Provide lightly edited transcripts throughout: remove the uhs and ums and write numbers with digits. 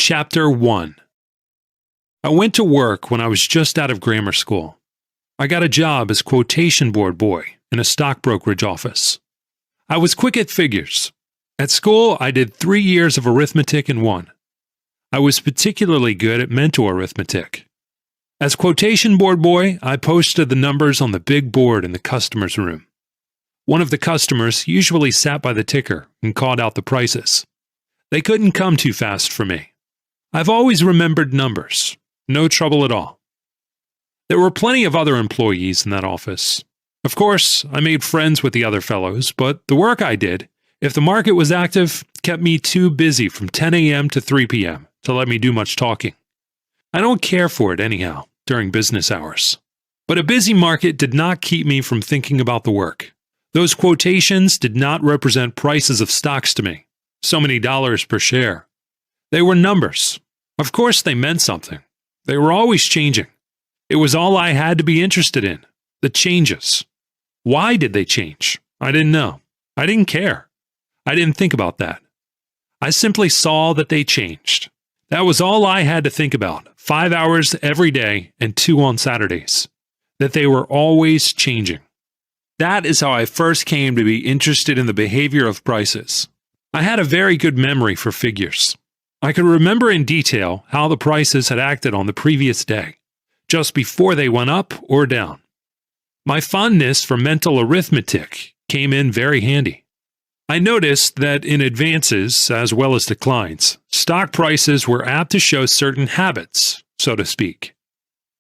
Chapter 1. I went to work when I was just out of grammar school. I got a job as quotation board boy in a stock brokerage office. I was quick at figures. At school, I did 3 years of arithmetic in one. I was particularly good at mental arithmetic. As quotation board boy, I posted the numbers on the big board in the customer's room. One of the customers usually sat by the ticker and called out the prices. They couldn't come too fast for me. I've always remembered numbers. No trouble at all. There were plenty of other employees in that office. Of course, I made friends with the other fellows, but the work I did, if the market was active, kept me too busy from 10 a.m. to 3 p.m. to let me do much talking. I don't care for it anyhow, during business hours. But a busy market did not keep me from thinking about the work. Those quotations did not represent prices of stocks to me. So many dollars per share. They were numbers. Of course they meant something. They were always changing. It was all I had to be interested in. The changes. Why did they change? I didn't know. I didn't care. I didn't think about that. I simply saw that they changed. That was all I had to think about. 5 hours every day and 2 on Saturdays. That they were always changing. That is how I first came to be interested in the behavior of prices. I had a very good memory for figures. I could remember in detail how the prices had acted on the previous day, just before they went up or down. My fondness for mental arithmetic came in very handy. I noticed that in advances as well as declines, stock prices were apt to show certain habits, so to speak.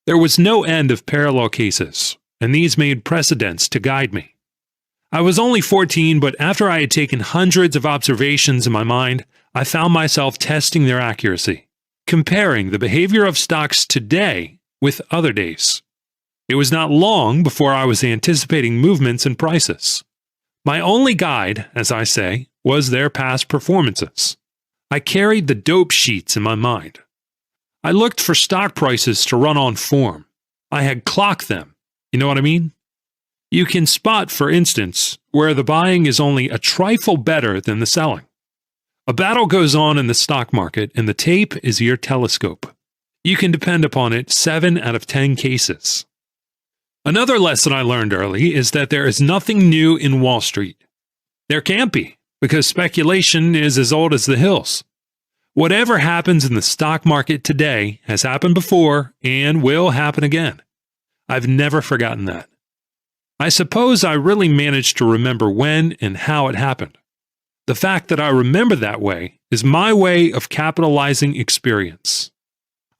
There was no end of parallel cases, and these made precedents to guide me. I was only 14, but after I had taken hundreds of observations in my mind, I found myself testing their accuracy, comparing the behavior of stocks today with other days. It was not long before I was anticipating movements in prices. My only guide, as I say, was their past performances. I carried the dope sheets in my mind. I looked for stock prices to run on form. I had clocked them. You know what I mean? You can spot, for instance, where the buying is only a trifle better than the selling. A battle goes on in the stock market, and the tape is your telescope. You can depend upon it 7 out of 10 cases. Another lesson I learned early is that there is nothing new in Wall Street. There can't be, because speculation is as old as the hills. Whatever happens in the stock market today has happened before and will happen again. I've never forgotten that. I suppose I really managed to remember when and how it happened. The fact that I remember that way is my way of capitalizing experience.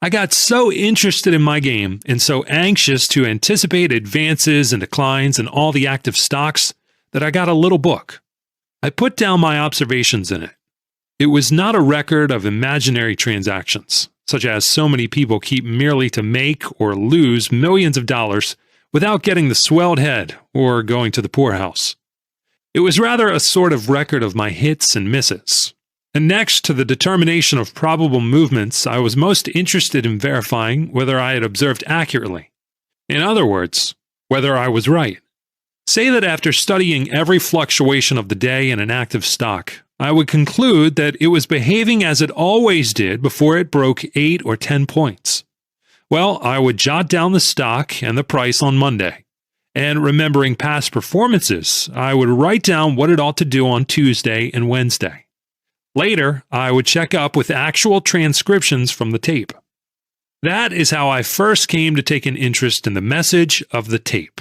I got so interested in my game and so anxious to anticipate advances and declines in all the active stocks that I got a little book. I put down my observations in it. It was not a record of imaginary transactions, such as so many people keep merely to make or lose millions of dollars without getting the swelled head or going to the poorhouse. It was rather a sort of record of my hits and misses. And next to the determination of probable movements, I was most interested in verifying whether I had observed accurately. In other words, whether I was right. Say that after studying every fluctuation of the day in an active stock, I would conclude that it was behaving as it always did before it broke 8 or 10 points. Well, I would jot down the stock and the price on Monday. And remembering past performances, I would write down what it ought to do on Tuesday and Wednesday. Later, I would check up with actual transcriptions from the tape. That is how I first came to take an interest in the message of the tape.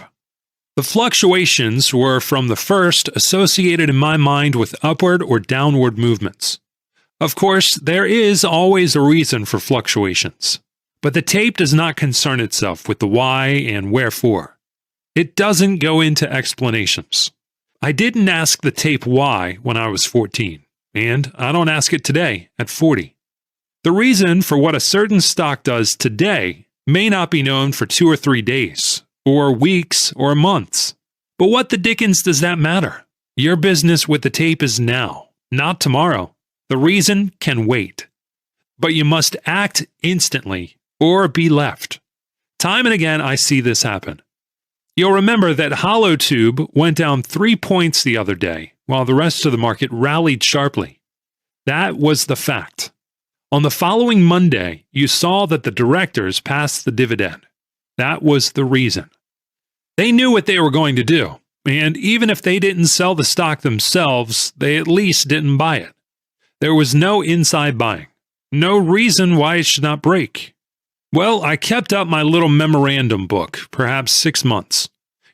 The fluctuations were from the first associated in my mind with upward or downward movements. Of course, there is always a reason for fluctuations, but the tape does not concern itself with the why and wherefore. It doesn't go into explanations. I didn't ask the tape why when I was 14. And I don't ask it today at 40. The reason for what a certain stock does today may not be known for 2 or 3 days, or weeks, or months. But what the dickens does that matter? Your business with the tape is now, not tomorrow. The reason can wait. But you must act instantly, or be left. Time and again I see this happen. You'll remember that Hollow Tube went down 3 points the other day, while the rest of the market rallied sharply. That was the fact. On the following Monday, you saw that the directors passed the dividend. That was the reason. They knew what they were going to do, and even if they didn't sell the stock themselves, they at least didn't buy it. There was no inside buying. No reason why it should not break. Well, I kept up my little memorandum book, perhaps 6 months.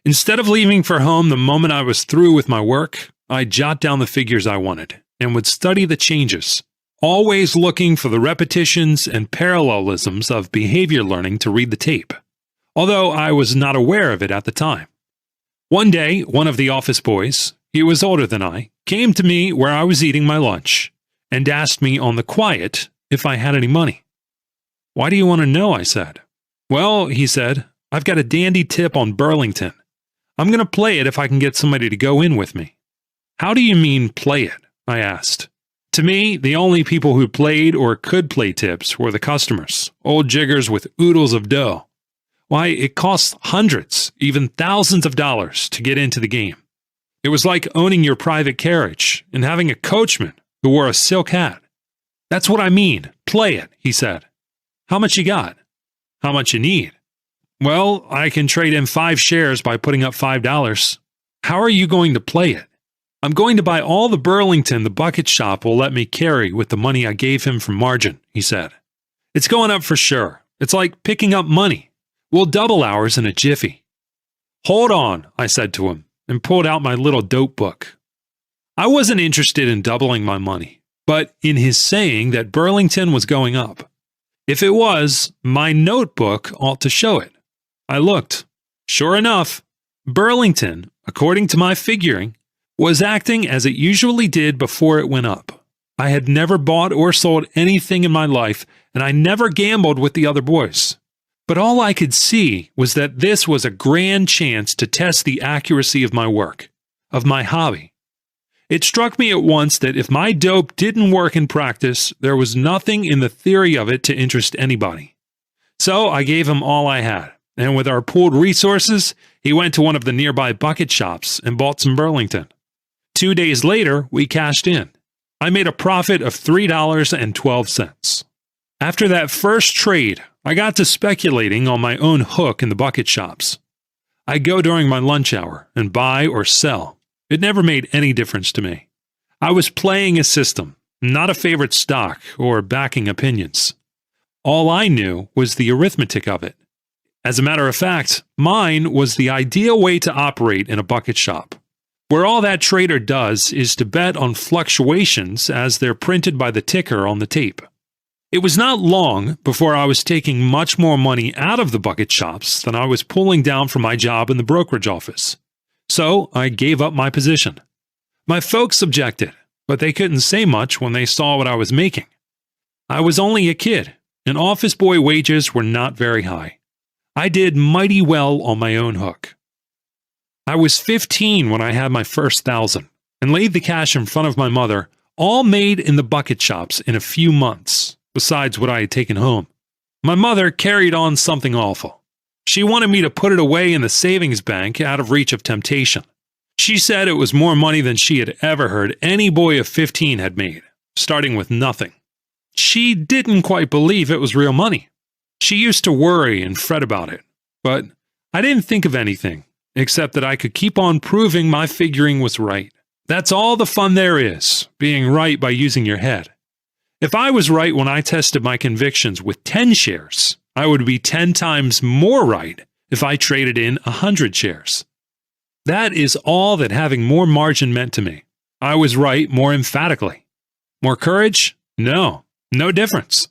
Instead of leaving for home the moment I was through with my work, I'd jot down the figures I wanted and would study the changes, always looking for the repetitions and parallelisms of behavior learning to read the tape, although I was not aware of it at the time. One day, one of the office boys, he was older than I, came to me where I was eating my lunch and asked me on the quiet if I had any money. "Why do you want to know?" I said. "Well," he said, "I've got a dandy tip on Burlington. I'm going to play it if I can get somebody to go in with me." "How do you mean play it?" I asked. To me, the only people who played or could play tips were the customers, old jiggers with oodles of dough. Why, it costs hundreds, even thousands of dollars to get into the game. It was like owning your private carriage and having a coachman who wore a silk hat. "That's what I mean. Play it," he said. "How much you got?" "How much you need?" "Well, I can trade in 5 shares by putting up $5. "How are you going to play it?" "I'm going to buy all the Burlington the bucket shop will let me carry with the money I gave him from margin," he said. "It's going up for sure. It's like picking up money. We'll double ours in a jiffy." "Hold on," I said to him, and pulled out my little dope book. I wasn't interested in doubling my money, but in his saying that Burlington was going up. If it was, my notebook ought to show it. I looked. Sure enough, Burlington, according to my figuring, was acting as it usually did before it went up. I had never bought or sold anything in my life, and I never gambled with the other boys. But all I could see was that this was a grand chance to test the accuracy of my work, of my hobby. It struck me at once that if my dope didn't work in practice, there was nothing in the theory of it to interest anybody. So I gave him all I had, and with our pooled resources, he went to one of the nearby bucket shops and bought some Burlington. 2 days later, we cashed in. I made a profit of $3.12. After that first trade, I got to speculating on my own hook in the bucket shops. I'd go during my lunch hour and buy or sell. It never made any difference to me. I was playing a system, not a favorite stock or backing opinions. All I knew was the arithmetic of it. As a matter of fact, mine was the ideal way to operate in a bucket shop, where all that trader does is to bet on fluctuations as they're printed by the ticker on the tape. It was not long before I was taking much more money out of the bucket shops than I was pulling down from my job in the brokerage office. So I gave up my position. My folks objected, but they couldn't say much when they saw what I was making. I was only a kid, and office boy wages were not very high. I did mighty well on my own hook. I was 15 when I had my first 1,000, and laid the cash in front of my mother, all made in the bucket shops in a few months, besides what I had taken home. My mother carried on something awful. She wanted me to put it away in the savings bank out of reach of temptation. She said it was more money than she had ever heard any boy of 15 had made, starting with nothing. She didn't quite believe it was real money. She used to worry and fret about it, but I didn't think of anything, except that I could keep on proving my figuring was right. That's all the fun there is, being right by using your head. If I was right when I tested my convictions with 10 shares, I would be 10 times more right if I traded in 100 shares. That is all that having more margin meant to me. I was right more emphatically. More courage? No difference.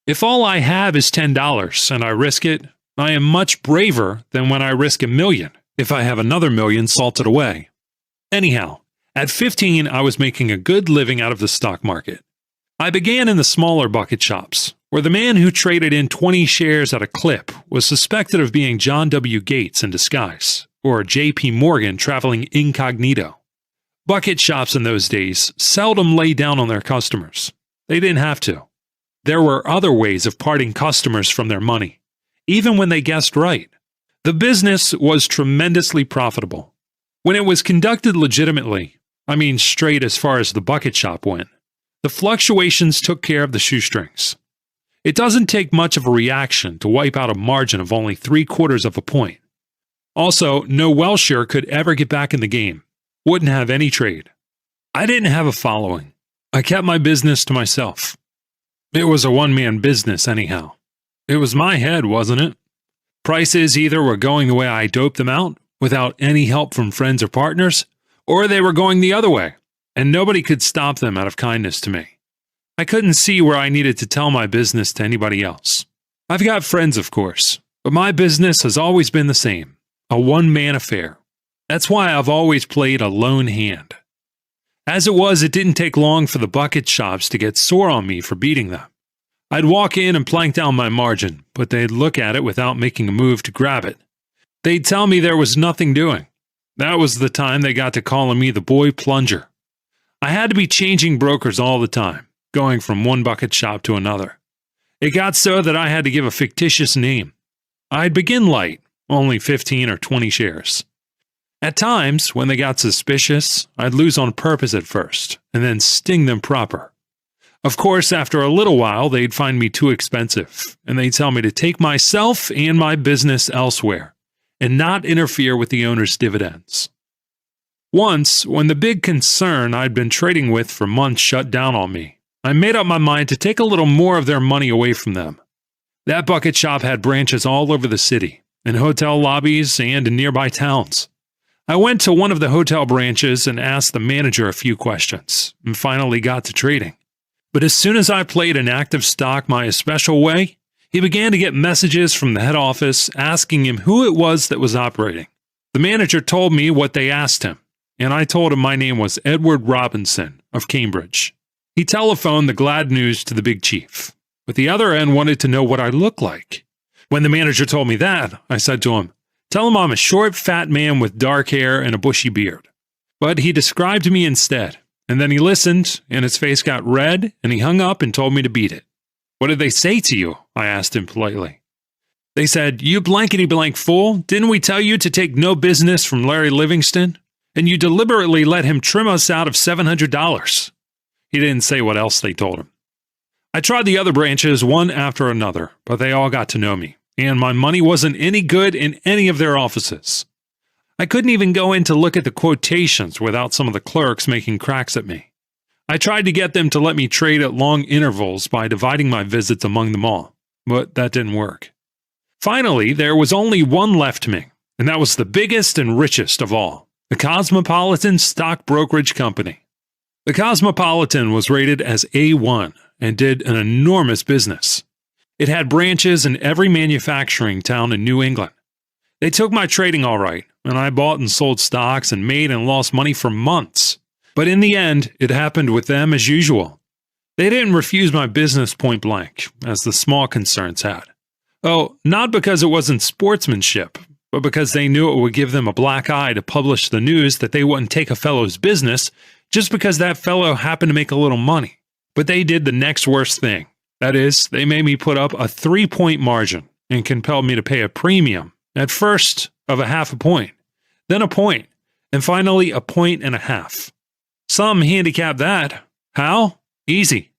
If all I have is $10 and I risk it, I am much braver than when I risk $1 million if I have another $1 million salted away. Anyhow, at 15, I was making a good living out of the stock market. I began in the smaller bucket shops, where the man who traded in 20 shares at a clip was suspected of being John W. Gates in disguise, or J.P. Morgan traveling incognito. Bucket shops in those days seldom lay down on their customers. They didn't have to. There were other ways of parting customers from their money, even when they guessed right. The business was tremendously profitable. When it was conducted legitimately, I mean straight as far as the bucket shop went, The fluctuations took care of the shoestrings. It doesn't take much of a reaction to wipe out a margin of only 3/4 of a point. Also, no Welsher could ever get back in the game. Wouldn't have any trade. I didn't have a following. I kept my business to myself. It was a one-man business anyhow. It was my head, wasn't it? Prices either were going the way I doped them out, without any help from friends or partners, or they were going the other way, and nobody could stop them out of kindness to me. I couldn't see where I needed to tell my business to anybody else. I've got friends, of course, but my business has always been the same, a one-man affair. That's why I've always played a lone hand. As it was, it didn't take long for the bucket shops to get sore on me for beating them. I'd walk in and plank down my margin, but they'd look at it without making a move to grab it. They'd tell me there was nothing doing. That was the time they got to calling me the boy plunger. I had to be changing brokers all the time, going from one bucket shop to another. It got so that I had to give a fictitious name. I'd begin light, only 15 or 20 shares. At times, when they got suspicious, I'd lose on purpose at first, and then sting them proper. Of course, after a little while, they'd find me too expensive, and they'd tell me to take myself and my business elsewhere, and not interfere with the owner's dividends. Once, when the big concern I'd been trading with for months shut down on me, I made up my mind to take a little more of their money away from them. That bucket shop had branches all over the city, in hotel lobbies and in nearby towns. I went to one of the hotel branches and asked the manager a few questions, and finally got to trading. But as soon as I played an active stock my especial way, he began to get messages from the head office asking him who it was that was operating. The manager told me what they asked him, and I told him my name was Edward Robinson of Cambridge. He telephoned the glad news to the big chief, but the other end wanted to know what I looked like. When the manager told me that, I said to him, "Tell him I'm a short, fat man with dark hair and a bushy beard." But he described me instead, and then he listened, and his face got red, and he hung up and told me to beat it. "What did they say to you?" I asked him politely. "They said, 'You blankety-blank fool, didn't we tell you to take no business from Larry Livingston? And you deliberately let him trim us out of $700. He didn't say what else they told him. I tried the other branches one after another, but they all got to know me, and my money wasn't any good in any of their offices. I couldn't even go in to look at the quotations without some of the clerks making cracks at me. I tried to get them to let me trade at long intervals by dividing my visits among them all, but that didn't work. Finally, there was only one left to me, and that was the biggest and richest of all, the Cosmopolitan Stock Brokerage Company. The Cosmopolitan was rated as A1 and did an enormous business. It had branches in every manufacturing town in New England. They took my trading all right, and I bought and sold stocks and made and lost money for months. But in the end, it happened with them as usual. They didn't refuse my business point blank, as the small concerns had. Oh, not because it wasn't sportsmanship, but because they knew it would give them a black eye to publish the news that they wouldn't take a fellow's business just because that fellow happened to make a little money. But they did the next worst thing. That is, they made me put up a 3-point margin and compelled me to pay a premium, at first of a 0.5 point, then a point, and finally 1.5 points. Some handicap that. How? Easy.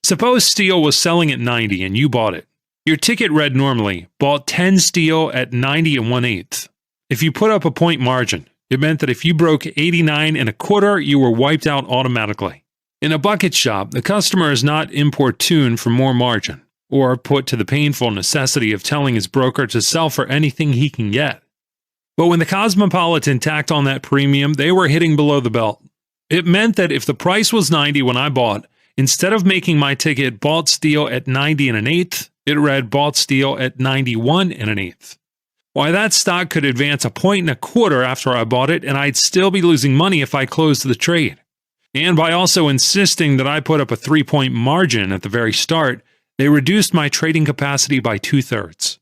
Suppose steel was selling at 90 and you bought it. Your ticket read normally, bought 10 steel at 90 1/8. If you put up a point margin, it meant that if you broke 89 1/4, you were wiped out automatically. In a bucket shop, the customer is not importuned for more margin, or put to the painful necessity of telling his broker to sell for anything he can get. But when the Cosmopolitan tacked on that premium, they were hitting below the belt. It meant that if the price was 90 when I bought, instead of making my ticket bought steel at 90 1/8, it read bought steel at 91 1/8. Why, that stock could advance 1.25 points after I bought it, and I'd still be losing money if I closed the trade. And by also insisting that I put up a 3-point margin at the very start, they reduced my trading capacity by 2/3.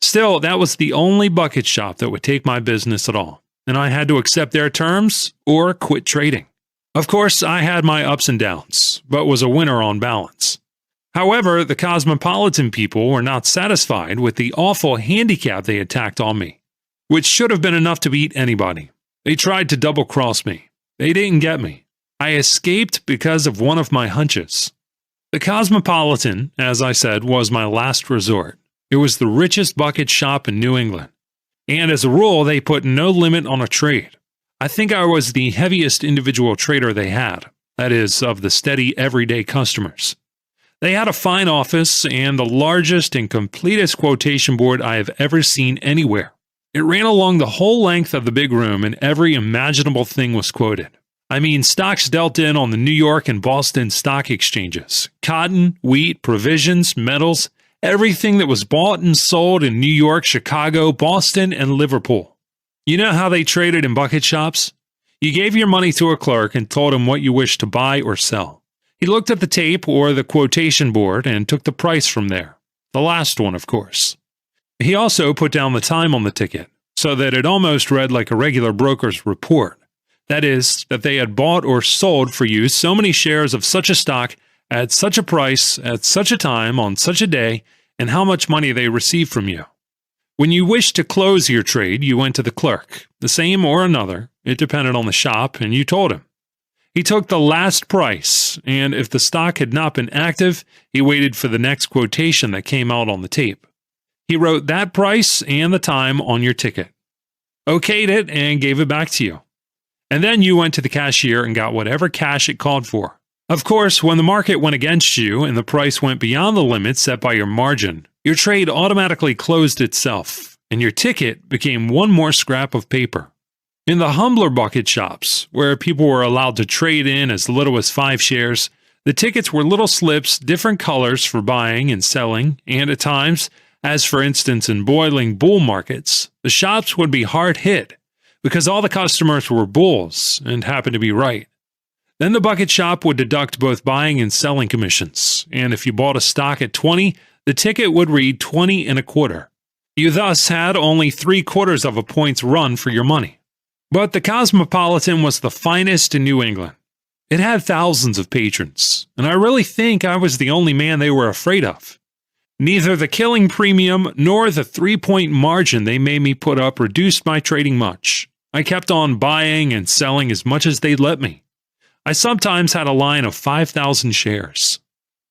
Still, that was the only bucket shop that would take my business at all, and I had to accept their terms or quit trading. Of course, I had my ups and downs, but was a winner on balance. However, the Cosmopolitan people were not satisfied with the awful handicap they had tacked on me, which should have been enough to beat anybody. They tried to double-cross me. They didn't get me. I escaped because of one of my hunches. The Cosmopolitan, as I said, was my last resort. It was the richest bucket shop in New England. And as a rule, they put no limit on a trade. I think I was the heaviest individual trader they had, that is, of the steady, everyday customers. They had a fine office and the largest and completest quotation board I have ever seen anywhere. It ran along the whole length of the big room and every imaginable thing was quoted. I mean, stocks dealt in on the New York and Boston stock exchanges, cotton, wheat, provisions, metals, everything that was bought and sold in New York, Chicago, Boston, and Liverpool. You know how they traded in bucket shops? You gave your money to a clerk and told him what you wished to buy or sell. He looked at the tape or the quotation board and took the price from there. The last one, of course. He also put down the time on the ticket, so that it almost read like a regular broker's report. That is, that they had bought or sold for you so many shares of such a stock at such a price, at such a time, on such a day, and how much money they received from you. When you wished to close your trade, you went to the clerk, the same or another, it depended on the shop, and you told him. He took the last price, and if the stock had not been active, he waited for the next quotation that came out on the tape. He wrote that price and the time on your ticket, okayed it, and gave it back to you. And then you went to the cashier and got whatever cash it called for. Of course, when the market went against you and the price went beyond the limit set by your margin, your trade automatically closed itself, and your ticket became one more scrap of paper. In the humbler bucket shops, where people were allowed to trade in as little as 5 shares, the tickets were little slips, different colors for buying and selling, and at times, as for instance in boiling bull markets, the shops would be hard hit, because all the customers were bulls and happened to be right. Then the bucket shop would deduct both buying and selling commissions, and if you bought a stock at 20, the ticket would read 20 1/4. You thus had only 3/4 of a point's run for your money. But the Cosmopolitan was the finest in New England. It had thousands of patrons, and I really think I was the only man they were afraid of. Neither the killing premium nor the 3-point margin they made me put up reduced my trading much. I kept on buying and selling as much as they'd let me. I sometimes had a line of 5,000 shares.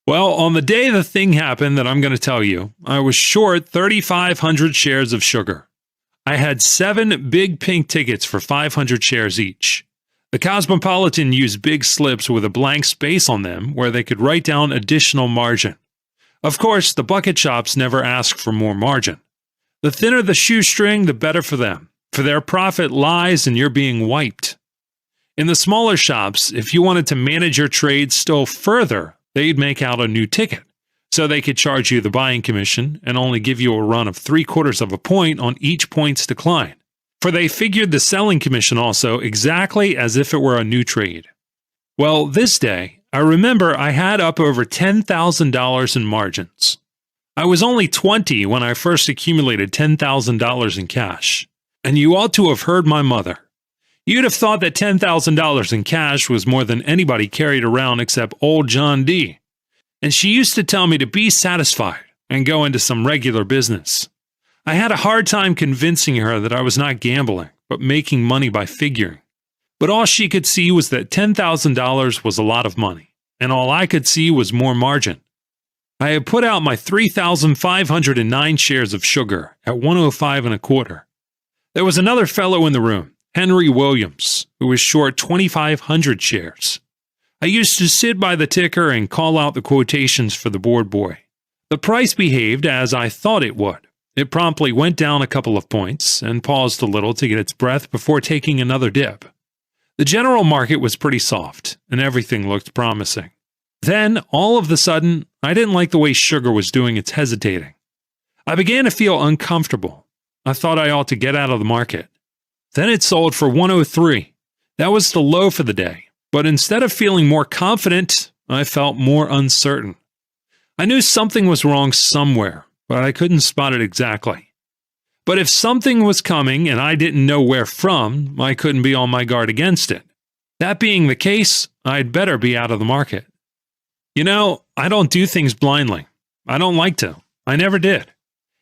Well, on the day the thing happened that I'm going to tell you, I was short 3,500 shares of sugar. I had 7 big pink tickets for 500 shares each. The Cosmopolitan used big slips with a blank space on them where they could write down additional margin. Of course, the bucket shops never ask for more margin. The thinner the shoestring, the better for them, for their profit lies in your being wiped. In the smaller shops, if you wanted to manage your trade still further, they'd make out a new ticket, so they could charge you the buying commission and only give you a run of 3/4 of a point on each point's decline, for they figured the selling commission also exactly as if it were a new trade. Well, this day, I remember I had up over $10,000 in margins. I was only 20 when I first accumulated $10,000 in cash, and you ought to have heard my mother. You'd have thought that $10,000 in cash was more than anybody carried around except old John D. And she used to tell me to be satisfied and go into some regular business. I had a hard time convincing her that I was not gambling, but making money by figuring. But all she could see was that $10,000 was a lot of money, and all I could see was more margin. I had put out my 3,509 shares of sugar at 105 1/4. There was another fellow in the room, Henry Williams, who was short 2,500 shares. I used to sit by the ticker and call out the quotations for the board boy. The price behaved as I thought it would. It promptly went down a couple of points and paused a little to get its breath before taking another dip. The general market was pretty soft, and everything looked promising. Then, all of a sudden, I didn't like the way sugar was doing its hesitating. I began to feel uncomfortable. I thought I ought to get out of the market. Then it sold for 103. That was the low for the day. But instead of feeling more confident, I felt more uncertain. I knew something was wrong somewhere, but I couldn't spot it exactly. But if something was coming and I didn't know where from, I couldn't be on my guard against it. That being the case, I'd better be out of the market. You know, I don't do things blindly. I don't like to. I never did.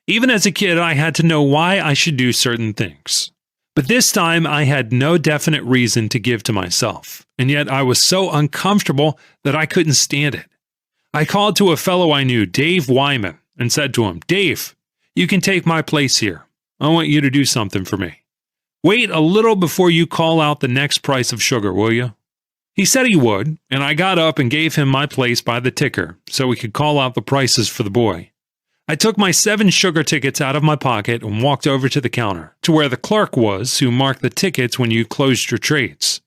Even as a kid, I had to know why I should do certain things. But this time I had no definite reason to give to myself, and yet I was so uncomfortable that I couldn't stand it. I called to a fellow I knew, Dave Wyman, and said to him, "Dave, you can take my place here. I want you to do something for me. Wait a little before you call out the next price of sugar, will you?" He said he would, and I got up and gave him my place by the ticker so we could call out the prices for the boy. I took my 7 sugar tickets out of my pocket and walked over to the counter, to where the clerk was who marked the tickets when you closed your trades.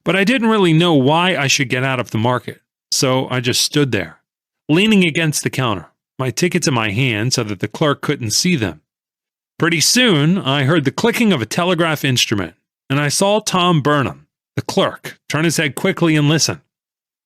But I didn't really know why I should get out of the market, so I just stood there, leaning against the counter, my tickets in my hand so that the clerk couldn't see them. Pretty soon, I heard the clicking of a telegraph instrument, and I saw Tom Burnham, the clerk, turn his head quickly and listen.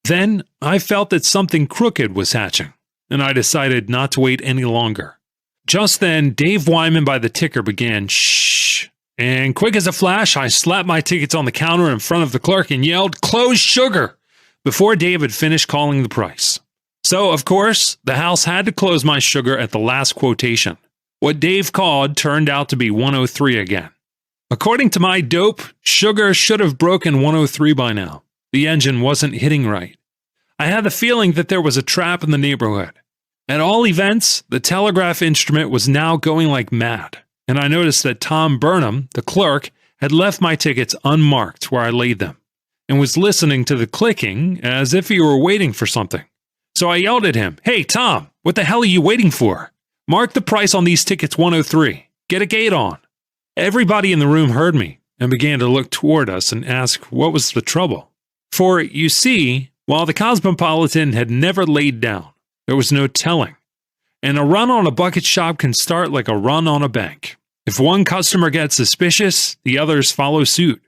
Then I felt that something crooked was hatching, and I decided not to wait any longer. Just then, Dave Wyman by the ticker began, "Shh," and quick as a flash, I slapped my tickets on the counter in front of the clerk and yelled, "Close sugar," before Dave had finished calling the price. So, of course, the house had to close my sugar at the last quotation. What Dave called turned out to be 103 again. According to my dope, sugar should have broken 103 by now. The engine wasn't hitting right. I had the feeling that there was a trap in the neighborhood. At all events, the telegraph instrument was now going like mad, and I noticed that Tom Burnham, the clerk, had left my tickets unmarked where I laid them, and was listening to the clicking as if he were waiting for something. So I yelled at him, "Hey, Tom, what the hell are you waiting for? Mark the price on these tickets 103. Get a gate on." Everybody in the room heard me and began to look toward us and ask what was the trouble. For, you see, while the Cosmopolitan had never laid down, there was no telling. And a run on a bucket shop can start like a run on a bank. If one customer gets suspicious, the others follow suit.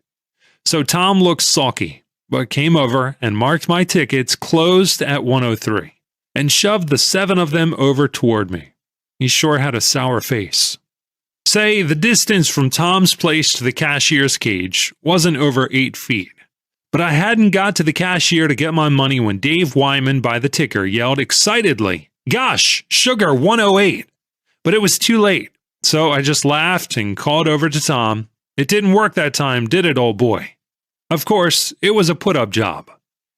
So Tom looked sulky, but came over and marked my tickets closed at 103, and shoved the 7 of them over toward me. He sure had a sour face. Say, the distance from Tom's place to the cashier's cage wasn't over 8 feet. But I hadn't got to the cashier to get my money when Dave Wyman by the ticker yelled excitedly, "Gosh, sugar 108. But it was too late, so I just laughed and called over to Tom. It didn't work that time, did it, old boy? Of course, it was a put-up job.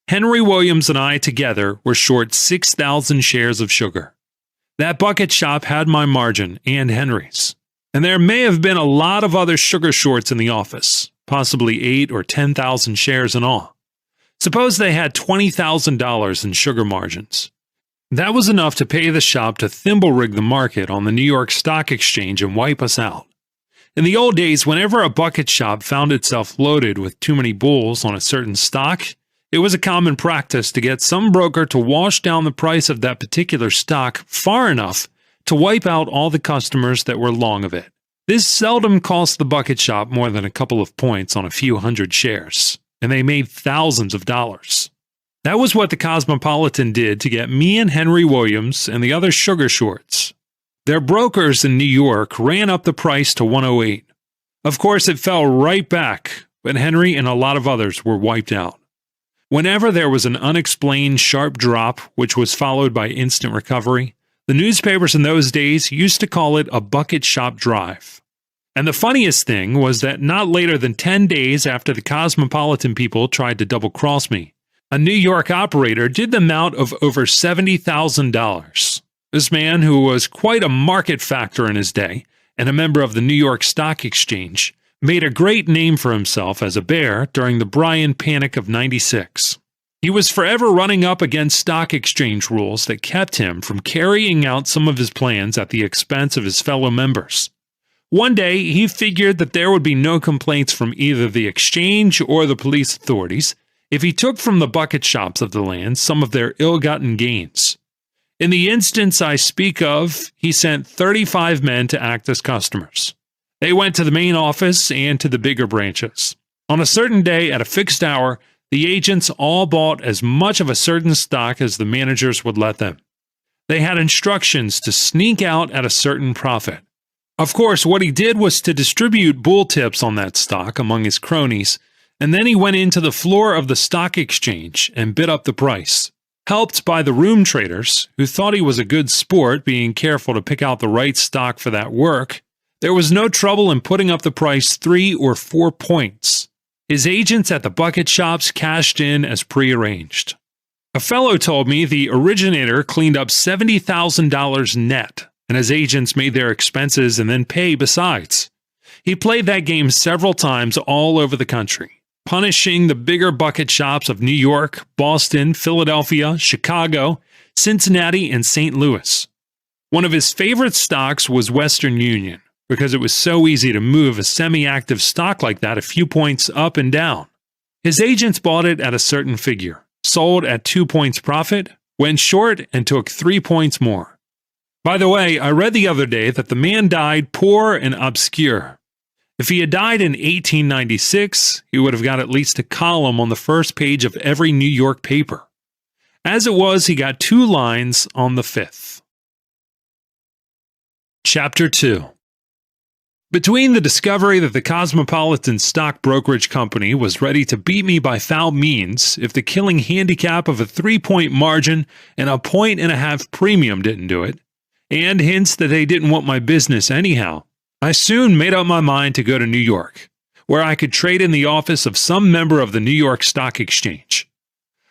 Henry Williams and I together were short 6,000 shares of sugar. That bucket shop had my margin and Henry's. And there may have been a lot of other sugar shorts in the office, possibly 8 or 10,000 shares in all. Suppose they had $20,000 in sugar margins. That was enough to pay the shop to thimble rig the market on the New York Stock Exchange and wipe us out. In the old days, whenever a bucket shop found itself loaded with too many bulls on a certain stock, it was a common practice to get some broker to wash down the price of that particular stock far enough to wipe out all the customers that were long of it. This seldom cost the bucket shop more than a couple of points on a few hundred shares, and they made thousands of dollars. That was what the Cosmopolitan did to get me and Henry Williams and the other sugar shorts. Their brokers in New York ran up the price to 108. Of course, it fell right back, but Henry and a lot of others were wiped out. Whenever there was an unexplained sharp drop, which was followed by instant recovery, the newspapers in those days used to call it a bucket shop drive. And the funniest thing was that not later than 10 days after the Cosmopolitan people tried to double-cross me, a New York operator did the amount of over $70,000. This man, who was quite a market factor in his day and a member of the New York Stock Exchange, made a great name for himself as a bear during the Bryan Panic of '96. He was forever running up against stock exchange rules that kept him from carrying out some of his plans at the expense of his fellow members. One day, he figured that there would be no complaints from either the exchange or the police authorities if he took from the bucket shops of the land some of their ill-gotten gains. In the instance I speak of, he sent 35 men to act as customers. They went to the main office and to the bigger branches. On a certain day at a fixed hour, the agents all bought as much of a certain stock as the managers would let them. They had instructions to sneak out at a certain profit. Of course, what he did was to distribute bull tips on that stock among his cronies, and then he went into the floor of the stock exchange and bid up the price. Helped by the room traders, who thought he was a good sport being careful to pick out the right stock for that work, There was no trouble in putting up the price 3 or 4 points. His agents at the bucket shops cashed in as prearranged. A fellow told me the originator cleaned up $70,000 net, and his agents made their expenses and then pay besides. He played that game several times all over the country, punishing the bigger bucket shops of New York, Boston, Philadelphia, Chicago, Cincinnati, and St. Louis. One of his favorite stocks was Western Union, because it was so easy to move a semi-active stock like that a few points up and down. His agents bought it at a certain figure, sold at 2 points profit, went short, and took 3 points more. By the way, I read the other day that the man died poor and obscure. If he had died in 1896, he would have got at least a column on the first page of every New York paper. As it was, he got 2 lines on the 5th. Chapter 2. Between the discovery that the Cosmopolitan Stock Brokerage Company was ready to beat me by foul means if the killing handicap of a 3-point margin and a 1.5 premium didn't do it, and hints that they didn't want my business anyhow, I soon made up my mind to go to New York, where I could trade in the office of some member of the New York Stock Exchange.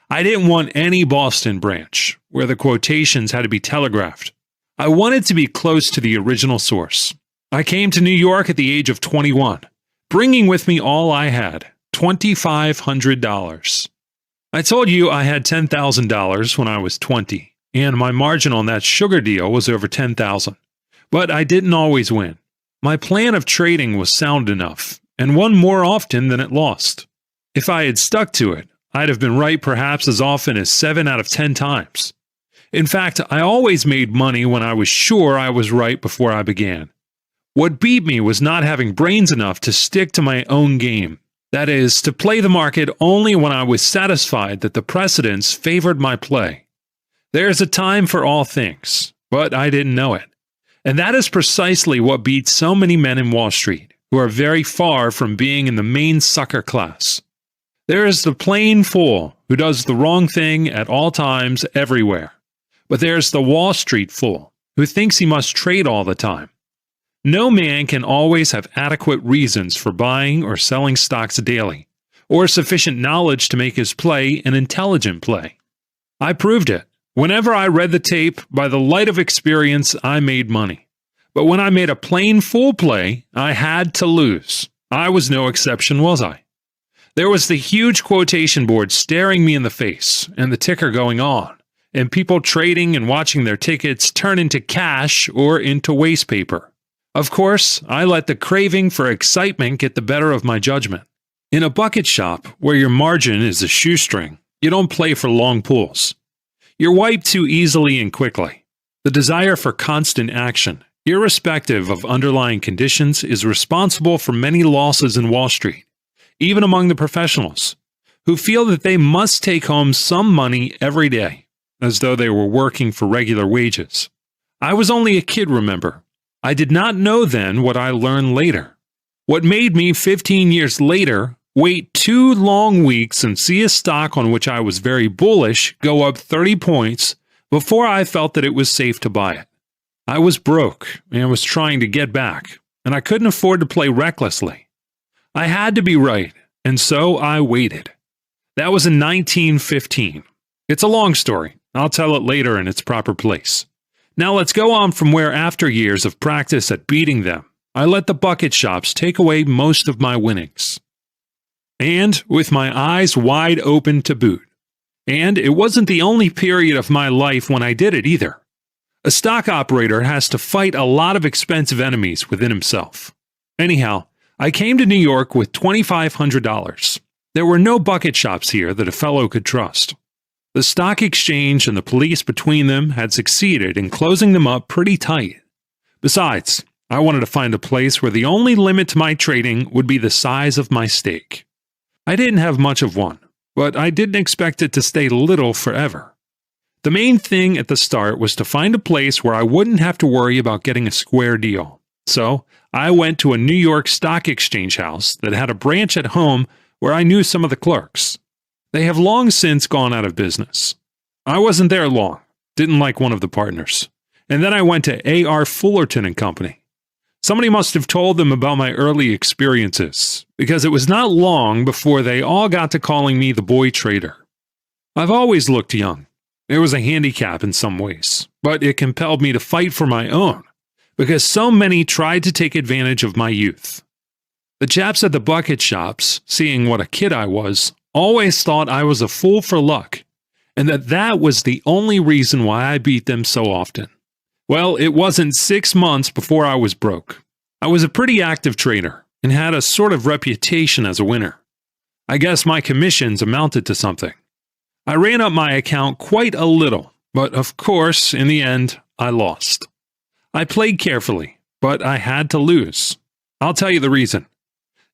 I didn't want any Boston branch, where the quotations had to be telegraphed. I wanted to be close to the original source. I came to New York at the age of 21, bringing with me all I had, $2,500. I told you I had $10,000 when I was 20, and my margin on that sugar deal was over $10,000. But I didn't always win. My plan of trading was sound enough, and won more often than it lost. If I had stuck to it, I'd have been right perhaps as often as 7 out of 10 times. In fact, I always made money when I was sure I was right before I began. What beat me was not having brains enough to stick to my own game. That is, to play the market only when I was satisfied that the precedents favored my play. There's a time for all things, but I didn't know it. And that is precisely what beats so many men in Wall Street, who are very far from being in the main sucker class. There is the plain fool who does the wrong thing at all times everywhere. But there's the Wall Street fool who thinks he must trade all the time. No man can always have adequate reasons for buying or selling stocks daily, or sufficient knowledge to make his play an intelligent play. I proved it. Whenever I read the tape, by the light of experience, I made money. But when I made a plain fool play, I had to lose. I was no exception, was I? There was the huge quotation board staring me in the face, and the ticker going on, and people trading and watching their tickets turn into cash or into waste paper. Of course, I let the craving for excitement get the better of my judgment. In a bucket shop, where your margin is a shoestring, you don't play for long pulls. You're wiped too easily and quickly. The desire for constant action, irrespective of underlying conditions, is responsible for many losses in Wall Street, even among the professionals, who feel that they must take home some money every day, as though they were working for regular wages. I was only a kid, remember. I did not know then what I learned later. What made me 15 years later wait 2 long weeks and see a stock on which I was very bullish go up 30 points before I felt that it was safe to buy it. I was broke and was trying to get back, and I couldn't afford to play recklessly. I had to be right, and so I waited. That was in 1915. It's a long story. I'll tell it later in its proper place. Now let's go on from where, after years of practice at beating them, I let the bucket shops take away most of my winnings. And with my eyes wide open to boot. And it wasn't the only period of my life when I did it either. A stock operator has to fight a lot of expensive enemies within himself. Anyhow, I came to New York with $2,500. There were no bucket shops here that a fellow could trust. The stock exchange and the police between them had succeeded in closing them up pretty tight. Besides, I wanted to find a place where the only limit to my trading would be the size of my stake. I didn't have much of one, but I didn't expect it to stay little forever. The main thing at the start was to find a place where I wouldn't have to worry about getting a square deal. So I went to a New York Stock Exchange house that had a branch at home where I knew some of the clerks. They have long since gone out of business. I wasn't there long, didn't like one of the partners. And then I went to A.R. Fullerton and Company. Somebody must have told them about my early experiences, because it was not long before they all got to calling me the boy trader. I've always looked young. It was a handicap in some ways, but it compelled me to fight for my own, because so many tried to take advantage of my youth. The chaps at the bucket shops, seeing what a kid I was, always thought I was a fool for luck, and that was the only reason why I beat them so often. Well, it wasn't 6 months before I was broke. I was a pretty active trader, and had a sort of reputation as a winner. I guess my commissions amounted to something. I ran up my account quite a little, but of course, in the end, I lost. I played carefully, but I had to lose. I'll tell you the reason.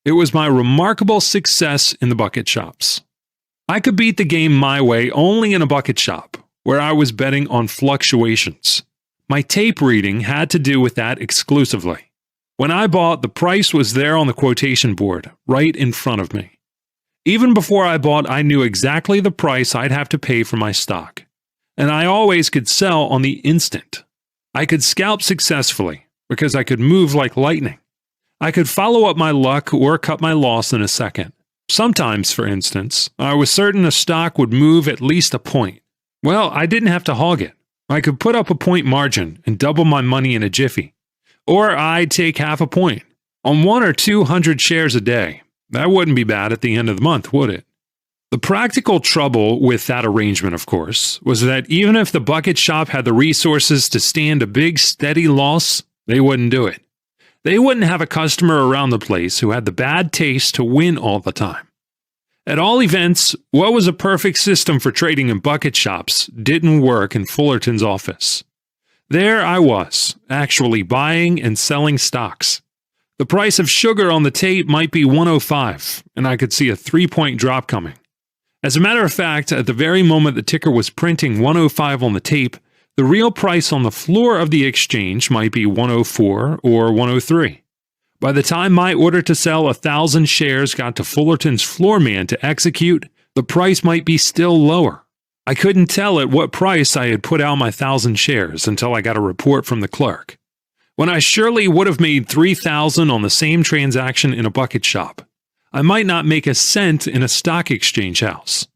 It was my remarkable success in the bucket shops. I could beat the game my way only in a bucket shop, where I was betting on fluctuations. My tape reading had to do with that exclusively. When I bought, the price was there on the quotation board, right in front of me. Even before I bought, I knew exactly the price I'd have to pay for my stock, and I always could sell on the instant. I could scalp successfully, because I could move like lightning. I could follow up my luck or cut my loss in a second. Sometimes, for instance, I was certain a stock would move at least a point. Well, I didn't have to hog it. I could put up a point margin and double my money in a jiffy. Or I'd take half a point on 100 or 200 shares a day. That wouldn't be bad at the end of the month, would it? The practical trouble with that arrangement, of course, was that even if the bucket shop had the resources to stand a big, steady loss, they wouldn't do it. They wouldn't have a customer around the place who had the bad taste to win all the time. At all events, what was a perfect system for trading in bucket shops didn't work in Fullerton's office. There I was, actually buying and selling stocks. The price of sugar on the tape might be 105, and I could see a 3-point drop coming. As a matter of fact, at the very moment the ticker was printing 105 on the tape, the real price on the floor of the exchange might be 104 or 103. By the time my order to sell 1,000 shares got to Fullerton's floor man to execute, the price might be still lower. I couldn't tell at what price I had put out my 1,000 shares until I got a report from the clerk. When I surely would have made 3,000 on the same transaction in a bucket shop, I might not make a cent in a stock exchange house.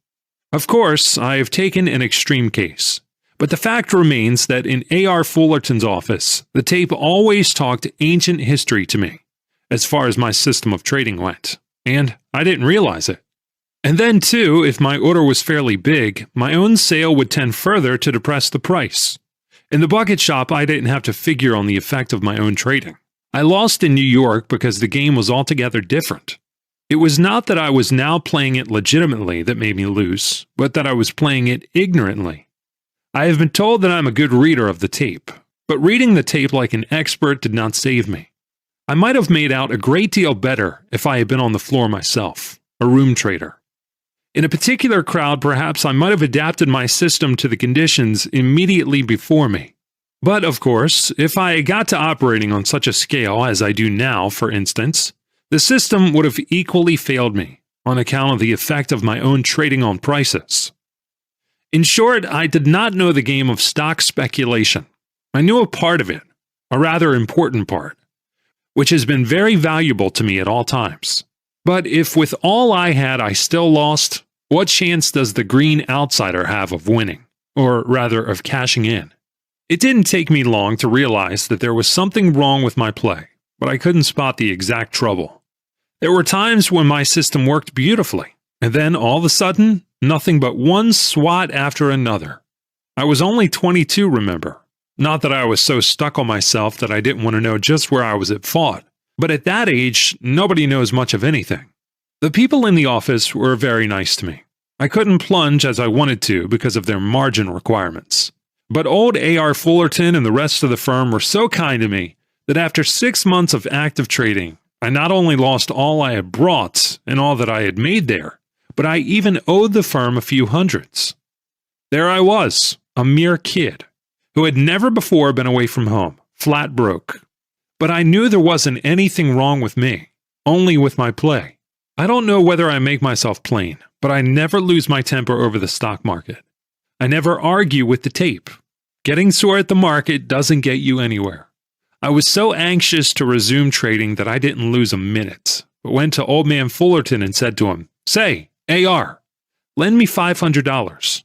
Of course, I have taken an extreme case, but the fact remains that in A.R. Fullerton's office, the tape always talked ancient history to me, as far as my system of trading went, and I didn't realize it. And then, too, if my order was fairly big, my own sale would tend further to depress the price. In the bucket shop, I didn't have to figure on the effect of my own trading. I lost in New York because the game was altogether different. It was not that I was now playing it legitimately that made me lose, but that I was playing it ignorantly. I have been told that I'm a good reader of the tape, but reading the tape like an expert did not save me. I might have made out a great deal better if I had been on the floor myself, a room trader. In a particular crowd, perhaps I might have adapted my system to the conditions immediately before me. But, of course, if I got to operating on such a scale as I do now, for instance, the system would have equally failed me on account of the effect of my own trading on prices. In short, I did not know the game of stock speculation. I knew a part of it, a rather important part, which has been very valuable to me at all times. But if with all I had I still lost, what chance does the green outsider have of winning, or rather of cashing in? It didn't take me long to realize that there was something wrong with my play, but I couldn't spot the exact trouble. There were times when my system worked beautifully, and then all of a sudden, nothing but one swat after another. I was only 22, remember. Not that I was so stuck on myself that I didn't want to know just where I was at fault. But at that age, nobody knows much of anything. The people in the office were very nice to me. I couldn't plunge as I wanted to because of their margin requirements. But old A.R. Fullerton and the rest of the firm were so kind to me that after 6 months of active trading, I not only lost all I had brought and all that I had made there, but I even owed the firm a few hundreds. There I was, a mere kid, who had never before been away from home, flat broke. But I knew there wasn't anything wrong with me, only with my play. I don't know whether I make myself plain, but I never lose my temper over the stock market. I never argue with the tape. Getting sore at the market doesn't get you anywhere. I was so anxious to resume trading that I didn't lose a minute, but went to old man Fullerton and said to him, "Say, AR, lend me $500.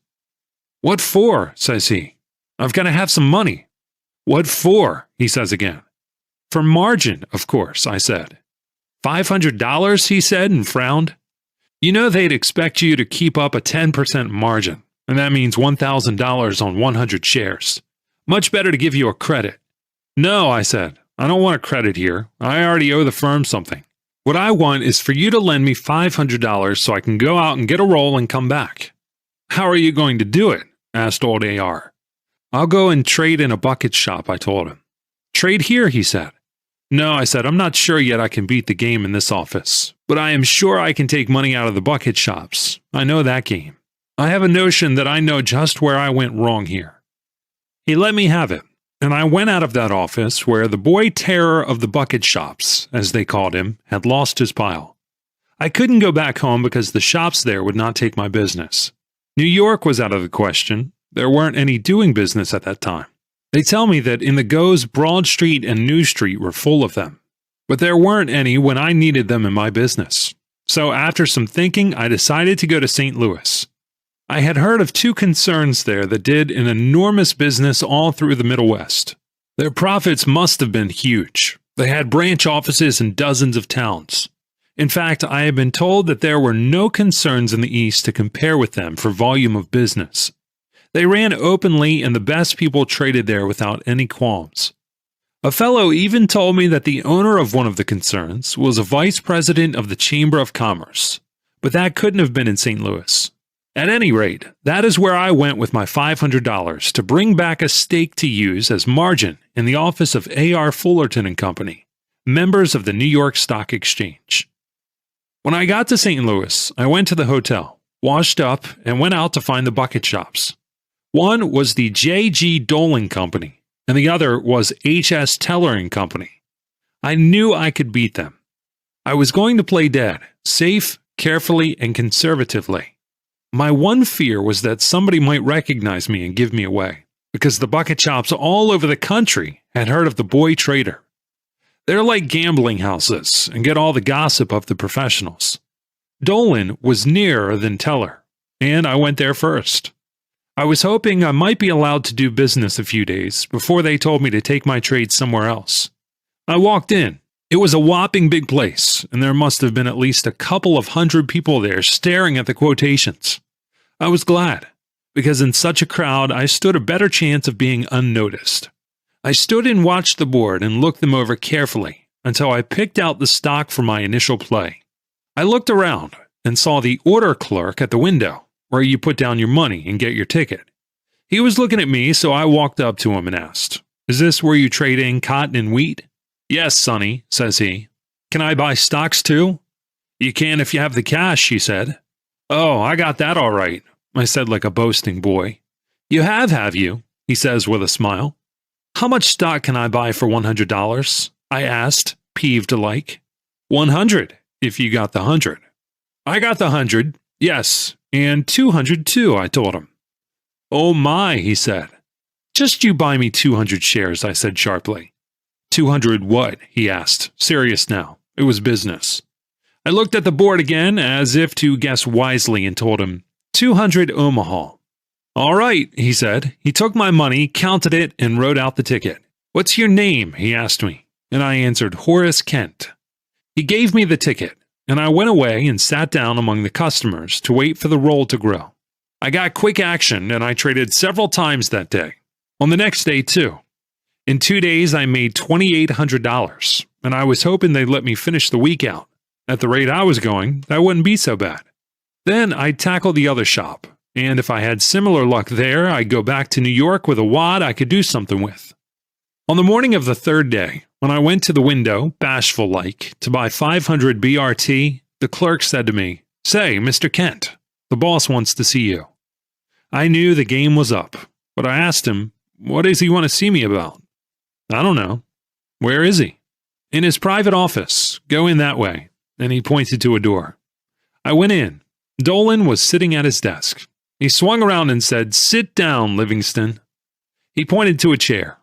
"What for?" says he. "I've got to have some money." "What for?" he says again. "For margin, of course," I said. $500, he said and frowned. You know they'd expect you to keep up a 10% margin, and that means $1,000 on 100 shares. Much better to give you a credit. "No," I said, "I don't want a credit here. I already owe the firm something. What I want is for you to lend me $500 so I can go out and get a roll and come back." "How are you going to do it?" asked old AR. "I'll go and trade in a bucket shop," I told him. "Trade here," he said. "No," I said, "I'm not sure yet I can beat the game in this office, but I am sure I can take money out of the bucket shops. I know that game. I have a notion that I know just where I went wrong here." He let me have it, and I went out of that office where the boy terror of the bucket shops, as they called him, had lost his pile. I couldn't go back home because the shops there would not take my business. New York was out of the question. There weren't any doing business at that time. They tell me that in the Go's Broad Street and New Street were full of them, but there weren't any when I needed them in my business. So after some thinking, I decided to go to St. Louis. I had heard of two concerns there that did an enormous business all through the Middle West. Their profits must have been huge. They had branch offices in dozens of towns. In fact, I have been told that there were no concerns in the East to compare with them for volume of business. They ran openly and the best people traded there without any qualms. A fellow even told me that the owner of one of the concerns was a vice president of the Chamber of Commerce, but that couldn't have been in St. Louis. At any rate, that is where I went with my $500 to bring back a stake to use as margin in the office of A.R. Fullerton and Company, members of the New York Stock Exchange. When I got to St. Louis, I went to the hotel, washed up, and went out to find the bucket shops. One was the J.G. Dolan Company, and the other was H.S. Teller and Company. I knew I could beat them. I was going to play dead, safe, carefully, and conservatively. My one fear was that somebody might recognize me and give me away, because the bucket shops all over the country had heard of the boy trader. They're like gambling houses and get all the gossip of the professionals. Dolan was nearer than Teller, and I went there first. I was hoping I might be allowed to do business a few days before they told me to take my trade somewhere else. I walked in. It was a whopping big place, and there must have been at least a couple of hundred people there staring at the quotations. I was glad, because in such a crowd I stood a better chance of being unnoticed. I stood and watched the board and looked them over carefully until I picked out the stock for my initial play. I looked around and saw the order clerk at the window, where you put down your money and get your ticket. He was looking at me, so I walked up to him and asked, "Is this where you trade in cotton and wheat?" "Yes, sonny," says he. "Can I buy stocks too?" "You can if you have the cash," he said. "Oh, I got that all right," I said like a boasting boy. "You have you?" he says with a smile. "How much stock can I buy for $100? I asked, peeved alike. "100, if you got the 100. "I got the 100, yes, and 200 too," I told him. "Oh my," he said. "Just you buy me 200 shares," I said sharply. "200 what?" he asked, serious now. It was business. I looked at the board again, as if to guess wisely, and told him, 200 Omaha. "All right," he said. He took my money, counted it, and wrote out the ticket. "What's your name?" he asked me, and I answered, "Horace Kent." He gave me the ticket, and I went away and sat down among the customers to wait for the roll to grow. I got quick action, and I traded several times that day. On the next day, too. In 2 days, I made $2,800, and I was hoping they'd let me finish the week out. At the rate I was going, that wouldn't be so bad. Then I'd tackle the other shop, and if I had similar luck there, I'd go back to New York with a wad I could do something with. On the morning of the third day, when I went to the window, bashful-like, to buy 500 BRT, the clerk said to me, "Say, Mr. Kent, the boss wants to see you." I knew the game was up, but I asked him, "What does he want to see me about?" "I don't know." "Where is he?" "In his private office. Go in that way." And he pointed to a door. I went in. Dolan was sitting at his desk. He swung around and said, "Sit down, Livingston." He pointed to a chair.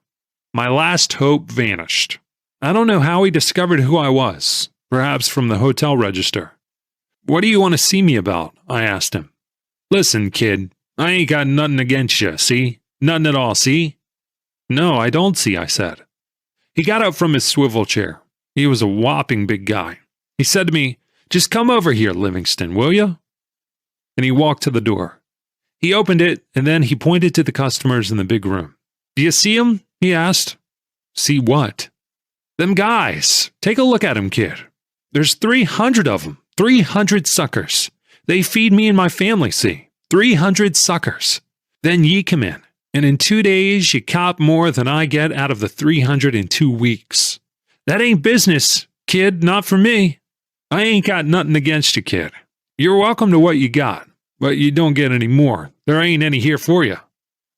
My last hope vanished. I don't know how he discovered who I was, perhaps from the hotel register. "What do you want to see me about?" I asked him. "Listen, kid, I ain't got nothing against you, see? Nothing at all, see?" "No, I don't see," I said. He got up from his swivel chair. He was a whopping big guy. He said to me, "Just come over here, Livingston, will you?" And he walked to the door. He opened it, and then he pointed to the customers in the big room. "Do you see 'em?" he asked. "See what?" "Them guys. Take a look at 'em, kid. There's 300 of 'em. 300 suckers. They feed me and my family, see? 300 suckers. Then ye come in, and in 2 days ye cop more than I get out of the 300 in 2 weeks. That ain't business, kid, not for me. I ain't got nothing against you, kid. You're welcome to what you got, but you don't get any more. There ain't any here for you.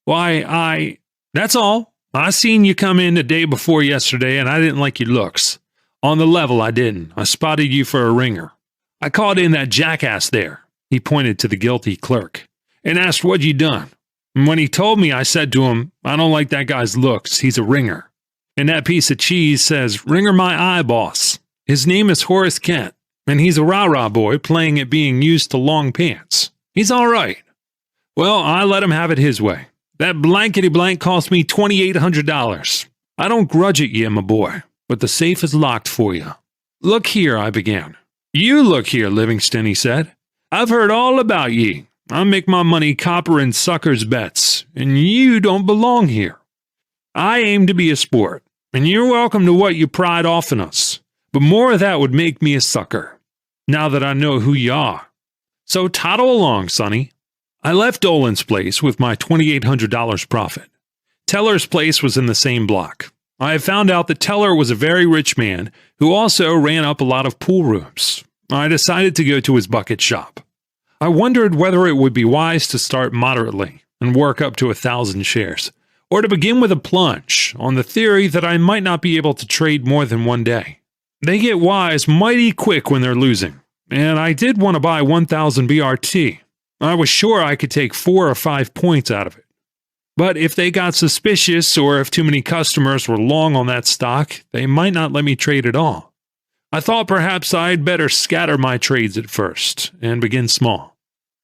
Why, that's all. I seen you come in the day before yesterday, and I didn't like your looks. On the level, I didn't. I spotted you for a ringer. I called in that jackass there," he pointed to the guilty clerk, "and asked what you done. And when he told me, I said to him, I don't like that guy's looks. He's a ringer. And that piece of cheese says, ringer my eye, boss. His name is Horace Kent, and he's a rah-rah boy playing at being used to long pants. He's all right. Well, I let him have it his way. That blankety-blank cost me $2,800. I don't grudge it you, my boy, but the safe is locked for you." "Look here," I began. "You look here, Livingston," he said. "I've heard all about ye. I make my money copperin' suckers' bets, and you don't belong here. I aim to be a sport, and you're welcome to what you pride off in us, but more of that would make me a sucker, now that I know who you are. So toddle along, sonny." I left Dolan's place with my $2,800 profit. Teller's place was in the same block. I had found out that Teller was a very rich man who also ran up a lot of pool rooms. I decided to go to his bucket shop. I wondered whether it would be wise to start moderately and work up to 1,000 shares, or to begin with a plunge on the theory that I might not be able to trade more than one day. They get wise mighty quick when they're losing, and I did want to buy 1,000 BRT. I was sure I could take 4 or 5 points out of it. But if they got suspicious or if too many customers were long on that stock, they might not let me trade at all. I thought perhaps I'd better scatter my trades at first and begin small.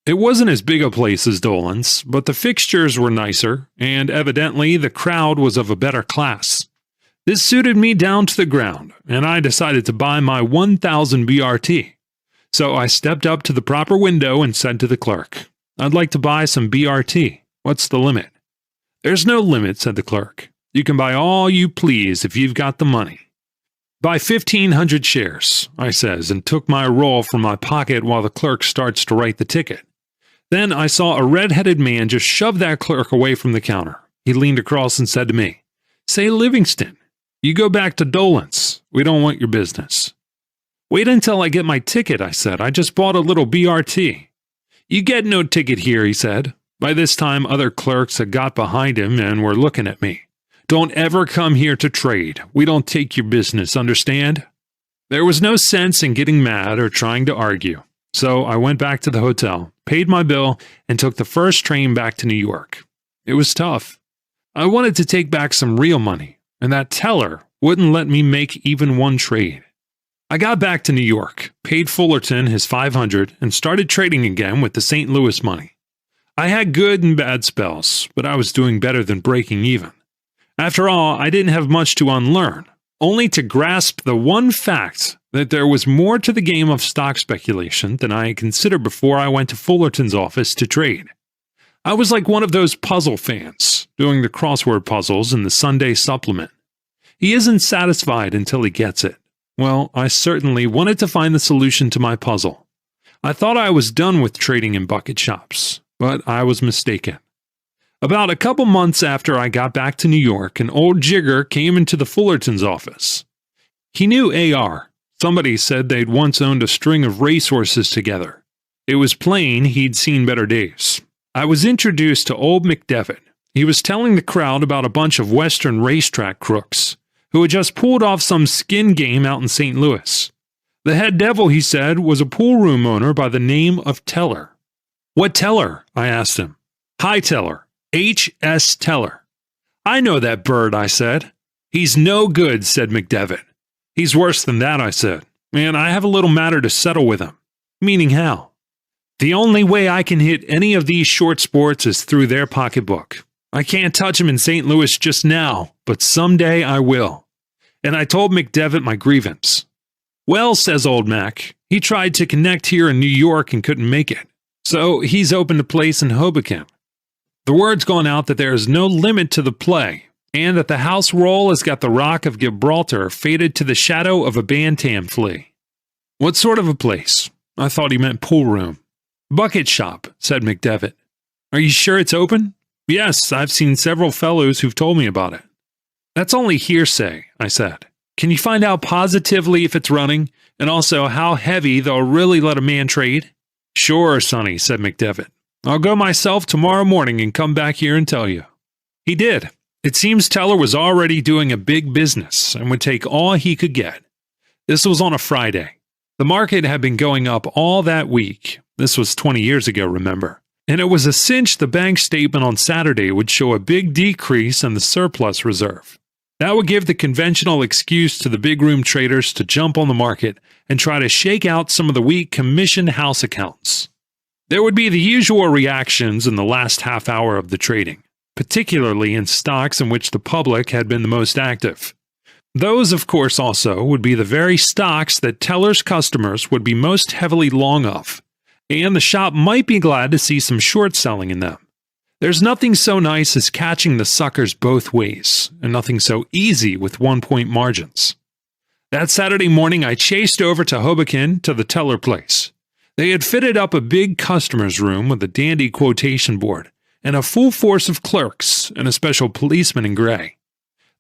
It wasn't as big a place as Dolan's, but the fixtures were nicer, and evidently the crowd was of a better class. This suited me down to the ground, and I decided to buy my 1,000 BRT. So I stepped up to the proper window and said to the clerk, "I'd like to buy some BRT. What's the limit?" "There's no limit," said the clerk. "You can buy all you please if you've got the money." "Buy 1,500 shares, I says, and took my roll from my pocket while the clerk starts to write the ticket. Then I saw a red-headed man just shove that clerk away from the counter. He leaned across and said to me, "Say, Livingston, you go back to Dolan's. We don't want your business." "Wait until I get my ticket," I said. "I just bought a little BRT." "You get no ticket here," he said. By this time, other clerks had got behind him and were looking at me. "Don't ever come here to trade. We don't take your business, understand?" There was no sense in getting mad or trying to argue. So I went back to the hotel, paid my bill, and took the first train back to New York. It was tough. I wanted to take back some real money, and that teller wouldn't let me make even one trade. I got back to New York, paid Fullerton his $500, and started trading again with the St. Louis money. I had good and bad spells, but I was doing better than breaking even. After all, I didn't have much to unlearn, only to grasp the one fact that there was more to the game of stock speculation than I had considered before I went to Fullerton's office to trade. I was like one of those puzzle fans, doing the crossword puzzles in the Sunday supplement. He isn't satisfied until he gets it. Well, I certainly wanted to find the solution to my puzzle. I thought I was done with trading in bucket shops, but I was mistaken. About a couple months after I got back to New York, an old jigger came into the Fullerton's office. He knew AR. Somebody said they'd once owned a string of racehorses together. It was plain he'd seen better days. I was introduced to old McDevitt. He was telling the crowd about a bunch of Western racetrack crooks who had just pulled off some skin game out in St. Louis. The head devil, he said, was a pool room owner by the name of Teller. "What Teller?" I asked him. "High Teller. H.S. Teller." "I know that bird," I said. "He's no good," said McDevitt. "He's worse than that," I said. "And I have a little matter to settle with him." "Meaning how?" "The only way I can hit any of these short sports is through their pocketbook. I can't touch him in St. Louis just now, but someday I will." And I told McDevitt my grievance. "Well," says old Mac, "he tried to connect here in New York and couldn't make it. So he's opened a place in Hoboken. The word's gone out that there is no limit to the play, and that the house roll has got the Rock of Gibraltar faded to the shadow of a bantam flea." "What sort of a place?" I thought he meant pool room. "Bucket shop," said McDevitt. "Are you sure it's open?" "Yes, I've seen several fellows who've told me about it." "That's only hearsay," I said. "Can you find out positively if it's running, and also how heavy they'll really let a man trade?" "Sure, Sonny," said McDevitt. "I'll go myself tomorrow morning and come back here and tell you." He did. It seems Teller was already doing a big business and would take all he could get. This was on a Friday. The market had been going up all that week. This was 20 years ago, remember. And it was a cinch the bank statement on Saturday would show a big decrease in the surplus reserve. That would give the conventional excuse to the big room traders to jump on the market and try to shake out some of the weak commissioned house accounts. There would be the usual reactions in the last half hour of the trading, particularly in stocks in which the public had been the most active. Those, of course, also would be the very stocks that Teller's customers would be most heavily long of, and the shop might be glad to see some short selling in them. There's nothing so nice as catching the suckers both ways, and nothing so easy with 1-point margins. That Saturday morning, I chased over to Hoboken to the Teller place. They had fitted up a big customer's room with a dandy quotation board, and a full force of clerks, and a special policeman in gray.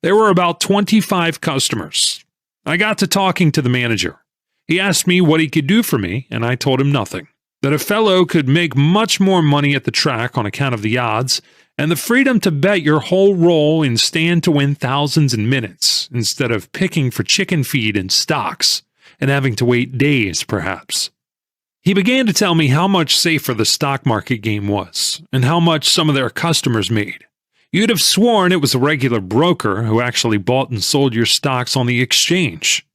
There were about 25 customers. I got to talking to the manager. He asked me what he could do for me, and I told him nothing. That a fellow could make much more money at the track on account of the odds, and the freedom to bet your whole roll and stand to win thousands in minutes, instead of picking for chicken feed and stocks, and having to wait days, perhaps. He began to tell me how much safer the stock market game was, and how much some of their customers made. You'd have sworn it was a regular broker who actually bought and sold your stocks on the exchange.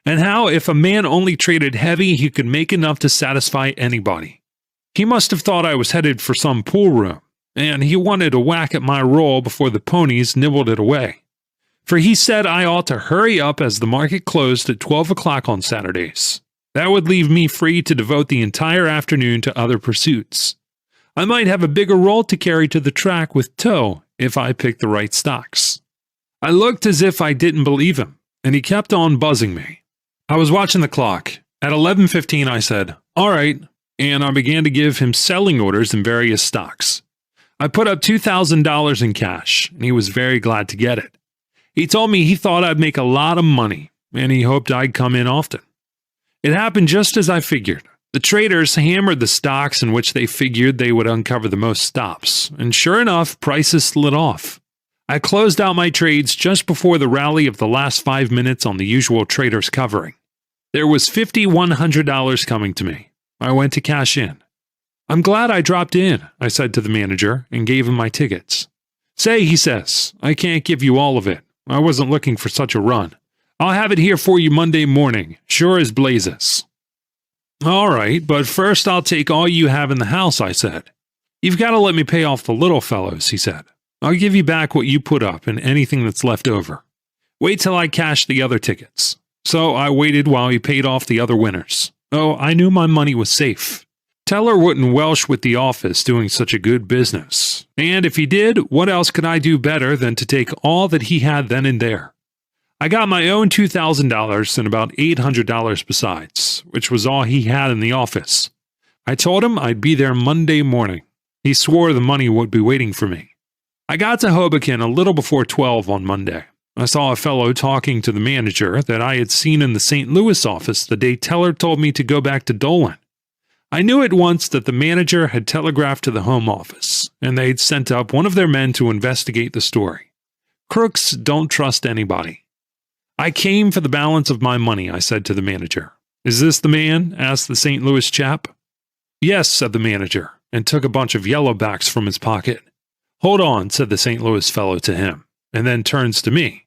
And how if a man only traded heavy, he could make enough to satisfy anybody. He must have thought I was headed for some pool room, and he wanted a whack at my roll before the ponies nibbled it away. For he said I ought to hurry up as the market closed at 12 o'clock on Saturdays. That would leave me free to devote the entire afternoon to other pursuits. I might have a bigger roll to carry to the track with tow if I picked the right stocks. I looked as if I didn't believe him, and he kept on buzzing me. I was watching the clock. At 11:15 I said, "All right," and I began to give him selling orders in various stocks. I put up $2,000 in cash, and he was very glad to get it. He told me he thought I'd make a lot of money, and he hoped I'd come in often. It happened just as I figured. The traders hammered the stocks in which they figured they would uncover the most stops, and sure enough, prices slid off. I closed out my trades just before the rally of the last 5 minutes on the usual traders covering. There was $5,100 coming to me. I went to cash in. "I'm glad I dropped in," I said to the manager, and gave him my tickets. "Say," he says, "I can't give you all of it. I wasn't looking for such a run. I'll have it here for you Monday morning, sure as blazes." "All right, but first I'll take all you have in the house," I said. "You've got to let me pay off the little fellows," he said. "I'll give you back what you put up and anything that's left over. Wait till I cash the other tickets." So I waited while he paid off the other winners. Oh, I knew my money was safe. Teller wouldn't welsh with the office doing such a good business. And if he did, what else could I do better than to take all that he had then and there? I got my own $2,000 and about $800 besides, which was all he had in the office. I told him I'd be there Monday morning. He swore the money would be waiting for me. I got to Hoboken a little before 12 on Monday. I saw a fellow talking to the manager that I had seen in the St. Louis office the day Teller told me to go back to Dolan. I knew at once that the manager had telegraphed to the home office, and they'd sent up one of their men to investigate the story. Crooks don't trust anybody. "I came for the balance of my money," I said to the manager. "Is this the man?" asked the St. Louis chap. "Yes," said the manager, and took a bunch of yellowbacks from his pocket. "Hold on," said the St. Louis fellow to him, and then turns to me.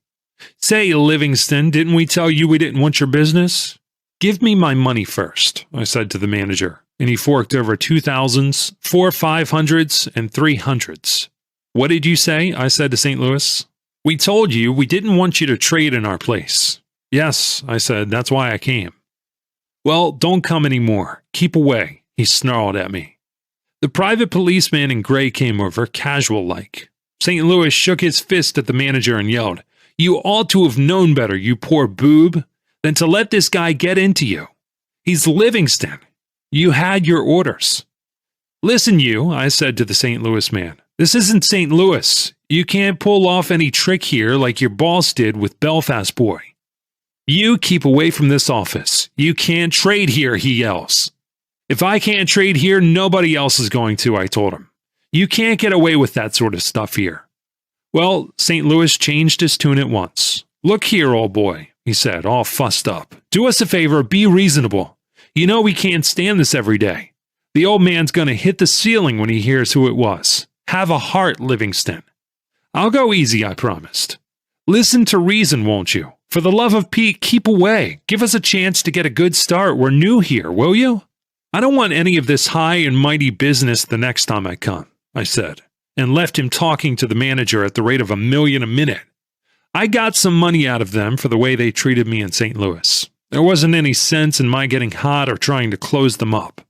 Say, Livingston, didn't we tell you we didn't want your business? Give me my money first, I said to the manager, and he forked over 2,000s, 4 500s, and 300s. What did you say? I said to St. Louis. We told you we didn't want you to trade in our place. Yes, I said, that's why I came. Well, don't come anymore. Keep away, he snarled at me. The private policeman in gray came over, casual-like. St. Louis shook his fist at the manager and yelled, You ought to have known better, you poor boob, than to let this guy get into you. He's Livingston. You had your orders. Listen, you, I said to the St. Louis man. This isn't St. Louis. You can't pull off any trick here like your boss did with Belfast Boy. You keep away from this office. You can't trade here, he yells. If I can't trade here, nobody else is going to, I told him. You can't get away with that sort of stuff here. Well, St. Louis changed his tune at once. Look here, old boy, he said, all fussed up. Do us a favor, be reasonable. You know we can't stand this every day. The old man's going to hit the ceiling when he hears who it was. Have a heart, Livingston. I'll go easy, I promised. Listen to reason, won't you? For the love of Pete, keep away. Give us a chance to get a good start. We're new here, will you? I don't want any of this high and mighty business the next time I come, I said, and left him talking to the manager at the rate of $1 million a minute. I got some money out of them for the way they treated me in St. Louis. There wasn't any sense in my getting hot or trying to close them up.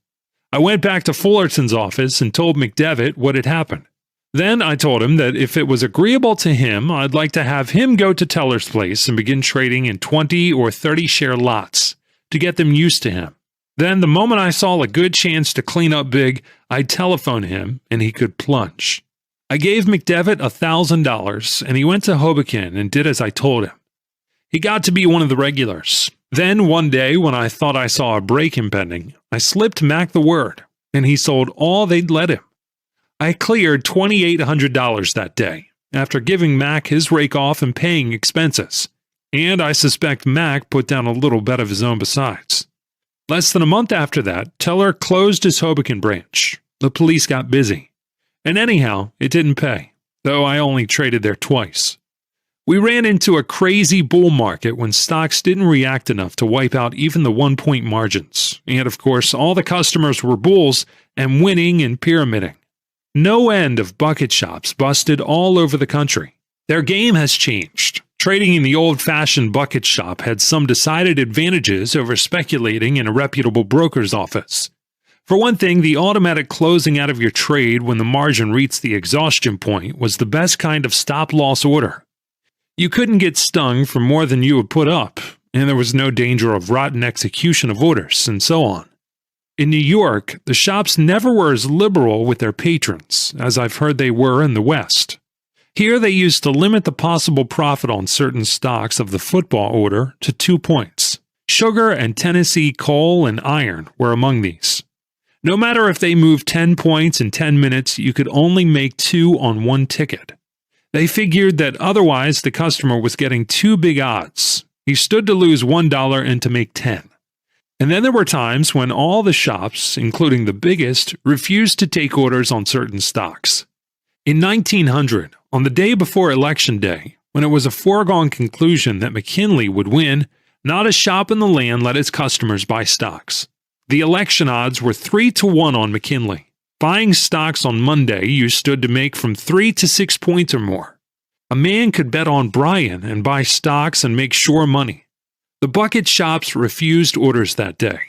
I went back to Fullerton's office and told McDevitt what had happened. Then I told him that if it was agreeable to him, I'd like to have him go to Teller's place and begin trading in 20 or 30 share lots to get them used to him. Then the moment I saw a good chance to clean up big, I'd telephone him and he could plunge. I gave McDevitt $1,000 and he went to Hoboken and did as I told him. He got to be one of the regulars. Then one day when I thought I saw a break impending, I slipped Mac the word and he sold all they'd let him. I cleared $2,800 that day, after giving Mac his rake off and paying expenses. And I suspect Mac put down a little bet of his own besides. Less than a month after that, Teller closed his Hoboken branch. The police got busy. And anyhow, it didn't pay, though I only traded there twice. We ran into a crazy bull market when stocks didn't react enough to wipe out even the 1-point margins. And of course, all the customers were bulls and winning and pyramiding. No end of bucket shops busted all over the country. Their game has changed. Trading in the old-fashioned bucket shop had some decided advantages over speculating in a reputable broker's office. For one thing, the automatic closing out of your trade when the margin reached the exhaustion point was the best kind of stop-loss order. You couldn't get stung for more than you would put up, and there was no danger of rotten execution of orders, and so on. In New York, the shops never were as liberal with their patrons as I've heard they were in the West. Here they used to limit the possible profit on certain stocks of the football order to 2 points. Sugar and Tennessee coal and iron were among these. No matter if they moved 10 points in 10 minutes, you could only make 2 on one ticket. They figured that otherwise the customer was getting too big odds. He stood to lose $1 and to make 10. And then there were times when all the shops, including the biggest, refused to take orders on certain stocks. In 1900, on the day before Election Day, when it was a foregone conclusion that McKinley would win, not a shop in the land let its customers buy stocks. The election odds were 3-1 on McKinley. Buying stocks on Monday, you stood to make from 3 to 6 points or more. A man could bet on Brian and buy stocks and make sure money. The bucket shops refused orders that day.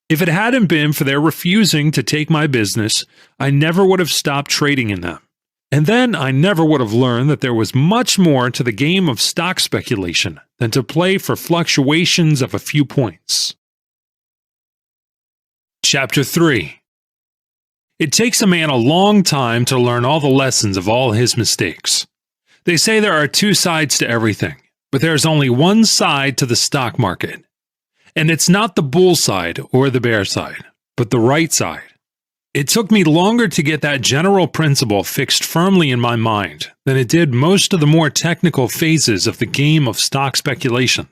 If it hadn't been for their refusing to take my business, I never would have stopped trading in them. And then I never would have learned that there was much more to the game of stock speculation than to play for fluctuations of a few points. Chapter 3. It takes a man a long time to learn all the lessons of all his mistakes. They say there are 2 sides to everything. But there's only one side to the stock market. And it's not the bull side or the bear side, but the right side. It took me longer to get that general principle fixed firmly in my mind than it did most of the more technical phases of the game of stock speculation.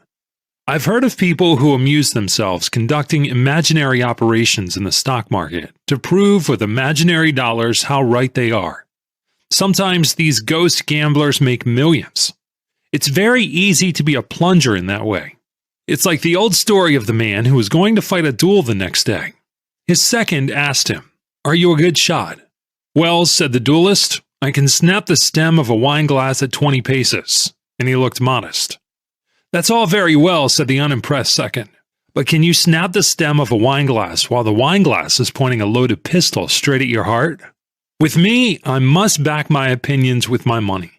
I've heard of people who amuse themselves conducting imaginary operations in the stock market to prove with imaginary dollars how right they are. Sometimes these ghost gamblers make millions. It's very easy to be a plunger in that way. It's like the old story of the man who was going to fight a duel the next day. His second asked him, "Are you a good shot?" "Well," said the duelist, "I can snap the stem of a wine glass at 20 paces." And he looked modest. "That's all very well," said the unimpressed second. "But can you snap the stem of a wine glass while the wine glass is pointing a loaded pistol straight at your heart?" With me, I must back my opinions with my money.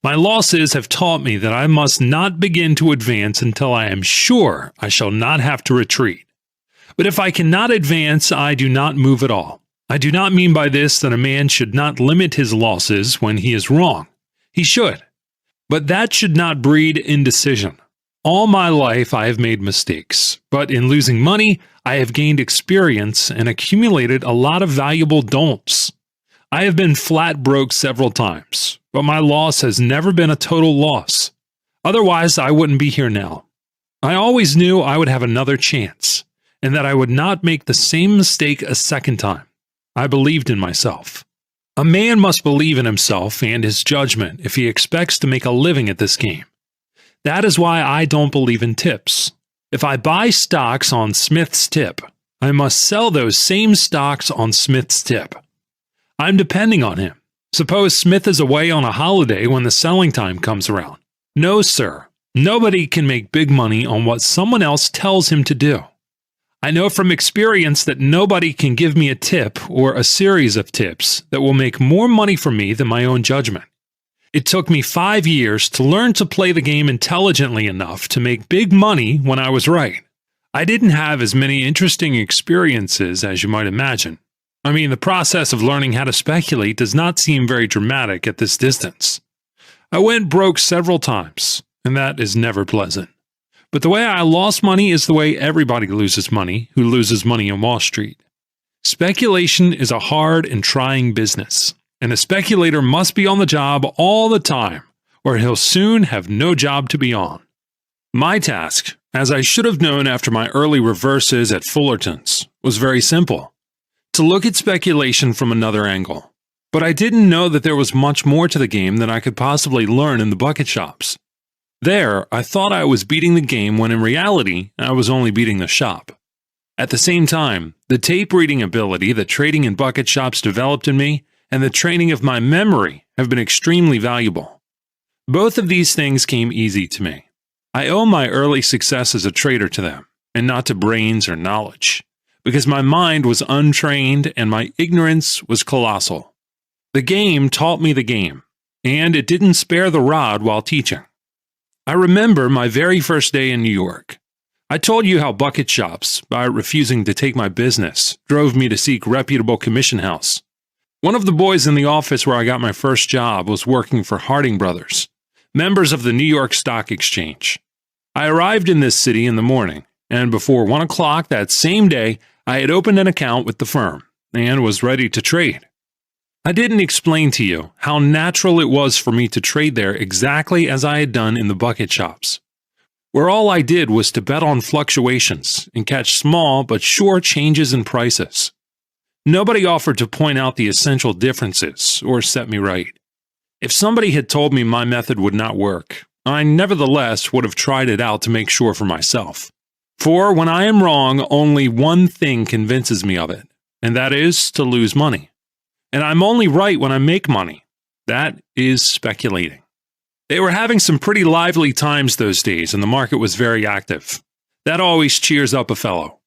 My losses have taught me that I must not begin to advance until I am sure I shall not have to retreat. But if I cannot advance, I do not move at all. I do not mean by this that a man should not limit his losses when he is wrong. He should. But that should not breed indecision. All my life I have made mistakes, but in losing money, I have gained experience and accumulated a lot of valuable don'ts. I have been flat broke several times, but my loss has never been a total loss. Otherwise, I wouldn't be here now. I always knew I would have another chance, and that I would not make the same mistake a second time. I believed in myself. A man must believe in himself and his judgment if he expects to make a living at this game. That is why I don't believe in tips. If I buy stocks on Smith's tip, I must sell those same stocks on Smith's tip. I'm depending on him. Suppose Smith is away on a holiday when the selling time comes around. No, sir. Nobody can make big money on what someone else tells him to do. I know from experience that nobody can give me a tip or a series of tips that will make more money for me than my own judgment. It took me 5 years to learn to play the game intelligently enough to make big money when I was right. I didn't have as many interesting experiences as you might imagine. I mean, the process of learning how to speculate does not seem very dramatic at this distance. I went broke several times, and that is never pleasant. But the way I lost money is the way everybody loses money who loses money on Wall Street. Speculation is a hard and trying business, and a speculator must be on the job all the time, or he'll soon have no job to be on. My task, as I should have known after my early reverses at Fullerton's, was very simple: to look at speculation from another angle. But I didn't know that there was much more to the game than I could possibly learn in the bucket shops. There, I thought I was beating the game when in reality, I was only beating the shop. At the same time, the tape reading ability that trading in bucket shops developed in me and the training of my memory have been extremely valuable. Both of these things came easy to me. I owe my early success as a trader to them, and not to brains or knowledge, because my mind was untrained and my ignorance was colossal. The game taught me the game, and it didn't spare the rod while teaching. I remember my very first day in New York. I told you how bucket shops, by refusing to take my business, drove me to seek reputable commission house. One of the boys in the office where I got my first job was working for Harding Brothers, members of the New York Stock Exchange. I arrived in this city in the morning, and before 1 o'clock that same day, I had opened an account with the firm and was ready to trade. I didn't explain to you how natural it was for me to trade there exactly as I had done in the bucket shops, where all I did was to bet on fluctuations and catch small but sure changes in prices. Nobody offered to point out the essential differences or set me right. If somebody had told me my method would not work, I nevertheless would have tried it out to make sure for myself. For when I am wrong, only one thing convinces me of it, and that is to lose money. And I'm only right when I make money. That is speculating. They were having some pretty lively times those days, and the market was very active. That always cheers up a fellow.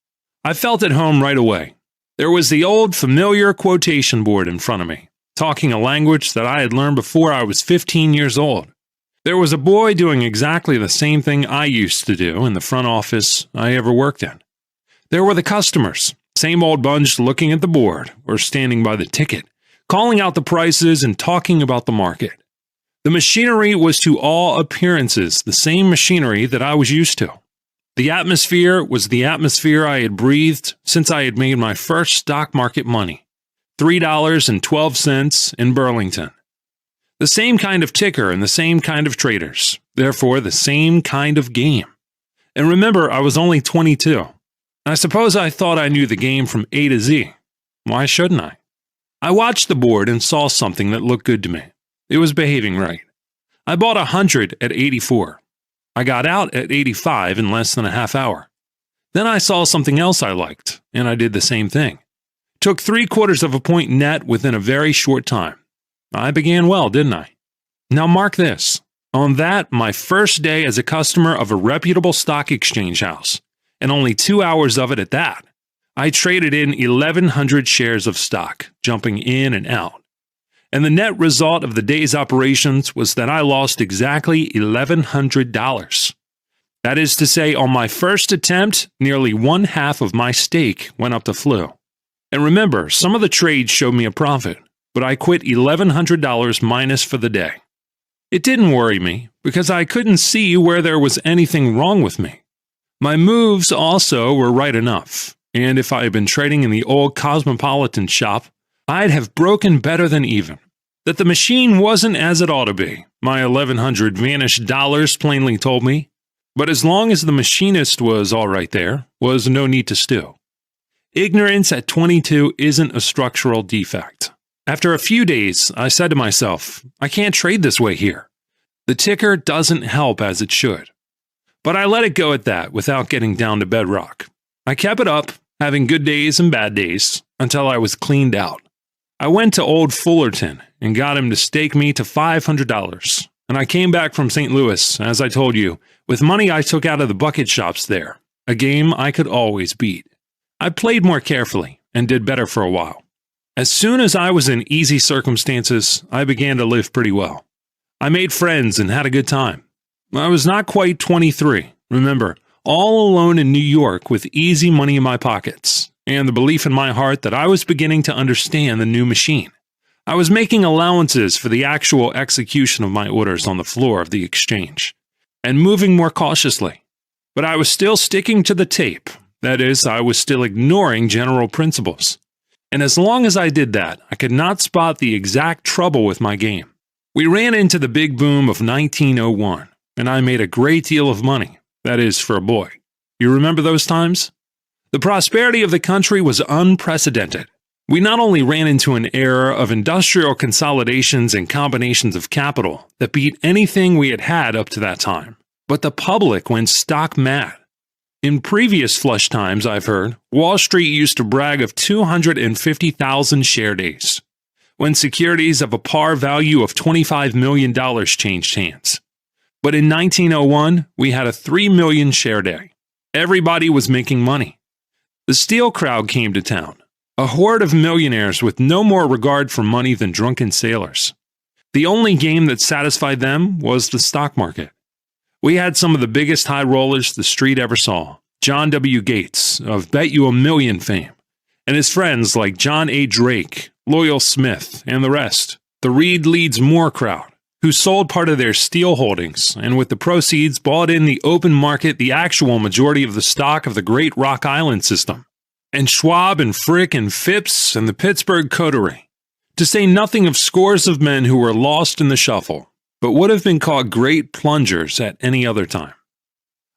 I felt at home right away. There was the old familiar quotation board in front of me, talking a language that I had learned before I was 15 years old. There was a boy doing exactly the same thing I used to do in the front office I ever worked in. There were the customers, same old bunch looking at the board or standing by the ticket, calling out the prices and talking about the market. The machinery was to all appearances the same machinery that I was used to. The atmosphere was the atmosphere I had breathed since I had made my first stock market money, $3.12 in Burlington. The same kind of ticker and the same kind of traders, therefore the same kind of game. And remember, I was only 22. I suppose I thought I knew the game from A to Z. Why shouldn't I? I watched the board and saw something that looked good to me. It was behaving right. I bought 100 at 84. I got out at 85 in less than a half hour. Then I saw something else I liked, and I did the same thing. Took 3/4 of a point net within a very short time. I began well, didn't I? Now mark this. On that, my first day as a customer of a reputable stock exchange house, and only 2 hours of it at that, I traded in 1,100 shares of stock, jumping in and out. And the net result of the day's operations was that I lost exactly $1,100. That is to say, on my first attempt, nearly 1/2 of my stake went up the flue. And remember, some of the trades showed me a profit, but I quit $1,100 minus for the day. It didn't worry me, because I couldn't see where there was anything wrong with me. My moves also were right enough, and if I had been trading in the old Cosmopolitan shop, I'd have broken better than even. That the machine wasn't as it ought to be, my 1,100 vanished dollars plainly told me. But as long as the machinist was all right there, was no need to stew. Ignorance at 22 isn't a structural defect. After a few days, I said to myself, I can't trade this way here. The ticker doesn't help as it should. But I let it go at that without getting down to bedrock. I kept it up, having good days and bad days, until I was cleaned out. I went to old Fullerton and got him to stake me to $500, and I came back from St. Louis, as I told you, with money I took out of the bucket shops there, a game I could always beat. I played more carefully and did better for a while. As soon as I was in easy circumstances, I began to live pretty well. I made friends and had a good time. I was not quite 23, remember, all alone in New York with easy money in my pockets, and the belief in my heart that I was beginning to understand the new machine. I was making allowances for the actual execution of my orders on the floor of the exchange, and moving more cautiously. But I was still sticking to the tape. That is, I was still ignoring general principles. And as long as I did that, I could not spot the exact trouble with my game. We ran into the big boom of 1901, and I made a great deal of money. That is, for a boy. You remember those times? The prosperity of the country was unprecedented. We not only ran into an era of industrial consolidations and combinations of capital that beat anything we had had up to that time, but the public went stock mad. In previous flush times, I've heard, Wall Street used to brag of 250,000 share days, when securities of a par value of $25 million changed hands. But in 1901, we had a 3 million share day. Everybody was making money. The steel crowd came to town, a horde of millionaires with no more regard for money than drunken sailors. The only game that satisfied them was the stock market. We had some of the biggest high rollers the street ever saw. John W. Gates, of Bet You a Million fame, and his friends like John A. Drake, Loyal Smith, and the rest. The Reed Leeds Moore crowd, who sold part of their steel holdings, and with the proceeds bought in the open market the actual majority of the stock of the great Rock Island system. And Schwab and Frick and Phipps and the Pittsburgh Coterie. To say nothing of scores of men who were lost in the shuffle, but would have been called great plungers at any other time.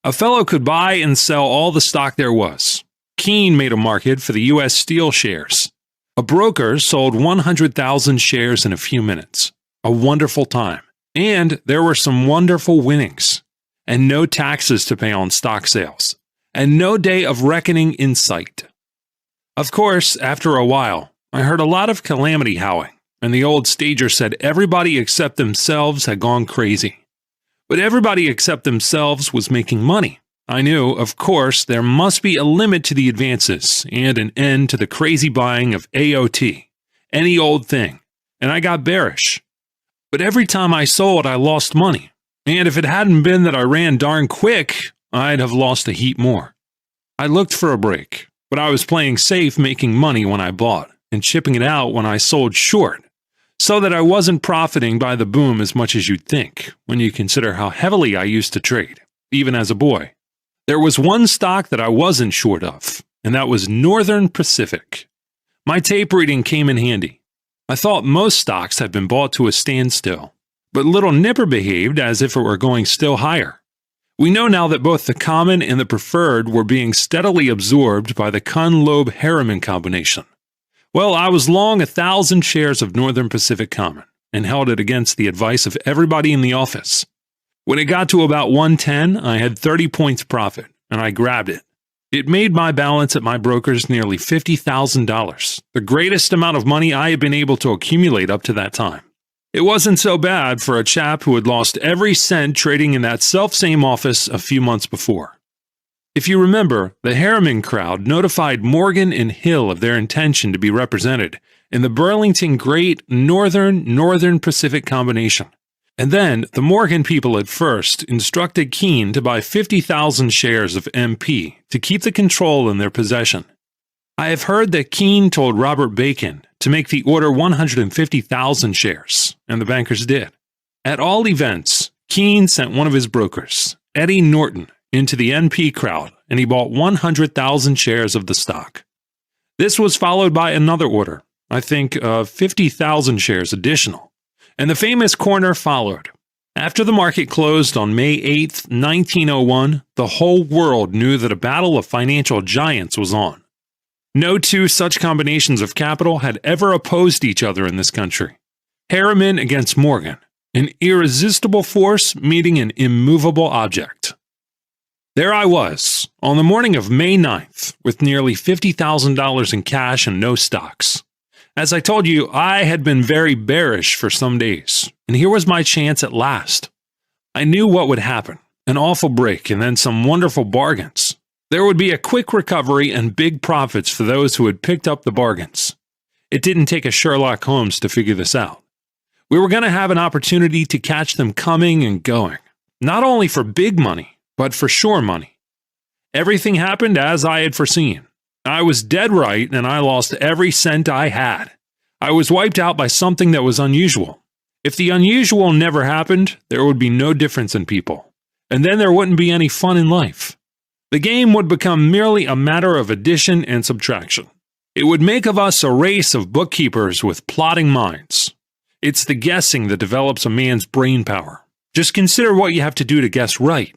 A fellow could buy and sell all the stock there was. Keene made a market for the U.S. Steel shares. A broker sold 100,000 shares in a few minutes. A wonderful time. And there were some wonderful winnings. And no taxes to pay on stock sales. And no day of reckoning in sight. Of course, after a while, I heard a lot of calamity howling. And the old stager said everybody except themselves had gone crazy. But everybody except themselves was making money. I knew, of course, there must be a limit to the advances and an end to the crazy buying of AOT, any old thing, and I got bearish. But every time I sold, I lost money. And if it hadn't been that I ran darn quick, I'd have lost a heap more. I looked for a break, but I was playing safe making money when I bought and chipping it out when I sold short. So that I wasn't profiting by the boom as much as you'd think, when you consider how heavily I used to trade, even as a boy. There was one stock that I wasn't short of, and that was Northern Pacific. My tape reading came in handy. I thought most stocks had been bought to a standstill, but Little Nipper behaved as if it were going still higher. We know now that both the common and the preferred were being steadily absorbed by the Kuhn-Loeb-Harriman combination. Well, I was long 1,000 shares of Northern Pacific Common, and held it against the advice of everybody in the office. When it got to about 110, I had 30 points profit, and I grabbed it. It made my balance at my broker's nearly $50,000, the greatest amount of money I had been able to accumulate up to that time. It wasn't so bad for a chap who had lost every cent trading in that self-same office a few months before. If you remember, the Harriman crowd notified Morgan and Hill of their intention to be represented in the Burlington Great Northern Pacific combination. And then the Morgan people at first instructed Keene to buy 50,000 shares of MP to keep the control in their possession. I have heard that Keene told Robert Bacon to make the order 150,000 shares, and the bankers did. At all events, Keene sent one of his brokers, Eddie Norton, into the NP crowd, and he bought 100,000 shares of the stock. This was followed by another order, I think 50,000 shares additional. And the famous corner followed. After the market closed on May 8, 1901, the whole world knew that a battle of financial giants was on. No two such combinations of capital had ever opposed each other in this country. Harriman against Morgan, an irresistible force meeting an immovable object. There I was, on the morning of May 9th, with nearly $50,000 in cash and no stocks. As I told you, I had been very bearish for some days, and here was my chance at last. I knew what would happen, an awful break and then some wonderful bargains. There would be a quick recovery and big profits for those who had picked up the bargains. It didn't take a Sherlock Holmes to figure this out. We were going to have an opportunity to catch them coming and going, not only for big money, but for sure money. Everything happened as I had foreseen. I was dead right, and I lost every cent I had. I was wiped out by something that was unusual. If the unusual never happened, there would be no difference in people, and then there wouldn't be any fun in life. The game would become merely a matter of addition and subtraction. It would make of us a race of bookkeepers with plotting minds. It's the guessing that develops a man's brain power. Just consider what you have to do to guess right.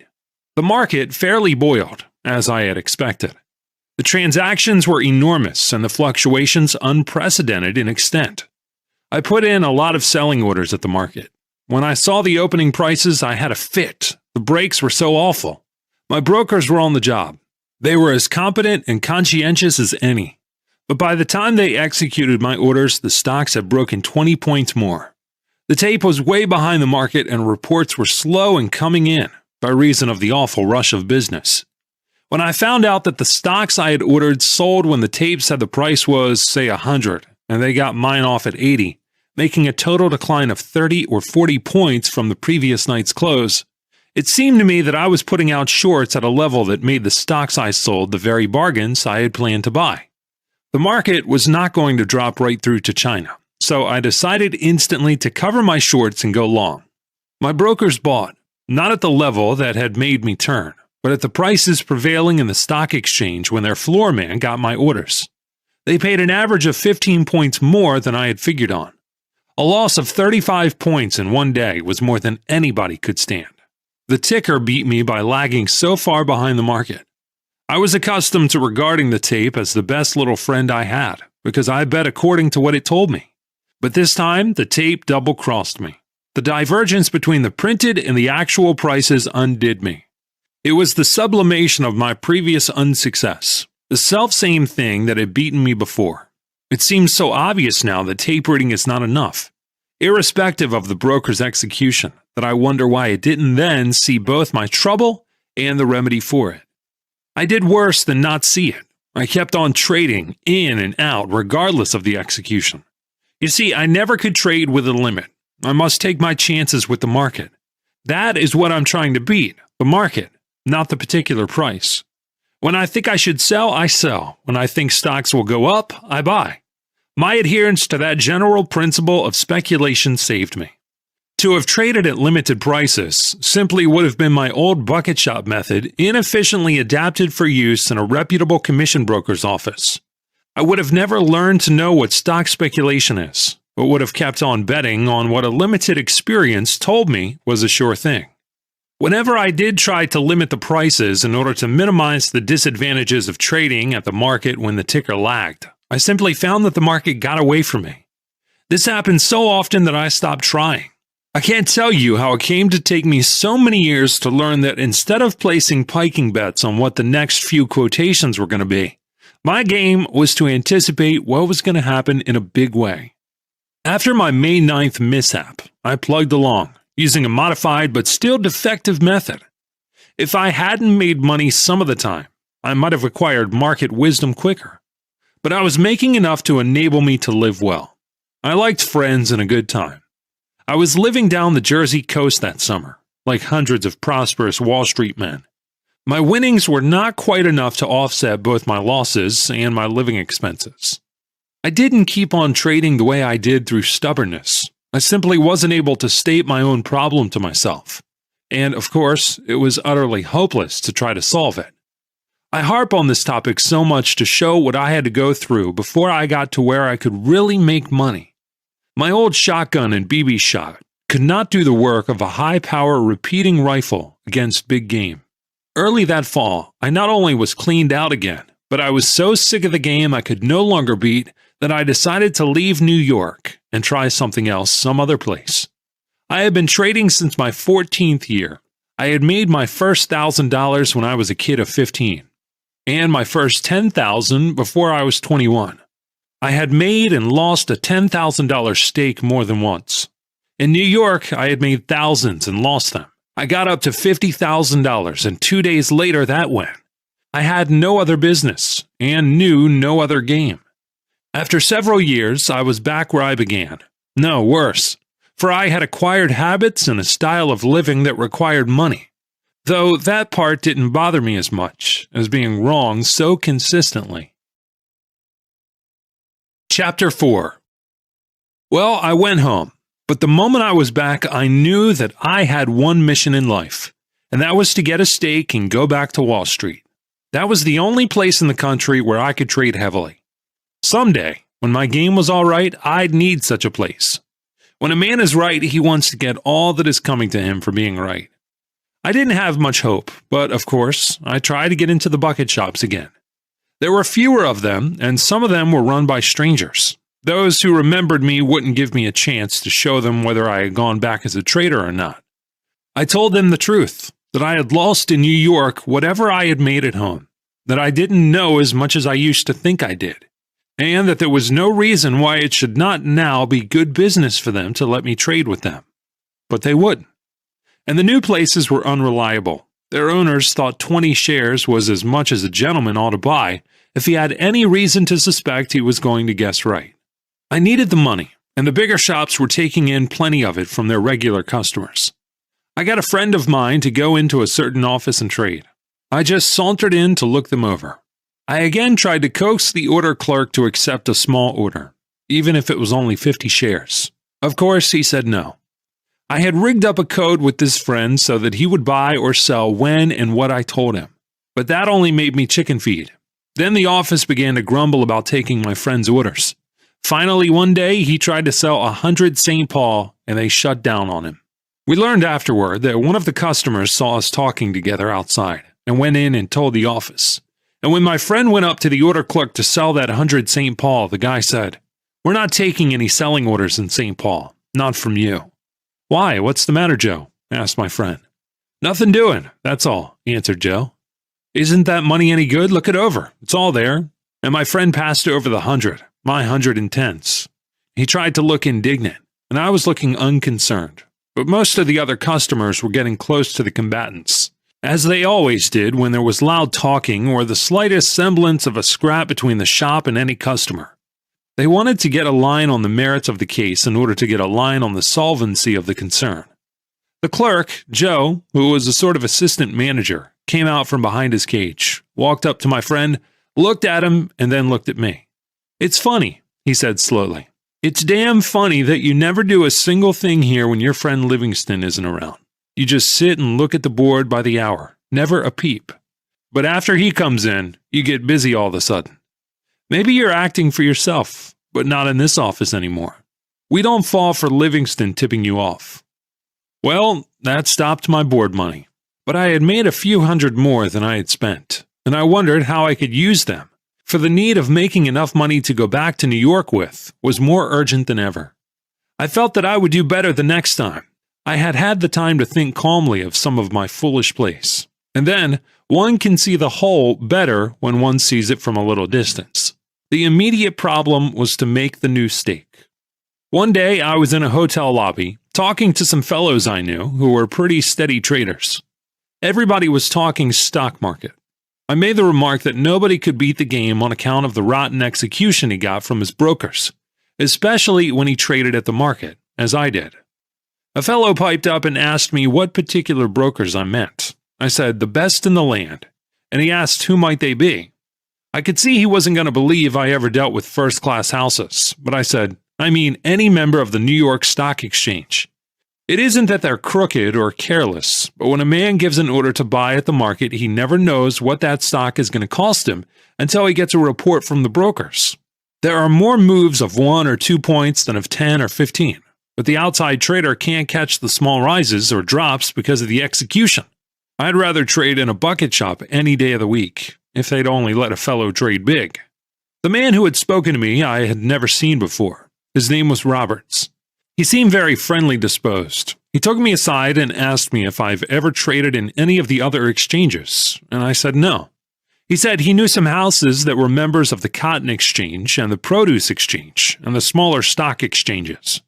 The market fairly boiled, as I had expected. The transactions were enormous and the fluctuations unprecedented in extent. I put in a lot of selling orders at the market. When I saw the opening prices, I had a fit. The breaks were so awful. My brokers were on the job. They were as competent and conscientious as any. But by the time they executed my orders, the stocks had broken 20 points more. The tape was way behind the market and reports were slow in coming in by reason of the awful rush of business. When I found out that the stocks I had ordered sold when the tape said the price was, say, 100, and they got mine off at 80, making a total decline of 30 or 40 points from the previous night's close, it seemed to me that I was putting out shorts at a level that made the stocks I sold the very bargains I had planned to buy. The market was not going to drop right through to China, so I decided instantly to cover my shorts and go long. My brokers bought, not at the level that had made me turn, but at the prices prevailing in the stock exchange when their floor man got my orders. They paid an average of 15 points more than I had figured on. A loss of 35 points in one day was more than anybody could stand. The ticker beat me by lagging so far behind the market. I was accustomed to regarding the tape as the best little friend I had, because I bet according to what it told me. But this time, the tape double-crossed me. The divergence between the printed and the actual prices undid me. It was the sublimation of my previous unsuccess, the self-same thing that had beaten me before. It seems so obvious now that tape reading is not enough, irrespective of the broker's execution, that I wonder why it didn't then see both my trouble and the remedy for it. I did worse than not see it. I kept on trading in and out regardless of the execution. You see, I never could trade with a limit. I must take my chances with the market. That is what I'm trying to beat, the market, not the particular price. When I think I should sell, I sell. When I think stocks will go up, I buy. My adherence to that general principle of speculation saved me. To have traded at limited prices simply would have been my old bucket shop method, inefficiently adapted for use in a reputable commission broker's office. I would have never learned to know what stock speculation is, but would have kept on betting on what a limited experience told me was a sure thing. Whenever I did try to limit the prices in order to minimize the disadvantages of trading at the market when the ticker lagged, I simply found that the market got away from me. This happened so often that I stopped trying. I can't tell you how it came to take me so many years to learn that instead of placing piking bets on what the next few quotations were going to be, my game was to anticipate what was going to happen in a big way. After my May 9th mishap, I plugged along, using a modified but still defective method. If I hadn't made money some of the time, I might have acquired market wisdom quicker. But I was making enough to enable me to live well. I liked friends and a good time. I was living down the Jersey coast that summer, like hundreds of prosperous Wall Street men. My winnings were not quite enough to offset both my losses and my living expenses. I didn't keep on trading the way I did through stubbornness. I simply wasn't able to state my own problem to myself. And, of course, it was utterly hopeless to try to solve it. I harp on this topic so much to show what I had to go through before I got to where I could really make money. My old shotgun and BB shot could not do the work of a high-power repeating rifle against big game. Early that fall, I not only was cleaned out again, but I was so sick of the game I could no longer beat that I decided to leave New York and try something else some other place. I had been trading since my 14th year. I had made my first $1,000 when I was a kid of 15, and my first $10,000 before I was 21. I had made and lost a $10,000 stake more than once. In New York, I had made thousands and lost them. I got up to $50,000, and 2 days later that went. I had no other business, and knew no other game. After several years, I was back where I began. No, worse, for I had acquired habits and a style of living that required money, though that part didn't bother me as much as being wrong so consistently. Chapter 4. Well, I went home. But the moment I was back, I knew that I had one mission in life, and that was to get a stake and go back to Wall Street. That was the only place in the country where I could trade heavily. Someday, when my game was all right, I'd need such a place. When a man is right, he wants to get all that is coming to him for being right. I didn't have much hope, but of course, I tried to get into the bucket shops again. There were fewer of them, and some of them were run by strangers. Those who remembered me wouldn't give me a chance to show them whether I had gone back as a trader or not. I told them the truth, that I had lost in New York whatever I had made at home, that I didn't know as much as I used to think I did, and that there was no reason why it should not now be good business for them to let me trade with them. But they wouldn't. And the new places were unreliable. Their owners thought 20 shares was as much as a gentleman ought to buy if he had any reason to suspect he was going to guess right. I needed the money, and the bigger shops were taking in plenty of it from their regular customers. I got a friend of mine to go into a certain office and trade. I just sauntered in to look them over. I again tried to coax the order clerk to accept a small order, even if it was only 50 shares. Of course, he said no. I had rigged up a code with this friend so that he would buy or sell when and what I told him, but that only made me chicken feed. Then the office began to grumble about taking my friend's orders. Finally, one day, he tried to sell 100 St. Paul, and they shut down on him. We learned afterward that one of the customers saw us talking together outside and went in and told the office. And when my friend went up to the order clerk to sell that 100 St. Paul, the guy said, "We're not taking any selling orders in St. Paul, not from you." "Why, what's the matter, Joe?" asked my friend. "Nothing doing, that's all," answered Joe. "Isn't that money any good? Look it over. It's all there." And my friend passed over the 100. My 110s. He tried to look indignant, and I was looking unconcerned. But most of the other customers were getting close to the combatants, as they always did when there was loud talking or the slightest semblance of a scrap between the shop and any customer. They wanted to get a line on the merits of the case in order to get a line on the solvency of the concern. The clerk, Joe, who was a sort of assistant manager, came out from behind his cage, walked up to my friend, looked at him, and then looked at me. "It's funny," he said slowly. "It's damn funny that you never do a single thing here when your friend Livingston isn't around. You just sit and look at the board by the hour, never a peep. But after he comes in, you get busy all of a sudden. Maybe you're acting for yourself, but not in this office anymore. We don't fall for Livingston tipping you off." Well, that stopped my board money, but I had made a few hundred more than I had spent, and I wondered how I could use them. For the need of making enough money to go back to New York with was more urgent than ever. I felt that I would do better the next time. I had had the time to think calmly of some of my foolish plays. And then, one can see the whole better when one sees it from a little distance. The immediate problem was to make the new stake. One day, I was in a hotel lobby, talking to some fellows I knew who were pretty steady traders. Everybody was talking stock market. I made the remark that nobody could beat the game on account of the rotten execution he got from his brokers, especially when he traded at the market, as I did. A fellow piped up and asked me what particular brokers I meant. I said, the best in the land, and he asked who might they be. I could see he wasn't going to believe I ever dealt with first-class houses, but I said, I mean any member of the New York Stock Exchange. It isn't that they're crooked or careless, but when a man gives an order to buy at the market, he never knows what that stock is going to cost him until he gets a report from the brokers. There are more moves of 1 or 2 points than of 10 or 15, but the outside trader can't catch the small rises or drops because of the execution. I'd rather trade in a bucket shop any day of the week, if they'd only let a fellow trade big. The man who had spoken to me I had never seen before. His name was Roberts. He seemed very friendly disposed. He took me aside and asked me if I've ever traded in any of the other exchanges, and I said no. He said he knew some houses that were members of the Cotton Exchange and the Produce Exchange and the smaller stock exchanges.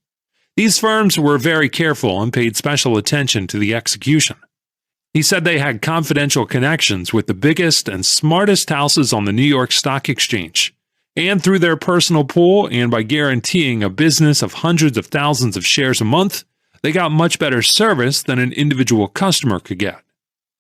These firms were very careful and paid special attention to the execution. He said they had confidential connections with the biggest and smartest houses on the New York Stock Exchange, and through their personal pool and by guaranteeing a business of hundreds of thousands of shares a month, they got much better service than an individual customer could get.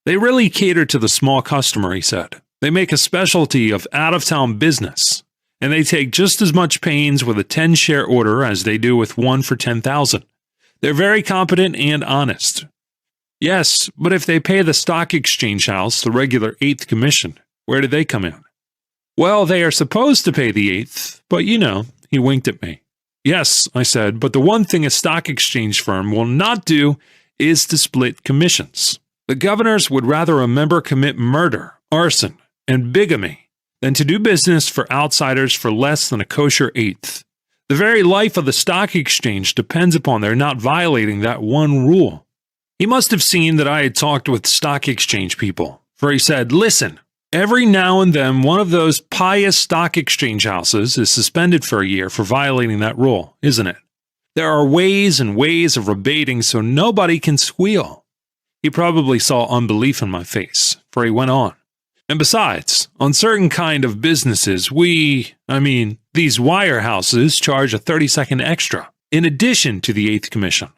They really cater to the small customer, he said. They make a specialty of out-of-town business, and they take just as much pains with a 10-share order as they do with one for 10,000. They're very competent and honest. Yes, but if they pay the stock exchange house the regular 8th commission, where do they come in? Well, they are supposed to pay the 8th, but he winked at me. Yes, I said, but the one thing a stock exchange firm will not do is to split commissions. The governors would rather a member commit murder, arson, and bigamy than to do business for outsiders for less than a kosher 8th. The very life of the stock exchange depends upon their not violating that one rule. He must have seen that I had talked with stock exchange people, for he said, listen, every now and then one of those pious stock exchange houses is suspended for a year for violating that rule, isn't it? There are ways and ways of rebating so nobody can squeal. He probably saw unbelief in my face, for he went on. And besides, on certain kind of businesses, these wire houses charge a 30-second extra, in addition to the 8th commission.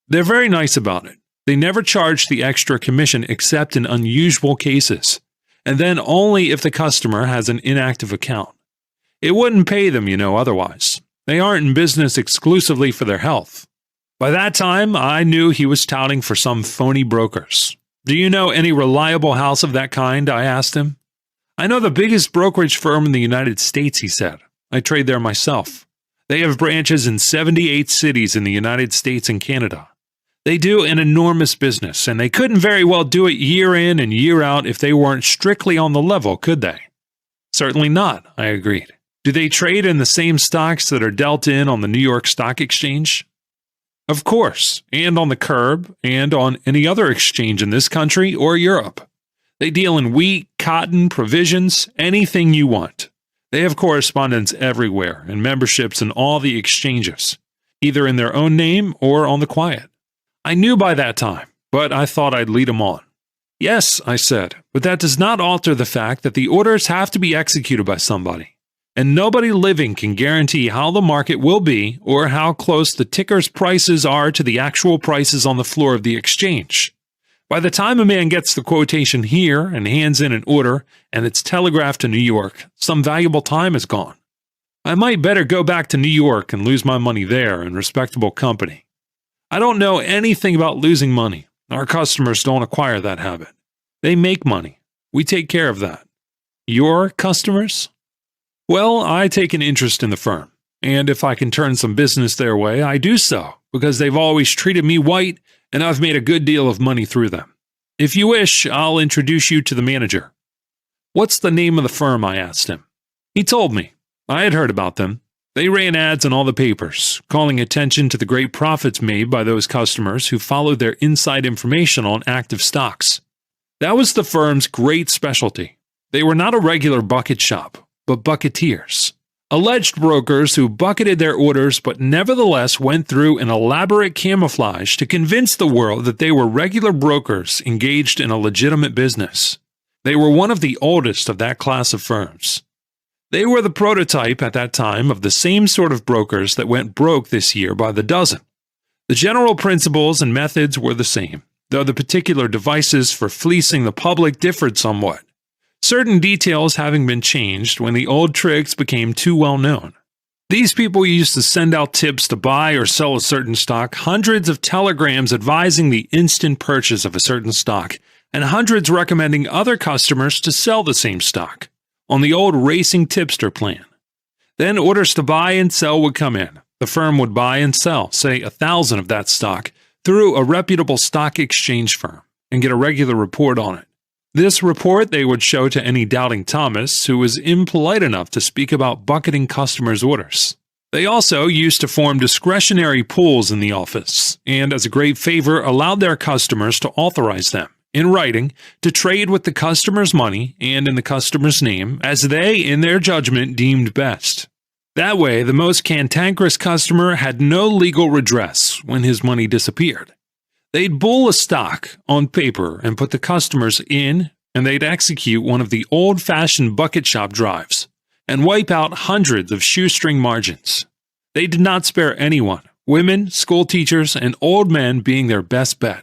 They're very nice about it. They never charge the extra commission except in unusual cases, and then only if the customer has an inactive account. It wouldn't pay them, otherwise. They aren't in business exclusively for their health. By that time, I knew he was touting for some phony brokers. Do you know any reliable house of that kind? I asked him. I know the biggest brokerage firm in the United States, he said. I trade there myself. They have branches in 78 cities in the United States and Canada. They do an enormous business, and they couldn't very well do it year in and year out if they weren't strictly on the level, could they? Certainly not, I agreed. Do they trade in the same stocks that are dealt in on the New York Stock Exchange? Of course, and on the curb, and on any other exchange in this country or Europe. They deal in wheat, cotton, provisions, anything you want. They have correspondents everywhere and memberships in all the exchanges, either in their own name or on the quiet. I knew by that time, but I thought I'd lead him on. Yes, I said, but that does not alter the fact that the orders have to be executed by somebody, and nobody living can guarantee how the market will be or how close the ticker's prices are to the actual prices on the floor of the exchange. By the time a man gets the quotation here and hands in an order and it's telegraphed to New York, some valuable time is gone. I might better go back to New York and lose my money there in respectable company. I don't know anything about losing money. Our customers don't acquire that habit. They make money. We take care of that. Your customers? Well, I take an interest in the firm, and if I can turn some business their way, I do so, because they've always treated me white, and I've made a good deal of money through them. If you wish, I'll introduce you to the manager. What's the name of the firm? I asked him. He told me. I had heard about them. They ran ads in all the papers, calling attention to the great profits made by those customers who followed their inside information on active stocks. That was the firm's great specialty. They were not a regular bucket shop, but bucketeers. Alleged brokers who bucketed their orders but nevertheless went through an elaborate camouflage to convince the world that they were regular brokers engaged in a legitimate business. They were one of the oldest of that class of firms. They were the prototype at that time of the same sort of brokers that went broke this year by the dozen. The general principles and methods were the same, though the particular devices for fleecing the public differed somewhat, certain details having been changed when the old tricks became too well known. These people used to send out tips to buy or sell a certain stock, hundreds of telegrams advising the instant purchase of a certain stock, and hundreds recommending other customers to sell the same stock, on the old racing tipster plan. Then orders to buy and sell would come in. The firm would buy and sell, say 1,000 of that stock, through a reputable stock exchange firm, and get a regular report on it. This report they would show to any doubting Thomas who was impolite enough to speak about bucketing customers' orders. They also used to form discretionary pools in the office, and as a great favor allowed their customers to authorize them, in writing, to trade with the customer's money and in the customer's name as they, in their judgment, deemed best. That way, the most cantankerous customer had no legal redress when his money disappeared. They'd bull a stock on paper and put the customers in, and they'd execute one of the old-fashioned bucket shop drives and wipe out hundreds of shoestring margins. They did not spare anyone, women, school teachers, and old men being their best bet.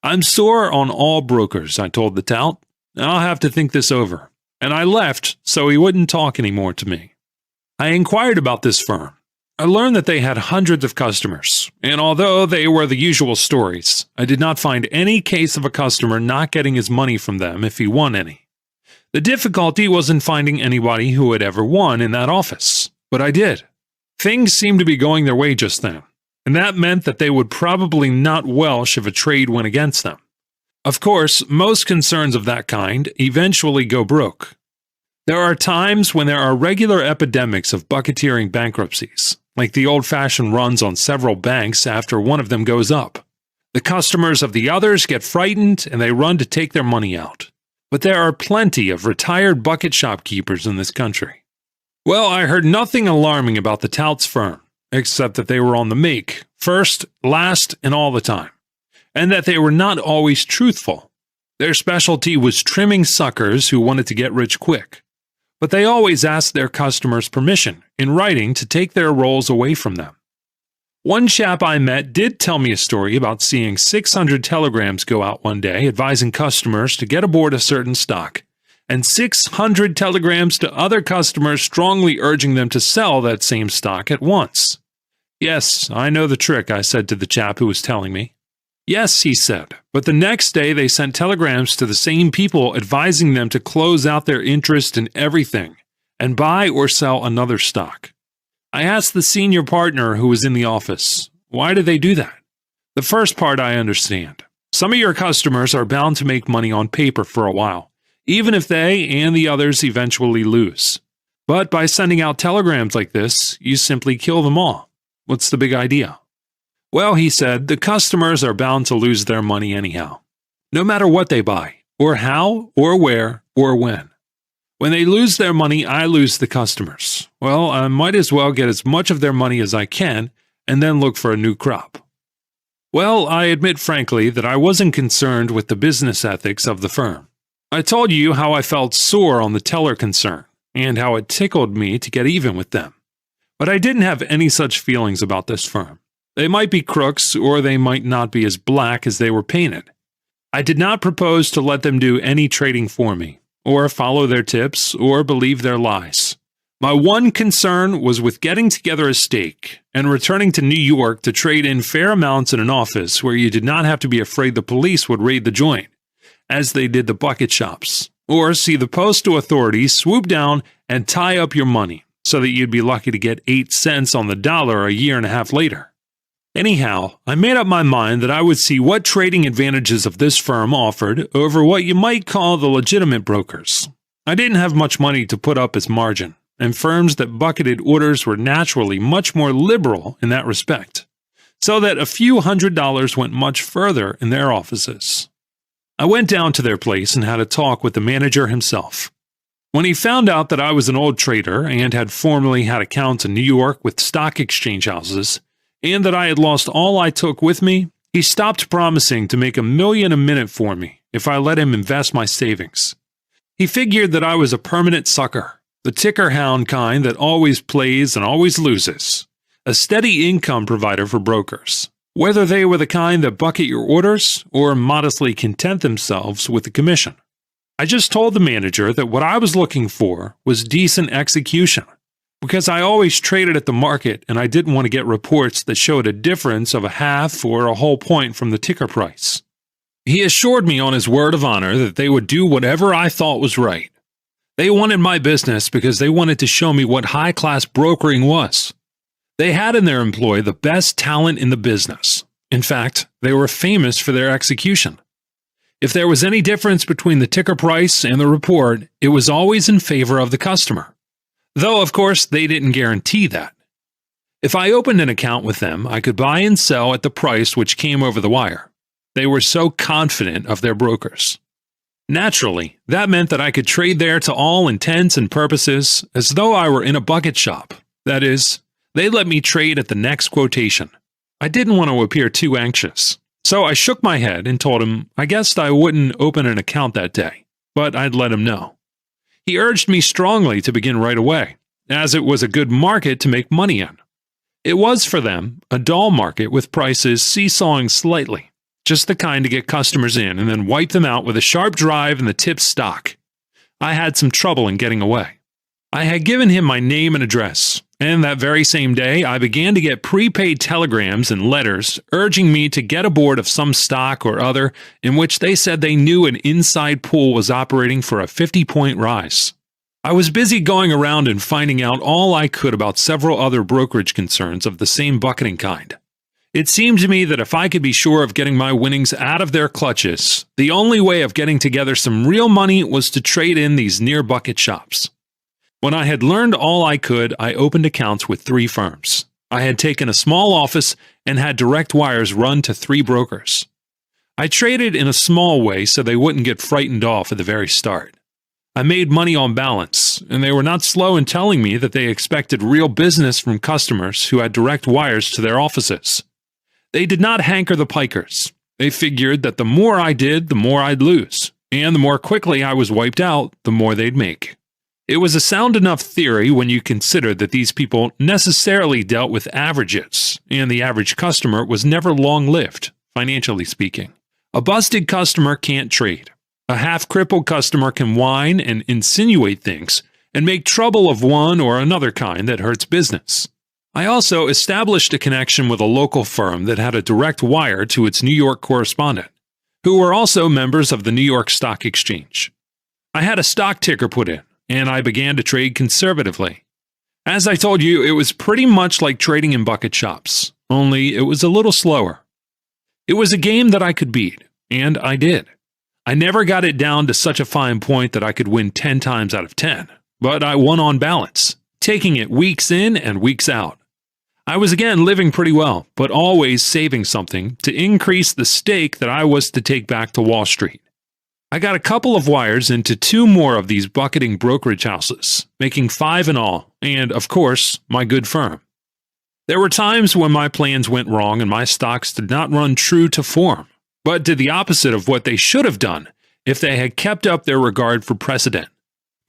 I'm sore on all brokers, I told the tout. I'll have to think this over. And I left so he wouldn't talk anymore to me. I inquired about this firm. I learned that they had hundreds of customers, and although they were the usual stories, I did not find any case of a customer not getting his money from them if he won any. The difficulty was in finding anybody who had ever won in that office, but I did. Things seemed to be going their way just then, and that meant that they would probably not welch if a trade went against them. Of course, most concerns of that kind eventually go broke. There are times when there are regular epidemics of bucketeering bankruptcies, like the old-fashioned runs on several banks after one of them goes up. The customers of the others get frightened and they run to take their money out. But there are plenty of retired bucket shopkeepers in this country. Well, I heard nothing alarming about the tout's firm, except that they were on the make, first, last, and all the time, and that they were not always truthful. Their specialty was trimming suckers who wanted to get rich quick. But they always asked their customers' permission, in writing, to take their rolls away from them. One chap I met did tell me a story about seeing 600 telegrams go out one day advising customers to get aboard a certain stock, and 600 telegrams to other customers strongly urging them to sell that same stock at once. Yes, I know the trick, I said to the chap who was telling me. Yes, he said, but the next day they sent telegrams to the same people advising them to close out their interest in everything and buy or sell another stock. I asked the senior partner who was in the office, why did they do that? The first part I understand. Some of your customers are bound to make money on paper for a while, even if they and the others eventually lose. But by sending out telegrams like this, you simply kill them all. What's the big idea? Well, he said, the customers are bound to lose their money anyhow, no matter what they buy, or how, or where, or when. When they lose their money, I lose the customers. Well, I might as well get as much of their money as I can, and then look for a new crop. Well, I admit frankly that I wasn't concerned with the business ethics of the firm. I told you how I felt sore on the teller concern, and how it tickled me to get even with them. But I didn't have any such feelings about this firm. They might be crooks, or they might not be as black as they were painted. I did not propose to let them do any trading for me, or follow their tips, or believe their lies. My one concern was with getting together a stake and returning to New York to trade in fair amounts in an office where you did not have to be afraid the police would raid the joint, as they did the bucket shops, or see the postal authorities swoop down and tie up your money so that you'd be lucky to get 8 cents on the dollar a year and a half later. Anyhow, I made up my mind that I would see what trading advantages of this firm offered over what you might call the legitimate brokers. I didn't have much money to put up as margin, and firms that bucketed orders were naturally much more liberal in that respect, so that a few $100s went much further in their offices. I went down to their place and had a talk with the manager himself. When he found out that I was an old trader and had formerly had accounts in New York with stock exchange houses, and that I had lost all I took with me, he stopped promising to make $1 million a minute for me if I let him invest my savings. He figured that I was a permanent sucker, the ticker hound kind that always plays and always loses, a steady income provider for brokers, whether they were the kind that bucket your orders or modestly content themselves with the commission. I just told the manager that what I was looking for was decent execution, because I always traded at the market and I didn't want to get reports that showed a difference of a half or a whole point from the ticker price. He assured me on his word of honor that they would do whatever I thought was right. They wanted my business because they wanted to show me what high-class brokering was. They had in their employ the best talent in the business. In fact, they were famous for their execution. If there was any difference between the ticker price and the report, it was always in favor of the customer. Though, of course, they didn't guarantee that. If I opened an account with them, I could buy and sell at the price which came over the wire. They were so confident of their brokers. Naturally, that meant that I could trade there to all intents and purposes as though I were in a bucket shop. That is, they let me trade at the next quotation. I didn't want to appear too anxious, so I shook my head and told him I guessed I wouldn't open an account that day, but I'd let him know. He urged me strongly to begin right away, as it was a good market to make money in. It was, for them, a dull market with prices seesawing slightly, just the kind to get customers in and then wipe them out with a sharp drive in the tip stock. I had some trouble in getting away. I had given him my name and address, and that very same day I began to get prepaid telegrams and letters urging me to get aboard of some stock or other in which they said they knew an inside pool was operating for a 50-point rise. I was busy going around and finding out all I could about several other brokerage concerns of the same bucketing kind. It seemed to me that if I could be sure of getting my winnings out of their clutches, the only way of getting together some real money was to trade in these near-bucket shops. When I had learned all I could, I opened accounts with 3 firms. I had taken a small office and had direct wires run to 3 brokers. I traded in a small way so they wouldn't get frightened off at the very start. I made money on balance, and they were not slow in telling me that they expected real business from customers who had direct wires to their offices. They did not hanker the pikers. They figured that the more I did, the more I'd lose, and the more quickly I was wiped out, the more they'd make. It was a sound enough theory when you consider that these people necessarily dealt with averages, and the average customer was never long-lived, financially speaking. A busted customer can't trade. A half-crippled customer can whine and insinuate things and make trouble of one or another kind that hurts business. I also established a connection with a local firm that had a direct wire to its New York correspondent, who were also members of the New York Stock Exchange. I had a stock ticker put in, and I began to trade conservatively. As I told you, it was pretty much like trading in bucket shops, only it was a little slower. It was a game that I could beat, and I did. I never got it down to such a fine point that I could win 10 times out of 10, but I won on balance, taking it weeks in and weeks out. I was again living pretty well, but always saving something to increase the stake that I was to take back to Wall Street. I got a couple of wires into 2 more of these bucketing brokerage houses, making 5 in all, and, of course, my good firm. There were times when my plans went wrong and my stocks did not run true to form, but did the opposite of what they should have done if they had kept up their regard for precedent.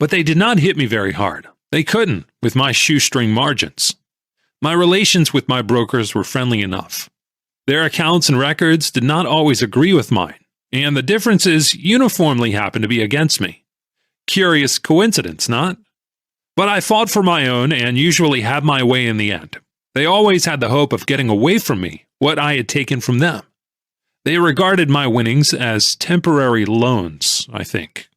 But they did not hit me very hard. They couldn't, with my shoestring margins. My relations with my brokers were friendly enough. Their accounts and records did not always agree with mine, and the differences uniformly happened to be against me. Curious coincidence, not? But I fought for my own and usually had my way in the end. They always had the hope of getting away from me what I had taken from them. They regarded my winnings as temporary loans, I think.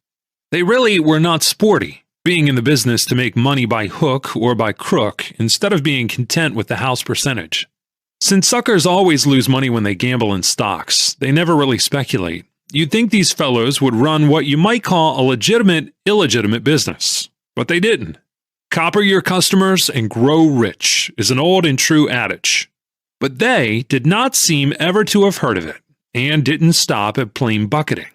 They really were not sporty, being in the business to make money by hook or by crook instead of being content with the house percentage. Since suckers always lose money when they gamble in stocks, they never really speculate. You'd think these fellows would run what you might call a legitimate, illegitimate business, but they didn't. Copper your customers and grow rich is an old and true adage. But they did not seem ever to have heard of it, and didn't stop at plain bucketing.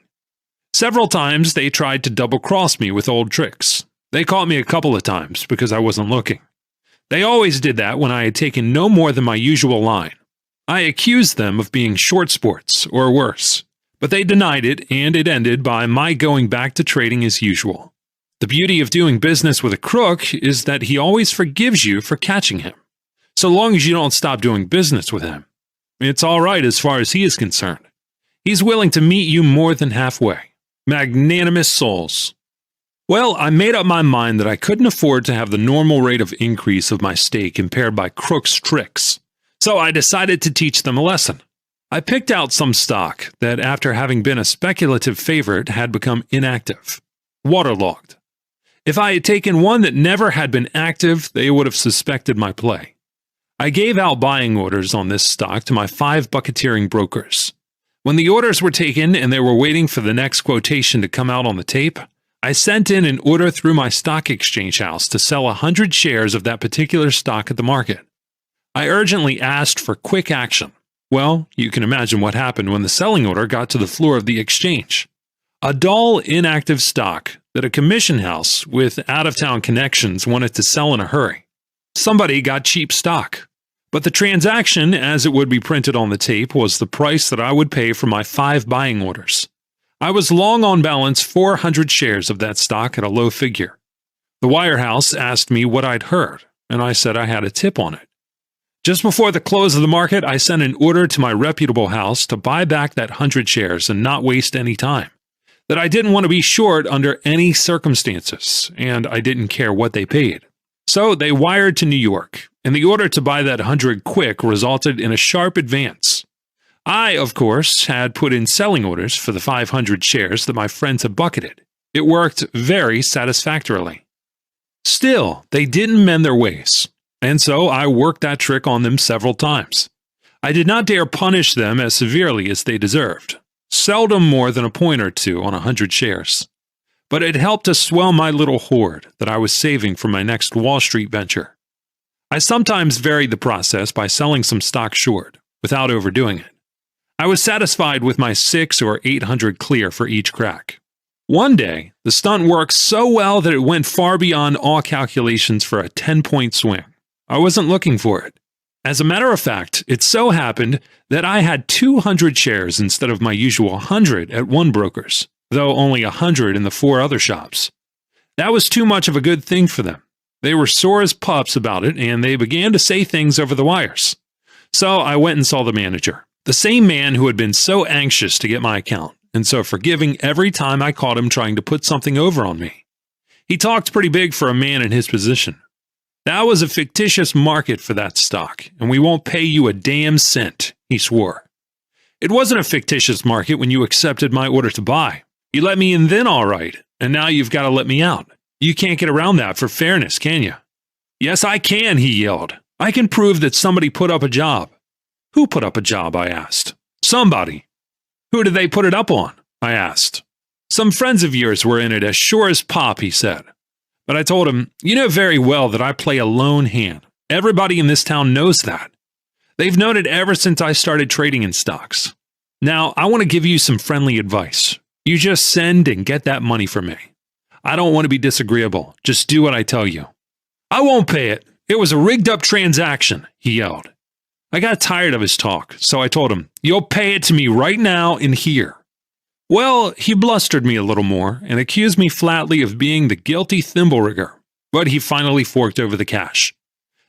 Several times they tried to double-cross me with old tricks. They caught me a couple of times because I wasn't looking. They always did that when I had taken no more than my usual line. I accused them of being short sports, or worse, but they denied it, and it ended by my going back to trading as usual. The beauty of doing business with a crook is that he always forgives you for catching him, so long as you don't stop doing business with him. It's all right as far as he is concerned. He's willing to meet you more than halfway. Magnanimous souls. Well, I made up my mind that I couldn't afford to have the normal rate of increase of my stake impaired by crooks' tricks, so I decided to teach them a lesson. I picked out some stock that, after having been a speculative favorite, had become inactive, waterlogged. If I had taken one that never had been active, they would have suspected my play. I gave out buying orders on this stock to my 5 bucketeering brokers. When the orders were taken and they were waiting for the next quotation to come out on the tape, I sent in an order through my stock exchange house to sell 100 shares of that particular stock at the market. I urgently asked for quick action. Well, you can imagine what happened when the selling order got to the floor of the exchange. A dull, inactive stock that a commission house with out-of-town connections wanted to sell in a hurry. Somebody got cheap stock. But the transaction, as it would be printed on the tape, was the price that I would pay for my 5 buying orders. I was long on balance 400 shares of that stock at a low figure. The wirehouse asked me what I'd heard, and I said I had a tip on it. Just before the close of the market, I sent an order to my reputable house to buy back that 100 shares and not waste any time. That I didn't want to be short under any circumstances, and I didn't care what they paid. So they wired to New York, and the order to buy that 100 quick resulted in a sharp advance. I, of course, had put in selling orders for the 500 shares that my friends had bucketed. It worked very satisfactorily. Still, they didn't mend their ways, and so I worked that trick on them several times. I did not dare punish them as severely as they deserved, seldom more than a point or two on 100 shares. But it helped to swell my little hoard that I was saving for my next Wall Street venture. I sometimes varied the process by selling some stock short, without overdoing it. I was satisfied with my 600 or 800 clear for each crack. One day, the stunt worked so well that it went far beyond all calculations for a 10-point swing. I wasn't looking for it. As a matter of fact, it so happened that I had 200 shares instead of my usual 100 at one broker's, though only 100 in the 4 other shops. That was too much of a good thing for them. They were sore as pups about it, and they began to say things over the wires. So I went and saw the manager, the same man who had been so anxious to get my account, and so forgiving every time I caught him trying to put something over on me. He talked pretty big for a man in his position. That was a fictitious market for that stock, and we won't pay you a damn cent, he swore. It wasn't a fictitious market when you accepted my order to buy. You let me in then all right, and now you've got to let me out. You can't get around that for fairness, can you? Yes, I can, he yelled. I can prove that somebody put up a job. Who put up a job, I asked. Somebody. Who did they put it up on? I asked. Some friends of yours were in it as sure as pop, he said. But I told him, you know very well that I play a lone hand. Everybody in this town knows that. They've known it ever since I started trading in stocks. Now, I want to give you some friendly advice. You just send and get that money for me. I don't want to be disagreeable. Just do what I tell you. I won't pay it. It was a rigged-up transaction, he yelled. I got tired of his talk, so I told him, you'll pay it to me right now and here. Well, he blustered me a little more and accused me flatly of being the guilty thimble rigger, but he finally forked over the cash.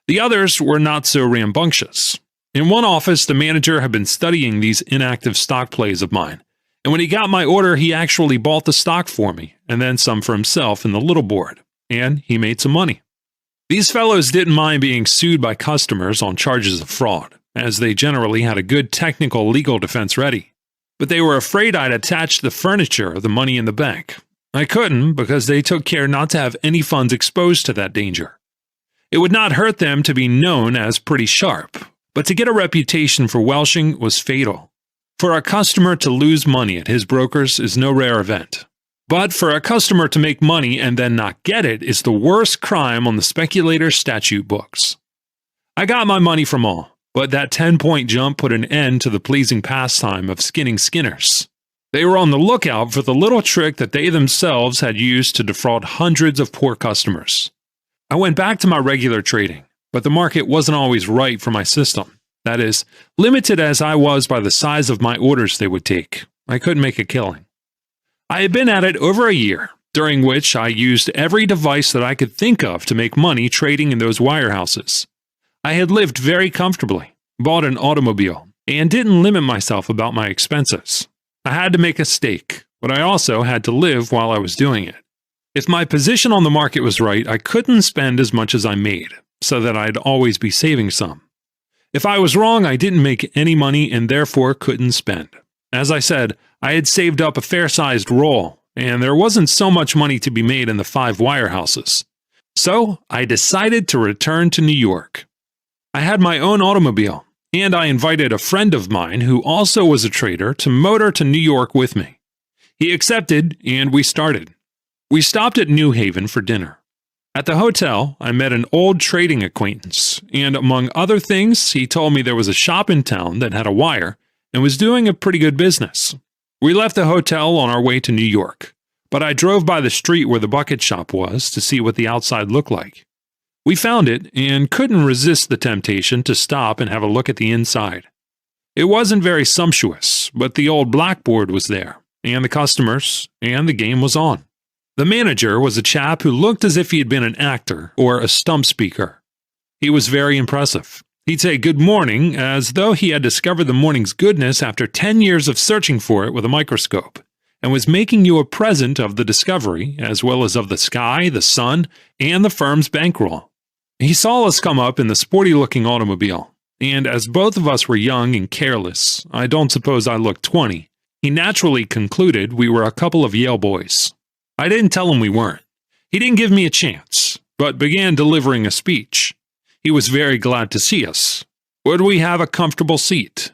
The others were not so rambunctious. In one office, the manager had been studying these inactive stock plays of mine, and when he got my order, he actually bought the stock for me, and then some for himself in the little board, and he made some money. These fellows didn't mind being sued by customers on charges of fraud, as they generally had a good technical legal defense ready. But they were afraid I'd attach the furniture or the money in the bank. I couldn't because they took care not to have any funds exposed to that danger. It would not hurt them to be known as pretty sharp, but to get a reputation for welshing was fatal. For a customer to lose money at his broker's is no rare event. But for a customer to make money and then not get it is the worst crime on the speculator statute books. I got my money from all, but that 10-point jump put an end to the pleasing pastime of skinning skinners. They were on the lookout for the little trick that they themselves had used to defraud hundreds of poor customers. I went back to my regular trading, but the market wasn't always right for my system. That is, limited as I was by the size of my orders they would take. I couldn't make a killing. I had been at it over a year, during which I used every device that I could think of to make money trading in those wirehouses. I had lived very comfortably, bought an automobile, and didn't limit myself about my expenses. I had to make a stake, but I also had to live while I was doing it. If my position on the market was right, I couldn't spend as much as I made, so that I'd always be saving some. If I was wrong, I didn't make any money and therefore couldn't spend. As I said, I had saved up a fair-sized roll, and there wasn't so much money to be made in the 5 wirehouses. So I decided to return to New York. I had my own automobile, and I invited a friend of mine who also was a trader to motor to New York with me. He accepted, and we started. We stopped at New Haven for dinner. At the hotel, I met an old trading acquaintance, and among other things, he told me there was a shop in town that had a wire and was doing a pretty good business. We left the hotel on our way to New York, but I drove by the street where the bucket shop was to see what the outside looked like. We found it and couldn't resist the temptation to stop and have a look at the inside. It wasn't very sumptuous, but the old blackboard was there, and the customers, and the game was on. The manager was a chap who looked as if he had been an actor or a stump speaker. He was very impressive. He'd say good morning as though he had discovered the morning's goodness after 10 years of searching for it with a microscope, and was making you a present of the discovery, as well as of the sky, the sun, and the firm's bankroll. He saw us come up in the sporty-looking automobile, and as both of us were young and careless, I don't suppose I looked 20, he naturally concluded we were a couple of Yale boys. I didn't tell him we weren't. He didn't give me a chance, but began delivering a speech. He was very glad to see us. Would we have a comfortable seat?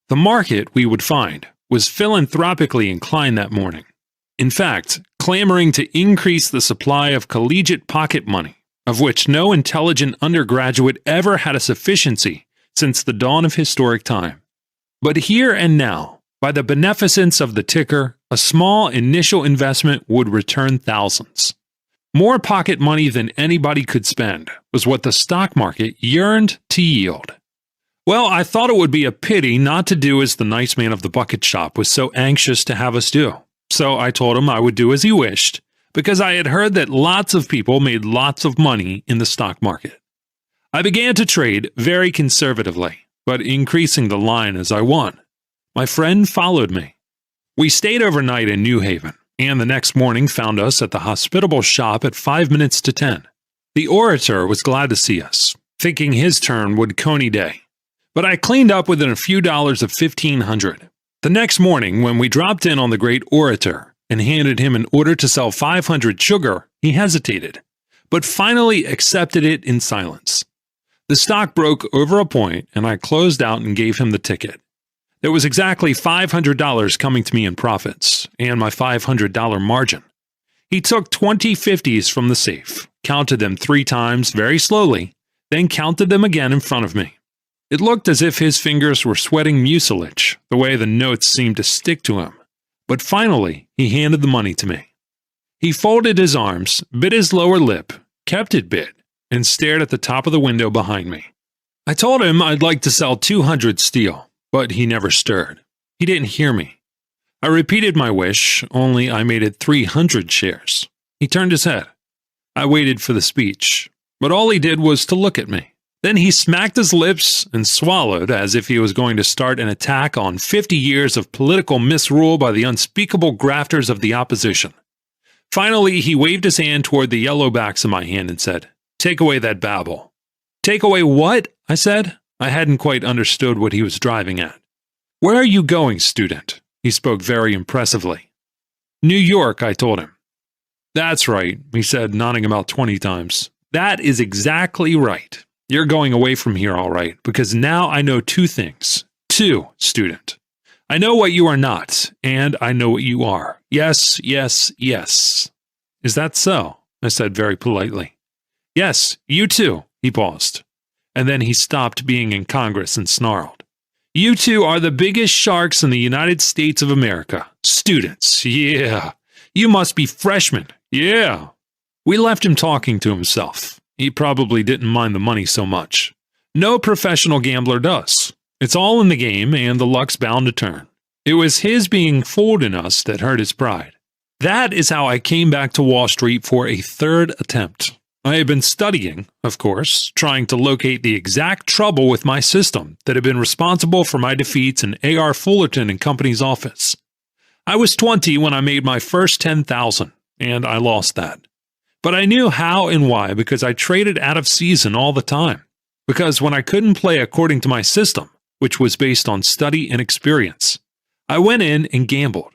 The market, we would find, was philanthropically inclined that morning. In fact, clamoring to increase the supply of collegiate pocket money, of which no intelligent undergraduate ever had a sufficiency since the dawn of historic time. But here and now, by the beneficence of the ticker, a small initial investment would return thousands. More pocket money than anybody could spend was what the stock market yearned to yield. Well, I thought it would be a pity not to do as the nice man of the bucket shop was so anxious to have us do. So I told him I would do as he wished, because I had heard that lots of people made lots of money in the stock market. I began to trade very conservatively, but increasing the line as I won. My friend followed me. We stayed overnight in New Haven, and the next morning found us at the hospitable shop at 5 minutes to 10. The orator was glad to see us, thinking his turn would coney day. But I cleaned up within a few dollars of $1,500. The next morning, when we dropped in on the great orator and handed him an order to sell 500 sugar, he hesitated, but finally accepted it in silence. The stock broke over a point, and I closed out and gave him the ticket. There was exactly $500 coming to me in profits, and my $500 margin. He took 20 50s from the safe, counted them 3 times very slowly, then counted them again in front of me. It looked as if his fingers were sweating mucilage, the way the notes seemed to stick to him. But finally, he handed the money to me. He folded his arms, bit his lower lip, kept it bit, and stared at the top of the window behind me. I told him I'd like to sell 200 steel. But he never stirred. He didn't hear me. I repeated my wish, only I made it 300 shares. He turned his head. I waited for the speech, but all he did was to look at me. Then he smacked his lips and swallowed as if he was going to start an attack on 50 years of political misrule by the unspeakable grafters of the opposition. Finally, he waved his hand toward the yellow backs of my hand and said, "Take away that babble." "Take away what?" I said. I hadn't quite understood what he was driving at. "Where are you going, student?" He spoke very impressively. "New York," I told him. "That's right," he said, nodding about 20 times. "That is exactly right. You're going away from here all right, because now I know 2 things. 2, student. I know what you are not, and I know what you are. Yes, yes, yes. Is that so? I said very politely. Yes, you too, he paused. And then he stopped being in Congress and snarled. You two are the biggest sharks in the United States of America. Students, yeah. You must be freshmen, yeah. We left him talking to himself. He probably didn't mind the money so much. No professional gambler does. It's all in the game, and the luck's bound to turn. It was his being fooled in us that hurt his pride. That is how I came back to Wall Street for a third attempt. I had been studying, of course, trying to locate the exact trouble with my system that had been responsible for my defeats in A.R. Fullerton and Company's office. I was 20 when I made my first $10,000, and I lost that. But I knew how and why because I traded out of season all the time. Because when I couldn't play according to my system, which was based on study and experience, I went in and gambled.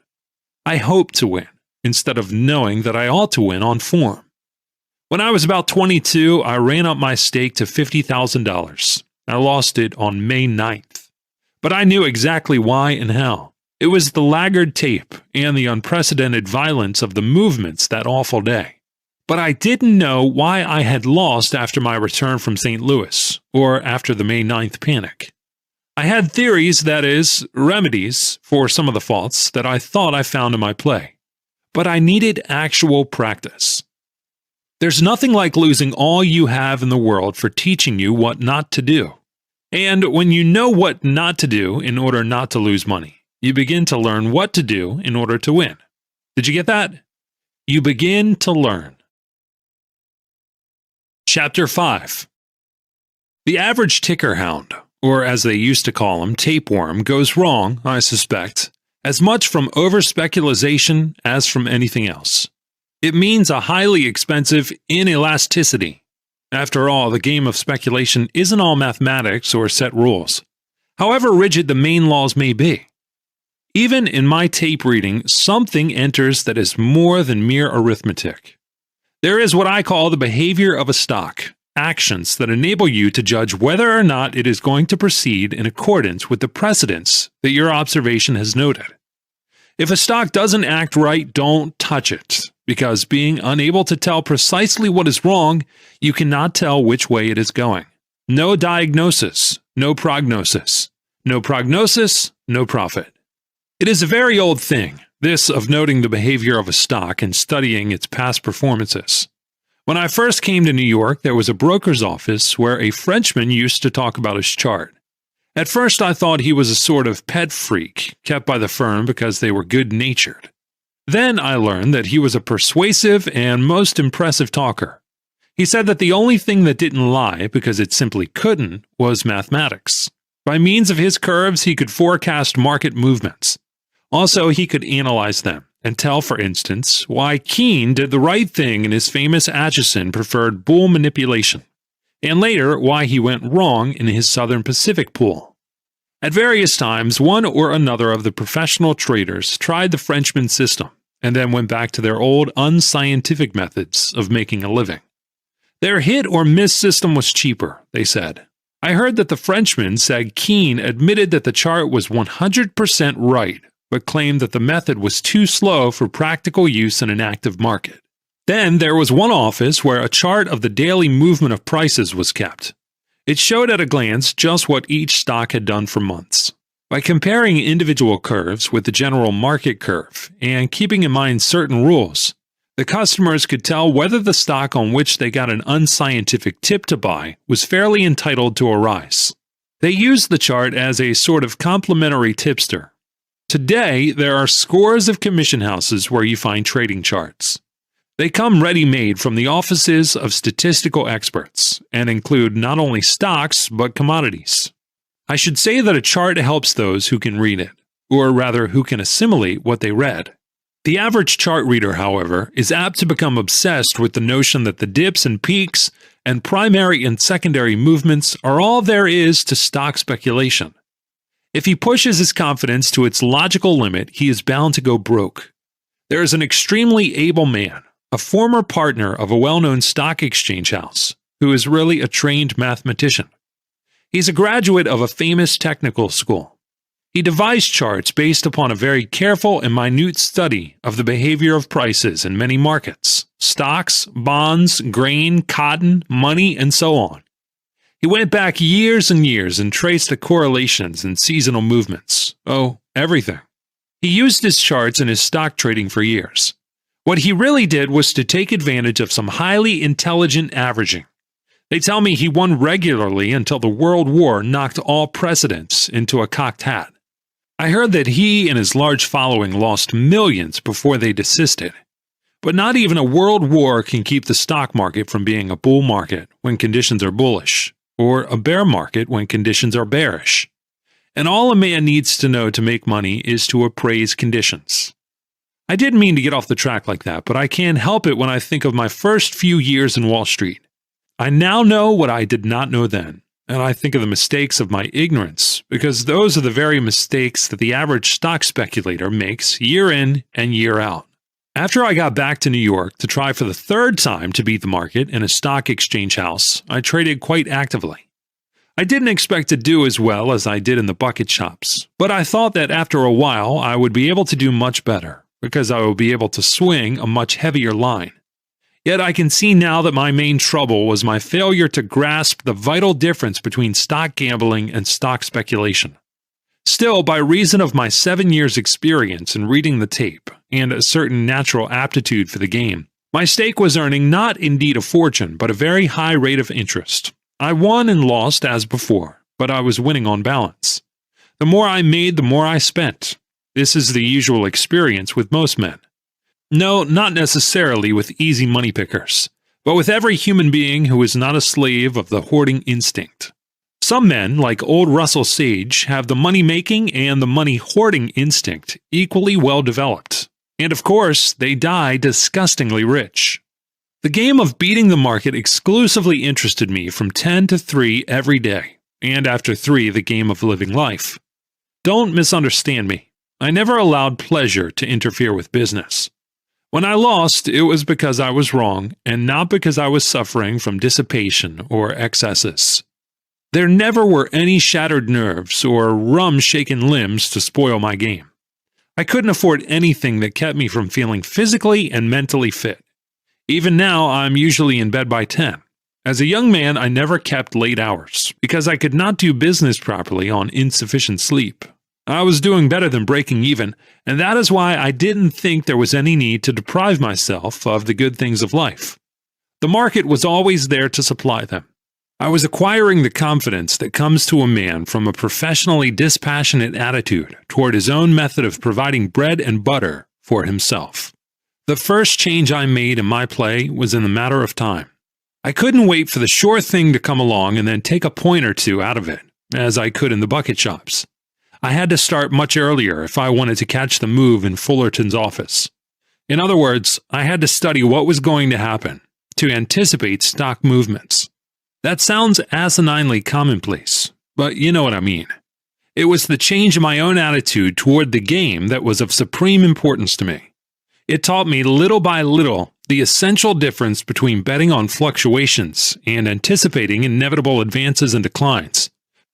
I hoped to win, instead of knowing that I ought to win on form. When I was about 22, I ran up my stake to $50,000. I lost it on May 9th. But I knew exactly why and how. It was the laggard tape and the unprecedented violence of the movements that awful day. But I didn't know why I had lost after my return from St. Louis, or after the May 9th panic. I had theories, that is, remedies, for some of the faults that I thought I found in my play. But I needed actual practice. There's nothing like losing all you have in the world for teaching you what not to do. And when you know what not to do in order not to lose money, you begin to learn what to do in order to win. Did you get that? You begin to learn. Chapter 5. The average ticker hound, or as they used to call him, tapeworm, goes wrong, I suspect, as much from over-speculation as from anything else. It means a highly expensive inelasticity. After all, the game of speculation isn't all mathematics or set rules, however rigid the main laws may be. Even in my tape reading, something enters that is more than mere arithmetic. There is what I call the behavior of a stock, actions that enable you to judge whether or not it is going to proceed in accordance with the precedents that your observation has noted. If a stock doesn't act right, don't touch it, because being unable to tell precisely what is wrong, you cannot tell which way it is going. No diagnosis, no prognosis. No prognosis, no profit. It is a very old thing, this of noting the behavior of a stock and studying its past performances. When I first came to New York, there was a broker's office where a Frenchman used to talk about his chart. At first, I thought he was a sort of pet freak, kept by the firm because they were good-natured. Then I learned that he was a persuasive and most impressive talker. He said that the only thing that didn't lie, because it simply couldn't, was mathematics. By means of his curves, he could forecast market movements. Also, he could analyze them and tell, for instance, why Keene did the right thing in his famous Acheson preferred bull manipulation, and later why he went wrong in his Southern Pacific pool. At various times, one or another of the professional traders tried the Frenchman system and then went back to their old unscientific methods of making a living. Their hit or miss system was cheaper, they said. I heard that the Frenchman said Keene admitted that the chart was 100% right, but claimed that the method was too slow for practical use in an active market. Then there was one office where a chart of the daily movement of prices was kept. It showed at a glance just what each stock had done for months. By comparing individual curves with the general market curve and keeping in mind certain rules, the customers could tell whether the stock on which they got an unscientific tip to buy was fairly entitled to a rise. They used the chart as a sort of complimentary tipster. Today, there are scores of commission houses where you find trading charts. They come ready-made from the offices of statistical experts and include not only stocks, but commodities. I should say that a chart helps those who can read it, or rather who can assimilate what they read. The average chart reader, however, is apt to become obsessed with the notion that the dips and peaks and primary and secondary movements are all there is to stock speculation. If he pushes his confidence to its logical limit, he is bound to go broke. There is an extremely able man, a former partner of a well-known stock exchange house, who is really a trained mathematician. He's a graduate of a famous technical school. He devised charts based upon a very careful and minute study of the behavior of prices in many markets: stocks, bonds, grain, cotton, money, and so on. He went back years and years and traced the correlations and seasonal movements. Oh, everything. He used his charts in his stock trading for years. What he really did was to take advantage of some highly intelligent averaging. They tell me he won regularly until the World War knocked all precedents into a cocked hat. I heard that he and his large following lost millions before they desisted. But not even a world war can keep the stock market from being a bull market when conditions are bullish, or a bear market when conditions are bearish. And all a man needs to know to make money is to appraise conditions. I didn't mean to get off the track like that, but I can't help it when I think of my first few years in Wall Street. I now know what I did not know then, and I think of the mistakes of my ignorance, because those are the very mistakes that the average stock speculator makes year in and year out. After I got back to New York to try for the third time to beat the market in a stock exchange house, I traded quite actively. I didn't expect to do as well as I did in the bucket shops, but I thought that after a while I would be able to do much better, because I would be able to swing a much heavier line. Yet I can see now that my main trouble was my failure to grasp the vital difference between stock gambling and stock speculation. Still, by reason of my 7 years' experience in reading the tape and a certain natural aptitude for the game, my stake was earning not indeed a fortune, but a very high rate of interest. I won and lost as before, but I was winning on balance. The more I made, the more I spent. This is the usual experience with most men. No, not necessarily with easy money pickers, but with every human being who is not a slave of the hoarding instinct. Some men, like old Russell Sage, have the money-making and the money-hoarding instinct equally well developed. And of course, they die disgustingly rich. The game of beating the market exclusively interested me from 10 to 3 every day, and after 3, the game of living life. Don't misunderstand me. I never allowed pleasure to interfere with business. When I lost, it was because I was wrong, and not because I was suffering from dissipation or excesses. There never were any shattered nerves or rum-shaken limbs to spoil my game. I couldn't afford anything that kept me from feeling physically and mentally fit. Even now, I'm usually in bed by 10. As a young man, I never kept late hours, because I could not do business properly on insufficient sleep. I was doing better than breaking even, and that is why I didn't think there was any need to deprive myself of the good things of life. The market was always there to supply them. I was acquiring the confidence that comes to a man from a professionally dispassionate attitude toward his own method of providing bread and butter for himself. The first change I made in my play was in the matter of time. I couldn't wait for the sure thing to come along and then take a point or two out of it, as I could in the bucket shops. I had to start much earlier if I wanted to catch the move in Fullerton's office. In other words, I had to study what was going to happen, to anticipate stock movements. That sounds asininely commonplace, but you know what I mean. It was the change in my own attitude toward the game that was of supreme importance to me. It taught me little by little the essential difference between betting on fluctuations and anticipating inevitable advances and declines,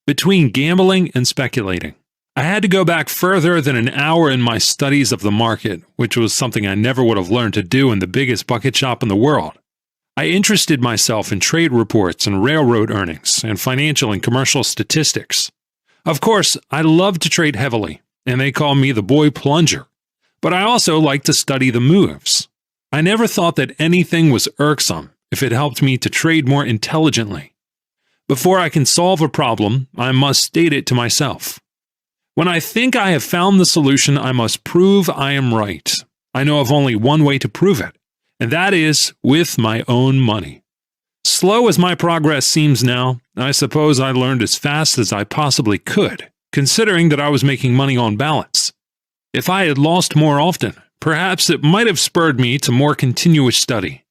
between gambling and speculating. I had to go back further than an hour in my studies of the market, which was something I never would have learned to do in the biggest bucket shop in the world. I interested myself in trade reports and railroad earnings and financial and commercial statistics. Of course, I love to trade heavily, and they call me the boy plunger. But I also like to study the moves. I never thought that anything was irksome if it helped me to trade more intelligently. Before I can solve a problem, I must state it to myself. When I think I have found the solution, I must prove I am right. I know of only one way to prove it, and that is with my own money. Slow as my progress seems now, I suppose I learned as fast as I possibly could, considering that I was making money on balance. If I had lost more often, perhaps it might have spurred me to more continuous study.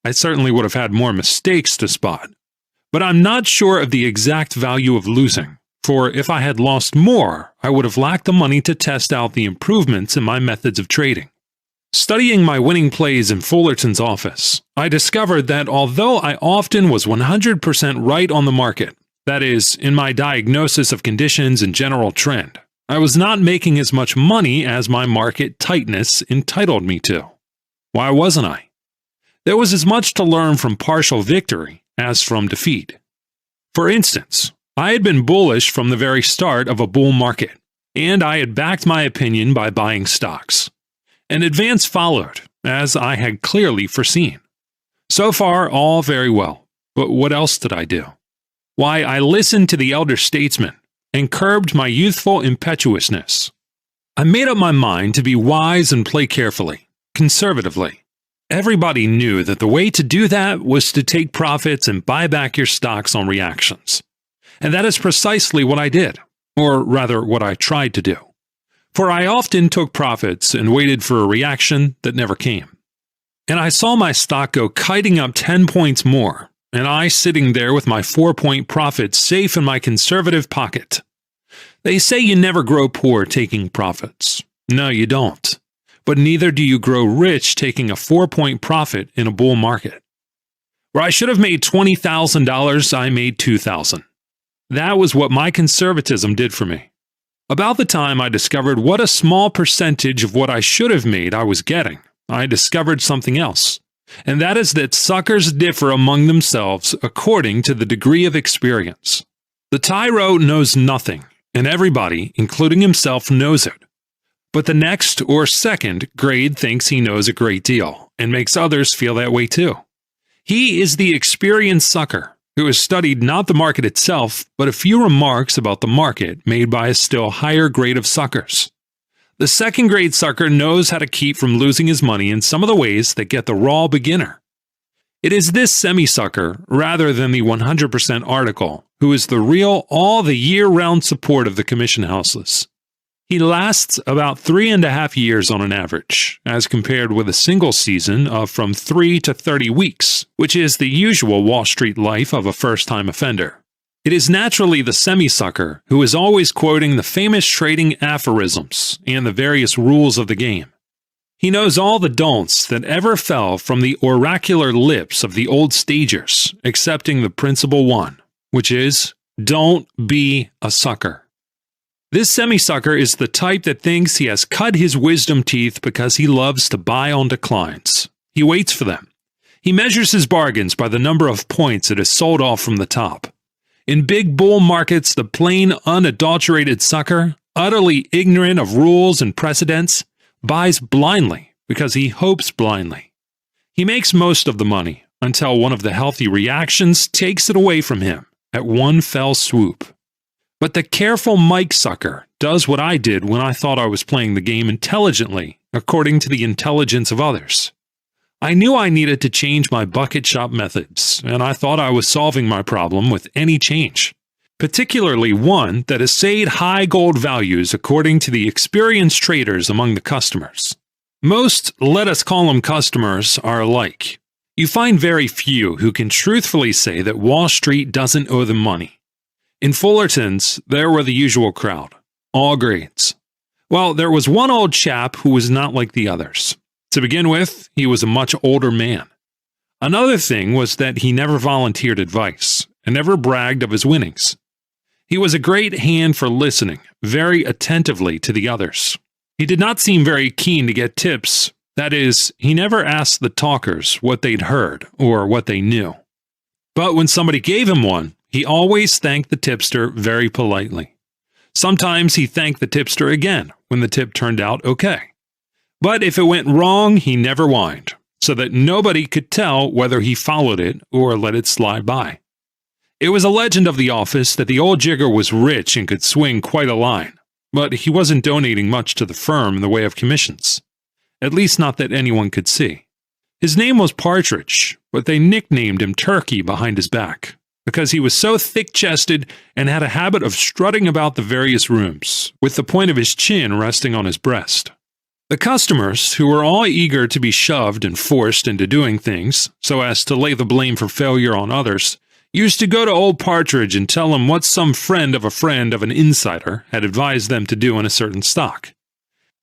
I certainly would have had more mistakes to spot. But I'm not sure of the exact value of losing, for if I had lost more, I would have lacked the money to test out the improvements in my methods of trading. Studying my winning plays in Fullerton's office, I discovered that although I often was 100% right on the market, that is, in my diagnosis of conditions and general trend, I was not making as much money as my market tightness entitled me to. Why wasn't I? There was as much to learn from partial victory as from defeat. For instance, I had been bullish from the very start of a bull market, and I had backed my opinion by buying stocks. An advance followed, as I had clearly foreseen. So far, all very well, but what else did I do? Why, I listened to the elder statesmen and curbed my youthful impetuousness. I made up my mind to be wise and play carefully, conservatively. Everybody knew that the way to do that was to take profits and buy back your stocks on reactions. And that is precisely what I did, or rather what I tried to do. For I often took profits and waited for a reaction that never came. And I saw my stock go kiting up 10 points more, and I sitting there with my 4-point profit safe in my conservative pocket. They say you never grow poor taking profits. No, you don't. But neither do you grow rich taking a 4-point profit in a bull market. Where I should have made $20,000, I made $2,000. That was what my conservatism did for me. About the time I discovered what a small percentage of what I should have made I was getting, I discovered something else, and that is that suckers differ among themselves according to the degree of experience. The tyro knows nothing, and everybody, including himself, knows it. But the next or second grade thinks he knows a great deal, and makes others feel that way too. He is the experienced sucker, who has studied not the market itself, but a few remarks about the market made by a still higher grade of suckers. The second-grade sucker knows how to keep from losing his money in some of the ways that get the raw beginner. It is this semi-sucker, rather than the 100% article, who is the real all-the-year-round support of the commission houses. He lasts about 3.5 years on an average, as compared with a single season of from 3 to 30 weeks, which is the usual Wall Street life of a first-time offender. It is naturally the semi-sucker who is always quoting the famous trading aphorisms and the various rules of the game. He knows all the don'ts that ever fell from the oracular lips of the old stagers, excepting the principal one, which is, don't be a sucker. This semi-sucker is the type that thinks he has cut his wisdom teeth because he loves to buy on declines. He waits for them. He measures his bargains by the number of points it is sold off from the top. In big bull markets, the plain, unadulterated sucker, utterly ignorant of rules and precedents, buys blindly because he hopes blindly. He makes most of the money until one of the healthy reactions takes it away from him at one fell swoop. But the careful Mike sucker does what I did when I thought I was playing the game intelligently, according to the intelligence of others. I knew I needed to change my bucket shop methods, and I thought I was solving my problem with any change, particularly one that essayed high gold values according to the experienced traders among the customers. Most, let us call them customers, are alike. You find very few who can truthfully say that Wall Street doesn't owe them money. In Fullerton's, there were the usual crowd, all grades. Well, there was one old chap who was not like the others. To begin with, he was a much older man. Another thing was that he never volunteered advice, and never bragged of his winnings. He was a great hand for listening very attentively to the others. He did not seem very keen to get tips. That is, he never asked the talkers what they'd heard or what they knew. But when somebody gave him one, he always thanked the tipster very politely. Sometimes he thanked the tipster again when the tip turned out okay. But if it went wrong, he never whined, so that nobody could tell whether he followed it or let it slide by. It was a legend of the office that the old jigger was rich and could swing quite a line, but he wasn't donating much to the firm in the way of commissions. At least not that anyone could see. His name was Partridge, but they nicknamed him Turkey behind his back, because he was so thick-chested and had a habit of strutting about the various rooms, with the point of his chin resting on his breast. The customers, who were all eager to be shoved and forced into doing things, so as to lay the blame for failure on others, used to go to old Partridge and tell him what some friend of an insider had advised them to do in a certain stock.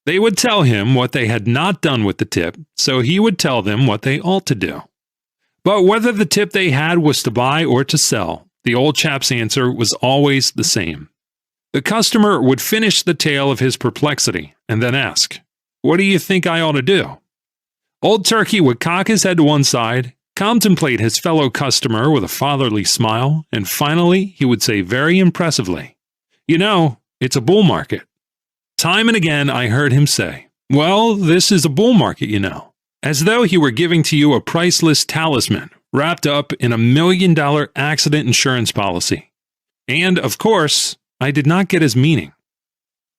They would tell him what they had not done with the tip, so he would tell them what they ought to do. But whether the tip they had was to buy or to sell, the old chap's answer was always the same. The customer would finish the tale of his perplexity and then ask, "What do you think I ought to do?" Old Turkey would cock his head to one side, contemplate his fellow customer with a fatherly smile, and finally he would say very impressively, "You know, it's a bull market." Time and again I heard him say, "Well, this is a bull market, you know," as though he were giving to you a priceless talisman wrapped up in $1 million accident insurance policy. And, of course, I did not get his meaning.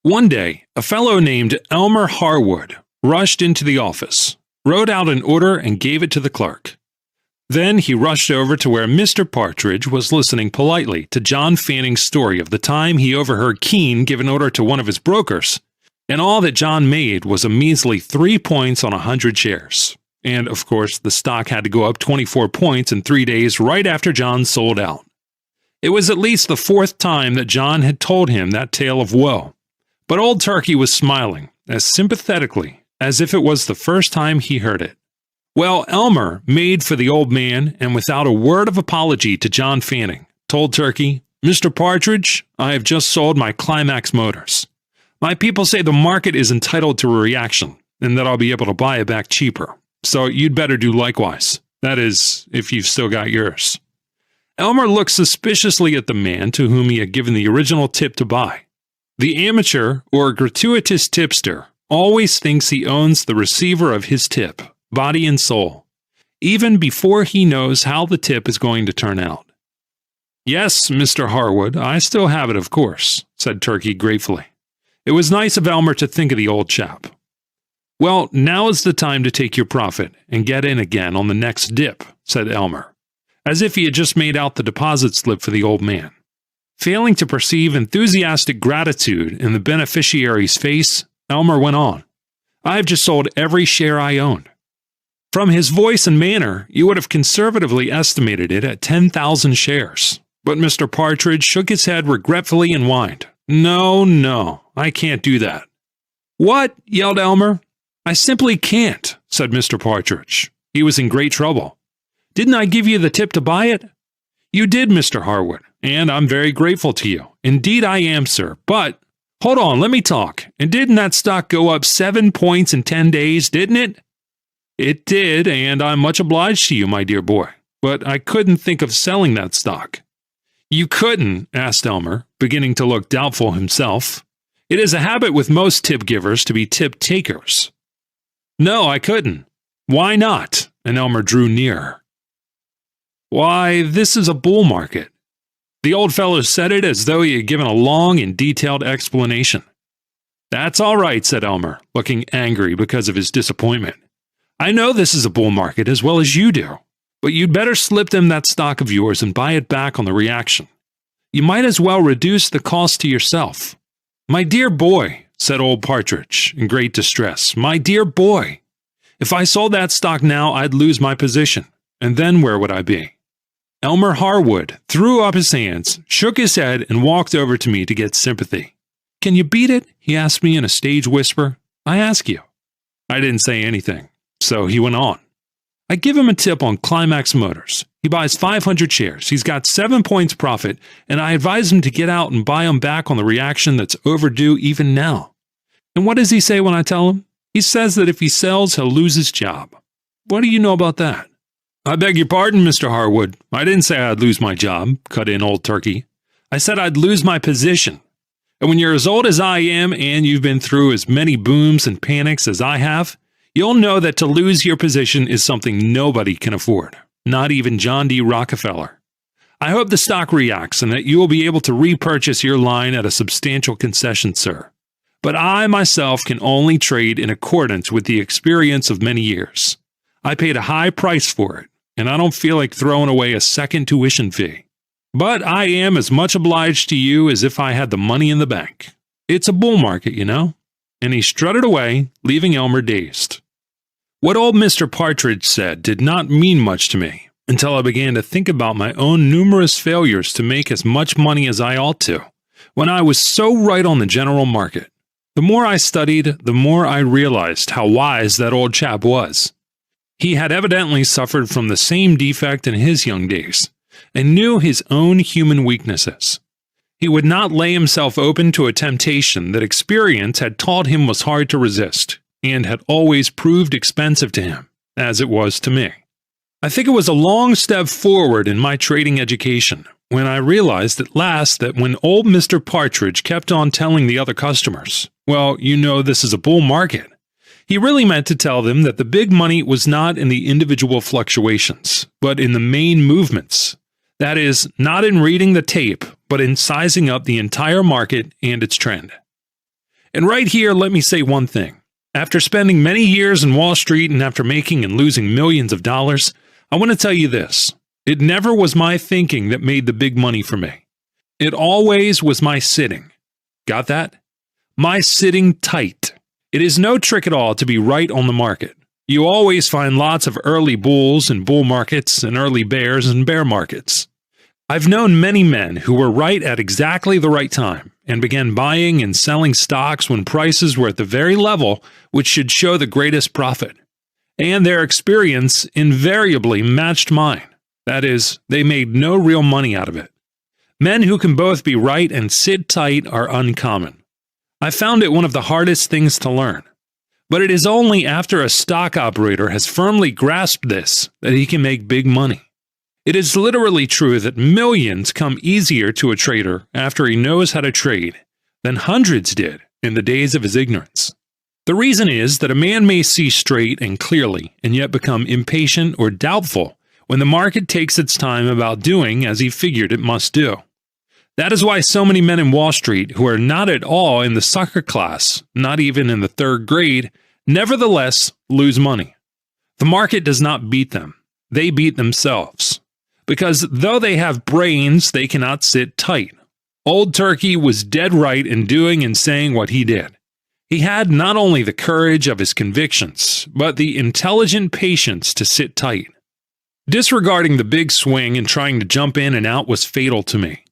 One day, a fellow named Elmer Harwood rushed into the office, wrote out an order, and gave it to the clerk. Then he rushed over to where Mr. Partridge was listening politely to John Fanning's story of the time he overheard Keene give an order to one of his brokers, and all that John made was a measly 3 points on 100 shares. And, of course, the stock had to go up 24 points in 3 days right after John sold out. It was at least the fourth time that John had told him that tale of woe, but Old Turkey was smiling as sympathetically as if it was the first time he heard it. Well, Elmer made for the old man, and without a word of apology to John Fanning, told Turkey, "Mr. Partridge, I have just sold my Climax motors. My people say the market is entitled to a reaction, and that I'll be able to buy it back cheaper. So you'd better do likewise. That is, if you've still got yours." Elmer looked suspiciously at the man to whom he had given the original tip to buy. The amateur or gratuitous tipster always thinks he owns the receiver of his tip, body and soul, even before he knows how the tip is going to turn out. "Yes, Mr. Harwood, I still have it, of course," said Turkey gratefully. It was nice of Elmer to think of the old chap. "Well, now is the time to take your profit and get in again on the next dip," said Elmer, as if he had just made out the deposit slip for the old man. Failing to perceive enthusiastic gratitude in the beneficiary's face, Elmer went on, "I have just sold every share I owned." From his voice and manner, you would have conservatively estimated it at 10,000 shares. But Mr. Partridge shook his head regretfully and whined, No, I can't do that." "What?" yelled Elmer. "I simply can't," said Mr. Partridge. He was in great trouble. "Didn't I give you the tip to buy it?" "You did, Mr. Harwood, and I'm very grateful to you. Indeed I am, sir, but—" "Hold on, let me talk. And didn't that stock go up 7 points in 10 days, didn't it?" "It did, and I'm much obliged to you, my dear boy, but I couldn't think of selling that stock." "You couldn't?" asked Elmer, beginning to look doubtful himself. It is a habit with most tip givers to be tip takers. "No, I couldn't." "Why not?" And Elmer drew nearer. "Why, this is a bull market." The old fellow said it as though he had given a long and detailed explanation. "That's all right," said Elmer, looking angry because of his disappointment. "I know this is a bull market as well as you do, but you'd better slip them that stock of yours and buy it back on the reaction. You might as well reduce the cost to yourself." "My dear boy," said Old Partridge, in great distress, "my dear boy, if I sold that stock now, I'd lose my position, and then where would I be?" Elmer Harwood threw up his hands, shook his head, and walked over to me to get sympathy. "Can you beat it?" he asked me in a stage whisper. "I ask you." I didn't say anything, so he went on. "I give him a tip on Climax Motors. He buys 500 shares. He's got 7 points profit, and I advise him to get out and buy them back on the reaction that's overdue even now. And what does he say when I tell him? He says that if he sells, he'll lose his job. What do you know about that?" "I beg your pardon, Mr. Harwood. I didn't say I'd lose my job," cut in Old Turkey. "I said I'd lose my position. And when you're as old as I am and you've been through as many booms and panics as I have, you'll know that to lose your position is something nobody can afford, not even John D. Rockefeller. I hope the stock reacts and that you will be able to repurchase your line at a substantial concession, sir. But I myself can only trade in accordance with the experience of many years. I paid a high price for it, and I don't feel like throwing away a second tuition fee. But I am as much obliged to you as if I had the money in the bank. It's a bull market, you know." And he strutted away, leaving Elmer dazed. What old Mr. Partridge said did not mean much to me until I began to think about my own numerous failures to make as much money as I ought to, when I was so right on the general market. The more I studied, the more I realized how wise that old chap was. He had evidently suffered from the same defect in his young days, and knew his own human weaknesses. He would not lay himself open to a temptation that experience had taught him was hard to resist, and had always proved expensive to him, as it was to me. I think it was a long step forward in my trading education when I realized at last that when old Mr. Partridge kept on telling the other customers, well, you know this is a bull market, he really meant to tell them that the big money was not in the individual fluctuations, but in the main movements. That is, not in reading the tape, but in sizing up the entire market and its trend. And right here, let me say one thing. After spending many years in Wall Street and after making and losing millions of dollars, I want to tell you this. It never was my thinking that made the big money for me. It always was my sitting. Got that? My sitting tight. It is no trick at all to be right on the market. You always find lots of early bulls in bull markets and early bears in bear markets. I've known many men who were right at exactly the right time and began buying and selling stocks when prices were at the very level which should show the greatest profit. And their experience invariably matched mine. That is, they made no real money out of it. Men who can both be right and sit tight are uncommon. I found it one of the hardest things to learn. But it is only after a stock operator has firmly grasped this that he can make big money. It is literally true that millions come easier to a trader after he knows how to trade than hundreds did in the days of his ignorance. The reason is that a man may see straight and clearly and yet become impatient or doubtful when the market takes its time about doing as he figured it must do. That is why so many men in Wall Street who are not at all in the sucker class, not even in the third grade, nevertheless lose money. The market does not beat them. They beat themselves. Because though they have brains, they cannot sit tight. Old Turkey was dead right in doing and saying what he did. He had not only the courage of his convictions, but the intelligent patience to sit tight. Disregarding the big swing and trying to jump in and out was fatal to me.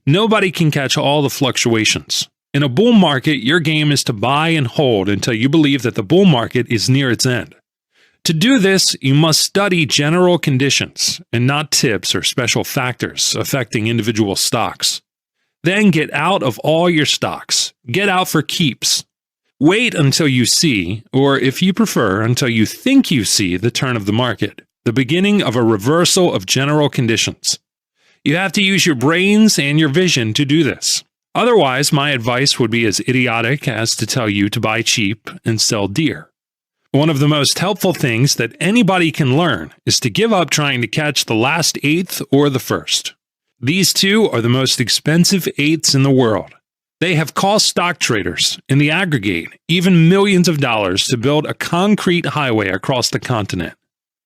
Nobody can catch all the fluctuations. In a bull market, your game is to buy and hold until you believe that the bull market is near its end. To do this, you must study general conditions and not tips or special factors affecting individual stocks. Then get out of all your stocks. Get out for keeps. Wait until you see, or if you prefer, until you think you see the turn of the market, the beginning of a reversal of general conditions. You have to use your brains and your vision to do this. Otherwise, my advice would be as idiotic as to tell you to buy cheap and sell dear. One of the most helpful things that anybody can learn is to give up trying to catch the last eighth or the first. These two are the most expensive eighths in the world. They have cost stock traders, in the aggregate, even millions of dollars to build a concrete highway across the continent.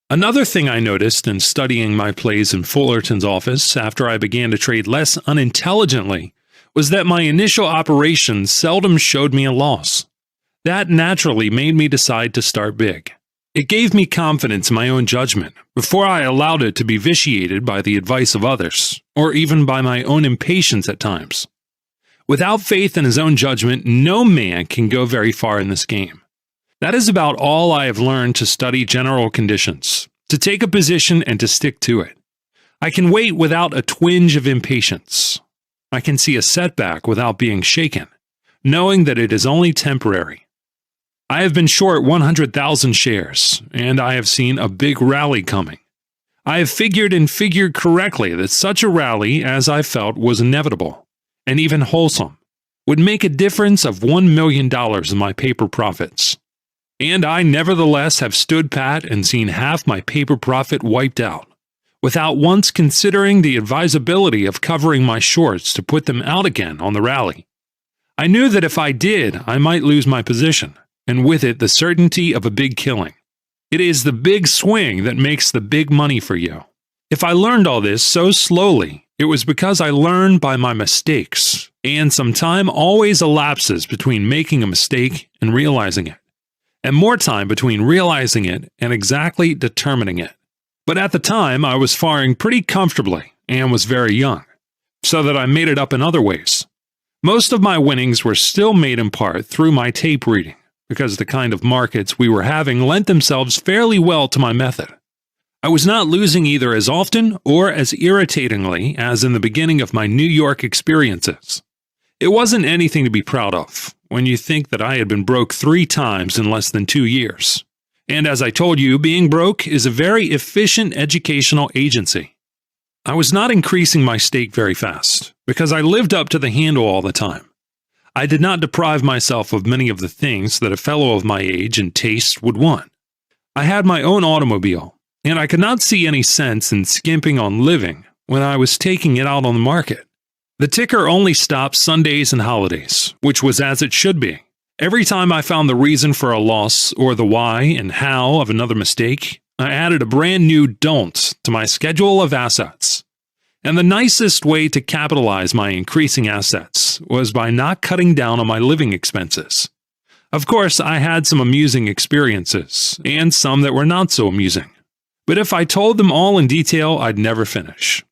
Another thing I noticed in studying my plays in Fullerton's office after I began to trade less unintelligently was that my initial operations seldom showed me a loss. That naturally made me decide to start big. It gave me confidence in my own judgment before I allowed it to be vitiated by the advice of others, or even by my own impatience at times. Without faith in his own judgment, no man can go very far in this game. That is about all I have learned to study general conditions, to take a position and to stick to it. I can wait without a twinge of impatience. I can see a setback without being shaken, knowing that it is only temporary. I have been short 100,000 shares, and I have seen a big rally coming. I have figured correctly that such a rally as I felt was inevitable, and even wholesome, would make a difference of $1 million in my paper profits. And I nevertheless have stood pat and seen half my paper profit wiped out, without once considering the advisability of covering my shorts to put them out again on the rally. I knew that if I did, I might lose my position, and with it the certainty of a big killing. It is the big swing that makes the big money for you. If I learned all this so slowly, it was because I learned by my mistakes, and some time always elapses between making a mistake and realizing it, and more time between realizing it and exactly determining it. But at the time, I was faring pretty comfortably and was very young, so that I made it up in other ways. Most of my winnings were still made in part through my tape reading, because the kind of markets we were having lent themselves fairly well to my method. I was not losing either as often or as irritatingly as in the beginning of my New York experiences. It wasn't anything to be proud of when you think that I had been broke 3 times in less than 2 years. And as I told you, being broke is a very efficient educational agency. I was not increasing my stake very fast because I lived up to the handle all the time. I did not deprive myself of many of the things that a fellow of my age and taste would want. I had my own automobile, and I could not see any sense in skimping on living when I was taking it out on the market. The ticker only stopped Sundays and holidays, which was as it should be. Every time I found the reason for a loss or the why and how of another mistake, I added a brand new don't to my schedule of assets. And the nicest way to capitalize my increasing assets was by not cutting down on my living expenses. Of course, I had some amusing experiences, and some that were not so amusing. But if I told them all in detail, I'd never finish.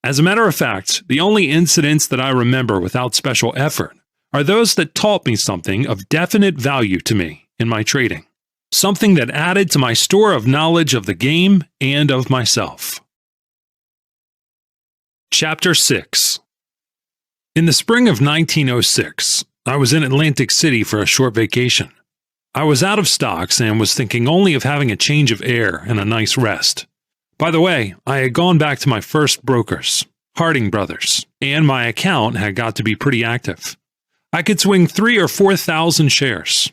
As a matter of fact, the only incidents that I remember without special effort are those that taught me something of definite value to me in my trading. Something that added to my store of knowledge of the game and of myself. Chapter 6. In the spring of 1906, I was in Atlantic City for a short vacation. I was out of stocks and was thinking only of having a change of air and a nice rest. By the way, I had gone back to my first brokers, Harding Brothers, and my account had got to be pretty active. I could swing 3,000 or 4,000 shares.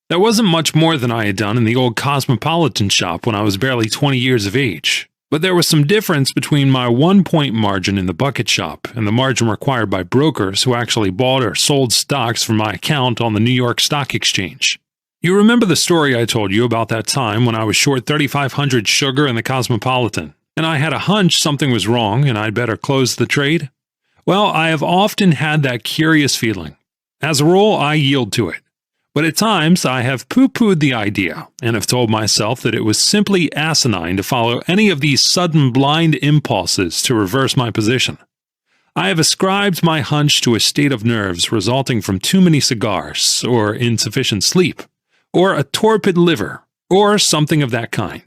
That wasn't much more than I had done in the old Cosmopolitan shop when I was barely 20 years of age. But there was some difference between my 1-point margin in the bucket shop and the margin required by brokers who actually bought or sold stocks from my account on the New York Stock Exchange. You remember the story I told you about that time when I was short 3,500 sugar in the Cosmopolitan, and I had a hunch something was wrong and I'd better close the trade? Well, I have often had that curious feeling. As a rule, I yield to it. But at times, I have poo-pooed the idea and have told myself that it was simply asinine to follow any of these sudden blind impulses to reverse my position. I have ascribed my hunch to a state of nerves resulting from too many cigars, or insufficient sleep, or a torpid liver, or something of that kind.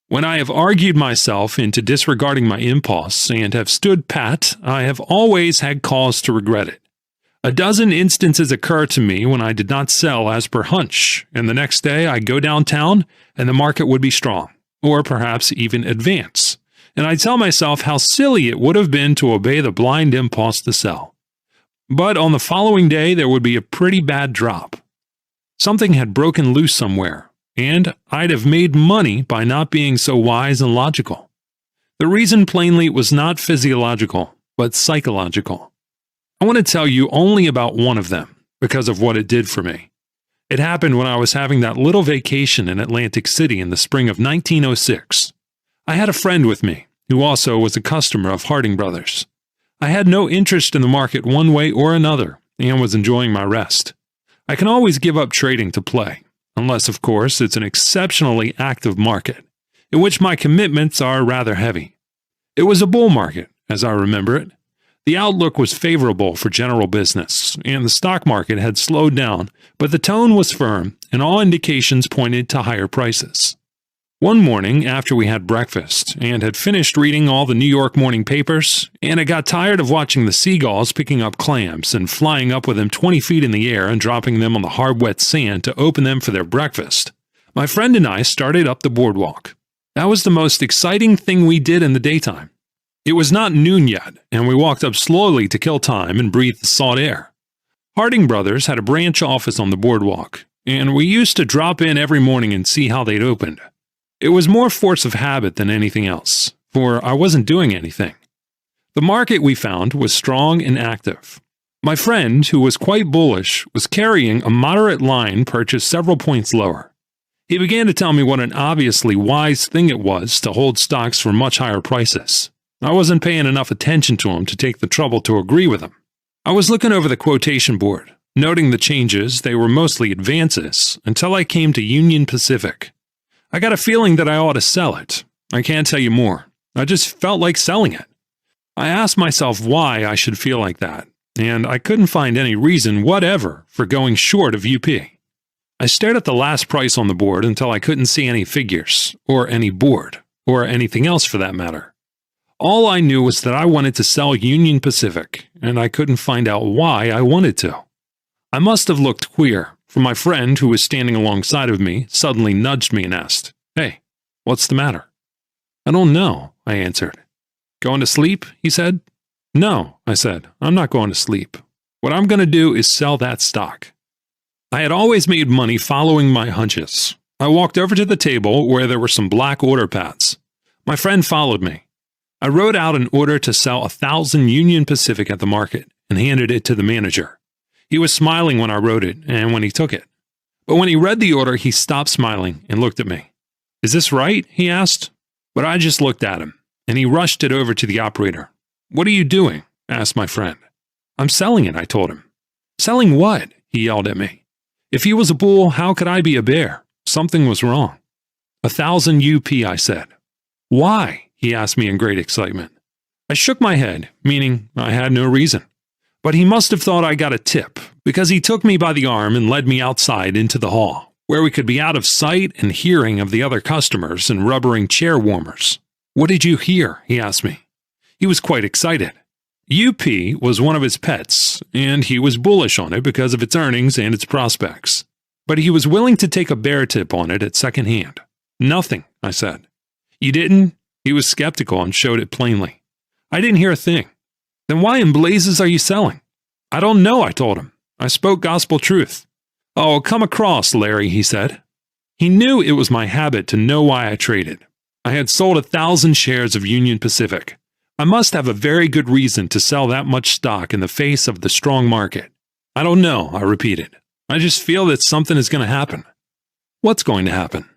When I have argued myself into disregarding my impulse and have stood pat, I have always had cause to regret it. A dozen instances occur to me when I did not sell as per hunch, and the next day I go downtown and the market would be strong, or perhaps even advance, and I tell myself how silly it would have been to obey the blind impulse to sell. But on the following day there would be a pretty bad drop. Something had broken loose somewhere, and I'd have made money by not being so wise and logical. The reason plainly was not physiological, but psychological. I want to tell you only about one of them, because of what it did for me. It happened when I was having that little vacation in Atlantic City in the spring of 1906. I had a friend with me, who also was a customer of Harding Brothers. I had no interest in the market one way or another, and was enjoying my rest. I can always give up trading to play, unless, of course, it's an exceptionally active market, in which my commitments are rather heavy. It was a bull market, as I remember it. The outlook was favorable for general business, and the stock market had slowed down, but the tone was firm, and all indications pointed to higher prices. One morning, after we had breakfast, and had finished reading all the New York morning papers, and I got tired of watching the seagulls picking up clams and flying up with them 20 feet in the air and dropping them on the hard, wet sand to open them for their breakfast, my friend and I started up the boardwalk. That was the most exciting thing we did in the daytime. It was not noon yet, and we walked up slowly to kill time and breathe the salt air. Harding Brothers had a branch office on the boardwalk, and we used to drop in every morning and see how they'd opened. It was more force of habit than anything else, for I wasn't doing anything. The market, we found, was strong and active. My friend, who was quite bullish, was carrying a moderate line purchased several points lower. He began to tell me what an obviously wise thing it was to hold stocks for much higher prices. I wasn't paying enough attention to him to take the trouble to agree with him. I was looking over the quotation board, noting the changes. They were mostly advances, until I came to Union Pacific. I got a feeling that I ought to sell it. I can't tell you more. I just felt like selling it. I asked myself why I should feel like that, and I couldn't find any reason whatever for going short of UP. I stared at the last price on the board until I couldn't see any figures, or any board, or anything else for that matter. All I knew was that I wanted to sell Union Pacific, and I couldn't find out why I wanted to. I must have looked queer, for my friend, who was standing alongside of me, suddenly nudged me and asked, "Hey, what's the matter?" "I don't know," I answered. "Going to sleep?" he said. "No," I said, "I'm not going to sleep. What I'm going to do is sell that stock." I had always made money following my hunches. I walked over to the table where there were some black order pads. My friend followed me. I wrote out an order to sell 1,000 Union Pacific at the market and handed it to the manager. He was smiling when I wrote it and when he took it. But when he read the order, he stopped smiling and looked at me. "Is this right?" he asked. But I just looked at him, and he rushed it over to the operator. "What are you doing?" asked my friend. "I'm selling it," I told him. "Selling what?" he yelled at me. If he was a bull, how could I be a bear? Something was wrong. 1,000 UP, I said. "Why?" he asked me in great excitement. I shook my head, meaning I had no reason. But he must have thought I got a tip, because he took me by the arm and led me outside into the hall, where we could be out of sight and hearing of the other customers and rubbering chair warmers. "What did you hear?" he asked me. He was quite excited. UP was one of his pets, and he was bullish on it because of its earnings and its prospects. But he was willing to take a bear tip on it at second hand. "Nothing," I said. "You didn't?" He was skeptical and showed it plainly. "I didn't hear a thing." "Then why in blazes are you selling?" "I don't know," I told him. I spoke gospel truth. "Oh, come across, Larry," he said. He knew it was my habit to know why I traded. I had sold 1,000 shares of Union Pacific. I must have a very good reason to sell that much stock in the face of the strong market. "I don't know," I repeated. "I just feel that something is going to happen." "What's going to happen?"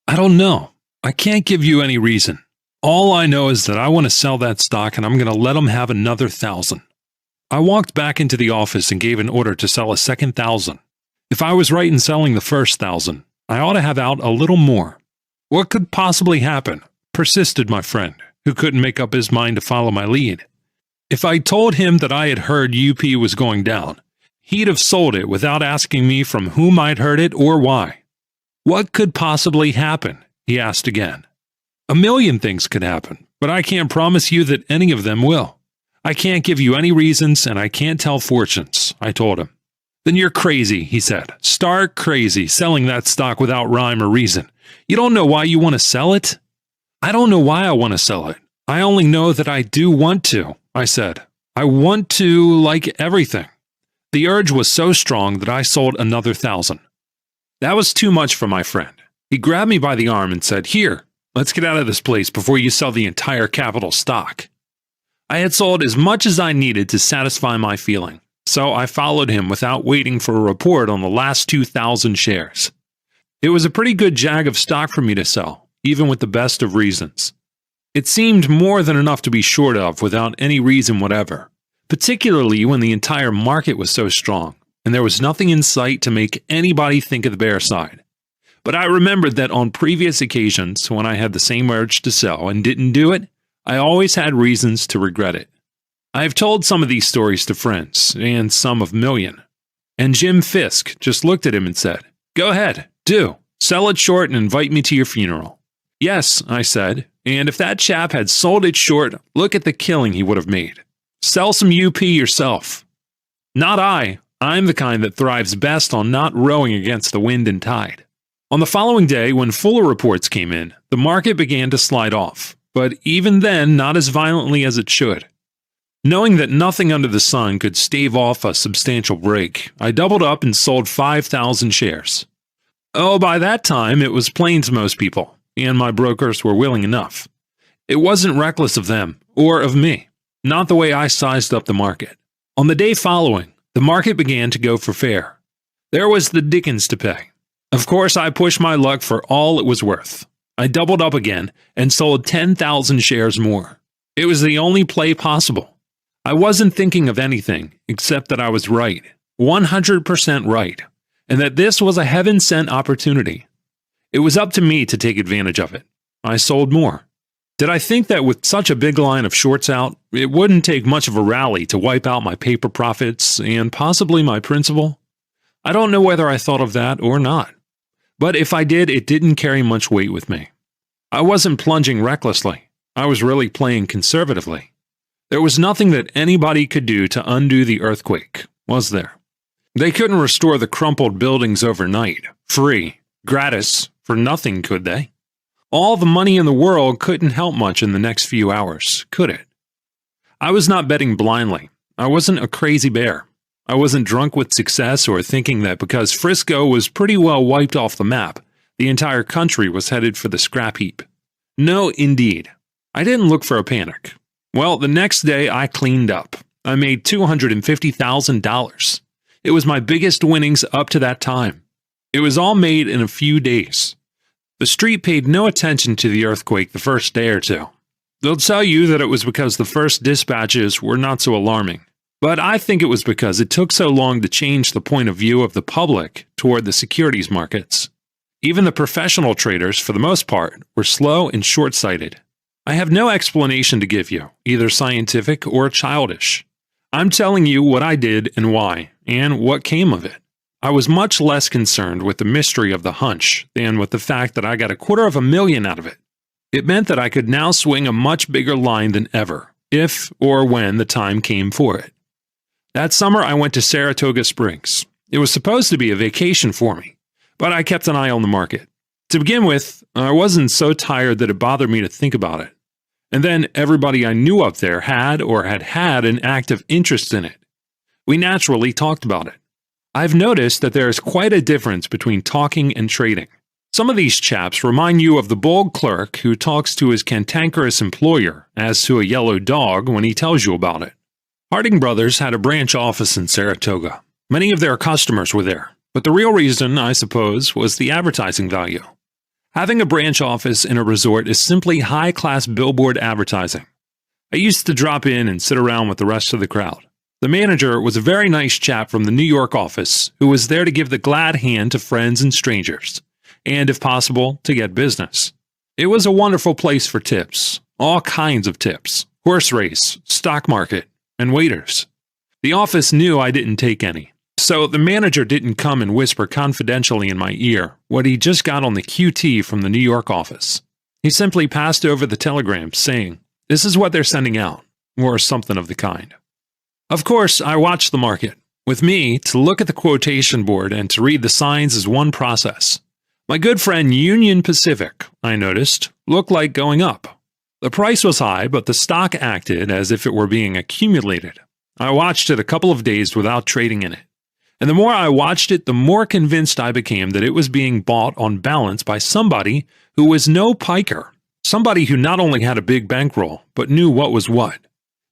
"I don't know. I can't give you any reason. All I know is that I want to sell that stock and I'm going to let them have another 1,000. I walked back into the office and gave an order to sell a second 1,000. If I was right in selling the first 1,000, I ought to have out a little more. "What could possibly happen?" persisted my friend, who couldn't make up his mind to follow my lead. If I told him that I had heard UP was going down, he'd have sold it without asking me from whom I'd heard it or why. "What could possibly happen?" he asked again. "A million things could happen, but I can't promise you that any of them will. I can't give you any reasons, and I can't tell fortunes," I told him. "Then you're crazy," he said. "Stark crazy, selling that stock without rhyme or reason. You don't know why you want to sell it?" "I don't know why I want to sell it. I only know that I do want to," I said. "I want to like everything." The urge was so strong that I sold another 1,000. That was too much for my friend. He grabbed me by the arm and said, "Here, let's get out of this place before you sell the entire capital stock." I had sold as much as I needed to satisfy my feeling, so I followed him without waiting for a report on the last 2,000 shares. It was a pretty good jag of stock for me to sell, even with the best of reasons. It seemed more than enough to be short of without any reason whatever, particularly when the entire market was so strong, and there was nothing in sight to make anybody think of the bear side. But I remembered that on previous occasions, when I had the same urge to sell and didn't do it, I always had reasons to regret it. I have told some of these stories to friends, and some of Million. And Jim Fisk just looked at him and said, "Go ahead, do. Sell it short and invite me to your funeral." "Yes," I said, "and if that chap had sold it short, look at the killing he would have made. Sell some UP yourself." "Not I. I'm the kind that thrives best on not rowing against the wind and tide." On the following day, when fuller reports came in, the market began to slide off, but even then not as violently as it should. Knowing that nothing under the sun could stave off a substantial break, I doubled up and sold 5,000 shares. Oh, by that time it was plain to most people, and my brokers were willing enough. It wasn't reckless of them, or of me, not the way I sized up the market. On the day following, the market began to go for fair. There was the dickens to pay. Of course, I pushed my luck for all it was worth. I doubled up again and sold 10,000 shares more. It was the only play possible. I wasn't thinking of anything except that I was right, 100% right, and that this was a heaven-sent opportunity. It was up to me to take advantage of it. I sold more. Did I think that with such a big line of shorts out, it wouldn't take much of a rally to wipe out my paper profits and possibly my principal? I don't know whether I thought of that or not. But if I did, it didn't carry much weight with me. I wasn't plunging recklessly. I was really playing conservatively. There was nothing that anybody could do to undo the earthquake, was there? They couldn't restore the crumpled buildings overnight, free, gratis, for nothing, could they? All the money in the world couldn't help much in the next few hours, could it? I was not betting blindly. I wasn't a crazy bear. I wasn't drunk with success or thinking that because Frisco was pretty well wiped off the map, the entire country was headed for the scrap heap. No, indeed. I didn't look for a panic. Well, the next day I cleaned up. I made $250,000. It was my biggest winnings up to that time. It was all made in a few days. The street paid no attention to the earthquake the first day or two. They'll tell you that it was because the first dispatches were not so alarming. But I think it was because it took so long to change the point of view of the public toward the securities markets. Even the professional traders, for the most part, were slow and short-sighted. I have no explanation to give you, either scientific or childish. I'm telling you what I did and why, and what came of it. I was much less concerned with the mystery of the hunch than with the fact that I got $250,000 out of it. It meant that I could now swing a much bigger line than ever, if or when the time came for it. That summer I went to Saratoga Springs. It was supposed to be a vacation for me, but I kept an eye on the market. To begin with, I wasn't so tired that it bothered me to think about it. And then everybody I knew up there had or had had an active interest in it. We naturally talked about it. I've noticed that there is quite a difference between talking and trading. Some of these chaps remind you of the bold clerk who talks to his cantankerous employer as to a yellow dog when he tells you about it. Harding Brothers had a branch office in Saratoga. Many of their customers were there, but the real reason, I suppose, was the advertising value. Having a branch office in a resort is simply high-class billboard advertising. I used to drop in and sit around with the rest of the crowd. The manager was a very nice chap from the New York office who was there to give the glad hand to friends and strangers, and if possible, to get business. It was a wonderful place for tips, all kinds of tips, horse race, stock market, and waiters. The office knew I didn't take any, so the manager didn't come and whisper confidentially in my ear what he just got on the QT from the New York office. He simply passed over the telegram saying, "This is what they're sending out," or something of the kind. Of course, I watched the market. With me, to look at the quotation board and to read the signs is one process. My good friend Union Pacific, I noticed, looked like going up. The price was high, but the stock acted as if it were being accumulated. I watched it a couple of days without trading in it. And the more I watched it, the more convinced I became that it was being bought on balance by somebody who was no piker. Somebody who not only had a big bankroll, but knew what was what.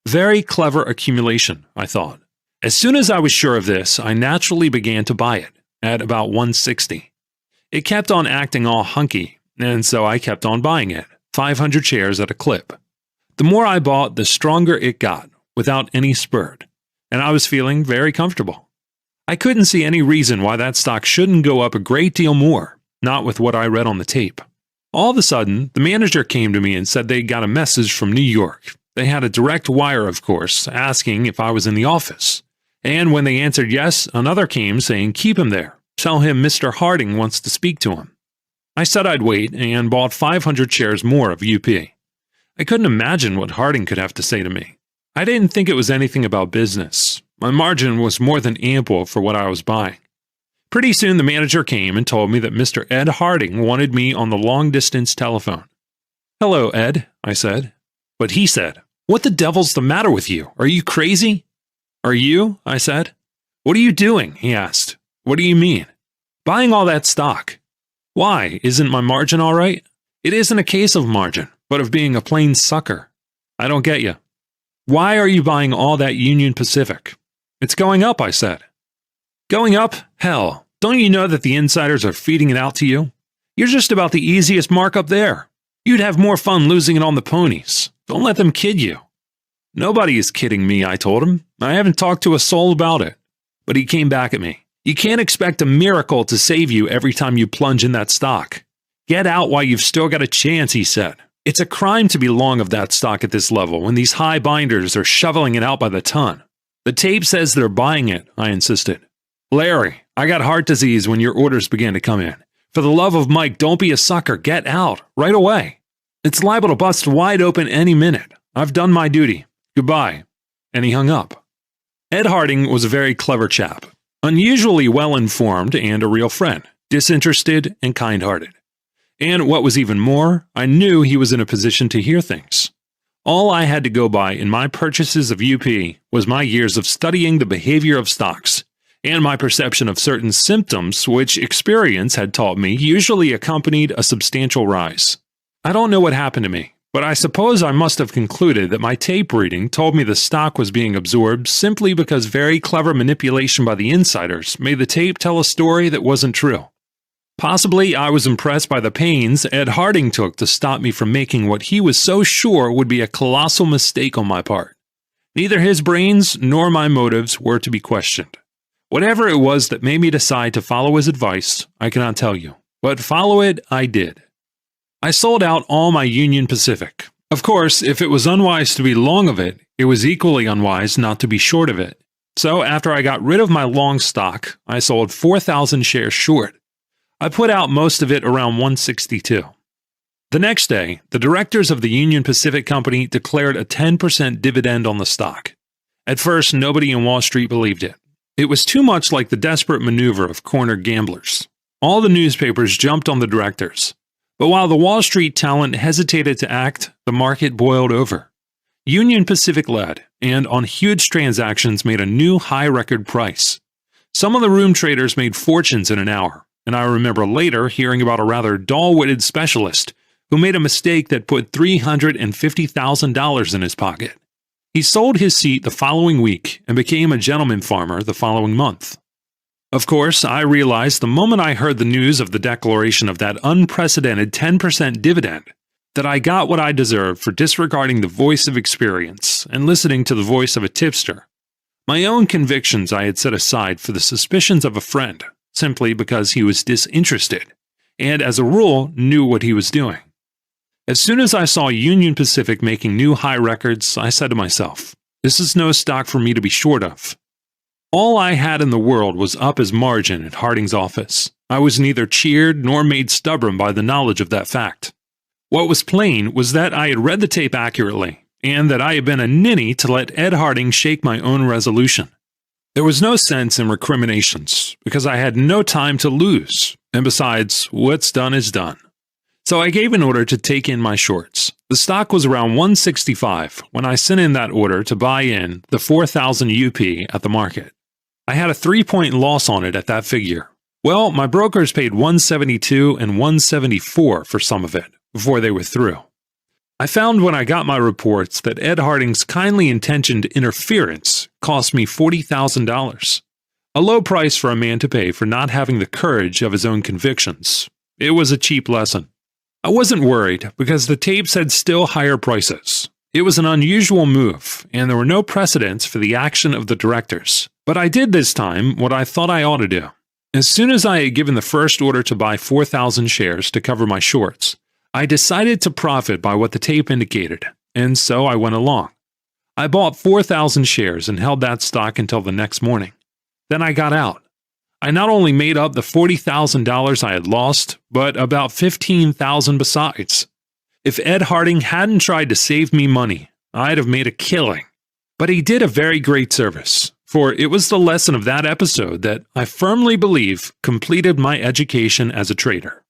Very clever accumulation, I thought. As soon as I was sure of this, I naturally began to buy it, at about 160. It kept on acting all hunky, and so I kept on buying it, 500 shares at a clip. The more I bought, the stronger it got, without any spurt, and I was feeling very comfortable. I couldn't see any reason why that stock shouldn't go up a great deal more, not with what I read on the tape. All of a sudden, the manager came to me and said they got a message from New York. They had a direct wire, of course, asking if I was in the office. And when they answered yes, another came saying, "Keep him there. Tell him Mr. Harding wants to speak to him." I said I'd wait and bought 500 shares more of UP. I couldn't imagine what Harding could have to say to me. I didn't think it was anything about business. My margin was more than ample for what I was buying. Pretty soon the manager came and told me that Mr. Ed Harding wanted me on the long-distance telephone. "Hello, Ed," I said. But he said, "What the devil's the matter with you? Are you crazy?" "Are you?" I said. "What are you doing?" he asked. "What do you mean?" "Buying all that stock." "Why? Isn't my margin all right?" "It isn't a case of margin, but of being a plain sucker." "I don't get you." "Why are you buying all that Union Pacific?" "It's going up," I said. "Going up? Hell, don't you know that the insiders are feeding it out to you? You're just about the easiest mark up there. You'd have more fun losing it on the ponies. Don't let them kid you." "Nobody is kidding me," I told him. "I haven't talked to a soul about it." But he came back at me. "You can't expect a miracle to save you every time you plunge in that stock. Get out while you've still got a chance," he said. "It's a crime to be long of that stock at this level when these high binders are shoveling it out by the ton." "The tape says they're buying it," I insisted. "Larry, I got heart disease when your orders began to come in. For the love of Mike, don't be a sucker. Get out right away." It's liable to bust wide open any minute. I've done my duty. Goodbye." And he hung up. Ed Harding was a very clever chap, unusually well-informed and a real friend, disinterested and kind-hearted. And what was even more, I knew he was in a position to hear things. All I had to go by in my purchases of UP was my years of studying the behavior of stocks, and my perception of certain symptoms which experience had taught me usually accompanied a substantial rise. I don't know what happened to me, but I suppose I must have concluded that my tape reading told me the stock was being absorbed simply because very clever manipulation by the insiders made the tape tell a story that wasn't true. Possibly I was impressed by the pains Ed Harding took to stop me from making what he was so sure would be a colossal mistake on my part. Neither his brains nor my motives were to be questioned. Whatever it was that made me decide to follow his advice, I cannot tell you, but follow it I did. I sold out all my Union Pacific. Of course, if it was unwise to be long of it, it was equally unwise not to be short of it. So after I got rid of my long stock, I sold 4,000 shares short. I put out most of it around 162. The next day, the directors of the Union Pacific Company declared a 10% dividend on the stock. At first, nobody in Wall Street believed it. It was too much like the desperate maneuver of cornered gamblers. All the newspapers jumped on the directors. But while the Wall Street talent hesitated to act, the market boiled over. Union Pacific led, and on huge transactions made a new high record price. Some of the room traders made fortunes in an hour. And I remember later hearing about a rather dull-witted specialist who made a mistake that put $350,000 in his pocket. He sold his seat the following week and became a gentleman farmer the following month. Of course, I realized the moment I heard the news of the declaration of that unprecedented 10% dividend that I got what I deserved for disregarding the voice of experience and listening to the voice of a tipster. My own convictions I had set aside for the suspicions of a friend, simply because he was disinterested, and as a rule knew what he was doing. As soon as I saw Union Pacific making new high records, I said to myself, this is no stock for me to be short of. All I had in the world was up as margin at Harding's office. I was neither cheered nor made stubborn by the knowledge of that fact. What was plain was that I had read the tape accurately, and that I had been a ninny to let Ed Harding shake my own resolution. There was no sense in recriminations, because I had no time to lose, and besides, what's done is done. So I gave an order to take in my shorts. The stock was around 165 when I sent in that order to buy in the 4,000 UP at the market. I had a 3-point loss on it at that figure. Well, my brokers paid 172 and 174 for some of it before they were through. I found when I got my reports that Ed Harding's kindly intentioned interference cost me $40,000. A low price for a man to pay for not having the courage of his own convictions. It was a cheap lesson. I wasn't worried because the tape said still higher prices. It was an unusual move, and there were no precedents for the action of the directors. But I did this time what I thought I ought to do. As soon as I had given the first order to buy 4,000 shares to cover my shorts, I decided to profit by what the tape indicated, and so I went along. I bought 4,000 shares and held that stock until the next morning. Then I got out. I not only made up the $40,000 I had lost, but about $15,000 besides. If Ed Harding hadn't tried to save me money, I'd have made a killing. But he did a very great service, for it was the lesson of that episode that I firmly believe completed my education as a trader.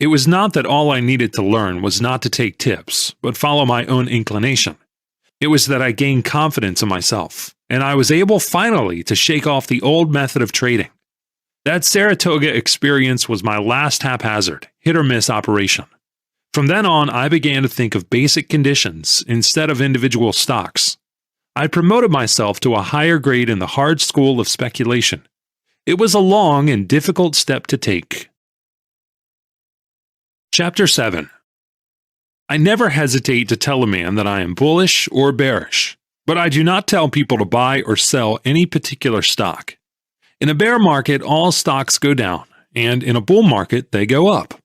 It was not that all I needed to learn was not to take tips, but follow my own inclination. It was that I gained confidence in myself, and I was able finally to shake off the old method of trading. That Saratoga experience was my last haphazard, hit-or-miss operation. From then on, I began to think of basic conditions instead of individual stocks. I promoted myself to a higher grade in the hard school of speculation. It was a long and difficult step to take. Chapter 7. I never hesitate to tell a man that I am bullish or bearish, but I do not tell people to buy or sell any particular stock. In a bear market, all stocks go down, and in a bull market, they go up.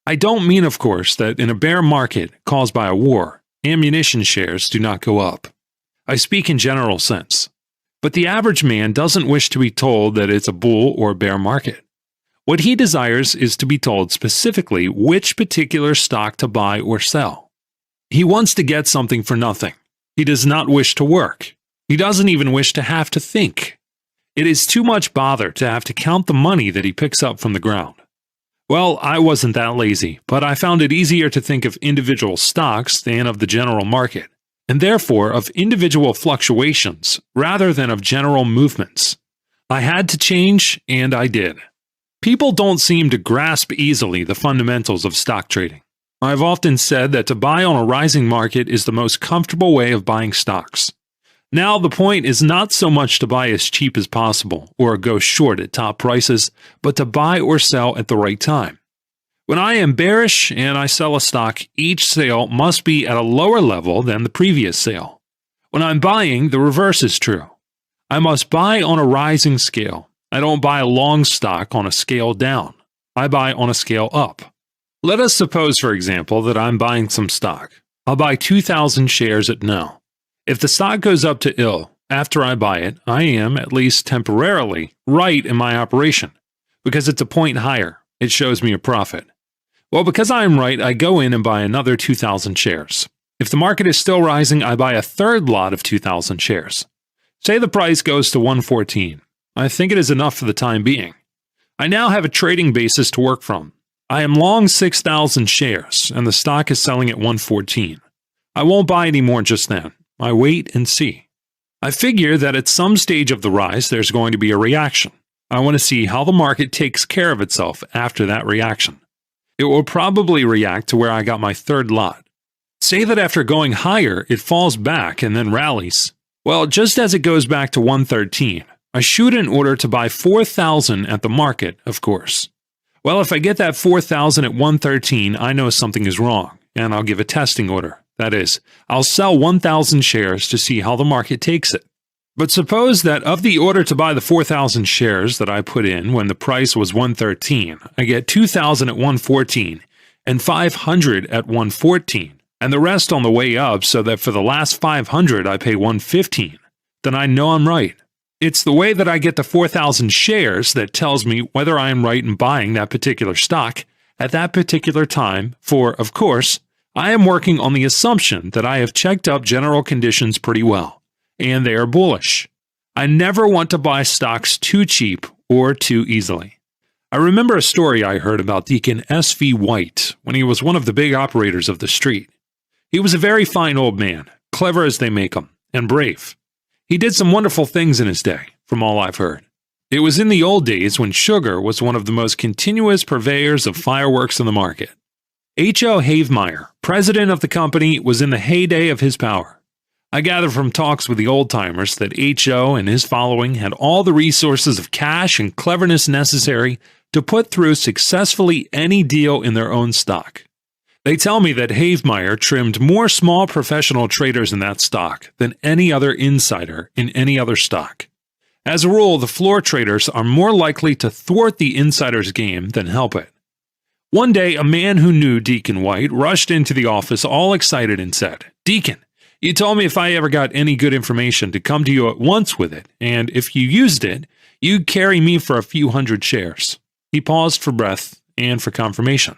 I don't mean, of course, that in a bear market caused by a war, ammunition shares do not go up. I speak in general sense. But the average man doesn't wish to be told that it's a bull or bear market. What he desires is to be told specifically which particular stock to buy or sell. He wants to get something for nothing. He does not wish to work. He doesn't even wish to have to think. It is too much bother to have to count the money that he picks up from the ground. Well, I wasn't that lazy, but I found it easier to think of individual stocks than of the general market, and therefore of individual fluctuations rather than of general movements. I had to change, and I did. People don't seem to grasp easily the fundamentals of stock trading. I've often said that to buy on a rising market is the most comfortable way of buying stocks. Now, the point is not so much to buy as cheap as possible or go short at top prices, but to buy or sell at the right time. When I am bearish and I sell a stock, each sale must be at a lower level than the previous sale. When I'm buying, the reverse is true. I must buy on a rising scale. I don't buy a long stock on a scale down. I buy on a scale up. Let us suppose, for example, that I'm buying some stock. I'll buy 2,000 shares at now. If the stock goes up to ill after I buy it, I am, at least temporarily, right in my operation, because it's a point higher. It shows me a profit. Well, because I am right, I go in and buy another 2,000 shares. If the market is still rising, I buy a third lot of 2,000 shares. Say the price goes to 114. I think it is enough for the time being. I now have a trading basis to work from. I am long 6,000 shares, and the stock is selling at 114. I won't buy any more just then. I wait and see. I figure that at some stage of the rise, there's going to be a reaction. I want to see how the market takes care of itself after that reaction. It will probably react to where I got my third lot. Say that after going higher, it falls back and then rallies. Well, just as it goes back to 113, I shoot an order to buy 4,000 at the market, of course. Well, if I get that 4,000 at 113, I know something is wrong, and I'll give a testing order. That is, I'll sell 1,000 shares to see how the market takes it. But suppose that of the order to buy the 4,000 shares that I put in when the price was 113, I get 2,000 at 114 and 500 at 114, and the rest on the way up so that for the last 500 I pay 115. Then I know I'm right. It's the way that I get the 4,000 shares that tells me whether I am right in buying that particular stock at that particular time, for, of course, I am working on the assumption that I have checked up general conditions pretty well, and they are bullish. I never want to buy stocks too cheap or too easily. I remember a story I heard about Deacon S.V. White when he was one of the big operators of the street. He was a very fine old man, clever as they make 'em, and brave. He did some wonderful things in his day, from all I've heard. It was in the old days when sugar was one of the most continuous purveyors of fireworks in the market. H.O. Havemeyer, president of the company, was in the heyday of his power. I gather from talks with the old-timers that H.O. and his following had all the resources of cash and cleverness necessary to put through successfully any deal in their own stock. They tell me that Havemeyer trimmed more small professional traders in that stock than any other insider in any other stock. As a rule, the floor traders are more likely to thwart the insider's game than help it. One day, a man who knew Deacon White rushed into the office all excited and said, "Deacon, you told me if I ever got any good information to come to you at once with it, and if you used it, you'd carry me for a few hundred shares." He paused for breath and for confirmation.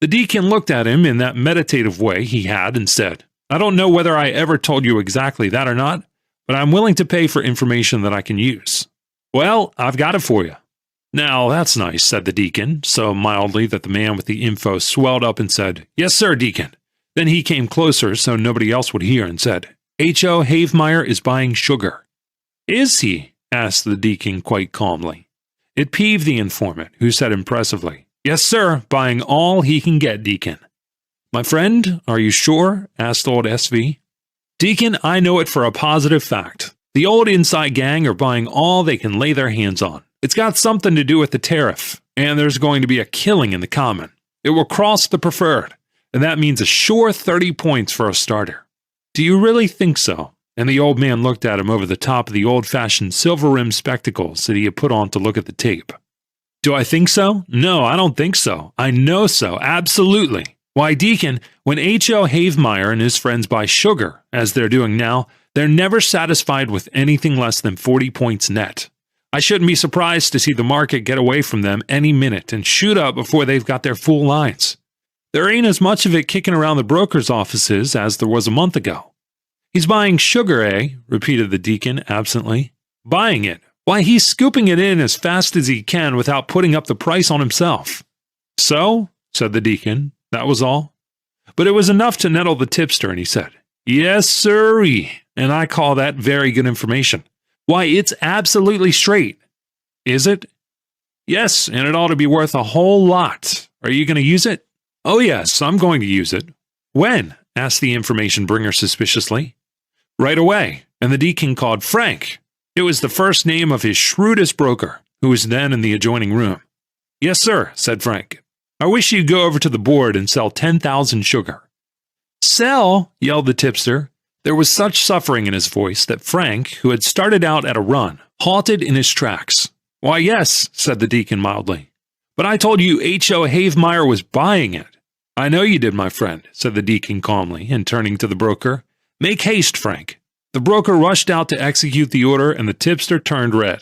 The deacon looked at him in that meditative way he had and said, "I don't know whether I ever told you exactly that or not, but I'm willing to pay for information that I can use." "Well, I've got it for you." "Now, that's nice," said the deacon, so mildly that the man with the info swelled up and said, "Yes, sir, deacon." Then he came closer so nobody else would hear and said, "H.O. Havemeyer is buying sugar." "Is he?" asked the deacon quite calmly. It peeved the informant, who said impressively, "Yes, sir, buying all he can get, deacon." "My friend, are you sure?" asked old S.V. "Deacon, I know it for a positive fact. The old inside gang are buying all they can lay their hands on. It's got something to do with the tariff, and there's going to be a killing in the common. It will cross the preferred, and that means a sure 30 points for a starter." "Do you really think so?" And the old man looked at him over the top of the old-fashioned silver-rimmed spectacles that he had put on to look at the tape. "Do I think so? No, I don't think so. I know so, absolutely. Why, deacon, when H.O. Havemeyer and his friends buy sugar, as they're doing now, they're never satisfied with anything less than 40 points net. I shouldn't be surprised to see the market get away from them any minute and shoot up before they've got their full lines. There ain't as much of it kicking around the broker's offices as there was a month ago." "He's buying sugar, eh?" repeated the deacon absently. "Buying it? Why, he's scooping it in as fast as he can without putting up the price on himself." "So?" said the deacon. That was all. But it was enough to nettle the tipster, and he said, "Yes, sirree, and I call that very good information. Why, it's absolutely straight." "Is it?" "Yes, and it ought to be worth a whole lot. Are you going to use it?" "Oh, yes, I'm going to use it." "When?" asked the information bringer suspiciously. "Right away," and the deacon called Frank. It was the first name of his shrewdest broker, who was then in the adjoining room. "Yes, sir," said Frank. "I wish you'd go over to the board and sell 10,000 sugar." "Sell?" yelled the tipster. There was such suffering in his voice that Frank, who had started out at a run, halted in his tracks. "Why, yes," said the deacon mildly. "But I told you H.O. Havemeyer was buying it." "I know you did, my friend," said the deacon calmly, and turning to the broker. "Make haste, Frank." The broker rushed out to execute the order, and the tipster turned red.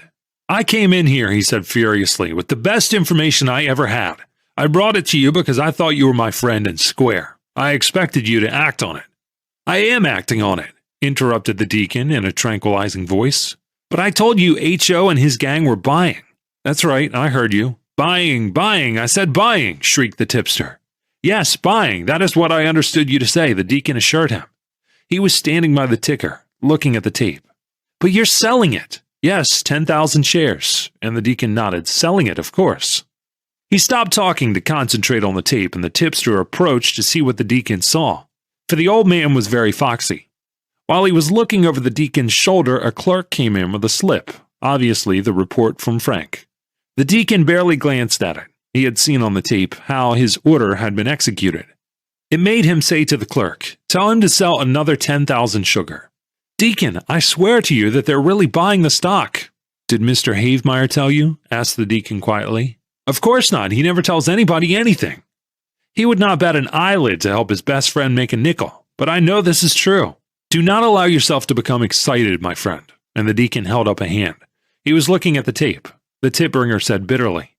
"I came in here," he said furiously, "with the best information I ever had. I brought it to you because I thought you were my friend and square. I expected you to act on it." "I am acting on it," interrupted the deacon in a tranquilizing voice. "But I told you H.O. and his gang were buying." "That's right, I heard you." "Buying, buying, I said buying," shrieked the tipster. "Yes, buying, that is what I understood you to say," the deacon assured him. He was standing by the ticker, looking at the tape. "But you're selling it." "Yes, 10,000 shares," and the deacon nodded. "Selling it, of course." He stopped talking to concentrate on the tape, and the tipster approached to see what the deacon saw, for the old man was very foxy. While he was looking over the deacon's shoulder, a clerk came in with a slip, obviously the report from Frank. The deacon barely glanced at it. He had seen on the tape how his order had been executed. It made him say to the clerk, "Tell him to sell another 10,000 sugar." "Deacon, I swear to you that they're really buying the stock." "Did Mr. Havemeyer tell you?" asked the deacon quietly. "Of course not. He never tells anybody anything. He would not bat an eyelid to help his best friend make a nickel, but I know this is true. Do not allow yourself to become excited, my friend." And the deacon held up a hand. He was looking at the tape. The tip bringer said bitterly,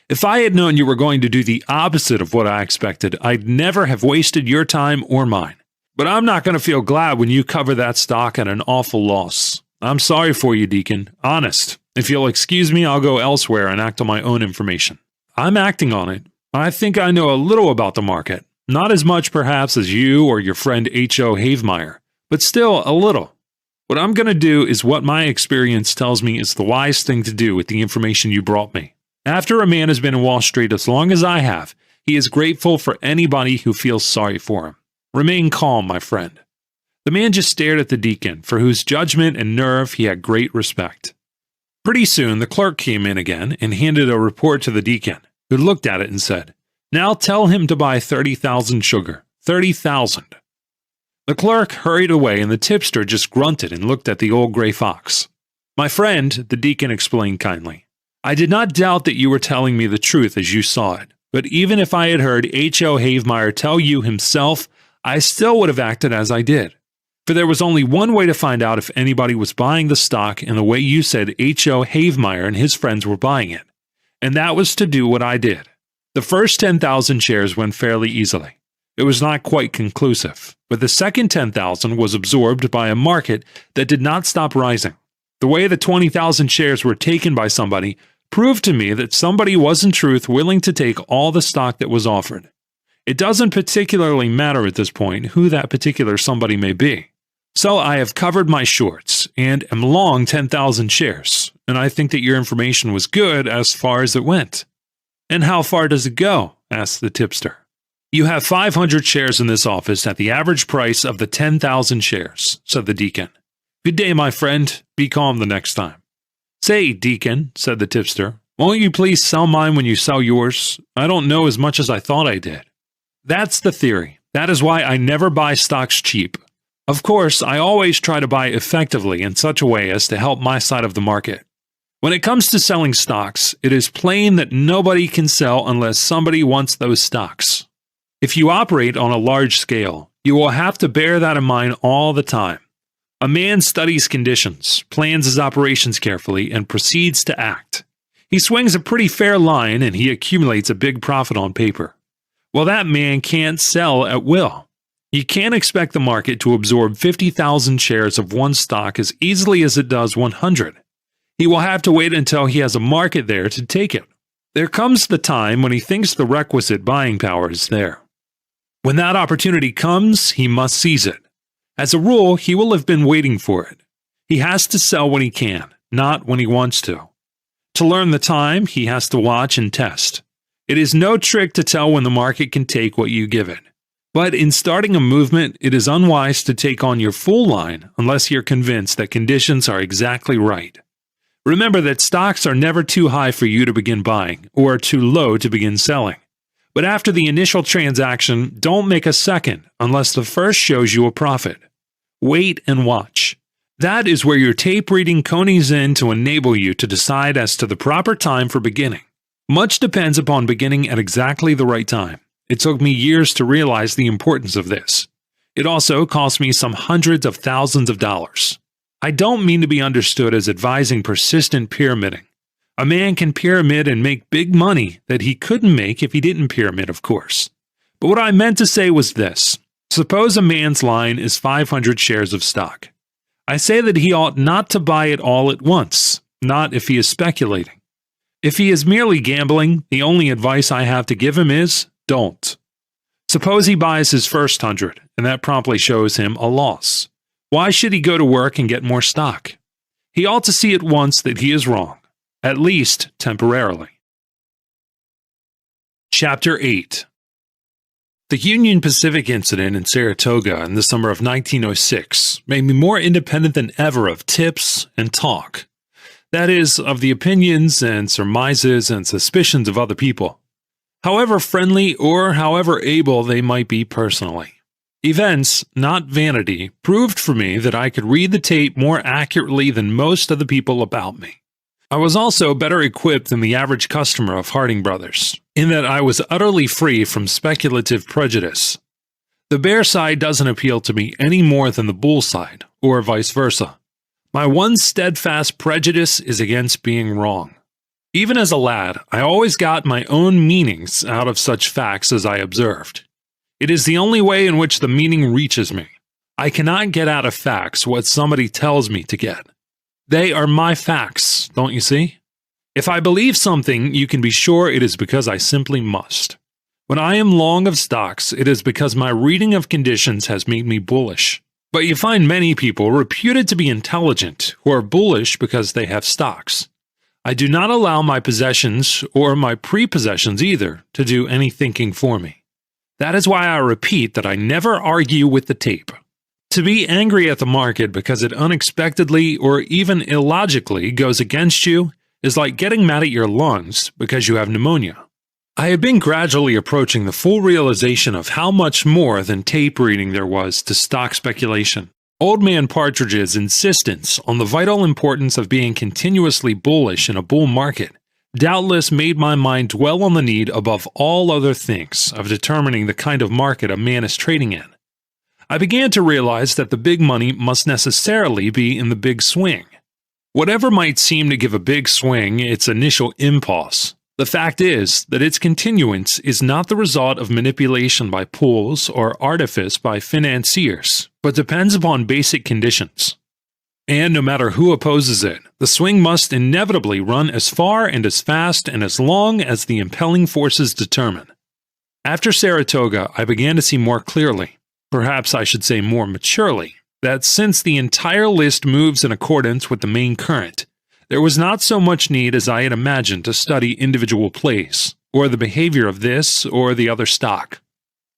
"If I had known you were going to do the opposite of what I expected, I'd never have wasted your time or mine. But I'm not going to feel glad when you cover that stock at an awful loss. I'm sorry for you, deacon. Honest. If you'll excuse me, I'll go elsewhere and act on my own information." "I'm acting on it. I think I know a little about the market. Not as much, perhaps, as you or your friend H.O. Havemeyer, but still a little. What I'm going to do is what my experience tells me is the wise thing to do with the information you brought me. After a man has been in Wall Street as long as I have, he is grateful for anybody who feels sorry for him. Remain calm, my friend." The man just stared at the deacon, for whose judgment and nerve he had great respect. Pretty soon, the clerk came in again and handed a report to the deacon, who looked at it and said, "Now tell him to buy 30,000 sugar. 30,000. The clerk hurried away, and the tipster just grunted and looked at the old gray fox. "My friend," the deacon explained kindly, "I did not doubt that you were telling me the truth as you saw it, but even if I had heard H.O. Havemeyer tell you himself, I still would have acted as I did. For there was only one way to find out if anybody was buying the stock in the way you said H.O. Havemeyer and his friends were buying it, and that was to do what I did. The first 10,000 shares went fairly easily. It was not quite conclusive, but the second 10,000 was absorbed by a market that did not stop rising. The way the 20,000 shares were taken by somebody proved to me that somebody was in truth willing to take all the stock that was offered. It doesn't particularly matter at this point who that particular somebody may be. So I have covered my shorts and am long 10,000 shares, and I think that your information was good as far as it went." "And how far does it go?" asked the tipster. "You have 500 shares in this office at the average price of the 10,000 shares," said the deacon. "Good day, my friend. Be calm the next time." "Say, deacon," said the tipster, "won't you please sell mine when you sell yours? I don't know as much as I thought I did." "That's the theory. That is why I never buy stocks cheap. Of course, I always try to buy effectively in such a way as to help my side of the market. When it comes to selling stocks, it is plain that nobody can sell unless somebody wants those stocks. If you operate on a large scale, you will have to bear that in mind all the time. A man studies conditions, plans his operations carefully, and proceeds to act. He swings a pretty fair line and he accumulates a big profit on paper. Well, that man can't sell at will. You can't expect the market to absorb 50,000 shares of one stock as easily as it does 100. He will have to wait until he has a market there to take it. There comes the time when he thinks the requisite buying power is there. When that opportunity comes, he must seize it. As a rule, he will have been waiting for it. He has to sell when he can, not when he wants to. To learn the time, he has to watch and test. It is no trick to tell when the market can take what you give it. But in starting a movement, it is unwise to take on your full line unless you're convinced that conditions are exactly right. Remember that stocks are never too high for you to begin buying or too low to begin selling. But after the initial transaction, don't make a second unless the first shows you a profit. Wait and watch. That is where your tape reading conies in to enable you to decide as to the proper time for beginning. Much depends upon beginning at exactly the right time. It took me years to realize the importance of this. It also cost me some hundreds of thousands of dollars. I don't mean to be understood as advising persistent pyramiding. A man can pyramid and make big money that he couldn't make if he didn't pyramid, of course. But what I meant to say was this. Suppose a man's line is 500 shares of stock. I say that he ought not to buy it all at once, not if he is speculating. If he is merely gambling, the only advice I have to give him is, don't. Suppose he buys his first 100, and that promptly shows him a loss. Why should he go to work and get more stock? He ought to see at once that he is wrong, at least temporarily. Chapter 8. The Union Pacific incident in Saratoga in the summer of 1906 made me more independent than ever of tips and talk. That is, of the opinions and surmises and suspicions of other people, however friendly or however able they might be personally. Events, not vanity, proved for me that I could read the tape more accurately than most of the people about me. I was also better equipped than the average customer of Harding Brothers, in that I was utterly free from speculative prejudice. The bear side doesn't appeal to me any more than the bull side, or vice versa. My one steadfast prejudice is against being wrong. Even as a lad, I always got my own meanings out of such facts as I observed. It is the only way in which the meaning reaches me. I cannot get out of facts what somebody tells me to get. They are my facts, don't you see? If I believe something, you can be sure it is because I simply must. When I am long of stocks, it is because my reading of conditions has made me bullish. But you find many people reputed to be intelligent who are bullish because they have stocks. I do not allow my possessions, or my prepossessions either, to do any thinking for me. That is why I repeat that I never argue with the tape. To be angry at the market because it unexpectedly or even illogically goes against you is like getting mad at your lungs because you have pneumonia. I had been gradually approaching the full realization of how much more than tape reading there was to stock speculation. Old Man Partridge's insistence on the vital importance of being continuously bullish in a bull market doubtless made my mind dwell on the need above all other things of determining the kind of market a man is trading in. I began to realize that the big money must necessarily be in the big swing. Whatever might seem to give a big swing its initial impulse, the fact is that its continuance is not the result of manipulation by pools or artifice by financiers, but depends upon basic conditions. And no matter who opposes it, the swing must inevitably run as far and as fast and as long as the impelling forces determine. After Saratoga, I began to see more clearly, perhaps I should say more maturely, that since the entire list moves in accordance with the main current, there was not so much need as I had imagined to study individual plays, or the behavior of this or the other stock.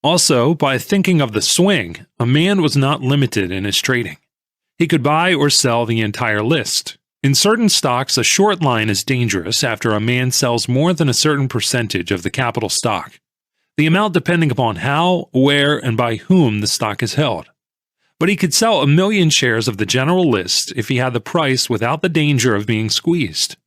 Also, by thinking of the swing, a man was not limited in his trading. He could buy or sell the entire list. In certain stocks, a short line is dangerous after a man sells more than a certain percentage of the capital stock, the amount depending upon how, where, and by whom the stock is held. But he could sell 1,000,000 shares of the general list if he had the price without the danger of being squeezed.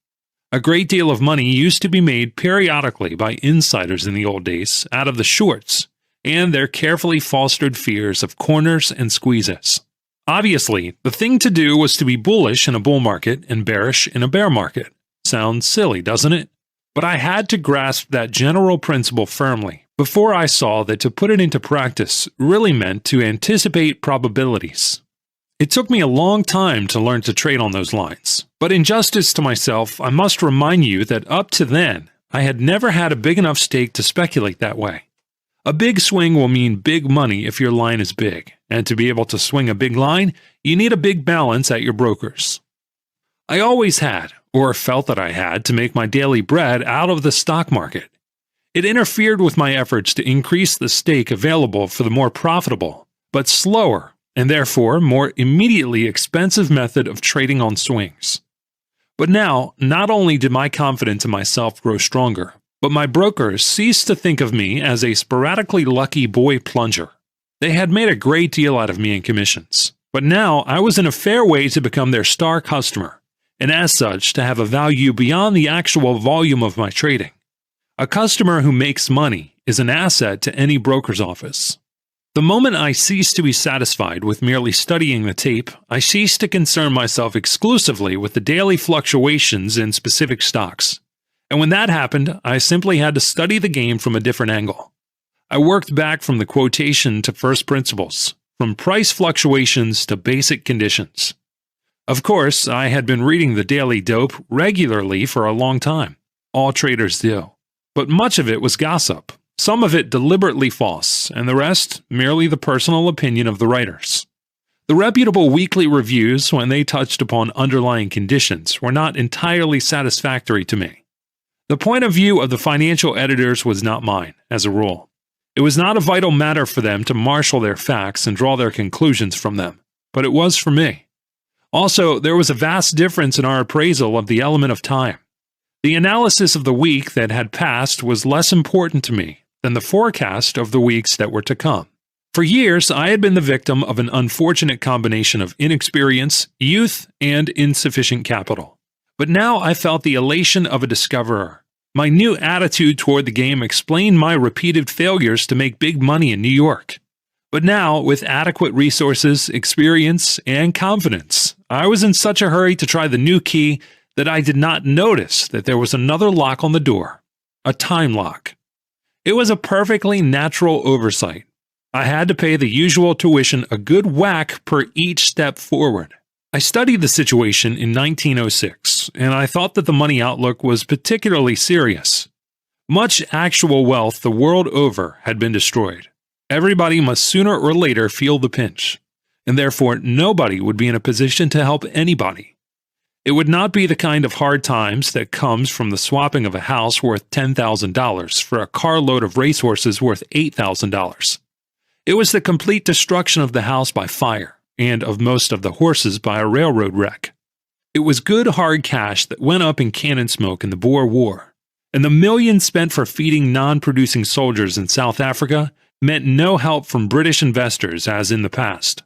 A great deal of money used to be made periodically by insiders in the old days out of the shorts and their carefully fostered fears of corners and squeezes. Obviously, the thing to do was to be bullish in a bull market and bearish in a bear market. Sounds silly, doesn't it? But I had to grasp that general principle firmly before I saw that to put it into practice really meant to anticipate probabilities. It took me a long time to learn to trade on those lines, but in justice to myself, I must remind you that up to then, I had never had a big enough stake to speculate that way. A big swing will mean big money if your line is big, and to be able to swing a big line, you need a big balance at your brokers. I always had, or felt that I had, to make my daily bread out of the stock market. It interfered with my efforts to increase the stake available for the more profitable, but slower, and therefore more immediately expensive method of trading on swings. But now, not only did my confidence in myself grow stronger, but my brokers ceased to think of me as a sporadically lucky boy plunger. They had made a great deal out of me in commissions, but now I was in a fair way to become their star customer, and as such to have a value beyond the actual volume of my trading. A customer who makes money is an asset to any broker's office. The moment I ceased to be satisfied with merely studying the tape, I ceased to concern myself exclusively with the daily fluctuations in specific stocks. And when that happened, I simply had to study the game from a different angle. I worked back from the quotation to first principles, from price fluctuations to basic conditions. Of course, I had been reading the Daily Dope regularly for a long time. All traders do. But much of it was gossip, some of it deliberately false, and the rest merely the personal opinion of the writers. The reputable weekly reviews, when they touched upon underlying conditions, were not entirely satisfactory to me. The point of view of the financial editors was not mine, as a rule. It was not a vital matter for them to marshal their facts and draw their conclusions from them, but it was for me. Also, there was a vast difference in our appraisal of the element of time. The analysis of the week that had passed was less important to me than the forecast of the weeks that were to come. For years, I had been the victim of an unfortunate combination of inexperience, youth, and insufficient capital. But now I felt the elation of a discoverer. My new attitude toward the game explained my repeated failures to make big money in New York. But now, with adequate resources, experience, and confidence, I was in such a hurry to try the new key that I did not notice that there was another lock on the door, a time lock. It was a perfectly natural oversight. I had to pay the usual tuition a good whack per each step forward. I studied the situation in 1906, and I thought that the money outlook was particularly serious. Much actual wealth the world over had been destroyed. Everybody must sooner or later feel the pinch, and therefore nobody would be in a position to help anybody. It would not be the kind of hard times that comes from the swapping of a house worth $10,000 for a carload of racehorses worth $8,000. It was the complete destruction of the house by fire, and of most of the horses by a railroad wreck. It was good hard cash that went up in cannon smoke in the Boer War, and the millions spent for feeding non-producing soldiers in South Africa meant no help from British investors as in the past.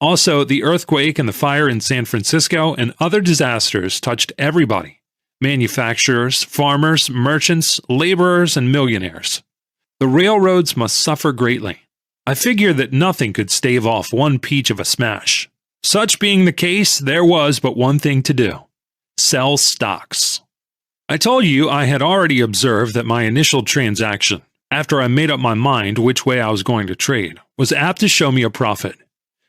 Also, the earthquake and the fire in San Francisco and other disasters touched everybody: manufacturers, farmers, merchants, laborers, and millionaires. The railroads must suffer greatly. I figured that nothing could stave off one peach of a smash. Such being the case, there was but one thing to do: sell stocks. I told you I had already observed that my initial transaction, after I made up my mind which way I was going to trade, was apt to show me a profit.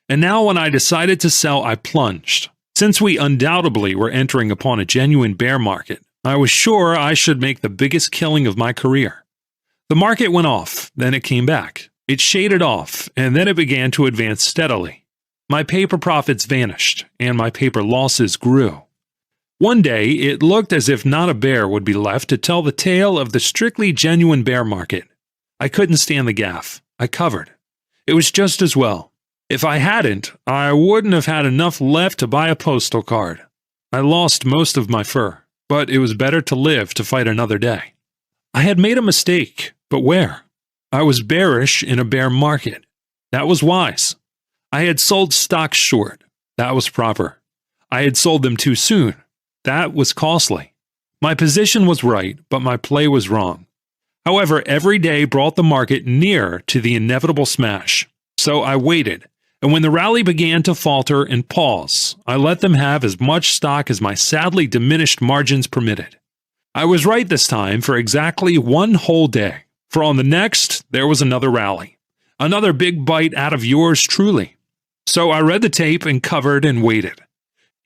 And now when I decided to sell, I plunged. Since we undoubtedly were entering upon a genuine bear market, I was sure I should make the biggest killing of my career. The market went off, then it came back. It shaded off, and then it began to advance steadily. My paper profits vanished, and my paper losses grew. One day, it looked as if not a bear would be left to tell the tale of the strictly genuine bear market. I couldn't stand the gaff. I covered. It was just as well. If I hadn't, I wouldn't have had enough left to buy a postal card. I lost most of my fur, but it was better to live to fight another day. I had made a mistake, but where? I was bearish in a bear market. That was wise. I had sold stocks short. That was proper. I had sold them too soon. That was costly. My position was right, but my play was wrong. However, every day brought the market nearer to the inevitable smash. So I waited, and when the rally began to falter and pause, I let them have as much stock as my sadly diminished margins permitted. I was right this time for exactly one whole day. For on the next, there was another rally. Another big bite out of yours truly. So I read the tape and covered and waited.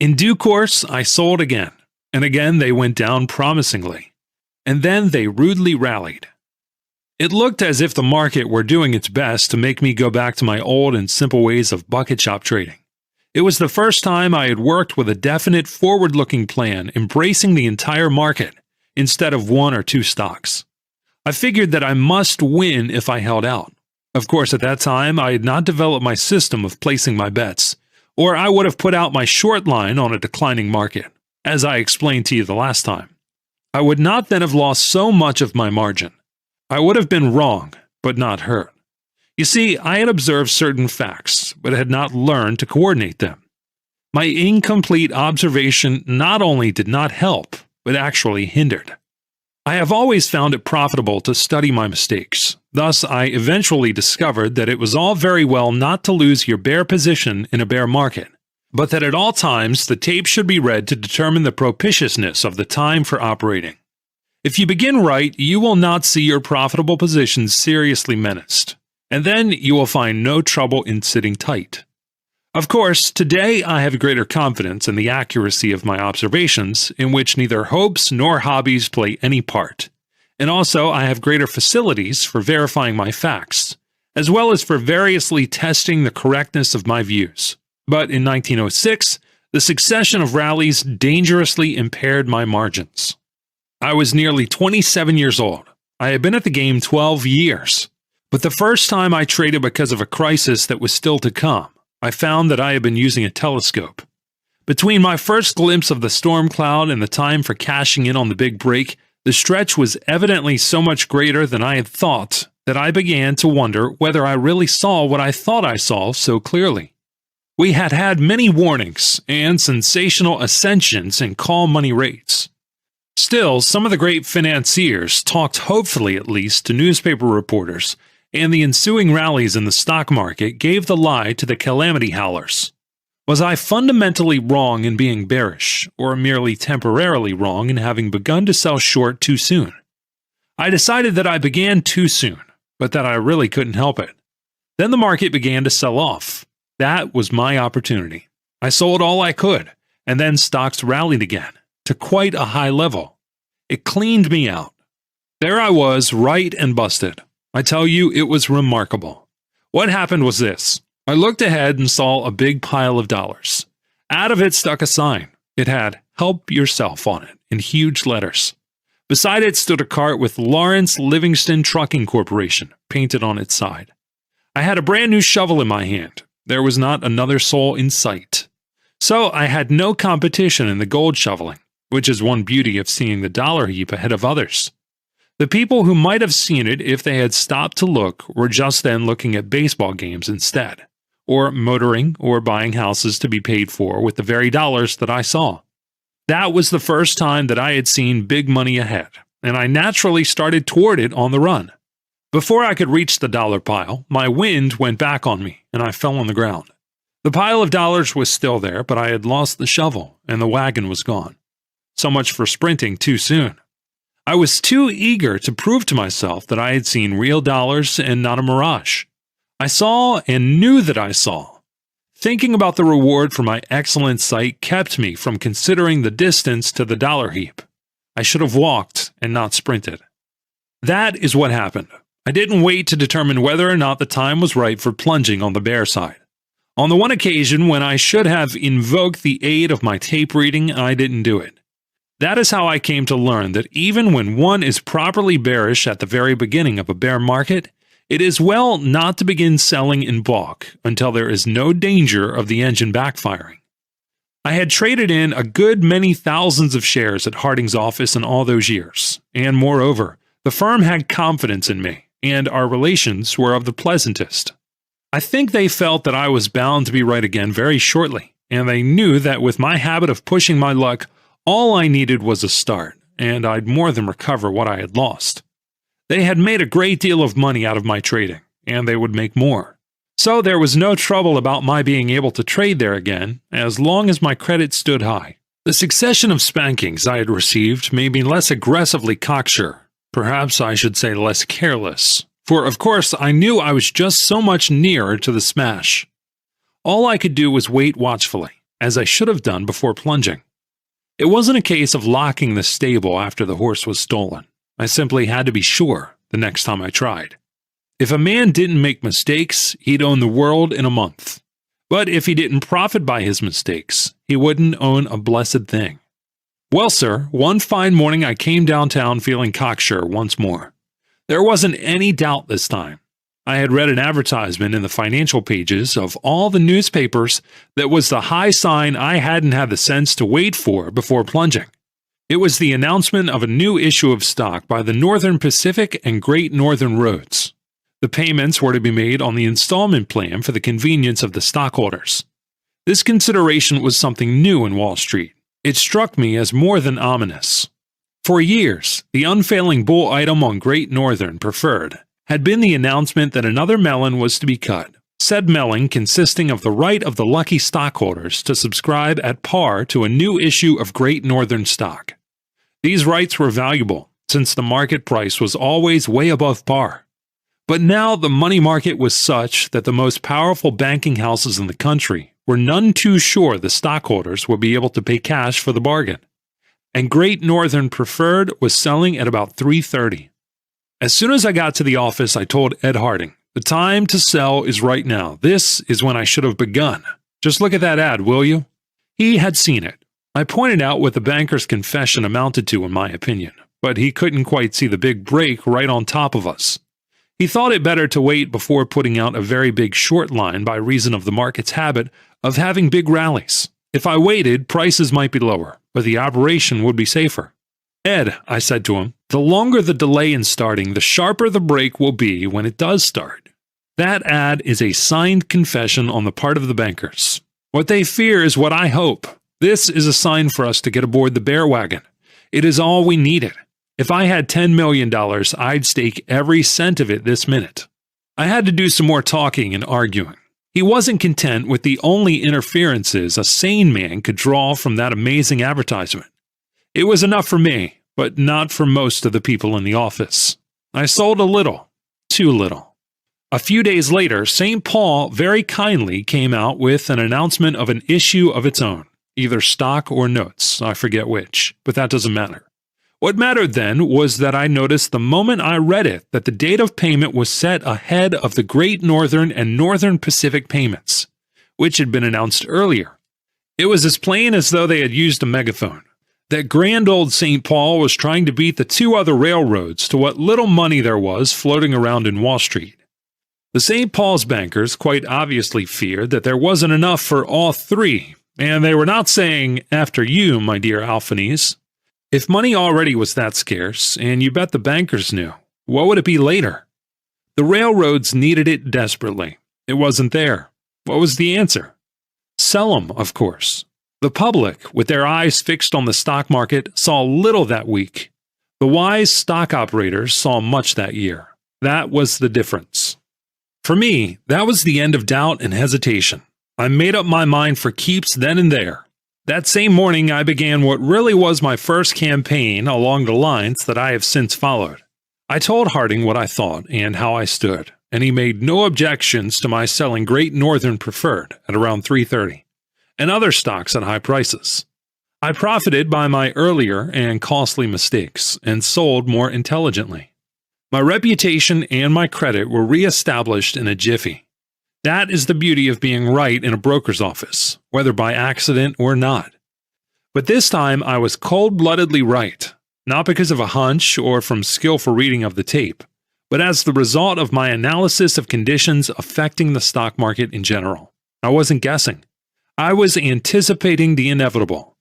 In due course, I sold again, and again they went down promisingly. And then they rudely rallied. It looked as if the market were doing its best to make me go back to my old and simple ways of bucket shop trading. It was the first time I had worked with a definite forward-looking plan, embracing the entire market instead of one or two stocks. I figured that I must win if I held out. Of course, at that time, I had not developed my system of placing my bets, or I would have put out my short line on a declining market, as I explained to you the last time. I would not then have lost so much of my margin. I would have been wrong, but not hurt. You see, I had observed certain facts, but had not learned to coordinate them. My incomplete observation not only did not help, but actually hindered. I have always found it profitable to study my mistakes. Thus, I eventually discovered that it was all very well not to lose your bear position in a bear market, but that at all times the tape should be read to determine the propitiousness of the time for operating. If you begin right, you will not see your profitable positions seriously menaced, and then you will find no trouble in sitting tight. Of course, today I have greater confidence in the accuracy of my observations, in which neither hopes nor hobbies play any part. And also I have greater facilities for verifying my facts, as well as for variously testing the correctness of my views. But in 1906, the succession of rallies dangerously impaired my margins. I was nearly 27 years old. I had been at the game 12 years. But the first time I traded because of a crisis that was still to come, I found that I had been using a telescope. Between my first glimpse of the storm cloud and the time for cashing in on the big break, the stretch was evidently so much greater than I had thought that I began to wonder whether I really saw what I thought I saw so clearly. We had had many warnings and sensational ascensions in call money rates. Still, some of the great financiers talked hopefully at least to newspaper reporters, and the ensuing rallies in the stock market gave the lie to the calamity howlers. Was I fundamentally wrong in being bearish, or merely temporarily wrong in having begun to sell short too soon? I decided that I began too soon, but that I really couldn't help it. Then the market began to sell off. That was my opportunity. I sold all I could, and then stocks rallied again, to quite a high level. It cleaned me out. There I was, right and busted. I tell you, it was remarkable. What happened was this. I looked ahead and saw a big pile of dollars. Out of it stuck a sign. It had "Help Yourself" on it in huge letters. Beside it stood a cart with Lawrence Livingston Trucking Corporation painted on its side. I had a brand new shovel in my hand. There was not another soul in sight. So I had no competition in the gold shoveling, which is one beauty of seeing the dollar heap ahead of others. The people who might have seen it if they had stopped to look were just then looking at baseball games instead, or motoring or buying houses to be paid for with the very dollars that I saw. That was the first time that I had seen big money ahead, and I naturally started toward it on the run. Before I could reach the dollar pile, my wind went back on me, and I fell on the ground. The pile of dollars was still there, but I had lost the shovel, and the wagon was gone. So much for sprinting too soon. I was too eager to prove to myself that I had seen real dollars and not a mirage. I saw and knew that I saw. Thinking about the reward for my excellent sight kept me from considering the distance to the dollar heap. I should have walked and not sprinted. That is what happened. I didn't wait to determine whether or not the time was right for plunging on the bear side. On the one occasion when I should have invoked the aid of my tape reading, I didn't do it. That is how I came to learn that even when one is properly bearish at the very beginning of a bear market, it is well not to begin selling in bulk until there is no danger of the engine backfiring. I had traded in a good many thousands of shares at Harding's office in all those years, and moreover, the firm had confidence in me, and our relations were of the pleasantest. I think they felt that I was bound to be right again very shortly, and they knew that with my habit of pushing my luck, all I needed was a start, and I'd more than recover what I had lost. They had made a great deal of money out of my trading, and they would make more. So there was no trouble about my being able to trade there again, as long as my credit stood high. The succession of spankings I had received made me less aggressively cocksure. Perhaps I should say less careless, for of course I knew I was just so much nearer to the smash. All I could do was wait watchfully, as I should have done before plunging. It wasn't a case of locking the stable after the horse was stolen. I simply had to be sure the next time I tried. If a man didn't make mistakes, he'd own the world in a month. But if he didn't profit by his mistakes, he wouldn't own a blessed thing. Well, sir, one fine morning I came downtown feeling cocksure once more. There wasn't any doubt this time. I had read an advertisement in the financial pages of all the newspapers that was the high sign I hadn't had the sense to wait for before plunging. It was the announcement of a new issue of stock by the Northern Pacific and Great Northern Roads. The payments were to be made on the installment plan for the convenience of the stockholders. This consideration was something new in Wall Street. It struck me as more than ominous. For years, the unfailing bull item on Great Northern Preferred had been the announcement that another melon was to be cut, said melon consisting of the right of the lucky stockholders to subscribe at par to a new issue of Great Northern stock. These rights were valuable, since the market price was always way above par. But now the money market was such that the most powerful banking houses in the country were none too sure the stockholders would be able to pay cash for the bargain. And Great Northern Preferred was selling at about $3.30. As soon as I got to the office, I told Ed Harding, "The time to sell is right now. This is when I should have begun. Just look at that ad, will you?" He had seen it. I pointed out what the banker's confession amounted to, in my opinion, but he couldn't quite see the big break right on top of us. He thought it better to wait before putting out a very big short line by reason of the market's habit of having big rallies. If I waited, prices might be lower, but the operation would be safer. "Ed," I said to him, "the longer the delay in starting, the sharper the break will be when it does start. That ad is a signed confession on the part of the bankers. What they fear is what I hope. This is a sign for us to get aboard the bear wagon. It is all we needed. If I had $10 million, I'd stake every cent of it this minute." I had to do some more talking and arguing. He wasn't content with the only interferences a sane man could draw from that amazing advertisement. It was enough for me, but not for most of the people in the office. I sold a little, too little. A few days later, St. Paul very kindly came out with an announcement of an issue of its own, either stock or notes, I forget which, but that doesn't matter. What mattered then was that I noticed the moment I read it that the date of payment was set ahead of the Great Northern and Northern Pacific payments, which had been announced earlier. It was as plain as though they had used a megaphone. That grand old St. Paul was trying to beat the two other railroads to what little money there was floating around in Wall Street. The St. Paul's bankers quite obviously feared that there wasn't enough for all three, and they were not saying, "After you, my dear Alphanese." If money already was that scarce, and you bet the bankers knew, what would it be later? The railroads needed it desperately. It wasn't there. What was the answer? Sell 'em, of course. The public, with their eyes fixed on the stock market, saw little that week. The wise stock operators saw much that year. That was the difference. For me, that was the end of doubt and hesitation. I made up my mind for keeps then and there. That same morning, I began what really was my first campaign along the lines that I have since followed. I told Harding what I thought and how I stood, and he made no objections to my selling Great Northern Preferred at around $3.30, and other stocks at high prices. I profited by my earlier and costly mistakes, and sold more intelligently. My reputation and my credit were re-established in a jiffy. That is the beauty of being right in a broker's office, whether by accident or not. But this time I was cold-bloodedly right, not because of a hunch or from skillful reading of the tape, but as the result of my analysis of conditions affecting the stock market in general. I wasn't guessing. I was anticipating the inevitable.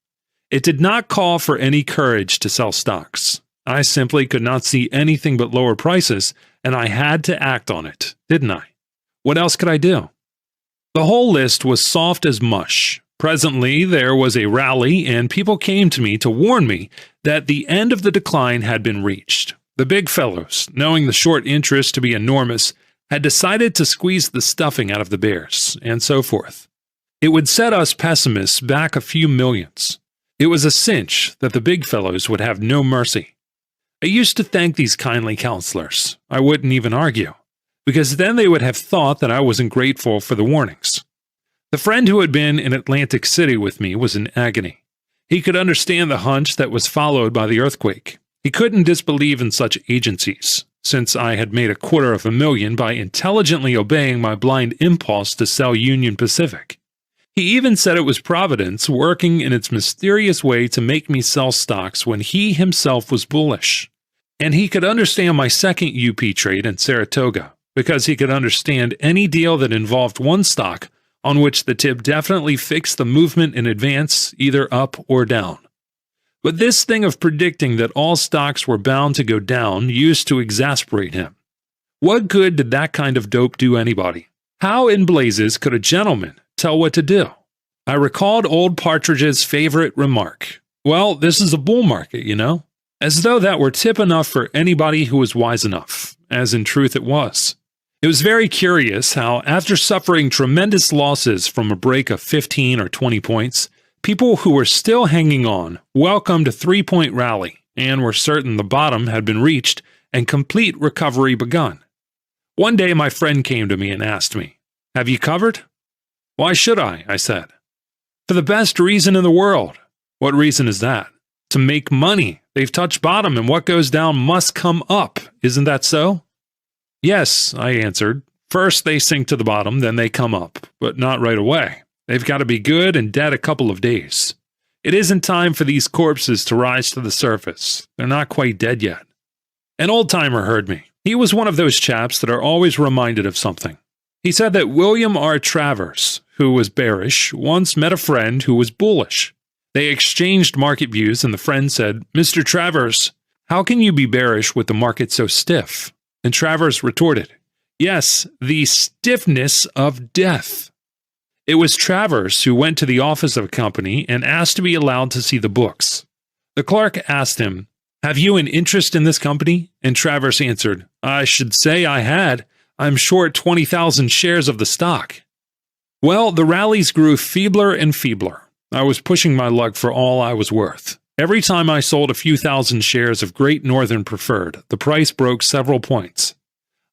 It did not call for any courage to sell stocks. I simply could not see anything but lower prices, and I had to act on it, didn't I? What else could I do? The whole list was soft as mush. Presently, there was a rally, and people came to me to warn me that the end of the decline had been reached. The big fellows, knowing the short interest to be enormous, had decided to squeeze the stuffing out of the bears, and so forth. It would set us pessimists back a few millions. It was a cinch that the big fellows would have no mercy. I used to thank these kindly counselors. I wouldn't even argue, because then they would have thought that I wasn't grateful for the warnings. The friend who had been in Atlantic City with me was in agony. He could understand the hunch that was followed by the earthquake. He couldn't disbelieve in such agencies, since I had made $250,000 by intelligently obeying my blind impulse to sell Union Pacific. He even said it was Providence working in its mysterious way to make me sell stocks when he himself was bullish. And he could understand my second UP trade in Saratoga, because he could understand any deal that involved one stock on which the tip definitely fixed the movement in advance, either up or down. But this thing of predicting that all stocks were bound to go down used to exasperate him. What good did that kind of dope do anybody? How in blazes could a gentleman tell what to do? I recalled old Partridge's favorite remark. Well, this is a bull market, you know? As though that were tip enough for anybody who was wise enough, as in truth it was. It was very curious how, after suffering tremendous losses from a break of 15 or 20 points, people who were still hanging on welcomed a 3-point rally and were certain the bottom had been reached and complete recovery begun. One day my friend came to me and asked me, "Have you covered?" "Why should I said. "For the best reason in the world." "What reason is that?" "To make money. They've touched bottom and what goes down must come up. Isn't that so?" "Yes," I answered. "First they sink to the bottom, then they come up, but not right away. They've got to be good and dead a couple of days. It isn't time for these corpses to rise to the surface. They're not quite dead yet." An old-timer heard me. He was one of those chaps that are always reminded of something. He said that William R. Travers, who was bearish, once met a friend who was bullish. They exchanged market views, and the friend said, "Mr. Travers, how can you be bearish with the market so stiff?" And Travers retorted, "Yes, the stiffness of death." It was Travers who went to the office of a company and asked to be allowed to see the books. The clerk asked him, "Have you an interest in this company?" And Travers answered, "I should say I had. I'm short 20,000 shares of the stock." Well, the rallies grew feebler and feebler. I was pushing my luck for all I was worth. Every time I sold a few thousand shares of Great Northern Preferred, the price broke several points.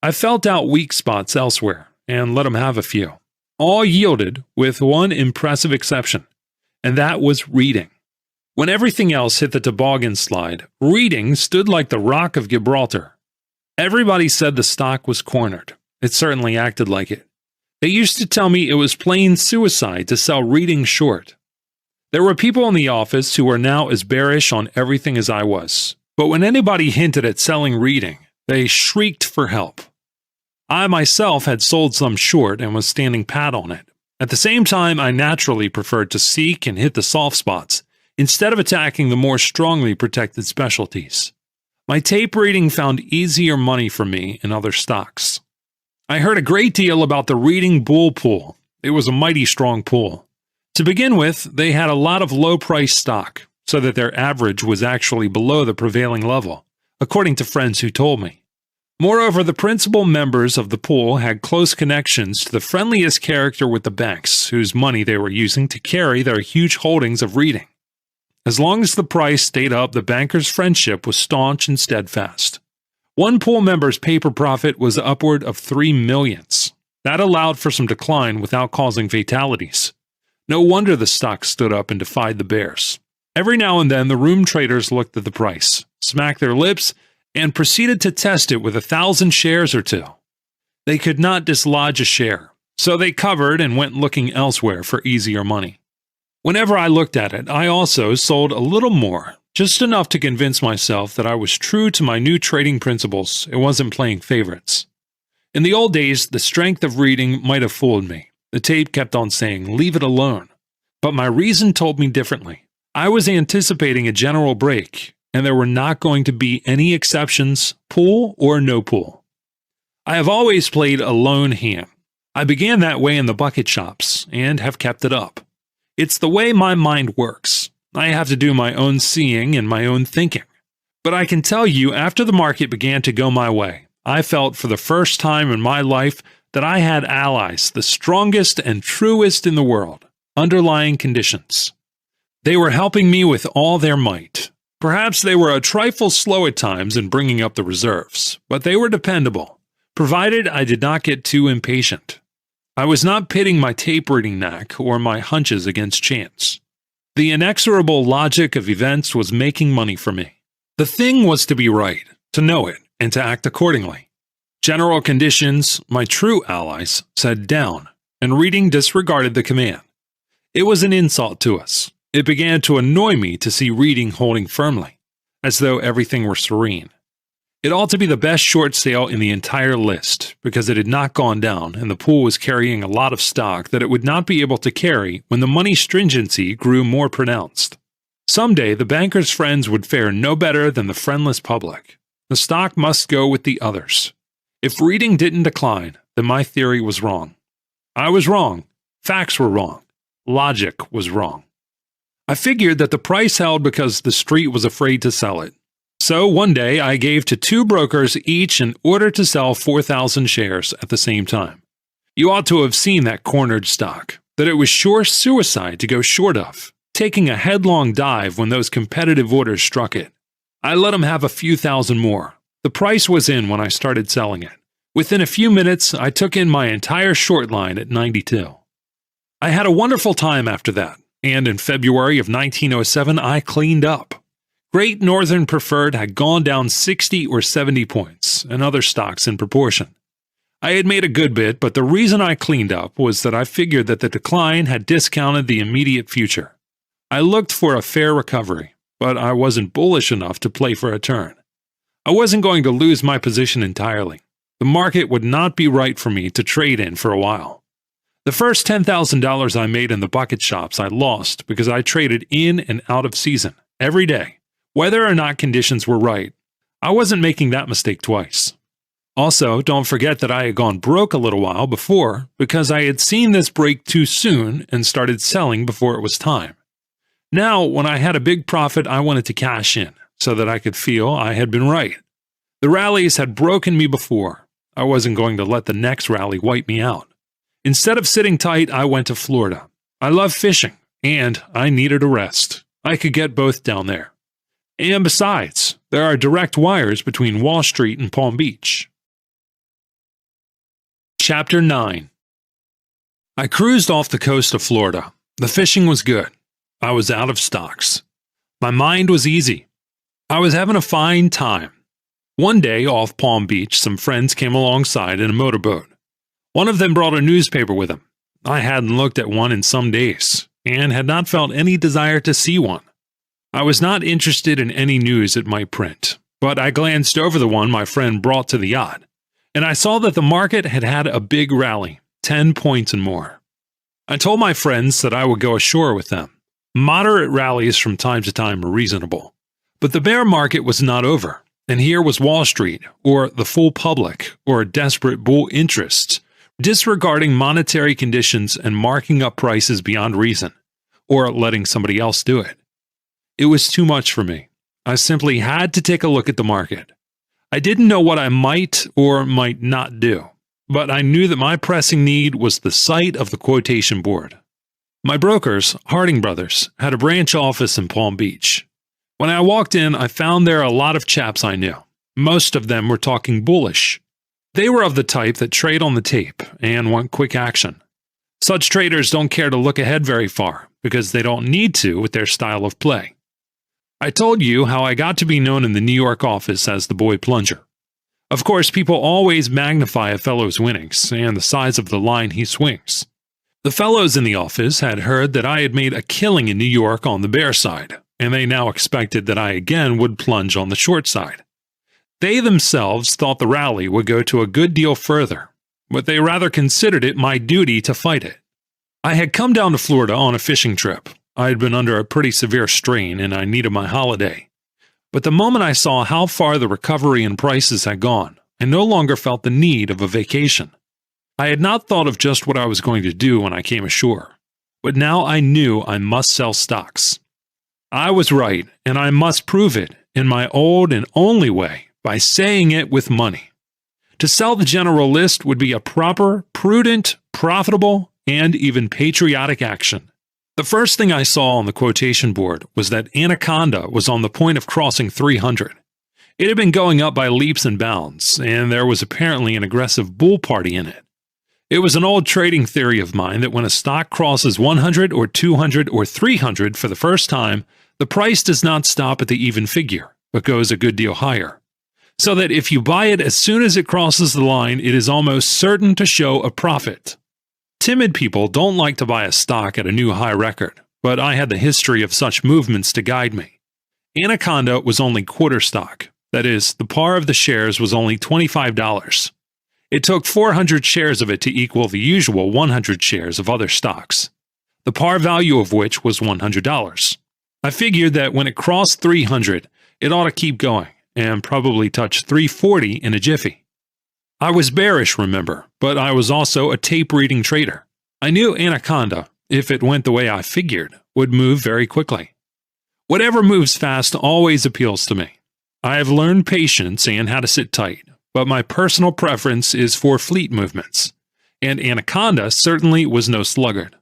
I felt out weak spots elsewhere, and let them have a few. All yielded, with one impressive exception, and that was reading. When everything else hit the toboggan slide, reading stood like the Rock of Gibraltar. Everybody said the stock was cornered. It certainly acted like it. They used to tell me it was plain suicide to sell reading short. There were people in the office who were now as bearish on everything as I was, but when anybody hinted at selling reading, they shrieked for help. I myself had sold some short and was standing pat on it. At the same time, I naturally preferred to seek and hit the soft spots, instead of attacking the more strongly protected specialties. My tape reading found easier money for me in other stocks. I heard a great deal about the reading bull pool. It was a mighty strong pool. To begin with, they had a lot of low-priced stock, so that their average was actually below the prevailing level, according to friends who told me. Moreover, the principal members of the pool had close connections to the friendliest character with the banks, whose money they were using to carry their huge holdings of reading. As long as the price stayed up, the bankers' friendship was staunch and steadfast. One pool member's paper profit was upward of $3 million. That allowed for some decline without causing fatalities. No wonder the stock stood up and defied the bears. Every now and then, the room traders looked at the price, smacked their lips, and proceeded to test it with 1,000 shares or two. They could not dislodge a share, so they covered and went looking elsewhere for easier money. Whenever I looked at it, I also sold a little more, just enough to convince myself that I was true to my new trading principles and wasn't playing favorites. In the old days, the strength of reading might have fooled me. The tape kept on saying, "Leave it alone." But my reason told me differently. I was anticipating a general break, and there were not going to be any exceptions, pool or no pool. I have always played a lone hand. I began that way in the bucket shops, and have kept it up. It's the way my mind works. I have to do my own seeing and my own thinking. But I can tell you, after the market began to go my way, I felt for the first time in my life that I had allies, the strongest and truest in the world, underlying conditions. They were helping me with all their might. Perhaps they were a trifle slow at times in bringing up the reserves, but they were dependable, provided I did not get too impatient. I was not pitting my tape-reading knack or my hunches against chance. The inexorable logic of events was making money for me. The thing was to be right, to know it, and to act accordingly. General conditions, my true allies, said down, and reading disregarded the command. It was an insult to us. It began to annoy me to see reading holding firmly, as though everything were serene. It ought to be the best short sale in the entire list, because it had not gone down and the pool was carrying a lot of stock that it would not be able to carry when the money stringency grew more pronounced. Someday the banker's friends would fare no better than the friendless public. The stock must go with the others. If reading didn't decline, then my theory was wrong. I was wrong. Facts were wrong. Logic was wrong. I figured that the price held because the street was afraid to sell it. So one day I gave to 2 brokers each an order to sell 4,000 shares at the same time. You ought to have seen that cornered stock, that it was sure suicide to go short of, taking a headlong dive when those competitive orders struck it. I let them have a few thousand more. The price was in when I started selling it. Within a few minutes, I took in my entire short line at 92. I had a wonderful time after that, and in February of 1907 I cleaned up. Great Northern Preferred had gone down 60 or 70 points, and other stocks in proportion. I had made a good bit, but the reason I cleaned up was that I figured that the decline had discounted the immediate future. I looked for a fair recovery, but I wasn't bullish enough to play for a turn. I wasn't going to lose my position entirely. The market would not be right for me to trade in for a while. The first $10,000 I made in the bucket shops I lost because I traded in and out of season, every day. Whether or not conditions were right, I wasn't making that mistake twice. Also, don't forget that I had gone broke a little while before because I had seen this break too soon and started selling before it was time. Now, when I had a big profit, I wanted to cash in so that I could feel I had been right. The rallies had broken me before. I wasn't going to let the next rally wipe me out. Instead of sitting tight, I went to Florida. I love fishing, and I needed a rest. I could get both down there. And besides, there are direct wires between Wall Street and Palm Beach. Chapter 9. I cruised off the coast of Florida. The fishing was good. I was out of stocks. My mind was easy. I was having a fine time. One day off Palm Beach, some friends came alongside in a motorboat. One of them brought a newspaper with him. I hadn't looked at one in some days, and had not felt any desire to see one. I was not interested in any news it might print, but I glanced over the one my friend brought to the yacht, and I saw that the market had had a big rally, 10 points and more. I told my friends that I would go ashore with them. Moderate rallies from time to time were reasonable, but the bear market was not over, and here was Wall Street, or the full public, or desperate bull interests, disregarding monetary conditions and marking up prices beyond reason, or letting somebody else do it. It was too much for me. I simply had to take a look at the market. I didn't know what I might or might not do, but I knew that my pressing need was the sight of the quotation board. My brokers, Harding Brothers, had a branch office in Palm Beach. When I walked in, I found there a lot of chaps I knew. Most of them were talking bullish. They were of the type that trade on the tape and want quick action. Such traders don't care to look ahead very far because they don't need to with their style of play. I told you how I got to be known in the New York office as the boy plunger. Of course, people always magnify a fellow's winnings and the size of the line he swings. The fellows in the office had heard that I had made a killing in New York on the bear side, and they now expected that I again would plunge on the short side. They themselves thought the rally would go to a good deal further, but they rather considered it my duty to fight it. I had come down to Florida on a fishing trip. I had been under a pretty severe strain and I needed my holiday. But the moment I saw how far the recovery in prices had gone, I no longer felt the need of a vacation. I had not thought of just what I was going to do when I came ashore, but now I knew I must sell stocks. I was right, and I must prove it in my old and only way, by saying it with money. To sell the general list would be a proper, prudent, profitable, and even patriotic action. The first thing I saw on the quotation board was that Anaconda was on the point of crossing 300. It had been going up by leaps and bounds, and there was apparently an aggressive bull party in it. It was an old trading theory of mine that when a stock crosses 100 or 200 or 300 for the first time, the price does not stop at the even figure, but goes a good deal higher. So that if you buy it as soon as it crosses the line, it is almost certain to show a profit. Timid people don't like to buy a stock at a new high record, but I had the history of such movements to guide me. Anaconda was only quarter stock. That is, the par of the shares was only $25. It took 400 shares of it to equal the usual 100 shares of other stocks, the par value of which was $100. I figured that when it crossed 300, it ought to keep going, and probably touch 340 in a jiffy. I was bearish, remember, but I was also a tape-reading trader. I knew Anaconda, if it went the way I figured, would move very quickly. Whatever moves fast always appeals to me. I have learned patience and how to sit tight, but my personal preference is for fleet movements, and Anaconda certainly was no sluggard.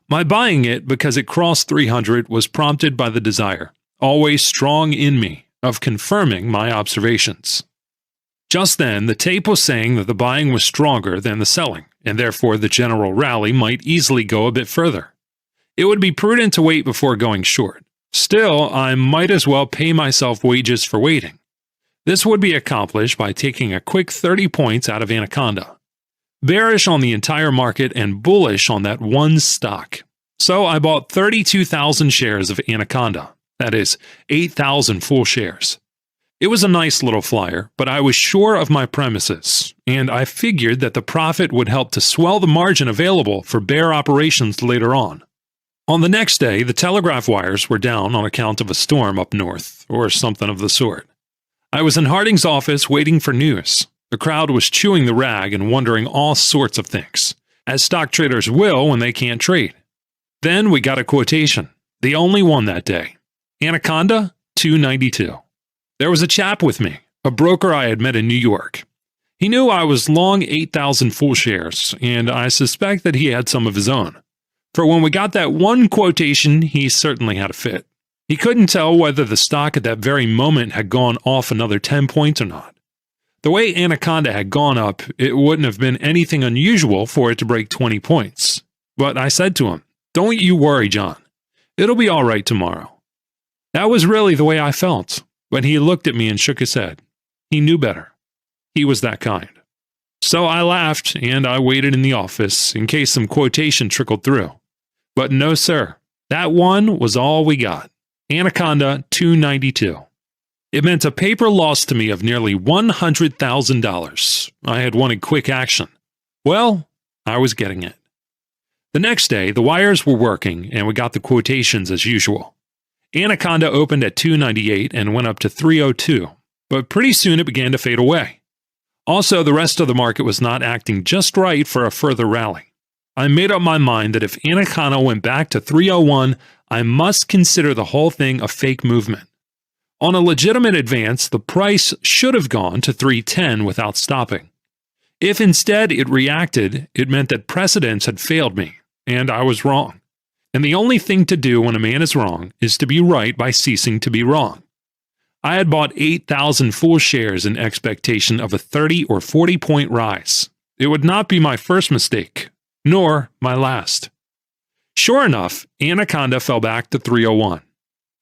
My buying it because it crossed 300 was prompted by the desire, always strong in me, of confirming my observations. Just then, the tape was saying that the buying was stronger than the selling, and therefore the general rally might easily go a bit further. It would be prudent to wait before going short. Still, I might as well pay myself wages for waiting. This would be accomplished by taking a quick 30 points out of Anaconda. Bearish on the entire market and bullish on that one stock. So I bought 32,000 shares of Anaconda. That is, 8,000 full shares. It was a nice little flyer, but I was sure of my premises, and I figured that the profit would help to swell the margin available for bear operations later on. On the next day, the telegraph wires were down on account of a storm up north, or something of the sort. I was in Harding's office waiting for news. The crowd was chewing the rag and wondering all sorts of things, as stock traders will when they can't trade. Then we got a quotation, the only one that day. Anaconda, $2.92. There was a chap with me, a broker I had met in New York. He knew I was long 8,000 full shares, and I suspect that he had some of his own. For when we got that one quotation, he certainly had a fit. He couldn't tell whether the stock at that very moment had gone off another 10 points or not. The way Anaconda had gone up, it wouldn't have been anything unusual for it to break 20 points. But I said to him, "Don't you worry, John. It'll be all right tomorrow." That was really the way I felt, but he looked at me and shook his head. He knew better. He was that kind. So I laughed, and I waited in the office in case some quotation trickled through. But no, sir. That one was all we got. Anaconda, $2.92. It meant a paper loss to me of nearly $100,000. I had wanted quick action. Well, I was getting it. The next day, the wires were working, and we got the quotations as usual. Anaconda opened at $2.98 and went up to $3.02, but pretty soon it began to fade away. Also, the rest of the market was not acting just right for a further rally. I made up my mind that if Anaconda went back to 301, I must consider the whole thing a fake movement. On a legitimate advance, the price should have gone to 310 without stopping. If instead it reacted, it meant that precedents had failed me, and I was wrong. And the only thing to do when a man is wrong is to be right by ceasing to be wrong. I had bought 8,000 full shares in expectation of a 30 or 40 point rise. It would not be my first mistake, nor my last. Sure enough, Anaconda fell back to 301.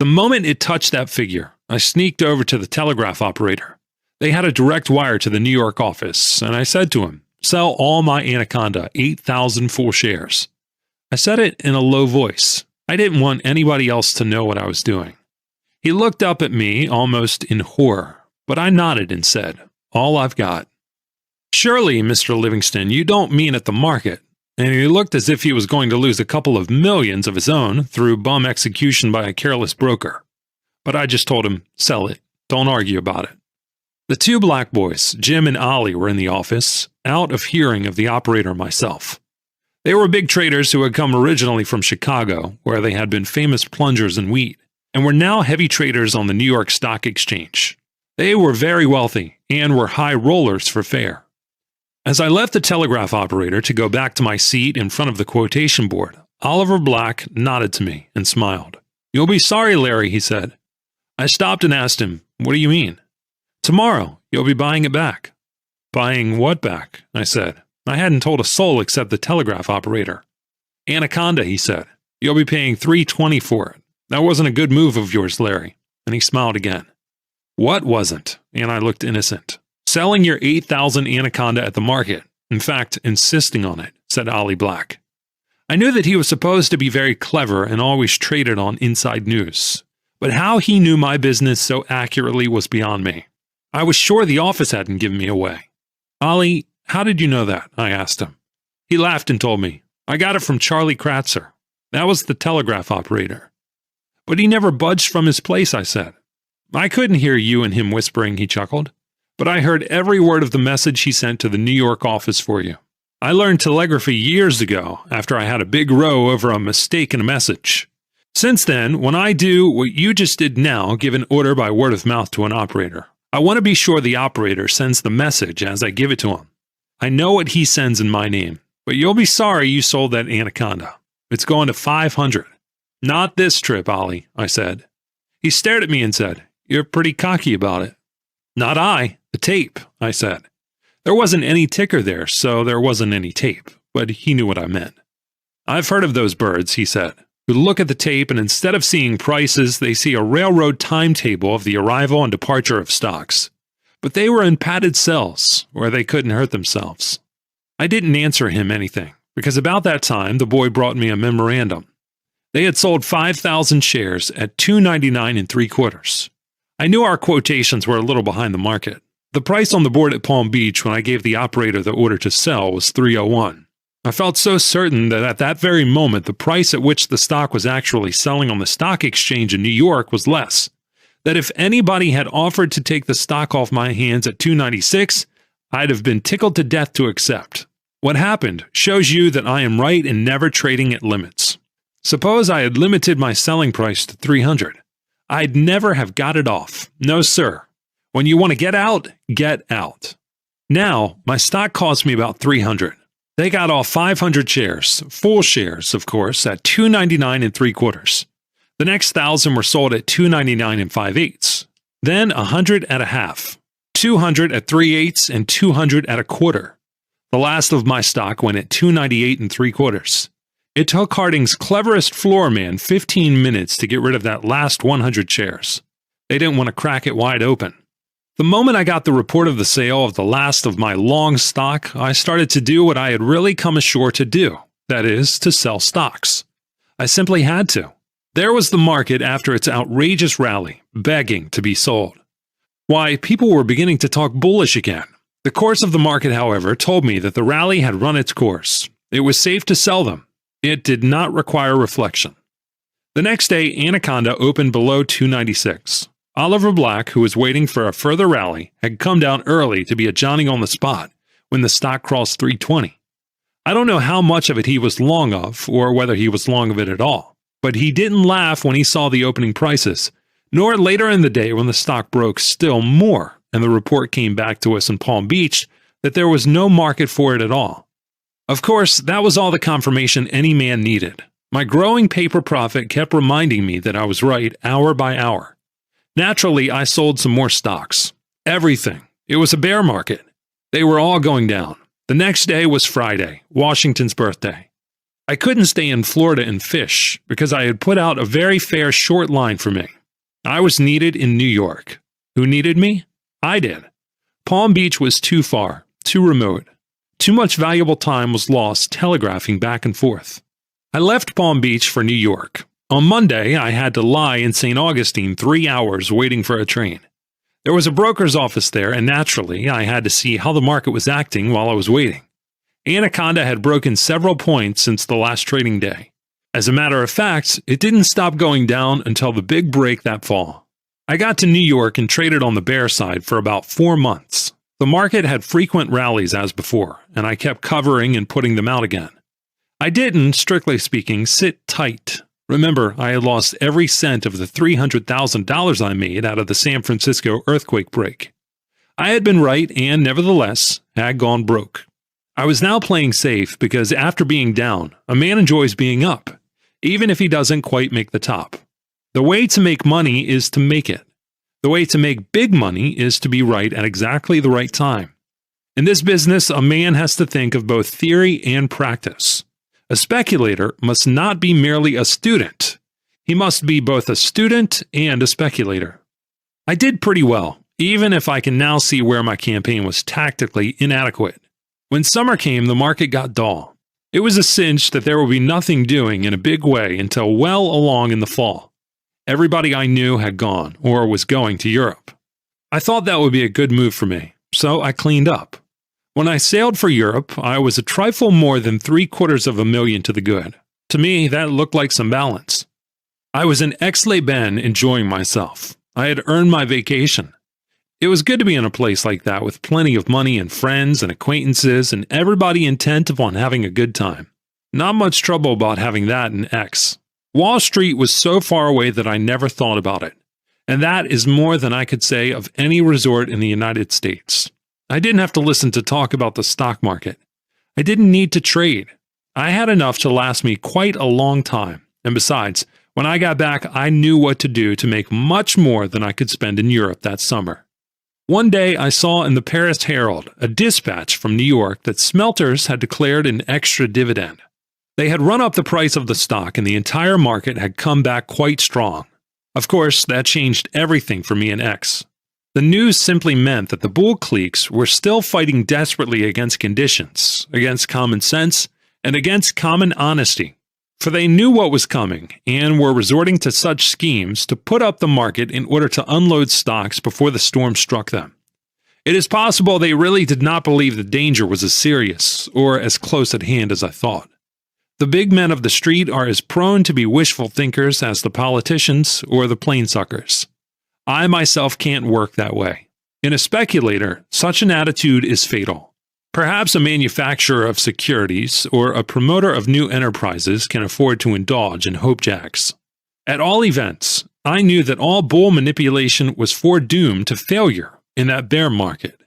The moment it touched that figure, I sneaked over to the telegraph operator. They had a direct wire to the New York office, and I said to him, "Sell all my Anaconda, 8,000 full shares." I said it in a low voice. I didn't want anybody else to know what I was doing. He looked up at me almost in horror, but I nodded and said, "All I've got." "Surely, Mr. Livingston, you don't mean at the market." And he looked as if he was going to lose a couple of millions of his own through bum execution by a careless broker. But I just told him, "Sell it. Don't argue about it." The two black boys, Jim and Ollie, were in the office, out of hearing of the operator and myself. They were big traders who had come originally from Chicago, where they had been famous plungers in wheat, and were now heavy traders on the New York Stock Exchange. They were very wealthy and were high rollers for fare. As I left the telegraph operator to go back to my seat in front of the quotation board, Oliver Black nodded to me and smiled. "You'll be sorry, Larry," he said. I stopped and asked him, "What do you mean?" "Tomorrow, you'll be buying it back." "Buying what back?" I said. I hadn't told a soul except the telegraph operator. "Anaconda," he said. "You'll be paying $320 for it. That wasn't a good move of yours, Larry." And he smiled again. "What wasn't?" And I looked innocent. "Selling your 8,000 Anaconda at the market. In fact, insisting on it," said Ollie Black. I knew that he was supposed to be very clever and always traded on inside news. But how he knew my business so accurately was beyond me. I was sure the office hadn't given me away. "Ollie, how did you know that?" I asked him. He laughed and told me, "I got it from Charlie Kratzer. That was the telegraph operator." "But he never budged from his place," I said. "I couldn't hear you and him whispering," he chuckled. "But I heard every word of the message he sent to the New York office for you. I learned telegraphy years ago after I had a big row over a mistake in a message. Since then, when I do what you just did now, give an order by word of mouth to an operator, I want to be sure the operator sends the message as I give it to him. I know what he sends in my name, but you'll be sorry you sold that Anaconda. It's going to 500. "Not this trip, Ollie," I said. He stared at me and said, "You're pretty cocky about it." "Not I. The tape," I said. There wasn't any ticker there, so there wasn't any tape, but he knew what I meant. "I've heard of those birds," he said, "who look at the tape and instead of seeing prices, they see a railroad timetable of the arrival and departure of stocks. But they were in padded cells, where they couldn't hurt themselves." I didn't answer him anything, because about that time the boy brought me a memorandum. They had sold 5,000 shares at $2.99 3/4. I knew our quotations were a little behind the market. The price on the board at Palm Beach when I gave the operator the order to sell was $3.01. I felt so certain that at that very moment the price at which the stock was actually selling on the stock exchange in New York was less, that if anybody had offered to take the stock off my hands at $2.96, I'd have been tickled to death to accept. What happened shows you that I am right in never trading at limits. Suppose I had limited my selling price to $300. I'd never have got it off. No, sir. When you want to get out, get out. Now, my stock cost me about $300. They got off 500 shares, full shares, of course, at $2.99 3/4. The next 1,000 were sold at $2.99 5/8. Then 100 at a half, 200 at 3/8, and 200 at a quarter. The last of my stock went at $2.98 3/4. It took Harding's cleverest floor man 15 minutes to get rid of that last 100 shares. They didn't want to crack it wide open. The moment I got the report of the sale of the last of my long stock, I started to do what I had really come ashore to do, that is, to sell stocks. I simply had to. There was the market after its outrageous rally, begging to be sold. Why, people were beginning to talk bullish again. The course of the market, however, told me that the rally had run its course. It was safe to sell them. It did not require reflection. The next day, Anaconda opened below $2.96. Oliver Black, who was waiting for a further rally, had come down early to be a Johnny on the spot when the stock crossed $320. I don't know how much of it he was long of, or whether he was long of it at all, but he didn't laugh when he saw the opening prices, nor later in the day when the stock broke still more, and the report came back to us in Palm Beach that there was no market for it at all. Of course, that was all the confirmation any man needed. My growing paper profit kept reminding me that I was right hour by hour. Naturally, I sold some more stocks. Everything. It was a bear market. They were all going down. The next day was Friday, Washington's birthday. I couldn't stay in Florida and fish because I had put out a very fair short line for me. I was needed in New York. Who needed me? I did. Palm Beach was too far, too remote. Too much valuable time was lost telegraphing back and forth. I left Palm Beach for New York. On Monday, I had to lie in St. Augustine 3 hours waiting for a train. There was a broker's office there, and naturally, I had to see how the market was acting while I was waiting. Anaconda had broken several points since the last trading day. As a matter of fact, it didn't stop going down until the big break that fall. I got to New York and traded on the bear side for about 4 months. The market had frequent rallies as before, and I kept covering and putting them out again. I didn't, strictly speaking, sit tight. Remember, I had lost every cent of the $300,000 I made out of the San Francisco earthquake break. I had been right and, nevertheless, had gone broke. I was now playing safe because after being down, a man enjoys being up, even if he doesn't quite make the top. The way to make money is to make it. The way to make big money is to be right at exactly the right time. In this business, a man has to think of both theory and practice. A speculator must not be merely a student. He must be both a student and a speculator. I did pretty well, even if I can now see where my campaign was tactically inadequate. When summer came, the market got dull. It was a cinch that there would be nothing doing in a big way until well along in the fall. Everybody I knew had gone or was going to Europe. I thought that would be a good move for me, so I cleaned up. When I sailed for Europe, I was a trifle more than $750,000 to the good. To me, that looked like some balance. I was in Aix-les-Bains enjoying myself. I had earned my vacation. It was good to be in a place like that with plenty of money and friends and acquaintances and everybody intent upon having a good time. Not much trouble about having that in Aix. Wall Street was so far away that I never thought about it. And that is more than I could say of any resort in the United States. I didn't have to listen to talk about the stock market. I didn't need to trade. I had enough to last me quite a long time. And besides, when I got back, I knew what to do to make much more than I could spend in Europe that summer. One day I saw in the Paris Herald a dispatch from New York that smelters had declared an extra dividend. They had run up the price of the stock and the entire market had come back quite strong. Of course, that changed everything for me in Aix. The news simply meant that the bull cliques were still fighting desperately against conditions, against common sense, and against common honesty. For they knew what was coming and were resorting to such schemes to put up the market in order to unload stocks before the storm struck them. It is possible they really did not believe the danger was as serious or as close at hand as I thought. The big men of the street are as prone to be wishful thinkers as the politicians or the plain-suckers. I myself can't work that way. In a speculator, such an attitude is fatal. Perhaps a manufacturer of securities or a promoter of new enterprises can afford to indulge in hopejacks. At all events, I knew that all bull manipulation was foredoomed to failure in that bear market.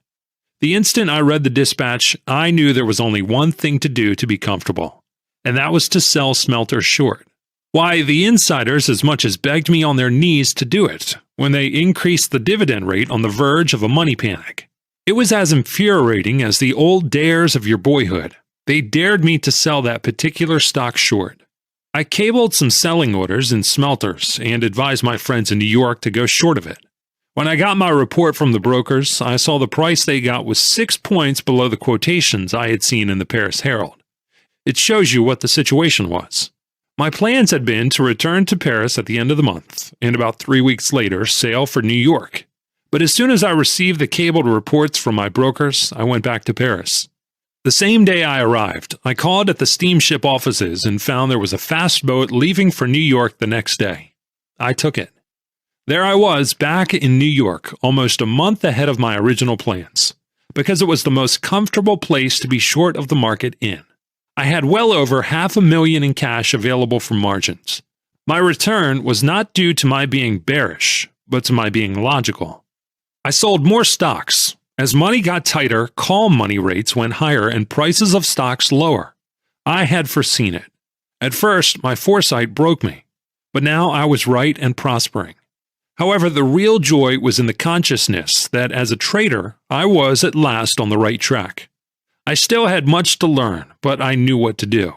The instant I read the dispatch, I knew there was only one thing to do to be comfortable, and that was to sell smelters short. Why, the insiders as much as begged me on their knees to do it when they increased the dividend rate on the verge of a money panic. It was as infuriating as the old dares of your boyhood. They dared me to sell that particular stock short. I cabled some selling orders in smelters and advised my friends in New York to go short of it. When I got my report from the brokers, I saw the price they got was 6 points below the quotations I had seen in the Paris Herald. It shows you what the situation was. My plans had been to return to Paris at the end of the month, and about 3 weeks later sail for New York. But as soon as I received the cabled reports from my brokers, I went back to Paris. The same day I arrived, I called at the steamship offices and found there was a fast boat leaving for New York the next day. I took it. There I was, back in New York, almost a month ahead of my original plans, because it was the most comfortable place to be short of the market in. I had well over $500,000 in cash available for margins. My return was not due to my being bearish, but to my being logical. I sold more stocks. As money got tighter, call money rates went higher and prices of stocks lower. I had foreseen it. At first, my foresight broke me, but now I was right and prospering. However, the real joy was in the consciousness that as a trader, I was at last on the right track. I still had much to learn, but I knew what to do.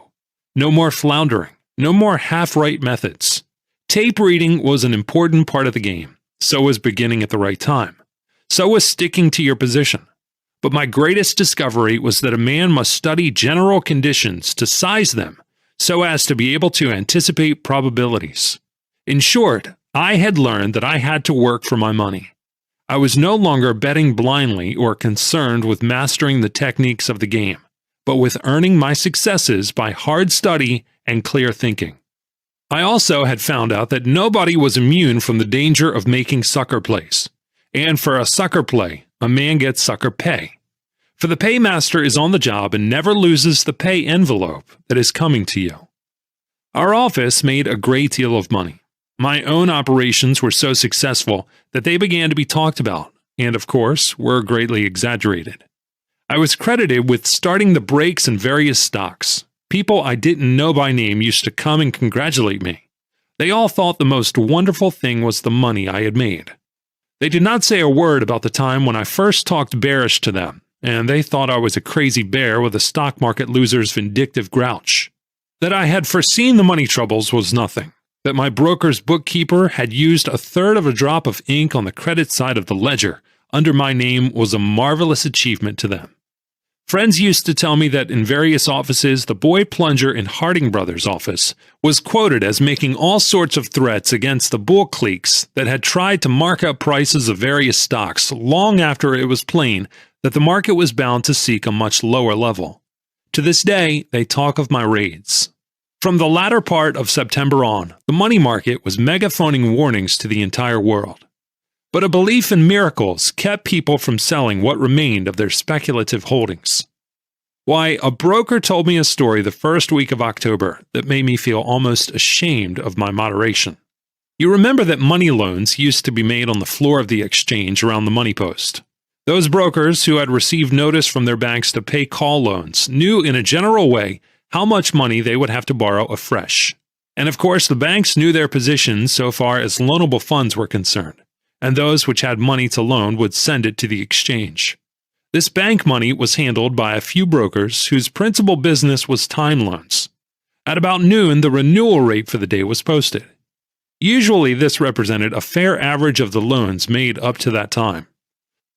No more floundering, no more half-right methods. Tape reading was an important part of the game. So was beginning at the right time. So was sticking to your position. But my greatest discovery was that a man must study general conditions to size them so as to be able to anticipate probabilities. In short, I had learned that I had to work for my money. I was no longer betting blindly or concerned with mastering the techniques of the game, but with earning my successes by hard study and clear thinking. I also had found out that nobody was immune from the danger of making sucker plays. And for a sucker play, a man gets sucker pay. For the paymaster is on the job and never loses the pay envelope that is coming to you. Our office made a great deal of money. My own operations were so successful that they began to be talked about, and of course, were greatly exaggerated. I was credited with starting the breaks in various stocks. People I didn't know by name used to come and congratulate me. They all thought the most wonderful thing was the money I had made. They did not say a word about the time when I first talked bearish to them, and they thought I was a crazy bear with a stock market loser's vindictive grouch. That I had foreseen the money troubles was nothing. That my broker's bookkeeper had used a third of a drop of ink on the credit side of the ledger under my name was a marvelous achievement to them. Friends used to tell me that in various offices, the boy plunger in Harding Brothers' office was quoted as making all sorts of threats against the bull cliques that had tried to mark up prices of various stocks long after it was plain that the market was bound to seek a much lower level. To this day, they talk of my raids. From the latter part of September on, the money market was megaphoning warnings to the entire world. But a belief in miracles kept people from selling what remained of their speculative holdings. Why, a broker told me a story the first week of October that made me feel almost ashamed of my moderation. You remember that money loans used to be made on the floor of the exchange around the money post. Those brokers who had received notice from their banks to pay call loans knew in a general way how much money they would have to borrow afresh. And of course, the banks knew their positions so far as loanable funds were concerned, and those which had money to loan would send it to the exchange. This bank money was handled by a few brokers whose principal business was time loans. At about noon, the renewal rate for the day was posted. Usually, this represented a fair average of the loans made up to that time.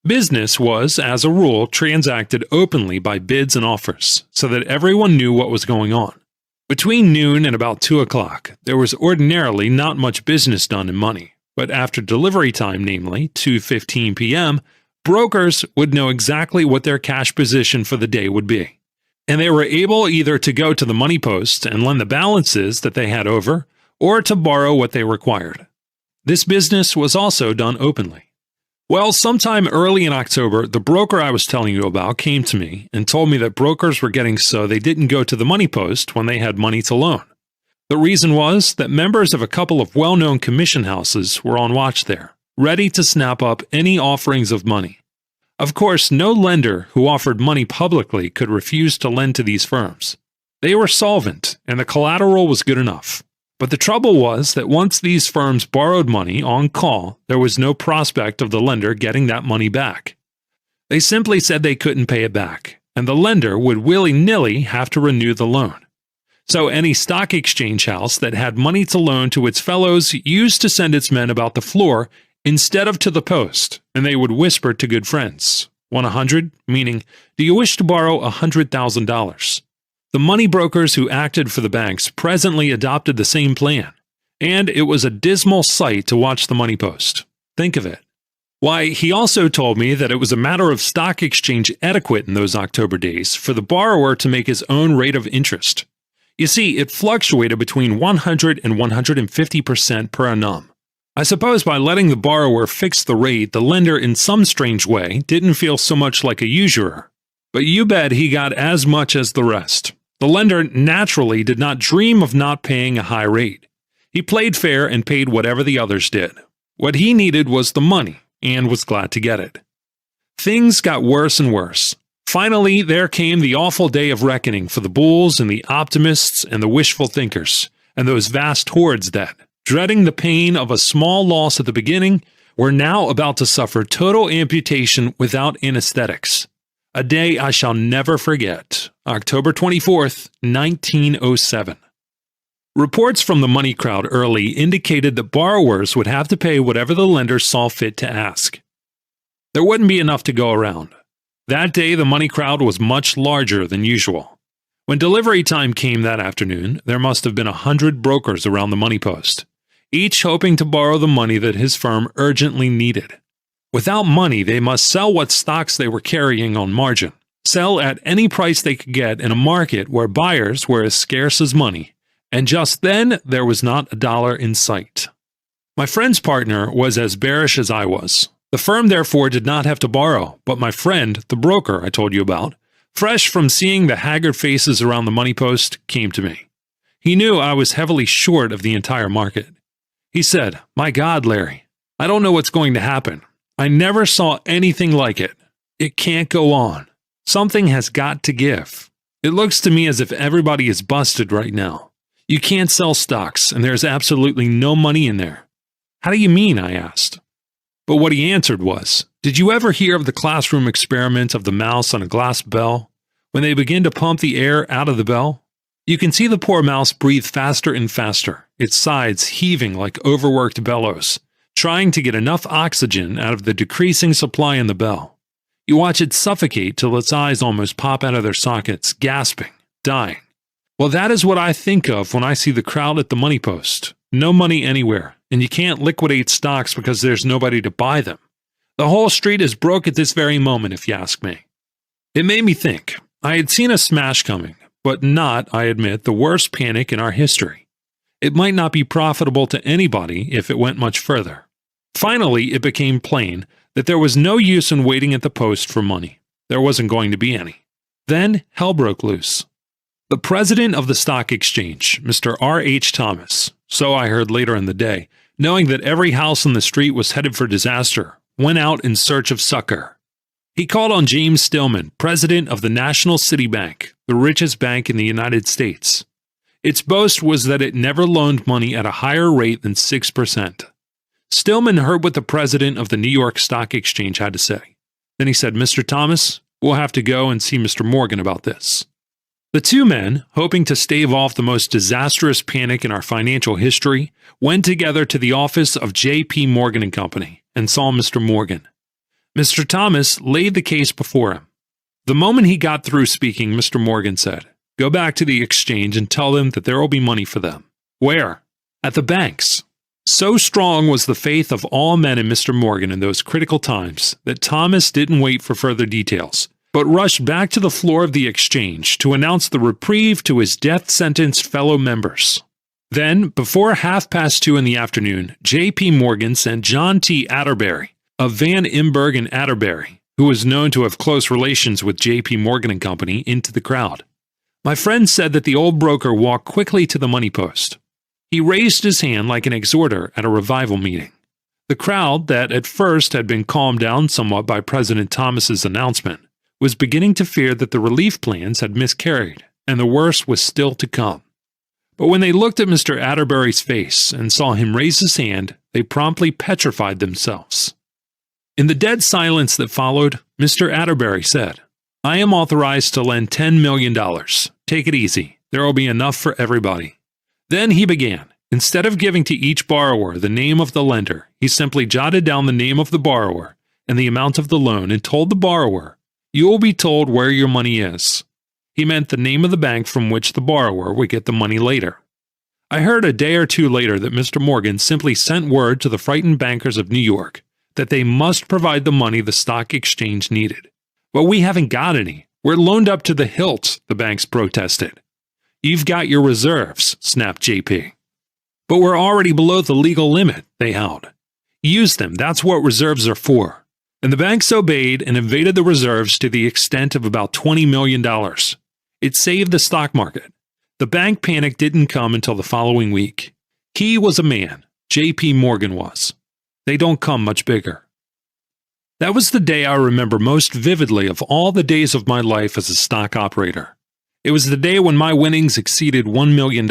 Business was, as a rule, transacted openly by bids and offers, so that everyone knew what was going on. Between noon and about 2 o'clock, there was ordinarily not much business done in money, but after delivery time, namely 2:15 p.m., brokers would know exactly what their cash position for the day would be, and they were able either to go to the money post and lend the balances that they had over, or to borrow what they required. This business was also done openly. Well, sometime early in October, the broker I was telling you about came to me and told me that brokers were getting so they didn't go to the money post when they had money to loan. The reason was that members of a couple of well-known commission houses were on watch there, ready to snap up any offerings of money. Of course, no lender who offered money publicly could refuse to lend to these firms. They were solvent, and the collateral was good enough. But the trouble was that once these firms borrowed money on call, there was no prospect of the lender getting that money back. They simply said they couldn't pay it back, and the lender would willy-nilly have to renew the loan. So any stock exchange house that had money to loan to its fellows used to send its men about the floor instead of to the post, and they would whisper to good friends, "Want 100?" meaning, "Do you wish to borrow $100,000? The money brokers who acted for the banks presently adopted the same plan, and it was a dismal sight to watch the money post. Think of it. Why, he also told me that it was a matter of stock exchange etiquette in those October days for the borrower to make his own rate of interest. You see, it fluctuated between 100 and 150% per annum. I suppose by letting the borrower fix the rate, the lender in some strange way didn't feel so much like a usurer. But you bet he got as much as the rest. The lender naturally did not dream of not paying a high rate. He played fair and paid whatever the others did. What he needed was the money, and was glad to get it. Things got worse and worse. Finally, there came the awful day of reckoning for the bulls and the optimists and the wishful thinkers, and those vast hordes that, dreading the pain of a small loss at the beginning, were now about to suffer total amputation without anesthetics. A day I shall never forget, October 24th, 1907. Reports from the money crowd early indicated that borrowers would have to pay whatever the lender saw fit to ask. There wouldn't be enough to go around. That day the money crowd was much larger than usual. When delivery time came that afternoon, there must have been 100 brokers around the money post, each hoping to borrow the money that his firm urgently needed. Without money, they must sell what stocks they were carrying on margin, sell at any price they could get in a market where buyers were as scarce as money, and just then there was not a dollar in sight. My friend's partner was as bearish as I was. The firm therefore did not have to borrow, but my friend, the broker I told you about, fresh from seeing the haggard faces around the money post, came to me. He knew I was heavily short of the entire market. He said, "My God, Larry, I don't know what's going to happen. I never saw anything like it. It can't go on. Something has got to give. It looks to me as if everybody is busted right now. You can't sell stocks, and there's absolutely no money in there. How do you mean? I asked. But what he answered was, did you ever hear of the classroom experiment of the mouse on a glass bell? When they begin to pump the air out of the bell, you can see the poor mouse breathe faster and faster, its sides heaving like overworked bellows, trying to get enough oxygen out of the decreasing supply in the bell. You watch it suffocate till its eyes almost pop out of their sockets, gasping, dying. Well, that is what I think of when I see the crowd at the money post. No money anywhere, and you can't liquidate stocks because there's nobody to buy them. The whole street is broke at this very moment, if you ask me. It made me think. I had seen a smash coming, but not, I admit, the worst panic in our history. It might not be profitable to anybody if it went much further. Finally, it became plain that there was no use in waiting at the post for money. There wasn't going to be any. Then hell broke loose. The president of the stock exchange, Mr. R.H. Thomas, so I heard later in the day, knowing that every house on the street was headed for disaster, went out in search of succor. He called on James Stillman, president of the National City Bank, the richest bank in the United States. Its boast was that it never loaned money at a higher rate than 6%. Stillman heard what the president of the New York Stock Exchange had to say. Then he said, Mr. Thomas, we'll have to go and see Mr. Morgan about this. The two men, hoping to stave off the most disastrous panic in our financial history, went together to the office of J.P. Morgan & Company and saw Mr. Morgan. Mr. Thomas laid the case before him. The moment he got through speaking, Mr. Morgan said, go back to the exchange and tell them that there will be money for them. Where? At the banks. So strong was the faith of all men in Mr. Morgan in those critical times that Thomas didn't wait for further details, but rushed back to the floor of the exchange to announce the reprieve to his death-sentenced fellow members. Then, before 2:30 in the afternoon, J.P. Morgan sent John T. Atterbury of Van Imberg and Atterbury, who was known to have close relations with J.P. Morgan & Company, into the crowd. My friend said that the old broker walked quickly to the money post. He raised his hand like an exhorter at a revival meeting. The crowd, that at first had been calmed down somewhat by President Thomas's announcement, was beginning to fear that the relief plans had miscarried, and the worst was still to come. But when they looked at Mr. Atterbury's face and saw him raise his hand, they promptly petrified themselves. In the dead silence that followed, Mr. Atterbury said, I am authorized to lend $10 million. Take it easy. There will be enough for everybody. Then he began. Instead of giving to each borrower the name of the lender, he simply jotted down the name of the borrower and the amount of the loan and told the borrower, you will be told where your money is. He meant the name of the bank from which the borrower would get the money later. I heard a day or two later that Mr. Morgan simply sent word to the frightened bankers of New York that they must provide the money the stock exchange needed. But we haven't got any. We're loaned up to the hilt, the banks protested. You've got your reserves, snapped JP. But we're already below the legal limit, they howled. Use them, that's what reserves are for. And the banks obeyed and invaded the reserves to the extent of about $20 million. It saved the stock market. The bank panic didn't come until the following week. He was a man. J.P. Morgan was. They don't come much bigger. That was the day I remember most vividly of all the days of my life as a stock operator. It was the day when my winnings exceeded $1 million.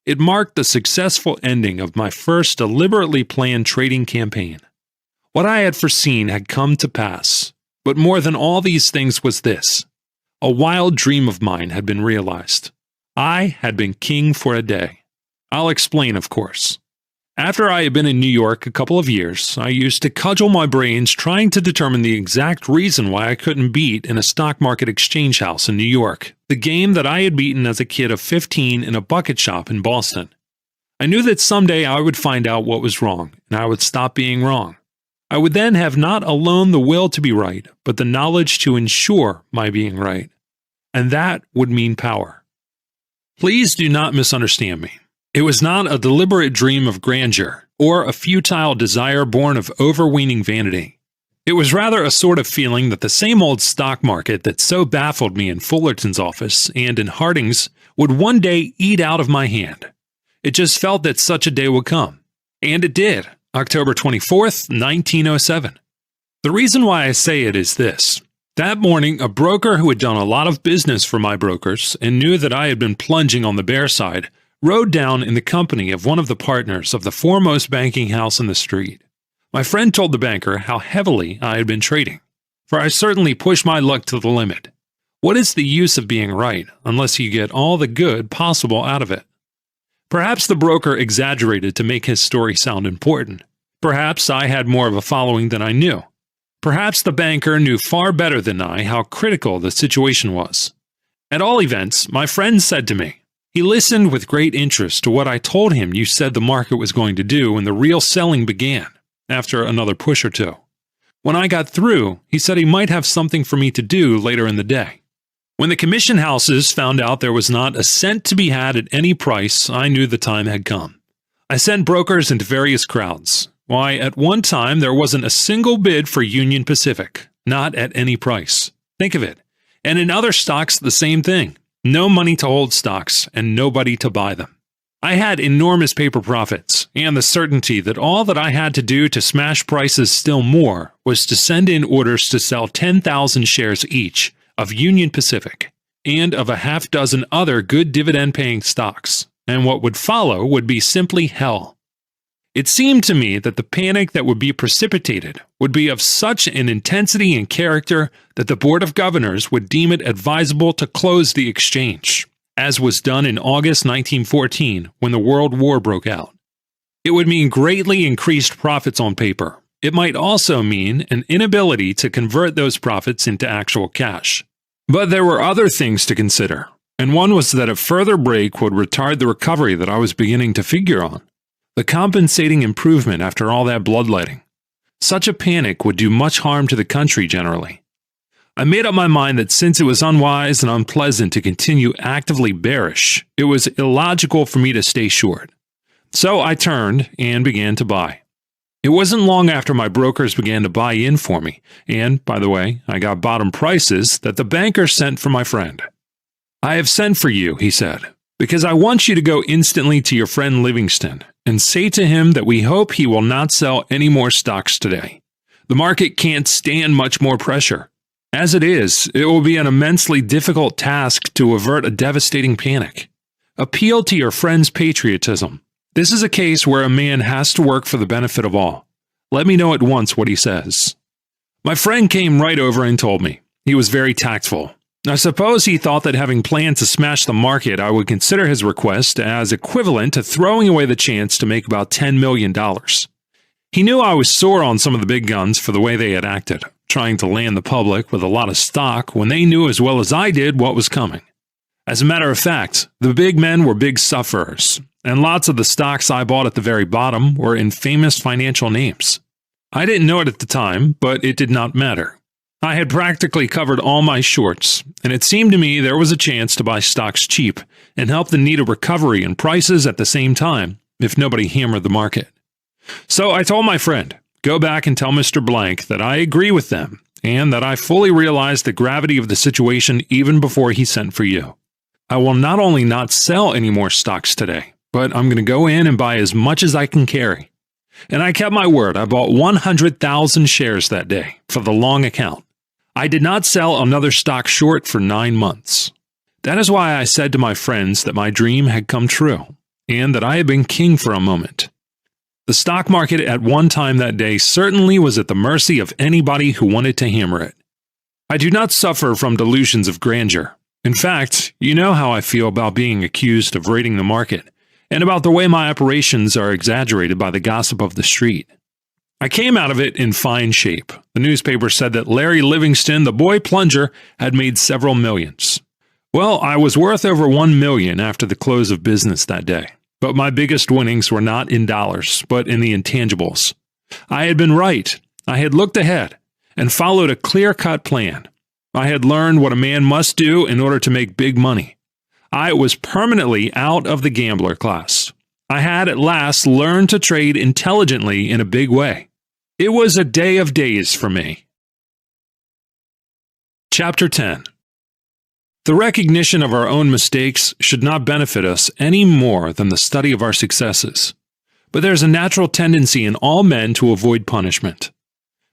It marked the successful ending of my first deliberately planned trading campaign. What I had foreseen had come to pass, but more than all these things was this. A wild dream of mine had been realized. I had been king for a day. I'll explain, of course. After I had been in New York a couple of years, I used to cudgel my brains trying to determine the exact reason why I couldn't beat in a stock market exchange house in New York, the game that I had beaten as a kid of 15 in a bucket shop in Boston. I knew that someday I would find out what was wrong, and I would stop being wrong. I would then have not alone the will to be right, but the knowledge to ensure my being right. And that would mean power. Please do not misunderstand me. It was not a deliberate dream of grandeur, or a futile desire born of overweening vanity. It was rather a sort of feeling that the same old stock market that so baffled me in Fullerton's office and in Harding's would one day eat out of my hand. It just felt that such a day would come. And it did, October 24th, 1907. The reason why I say it is this, That morning, a broker who had done a lot of business for my brokers and knew that I had been plunging on the bear side rode down in the company of one of the partners of the foremost banking house in the street. My friend told the banker how heavily I had been trading, for I certainly pushed my luck to the limit. What is the use of being right unless you get all the good possible out of it? Perhaps the broker exaggerated to make his story sound important. Perhaps I had more of a following than I knew. Perhaps the banker knew far better than I how critical the situation was. At all events, my friend said to me, he listened with great interest to what I told him you said the market was going to do when the real selling began, after another push or two. When I got through, he said he might have something for me to do later in the day. When the commission houses found out there was not a cent to be had at any price, I knew the time had come. I sent brokers into various crowds. Why, at one time there wasn't a single bid for Union Pacific, not at any price. Think of it. And in other stocks, the same thing. No money to hold stocks and nobody to buy them. I had enormous paper profits and the certainty that all that I had to do to smash prices still more was to send in orders to sell 10,000 shares each of Union Pacific and of a half dozen other good dividend-paying stocks, and what would follow would be simply hell. It seemed to me that the panic that would be precipitated would be of such an intensity and character that the Board of Governors would deem it advisable to close the exchange, as was done in August 1914 when the World War broke out. It would mean greatly increased profits on paper. It might also mean an inability to convert those profits into actual cash. But there were other things to consider, and one was that a further break would retard the recovery that I was beginning to figure on. The compensating improvement after all that bloodletting. Such a panic would do much harm to the country generally. I made up my mind that since it was unwise and unpleasant to continue actively bearish, it was illogical for me to stay short. So I turned and began to buy. It wasn't long after my brokers began to buy in for me, and, by the way, I got bottom prices that the banker sent for my friend. "I have sent for you," he said, "because I want you to go instantly to your friend Livingston and say to him that we hope he will not sell any more stocks today. The market can't stand much more pressure. As it is, it will be an immensely difficult task to avert a devastating panic. Appeal to your friend's patriotism. This is a case where a man has to work for the benefit of all. Let me know at once what he says." My friend came right over and told me. He was very tactful. I suppose he thought that having planned to smash the market, I would consider his request as equivalent to throwing away the chance to make about $10 million. He knew I was sore on some of the big guns for the way they had acted, trying to land the public with a lot of stock when they knew as well as I did what was coming. As a matter of fact, the big men were big sufferers, and lots of the stocks I bought at the very bottom were in famous financial names. I didn't know it at the time, but it did not matter. I had practically covered all my shorts, and it seemed to me there was a chance to buy stocks cheap and help the needed recovery in prices at the same time, if nobody hammered the market. So I told my friend, "Go back and tell Mr. Blank that I agree with them, and that I fully realize the gravity of the situation even before he sent for you. I will not only not sell any more stocks today, but I'm going to go in and buy as much as I can carry." And I kept my word. I bought 100,000 shares that day for the long account. I did not sell another stock short for 9 months. That is why I said to my friends that my dream had come true, and that I had been king for a moment. The stock market at one time that day certainly was at the mercy of anybody who wanted to hammer it. I do not suffer from delusions of grandeur. In fact, you know how I feel about being accused of raiding the market, and about the way my operations are exaggerated by the gossip of the street. I came out of it in fine shape. The newspaper said that Larry Livingston, the boy plunger, had made several millions. Well, I was worth over $1 million after the close of business that day. But my biggest winnings were not in dollars, but in the intangibles. I had been right. I had looked ahead and followed a clear-cut plan. I had learned what a man must do in order to make big money. I was permanently out of the gambler class. I had at last learned to trade intelligently in a big way. It was a day of days for me. Chapter 10. The recognition of our own mistakes should not benefit us any more than the study of our successes. But there's a natural tendency in all men to avoid punishment.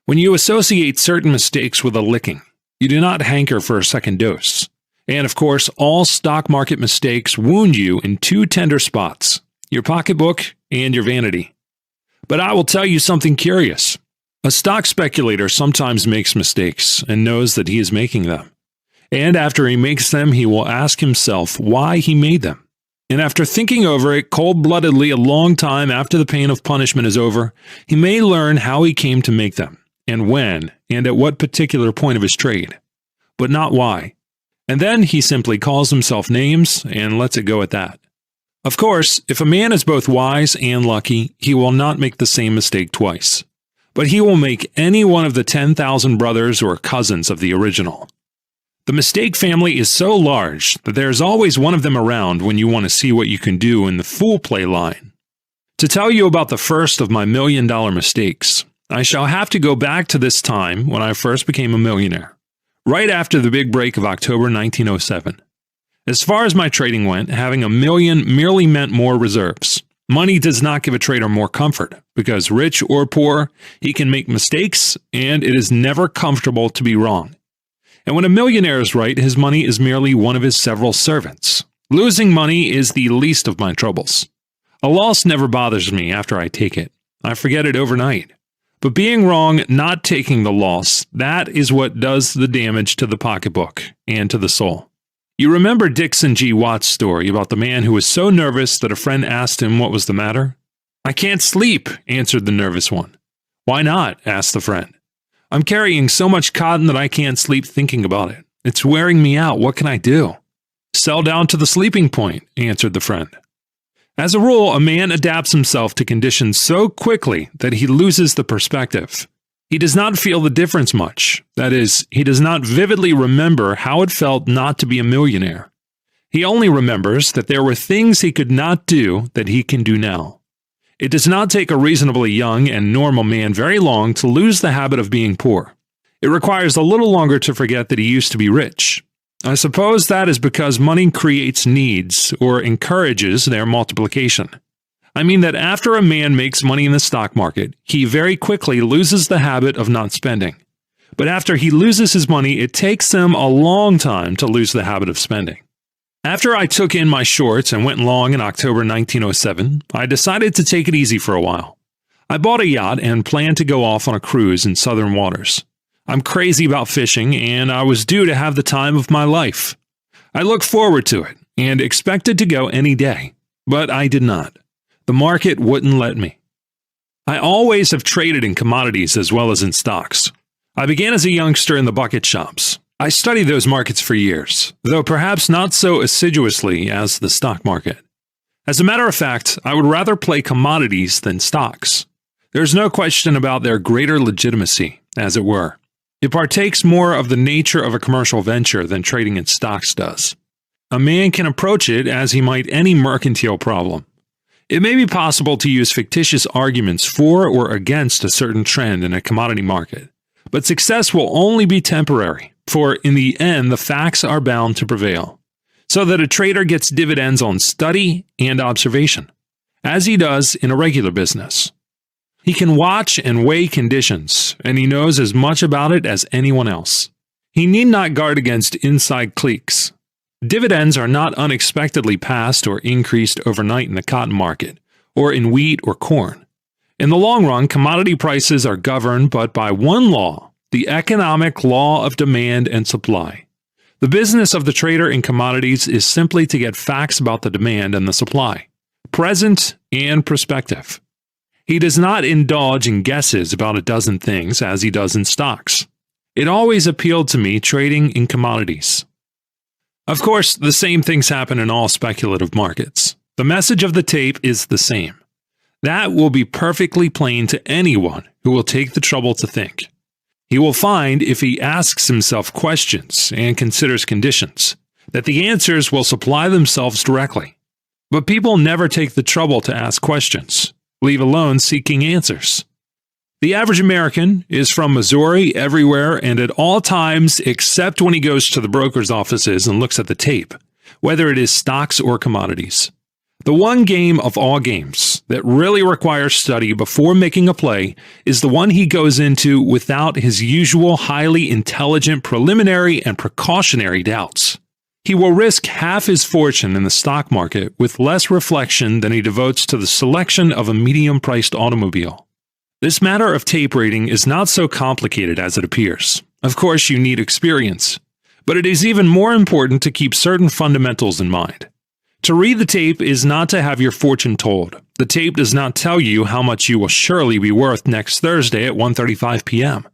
When you associate certain mistakes with a licking, You do not hanker for a second dose. And of course, all stock market mistakes wound you in two tender spots, your pocketbook and your vanity. But I will tell you something curious. A stock speculator sometimes makes mistakes and knows that he is making them. And after he makes them, he will ask himself why he made them. And after thinking over it cold-bloodedly a long time after the pain of punishment is over, he may learn how he came to make them, and when, and at what particular point of his trade. But not why. And then he simply calls himself names and lets it go at that. Of course, if a man is both wise and lucky, he will not make the same mistake twice. But he will make any one of the 10,000 brothers or cousins of the original. The mistake family is so large that there is always one of them around when you want to see what you can do in the fool play line. To tell you about the first of my $1 million mistakes, I shall have to go back to this time when I first became a millionaire, right after the big break of October 1907. As far as my trading went, having $1 million merely meant more reserves. Money does not give a trader more comfort, because rich or poor, he can make mistakes, and it is never comfortable to be wrong. And when a millionaire is right, his money is merely one of his several servants. Losing money is the least of my troubles. A loss never bothers me after I take it. I forget it overnight. But being wrong, not taking the loss, that is what does the damage to the pocketbook and to the soul. You remember Dixon G. Watt's story about the man who was so nervous that a friend asked him what was the matter? "I can't sleep," answered the nervous one. "Why not?" asked the friend. "I'm carrying so much cotton that I can't sleep thinking about it. It's wearing me out. What can I do?" "Sell down to the sleeping point," answered the friend. As a rule, a man adapts himself to conditions so quickly that he loses the perspective. He does not feel the difference much. That is, he does not vividly remember how it felt not to be a millionaire. He only remembers that there were things he could not do that he can do now. It does not take a reasonably young and normal man very long to lose the habit of being poor. It requires a little longer to forget that he used to be rich. I suppose that is because money creates needs or encourages their multiplication. I mean that after a man makes money in the stock market, he very quickly loses the habit of not spending. But after he loses his money, it takes him a long time to lose the habit of spending. After I took in my shorts and went long in October 1907, I decided to take it easy for a while. I bought a yacht and planned to go off on a cruise in southern waters. I'm crazy about fishing, and I was due to have the time of my life. I looked forward to it and expected to go any day, but I did not. The market wouldn't let me. I always have traded in commodities as well as in stocks. I began as a youngster in the bucket shops. I studied those markets for years, though perhaps not so assiduously as the stock market. As a matter of fact, I would rather play commodities than stocks. There's no question about their greater legitimacy, as it were. It partakes more of the nature of a commercial venture than trading in stocks does. A man can approach it as he might any mercantile problem. It may be possible to use fictitious arguments for or against a certain trend in a commodity market, but success will only be temporary, for in the end the facts are bound to prevail, so that a trader gets dividends on study and observation, as he does in a regular business. He can watch and weigh conditions, and he knows as much about it as anyone else. He need not guard against inside cliques. Dividends are not unexpectedly passed or increased overnight in the cotton market, or in wheat or corn. In the long run, commodity prices are governed but by one law, the economic law of demand and supply. The business of the trader in commodities is simply to get facts about the demand and the supply, present and prospective. He does not indulge in guesses about a dozen things as he does in stocks. It always appealed to me trading in commodities. Of course, the same things happen in all speculative markets. The message of the tape is the same. That will be perfectly plain to anyone who will take the trouble to think. He will find, if he asks himself questions and considers conditions, that the answers will supply themselves directly. But people never take the trouble to ask questions, leave alone seeking answers. The average American is from Missouri everywhere and at all times except when he goes to the broker's offices and looks at the tape, whether it is stocks or commodities. The one game of all games that really requires study before making a play is the one he goes into without his usual highly intelligent preliminary and precautionary doubts. He will risk half his fortune in the stock market with less reflection than he devotes to the selection of a medium-priced automobile. This matter of tape reading is not so complicated as it appears. Of course, you need experience, but it is even more important to keep certain fundamentals in mind. To read the tape is not to have your fortune told. The tape does not tell you how much you will surely be worth next Thursday at 1:35 p.m.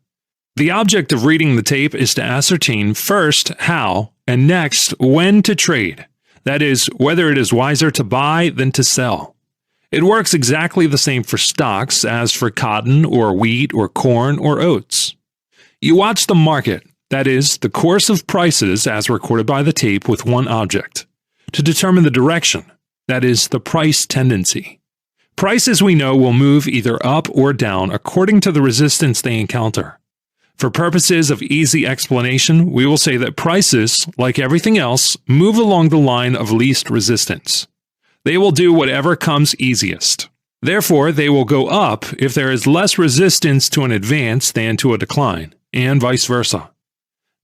The object of reading the tape is to ascertain first how, and next when to trade. That is, whether it is wiser to buy than to sell. It works exactly the same for stocks as for cotton or wheat or corn or oats. You watch the market, that is, the course of prices as recorded by the tape with one object, to determine the direction, that is, the price tendency. Prices, we know, will move either up or down according to the resistance they encounter. For purposes of easy explanation, we will say that prices, like everything else, move along the line of least resistance. They will do whatever comes easiest. Therefore, they will go up if there is less resistance to an advance than to a decline, and vice versa.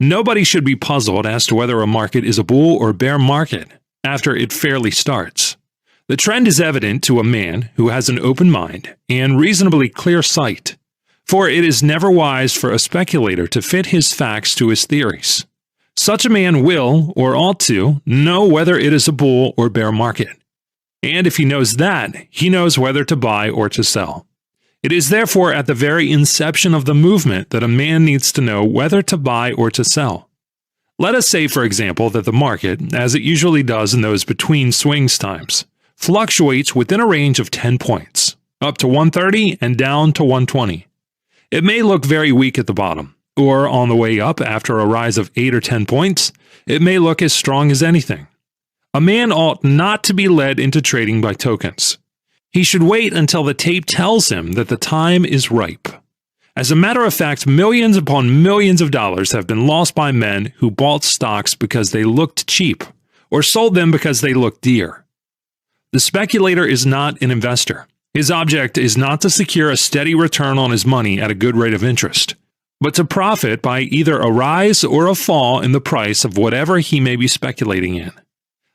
Nobody should be puzzled as to whether a market is a bull or bear market after it fairly starts. The trend is evident to a man who has an open mind and reasonably clear sight, for it is never wise for a speculator to fit his facts to his theories. Such a man will, or ought to, know whether it is a bull or bear market. And if he knows that, he knows whether to buy or to sell. It is therefore at the very inception of the movement that a man needs to know whether to buy or to sell. Let us say, for example, that the market, as it usually does in those between swings times, fluctuates within a range of 10 points, up to 130 and down to 120. It may look very weak at the bottom, or on the way up after a rise of 8 or 10 points, it may look as strong as anything. A man ought not to be led into trading by tokens. He should wait until the tape tells him that the time is ripe. As a matter of fact, millions upon millions of dollars have been lost by men who bought stocks because they looked cheap, or sold them because they looked dear. The speculator is not an investor. His object is not to secure a steady return on his money at a good rate of interest, but to profit by either a rise or a fall in the price of whatever he may be speculating in.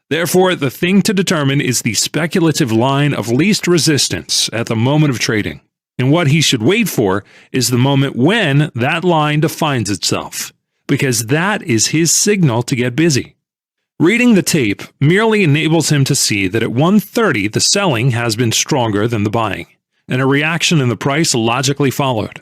Therefore, the thing to determine is the speculative line of least resistance at the moment of trading. And what he should wait for is the moment when that line defines itself, because that is his signal to get busy. Reading the tape merely enables him to see that at 1:30 the selling has been stronger than the buying, and a reaction in the price logically followed.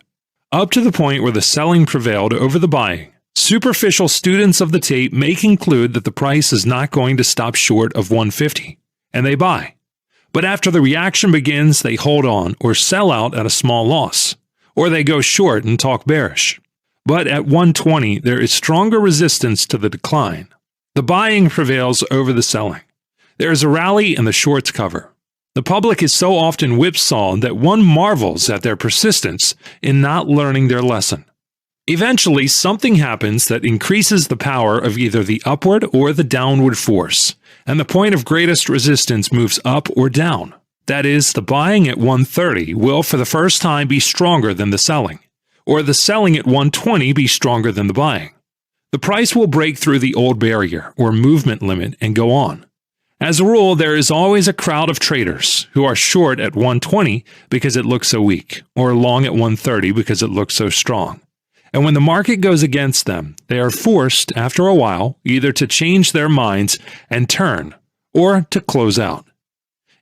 Up to the point where the selling prevailed over the buying, superficial students of the tape may conclude that the price is not going to stop short of 150, and they buy. But after the reaction begins, they hold on or sell out at a small loss, or they go short and talk bearish. But at 120, there is stronger resistance to the decline. The buying prevails over the selling. There is a rally and the shorts cover. The public is so often whipsawed that one marvels at their persistence in not learning their lesson. Eventually, something happens that increases the power of either the upward or the downward force, and the point of greatest resistance moves up or down. That is, the buying at 130 will for the first time be stronger than the selling, or the selling at 120 be stronger than the buying. The price will break through the old barrier or movement limit and go on. As a rule, there is always a crowd of traders who are short at 120 because it looks so weak, or long at 130 because it looks so strong. And when the market goes against them, they are forced, after a while, either to change their minds and turn, or to close out.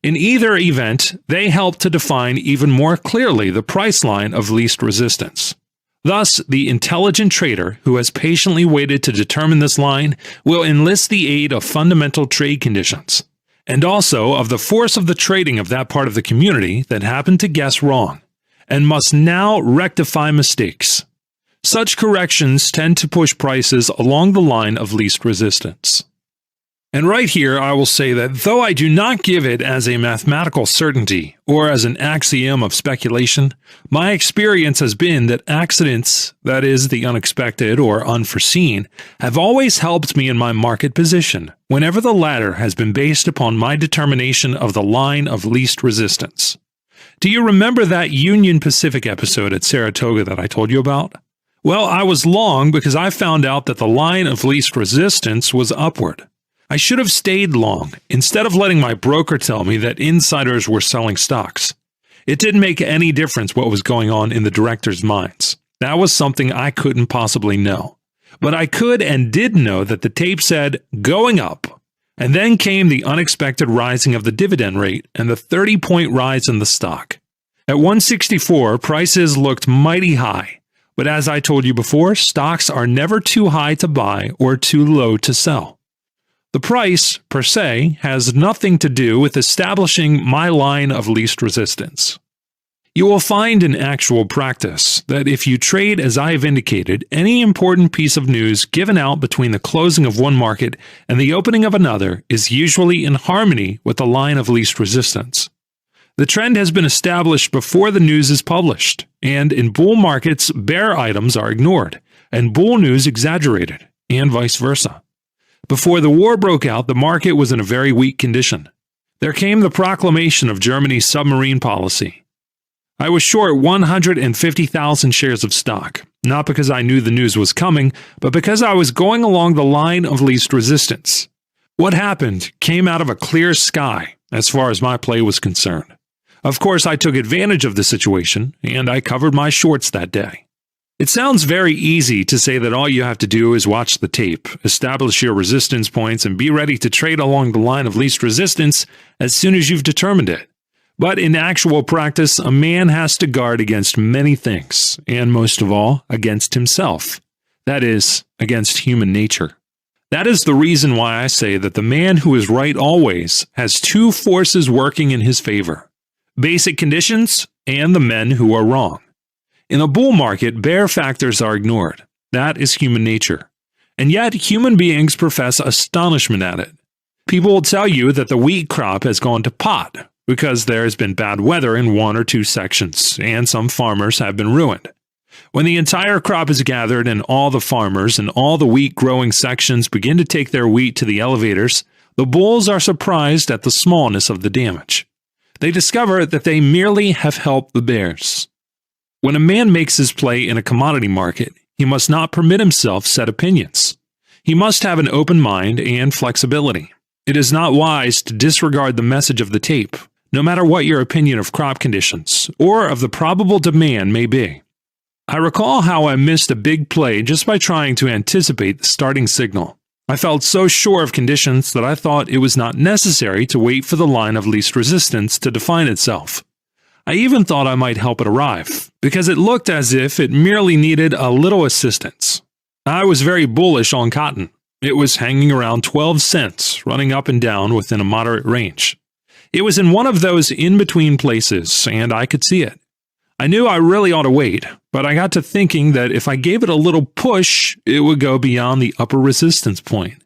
In either event, they help to define even more clearly the price line of least resistance. Thus, the intelligent trader who has patiently waited to determine this line will enlist the aid of fundamental trade conditions, and also of the force of the trading of that part of the community that happened to guess wrong, and must now rectify mistakes. Such corrections tend to push prices along the line of least resistance. And right here, I will say that though I do not give it as a mathematical certainty or as an axiom of speculation, my experience has been that accidents, that is, the unexpected or unforeseen, have always helped me in my market position, whenever the latter has been based upon my determination of the line of least resistance. Do you remember that Union Pacific episode at Saratoga that I told you about? Well, I was long because I found out that the line of least resistance was upward. I should have stayed long, instead of letting my broker tell me that insiders were selling stocks. It didn't make any difference what was going on in the directors' minds. That was something I couldn't possibly know. But I could and did know that the tape said, going up. And then came the unexpected rising of the dividend rate and the 30-point rise in the stock. At 164, prices looked mighty high. But as I told you before, stocks are never too high to buy or too low to sell. The price, per se, has nothing to do with establishing my line of least resistance. You will find in actual practice that if you trade as I have indicated, any important piece of news given out between the closing of one market and the opening of another is usually in harmony with the line of least resistance. The trend has been established before the news is published, and in bull markets, bear items are ignored, and bull news exaggerated, and vice versa. Before the war broke out, the market was in a very weak condition. There came the proclamation of Germany's submarine policy. I was short 150,000 shares of stock, not because I knew the news was coming, but because I was going along the line of least resistance. What happened came out of a clear sky, as far as my play was concerned. Of course, I took advantage of the situation, and I covered my shorts that day. It sounds very easy to say that all you have to do is watch the tape, establish your resistance points, and be ready to trade along the line of least resistance as soon as you've determined it. But in actual practice, a man has to guard against many things, and most of all, against himself. That is, against human nature. That is the reason why I say that the man who is right always has two forces working in his favor: basic conditions and the men who are wrong. In a bull market, bear factors are ignored. That is human nature. And yet, human beings profess astonishment at it. People will tell you that the wheat crop has gone to pot because there has been bad weather in one or two sections, and some farmers have been ruined. When the entire crop is gathered and all the farmers and all the wheat-growing sections begin to take their wheat to the elevators, the bulls are surprised at the smallness of the damage. They discover that they merely have helped the bears. When a man makes his play in a commodity market, he must not permit himself set opinions. He must have an open mind and flexibility. It is not wise to disregard the message of the tape, no matter what your opinion of crop conditions or of the probable demand may be. I recall how I missed a big play just by trying to anticipate the starting signal. I felt so sure of conditions that I thought it was not necessary to wait for the line of least resistance to define itself. I even thought I might help it arrive, because it looked as if it merely needed a little assistance. I was very bullish on cotton. It was hanging around 12 cents, running up and down within a moderate range. It was in one of those in-between places, and I could see it. I knew I really ought to wait, but I got to thinking that if I gave it a little push, it would go beyond the upper resistance point.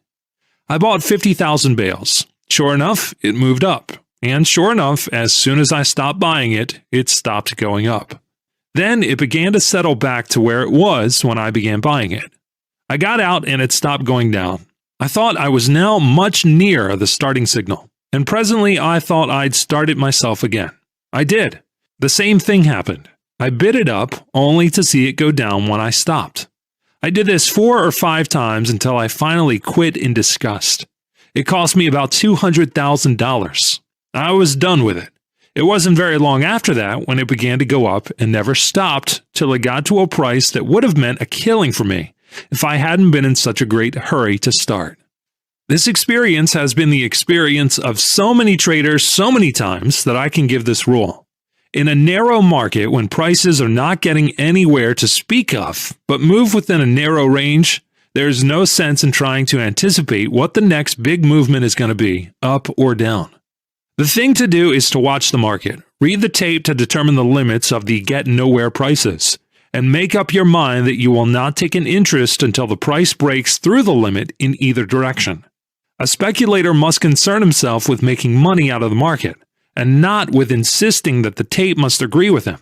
I bought 50,000 bales. Sure enough, it moved up. And sure enough, as soon as I stopped buying it, it stopped going up. Then it began to settle back to where it was when I began buying it. I got out and it stopped going down. I thought I was now much nearer the starting signal, and presently I thought I'd start it myself again. I did. The same thing happened. I bid it up only to see it go down when I stopped. I did this 4 or 5 times until I finally quit in disgust. It cost me about $200,000. I was done with it. It wasn't very long after that when it began to go up and never stopped till it got to a price that would have meant a killing for me if I hadn't been in such a great hurry to start. This experience has been the experience of so many traders so many times that I can give this rule. In a narrow market, when prices are not getting anywhere to speak of, but move within a narrow range, there's no sense in trying to anticipate what the next big movement is going to be, up or down. The thing to do is to watch the market, read the tape to determine the limits of the get-nowhere prices, and make up your mind that you will not take an interest until the price breaks through the limit in either direction. A speculator must concern himself with making money out of the market, and not with insisting that the tape must agree with him.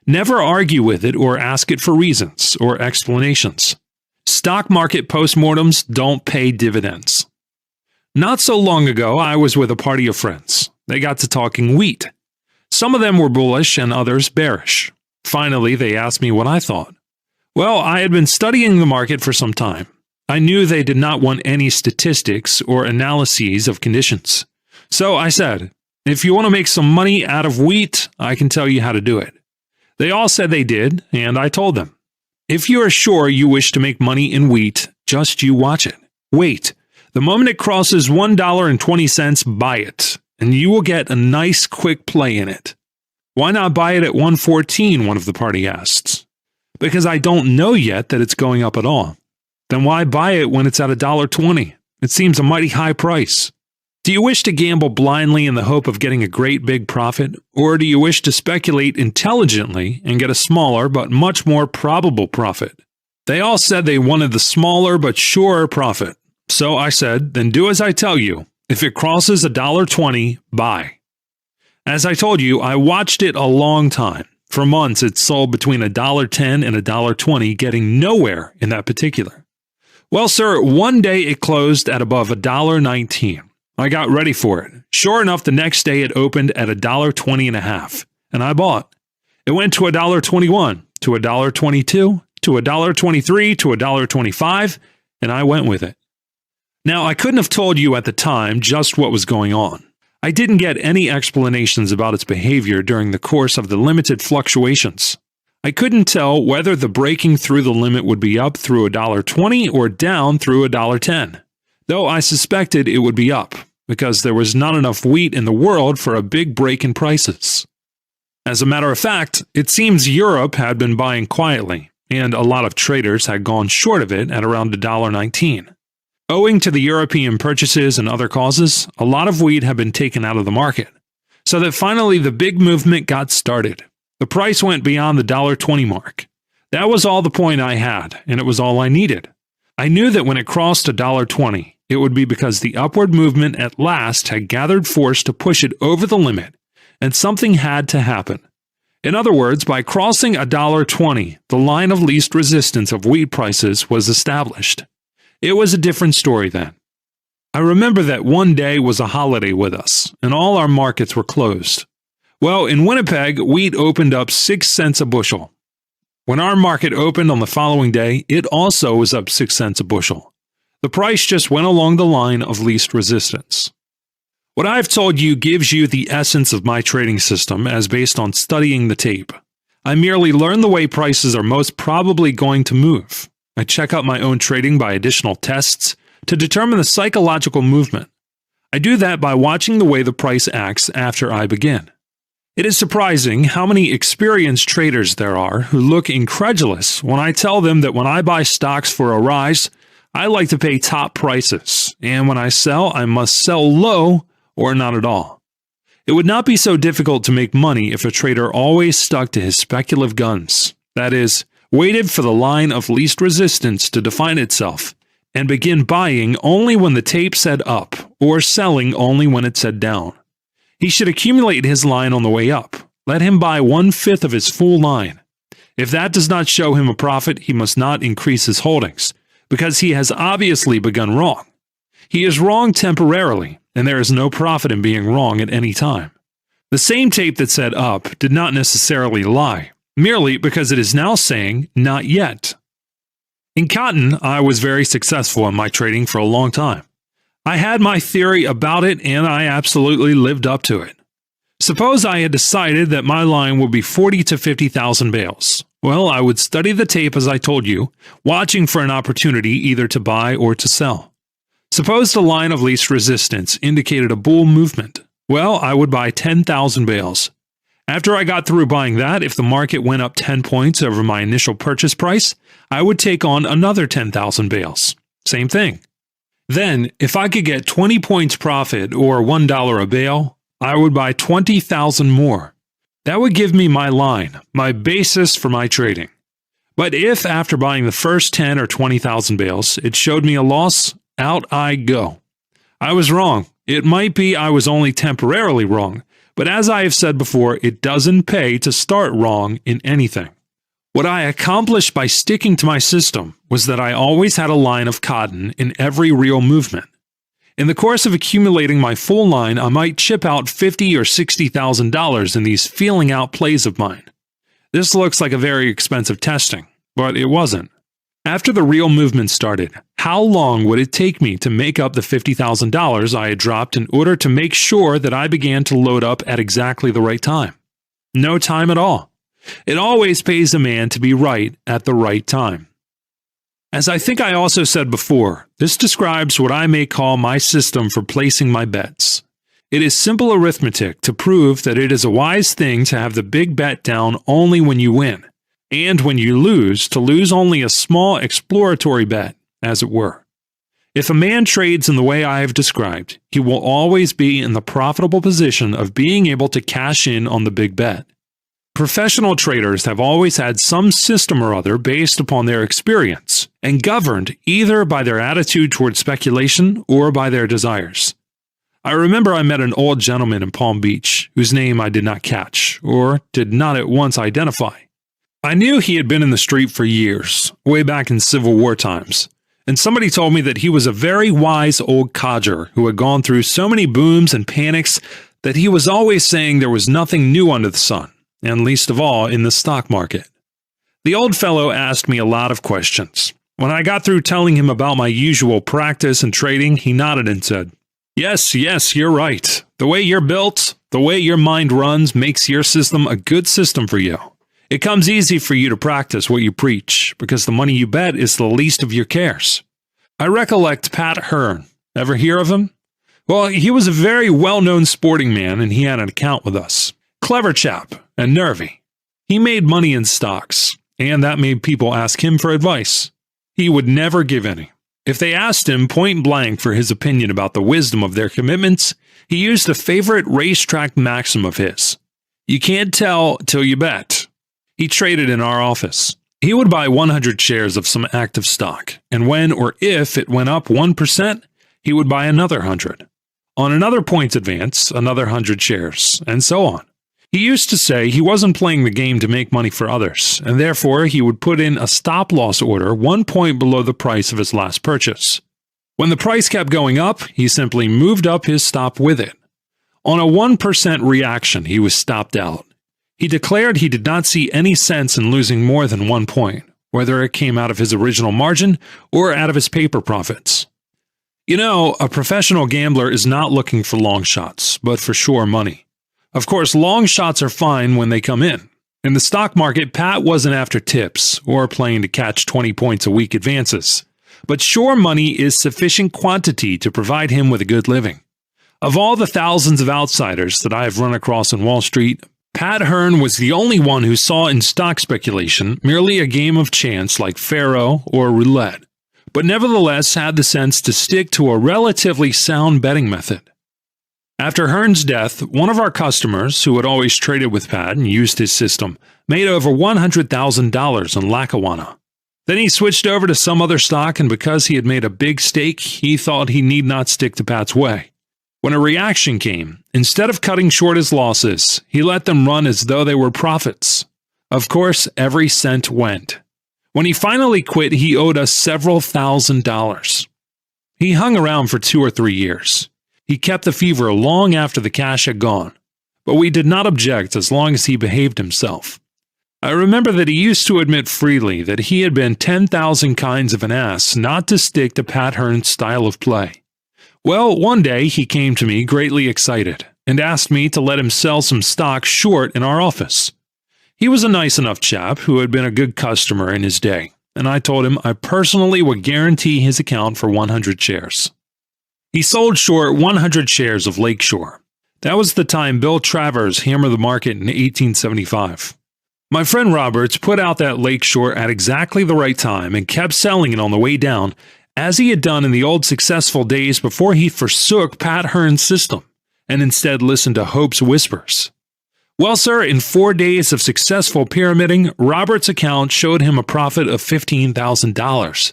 Never argue with it or ask it for reasons or explanations. Stock market postmortems don't pay dividends. Not so long ago, I was with a party of friends. They got to talking wheat. Some of them were bullish and others bearish. Finally, they asked me what I thought. Well, I had been studying the market for some time. I knew they did not want any statistics or analyses of conditions. So I said, if you want to make some money out of wheat, I can tell you how to do it. They all said they did, and I told them, if you are sure you wish to make money in wheat, just you watch it. Wait. The moment it crosses $1.20, buy it, and you will get a nice quick play in it. Why not buy it at $1.14, one of the party asked. Because I don't know yet that it's going up at all. Then why buy it when it's at $1.20? It seems a mighty high price. Do you wish to gamble blindly in the hope of getting a great big profit, or do you wish to speculate intelligently and get a smaller but much more probable profit? They all said they wanted the smaller but surer profit. So I said, then do as I tell you. If it crosses $1.20, buy. As I told you, I watched it a long time. For months, it sold between $1.10 and $1.20, getting nowhere in that particular. Well, sir, one day it closed at above $1.19. I got ready for it. Sure enough, the next day it opened at $1.20.5, and I bought. It went to $1.21, to $1.22, to $1.23, to $1.25, and I went with it. Now, I couldn't have told you at the time just what was going on. I didn't get any explanations about its behavior during the course of the limited fluctuations. I couldn't tell whether the breaking through the limit would be up through $1.20 or down through $1.10, though I suspected it would be up, because there was not enough wheat in the world for a big break in prices. As a matter of fact, it seems Europe had been buying quietly, and a lot of traders had gone short of it at around $1.19. Owing to the European purchases and other causes, a lot of wheat had been taken out of the market, so that finally the big movement got started. The price went beyond the $1.20 mark. That was all the point I had, and it was all I needed. I knew that when it crossed $1.20, it would be because the upward movement at last had gathered force to push it over the limit, and something had to happen. In other words, by crossing $1.20, the line of least resistance of wheat prices was established. It was a different story then. I remember that one day was a holiday with us, and all our markets were closed. Well, in Winnipeg, wheat opened up 6 cents a bushel. When our market opened on the following day, it also was up 6 cents a bushel. The price just went along the line of least resistance. What I've told you gives you the essence of my trading system as based on studying the tape. I merely learn the way prices are most probably going to move. I check out my own trading by additional tests to determine the psychological movement. I do that by watching the way the price acts after I begin. It is surprising how many experienced traders there are who look incredulous when I tell them that when I buy stocks for a rise, I like to pay top prices, and when I sell, I must sell low or not at all. It would not be so difficult to make money if a trader always stuck to his speculative guns. That is, waited for the line of least resistance to define itself, and begin buying only when the tape said up, or selling only when it said down. He should accumulate his line on the way up. Let him buy 1/5 of his full line. If that does not show him a profit, he must not increase his holdings, because he has obviously begun wrong. He is wrong temporarily, and there is no profit in being wrong at any time. The same tape that said up did not necessarily lie, merely because it is now saying not yet. In cotton, I was very successful in my trading for a long time. I had my theory about it, and I absolutely lived up to it. Suppose I had decided that my line would be 40 to 50,000 bales. Well, I would study the tape as I told you, watching for an opportunity either to buy or to sell. Suppose the line of least resistance indicated a bull movement. Well, I would buy 10,000 bales. After I got through buying that, if the market went up 10 points over my initial purchase price, I would take on another 10,000 bales. Same thing. Then, if I could get 20 points profit or $1 a bale, I would buy 20,000 more. That would give me my line, my basis for my trading. But if after buying the first 10 or 20,000 bales, it showed me a loss, out I go. I was wrong. It might be I was only temporarily wrong, but as I have said before, it doesn't pay to start wrong in anything. What I accomplished by sticking to my system was that I always had a line of cotton in every real movement. In the course of accumulating my full line, I might chip out $50,000 or $60,000 in these feeling out plays of mine. This looks like a very expensive testing, but it wasn't. After the real movement started, how long would it take me to make up the $50,000 I had dropped in order to make sure that I began to load up at exactly the right time? No time at all. It always pays a man to be right at the right time. As I think I also said before, this describes what I may call my system for placing my bets. It is simple arithmetic to prove that it is a wise thing to have the big bet down only when you win, and when you lose, to lose only a small exploratory bet, as it were. If a man trades in the way I have described, he will always be in the profitable position of being able to cash in on the big bet. Professional traders have always had some system or other based upon their experience, and governed either by their attitude toward speculation or by their desires. I remember I met an old gentleman in Palm Beach, whose name I did not catch, or did not at once identify. I knew he had been in the street for years, way back in Civil War times, and somebody told me that he was a very wise old codger who had gone through so many booms and panics that he was always saying there was nothing new under the sun, and least of all in the stock market. The old fellow asked me a lot of questions. When I got through telling him about my usual practice and trading, he nodded and said, Yes, you're right. The way you're built, the way your mind runs makes your system a good system for you. It comes easy for you to practice what you preach, because the money you bet is the least of your cares. I recollect Pat Hearn. Ever hear of him? Well, he was a very well-known sporting man, and he had an account with us. Clever chap, and nervy. He made money in stocks, and that made people ask him for advice. He would never give any. If they asked him point blank for his opinion about the wisdom of their commitments, he used a favorite racetrack maxim of his. You can't tell till you bet. He traded in our office. He would buy 100 shares of some active stock, and when or if it went up 1%, he would buy another 100. On another points advance, another 100 shares, and so on. He used to say he wasn't playing the game to make money for others, and therefore he would put in a stop-loss order 1 point below the price of his last purchase. When the price kept going up, he simply moved up his stop with it. On a 1% reaction, he was stopped out. He declared he did not see any sense in losing more than 1 point, whether it came out of his original margin or out of his paper profits. You know, a professional gambler is not looking for long shots, but for sure money. Of course, long shots are fine when they come in. In the stock market, Pat wasn't after tips or playing to catch 20 points a week advances, but sure money is sufficient quantity to provide him with a good living. Of all the thousands of outsiders that I have run across on Wall Street, Pat Hearn was the only one who saw in stock speculation merely a game of chance like faro or roulette, but nevertheless had the sense to stick to a relatively sound betting method. After Hearn's death, one of our customers, who had always traded with Pat and used his system, made over $100,000 in Lackawanna. Then he switched over to some other stock, and because he had made a big stake, he thought he need not stick to Pat's way. When a reaction came, instead of cutting short his losses, he let them run as though they were profits. Of course, every cent went. When he finally quit, he owed us several $1,000s. He hung around for 2 or 3 years. He kept the fever long after the cash had gone, but we did not object as long as he behaved himself. I remember that he used to admit freely that he had been 10,000 kinds of an ass not to stick to Pat Hearn's style of play. Well, one day he came to me greatly excited and asked me to let him sell some stock short in our office. He was a nice enough chap who had been a good customer in his day, and I told him I personally would guarantee his account for 100 shares. He sold short 100 shares of Lakeshore. That was the time Bill Travers hammered the market in 1875. My friend Roberts put out that Lakeshore at exactly the right time and kept selling it on the way down, as he had done in the old successful days before he forsook Pat Hearn's system and instead listened to Hope's whispers. Well, sir, in 4 days of successful pyramiding, Robert's account showed him a profit of $15,000.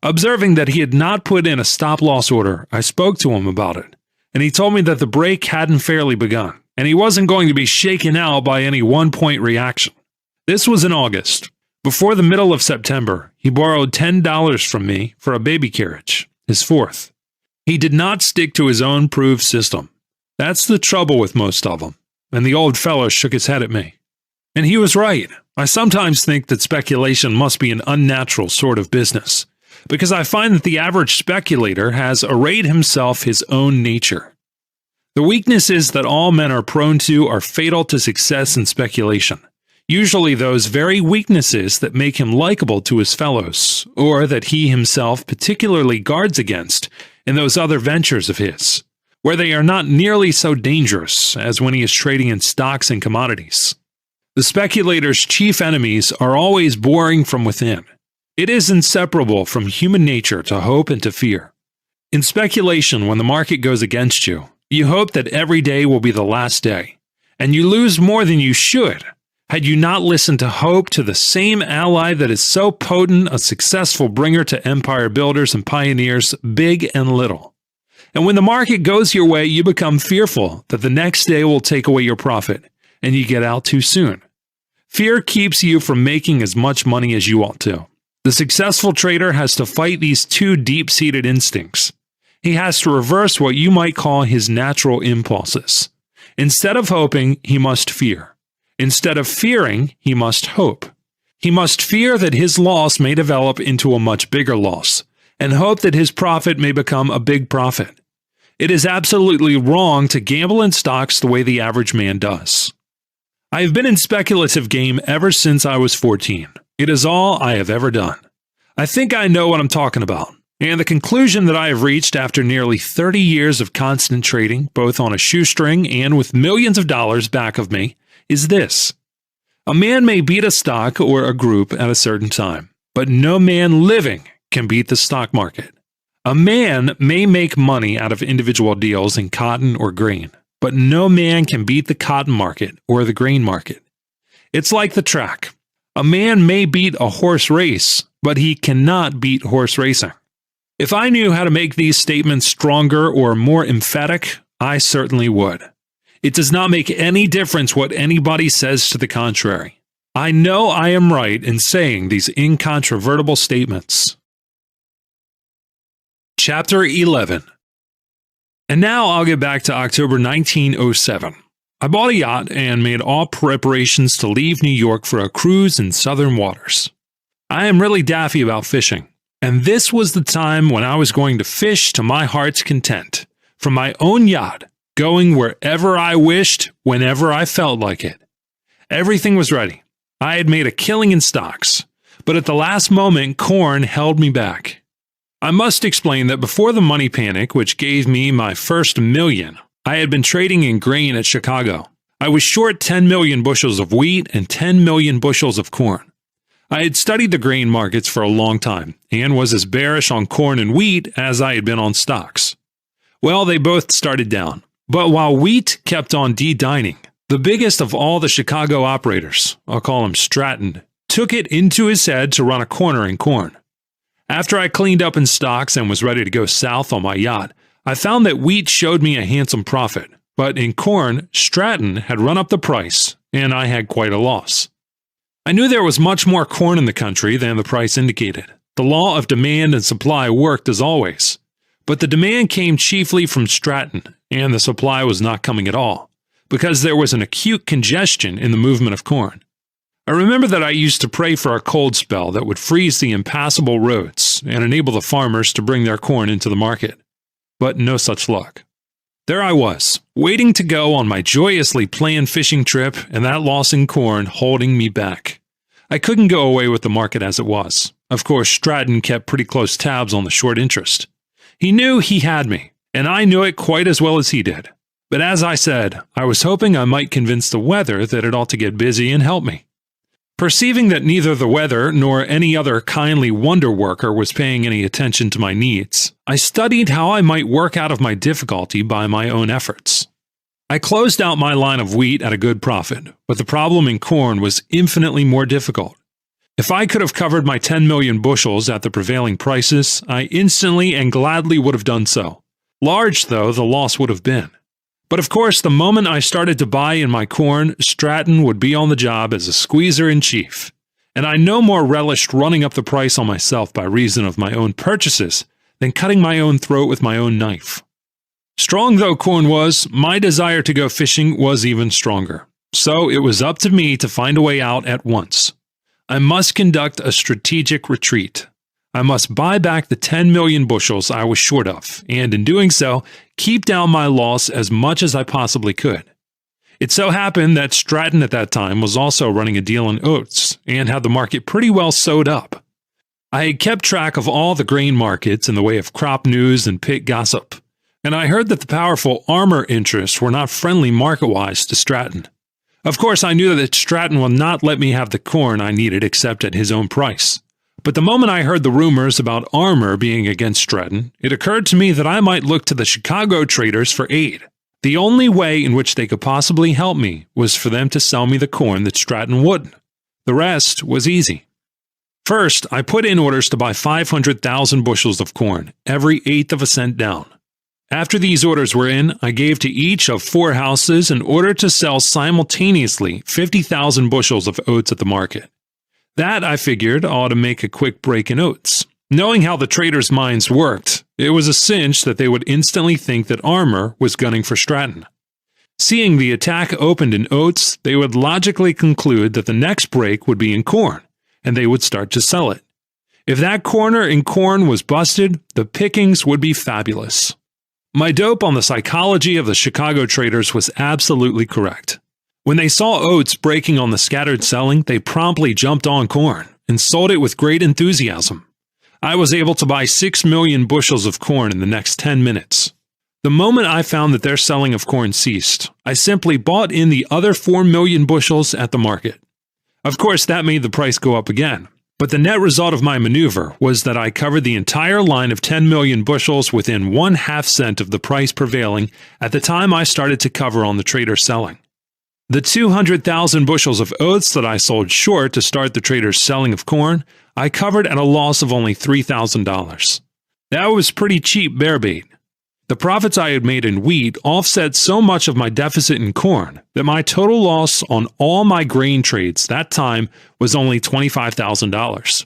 Observing that he had not put in a stop-loss order, I spoke to him about it, and he told me that the break hadn't fairly begun, and he wasn't going to be shaken out by any one-point reaction. This was in August. Before the middle of September, he borrowed $10 from me for a baby carriage, his fourth. He did not stick to his own proved system. That's the trouble with most of them. And the old fellow shook his head at me. And he was right. I sometimes think that speculation must be an unnatural sort of business, because I find that the average speculator has arrayed himself his own nature. The weaknesses that all men are prone to are fatal to success in speculation. Usually those very weaknesses that make him likable to his fellows, or that he himself particularly guards against in those other ventures of his, where they are not nearly so dangerous as when he is trading in stocks and commodities. The speculator's chief enemies are always boring from within. It is inseparable from human nature to hope and to fear. In speculation, when the market goes against you, you hope that every day will be the last day, and you lose more than you should had you not listened to hope, to the same ally that is so potent a successful bringer to empire builders and pioneers, big and little. And when the market goes your way, you become fearful that the next day will take away your profit, and you get out too soon. Fear keeps you from making as much money as you ought to. The successful trader has to fight these two deep-seated instincts. He has to reverse what you might call his natural impulses. Instead of hoping, he must fear. Instead of fearing, he must hope. He must fear that his loss may develop into a much bigger loss, and hope that his profit may become a big profit. It is absolutely wrong to gamble in stocks the way the average man does. I have been in speculative game ever since I was 14. It is all I have ever done. I think I know what I'm talking about, and the conclusion that I have reached after nearly 30 years of constant trading, both on a shoestring and with millions of dollars back of me, is this. A man may beat a stock or a group at a certain time, but no man living can beat the stock market. A man may make money out of individual deals in cotton or grain, but no man can beat the cotton market or the grain market. It's like the track. A man may beat a horse race, but he cannot beat horse racing. If I knew how to make these statements stronger or more emphatic, I certainly would. It does not make any difference what anybody says to the contrary. I know I am right in saying these incontrovertible statements. Chapter 11. And now I'll get back to October 1907. I bought a yacht and made all preparations to leave New York for a cruise in southern waters. I am really daffy about fishing, and this was the time when I was going to fish to my heart's content, from my own yacht, going wherever I wished, whenever I felt like it. Everything was ready. I had made a killing in stocks, but at the last moment, corn held me back. I must explain that before the money panic, which gave me my first million, I had been trading in grain at Chicago. I was short 10 million bushels of wheat and 10 million bushels of corn. I had studied the grain markets for a long time and was as bearish on corn and wheat as I had been on stocks. Well, they both started down. But while wheat kept on de-dining, the biggest of all the Chicago operators, I'll call him Stratton, took it into his head to run a corner in corn. After I cleaned up in stocks and was ready to go south on my yacht, I found that wheat showed me a handsome profit, but in corn, Stratton had run up the price, and I had quite a loss. I knew there was much more corn in the country than the price indicated. The law of demand and supply worked as always. But the demand came chiefly from Stratton, and the supply was not coming at all, because there was an acute congestion in the movement of corn. I remember that I used to pray for a cold spell that would freeze the impassable roads and enable the farmers to bring their corn into the market. But no such luck. There I was, waiting to go on my joyously planned fishing trip, and that loss in corn holding me back. I couldn't go away with the market as it was. Of course, Stratton kept pretty close tabs on the short interest. He knew he had me, and I knew it quite as well as he did. But as I said, I was hoping I might convince the weather that it ought to get busy and help me. Perceiving that neither the weather nor any other kindly wonder worker was paying any attention to my needs, I studied how I might work out of my difficulty by my own efforts. I closed out my line of wheat at a good profit, but the problem in corn was infinitely more difficult. If I could have covered my 10 million bushels at the prevailing prices, I instantly and gladly would have done so. Large, though, the loss would have been. But of course, the moment I started to buy in my corn, Stratton would be on the job as a squeezer-in-chief, and I no more relished running up the price on myself by reason of my own purchases than cutting my own throat with my own knife. Strong though corn was, my desire to go fishing was even stronger, so it was up to me to find a way out at once. I must conduct a strategic retreat. I must buy back the 10 million bushels I was short of, and in doing so, keep down my loss as much as I possibly could. It so happened that Stratton at that time was also running a deal in oats, and had the market pretty well sewed up. I had kept track of all the grain markets in the way of crop news and pit gossip, and I heard that the powerful armor interests were not friendly market-wise to Stratton. Of course, I knew that Stratton would not let me have the corn I needed except at his own price. But the moment I heard the rumors about armor being against Stratton, it occurred to me that I might look to the Chicago traders for aid. The only way in which they could possibly help me was for them to sell me the corn that Stratton wouldn't. The rest was easy. First, I put in orders to buy 500,000 bushels of corn, every eighth of a cent down. After these orders were in, I gave to each of 4 houses an order to sell simultaneously 50,000 bushels of oats at the market. That, I figured, ought to make a quick break in oats. Knowing how the traders' minds worked, it was a cinch that they would instantly think that armor was gunning for Stratton. Seeing the attack opened in oats, they would logically conclude that the next break would be in corn, and they would start to sell it. If that corner in corn was busted, the pickings would be fabulous. My dope on the psychology of the Chicago traders was absolutely correct. When they saw oats breaking on the scattered selling, they promptly jumped on corn and sold it with great enthusiasm. I was able to buy 6 million bushels of corn in the next 10 minutes. The moment I found that their selling of corn ceased, I simply bought in the other 4 million bushels at the market. Of course, that made the price go up again, but the net result of my maneuver was that I covered the entire line of 10 million bushels within 1/2 cent of the price prevailing at the time I started to cover on the trader selling. The 200,000 bushels of oats that I sold short to start the trader's selling of corn, I covered at a loss of only $3,000. That was pretty cheap bear bait. The profits I had made in wheat offset so much of my deficit in corn that my total loss on all my grain trades that time was only $25,000.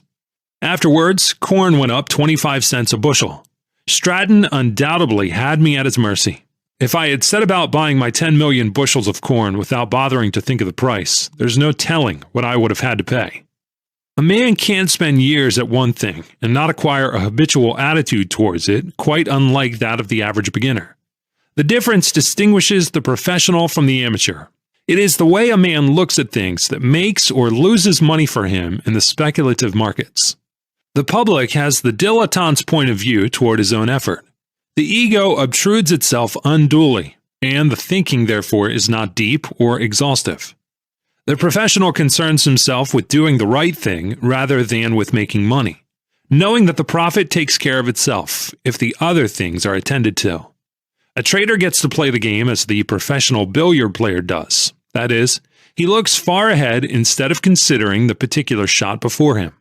Afterwards, corn went up 25 cents a bushel. Stratton undoubtedly had me at his mercy. If I had set about buying my 10 million bushels of corn without bothering to think of the price, there's no telling what I would have had to pay. A man can't spend years at one thing and not acquire a habitual attitude towards it, quite unlike that of the average beginner. The difference distinguishes the professional from the amateur. It is the way a man looks at things that makes or loses money for him in the speculative markets. The public has the dilettante's point of view toward his own effort. The ego obtrudes itself unduly, and the thinking, therefore, is not deep or exhaustive. The professional concerns himself with doing the right thing rather than with making money, knowing that the profit takes care of itself if the other things are attended to. A trader gets to play the game as the professional billiard player does. That is, he looks far ahead instead of considering the particular shot before him.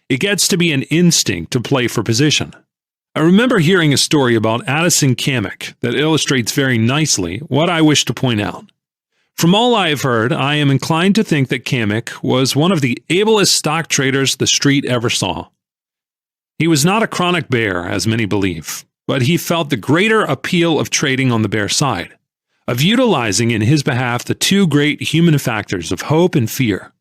It gets to be an instinct to play for position. I remember hearing a story about Addison Kamek that illustrates very nicely what I wish to point out. From all I have heard, I am inclined to think that Kamek was one of the ablest stock traders the street ever saw. He was not a chronic bear, as many believe, but he felt the greater appeal of trading on the bear side, of utilizing in his behalf the 2 great human factors of hope and fear.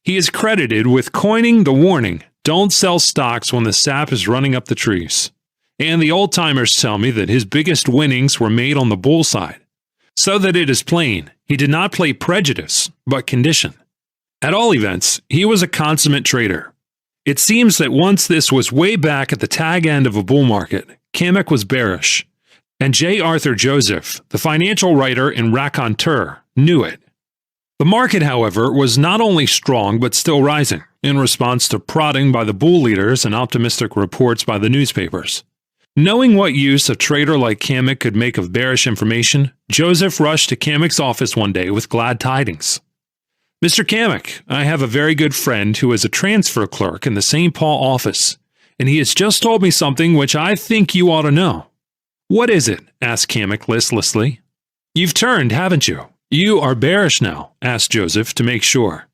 He is credited with coining the warning, "Don't sell stocks when the sap is running up the trees." And the old-timers tell me that his biggest winnings were made on the bull side. So that it is plain, he did not play prejudice, but condition. At all events, he was a consummate trader. It seems that once this was way back at the tag end of a bull market, Kamek was bearish, and J. Arthur Joseph, the financial writer and raconteur, knew it. The market, however, was not only strong but still rising, in response to prodding by the bull leaders and optimistic reports by the newspapers. Knowing what use a trader like Kamek could make of bearish information, Joseph rushed to Kamek's office one day with glad tidings. Mr. Kamek, I have a very good friend who is a transfer clerk in the St. Paul office, and he has just told me something which I think you ought to know. What is it? Asked Kamek listlessly. You've turned, haven't you? You are bearish now, asked Joseph to make sure.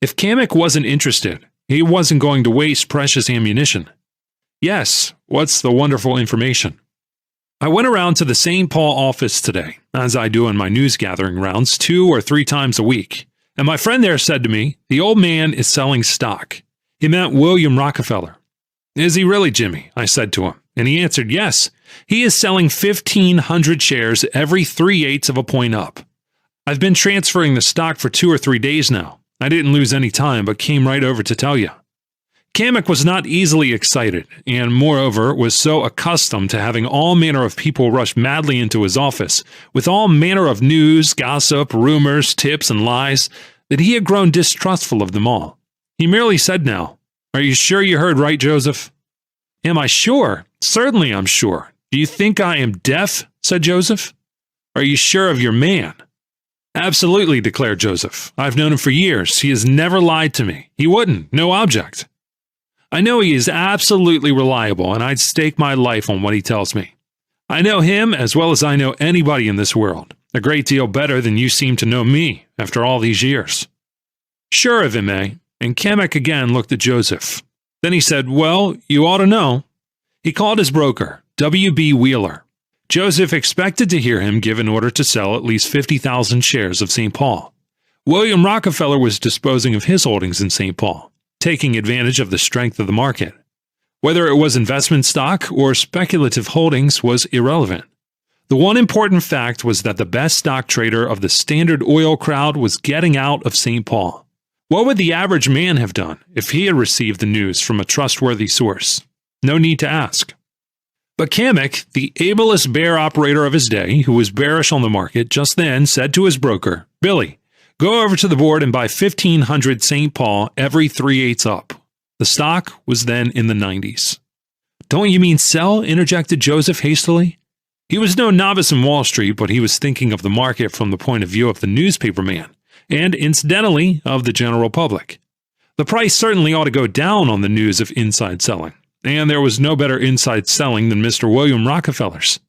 If Kamek wasn't interested, he wasn't going to waste precious ammunition. Yes, what's the wonderful information? I went around to the St. Paul office today, as I do in my news gathering rounds 2 or 3 times a week, and my friend there said to me, the old man is selling stock. He meant William Rockefeller. Is he really, Jimmy? I said to him, and he answered, yes, he is selling 1,500 shares every 3/8 of a point up. I've been transferring the stock for 2 or 3 days now. I didn't lose any time, but came right over to tell you. Kamek was not easily excited, and moreover was so accustomed to having all manner of people rush madly into his office, with all manner of news, gossip, rumors, tips, and lies, that he had grown distrustful of them all. He merely said now, Are you sure you heard right, Joseph? Am I sure? Certainly I'm sure. Do you think I am deaf? Said Joseph. Are you sure of your man? Absolutely, declared Joseph. I've known him for years. He has never lied to me. He wouldn't. No object. I know he is absolutely reliable, and I'd stake my life on what he tells me. I know him as well as I know anybody in this world, a great deal better than you seem to know me after all these years. Sure of him, eh? And Kamek again looked at Joseph. Then he said, Well, you ought to know. He called his broker, W.B. Wheeler. Joseph expected to hear him give an order to sell at least 50,000 shares of St. Paul. William Rockefeller was disposing of his holdings in St. Paul, taking advantage of the strength of the market. Whether it was investment stock or speculative holdings was irrelevant. The one important fact was that the best stock trader of the Standard Oil crowd was getting out of St. Paul. What would the average man have done if he had received the news from a trustworthy source? No need to ask. But Kamek, the ablest bear operator of his day, who was bearish on the market, just then said to his broker, Billy, go over to the board and buy 1,500 St. Paul every 3/8 up. The stock was then in the 90s. Don't you mean sell? Interjected Joseph hastily. He was no novice in Wall Street, but he was thinking of the market from the point of view of the newspaper man, and incidentally, of the general public. The price certainly ought to go down on the news of inside selling. And there was no better inside selling than Mr. William Rockefeller's.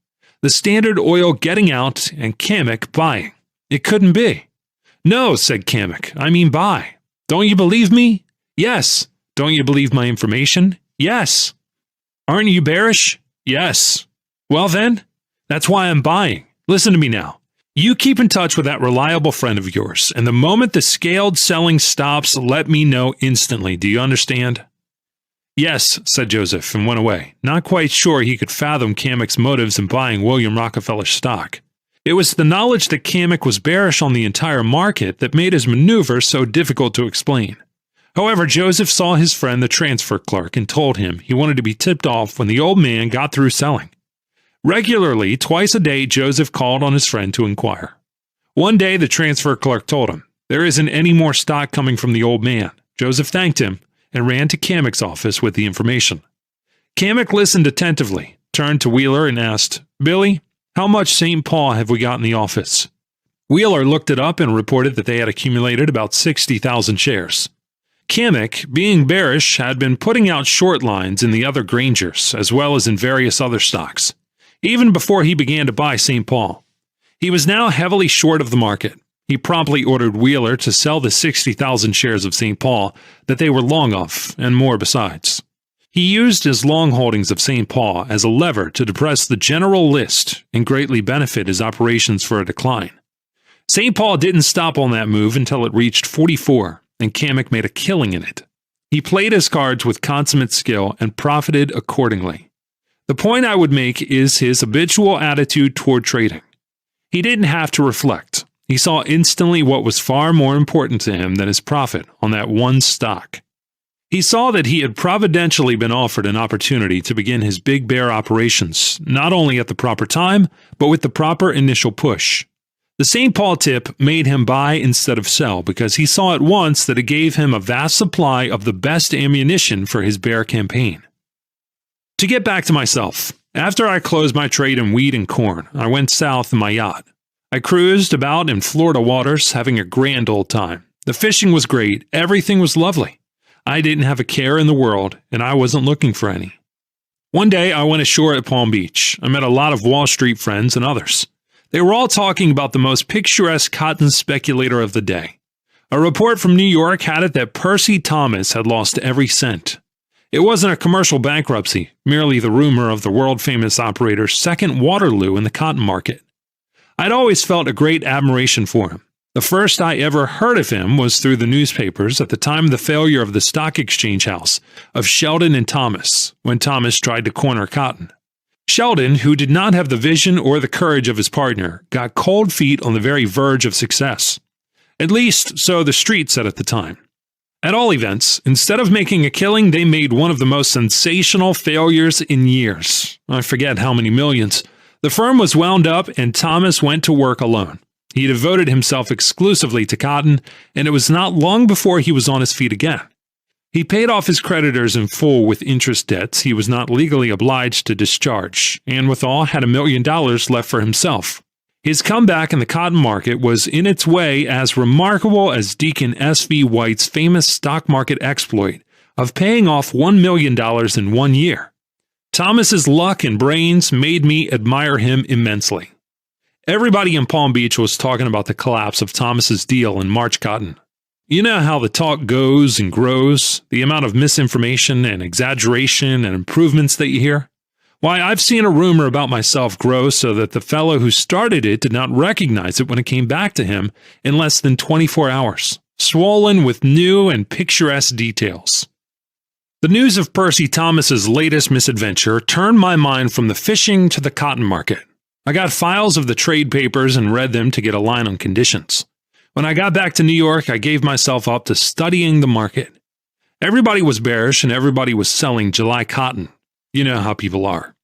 The Standard Oil getting out and Kamek buying. It couldn't be. No, said Kamek, I mean buy. Don't you believe me? Yes. Don't you believe my information? Yes. Aren't you bearish? Yes. Well then, that's why I'm buying. Listen to me now. You keep in touch with that reliable friend of yours, and the moment the scaled selling stops, let me know instantly. Do you understand? Yes, said Joseph, and went away, not quite sure he could fathom Kamek's motives in buying William Rockefeller's stock. It was the knowledge that Kamek was bearish on the entire market that made his maneuver so difficult to explain. However, Joseph saw his friend the transfer clerk and told him he wanted to be tipped off when the old man got through selling. Regularly, twice a day, Joseph called on his friend to inquire. One day, the transfer clerk told him, There isn't any more stock coming from the old man. Joseph thanked him and ran to Kamek's office with the information. Kamek listened attentively, turned to Wheeler and asked, Billy, how much St. Paul have we got in the office? Wheeler looked it up and reported that they had accumulated about 60,000 shares. Kamek, being bearish, had been putting out short lines in the other Grangers, as well as in various other stocks, even before he began to buy St. Paul. He was now heavily short of the market. He promptly ordered Wheeler to sell the 60,000 shares of St. Paul that they were long of, and more besides. He used his long holdings of St. Paul as a lever to depress the general list and greatly benefit his operations for a decline. St. Paul didn't stop on that move until it reached 44, and Kamek made a killing in it. He played his cards with consummate skill and profited accordingly. The point I would make is his habitual attitude toward trading. He didn't have to reflect. He saw instantly what was far more important to him than his profit on that one stock. He saw that he had providentially been offered an opportunity to begin his big bear operations, not only at the proper time, but with the proper initial push. The St. Paul tip made him buy instead of sell because he saw at once that it gave him a vast supply of the best ammunition for his bear campaign. To get back to myself, after I closed my trade in wheat and corn, I went south in my yacht. I cruised about in Florida waters, having a grand old time, The fishing was great, everything was lovely. I didn't have a care in the world, and I wasn't looking for any. One day, I went ashore at Palm Beach. I met a lot of Wall Street friends and others. They were all talking about the most picturesque cotton speculator of the day. A report from New York had it that Percy Thomas had lost every cent. It wasn't a commercial bankruptcy, merely the rumor of the world-famous operator's second Waterloo in the cotton market. I'd always felt a great admiration for him. The first I ever heard of him was through the newspapers at the time of the failure of the stock exchange house of Sheldon and Thomas, when Thomas tried to corner cotton. Sheldon, who did not have the vision or the courage of his partner, got cold feet on the very verge of success. At least, so the street said at the time. At all events, instead of making a killing, they made one of the most sensational failures in years. I forget how many millions. The firm was wound up and Thomas went to work alone. He devoted himself exclusively to cotton, and it was not long before he was on his feet again. He paid off his creditors in full with interest debts he was not legally obliged to discharge, and withal had $1 million left for himself. His comeback in the cotton market was in its way as remarkable as Deacon S.V. White's famous stock market exploit of paying off $1 million in 1 year. Thomas's luck and brains made me admire him immensely. Everybody in Palm Beach was talking about the collapse of Thomas's deal in March cotton. You know how the talk goes and grows, the amount of misinformation and exaggeration and improvements that you hear? Why, I've seen a rumor about myself grow so that the fellow who started it did not recognize it when it came back to him in less than 24 hours, swollen with new and picturesque details. The news of Percy Thomas's latest misadventure turned my mind from the fishing to the cotton market. I got files of the trade papers and read them to get a line on conditions. When I got back to New York, I gave myself up to studying the market. Everybody was bearish and everybody was selling July cotton. You know how people are.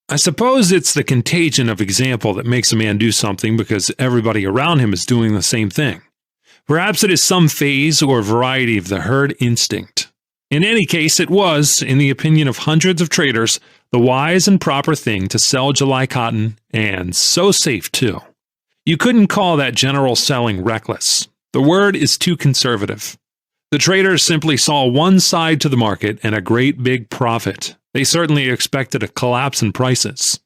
I suppose it's the contagion of example that makes a man do something because everybody around him is doing the same thing. Perhaps it is some phase or variety of the herd instinct. In any case, it was, in the opinion of hundreds of traders, the wise and proper thing to sell July cotton, and so safe too. You couldn't call that general selling reckless. The word is too conservative. The traders simply saw one side to the market and a great big profit. They certainly expected a collapse in prices.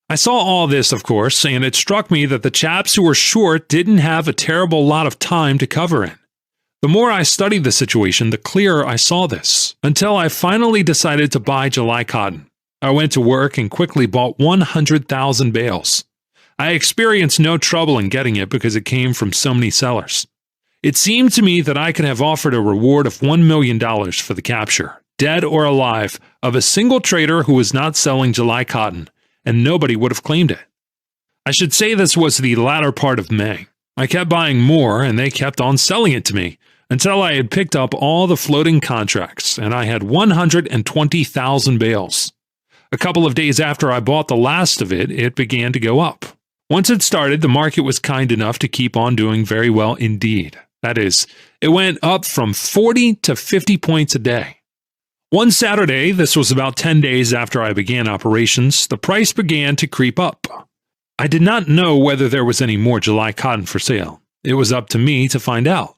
I saw all this, of course, and it struck me that the chaps who were short didn't have a terrible lot of time to cover in. The more I studied the situation, the clearer I saw this, until I finally decided to buy July cotton. I went to work and quickly bought 100,000 bales. I experienced no trouble in getting it because it came from so many sellers. It seemed to me that I could have offered a reward of $1 million for the capture, dead or alive, of a single trader who was not selling July cotton, and nobody would have claimed it. I should say this was the latter part of May. I kept buying more, and they kept on selling it to me, until I had picked up all the floating contracts, and I had 120,000 bales. A couple of days after I bought the last of it, it began to go up. Once it started, the market was kind enough to keep on doing very well indeed. That is, it went up from 40 to 50 points a day. One Saturday, this was about 10 days after I began operations, the price began to creep up. I did not know whether there was any more July cotton for sale. It was up to me to find out.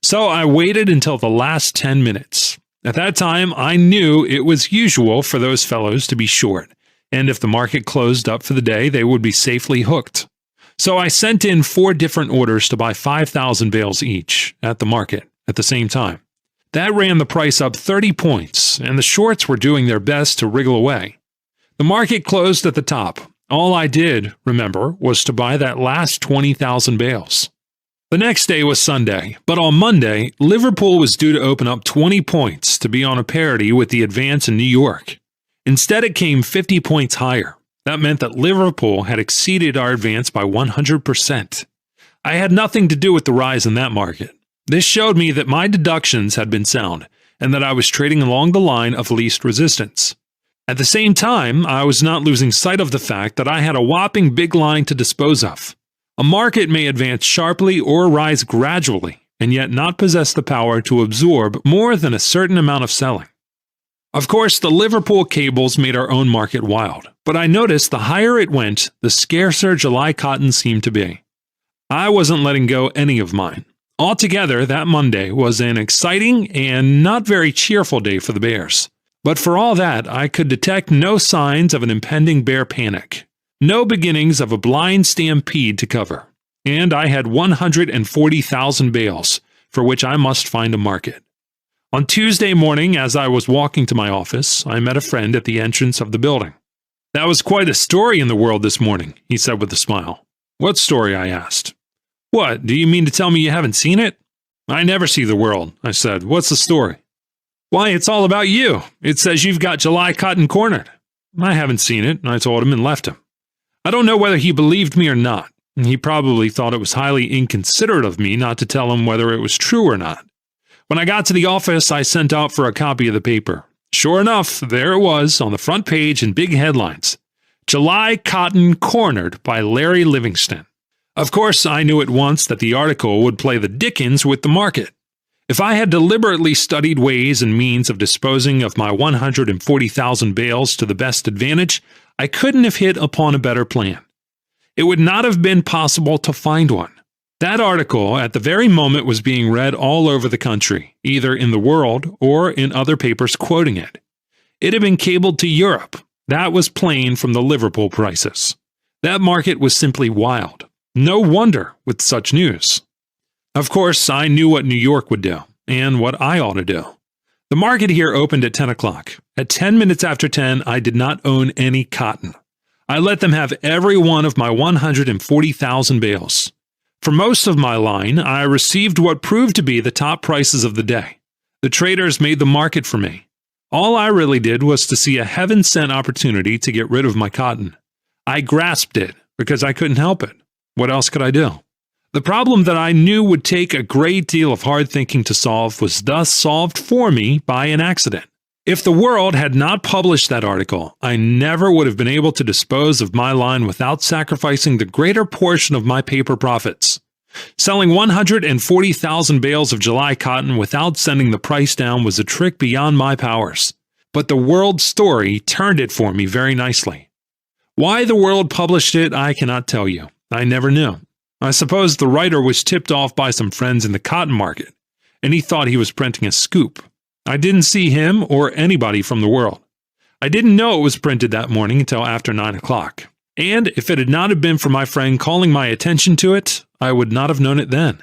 So I waited until the last 10 minutes. At that time, I knew it was usual for those fellows to be short, and if the market closed up for the day, they would be safely hooked. So I sent in 4 different orders to buy 5,000 bales each at the market at the same time. That ran the price up 30 points, and the shorts were doing their best to wriggle away. The market closed at the top. All I did, remember, was to buy that last 20,000 bales. The next day was Sunday, but on Monday, Liverpool was due to open up 20 points to be on a parity with the advance in New York. Instead, it came 50 points higher. That meant that Liverpool had exceeded our advance by 100%. I had nothing to do with the rise in that market. This showed me that my deductions had been sound, and that I was trading along the line of least resistance. At the same time, I was not losing sight of the fact that I had a whopping big line to dispose of. A market may advance sharply or rise gradually, and yet not possess the power to absorb more than a certain amount of selling. Of course, the Liverpool cables made our own market wild, but I noticed the higher it went, the scarcer July cotton seemed to be. I wasn't letting go any of mine. Altogether, that Monday was an exciting and not very cheerful day for the Bears. But for all that, I could detect no signs of an impending bear panic, no beginnings of a blind stampede to cover, and I had 140,000 bales, for which I must find a market. On Tuesday morning, as I was walking to my office, I met a friend at the entrance of the building. "That was quite a story in the world this morning," he said with a smile. "What story?" I asked. "What, do you mean to tell me you haven't seen it?" "I never see the world," I said. "What's the story?" "Why, it's all about you. It says you've got July cotton cornered." "I haven't seen it," I told him and left him. I don't know whether he believed me or not. He probably thought it was highly inconsiderate of me not to tell him whether it was true or not. When I got to the office, I sent out for a copy of the paper. Sure enough, there it was on the front page in big headlines. "July Cotton Cornered by Larry Livingston." Of course, I knew at once that the article would play the dickens with the market. If I had deliberately studied ways and means of disposing of my 140,000 bales to the best advantage, I couldn't have hit upon a better plan. It would not have been possible to find one. That article at the very moment was being read all over the country, either in the World or in other papers quoting it. It had been cabled to Europe. That was plain from the Liverpool prices. That market was simply wild. No wonder with such news. Of course, I knew what New York would do, and what I ought to do. The market here opened at 10 o'clock. At 10 minutes after 10, I did not own any cotton. I let them have every one of my 140,000 bales. For most of my line, I received what proved to be the top prices of the day. The traders made the market for me. All I really did was to see a heaven-sent opportunity to get rid of my cotton. I grasped it because I couldn't help it. What else could I do? The problem that I knew would take a great deal of hard thinking to solve was thus solved for me by an accident. If the World had not published that article, I never would have been able to dispose of my line without sacrificing the greater portion of my paper profits. Selling 140,000 bales of July cotton without sending the price down was a trick beyond my powers. But the World story turned it for me very nicely. Why the World published it, I cannot tell you. I never knew. I suppose the writer was tipped off by some friends in the cotton market, and he thought he was printing a scoop. I didn't see him or anybody from the World. I didn't know it was printed that morning until after 9 o'clock. And if it had not have been for my friend calling my attention to it, I would not have known it then.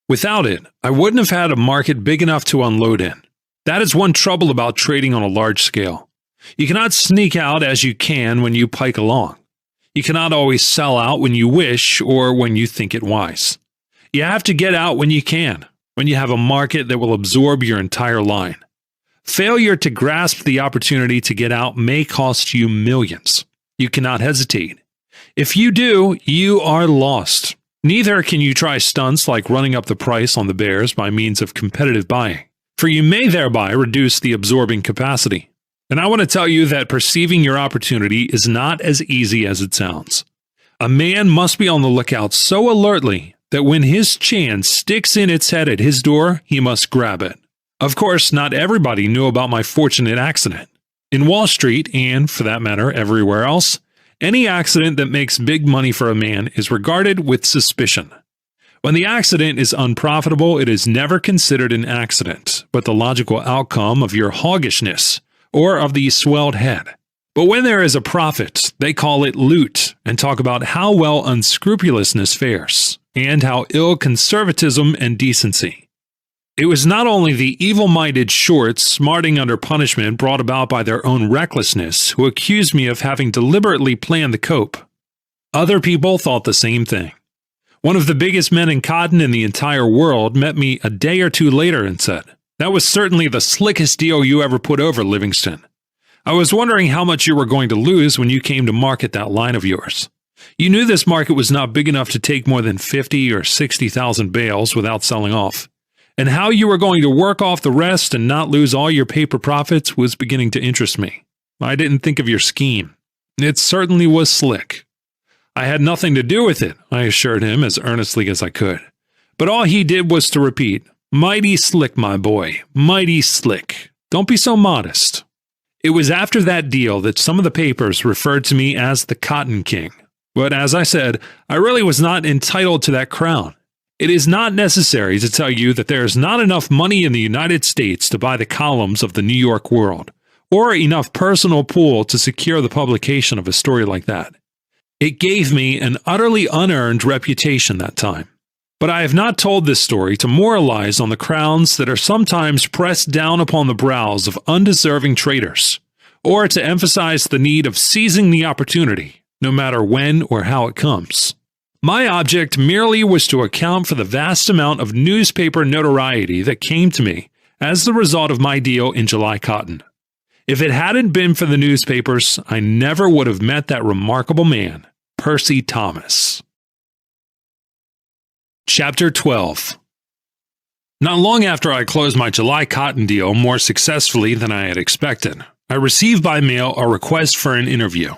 Without it, I wouldn't have had a market big enough to unload in. That is one trouble about trading on a large scale. You cannot sneak out as you can when you pike along. You cannot always sell out when you wish or when you think it wise. You have to get out when you can, when you have a market that will absorb your entire line. Failure to grasp the opportunity to get out may cost you millions. You cannot hesitate. If you do, you are lost. Neither can you try stunts like running up the price on the bears by means of competitive buying, for you may thereby reduce the absorbing capacity. And I want to tell you that perceiving your opportunity is not as easy as it sounds. A man must be on the lookout so alertly that when his chance sticks in its head at his door, he must grab it. Of course, not everybody knew about my fortunate accident. In Wall Street, and for that matter, everywhere else, any accident that makes big money for a man is regarded with suspicion. When the accident is unprofitable, it is never considered an accident, but the logical outcome of your hoggishness or of the swelled head. But when there is a profit, they call it loot and talk about how well unscrupulousness fares and how ill conservatism and decency. It was not only the evil-minded shorts smarting under punishment brought about by their own recklessness who accused me of having deliberately planned the cope. Other people thought the same thing. One of the biggest men in cotton in the entire world met me a day or two later and said, "That was certainly the slickest deal you ever put over, Livingston. I was wondering how much you were going to lose when you came to market that line of yours. You knew this market was not big enough to take more than 50 or 60,000 bales without selling off. And how you were going to work off the rest and not lose all your paper profits was beginning to interest me. I didn't think of your scheme. It certainly was slick." I had nothing to do with it, I assured him as earnestly as I could. But all he did was to repeat, "Mighty slick, my boy, mighty slick. Don't be so modest." It was after that deal that some of the papers referred to me as the Cotton King. But as I said, I really was not entitled to that crown. It is not necessary to tell you that there is not enough money in the United States to buy the columns of the New York World, or enough personal pull to secure the publication of a story like that. It gave me an utterly unearned reputation that time. But I have not told this story to moralize on the crowns that are sometimes pressed down upon the brows of undeserving traitors, or to emphasize the need of seizing the opportunity, no matter when or how it comes. My object merely was to account for the vast amount of newspaper notoriety that came to me as the result of my deal in July cotton. If it hadn't been for the newspapers, I never would have met that remarkable man, Percy Thomas. Chapter 12. Not long after I closed my July cotton deal more successfully than I had expected, I received by mail a request for an interview.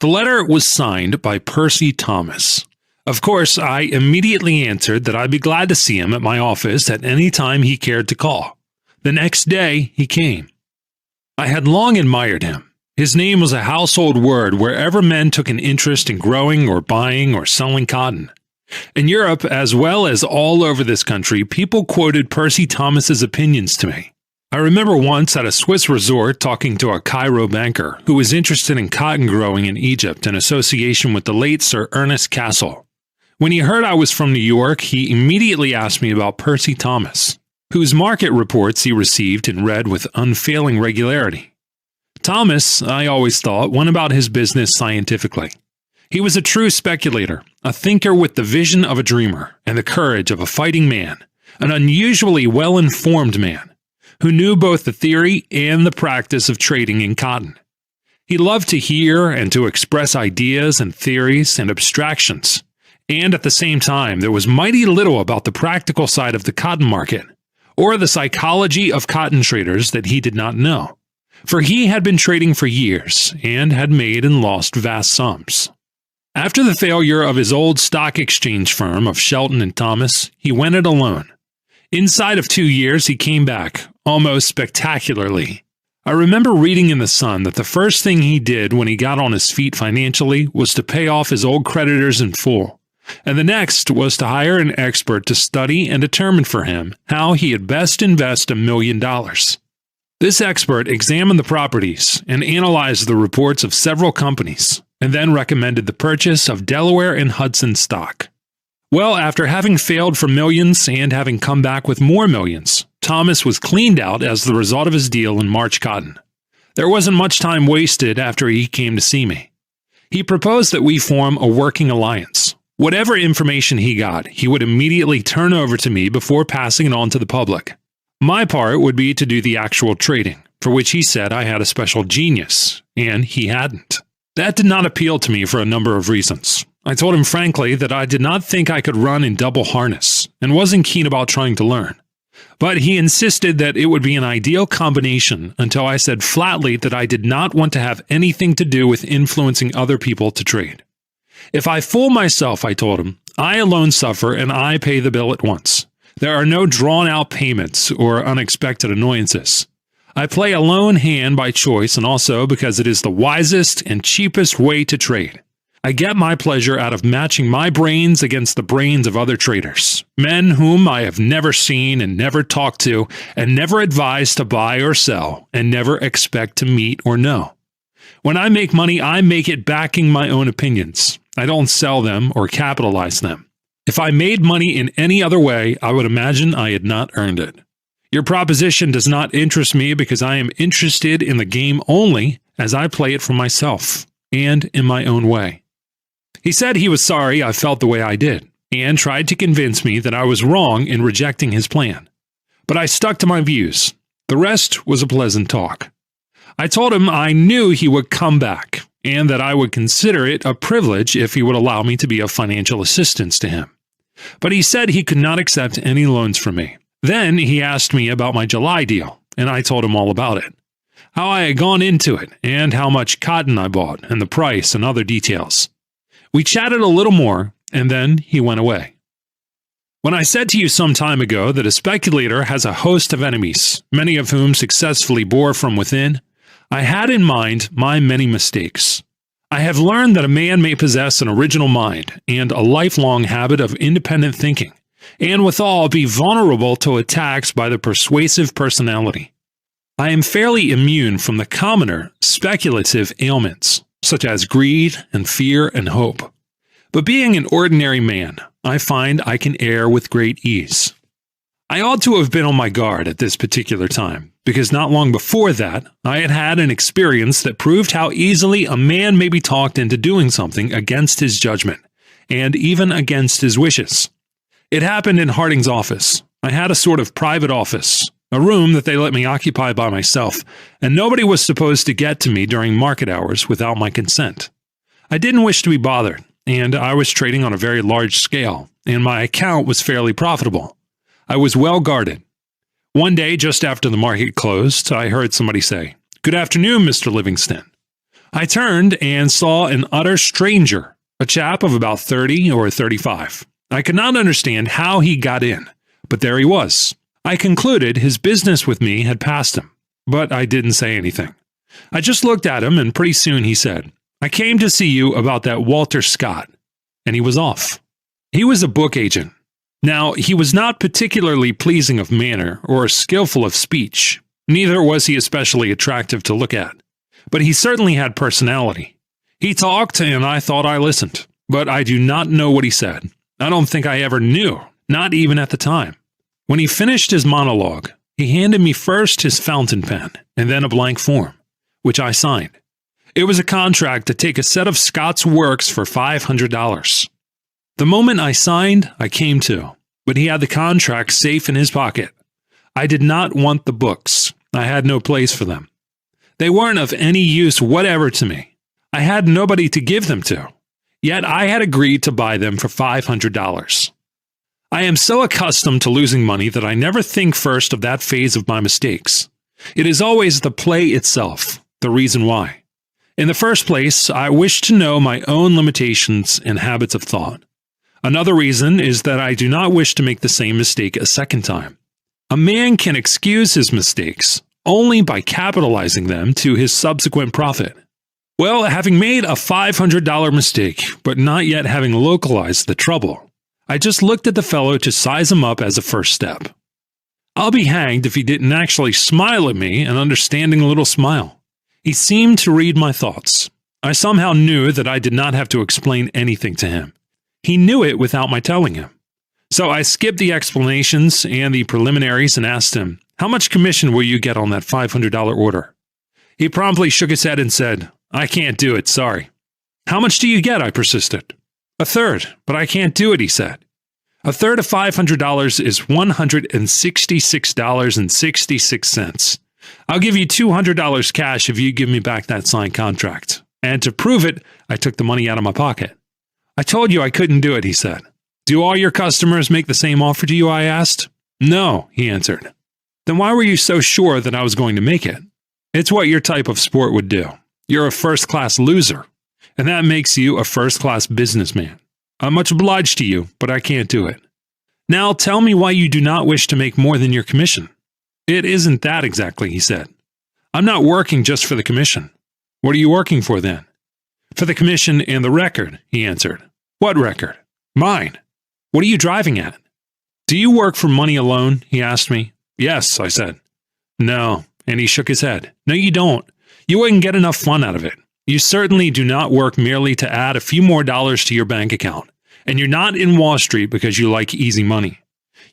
The letter was signed by Percy Thomas. Of course, I immediately answered that I'd be glad to see him at my office at any time he cared to call. The next day, he came. I had long admired him. His name was a household word wherever men took an interest in growing or buying or selling cotton. In Europe, as well as all over this country, people quoted Percy Thomas's opinions to me. I remember once at a Swiss resort talking to a Cairo banker who was interested in cotton growing in Egypt in association with the late Sir Ernest Cassel. When he heard I was from New York, he immediately asked me about Percy Thomas, whose market reports he received and read with unfailing regularity. Thomas, I always thought, went about his business scientifically. He was a true speculator, a thinker with the vision of a dreamer and the courage of a fighting man, an unusually well-informed man, who knew both the theory and the practice of trading in cotton. He loved to hear and to express ideas and theories and abstractions, and at the same time there was mighty little about the practical side of the cotton market, or the psychology of cotton traders that he did not know, for he had been trading for years and had made and lost vast sums. After the failure of his old stock exchange firm of Shelton and Thomas, he went it alone. Inside of 2 years, he came back, almost spectacularly. I remember reading in the Sun that the first thing he did when he got on his feet financially was to pay off his old creditors in full, and the next was to hire an expert to study and determine for him how he had best invest $1 million. This expert examined the properties and analyzed the reports of several companies, and then recommended the purchase of Delaware and Hudson stock. Well, after having failed for millions and having come back with more millions, Thomas was cleaned out as the result of his deal in March cotton. There wasn't much time wasted after he came to see me. He proposed that we form a working alliance. Whatever information he got, he would immediately turn over to me before passing it on to the public. My part would be to do the actual trading, for which he said I had a special genius, and he hadn't. That did not appeal to me for a number of reasons. I told him frankly that I did not think I could run in double harness, and wasn't keen about trying to learn. But he insisted that it would be an ideal combination until I said flatly that I did not want to have anything to do with influencing other people to trade. If I fool myself, I told him, I alone suffer and I pay the bill at once. There are no drawn-out payments or unexpected annoyances. I play a lone hand by choice and also because it is the wisest and cheapest way to trade. I get my pleasure out of matching my brains against the brains of other traders, men whom I have never seen and never talked to and never advised to buy or sell and never expect to meet or know. When I make money, I make it backing my own opinions. I don't sell them or capitalize them. If I made money in any other way, I would imagine I had not earned it. Your proposition does not interest me because I am interested in the game only as I play it for myself and in my own way. He said he was sorry I felt the way I did and tried to convince me that I was wrong in rejecting his plan. But I stuck to my views. The rest was a pleasant talk. I told him I knew he would come back and that I would consider it a privilege if he would allow me to be of financial assistance to him. But he said he could not accept any loans from me. Then he asked me about my July deal, and I told him all about it. How I had gone into it, and how much cotton I bought, and the price, and other details. We chatted a little more, and then he went away. When I said to you some time ago that a speculator has a host of enemies, many of whom successfully bore from within, I had in mind my many mistakes. I have learned that a man may possess an original mind and a lifelong habit of independent thinking, and withal be vulnerable to attacks by the persuasive personality. I am fairly immune from the commoner, speculative ailments, such as greed and fear and hope. But being an ordinary man, I find I can err with great ease. I ought to have been on my guard at this particular time, because not long before that, I had had an experience that proved how easily a man may be talked into doing something against his judgment, and even against his wishes. It happened in Harding's office. I had a sort of private office, a room that they let me occupy by myself, and nobody was supposed to get to me during market hours without my consent. I didn't wish to be bothered, and I was trading on a very large scale, and my account was fairly profitable. I was well guarded. One day, just after the market closed, I heard somebody say, "Good afternoon, Mr. Livingston." I turned and saw an utter stranger, a chap of about 30 or 35. I could not understand how he got in, but there he was. I concluded his business with me had passed him, but I didn't say anything. I just looked at him, and pretty soon he said, "I came to see you about that Walter Scott," and he was off. He was a book agent. Now, he was not particularly pleasing of manner or skillful of speech, neither was he especially attractive to look at, but he certainly had personality. He talked, and I thought I listened, but I do not know what he said. I don't think I ever knew, not even at the time. When he finished his monologue, he handed me first his fountain pen and then a blank form, which I signed. It was a contract to take a set of Scott's works for $500. The moment I signed, I came to, but he had the contract safe in his pocket. I did not want the books. I had no place for them. They weren't of any use whatever to me. I had nobody to give them to. Yet I had agreed to buy them for $500. I am so accustomed to losing money that I never think first of that phase of my mistakes. It is always the play itself, the reason why. In the first place, I wish to know my own limitations and habits of thought. Another reason is that I do not wish to make the same mistake a second time. A man can excuse his mistakes only by capitalizing them to his subsequent profit. Well, having made a $500 mistake, but not yet having localized the trouble, I just looked at the fellow to size him up as a first step. I'll be hanged if he didn't actually smile at me, an understanding little smile. He seemed to read my thoughts. I somehow knew that I did not have to explain anything to him. He knew it without my telling him. So I skipped the explanations and the preliminaries and asked him, "How much commission will you get on that $500 order?" He promptly shook his head and said, "I can't do it, sorry." "How much do you get?" I persisted. "A third, but I can't do it," he said. A third of $500 is $166.66. I'll give you $200 cash if you give me back that signed contract. And to prove it, I took the money out of my pocket. "I told you I couldn't do it," he said. "Do all your customers make the same offer to you?" I asked. "No," he answered. "Then why were you so sure that I was going to make it?" "It's what your type of sport would do. You're a first-class loser, and that makes you a first-class businessman. I'm much obliged to you, but I can't do it. Now tell me why you do not wish to make more than your commission." "It isn't that exactly," he said. "I'm not working just for the commission." "What are you working for then?" "For the commission and the record," he answered. "What record?" "Mine." "What are you driving at?" "Do you work for money alone?" he asked me. "Yes," I said. "No," and he shook his head. "No, you don't. You wouldn't get enough fun out of it. You certainly do not work merely to add a few more dollars to your bank account. And you're not in Wall Street because you like easy money.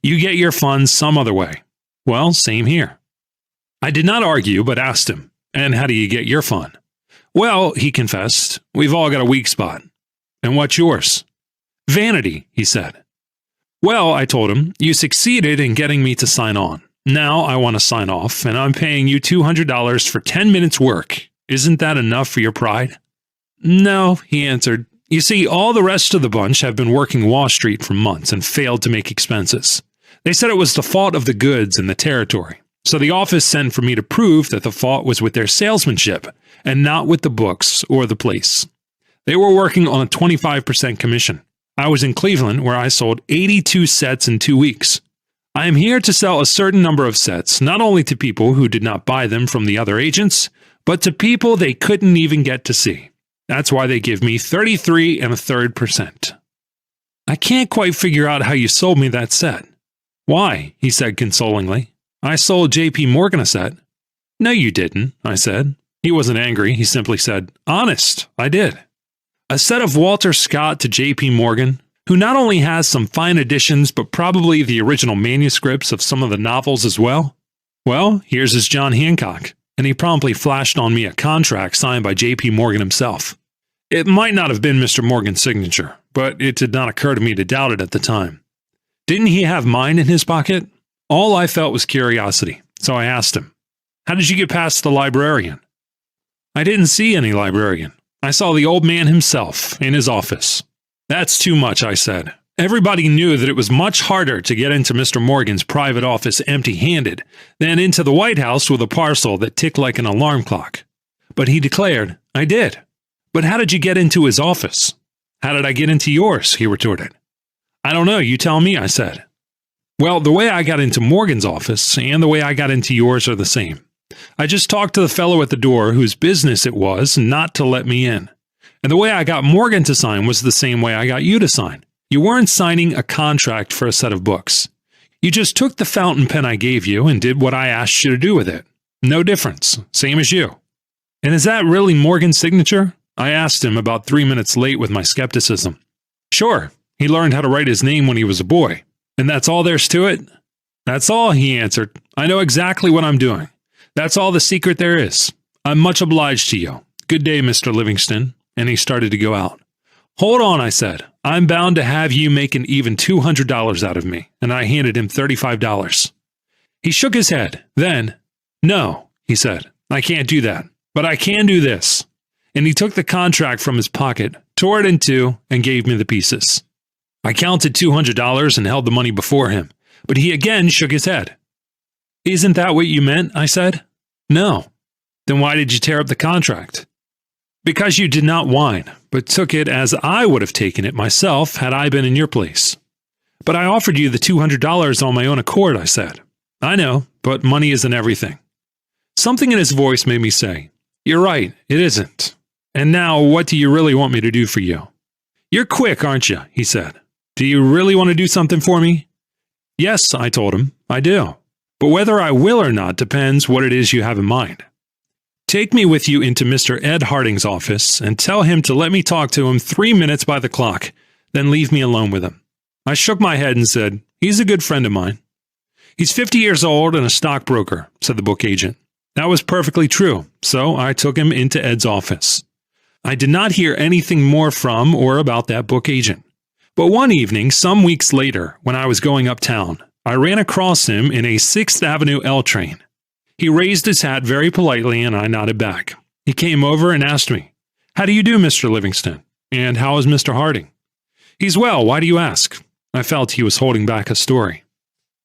You get your funds some other way. Well, same here." I did not argue, but asked him, "And how do you get your fun?" "Well," he confessed, "we've all got a weak spot." "And what's yours?" "Vanity," he said. "Well," I told him, "you succeeded in getting me to sign on. Now I want to sign off, and I'm paying you $200 for 10 minutes work. Isn't that enough for your pride?" "No," he answered. "You see, all the rest of the bunch have been working Wall Street for months and failed to make expenses. They said it was the fault of the goods and the territory. So the office sent for me to prove that the fault was with their salesmanship and not with the books or the place. They were working on a 25% commission. I was in Cleveland where I sold 82 sets in 2 weeks. I am here to sell a certain number of sets, not only to people who did not buy them from the other agents, but to people they couldn't even get to see. That's why they give me 33 1/3%. I can't quite figure out how you sold me that set. Why? He said consolingly. I sold J.P. Morgan a set. No, you didn't, I said. He wasn't angry. He simply said, honest, I did. A set of Walter Scott to J.P. Morgan, who not only has some fine editions, but probably the original manuscripts of some of the novels as well? Well, here's his John Hancock, and he promptly flashed on me a contract signed by J.P. Morgan himself. It might not have been Mr. Morgan's signature, but it did not occur to me to doubt it at the time. Didn't he have mine in his pocket? All I felt was curiosity, so I asked him, how did you get past the librarian? I didn't see any librarian. I saw the old man himself in his office. That's too much, I said. Everybody knew that it was much harder to get into Mr. Morgan's private office empty-handed than into the White House with a parcel that ticked like an alarm clock. But he declared, I did. But how did you get into his office? How did I get into yours? He retorted. I don't know, you tell me, I said. Well, the way I got into Morgan's office and the way I got into yours are the same. I just talked to the fellow at the door whose business it was not to let me in. And the way I got Morgan to sign was the same way I got you to sign. You weren't signing a contract for a set of books. You just took the fountain pen I gave you and did what I asked you to do with it. No difference. Same as you. And is that really Morgan's signature? I asked him about 3 minutes late with my skepticism. Sure. He learned how to write his name when he was a boy. And that's all there's to it? That's all, he answered. I know exactly what I'm doing. That's all the secret there is. I'm much obliged to you. Good day, Mr. Livingston. And he started to go out. Hold on, I said. I'm bound to have you make an even $200 out of me. And I handed him $35. He shook his head. Then, no, he said. I can't do that. But I can do this. And he took the contract from his pocket, tore it in two, and gave me the pieces. I counted $200 and held the money before him. But he again shook his head. Isn't that what you meant? I said. No. Then why did you tear up the contract? Because you did not whine, but took it as I would have taken it myself had I been in your place. But I offered you the $200 on my own accord, I said. I know, but money isn't everything. Something in his voice made me say, You're right, it isn't. And now, what do you really want me to do for you? You're quick, aren't you? He said. Do you really want to do something for me? Yes, I told him, I do. But whether I will or not depends what it is you have in mind. Take me with you into Mr. Ed Harding's office and tell him to let me talk to him 3 minutes by the clock, then leave me alone with him. I shook my head and said, He's a good friend of mine. He's 50 years old and a stockbroker, said the book agent. That was perfectly true, so I took him into Ed's office. I did not hear anything more from or about that book agent. But one evening, some weeks later, when I was going uptown, I ran across him in a 6th Avenue L train. He raised his hat very politely, and I nodded back. He came over and asked me, How do you do, Mr. Livingston? And how is Mr. Harding? He's well. Why do you ask? I felt he was holding back a story.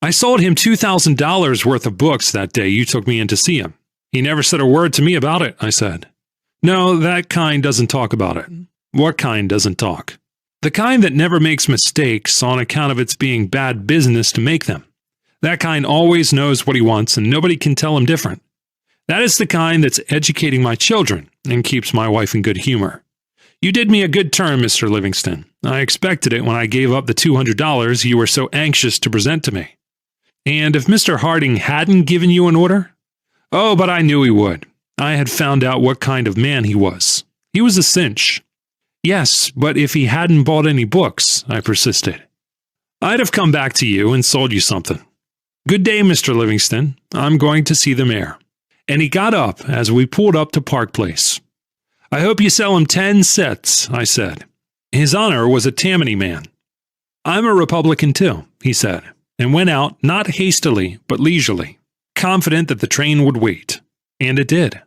I sold him $2,000 worth of books that day you took me in to see him. He never said a word to me about it, I said. No, that kind doesn't talk about it. What kind doesn't talk? The kind that never makes mistakes on account of its being bad business to make them. That kind always knows what he wants and nobody can tell him different. That is the kind that's educating my children and keeps my wife in good humor. You did me a good turn, Mr. Livingston. I expected it when I gave up the $200 you were so anxious to present to me. And if Mr. Harding hadn't given you an order? Oh, but I knew he would. I had found out what kind of man he was. He was a cinch. Yes, but if he hadn't bought any books, I persisted. I'd have come back to you and sold you something. Good day, Mr. Livingston. I'm going to see the mayor. And he got up as we pulled up to Park Place. I hope you sell him 10 sets, I said. His Honor was a Tammany man. I'm a Republican too, he said, and went out not hastily but leisurely, confident that the train would wait. And it did.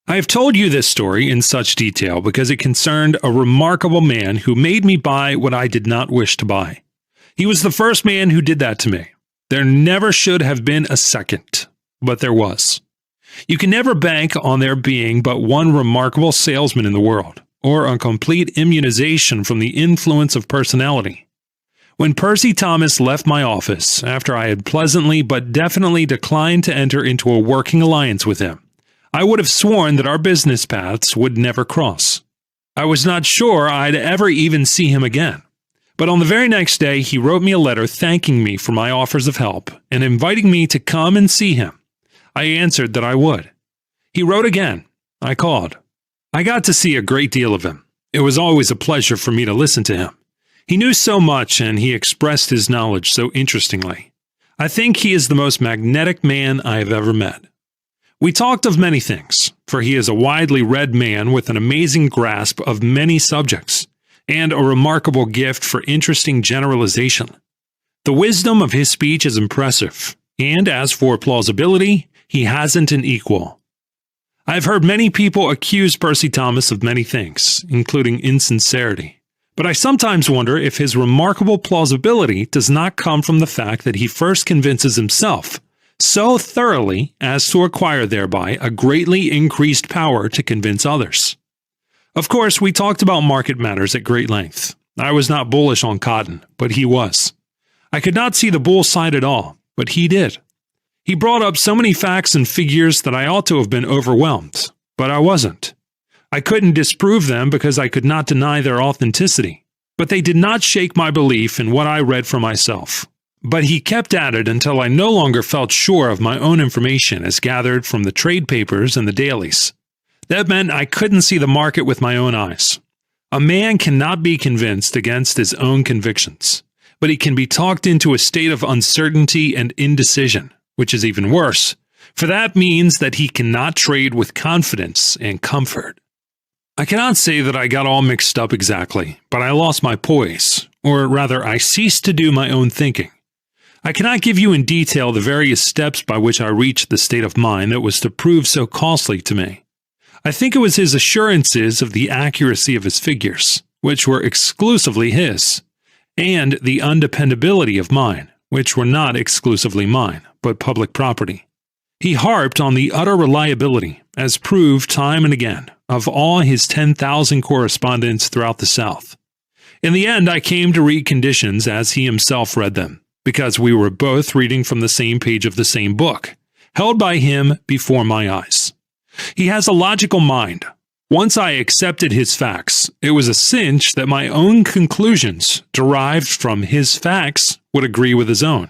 I have told you this story in such detail because it concerned a remarkable man who made me buy what I did not wish to buy. He was the first man who did that to me. There never should have been a second, but there was. You can never bank on there being but one remarkable salesman in the world, or a complete immunization from the influence of personality. When Percy Thomas left my office after I had pleasantly but definitely declined to enter into a working alliance with him, I would have sworn that our business paths would never cross. I was not sure I'd ever even see him again. But on the very next day, he wrote me a letter thanking me for my offers of help and inviting me to come and see him. I answered that I would. He wrote again. I called. I got to see a great deal of him. It was always a pleasure for me to listen to him. He knew so much and he expressed his knowledge so interestingly. I think he is the most magnetic man I have ever met. We talked of many things, for he is a widely read man with an amazing grasp of many subjects, and a remarkable gift for interesting generalization. The wisdom of his speech is impressive, and as for plausibility, he hasn't an equal. I have heard many people accuse Percy Thomas of many things, including insincerity, but I sometimes wonder if his remarkable plausibility does not come from the fact that he first convinces himself so thoroughly as to acquire thereby a greatly increased power to convince others. Of course, we talked about market matters at great length. I was not bullish on cotton, but he was. I could not see the bull side at all, but he did. He brought up so many facts and figures that I ought to have been overwhelmed, but I wasn't. I couldn't disprove them because I could not deny their authenticity, but they did not shake my belief in what I read for myself. But he kept at it until I no longer felt sure of my own information as gathered from the trade papers and the dailies. That meant I couldn't see the market with my own eyes. A man cannot be convinced against his own convictions, but he can be talked into a state of uncertainty and indecision, which is even worse, for that means that he cannot trade with confidence and comfort. I cannot say that I got all mixed up exactly, but I lost my poise, or rather I ceased to do my own thinking. I cannot give you in detail the various steps by which I reached the state of mind that was to prove so costly to me. I think it was his assurances of the accuracy of his figures, which were exclusively his, and the undependability of mine, which were not exclusively mine, but public property. He harped on the utter reliability, as proved time and again, of all his 10,000 correspondents throughout the South. In the end, I came to read conditions as he himself read them, because we were both reading from the same page of the same book, held by him before my eyes. He has a logical mind. Once I accepted his facts, it was a cinch that my own conclusions, derived from his facts, would agree with his own.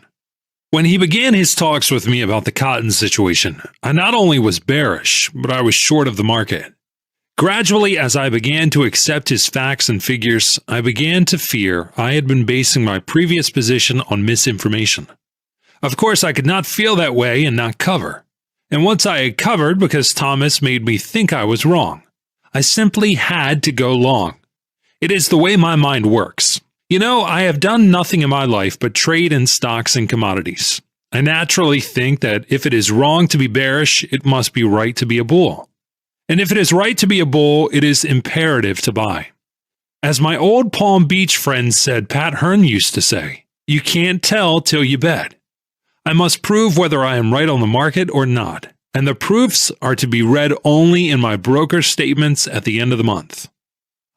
When he began his talks with me about the cotton situation, I not only was bearish, but I was short of the market. Gradually, as I began to accept his facts and figures, I began to fear I had been basing my previous position on misinformation. Of course, I could not feel that way and not cover. And once I had covered because Thomas made me think I was wrong, I simply had to go long. It is the way my mind works. You know, I have done nothing in my life but trade in stocks and commodities. I naturally think that if it is wrong to be bearish, it must be right to be a bull. And if it is right to be a bull, it is imperative to buy. As my old Palm Beach friend said Pat Hearn used to say, you can't tell till you bet. I must prove whether I am right on the market or not, and the proofs are to be read only in my broker's statements at the end of the month.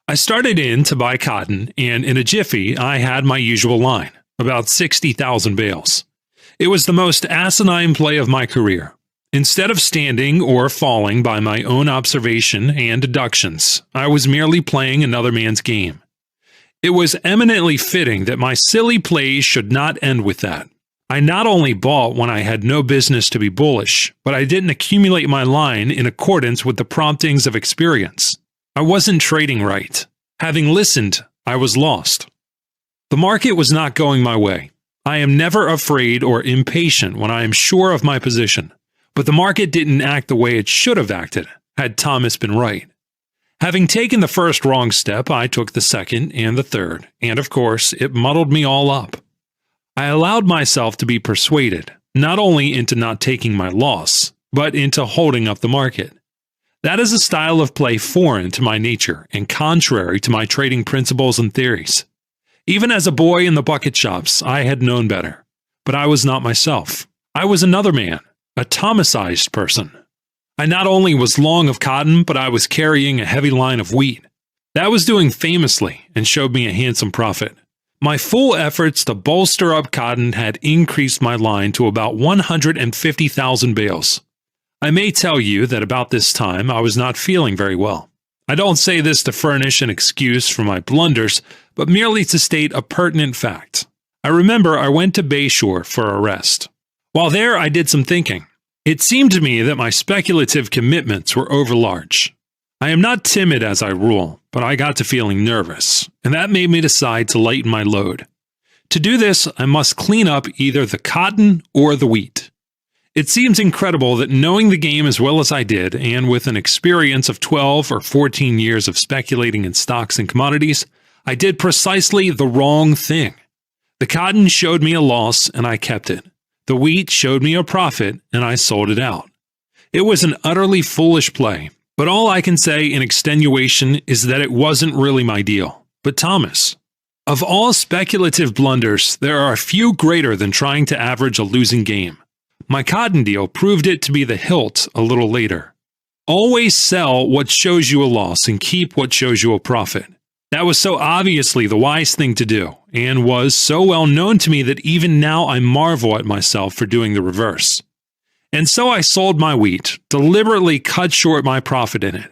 I started in to buy cotton, and in a jiffy I had my usual line, about 60,000 bales. It was the most asinine play of my career. Instead of standing or falling by my own observation and deductions, I was merely playing another man's game. It was eminently fitting that my silly plays should not end with that. I not only bought when I had no business to be bullish, but I didn't accumulate my line in accordance with the promptings of experience. I wasn't trading right. Having listened, I was lost. The market was not going my way. I am never afraid or impatient when I am sure of my position, but the market didn't act the way it should have acted, had Thomas been right. Having taken the first wrong step, I took the second and the third, and of course, it muddled me all up. I allowed myself to be persuaded, not only into not taking my loss, but into holding up the market. That is a style of play foreign to my nature and contrary to my trading principles and theories. Even as a boy in the bucket shops, I had known better. But I was not myself. I was another man, a Thomasized person. I not only was long of cotton, but I was carrying a heavy line of wheat. That was doing famously and showed me a handsome profit. My full efforts to bolster up cotton had increased my line to about 150,000 bales. I may tell you that about this time I was not feeling very well. I don't say this to furnish an excuse for my blunders, but merely to state a pertinent fact. I remember I went to Bayshore for a rest. While there, I did some thinking. It seemed to me that my speculative commitments were overlarge. I am not timid as I rule, but I got to feeling nervous, and that made me decide to lighten my load. To do this, I must clean up either the cotton or the wheat. It seems incredible that knowing the game as well as I did, and with an experience of 12 or 14 years of speculating in stocks and commodities, I did precisely the wrong thing. The cotton showed me a loss, and I kept it. The wheat showed me a profit, and I sold it out. It was an utterly foolish play, but all I can say in extenuation is that it wasn't really my deal. But Thomas, of all speculative blunders, there are a few greater than trying to average a losing game. My cotton deal proved it to be the hilt a little later. Always sell what shows you a loss and keep what shows you a profit. That was so obviously the wise thing to do, and was so well known to me that even now I marvel at myself for doing the reverse. And so I sold my wheat, deliberately cut short my profit in it.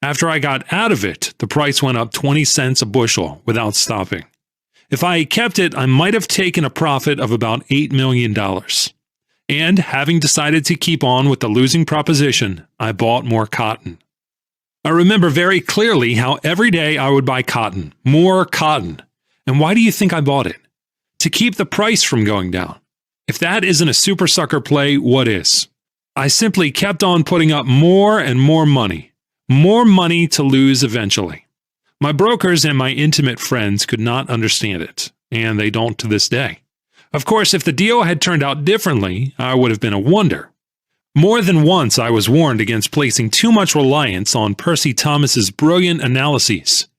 After I got out of it, the price went up 20 cents a bushel without stopping. If I had kept it, I might have taken a profit of about $8 million. And having decided to keep on with the losing proposition, I bought more cotton. I remember very clearly how every day I would buy cotton, more cotton. And why do you think I bought it? To keep the price from going down. If that isn't a super sucker play, what is? I simply kept on putting up more and more money to lose eventually. My brokers and my intimate friends could not understand it, and they don't to this day. Of course, if the deal had turned out differently, I would have been a wonder. More than once I was warned against placing too much reliance on Percy Thomas's brilliant analyses.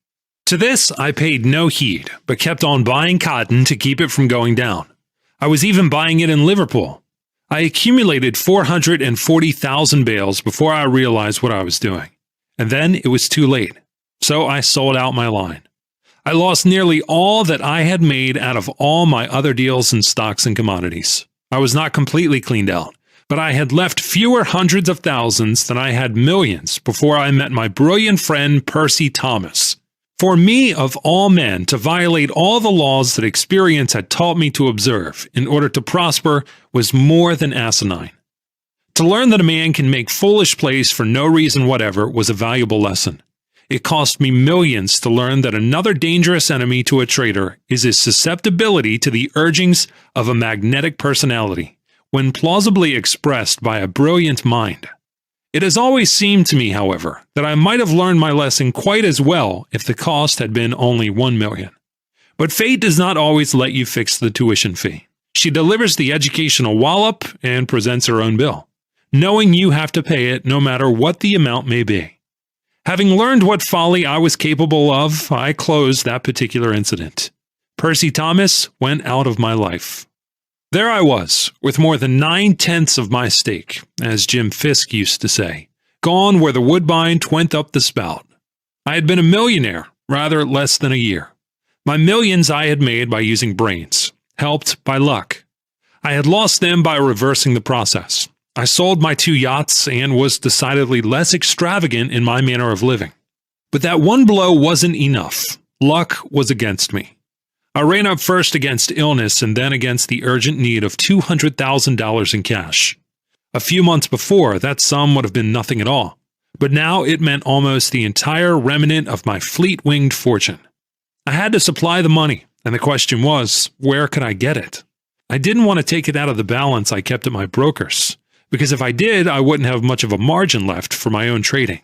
To this I paid no heed, but kept on buying cotton to keep it from going down. I was even buying it in Liverpool. I accumulated 440,000 bales before I realized what I was doing. And then it was too late. So I sold out my line. I lost nearly all that I had made out of all my other deals in stocks and commodities. I was not completely cleaned out, but I had left fewer hundreds of thousands than I had millions before I met my brilliant friend Percy Thomas. For me, of all men, to violate all the laws that experience had taught me to observe in order to prosper was more than asinine. To learn that a man can make foolish plays for no reason whatever was a valuable lesson. It cost me millions to learn that another dangerous enemy to a trader is his susceptibility to the urgings of a magnetic personality, when plausibly expressed by a brilliant mind. It has always seemed to me, however, that I might have learned my lesson quite as well if the cost had been only $1 million. But fate does not always let you fix the tuition fee. She delivers the educational wallop and presents her own bill, knowing you have to pay it no matter what the amount may be. Having learned what folly I was capable of, I closed that particular incident. Percy Thomas went out of my life. There I was, with more than 9/10 of my stake, as Jim Fisk used to say, gone where the woodbine twent up the spout. I had been a millionaire, rather less than a year. My millions I had made by using brains, helped by luck. I had lost them by reversing the process. I sold my 2 yachts and was decidedly less extravagant in my manner of living. But that one blow wasn't enough. Luck was against me. I ran up first against illness and then against the urgent need of $200,000 in cash. A few months before, that sum would have been nothing at all, but now it meant almost the entire remnant of my fleet-winged fortune. I had to supply the money, and the question was, where could I get it? I didn't want to take it out of the balance I kept at my broker's, because if I did, I wouldn't have much of a margin left for my own trading.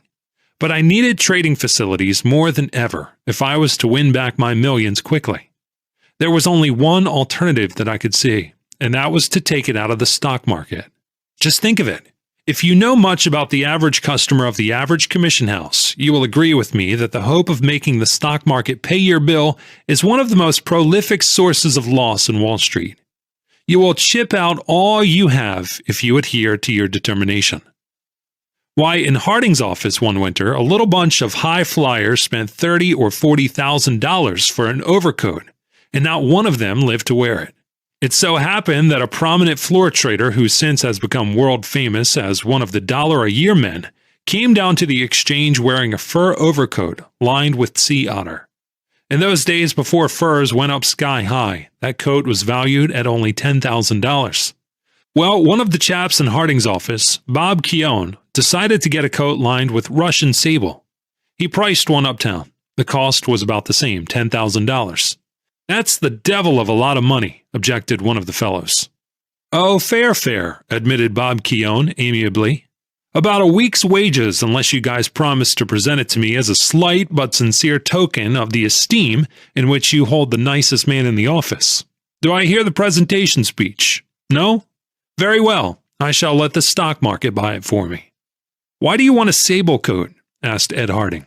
But I needed trading facilities more than ever if I was to win back my millions quickly. There was only one alternative that I could see, and that was to take it out of the stock market. Just think of it. If you know much about the average customer of the average commission house, you will agree with me that the hope of making the stock market pay your bill is one of the most prolific sources of loss in Wall Street. You will chip out all you have if you adhere to your determination. Why, in Harding's office one winter, a little bunch of high flyers spent $30,000 or $40,000 for an overcoat, and not one of them lived to wear it. It so happened that a prominent floor trader who since has become world famous as one of the dollar-a-year men came down to the exchange wearing a fur overcoat lined with sea otter. In those days before furs went up sky high, that coat was valued at only $10,000. Well, one of the chaps in Harding's office, Bob Keown, decided to get a coat lined with Russian sable. He priced one uptown. The cost was about the same, $10,000. That's the devil of a lot of money, objected one of the fellows. Oh, fair, admitted Bob Keown amiably. About a week's wages unless you guys promise to present it to me as a slight but sincere token of the esteem in which you hold the nicest man in the office. Do I hear the presentation speech? No? Very well. I shall let the stock market buy it for me. Why do you want a sable coat? Asked Ed Harding.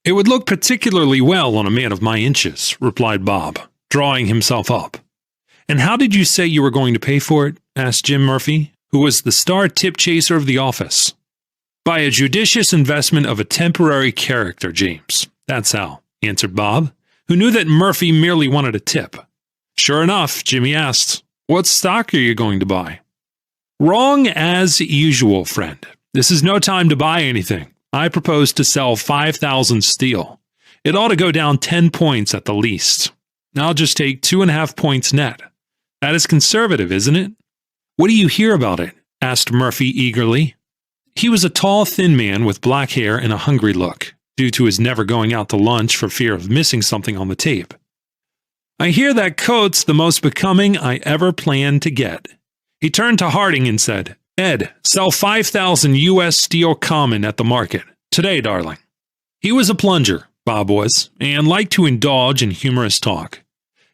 It would look particularly well on a man of my inches, replied Bob, drawing himself up. And how did you say you were going to pay for it? Asked Jim Murphy, who was the star tip chaser of the office. By a judicious investment of a temporary character, James. That's how, answered Bob, who knew that Murphy merely wanted a tip. Sure enough, Jimmy asked, what stock are you going to buy? Wrong as usual, friend. This is no time to buy anything. I propose to sell 5,000 steel. It ought to go down 10 points at the least. I'll just take 2.5 points net. That is conservative, isn't it? What do you hear about it? Asked Murphy eagerly. He was a tall, thin man with black hair and a hungry look, due to his never going out to lunch for fear of missing something on the tape. I hear that coat's the most becoming I ever planned to get. He turned to Harding and said, Ed, sell 5,000 U.S. steel common at the market. Today, darling. He was a plunger, Bob was, and liked to indulge in humorous talk.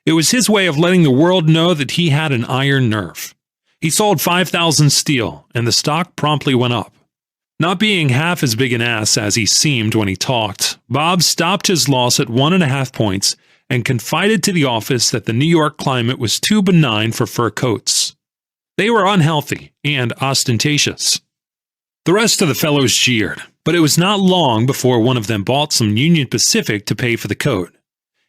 It was his way of letting the world know that he had an iron nerve. He sold 5,000 steel, and the stock promptly went up. Not being half as big an ass as he seemed when he talked, Bob stopped his loss at 1.5 points and confided to the office that the New York climate was too benign for fur coats. They were unhealthy and ostentatious. The rest of the fellows jeered, but it was not long before one of them bought some Union Pacific to pay for the coat.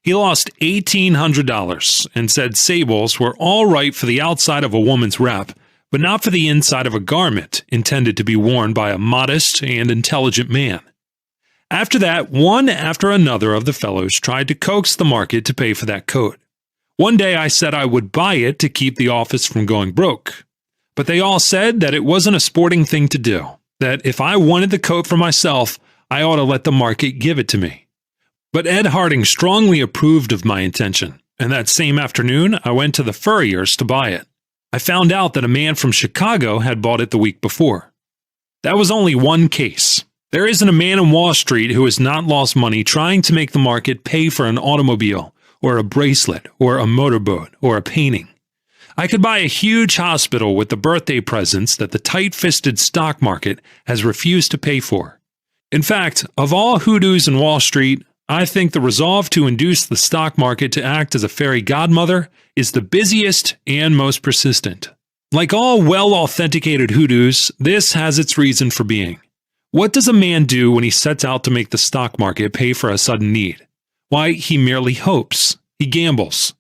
He lost $1,800 and said sables were all right for the outside of a woman's wrap, but not for the inside of a garment intended to be worn by a modest and intelligent man. After that, one after another of the fellows tried to coax the market to pay for that coat. One day I said I would buy it to keep the office from going broke, but they all said that it wasn't a sporting thing to do, that if I wanted the coat for myself, I ought to let the market give it to me. But Ed Harding strongly approved of my intention, and that same afternoon I went to the furrier's to buy it. I found out that a man from Chicago had bought it the week before. That was only one case. There isn't a man in Wall Street who has not lost money trying to make the market pay for an automobile, or a bracelet, or a motorboat, or a painting. I could buy a huge hospital with the birthday presents that the tight-fisted stock market has refused to pay for. In fact, of all hoodoos in Wall Street, I think the resolve to induce the stock market to act as a fairy godmother is the busiest and most persistent. Like all well-authenticated hoodoos, this has its reason for being. What does a man do when he sets out to make the stock market pay for a sudden need? Why, he merely hopes. He gambles.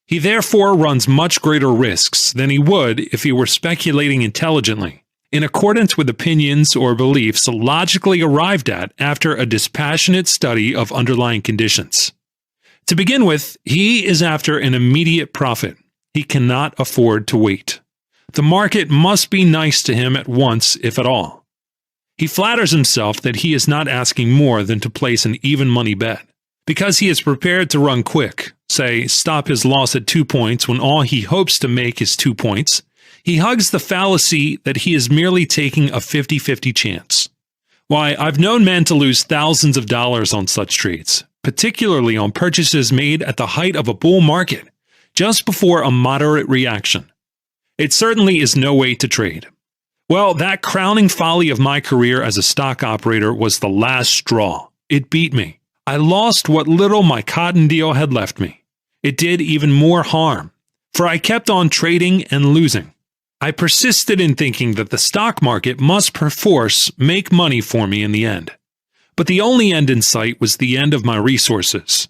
He therefore runs much greater risks than he would if he were speculating intelligently, in accordance with opinions or beliefs logically arrived at after a dispassionate study of underlying conditions. To begin with, he is after an immediate profit. He cannot afford to wait. The market must be nice to him at once, if at all. He flatters himself that he is not asking more than to place an even money bet. Because he is prepared to run quick, say, stop his loss at 2 points when all he hopes to make is 2 points, he hugs the fallacy that he is merely taking a 50-50 chance. Why, I've known men to lose thousands of dollars on such trades, particularly on purchases made at the height of a bull market, just before a moderate reaction. It certainly is no way to trade. Well, that crowning folly of my career as a stock operator was the last straw. It beat me. I lost what little my cotton deal had left me. It did even more harm, for I kept on trading and losing. I persisted in thinking that the stock market must perforce make money for me in the end. But the only end in sight was the end of my resources.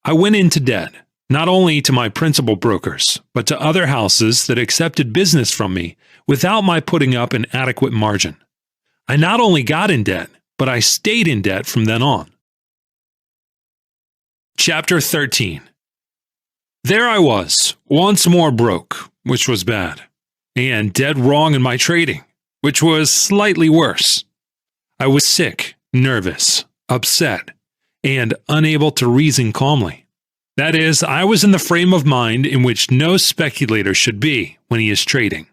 I went into debt, not only to my principal brokers, but to other houses that accepted business from me without my putting up an adequate margin. I not only got in debt, but I stayed in debt from then on. Chapter 13. There I was, once more broke, which was bad, and dead wrong in my trading, which was slightly worse. I was sick, nervous, upset, and unable to reason calmly. That is, I was in the frame of mind in which no speculator should be when he is trading.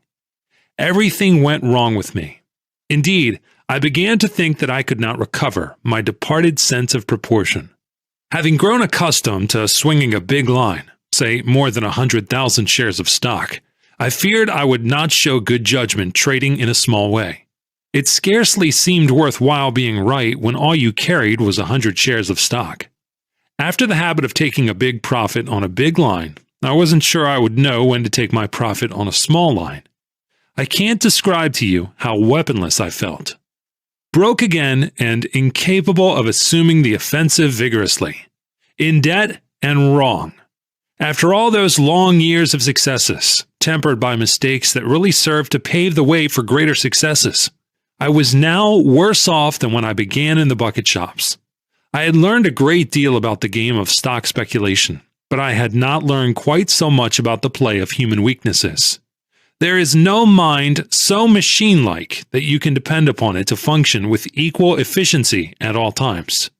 Everything went wrong with me. Indeed, I began to think that I could not recover my departed sense of proportion. Having grown accustomed to swinging a big line, say more than 100,000 shares of stock, I feared I would not show good judgment trading in a small way. It scarcely seemed worthwhile being right when all you carried was 100 shares of stock. After the habit of taking a big profit on a big line, I wasn't sure I would know when to take my profit on a small line. I can't describe to you how weaponless I felt. Broke again and incapable of assuming the offensive vigorously. In debt and wrong. After all those long years of successes, tempered by mistakes that really served to pave the way for greater successes, I was now worse off than when I began in the bucket shops. I had learned a great deal about the game of stock speculation, but I had not learned quite so much about the play of human weaknesses. There is no mind so machine-like that you can depend upon it to function with equal efficiency at all times.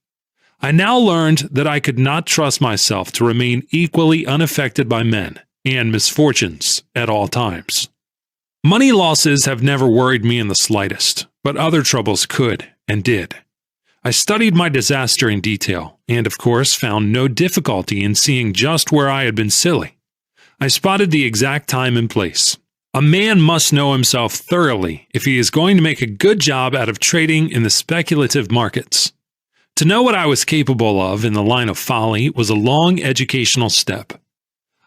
I now learned that I could not trust myself to remain equally unaffected by men and misfortunes at all times. Money losses have never worried me in the slightest, but other troubles could and did. I studied my disaster in detail, and of course found no difficulty in seeing just where I had been silly. I spotted the exact time and place. A man must know himself thoroughly if he is going to make a good job out of trading in the speculative markets. To know what I was capable of in the line of folly was a long educational step.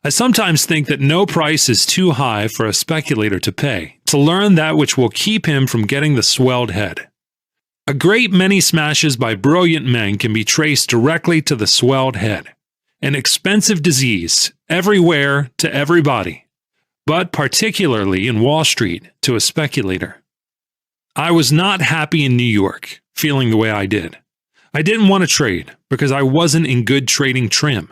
I sometimes think that no price is too high for a speculator to pay to learn that which will keep him from getting the swelled head. A great many smashes by brilliant men can be traced directly to the swelled head, an expensive disease everywhere to everybody, but particularly in Wall Street to a speculator. I was not happy in New York, feeling the way I did. I didn't want to trade because I wasn't in good trading trim.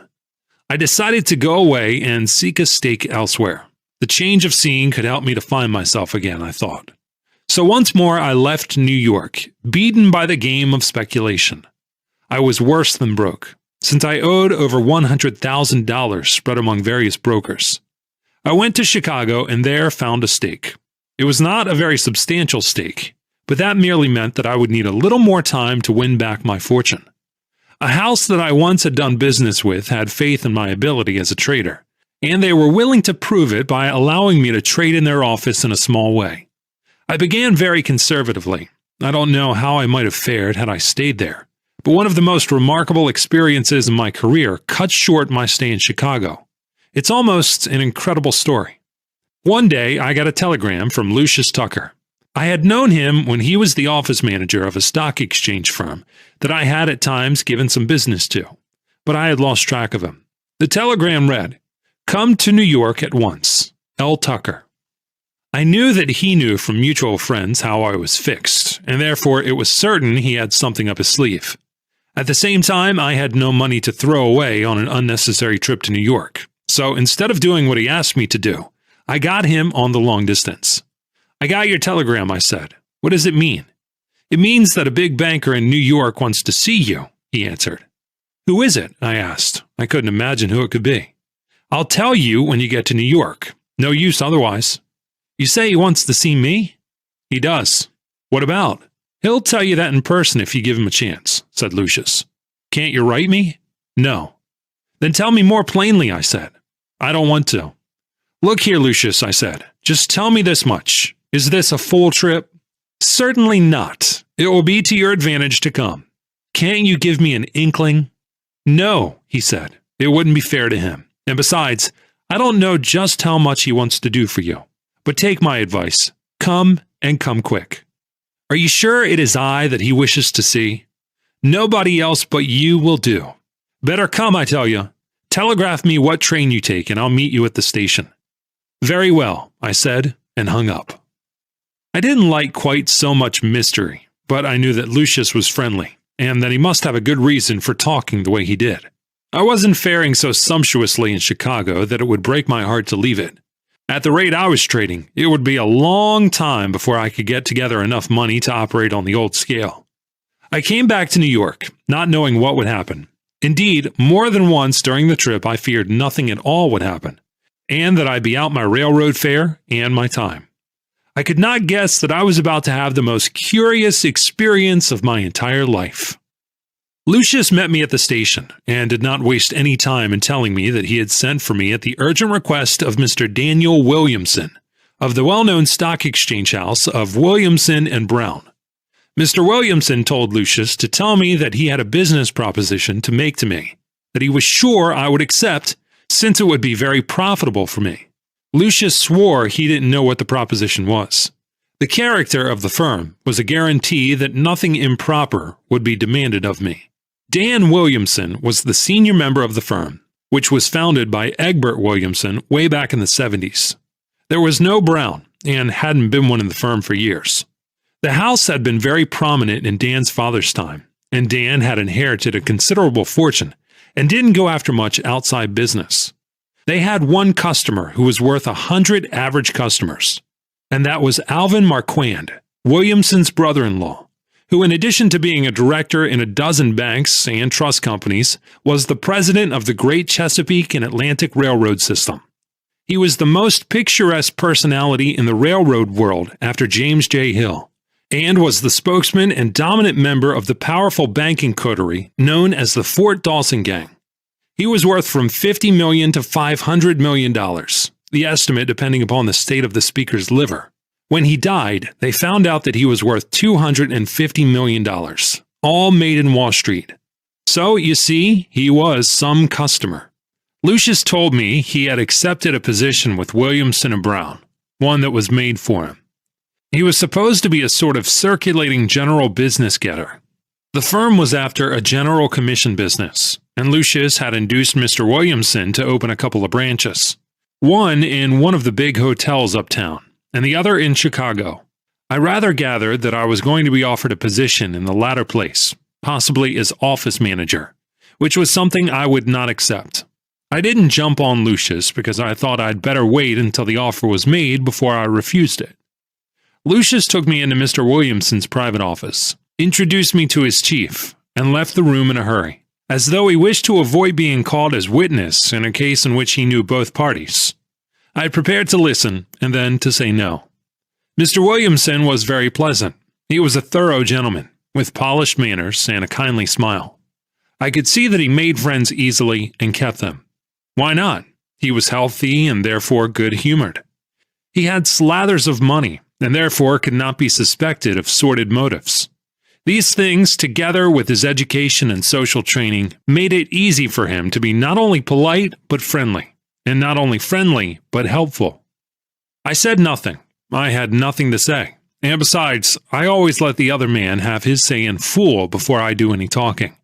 I decided to go away and seek a stake elsewhere. The change of scene could help me to find myself again, I thought. So once more I left New York, beaten by the game of speculation. I was worse than broke, since I owed over $100,000 spread among various brokers. I went to Chicago and there found a stake. It was not a very substantial stake, but that merely meant that I would need a little more time to win back my fortune. A house that I once had done business with had faith in my ability as a trader, and they were willing to prove it by allowing me to trade in their office in a small way. I began very conservatively. I don't know how I might have fared had I stayed there, but one of the most remarkable experiences in my career cut short my stay in Chicago. It's almost an incredible story. One day, I got a telegram from Lucius Tucker. I had known him when he was the office manager of a stock exchange firm that I had at times given some business to, but I had lost track of him. The telegram read, "Come to New York at once. L. Tucker." I knew that he knew from mutual friends how I was fixed, and therefore it was certain he had something up his sleeve. At the same time, I had no money to throw away on an unnecessary trip to New York, so instead of doing what he asked me to do, I got him on the long distance. "I got your telegram," I said. "What does it mean?" "It means that a big banker in New York wants to see you," he answered. "Who is it?" I asked. I couldn't imagine who it could be. "I'll tell you when you get to New York. No use otherwise." "You say he wants to see me?" "He does." "What about?" "He'll tell you that in person if you give him a chance," said Lucius. "Can't you write me?" "No." "Then tell me more plainly," I said. "I don't want to." "Look here, Lucius," I said. "Just tell me this much. Is this a full trip?" "Certainly not. It will be to your advantage to come." "Can't you give me an inkling?" "No," he said. "It wouldn't be fair to him. And besides, I don't know just how much he wants to do for you. But take my advice. Come, and come quick." "Are you sure it is I that he wishes to see?" "Nobody else but you will do." "Better come, I tell you. Telegraph me what train you take, and I'll meet you at the station." "Very well," I said, and hung up. I didn't like quite so much mystery, but I knew that Lucius was friendly, and that he must have a good reason for talking the way he did. I wasn't faring so sumptuously in Chicago that it would break my heart to leave it. At the rate I was trading, it would be a long time before I could get together enough money to operate on the old scale. I came back to New York, not knowing what would happen. Indeed, more than once during the trip I feared nothing at all would happen, and that I'd be out my railroad fare and my time. I could not guess that I was about to have the most curious experience of my entire life. Lucius met me at the station and did not waste any time in telling me that he had sent for me at the urgent request of Mr. Daniel Williamson of the well-known stock exchange house of Williamson and Brown. Mr. Williamson told Lucius to tell me that he had a business proposition to make to me, that he was sure I would accept since it would be very profitable for me. Lucius swore he didn't know what the proposition was. The character of the firm was a guarantee that nothing improper would be demanded of me. Dan Williamson was the senior member of the firm, which was founded by Egbert Williamson way back in the 70s. There was no Brown, and hadn't been one in the firm for years. The house had been very prominent in Dan's father's time, and Dan had inherited a considerable fortune and didn't go after much outside business. They had one customer who was worth 100 average customers, and that was Alvin Marquand, Williamson's brother-in-law, who in addition to being a director in a dozen banks and trust companies, was the president of the Great Chesapeake and Atlantic Railroad System. He was the most picturesque personality in the railroad world after James J. Hill, and was the spokesman and dominant member of the powerful banking coterie known as the Fort Dawson Gang. He was worth from $50 million to $500 million, the estimate depending upon the state of the speaker's liver. When he died, they found out that he was worth $250 million, all made in Wall Street. So, you see, he was some customer. Lucius told me he had accepted a position with Williamson and Brown, one that was made for him. He was supposed to be a sort of circulating general business getter. The firm was after a general commission business, and Lucius had induced Mr. Williamson to open a couple of branches, one in one of the big hotels uptown, and the other in Chicago. I rather gathered that I was going to be offered a position in the latter place, possibly as office manager, which was something I would not accept. I didn't jump on Lucius because I thought I'd better wait until the offer was made before I refused it. Lucius took me into Mr. Williamson's private office, introduced me to his chief, and left the room in a hurry, as though he wished to avoid being called as witness in a case in which he knew both parties. I had prepared to listen, and then to say no. Mr. Williamson was very pleasant. He was a thorough gentleman, with polished manners and a kindly smile. I could see that he made friends easily and kept them. Why not? He was healthy and therefore good-humored. He had slathers of money, and therefore could not be suspected of sordid motives. These things, together with his education and social training, made it easy for him to be not only polite but friendly. And not only friendly, but helpful. I said nothing. I had nothing to say. And besides, I always let the other man have his say in full before I do any talking.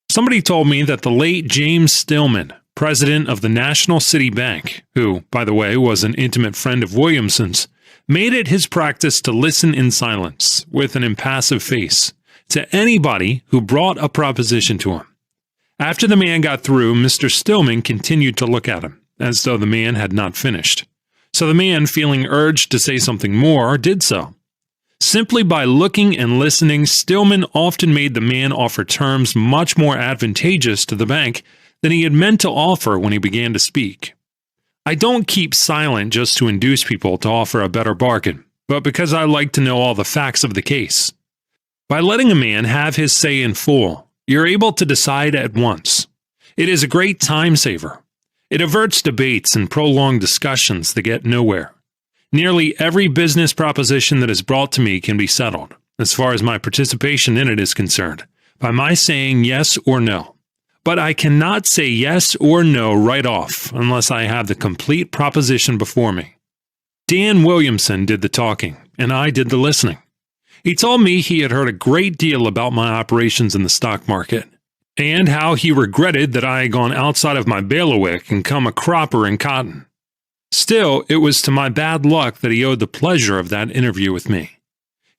Somebody told me that the late James Stillman, president of the National City Bank, who, by the way, was an intimate friend of Williamson's, made it his practice to listen in silence, with an impassive face, to anybody who brought a proposition to him. After the man got through, Mr. Stillman continued to look at him, as though the man had not finished. So the man, feeling urged to say something more, did so. Simply by looking and listening, Stillman often made the man offer terms much more advantageous to the bank than he had meant to offer when he began to speak. I don't keep silent just to induce people to offer a better bargain, but because I like to know all the facts of the case. By letting a man have his say in full, you're able to decide at once. It is a great time saver. It averts debates and prolonged discussions that get nowhere. Nearly every business proposition that is brought to me can be settled, as far as my participation in it is concerned, by my saying yes or no. But I cannot say yes or no right off unless I have the complete proposition before me. Dan Williamson did the talking, and I did the listening. He told me he had heard a great deal about my operations in the stock market, and how he regretted that I had gone outside of my bailiwick and come a cropper in cotton. Still, it was to my bad luck that he owed the pleasure of that interview with me.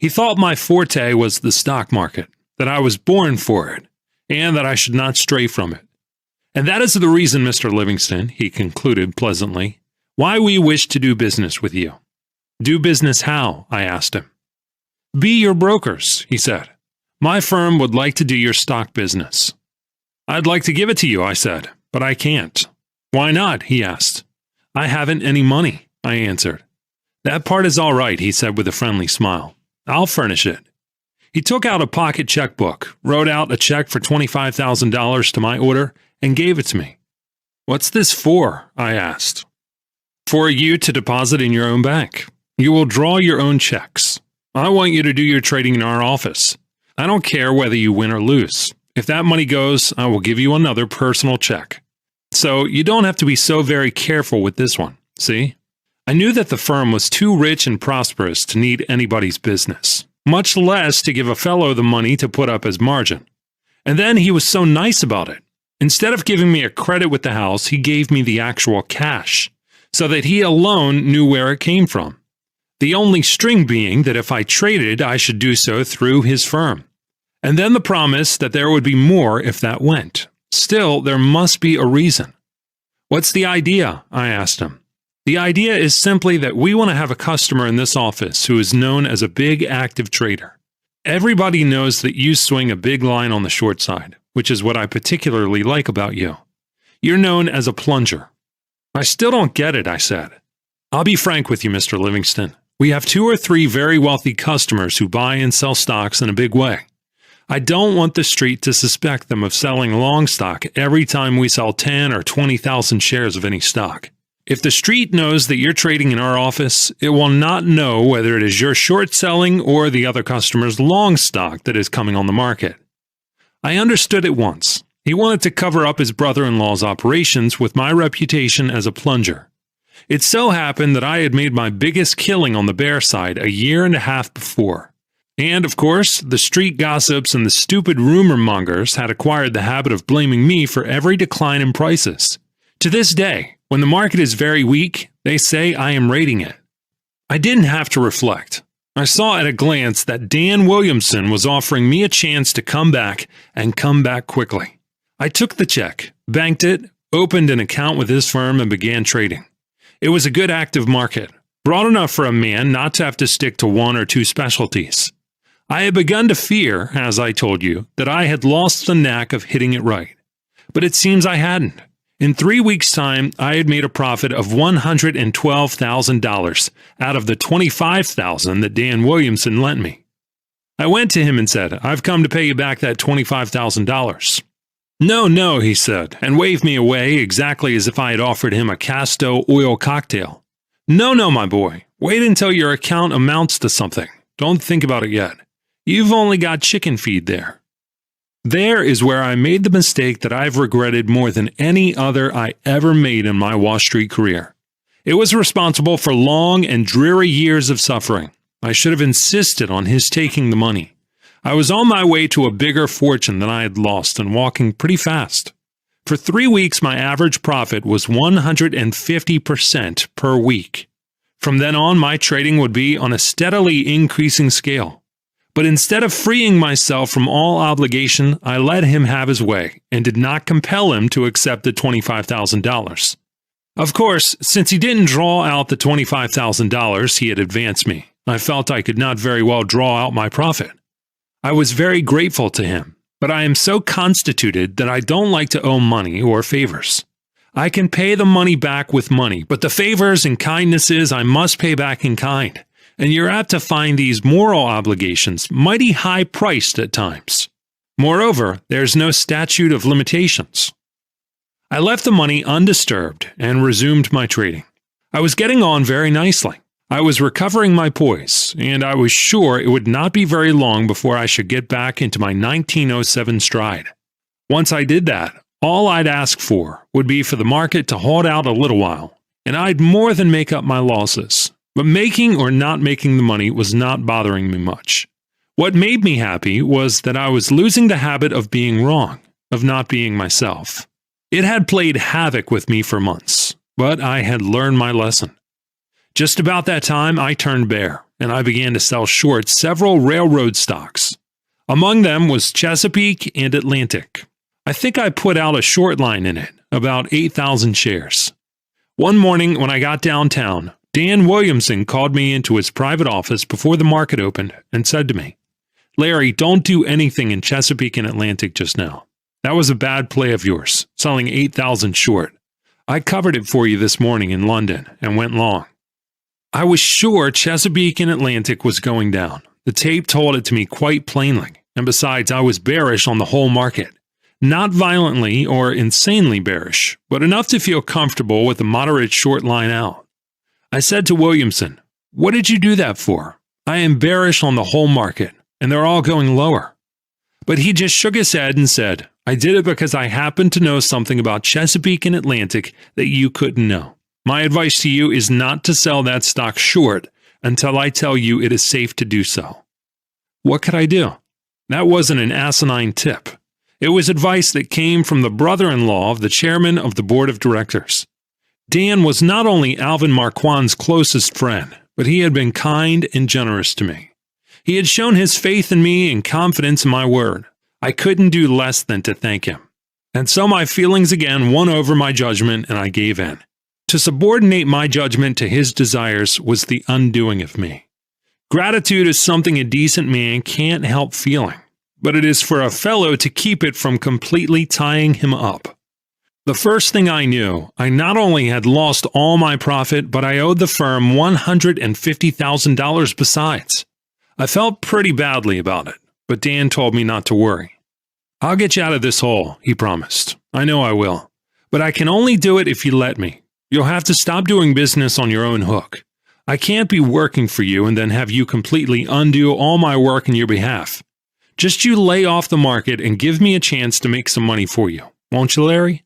He thought my forte was the stock market, that I was born for it, and that I should not stray from it. And that is the reason, Mr. Livingston, he concluded pleasantly, why we wish to do business with you. Do business how? I asked him. Be your brokers, he said. My firm would like to do your stock business. I'd like to give it to you, I said, but I can't. Why not? He asked. I haven't any money, I answered. That part is all right, he said with a friendly smile. I'll furnish it. He took out a pocket checkbook, wrote out a check for $25,000 to my order, and gave it to me. What's this for? I asked. For you to deposit in your own bank. You will draw your own checks. I want you to do your trading in our office. I don't care whether you win or lose. If that money goes, I will give you another personal check. So you don't have to be so very careful with this one, see? I knew that the firm was too rich and prosperous to need anybody's business, much less to give a fellow the money to put up as margin. And then he was so nice about it. Instead of giving me a credit with the house, he gave me the actual cash, so that he alone knew where it came from. The only string being that if I traded, I should do so through his firm. And then the promise that there would be more if that went. Still, there must be a reason. What's the idea? I asked him. The idea is simply that we want to have a customer in this office who is known as a big active trader. Everybody knows that you swing a big line on the short side, which is what I particularly like about you. You're known as a plunger. I still don't get it, I said. I'll be frank with you, Mr. Livingston. We have 2 or 3 very wealthy customers who buy and sell stocks in a big way. I don't want the street to suspect them of selling long stock every time we sell 10 or 20,000 shares of any stock. If the street knows that you're trading in our office, it will not know whether it is your short selling or the other customer's long stock that is coming on the market. I understood at once. He wanted to cover up his brother-in-law's operations with my reputation as a plunger. It so happened that I had made my biggest killing on the bear side a year and a half before. And, of course, the street gossips and the stupid rumor mongers had acquired the habit of blaming me for every decline in prices. To this day, when the market is very weak, they say I am rating it. I didn't have to reflect. I saw at a glance that Dan Williamson was offering me a chance to come back and come back quickly. I took the check, banked it, opened an account with his firm, and began trading. It was a good active market, broad enough for a man not to have to stick to 1 or 2 specialties. I had begun to fear, as I told you, that I had lost the knack of hitting it right. But it seems I hadn't. In 3 weeks' time, I had made a profit of $112,000 out of the $25,000 that Dan Williamson lent me. I went to him and said, I've come to pay you back that $25,000. No, he said, and waved me away exactly as if I had offered him a Casto oil cocktail. No, my boy. Wait until your account amounts to something. Don't think about it yet. You've only got chicken feed there. There is where I made the mistake that I've regretted more than any other I ever made in my Wall Street career. It was responsible for long and dreary years of suffering. I should have insisted on his taking the money. I was on my way to a bigger fortune than I had lost and walking pretty fast. For 3 weeks, my average profit was 150% per week. From then on, my trading would be on a steadily increasing scale. But instead of freeing myself from all obligation, I let him have his way and did not compel him to accept the $25,000. Of course, since he didn't draw out the $25,000 he had advanced me, I felt I could not very well draw out my profit. I was very grateful to him, but I am so constituted that I don't like to owe money or favors. I can pay the money back with money, but the favors and kindnesses I must pay back in kind, and you're apt to find these moral obligations mighty high-priced at times. Moreover, there's no statute of limitations. I left the money undisturbed and resumed my trading. I was getting on very nicely. I was recovering my poise, and I was sure it would not be very long before I should get back into my 1907 stride. Once I did that, all I'd ask for would be for the market to hold out a little while, and I'd more than make up my losses. But making or not making the money was not bothering me much. What made me happy was that I was losing the habit of being wrong, of not being myself. It had played havoc with me for months, but I had learned my lesson. Just about that time, I turned bear, and I began to sell short several railroad stocks. Among them was Chesapeake and Atlantic. I think I put out a short line in it, about 8,000 shares. One morning when I got downtown, Dan Williamson called me into his private office before the market opened and said to me, "Larry, don't do anything in Chesapeake and Atlantic just now. That was a bad play of yours, selling 8,000 short. I covered it for you this morning in London and went long." I was sure Chesapeake and Atlantic was going down. The tape told it to me quite plainly, and besides, I was bearish on the whole market. Not violently or insanely bearish, but enough to feel comfortable with a moderate short line out. I said to Williamson, "What did you do that for? I am bearish on the whole market, and they're all going lower." But he just shook his head and said, "I did it because I happen to know something about Chesapeake and Atlantic that you couldn't know. My advice to you is not to sell that stock short until I tell you it is safe to do so." What could I do? That wasn't an asinine tip. It was advice that came from the brother-in-law of the chairman of the board of directors. Dan was not only Alvin Marquand's closest friend, but he had been kind and generous to me. He had shown his faith in me and confidence in my word. I couldn't do less than to thank him. And so my feelings again won over my judgment, and I gave in. To subordinate my judgment to his desires was the undoing of me. Gratitude is something a decent man can't help feeling, but it is for a fellow to keep it from completely tying him up. The first thing I knew, I not only had lost all my profit, but I owed the firm $150,000 besides. I felt pretty badly about it, but Dan told me not to worry. "I'll get you out of this hole," he promised. "I know I will. But I can only do it if you let me. You'll have to stop doing business on your own hook. I can't be working for you and then have you completely undo all my work in your behalf. Just you lay off the market and give me a chance to make some money for you. Won't you, Larry?"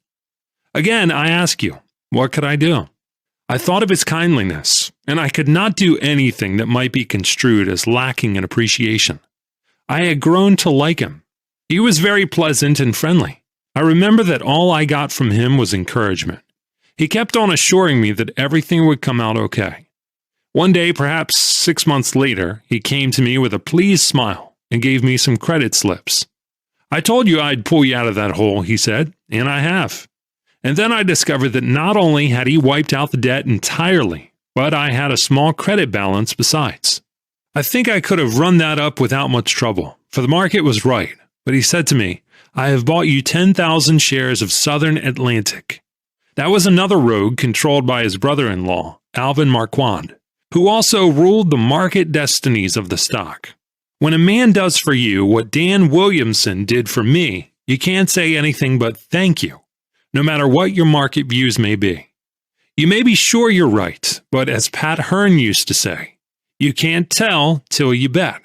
Again, I ask you, what could I do? I thought of his kindliness, and I could not do anything that might be construed as lacking in appreciation. I had grown to like him. He was very pleasant and friendly. I remember that all I got from him was encouragement. He kept on assuring me that everything would come out okay. One day, perhaps 6 months later, he came to me with a pleased smile and gave me some credit slips. "I told you I'd pull you out of that hole," he said, "and I have." And then I discovered that not only had he wiped out the debt entirely, but I had a small credit balance besides. I think I could have run that up without much trouble, for the market was right. But he said to me, "I have bought you 10,000 shares of Southern Atlantic." That was another rogue controlled by his brother-in-law, Alvin Marquand, who also ruled the market destinies of the stock. When a man does for you what Dan Williamson did for me, you can't say anything but thank you, no matter what your market views may be. You may be sure you're right, but as Pat Hearn used to say, you can't tell till you bet.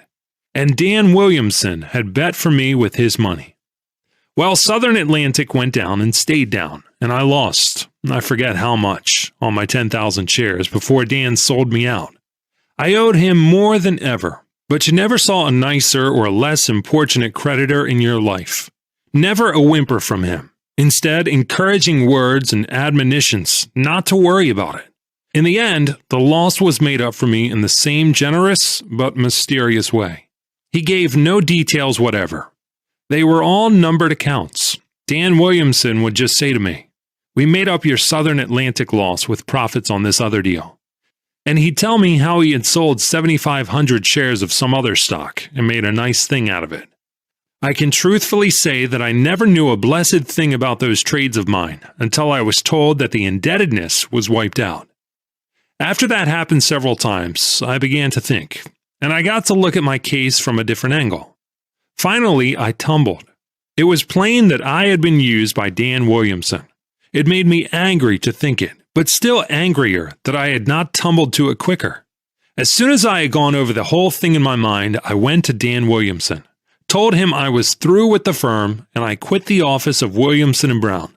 And Dan Williamson had bet for me with his money. Well, Southern Atlantic went down and stayed down, and I lost, I forget how much, on my 10,000 shares before Dan sold me out. I owed him more than ever, but you never saw a nicer or less importunate creditor in your life. Never a whimper from him. Instead, encouraging words and admonitions not to worry about it. In the end, the loss was made up for me in the same generous but mysterious way. He gave no details whatever. They were all numbered accounts. Dan Williamson would just say to me, "We made up your Southern Atlantic loss with profits on this other deal." And he'd tell me how he had sold 7,500 shares of some other stock and made a nice thing out of it. I can truthfully say that I never knew a blessed thing about those trades of mine until I was told that the indebtedness was wiped out. After that happened several times, I began to think, and I got to look at my case from a different angle. Finally, I tumbled. It was plain that I had been used by Dan Williamson. It made me angry to think it, but still angrier that I had not tumbled to it quicker. As soon as I had gone over the whole thing in my mind, I went to Dan Williamson, told him I was through with the firm, and I quit the office of Williamson & Brown.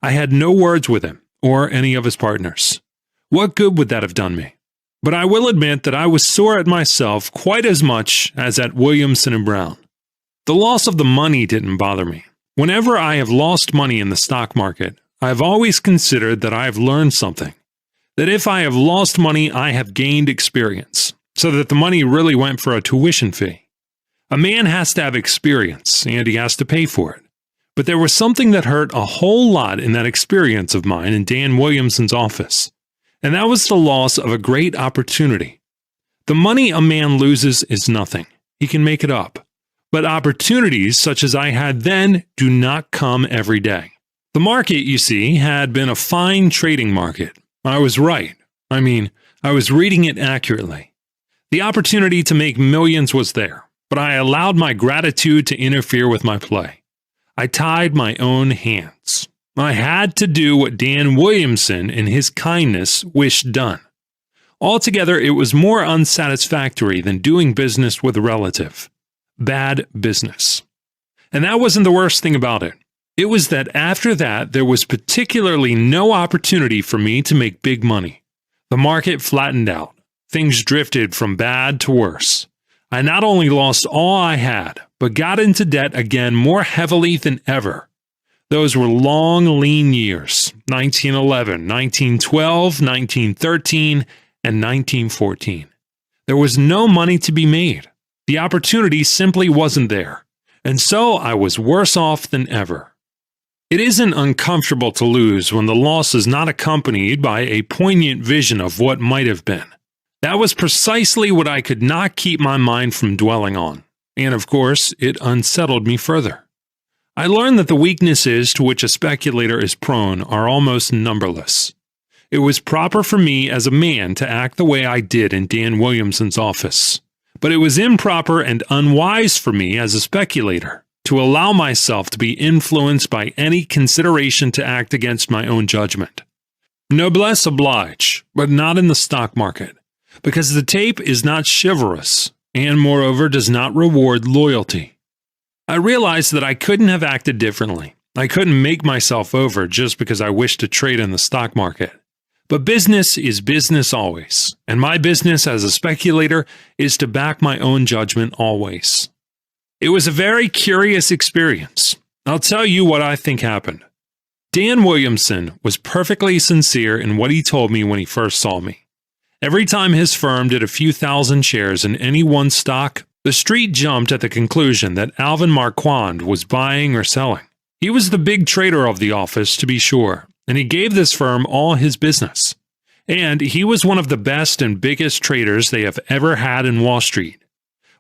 I had no words with him or any of his partners. What good would that have done me? But I will admit that I was sore at myself quite as much as at Williamson & Brown. The loss of the money didn't bother me. Whenever I have lost money in the stock market, I have always considered that I have learned something. That if I have lost money, I have gained experience. so that the money really went for a tuition fee. A man has to have experience, and he has to pay for it. But there was something that hurt a whole lot in that experience of mine in Dan Williamson's office, and that was the loss of a great opportunity. The money a man loses is nothing. He can make it up. But opportunities such as I had then do not come every day. The market, you see, had been a fine trading market. I was right. I was reading it accurately. The opportunity to make millions was there, but I allowed my gratitude to interfere with my play. I tied my own hands. I had to do what Dan Williamson, in his kindness, wished done. Altogether, it was more unsatisfactory than doing business with a relative. Bad business. And that wasn't the worst thing about it. It was that after that, there was particularly no opportunity for me to make big money. The market flattened out. Things drifted from bad to worse. I not only lost all I had, but got into debt again more heavily than ever. Those were long, lean years, 1911, 1912, 1913, and 1914. There was no money to be made. The opportunity simply wasn't there, and so I was worse off than ever. It isn't uncomfortable to lose when the loss is not accompanied by a poignant vision of what might have been. That was precisely what I could not keep my mind from dwelling on, and of course, it unsettled me further. I learned that the weaknesses to which a speculator is prone are almost numberless. It was proper for me as a man to act the way I did in Dan Williamson's office, but it was improper and unwise for me as a speculator to allow myself to be influenced by any consideration to act against my own judgment. Noblesse oblige, but not in the stock market, because the tape is not chivalrous, and moreover does not reward loyalty. I realized that I couldn't have acted differently. I couldn't make myself over just because I wished to trade in the stock market. But business is business always, and my business as a speculator is to back my own judgment always. It was a very curious experience. I'll tell you what I think happened. Dan Williamson was perfectly sincere in what he told me when he first saw me. Every time his firm did a few thousand shares in any one stock, the street jumped at the conclusion that Alvin Marquand was buying or selling. He was the big trader of the office, to be sure, and he gave this firm all his business. And he was one of the best and biggest traders they have ever had in Wall Street.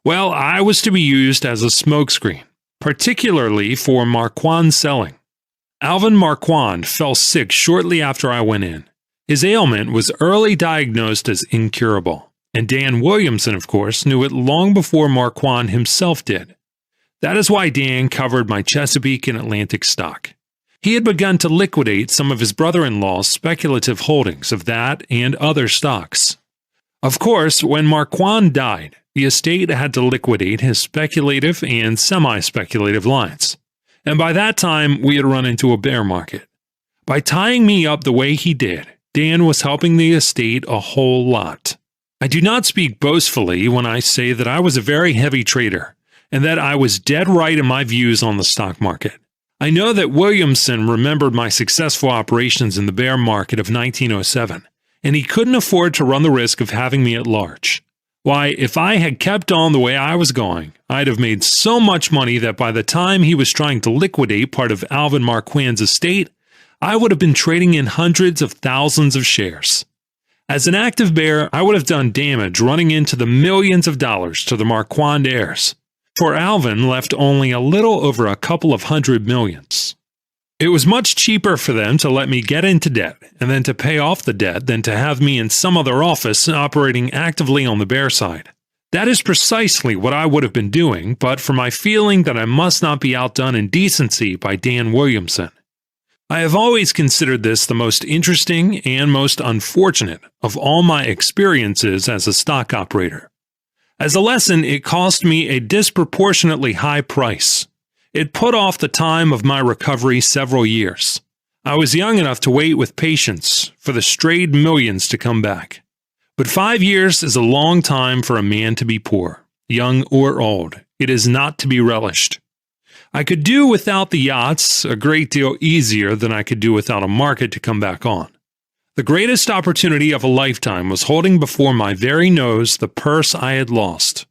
Well, I was to be used as a smokescreen, particularly for Marquand selling. Alvin Marquand fell sick shortly after I went in. His ailment was early diagnosed as incurable, and Dan Williamson, of course, knew it long before Marquand himself did. That is why Dan covered my Chesapeake and Atlantic stock. He had begun to liquidate some of his brother-in-law's speculative holdings of that and other stocks. Of course, when Marquand died, the estate had to liquidate his speculative and semi-speculative lines, and by that time we had run into a bear market. By tying me up the way he did, Dan was helping the estate a whole lot. I do not speak boastfully when I say that I was a very heavy trader, and that I was dead right in my views on the stock market. I know that Williamson remembered my successful operations in the bear market of 1907, and he couldn't afford to run the risk of having me at large. Why, if I had kept on the way I was going, I'd have made so much money that by the time he was trying to liquidate part of Alvin Marquand's estate, I would have been trading in hundreds of thousands of shares. As an active bear, I would have done damage running into the millions of dollars to the Marquand heirs, for Alvin left only a little over a couple of $100 million. It was much cheaper for them to let me get into debt and then to pay off the debt than to have me in some other office operating actively on the bear side. That is precisely what I would have been doing, but for my feeling that I must not be outdone in decency by Dan Williamson. I have always considered this the most interesting and most unfortunate of all my experiences as a stock operator. As a lesson, it cost me a disproportionately high price. It put off the time of my recovery several years. I was young enough to wait with patience for the strayed millions to come back. But 5 years is a long time for a man to be poor, young or old. It is not to be relished. I could do without the yachts a great deal easier than I could do without a market to come back on. The greatest opportunity of a lifetime was holding before my very nose the purse I had lost.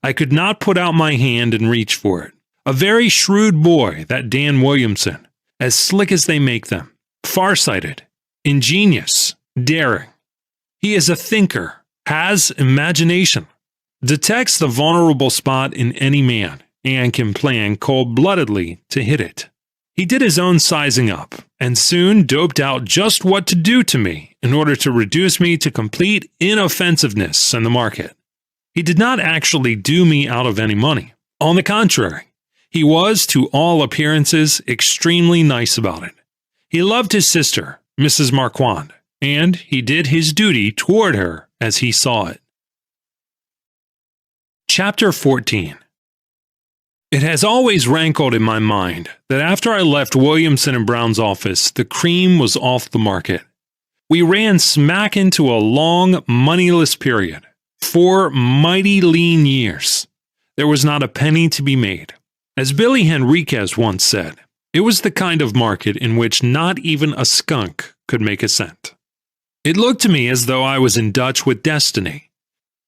I could not put out my hand and reach for it. A very shrewd boy, that Dan Williamson, as slick as they make them, farsighted, ingenious, daring. He is a thinker, has imagination, detects the vulnerable spot in any man, and can plan cold-bloodedly to hit it. He did his own sizing up, and soon doped out just what to do to me in order to reduce me to complete inoffensiveness in the market. He did not actually do me out of any money. On the contrary, he was, to all appearances, extremely nice about it. He loved his sister, Mrs. Marquand, and he did his duty toward her as he saw it. Chapter 14. It has always rankled in my mind that after I left Williamson and Brown's office, the cream was off the market. We ran smack into a long, moneyless period. 4 mighty lean years. There was not a penny to be made. As Billy Henriquez once said, it was the kind of market in which not even a skunk could make a cent. It looked to me as though I was in Dutch with destiny.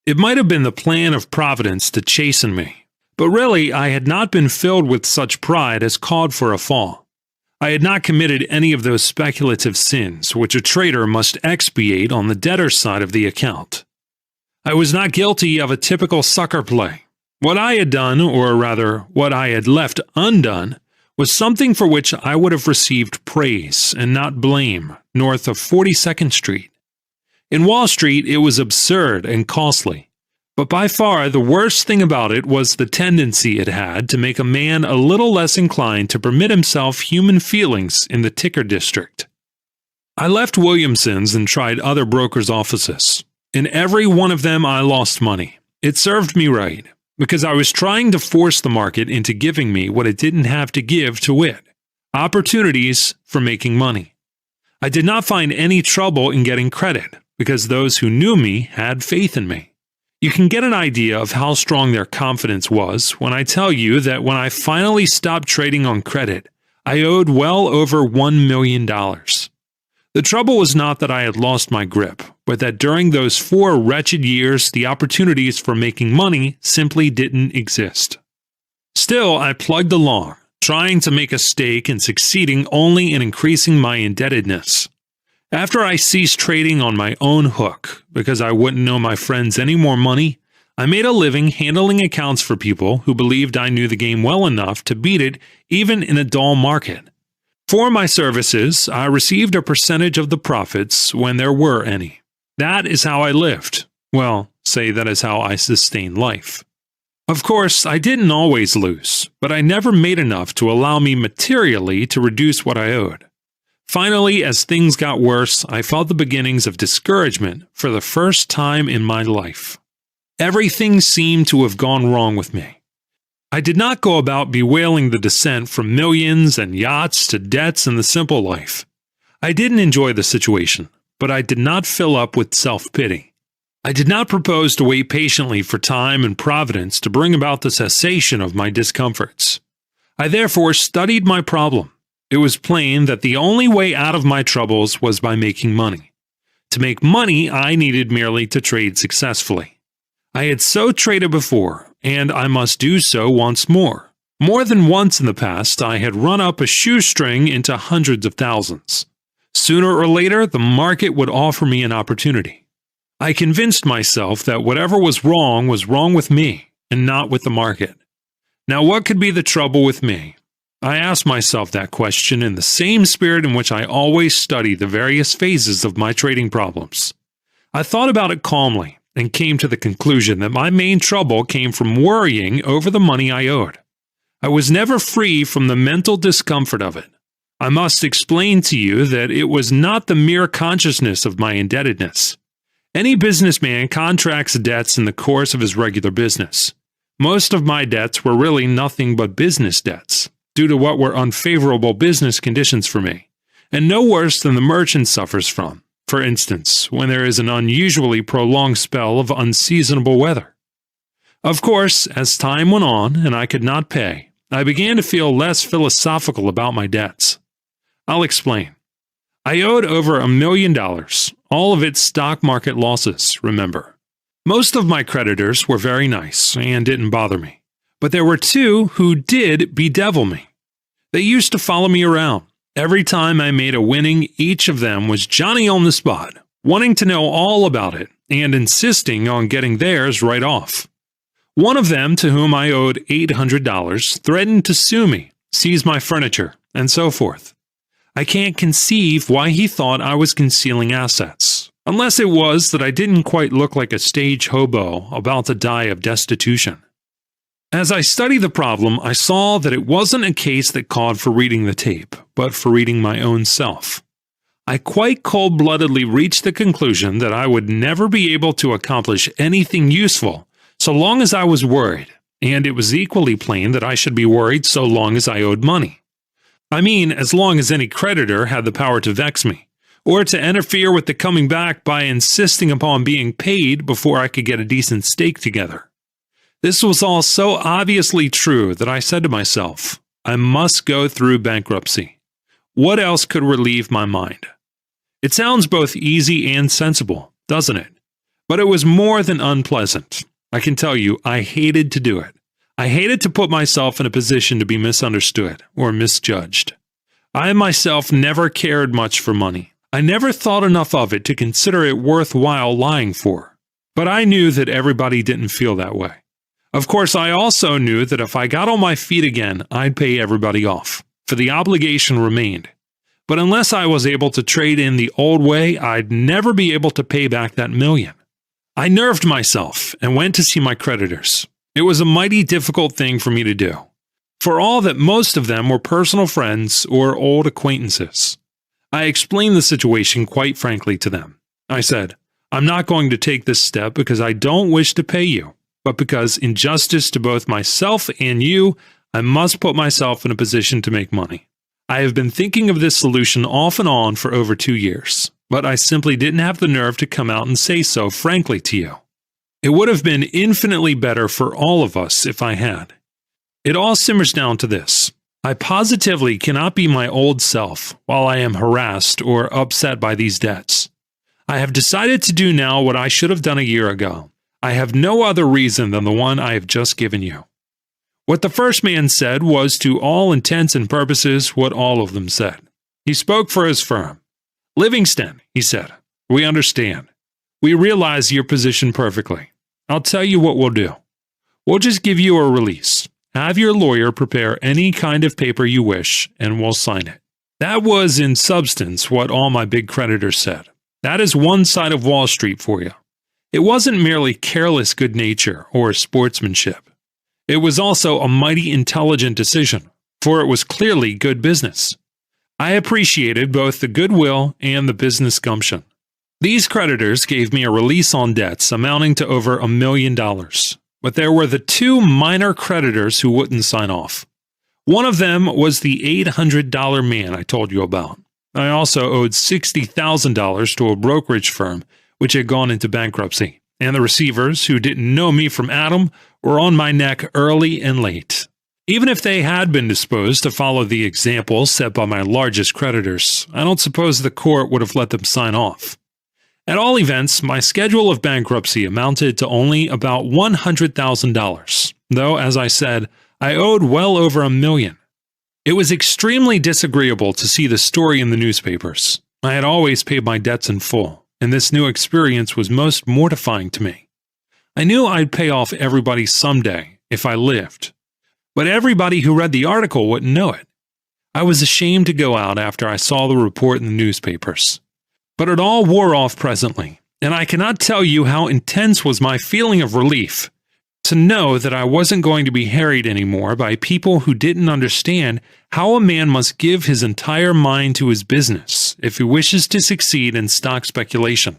It might have been the plan of Providence to chasten me. But really, I had not been filled with such pride as called for a fall. I had not committed any of those speculative sins which a trader must expiate on the debtor's side of the account. I was not guilty of a typical sucker play. What I had done, or rather, what I had left undone, was something for which I would have received praise and not blame north of 42nd Street. In Wall Street, it was absurd and costly. But by far the worst thing about it was the tendency it had to make a man a little less inclined to permit himself human feelings in the ticker district. I left Williamson's and tried other brokers' offices. In every one of them I lost money. It served me right, because I was trying to force the market into giving me what it didn't have to give, to wit, opportunities for making money. I did not find any trouble in getting credit, because those who knew me had faith in me. You can get an idea of how strong their confidence was when I tell you that when I finally stopped trading on credit, I owed well over $1 million. The trouble was not that I had lost my grip, but that during those 4 wretched years, the opportunities for making money simply didn't exist. Still, I plugged along, trying to make a stake and succeeding only in increasing my indebtedness. After I ceased trading on my own hook, because I wouldn't know my friends any more money, I made a living handling accounts for people who believed I knew the game well enough to beat it even in a dull market. For my services, I received a percentage of the profits when there were any. That is how I lived. Well, say that is how I sustained life. Of course, I didn't always lose, but I never made enough to allow me materially to reduce what I owed. Finally, as things got worse, I felt the beginnings of discouragement for the first time in my life. Everything seemed to have gone wrong with me. I did not go about bewailing the descent from millions and yachts to debts in the simple life. I didn't enjoy the situation, but I did not fill up with self-pity. I did not propose to wait patiently for time and providence to bring about the cessation of my discomforts. I therefore studied my problem. It was plain that the only way out of my troubles was by making money. To make money, I needed merely to trade successfully. I had so traded before, and I must do so once more. More than once in the past, I had run up a shoestring into hundreds of thousands. Sooner or later, the market would offer me an opportunity. I convinced myself that whatever was wrong with me, and not with the market. Now, what could be the trouble with me? I asked myself that question in the same spirit in which I always study the various phases of my trading problems. I thought about it calmly and came to the conclusion that my main trouble came from worrying over the money I owed. I was never free from the mental discomfort of it. I must explain to you that it was not the mere consciousness of my indebtedness. Any businessman contracts debts in the course of his regular business. Most of my debts were really nothing but business debts, due to what were unfavorable business conditions for me, and no worse than the merchant suffers from, for instance, when there is an unusually prolonged spell of unseasonable weather. Of course, as time went on and I could not pay, I began to feel less philosophical about my debts. I'll explain. I owed over $1 million, all of its stock market losses, remember. Most of my creditors were very nice and didn't bother me, but there were two who did bedevil me. They used to follow me around. Every time I made a winning, each of them was Johnny on the spot, wanting to know all about it and insisting on getting theirs right off. One of them, to whom I owed $800, threatened to sue me, seize my furniture, and so forth. I can't conceive why he thought I was concealing assets, unless it was that I didn't quite look like a stage hobo about to die of destitution. As I studied the problem, I saw that it wasn't a case that called for reading the tape, but for reading my own self. I quite cold-bloodedly reached the conclusion that I would never be able to accomplish anything useful so long as I was worried, and it was equally plain that I should be worried so long as I owed money. I mean, as long as any creditor had the power to vex me, or to interfere with the coming back by insisting upon being paid before I could get a decent stake together. This was all so obviously true that I said to myself, I must go through bankruptcy. What else could relieve my mind? It sounds both easy and sensible, doesn't it? But it was more than unpleasant. I can tell you, I hated to do it. I hated to put myself in a position to be misunderstood or misjudged. I myself never cared much for money. I never thought enough of it to consider it worthwhile lying for. But I knew that everybody didn't feel that way. Of course, I also knew that if I got on my feet again, I'd pay everybody off, for the obligation remained. But unless I was able to trade in the old way, I'd never be able to pay back that $1 million. I nerved myself and went to see my creditors. It was a mighty difficult thing for me to do, for all that most of them were personal friends or old acquaintances. I explained the situation quite frankly to them. I said, I'm not going to take this step because I don't wish to pay you, but because in justice to both myself and you, I must put myself in a position to make money. I have been thinking of this solution off and on for over 2 years, but I simply didn't have the nerve to come out and say so frankly to you. It would have been infinitely better for all of us if I had. It all simmers down to this. I positively cannot be my old self while I am harassed or upset by these debts. I have decided to do now what I should have done a year ago. I have no other reason than the one I have just given you. What the first man said was to all intents and purposes what all of them said. He spoke for his firm. Livingston, he said, we understand. We realize your position perfectly. I'll tell you what we'll do. We'll just give you a release. Have your lawyer prepare any kind of paper you wish, and we'll sign it. That was, in substance, what all my big creditors said. That is one side of Wall Street for you. It wasn't merely careless good nature or sportsmanship. It was also a mighty intelligent decision, for it was clearly good business. I appreciated both the goodwill and the business gumption. These creditors gave me a release on debts amounting to over $1 million, but there were the two minor creditors who wouldn't sign off. One of them was the $800 man I told you about. I also owed $60,000 to a brokerage firm which had gone into bankruptcy, and the receivers, who didn't know me from Adam, were on my neck early and late. Even if they had been disposed to follow the example set by my largest creditors, I don't suppose the court would have let them sign off. At all events, my schedule of bankruptcy amounted to only about $100,000, though, as I said, I owed well over $1 million. It was extremely disagreeable to see the story in the newspapers. I had always paid my debts in full, and this new experience was most mortifying to me. I knew I'd pay off everybody someday, if I lived. But everybody who read the article wouldn't know it. I was ashamed to go out after I saw the report in the newspapers. But it all wore off presently, and I cannot tell you how intense was my feeling of relief to know that I wasn't going to be harried anymore by people who didn't understand how a man must give his entire mind to his business if he wishes to succeed in stock speculation.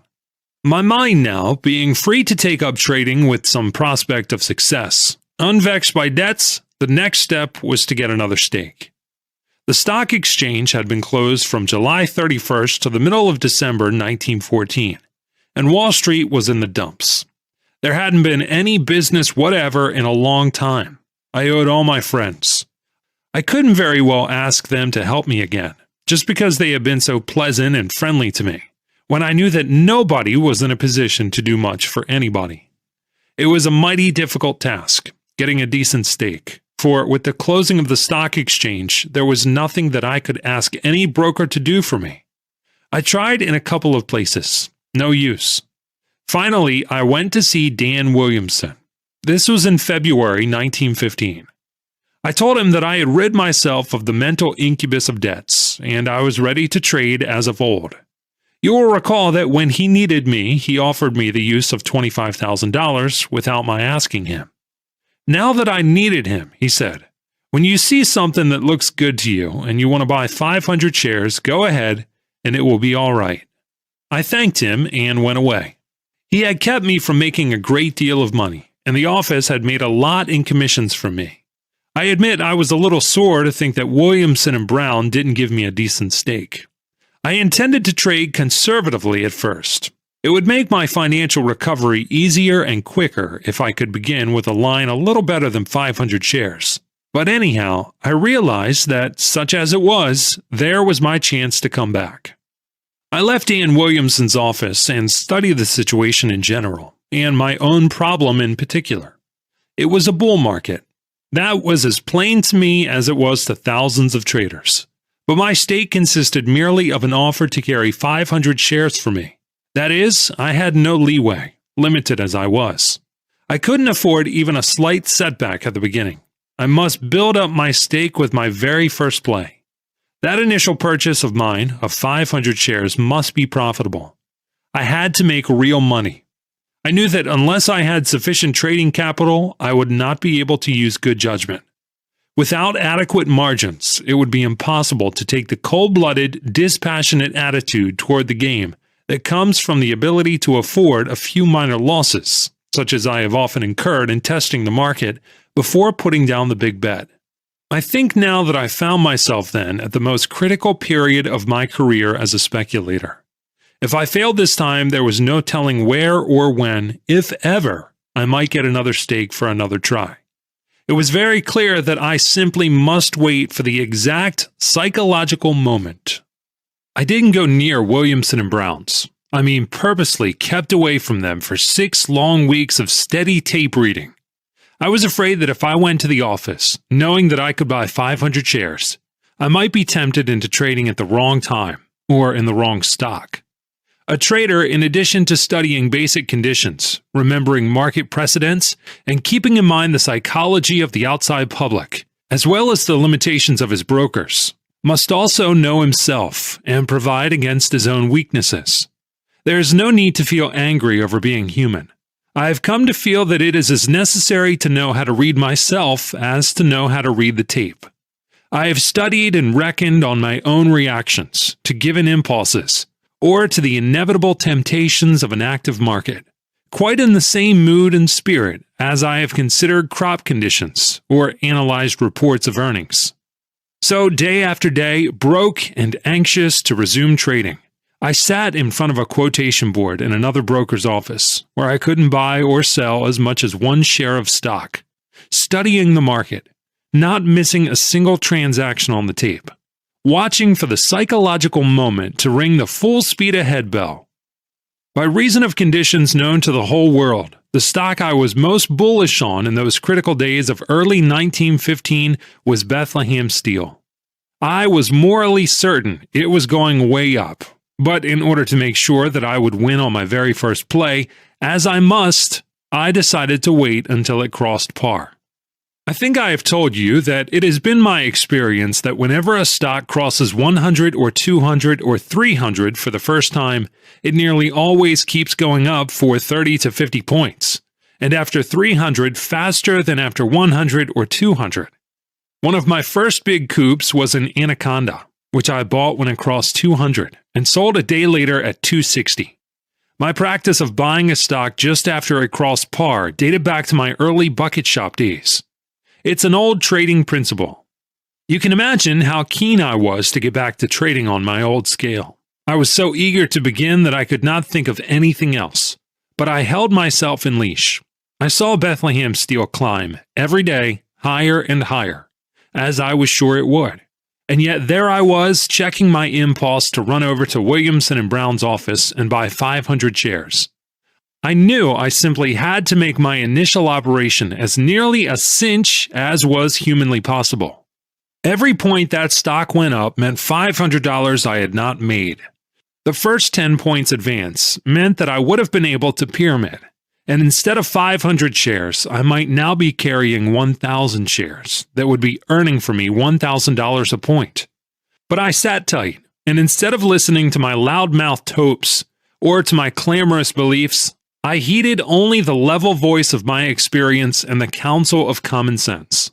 My mind now, being free to take up trading with some prospect of success, unvexed by debts, the next step was to get another stake. The stock exchange had been closed from July 31st to the middle of December 1914, and Wall Street was in the dumps. There hadn't been any business whatever in a long time. I owed all my friends. I couldn't very well ask them to help me again, just because they had been so pleasant and friendly to me, when I knew that nobody was in a position to do much for anybody. It was a mighty difficult task, getting a decent stake, for with the closing of the stock exchange, there was nothing that I could ask any broker to do for me. I tried in a couple of places. No use. Finally, I went to see Dan Williamson. This was in February 1915. I told him that I had rid myself of the mental incubus of debts, and I was ready to trade as of old. You will recall that when he needed me, he offered me the use of $25,000 without my asking him. Now that I needed him, he said, when you see something that looks good to you and you want to buy 500 shares, go ahead and it will be all right. I thanked him and went away. He had kept me from making a great deal of money, and the office had made a lot in commissions from me. I admit I was a little sore to think that Williamson and Brown didn't give me a decent stake. I intended to trade conservatively at first. It would make my financial recovery easier and quicker if I could begin with a line a little better than 500 shares. But anyhow, I realized that, such as it was, there was my chance to come back. I left Dan Williamson's office and studied the situation in general, and my own problem in particular. It was a bull market. That was as plain to me as it was to thousands of traders. But my stake consisted merely of an offer to carry 500 shares for me. That is, I had no leeway, limited as I was. I couldn't afford even a slight setback at the beginning. I must build up my stake with my very first play. That initial purchase of mine, of 500 shares, must be profitable. I had to make real money. I knew that unless I had sufficient trading capital, I would not be able to use good judgment. Without adequate margins, it would be impossible to take the cold-blooded, dispassionate attitude toward the game that comes from the ability to afford a few minor losses, such as I have often incurred in testing the market before putting down the big bet. I think now that I found myself then at the most critical period of my career as a speculator. If I failed this time, there was no telling where or when, if ever, I might get another stake for another try. It was very clear that I simply must wait for the exact psychological moment. I didn't go near Williamson and Brown's. I mean, purposely kept away from them for 6 long weeks of steady tape reading. I was afraid that if I went to the office, knowing that I could buy 500 shares, I might be tempted into trading at the wrong time or in the wrong stock. A trader, in addition to studying basic conditions, remembering market precedents, and keeping in mind the psychology of the outside public, as well as the limitations of his brokers, must also know himself and provide against his own weaknesses. There is no need to feel angry over being human. I have come to feel that it is as necessary to know how to read myself as to know how to read the tape. I have studied and reckoned on my own reactions to given impulses, or to the inevitable temptations of an active market, quite in the same mood and spirit as I have considered crop conditions or analyzed reports of earnings. So day after day, broke and anxious to resume trading, I sat in front of a quotation board in another broker's office where I couldn't buy or sell as much as 1 share of stock, studying the market, not missing a single transaction on the tape, watching for the psychological moment to ring the full speed ahead bell. By reason of conditions known to the whole world, the stock I was most bullish on in those critical days of early 1915 was Bethlehem Steel. I was morally certain it was going way up, but in order to make sure that I would win on my very first play, as I must, I decided to wait until it crossed par. I think I have told you that it has been my experience that whenever a stock crosses 100 or 200 or 300 for the first time, it nearly always keeps going up for 30 to 50 points, and after 300 faster than after 100 or 200. One of my first big coups was an Anaconda, which I bought when it crossed 200 and sold a day later at 260. My practice of buying a stock just after it crossed par dated back to my early bucket shop days. It's an old trading principle. You can imagine how keen I was to get back to trading on my old scale. I was so eager to begin that I could not think of anything else. But I held myself in leash. I saw Bethlehem Steel climb, every day, higher and higher, as I was sure it would. And yet there I was, checking my impulse to run over to Williamson and Brown's office and buy 500 shares. I knew I simply had to make my initial operation as nearly a cinch as was humanly possible. Every point that stock went up meant $500 I had not made. The first 10 points advance meant that I would have been able to pyramid, and instead of 500 shares, I might now be carrying 1,000 shares that would be earning for me $1,000 a point. But I sat tight, and instead of listening to my loud-mouthed hopes or to my clamorous beliefs, I heeded only the level voice of my experience and the counsel of common sense.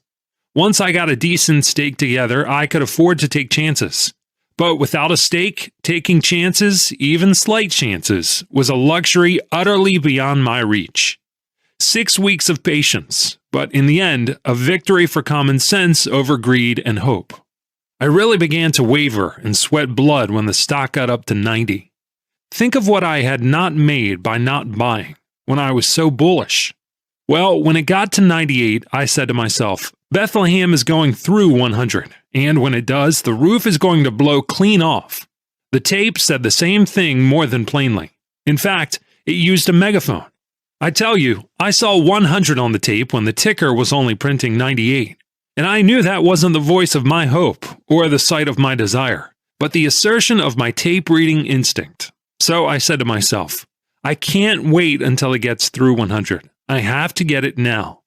Once I got a decent stake together, I could afford to take chances. But without a stake, taking chances, even slight chances, was a luxury utterly beyond my reach. 6 weeks of patience, but in the end, a victory for common sense over greed and hope. I really began to waver and sweat blood when the stock got up to 90. Think of what I had not made by not buying when I was so bullish. Well, when it got to 98, I said to myself, Bethlehem is going through 100, and when it does, the roof is going to blow clean off. The tape said the same thing more than plainly. In fact, it used a megaphone. I tell you, I saw 100 on the tape when the ticker was only printing 98, and I knew that wasn't the voice of my hope or the sight of my desire, but the assertion of my tape-reading instinct. So I said to myself, I can't wait until it gets through 100. I have to get it now.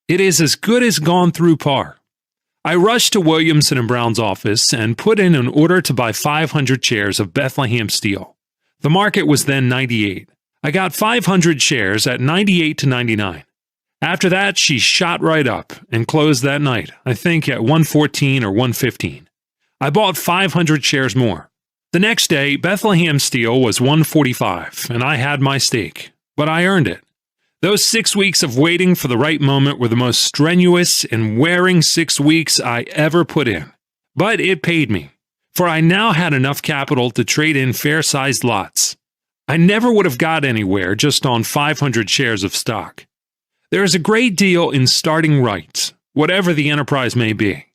It is as good as gone through par. I rushed to Williamson and Brown's office and put in an order to buy 500 shares of Bethlehem Steel. The market was then 98. I got 500 shares at 98 to 99. After that, she shot right up and closed that night, I think at 114 or 115. I bought 500 shares more. The next day, Bethlehem Steel was 145, and I had my stake, but I earned it. Those 6 weeks of waiting for the right moment were the most strenuous and wearing 6 weeks I ever put in. But it paid me, for I now had enough capital to trade in fair-sized lots. I never would have got anywhere just on 500 shares of stock. There is a great deal in starting right, whatever the enterprise may be,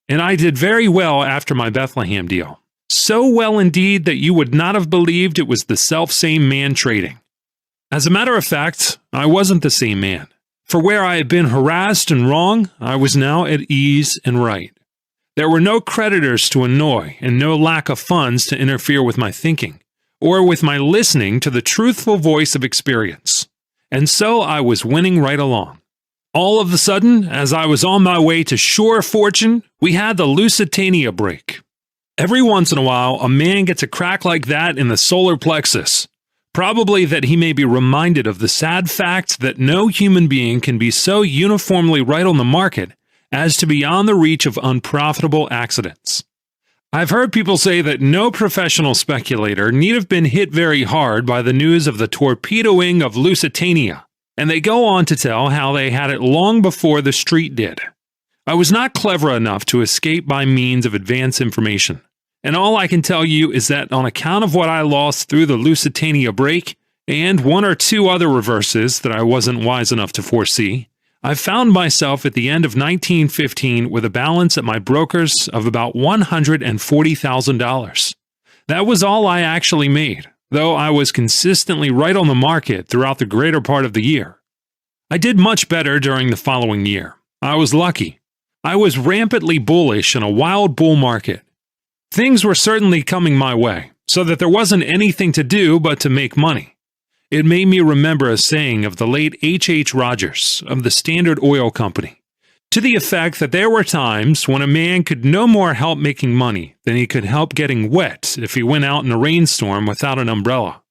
and I did very well after my Bethlehem deal. So well indeed that you would not have believed it was the self-same man trading. As a matter of fact, I wasn't the same man. For where I had been harassed and wrong, I was now at ease and right. There were no creditors to annoy and no lack of funds to interfere with my thinking, or with my listening to the truthful voice of experience. And so I was winning right along. All of a sudden, as I was on my way to sure fortune, we had the Lusitania break. Every once in a while, a man gets a crack like that in the solar plexus. Probably that he may be reminded of the sad fact that no human being can be so uniformly right on the market as to be beyond the reach of unprofitable accidents. I've heard people say that no professional speculator need have been hit very hard by the news of the torpedoing of Lusitania, and they go on to tell how they had it long before the street did. I was not clever enough to escape by means of advance information. And all I can tell you is that on account of what I lost through the Lusitania break, and one or two other reverses that I wasn't wise enough to foresee, I found myself at the end of 1915 with a balance at my broker's of about $140,000. That was all I actually made, though I was consistently right on the market throughout the greater part of the year. I did much better during the following year. I was lucky. I was rampantly bullish in a wild bull market. Things were certainly coming my way, so that there wasn't anything to do but to make money. It made me remember a saying of the late H. Rogers of the Standard Oil Company, to the effect that there were times when a man could no more help making money than he could help getting wet if he went out in a rainstorm without an umbrella.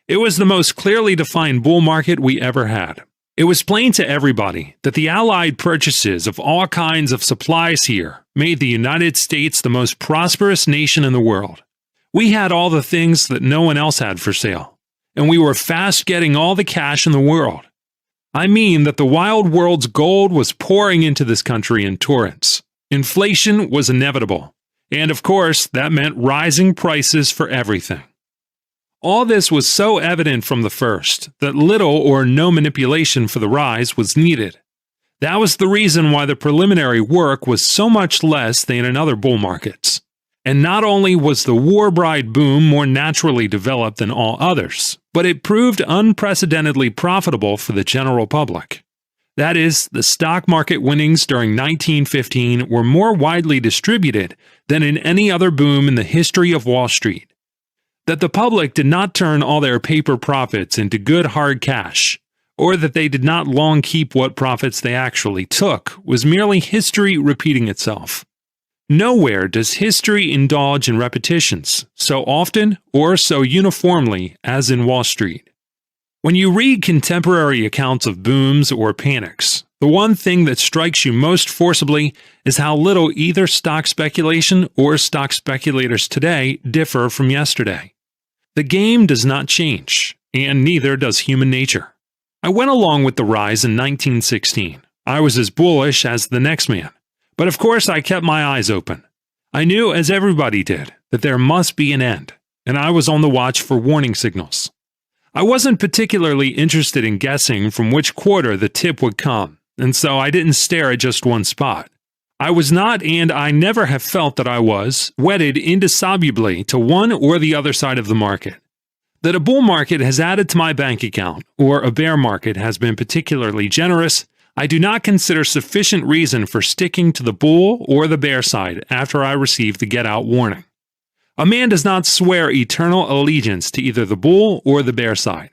It was the most clearly defined bull market we ever had. It was plain to everybody that the Allied purchases of all kinds of supplies here made the United States the most prosperous nation in the world. We had all the things that no one else had for sale, and we were fast getting all the cash in the world. I mean that the wild world's gold was pouring into this country in torrents. Inflation was inevitable, and of course that meant rising prices for everything. All this was so evident from the first that little or no manipulation for the rise was needed. That was the reason why the preliminary work was so much less than in other bull markets. And not only was the war bride boom more naturally developed than all others, but it proved unprecedentedly profitable for the general public. That is, the stock market winnings during 1915 were more widely distributed than in any other boom in the history of Wall Street. That the public did not turn all their paper profits into good hard cash, or that they did not long keep what profits they actually took, was merely history repeating itself. Nowhere does history indulge in repetitions so often or so uniformly as in Wall Street. When you read contemporary accounts of booms or panics, the one thing that strikes you most forcibly is how little either stock speculation or stock speculators today differ from yesterday. The game does not change, and neither does human nature. I went along with the rise in 1916. I was as bullish as the next man. But of course I kept my eyes open. I knew, as everybody did, that there must be an end, and I was on the watch for warning signals. I wasn't particularly interested in guessing from which quarter the tip would come, and so I didn't stare at just one spot. I was not, and I never have felt that I was, wedded indissolubly to one or the other side of the market. That a bull market has added to my bank account, or a bear market has been particularly generous, I do not consider sufficient reason for sticking to the bull or the bear side after I receive the get-out warning. A man does not swear eternal allegiance to either the bull or the bear side.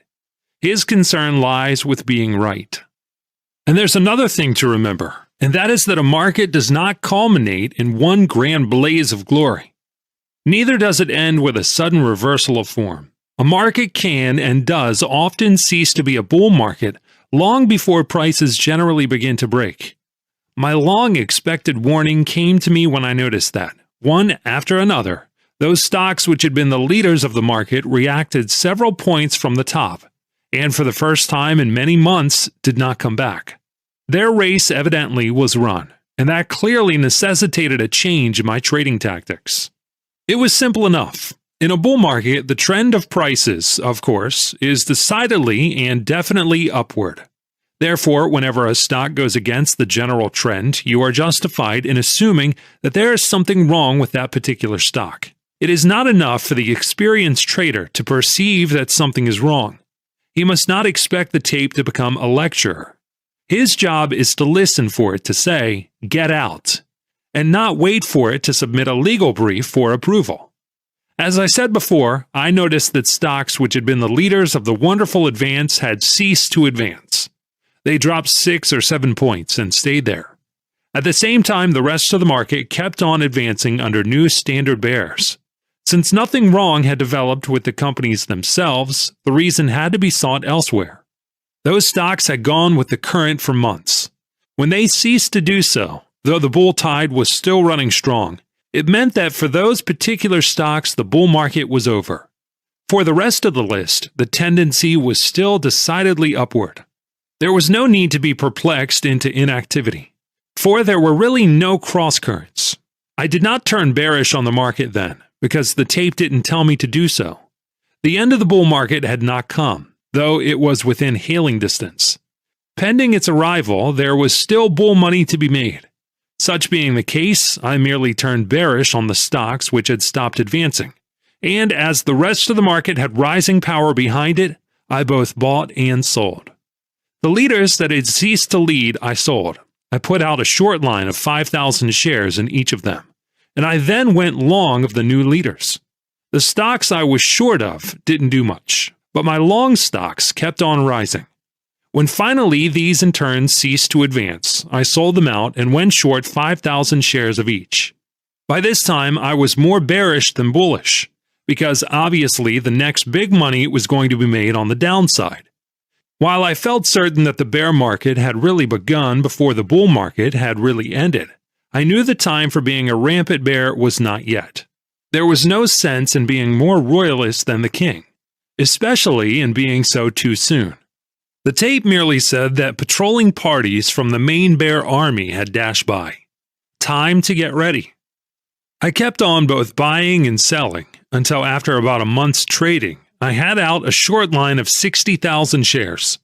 His concern lies with being right. And there's another thing to remember, and that is that a market does not culminate in one grand blaze of glory. Neither does it end with a sudden reversal of form. A market can and does often cease to be a bull market long before prices generally begin to break. My long-expected warning came to me when I noticed that, one after another, those stocks which had been the leaders of the market reacted several points from the top, and for the first time in many months did not come back. Their race evidently was run, and that clearly necessitated a change in my trading tactics. It was simple enough. In a bull market, the trend of prices, of course, is decidedly and definitely upward. Therefore, whenever a stock goes against the general trend, you are justified in assuming that there is something wrong with that particular stock. It is not enough for the experienced trader to perceive that something is wrong. He must not expect the tape to become a lecture. His job is to listen for it to say, "Get out," and not wait for it to submit a legal brief for approval. As I said before, I noticed that stocks which had been the leaders of the wonderful advance had ceased to advance. They dropped 6 or 7 points and stayed there. At the same time, the rest of the market kept on advancing under new standard bears. Since nothing wrong had developed with the companies themselves, the reason had to be sought elsewhere. Those stocks had gone with the current for months. When they ceased to do so, though the bull tide was still running strong, it meant that for those particular stocks the bull market was over. For the rest of the list, the tendency was still decidedly upward. There was no need to be perplexed into inactivity, for there were really no cross-currents. I did not turn bearish on the market then, because the tape didn't tell me to do so. The end of the bull market had not come, though it was within hailing distance. Pending its arrival, there was still bull money to be made. Such being the case, I merely turned bearish on the stocks which had stopped advancing, and as the rest of the market had rising power behind it, I both bought and sold. The leaders that had ceased to lead, I sold. I put out a short line of 5,000 shares in each of them, and I then went long of the new leaders. The stocks I was short of didn't do much, but my long stocks kept on rising. When finally these in turn ceased to advance, I sold them out and went short 5,000 shares of each. By this time, I was more bearish than bullish, because obviously the next big money was going to be made on the downside. While I felt certain that the bear market had really begun before the bull market had really ended, I knew the time for being a rampant bear was not yet. There was no sense in being more royalist than the king, especially in being so too soon. The tape merely said that patrolling parties from the main bear army had dashed by. Time to get ready. I kept on both buying and selling until after about a month's trading, I had out a short line of 60,000 shares.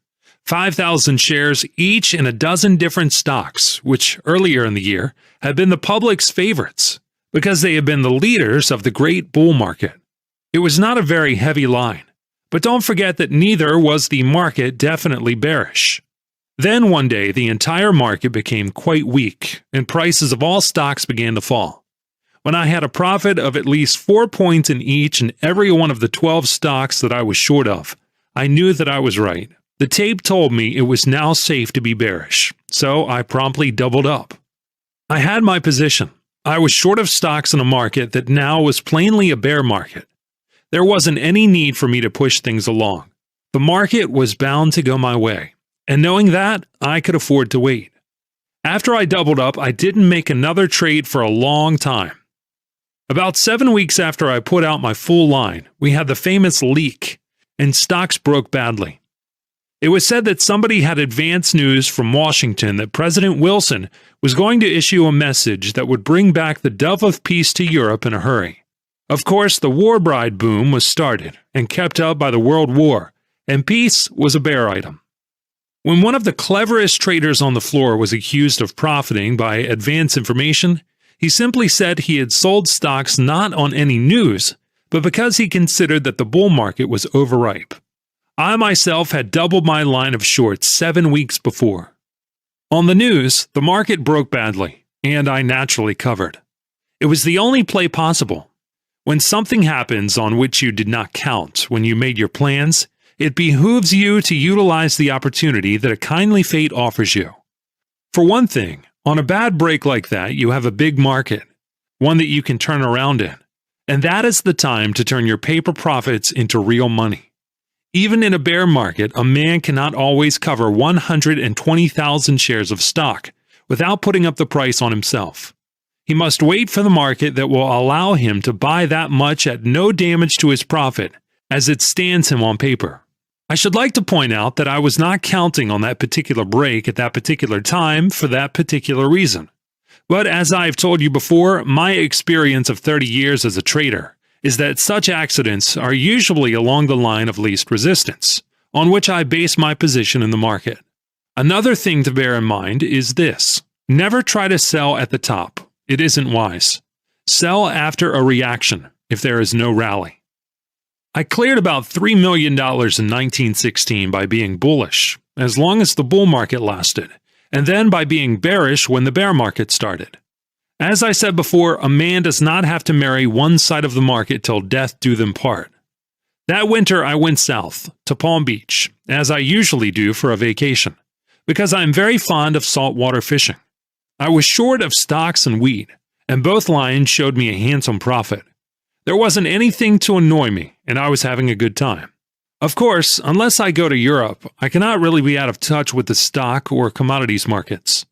5,000 shares each in a dozen different stocks, which earlier in the year had been the public's favorites because they had been the leaders of the great bull market. It was not a very heavy line, but don't forget that neither was the market definitely bearish. Then one day, the entire market became quite weak, and prices of all stocks began to fall. When I had a profit of at least 4 points in each and every one of the 12 stocks that I was short of, I knew that I was right. The tape told me it was now safe to be bearish, so I promptly doubled up. I had my position. I was short of stocks in a market that now was plainly a bear market. There wasn't any need for me to push things along. The market was bound to go my way, and knowing that, I could afford to wait. After I doubled up, I didn't make another trade for a long time. About 7 weeks after I put out my full line, we had the famous leak, and stocks broke badly. It was said that somebody had advance news from Washington that President Wilson was going to issue a message that would bring back the dove of peace to Europe in a hurry. Of course, the war bride boom was started and kept up by the World War, and peace was a bear item. When one of the cleverest traders on the floor was accused of profiting by advance information, he simply said he had sold stocks not on any news, but because he considered that the bull market was overripe. I myself had doubled my line of shorts 7 weeks before. On the news, the market broke badly, and I naturally covered. It was the only play possible. When something happens on which you did not count when you made your plans, it behooves you to utilize the opportunity that a kindly fate offers you. For one thing, on a bad break like that, you have a big market, one that you can turn around in, and that is the time to turn your paper profits into real money. Even in a bear market, a man cannot always cover 120,000 shares of stock without putting up the price on himself. He must wait for the market that will allow him to buy that much at no damage to his profit, as it stands him on paper. I should like to point out that I was not counting on that particular break at that particular time for that particular reason. But as I've told you before, my experience of 30 years as a trader is that such accidents are usually along the line of least resistance, on which I base my position in the market. Another thing to bear in mind is this: never try to sell at the top. It isn't wise. Sell after a reaction if there is no rally. I cleared about $3 million in 1916 by being bullish, as long as the bull market lasted, and then by being bearish when the bear market started. As I said before, a man does not have to marry one side of the market till death do them part. That winter I went south, to Palm Beach, as I usually do for a vacation, because I am very fond of saltwater fishing. I was short of stocks and wheat, and both lines showed me a handsome profit. There wasn't anything to annoy me, and I was having a good time. Of course, unless I go to Europe, I cannot really be out of touch with the stock or commodities markets.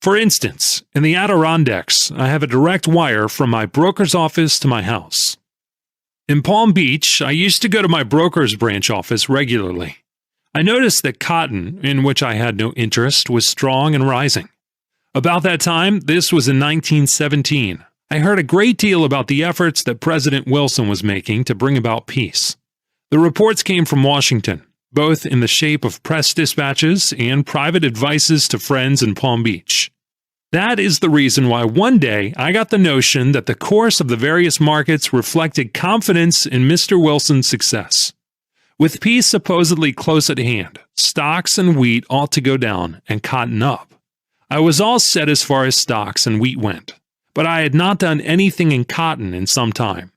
For instance, in the Adirondacks, I have a direct wire from my broker's office to my house. In Palm Beach, I used to go to my broker's branch office regularly. I noticed that cotton, in which I had no interest, was strong and rising. About that time, this was in 1917, I heard a great deal about the efforts that President Wilson was making to bring about peace. The reports came from Washington, both in the shape of press dispatches and private advices to friends in Palm Beach. That is the reason why one day I got the notion that the course of the various markets reflected confidence in Mr. Wilson's success. With peace supposedly close at hand, stocks and wheat ought to go down and cotton up. I was all set as far as stocks and wheat went, but I had not done anything in cotton in some time.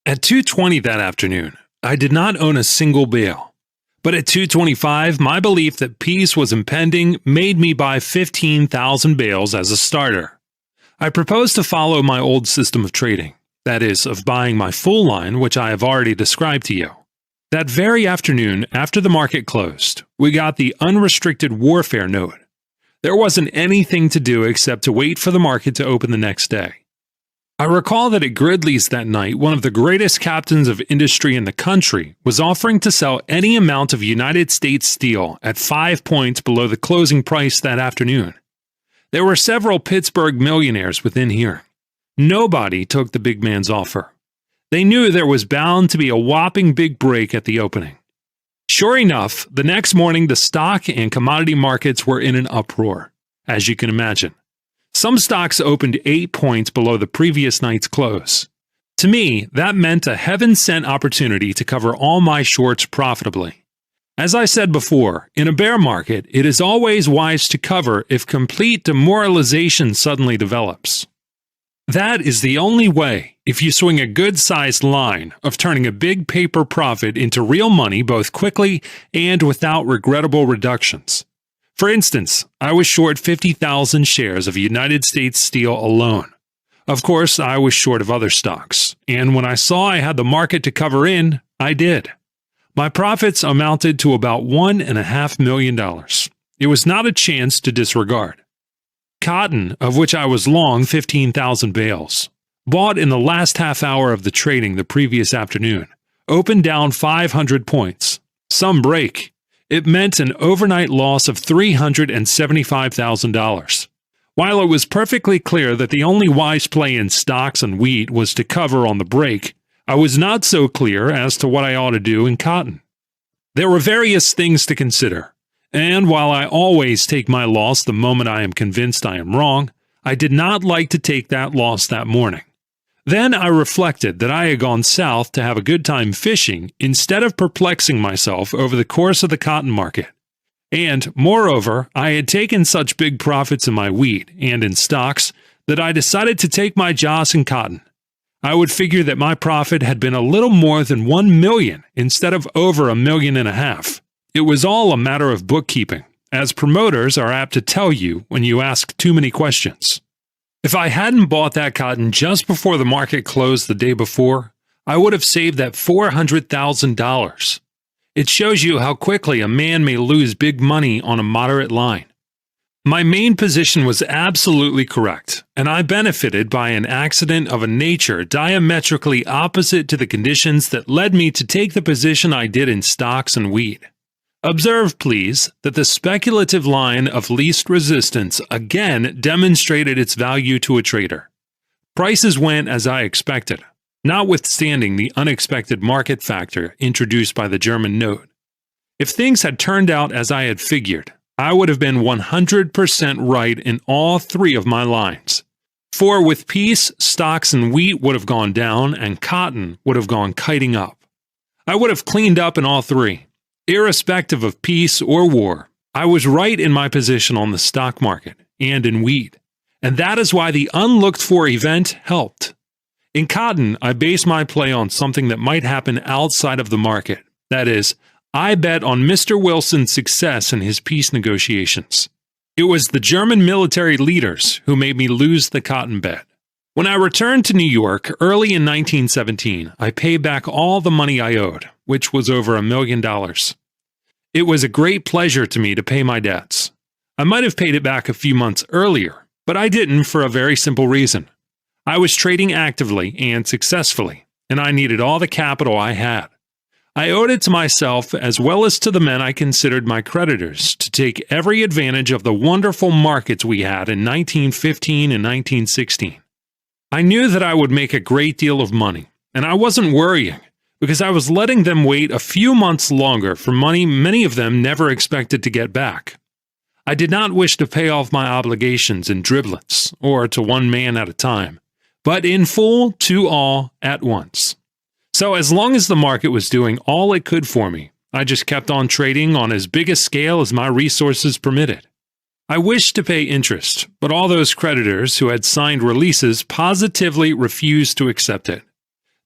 At 2:20 that afternoon, I did not own a single bale, but at 2:25, my belief that peace was impending made me buy 15,000 bales as a starter. I proposed to follow my old system of trading, that is, of buying my full line, which I have already described to you. That very afternoon, after the market closed, we got the unrestricted warfare note. There wasn't anything to do except to wait for the market to open the next day. I recall that at Gridley's that night, one of the greatest captains of industry in the country was offering to sell any amount of United States steel at 5 points below the closing price that afternoon. There were several Pittsburgh millionaires within hearing. Nobody took the big man's offer. They knew there was bound to be a whopping big break at the opening. Sure enough, the next morning the stock and commodity markets were in an uproar, as you can imagine. Some stocks opened 8 points below the previous night's close. To me, that meant a heaven-sent opportunity to cover all my shorts profitably. As I said before, in a bear market, it is always wise to cover if complete demoralization suddenly develops. That is the only way, if you swing a good-sized line, of turning a big paper profit into real money both quickly and without regrettable reductions. For instance, I was short 50,000 shares of United States Steel alone. Of course, I was short of other stocks, and when I saw I had the market to cover in, I did. My profits amounted to about $1.5 million. It was not a chance to disregard. Cotton, of which I was long 15,000 bales, bought in the last half hour of the trading the previous afternoon, opened down 500 points. Some break. It meant an overnight loss of $375,000. While it was perfectly clear that the only wise play in stocks and wheat was to cover on the break, I was not so clear as to what I ought to do in cotton. There were various things to consider. And while I always take my loss the moment I am convinced I am wrong, I did not like to take that loss that morning. Then I reflected that I had gone south to have a good time fishing instead of perplexing myself over the course of the cotton market. And, moreover, I had taken such big profits in my wheat and in stocks that I decided to take my joss in cotton. I would figure that my profit had been a little more than $1 million instead of over $1.5 million. It was all a matter of bookkeeping, as promoters are apt to tell you when you ask too many questions. If I hadn't bought that cotton just before the market closed the day before, I would have saved that $400,000. It shows you how quickly a man may lose big money on a moderate line. My main position was absolutely correct, and I benefited by an accident of a nature diametrically opposite to the conditions that led me to take the position I did in stocks and wheat. Observe, please, that the speculative line of least resistance again demonstrated its value to a trader. Prices went as I expected, notwithstanding the unexpected market factor introduced by the German note. If things had turned out as I had figured, I would have been 100% right in all three of my lines. For with peace, stocks and wheat would have gone down and cotton would have gone kiting up. I would have cleaned up in all three. Irrespective of peace or war, I was right in my position on the stock market and in wheat, and that is why the unlooked-for event helped. In cotton, I based my play on something that might happen outside of the market. That is, I bet on Mr. Wilson's success in his peace negotiations. It was the German military leaders who made me lose the cotton bet. When I returned to New York early in 1917, I paid back all the money I owed, which was over $1 million. It was a great pleasure to me to pay my debts. I might have paid it back a few months earlier, but I didn't for a very simple reason. I was trading actively and successfully, and I needed all the capital I had. I owed it to myself as well as to the men I considered my creditors to take every advantage of the wonderful markets we had in 1915 and 1916. I knew that I would make a great deal of money, and I wasn't worrying, because I was letting them wait a few months longer for money many of them never expected to get back. I did not wish to pay off my obligations in driblets, or to one man at a time, but in full to all at once. So as long as the market was doing all it could for me, I just kept on trading on as big a scale as my resources permitted. I wished to pay interest, but all those creditors who had signed releases positively refused to accept it.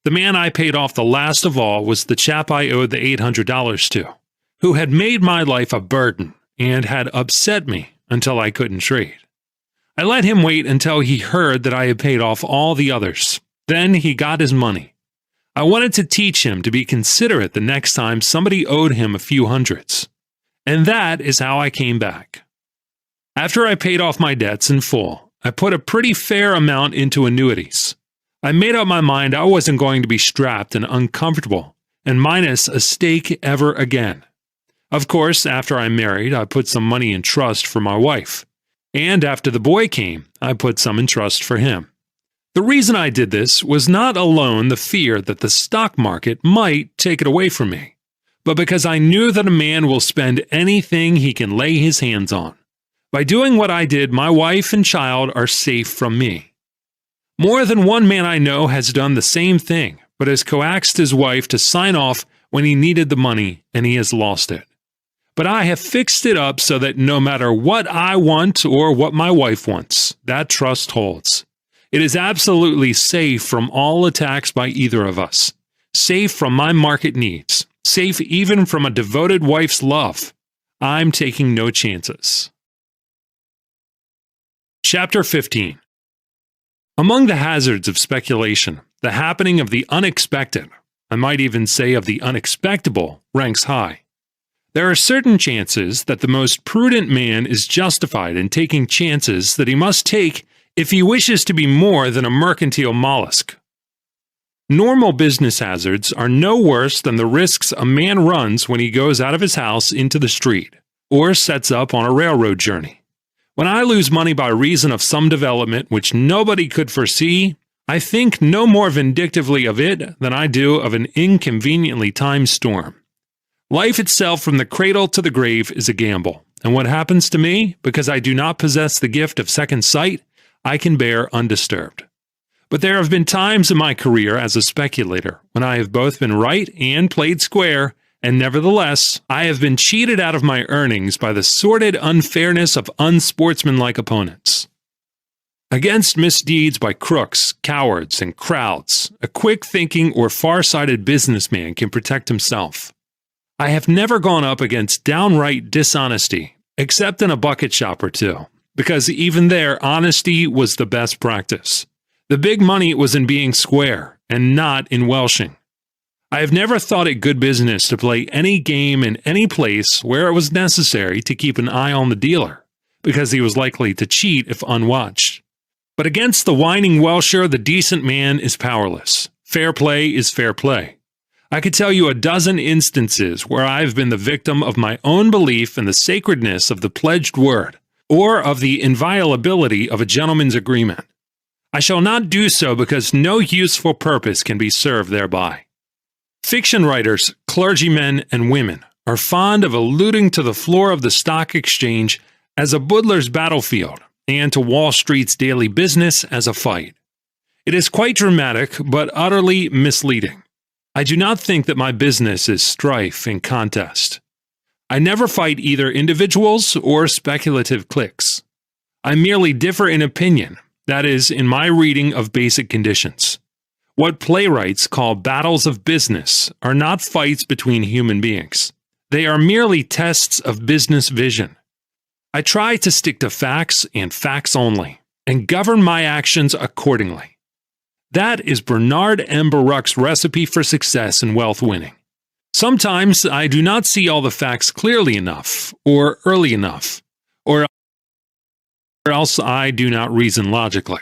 The man I paid off the last of all was the chap I owed the $800 to, who had made my life a burden and had upset me until I couldn't trade. I let him wait until he heard that I had paid off all the others. Then he got his money. I wanted to teach him to be considerate the next time somebody owed him a few hundreds. And that is how I came back. After I paid off my debts in full, I put a pretty fair amount into annuities. I made up my mind I wasn't going to be strapped and uncomfortable and minus a stake ever again. Of course, after I married, I put some money in trust for my wife. And after the boy came, I put some in trust for him. The reason I did this was not alone the fear that the stock market might take it away from me, but because I knew that a man will spend anything he can lay his hands on. By doing what I did, my wife and child are safe from me. More than one man I know has done the same thing, but has coaxed his wife to sign off when he needed the money and he has lost it. But I have fixed it up so that no matter what I want or what my wife wants, that trust holds. It is absolutely safe from all attacks by either of us. Safe from my market needs. Safe even from a devoted wife's love. I'm taking no chances. Chapter 15. Among the hazards of speculation, the happening of the unexpected, I might even say of the unexpectable, ranks high. There are certain chances that the most prudent man is justified in taking chances that he must take if he wishes to be more than a mercantile mollusk. Normal business hazards are no worse than the risks a man runs when he goes out of his house into the street, or sets up on a railroad journey. When I lose money by reason of some development which nobody could foresee, I think no more vindictively of it than I do of an inconveniently timed storm. Life itself from the cradle to the grave is a gamble, and what happens to me, because I do not possess the gift of second sight, I can bear undisturbed. But there have been times in my career as a speculator when I have both been right and played square, and nevertheless, I have been cheated out of my earnings by the sordid unfairness of unsportsmanlike opponents. Against misdeeds by crooks, cowards, and crowds, a quick-thinking or far-sighted businessman can protect himself. I have never gone up against downright dishonesty, except in a bucket shop or two, because even there, honesty was the best practice. The big money was in being square, and not in welshing. I have never thought it good business to play any game in any place where it was necessary to keep an eye on the dealer, because he was likely to cheat if unwatched. But against the whining welsher, the decent man is powerless. Fair play is fair play. I could tell you a dozen instances where I have been the victim of my own belief in the sacredness of the pledged word, or of the inviolability of a gentleman's agreement. I shall not do so because no useful purpose can be served thereby. Fiction writers, clergymen, and women are fond of alluding to the floor of the stock exchange as a Butler's battlefield, and to Wall Street's daily business as a fight. It is quite dramatic, but utterly misleading. I do not think that my business is strife and contest. I never fight either individuals or speculative cliques. I merely differ in opinion, that is, in my reading of basic conditions. What playwrights call battles of business are not fights between human beings. They are merely tests of business vision. I try to stick to facts and facts only, and govern my actions accordingly. That is Bernard M. Baruch's recipe for success and wealth winning. Sometimes I do not see all the facts clearly enough, or early enough, or else I do not reason logically.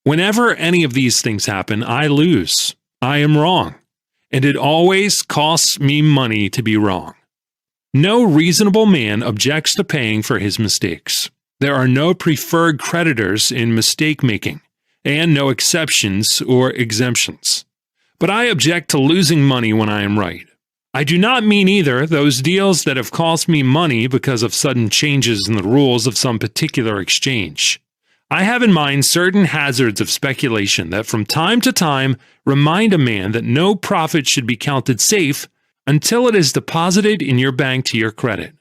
Whenever any of these things happen, I lose. I am wrong, and it always costs me money to be wrong. No reasonable man objects to paying for his mistakes. There are no preferred creditors in mistake-making, and no exceptions or exemptions. But I object to losing money when I am right. I do not mean either those deals that have cost me money because of sudden changes in the rules of some particular exchange. I have in mind certain hazards of speculation that from time to time remind a man that no profit should be counted safe until it is deposited in your bank to your credit.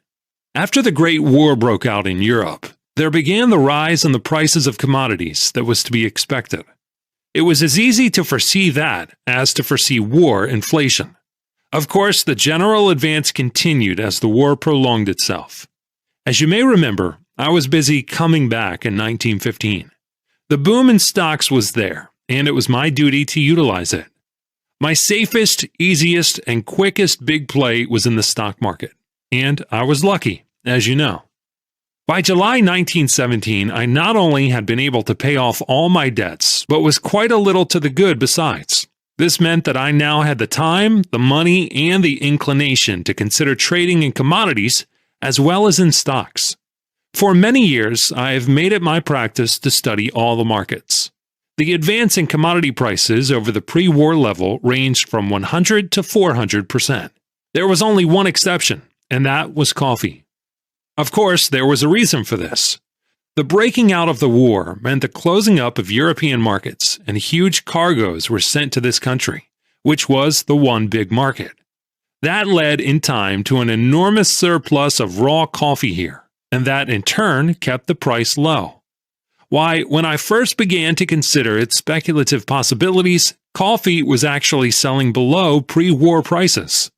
After the Great War broke out in Europe, there began the rise in the prices of commodities that was to be expected. It was as easy to foresee that as to foresee war inflation. Of course, the general advance continued as the war prolonged itself. As you may remember, I was busy coming back in 1915. The boom in stocks was there, and it was my duty to utilize it. My safest, easiest, and quickest big play was in the stock market, and I was lucky, as you know. By July 1917, I not only had been able to pay off all my debts, but was quite a little to the good besides. This meant that I now had the time, the money, and the inclination to consider trading in commodities as well as in stocks. For many years, I have made it my practice to study all the markets. The advance in commodity prices over the pre-war level ranged from 100 to 400%. There was only one exception, and that was coffee. Of course, there was a reason for this. The breaking out of the war meant the closing up of European markets, and huge cargoes were sent to this country, which was the one big market. That led in time to an enormous surplus of raw coffee here, and that in turn kept the price low. Why, when I first began to consider its speculative possibilities, coffee was actually selling below pre-war prices.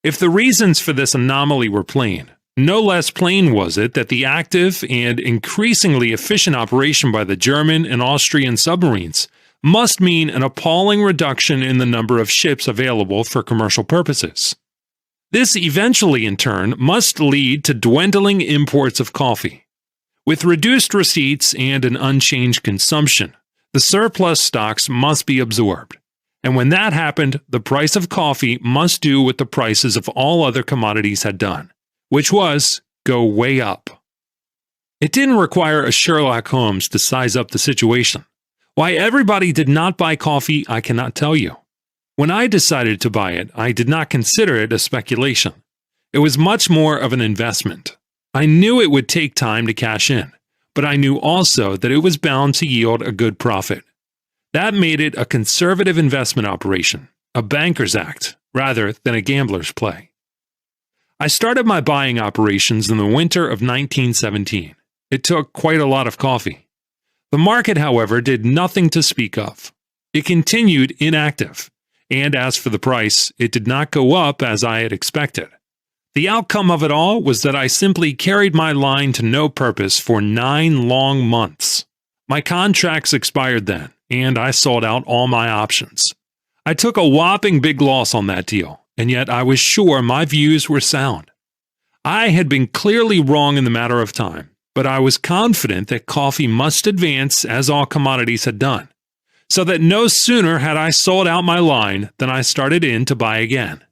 If the reasons for this anomaly were plain, no less plain was it that the active and increasingly efficient operation by the German and Austrian submarines must mean an appalling reduction in the number of ships available for commercial purposes. This eventually, in turn, must lead to dwindling imports of coffee. With reduced receipts and an unchanged consumption, the surplus stocks must be absorbed. And when that happened, the price of coffee must do what the prices of all other commodities had done, which was go way up. It didn't require a Sherlock Holmes to size up the situation. Why everybody did not buy coffee, I cannot tell you. When I decided to buy it, I did not consider it a speculation. It was much more of an investment. I knew it would take time to cash in, but I knew also that it was bound to yield a good profit. That made it a conservative investment operation, a banker's act, rather than a gambler's play. I started my buying operations in the winter of 1917. It took quite a lot of coffee. The market, however, did nothing to speak of. It continued inactive, and as for the price, it did not go up as I had expected. The outcome of it all was that I simply carried my line to no purpose for 9 long months. My contracts expired then, and I sold out all my options. I took a whopping big loss on that deal, and yet I was sure my views were sound. I had been clearly wrong in the matter of time, but I was confident that coffee must advance as all commodities had done, so that no sooner had I sold out my line than I started in to buy again.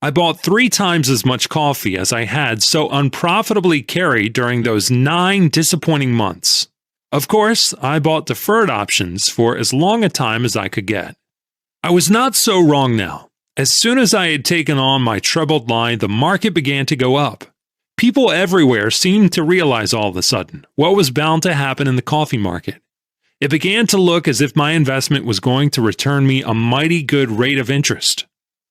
I bought 3 times as much coffee as I had so unprofitably carried during those 9 disappointing months. Of course, I bought deferred options for as long a time as I could get. I was not so wrong now. As soon as I had taken on my troubled line, the market began to go up. People everywhere seemed to realize all of a sudden what was bound to happen in the coffee market. It began to look as if my investment was going to return me a mighty good rate of interest.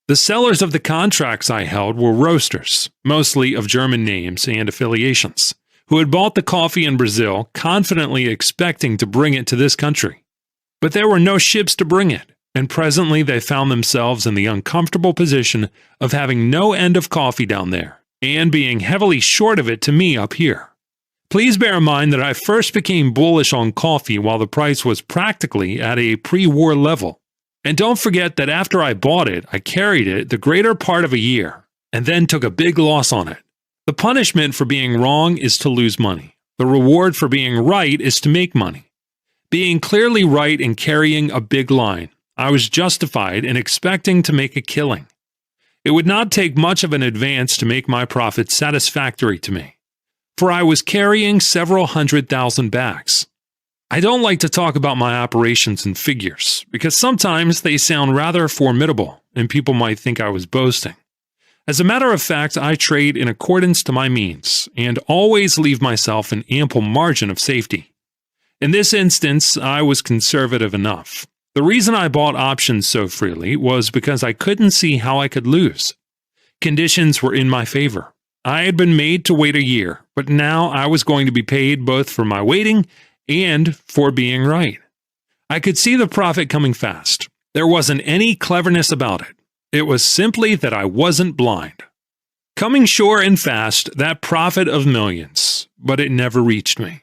The sellers of the contracts I held were roasters, mostly of German names and affiliations, who had bought the coffee in Brazil, confidently expecting to bring it to this country. But there were no ships to bring it, and presently they found themselves in the uncomfortable position of having no end of coffee down there, and being heavily short of it to me up here. Please bear in mind that I first became bullish on coffee while the price was practically at a pre-war level. And don't forget that after I bought it, I carried it the greater part of a year, and then took a big loss on it. The punishment for being wrong is to lose money. The reward for being right is to make money. Being clearly right and carrying a big line, I was justified in expecting to make a killing. It would not take much of an advance to make my profit satisfactory to me, for I was carrying several 100,000 bags. I don't like to talk about my operations in figures, because sometimes they sound rather formidable, and people might think I was boasting. As a matter of fact, I trade in accordance to my means, and always leave myself an ample margin of safety. In this instance, I was conservative enough. The reason I bought options so freely was because I couldn't see how I could lose. Conditions were in my favor. I had been made to wait a year, but now I was going to be paid both for my waiting and for being right. I could see the profit coming fast. There wasn't any cleverness about it. It was simply that I wasn't blind. Coming sure and fast, that profit of millions, but it never reached me.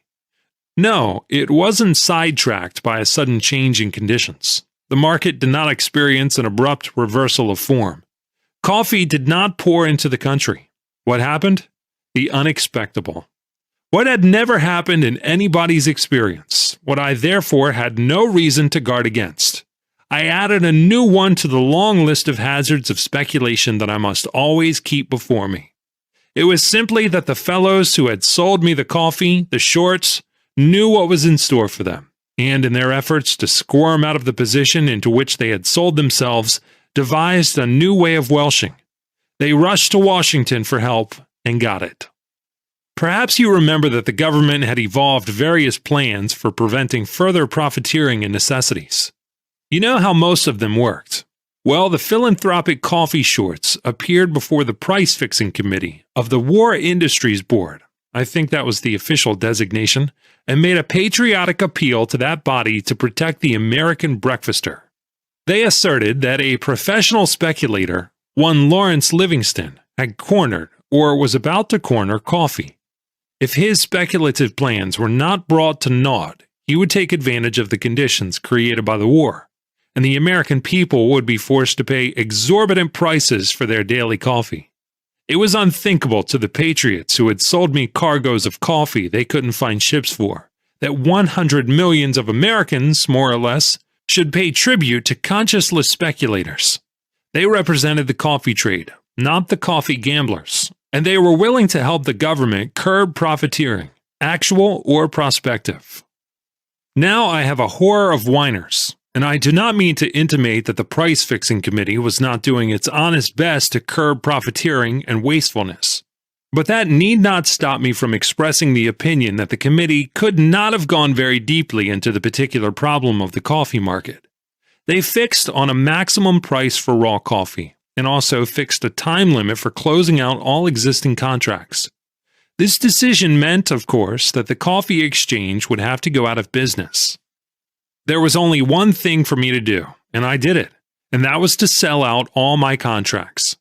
No, it wasn't sidetracked by a sudden change in conditions. The market did not experience an abrupt reversal of form. Coffee did not pour into the country. What happened? The unexpected. What had never happened in anybody's experience, what I therefore had no reason to guard against. I added a new one to the long list of hazards of speculation that I must always keep before me. It was simply that the fellows who had sold me the coffee, the shorts, knew what was in store for them, and in their efforts to squirm out of the position into which they had sold themselves, devised a new way of welshing. They rushed to Washington for help and got it. Perhaps you remember that the government had evolved various plans for preventing further profiteering in necessities. You know how most of them worked. Well, the philanthropic coffee shorts appeared before the price-fixing committee of the War Industries Board, I think that was the official designation, and made a patriotic appeal to that body to protect the American breakfaster. They asserted that a professional speculator, one Lawrence Livingston, had cornered or was about to corner coffee. If his speculative plans were not brought to naught, he would take advantage of the conditions created by the war, and the American people would be forced to pay exorbitant prices for their daily coffee. It was unthinkable to the patriots who had sold me cargoes of coffee they couldn't find ships for, that 100 millions of Americans, more or less, should pay tribute to conscienceless speculators. They represented the coffee trade, not the coffee gamblers, and they were willing to help the government curb profiteering, actual or prospective. Now I have a horror of whiners, and I do not mean to intimate that the price-fixing committee was not doing its honest best to curb profiteering and wastefulness. But that need not stop me from expressing the opinion that the committee could not have gone very deeply into the particular problem of the coffee market. They fixed on a maximum price for raw coffee, and also fixed a time limit for closing out all existing contracts. This decision meant, of course, that the coffee exchange would have to go out of business. There was only one thing for me to do, and I did it, and that was to sell out all my contracts.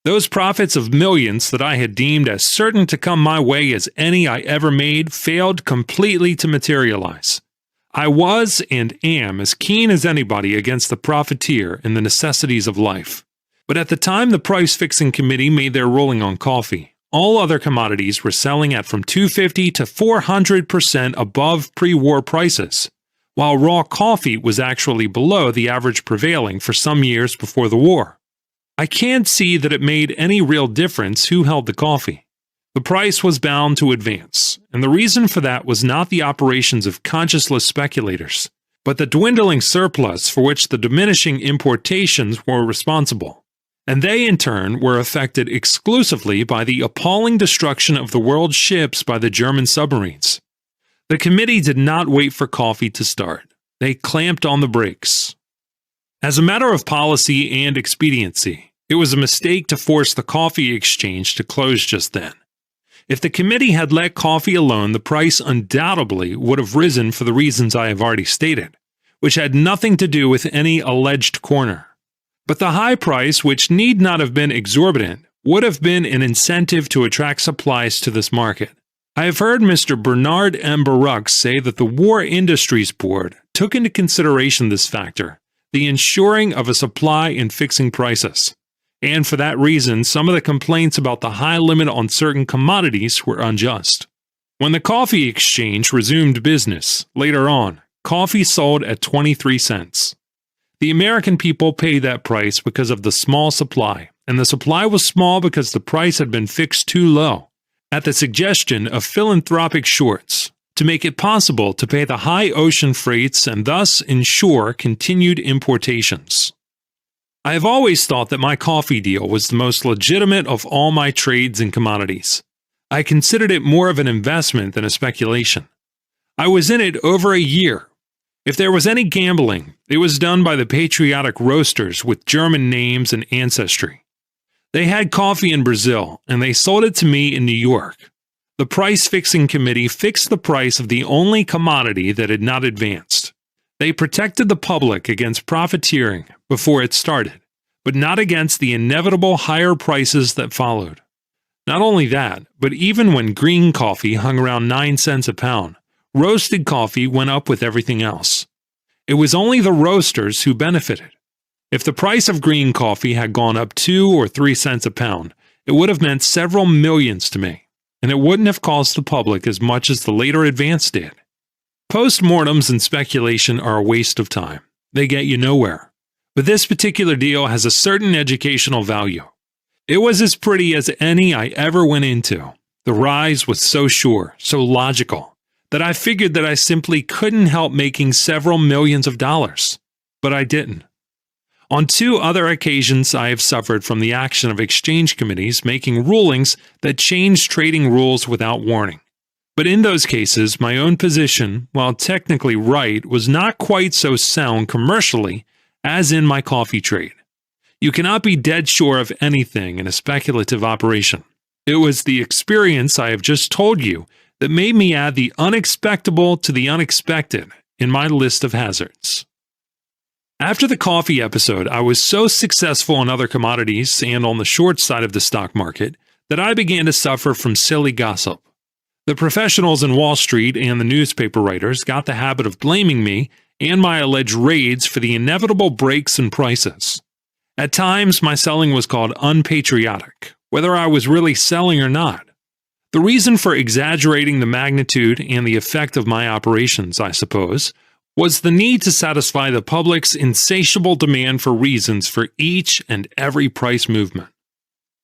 Those profits of millions that I had deemed as certain to come my way as any I ever made failed completely to materialize. I was and am as keen as anybody against the profiteer and the necessities of life. But at the time the price-fixing committee made their ruling on coffee, all other commodities were selling at from 250 to 400% above pre-war prices, while raw coffee was actually below the average prevailing for some years before the war. I can't see that it made any real difference who held the coffee. The price was bound to advance, and the reason for that was not the operations of conscienceless speculators, but the dwindling surplus for which the diminishing importations were responsible. And they, in turn, were affected exclusively by the appalling destruction of the world's ships by the German submarines. The committee did not wait for coffee to start. They clamped on the brakes. As a matter of policy and expediency, it was a mistake to force the coffee exchange to close just then. If the committee had let coffee alone, the price undoubtedly would have risen for the reasons I have already stated, which had nothing to do with any alleged corner. But the high price, which need not have been exorbitant, would have been an incentive to attract supplies to this market. I have heard Mr. Bernard M. Baruch say that the War Industries Board took into consideration this factor, the ensuring of a supply in fixing prices. And for that reason, some of the complaints about the high limit on certain commodities were unjust. When the coffee exchange resumed business, later on, coffee sold at 23 cents. The American people paid that price because of the small supply, and the supply was small because the price had been fixed too low, at the suggestion of philanthropic shorts, to make it possible to pay the high ocean freights and thus ensure continued importations. I have always thought that my coffee deal was the most legitimate of all my trades and commodities. I considered it more of an investment than a speculation. I was in it over a year. If there was any gambling, it was done by the patriotic roasters with German names and ancestry. They had coffee in Brazil, and they sold it to me in New York. The price-fixing committee fixed the price of the only commodity that had not advanced. They protected the public against profiteering before it started, but not against the inevitable higher prices that followed. Not only that, but even when green coffee hung around 9 cents a pound, roasted coffee went up with everything else. It was only the roasters who benefited. If the price of green coffee had gone up 2 or 3 cents a pound, it would have meant several millions to me, and it wouldn't have cost the public as much as the later advance did. Post-mortems and speculation are a waste of time. They get you nowhere. But this particular deal has a certain educational value. It was as pretty as any I ever went into. The rise was so sure, so logical, that I figured that I simply couldn't help making several millions of dollars. But I didn't. On 2 other occasions, I have suffered from the action of exchange committees making rulings that changed trading rules without warning. But in those cases, my own position, while technically right, was not quite so sound commercially as in my coffee trade. You cannot be dead sure of anything in a speculative operation. It was the experience I have just told you that made me add the unexpectable to the unexpected in my list of hazards. After the coffee episode, I was so successful in other commodities and on the short side of the stock market that I began to suffer from silly gossip. The professionals in Wall Street and the newspaper writers got the habit of blaming me and my alleged raids for the inevitable breaks in prices. At times, my selling was called unpatriotic, whether I was really selling or not. The reason for exaggerating the magnitude and the effect of my operations, I suppose, was the need to satisfy the public's insatiable demand for reasons for each and every price movement.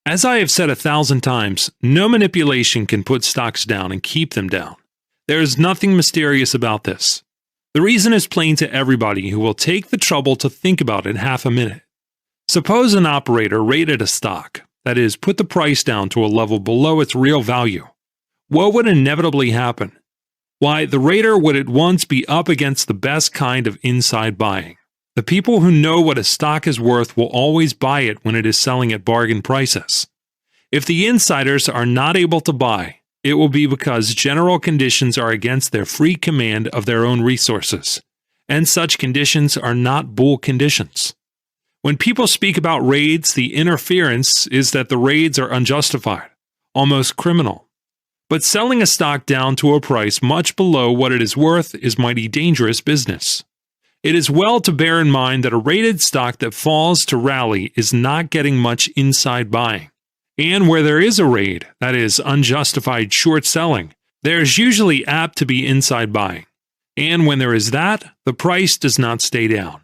As I have said 1,000 times, no manipulation can put stocks down and keep them down. There is nothing mysterious about this. The reason is plain to everybody who will take the trouble to think about it half a minute. Suppose an operator rated a stock, that is, put the price down to a level below its real value. What would inevitably happen? Why, the rater would at once be up against the best kind of inside buying. The people who know what a stock is worth will always buy it when it is selling at bargain prices. If the insiders are not able to buy, it will be because general conditions are against their free command of their own resources, and such conditions are not bull conditions. When people speak about raids, the interference is that the raids are unjustified, almost criminal. But selling a stock down to a price much below what it is worth is mighty dangerous business. It is well to bear in mind that a rated stock that falls to rally is not getting much inside buying. And where there is a raid, that is, unjustified short selling, there is usually apt to be inside buying. And when there is that, the price does not stay down.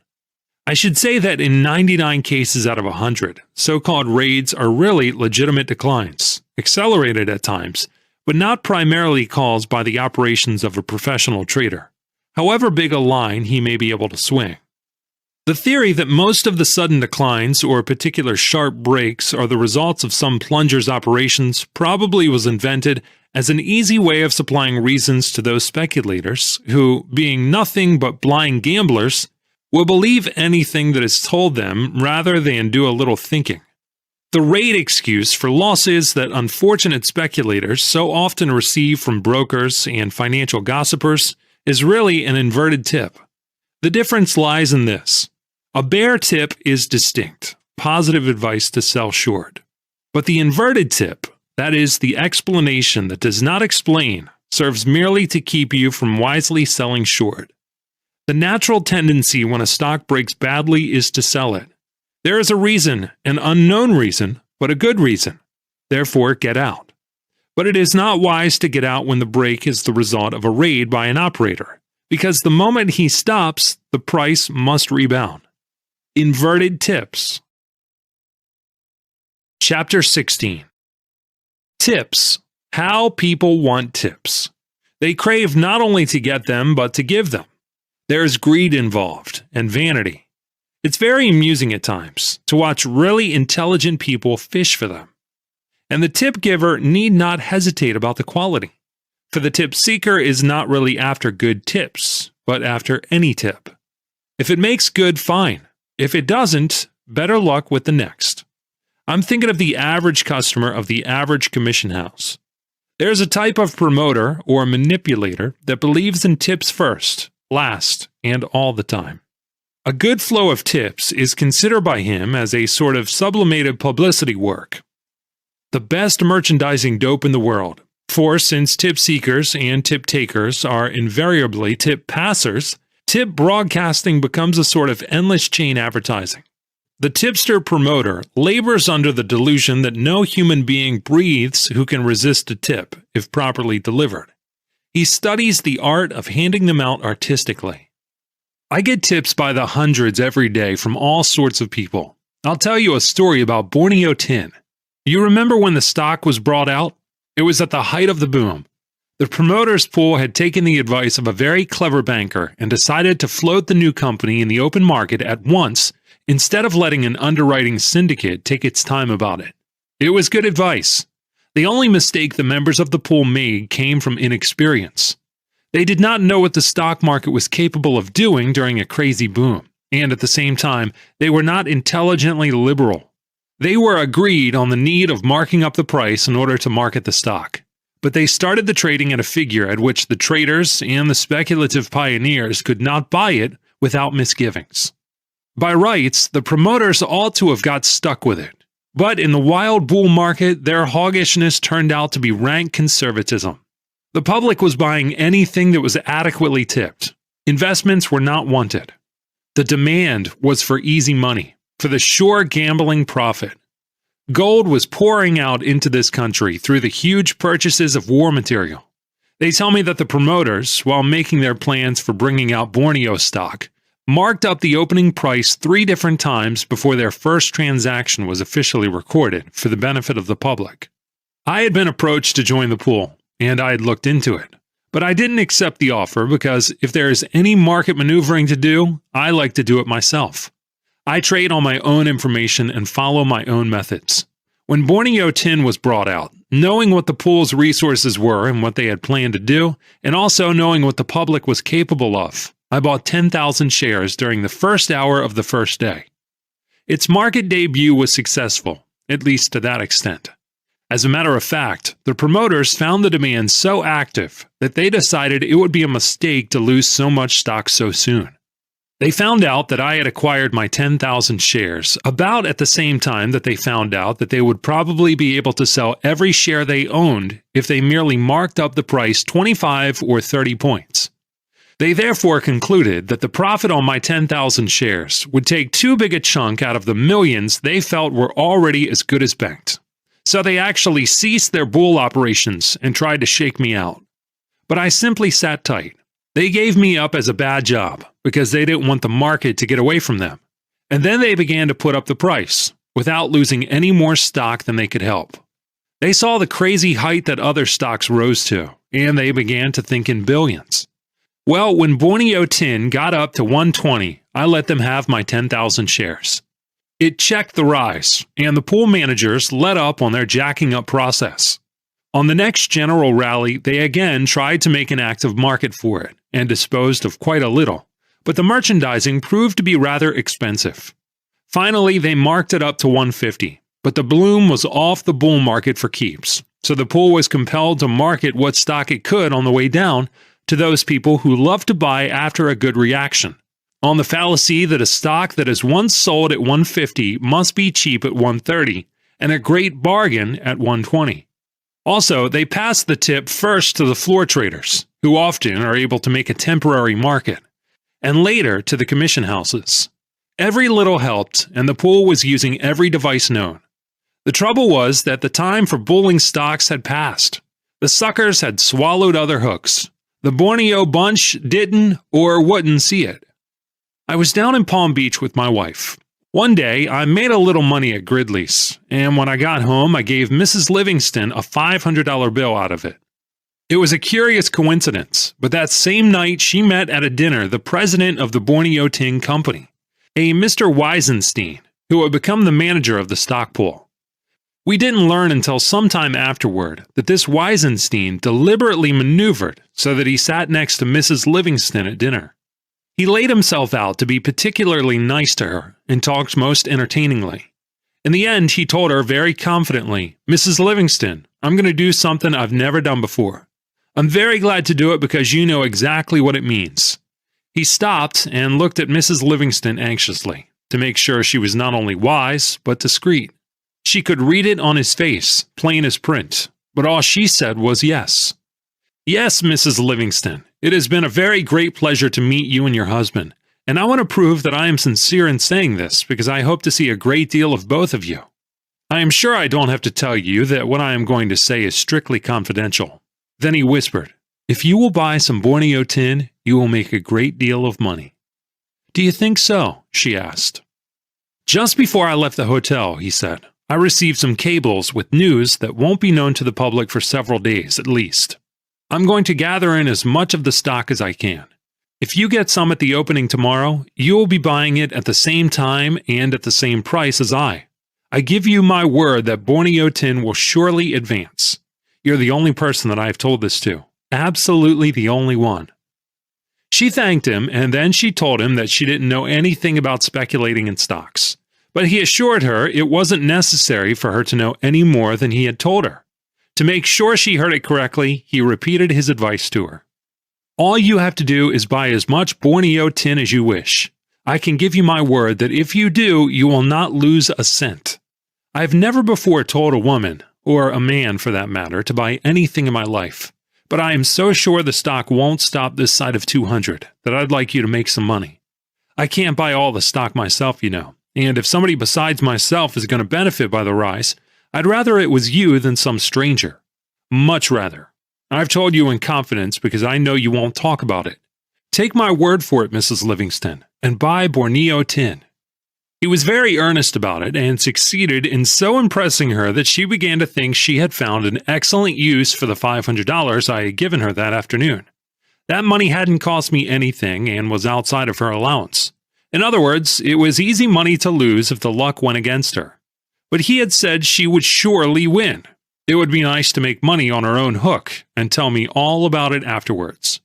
I should say that in 99 cases out of 100, so-called raids are really legitimate declines, accelerated at times, but not primarily caused by the operations of a professional trader, however big a line he may be able to swing. The theory that most of the sudden declines or particular sharp breaks are the results of some plunger's operations probably was invented as an easy way of supplying reasons to those speculators who, being nothing but blind gamblers, will believe anything that is told them rather than do a little thinking. The raid excuse for losses that unfortunate speculators so often receive from brokers and financial gossipers is really an inverted tip. The difference lies in this. A bear tip is distinct, positive advice to sell short. But the inverted tip, that is, the explanation that does not explain, serves merely to keep you from wisely selling short. The natural tendency when a stock breaks badly is to sell it. There is a reason, an unknown reason, but a good reason. Therefore, get out. But it is not wise to get out when the break is the result of a raid by an operator, because the moment he stops, the price must rebound. Inverted tips. Chapter 16. Tips. How people want tips. They crave not only to get them, but to give them. There is greed involved, and vanity. It's very amusing at times to watch really intelligent people fish for them. And the tip giver need not hesitate about the quality, for the tip seeker is not really after good tips, but after any tip. If it makes good, fine. If it doesn't, better luck with the next. I'm thinking of the average customer of the average commission house. There's a type of promoter or manipulator that believes in tips first, last, and all the time. A good flow of tips is considered by him as a sort of sublimated publicity work. The best merchandising dope in the world, for since tip seekers and tip takers are invariably tip passers, tip broadcasting becomes a sort of endless chain advertising. The tipster promoter labors under the delusion that no human being breathes who can resist a tip, if properly delivered. He studies the art of handing them out artistically. I get tips by the hundreds every day from all sorts of people. I'll tell you a story about Borneo tin. You remember when the stock was brought out? It was at the height of the boom. The promoter's pool had taken the advice of a very clever banker and decided to float the new company in the open market at once instead of letting an underwriting syndicate take its time about it. It was good advice. The only mistake the members of the pool made came from inexperience. They did not know what the stock market was capable of doing during a crazy boom, and at the same time, they were not intelligently liberal. They were agreed on the need of marking up the price in order to market the stock, but they started the trading at a figure at which the traders and the speculative pioneers could not buy it without misgivings. By rights, the promoters ought to have got stuck with it, but in the wild bull market, their hoggishness turned out to be rank conservatism. The public was buying anything that was adequately tipped. Investments were not wanted. The demand was for easy money, for the sure gambling profit. Gold was pouring out into this country through the huge purchases of war material. They tell me that the promoters, while making their plans for bringing out Borneo stock, marked up the opening price 3 different times before their first transaction was officially recorded for the benefit of the public. I had been approached to join the pool, and I had looked into it. But I didn't accept the offer because if there is any market maneuvering to do, I like to do it myself. I trade on my own information and follow my own methods. When Borneo Tin was brought out, knowing what the pool's resources were and what they had planned to do, and also knowing what the public was capable of, I bought 10,000 shares during the first hour of the first day. Its market debut was successful, at least to that extent. As a matter of fact, the promoters found the demand so active that they decided it would be a mistake to lose so much stock so soon. They found out that I had acquired my 10,000 shares about at the same time that they found out that they would probably be able to sell every share they owned if they merely marked up the price 25 or 30 points. They therefore concluded that the profit on my 10,000 shares would take too big a chunk out of the millions they felt were already as good as banked. So they actually ceased their bull operations and tried to shake me out. But I simply sat tight. They gave me up as a bad job because they didn't want the market to get away from them. And then they began to put up the price without losing any more stock than they could help. They saw the crazy height that other stocks rose to, and they began to think in billions. Well, when Borneo Tin got up to 120, I let them have my 10,000 shares. It checked the rise, and the pool managers let up on their jacking up process. On the next general rally, they again tried to make an active market for it, and disposed of quite a little, but the merchandising proved to be rather expensive. Finally, they marked it up to 150, but the bloom was off the bull market for keeps, so the pool was compelled to market what stock it could on the way down to those people who love to buy after a good reaction, on the fallacy that a stock that is once sold at 150 must be cheap at 130 and a great bargain at 120. Also, they passed the tip first to the floor traders, who often are able to make a temporary market, and later to the commission houses. Every little helped, and the pool was using every device known. The trouble was that the time for bulling stocks had passed. The suckers had swallowed other hooks. The Borneo bunch didn't or wouldn't see it. I was down in Palm Beach with my wife. One day, I made a little money at Gridley's, and when I got home, I gave Mrs. Livingston a $500 bill out of it. It was a curious coincidence, but that same night she met at a dinner the president of the Borneo Tin Company, a Mr. Weisenstein, who had become the manager of the stock pool. We didn't learn until sometime afterward that this Weisenstein deliberately maneuvered so that he sat next to Mrs. Livingston at dinner. He laid himself out to be particularly nice to her and talked most entertainingly. In the end, he told her very confidently, "Mrs. Livingston, I'm going to do something I've never done before. I'm very glad to do it because you know exactly what it means." He stopped and looked at Mrs. Livingston anxiously to make sure she was not only wise, but discreet. She could read it on his face, plain as print, but all she said was yes. "Yes, Mrs. Livingston, it has been a very great pleasure to meet you and your husband, and I want to prove that I am sincere in saying this because I hope to see a great deal of both of you. I am sure I don't have to tell you that what I am going to say is strictly confidential." Then he whispered, "If you will buy some Borneo tin, you will make a great deal of money." "Do you think so?" she asked. "Just before I left the hotel," he said, "I received some cables with news that won't be known to the public for several days at least. I'm going to gather in as much of the stock as I can. If you get some at the opening tomorrow, you will be buying it at the same time and at the same price as I. I give you my word that Borneo tin will surely advance. You're the only person that I have told this to. Absolutely the only one." She thanked him, and then she told him that she didn't know anything about speculating in stocks. But he assured her it wasn't necessary for her to know any more than he had told her. To make sure she heard it correctly, he repeated his advice to her. "All you have to do is buy as much Borneo tin as you wish. I can give you my word that if you do, you will not lose a cent. I have never before told a woman, or a man for that matter, to buy anything in my life. But I am so sure the stock won't stop this side of 200 that I'd like you to make some money. I can't buy all the stock myself, you know, and if somebody besides myself is going to benefit by the rise, I'd rather it was you than some stranger. Much rather. I've told you in confidence because I know you won't talk about it. Take my word for it, Mrs. Livingston, and buy Borneo tin." He was very earnest about it and succeeded in so impressing her that she began to think she had found an excellent use for the $500 I had given her that afternoon. That money hadn't cost me anything and was outside of her allowance. In other words, it was easy money to lose if the luck went against her. But he had said she would surely win. It would be nice to make money on her own hook and tell me all about it afterwards.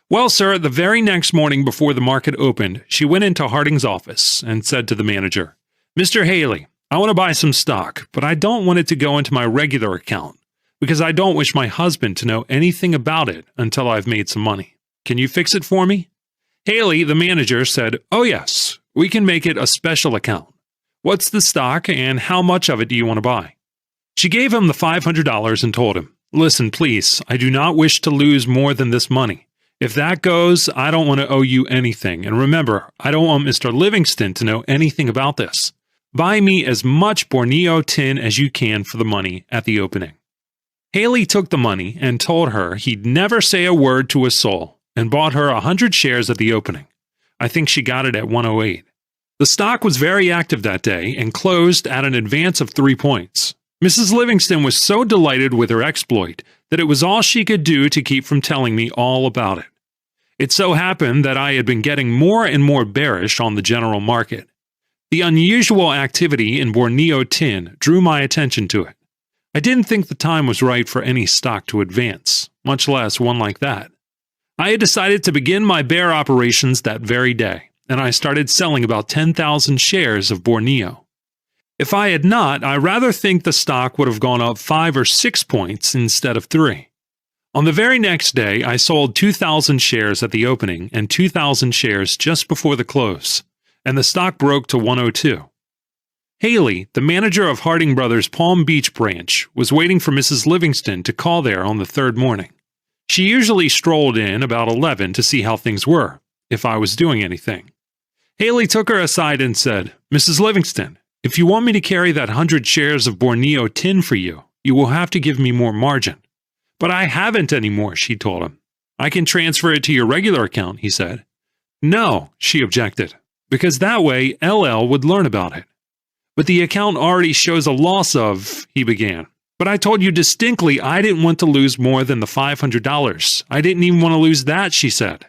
Well, sir, the very next morning before the market opened, she went into Harding's office and said to the manager, "Mr. Haley, I want to buy some stock, but I don't want it to go into my regular account because I don't wish my husband to know anything about it until I've made some money. Can you fix it for me?" Haley, the manager, said, "Oh yes, we can make it a special account. What's the stock and how much of it do you want to buy?" She gave him the $500 and told him, "Listen, please, I do not wish to lose more than this money. If that goes, I don't want to owe you anything, and remember, I don't want Mr. Livingston to know anything about this. Buy me as much Borneo tin as you can for the money at the opening." Haley took the money and told her he'd never say a word to a soul, and bought her 100 shares at the opening. I think she got it at 108. The stock was very active that day and closed at an advance of 3 points. Mrs. Livingston was so delighted with her exploit that it was all she could do to keep from telling me all about it. It so happened that I had been getting more and more bearish on the general market. The unusual activity in Borneo tin drew my attention to it. I didn't think the time was right for any stock to advance, much less one like that. I had decided to begin my bear operations that very day, and I started selling about 10,000 shares of Borneo. If I had not, I rather think the stock would have gone up 5 or 6 points instead of 3. On the very next day, I sold 2,000 shares at the opening and 2,000 shares just before the close, and the stock broke to 102. Haley, the manager of Harding Brothers' Palm Beach branch, was waiting for Mrs. Livingston to call there on the third morning. She usually strolled in about 11 to see how things were, if I was doing anything. Haley took her aside and said, "Mrs. Livingston, if you want me to carry that 100 shares of Borneo tin for you, you will have to give me more margin." "But I haven't any more," she told him. "I can transfer it to your regular account," he said. "No," she objected, "because that way LL would learn about it." "But the account already shows a loss of," he began. "But I told you distinctly I didn't want to lose more than the $500. I didn't even want to lose that," she said.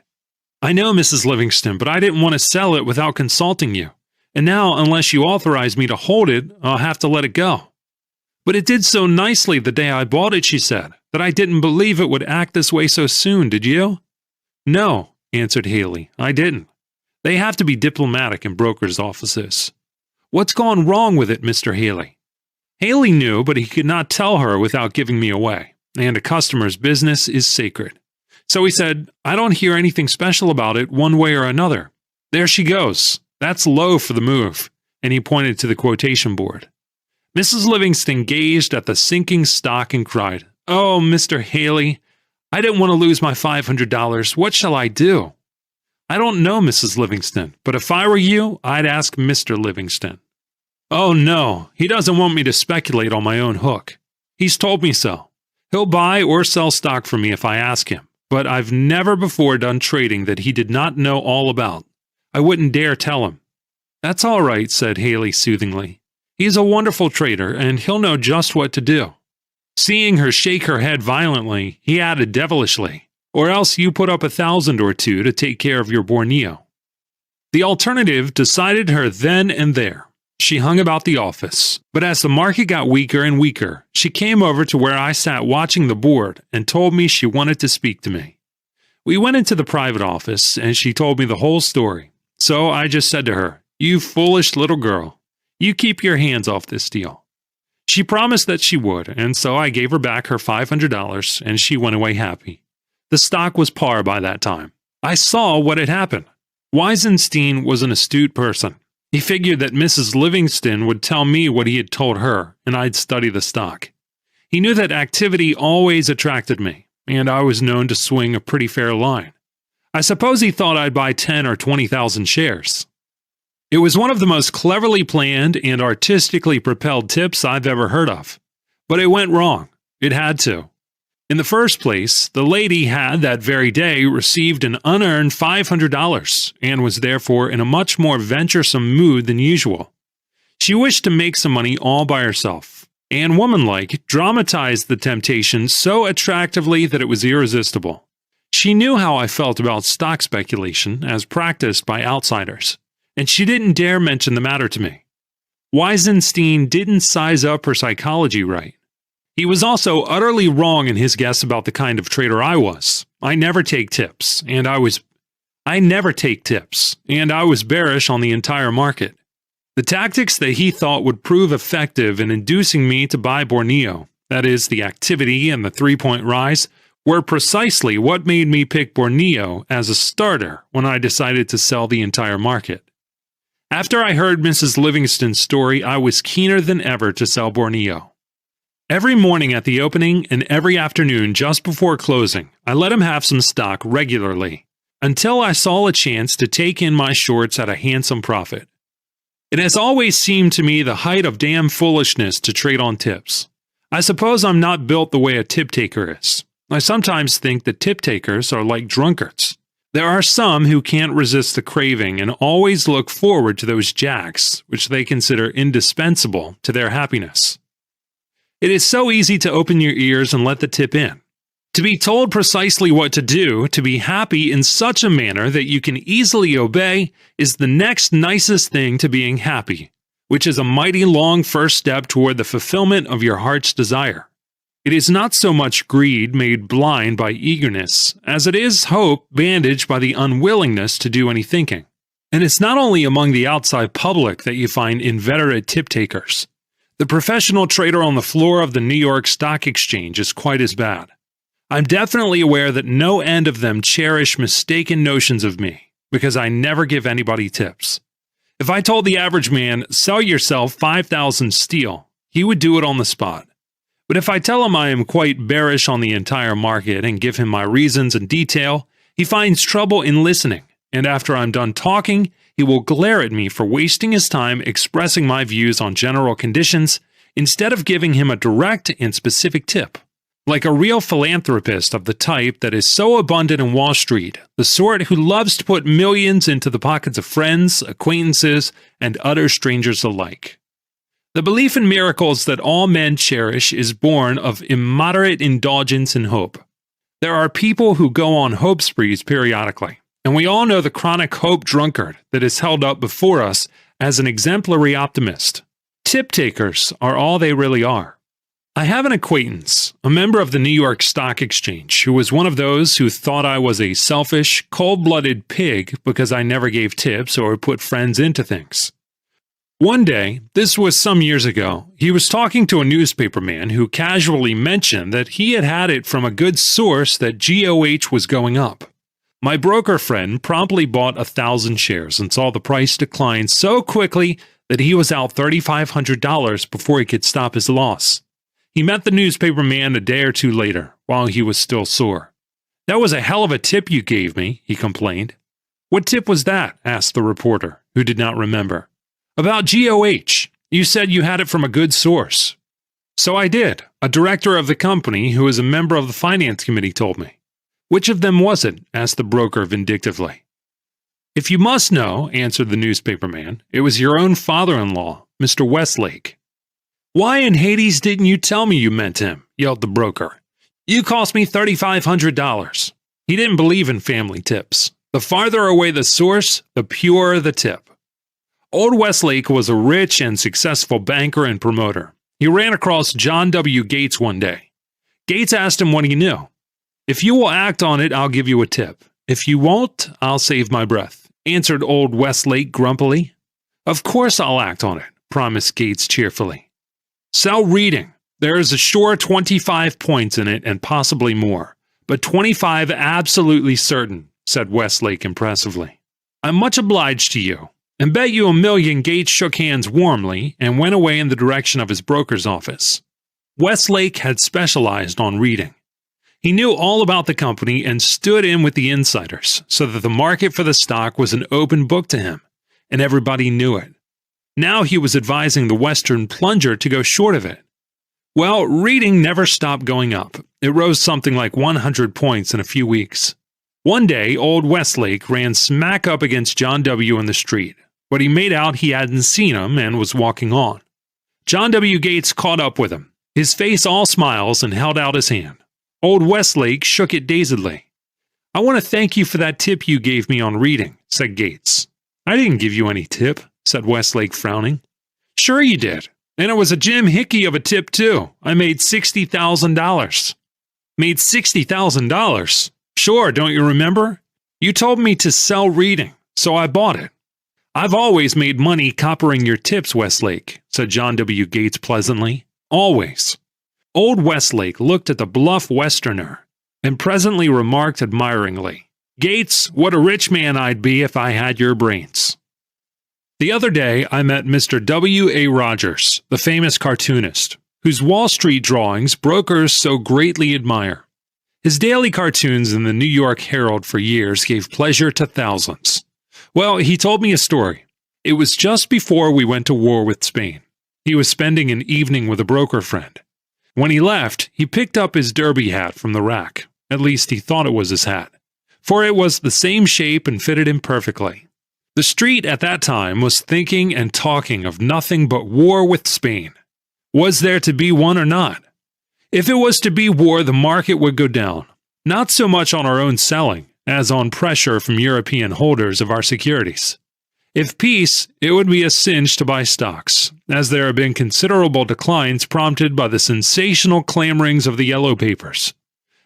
"I know, Mrs. Livingston, but I didn't want to sell it without consulting you. And now, unless you authorize me to hold it, I'll have to let it go." "But it did so nicely the day I bought it," she said, "that I didn't believe it would act this way so soon, did you?" "No," answered Haley, "I didn't. They have to be diplomatic in brokers' offices." "What's gone wrong with it, Mr. Haley?" Haley knew, but he could not tell her without giving me away, and a customer's business is sacred. So he said, "I don't hear anything special about it one way or another. There she goes. That's low for the move," and he pointed to the quotation board. Mrs. Livingston gazed at the sinking stock and cried, "Oh, Mr. Haley, I didn't want to lose my $500. What shall I do?" "I don't know, Mrs. Livingston, but if I were you, I'd ask Mr. Livingston." "Oh, no, he doesn't want me to speculate on my own hook. He's told me so. He'll buy or sell stock for me if I ask him, but I've never before done trading that he did not know all about. I wouldn't dare tell him." "That's all right," said Haley soothingly. "He's a wonderful trader, and he'll know just what to do." Seeing her shake her head violently, he added devilishly, or else you put up 1,000 or two to take care of your Borneo. The alternative decided her then and there. She hung about the office, but as the market got weaker and weaker, she came over to where I sat watching the board and told me she wanted to speak to me. We went into the private office and she told me the whole story. So I just said to her, "You foolish little girl, you keep your hands off this deal." She promised that she would, and so I gave her back her $500 and she went away happy. The stock was par by that time. I saw what had happened. Weisenstein was an astute person. He figured that Mrs. Livingston would tell me what he had told her, and I'd study the stock. He knew that activity always attracted me, and I was known to swing a pretty fair line. I suppose he thought I'd buy 10 or 20,000 shares. It was one of the most cleverly planned and artistically propelled tips I've ever heard of. But it went wrong. It had to. In the first place, the lady had that very day received an unearned $500 and was therefore in a much more venturesome mood than usual. She wished to make some money all by herself, and womanlike, dramatized the temptation so attractively that it was irresistible. She knew how I felt about stock speculation as practiced by outsiders, and she didn't dare mention the matter to me. Weisenstein didn't size up her psychology right. He was also utterly wrong in his guess about the kind of trader I was. I never take tips, and I was bearish on the entire market. The tactics that he thought would prove effective in inducing me to buy Borneo, that is, the activity and the 3-point rise, were precisely what made me pick Borneo as a starter when I decided to sell the entire market. After I heard Mrs. Livingston's story, I was keener than ever to sell Borneo. Every morning at the opening and every afternoon just before closing, I let him have some stock regularly, until I saw a chance to take in my shorts at a handsome profit. It has always seemed to me the height of damn foolishness to trade on tips. I suppose I'm not built the way a tip taker is. I sometimes think that tip takers are like drunkards. There are some who can't resist the craving and always look forward to those jacks, which they consider indispensable to their happiness. It is so easy to open your ears and let the tip in. To be told precisely what to do, to be happy in such a manner that you can easily obey, is the next nicest thing to being happy, which is a mighty long first step toward the fulfillment of your heart's desire. It is not so much greed made blind by eagerness, as it is hope bandaged by the unwillingness to do any thinking. And it's not only among the outside public that you find inveterate tip takers. The professional trader on the floor of the New York Stock Exchange is quite as bad. I'm definitely aware that no end of them cherish mistaken notions of me, because I never give anybody tips. If I told the average man, "Sell yourself 5,000 steel," he would do it on the spot. But if I tell him I am quite bearish on the entire market and give him my reasons in detail, he finds trouble in listening, and after I'm done talking, he will glare at me for wasting his time expressing my views on general conditions instead of giving him a direct and specific tip. Like a real philanthropist of the type that is so abundant in Wall Street, the sort who loves to put millions into the pockets of friends, acquaintances, and utter strangers alike. The belief in miracles that all men cherish is born of immoderate indulgence in hope. There are people who go on hope sprees periodically, and we all know the chronic hope drunkard that is held up before us as an exemplary optimist. Tip takers are all they really are. I have an acquaintance, a member of the New York Stock Exchange, who was one of those who thought I was a selfish, cold-blooded pig because I never gave tips or put friends into things. One day, this was some years ago, he was talking to a newspaperman who casually mentioned that he had had it from a good source that GOH was going up. My broker friend promptly bought 1,000 shares and saw the price decline so quickly that he was out $3,500 before he could stop his loss. He met the newspaper man a day or two later, while he was still sore. "That was a hell of a tip you gave me," he complained. "What tip was that?" asked the reporter, who did not remember. "About GOH. You said you had it from a good source." "So I did. A director of the company who is a member of the finance committee told me." "Which of them was it?" asked the broker vindictively. "If you must know," answered the newspaper man, "it was your own father-in-law, Mr. Westlake." "Why in Hades didn't you tell me you meant him?" yelled the broker. "You cost me $3,500. He didn't believe in family tips. The farther away the source, the purer the tip. Old Westlake was a rich and successful banker and promoter. He ran across John W. Gates one day. Gates asked him what he knew. "If you will act on it, I'll give you a tip. If you won't, I'll save my breath," answered Old Westlake grumpily. "Of course I'll act on it," promised Gates cheerfully. "Sell reading. There is a sure 25 points in it and possibly more, but 25 absolutely certain," said Westlake impressively. "I'm much obliged to you, and bet you $1,000,000." Gates shook hands warmly and went away in the direction of his broker's office. Westlake had specialized on reading. He knew all about the company and stood in with the insiders so that the market for the stock was an open book to him, and everybody knew it. Now he was advising the Western Plunger to go short of it. Well, reading never stopped going up. It rose something like 100 points in a few weeks. One day, Old Westlake ran smack up against John W. in the street, but he made out he hadn't seen him and was walking on. John W. Gates caught up with him, his face all smiles, and held out his hand. Old Westlake shook it dazedly. "I want to thank you for that tip you gave me on reading," said Gates. "I didn't give you any tip," said Westlake, frowning. "Sure you did. And it was a Jim Hickey of a tip, too. I made $60,000. "Made $60,000? Sure, don't you remember? You told me to sell reading, so I bought it." "I've always made money coppering your tips, Westlake," said John W. Gates pleasantly. "Always." Old Westlake looked at the bluff Westerner and presently remarked admiringly, "Gates, what a rich man I'd be if I had your brains." The other day I met Mr. W. A. Rogers, the famous cartoonist, whose Wall Street drawings brokers so greatly admire. His daily cartoons in the New York Herald for years gave pleasure to thousands. Well, he told me a story. It was just before we went to war with Spain. He was spending an evening with a broker friend. When he left, he picked up his derby hat from the rack. At least he thought it was his hat, for it was the same shape and fitted him perfectly. The street at that time was thinking and talking of nothing but war with Spain. Was there to be one or not? If it was to be war, the market would go down, not so much on our own selling, as on pressure from European holders of our securities. If peace, it would be a cinch to buy stocks, as there have been considerable declines prompted by the sensational clamorings of the yellow papers.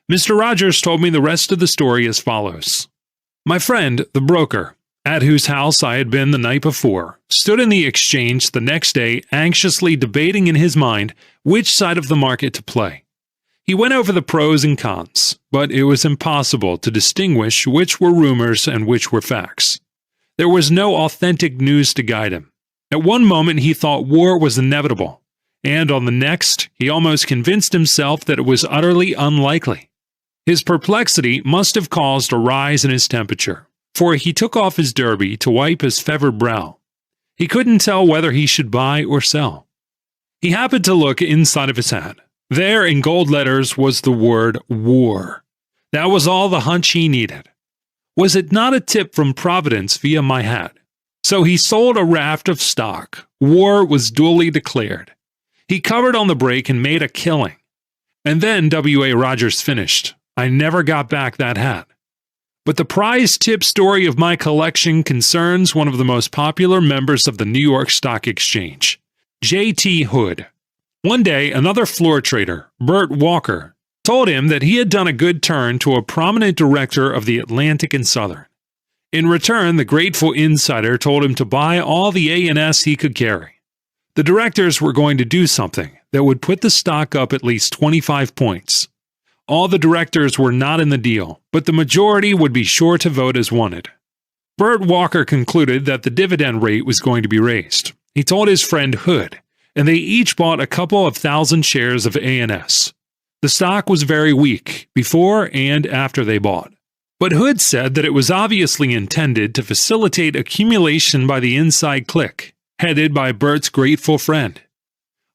Mr. Rogers told me the rest of the story as follows. My friend, the broker, at whose house I had been the night before, stood in the exchange the next day anxiously debating in his mind which side of the market to play. He went over the pros and cons, but it was impossible to distinguish which were rumors and which were facts. There was no authentic news to guide him. At one moment he thought war was inevitable, and on the next he almost convinced himself that it was utterly unlikely. His perplexity must have caused a rise in his temperature, for he took off his derby to wipe his fevered brow. He couldn't tell whether he should buy or sell. He happened to look inside of his hat. There in gold letters was the word war. That was all the hunch he needed. Was it not a tip from Providence via my hat? So he sold a raft of stock. War was duly declared. He covered on the break and made a killing. And then W. A. Rogers finished. I never got back that hat. But the prize tip story of my collection concerns one of the most popular members of the New York Stock Exchange, J.T. Hood. One day, another floor trader, Bert Walker, told him that he had done a good turn to a prominent director of the Atlantic and Southern. In return, the grateful insider told him to buy all the A&S he could carry. The directors were going to do something that would put the stock up at least 25 points. All the directors were not in the deal, but the majority would be sure to vote as wanted. Bert Walker concluded that the dividend rate was going to be raised. He told his friend Hood, and they each bought a couple of thousand shares of A&S. The stock was very weak, before and after they bought. But Hood said that it was obviously intended to facilitate accumulation by the inside clique, headed by Bert's grateful friend.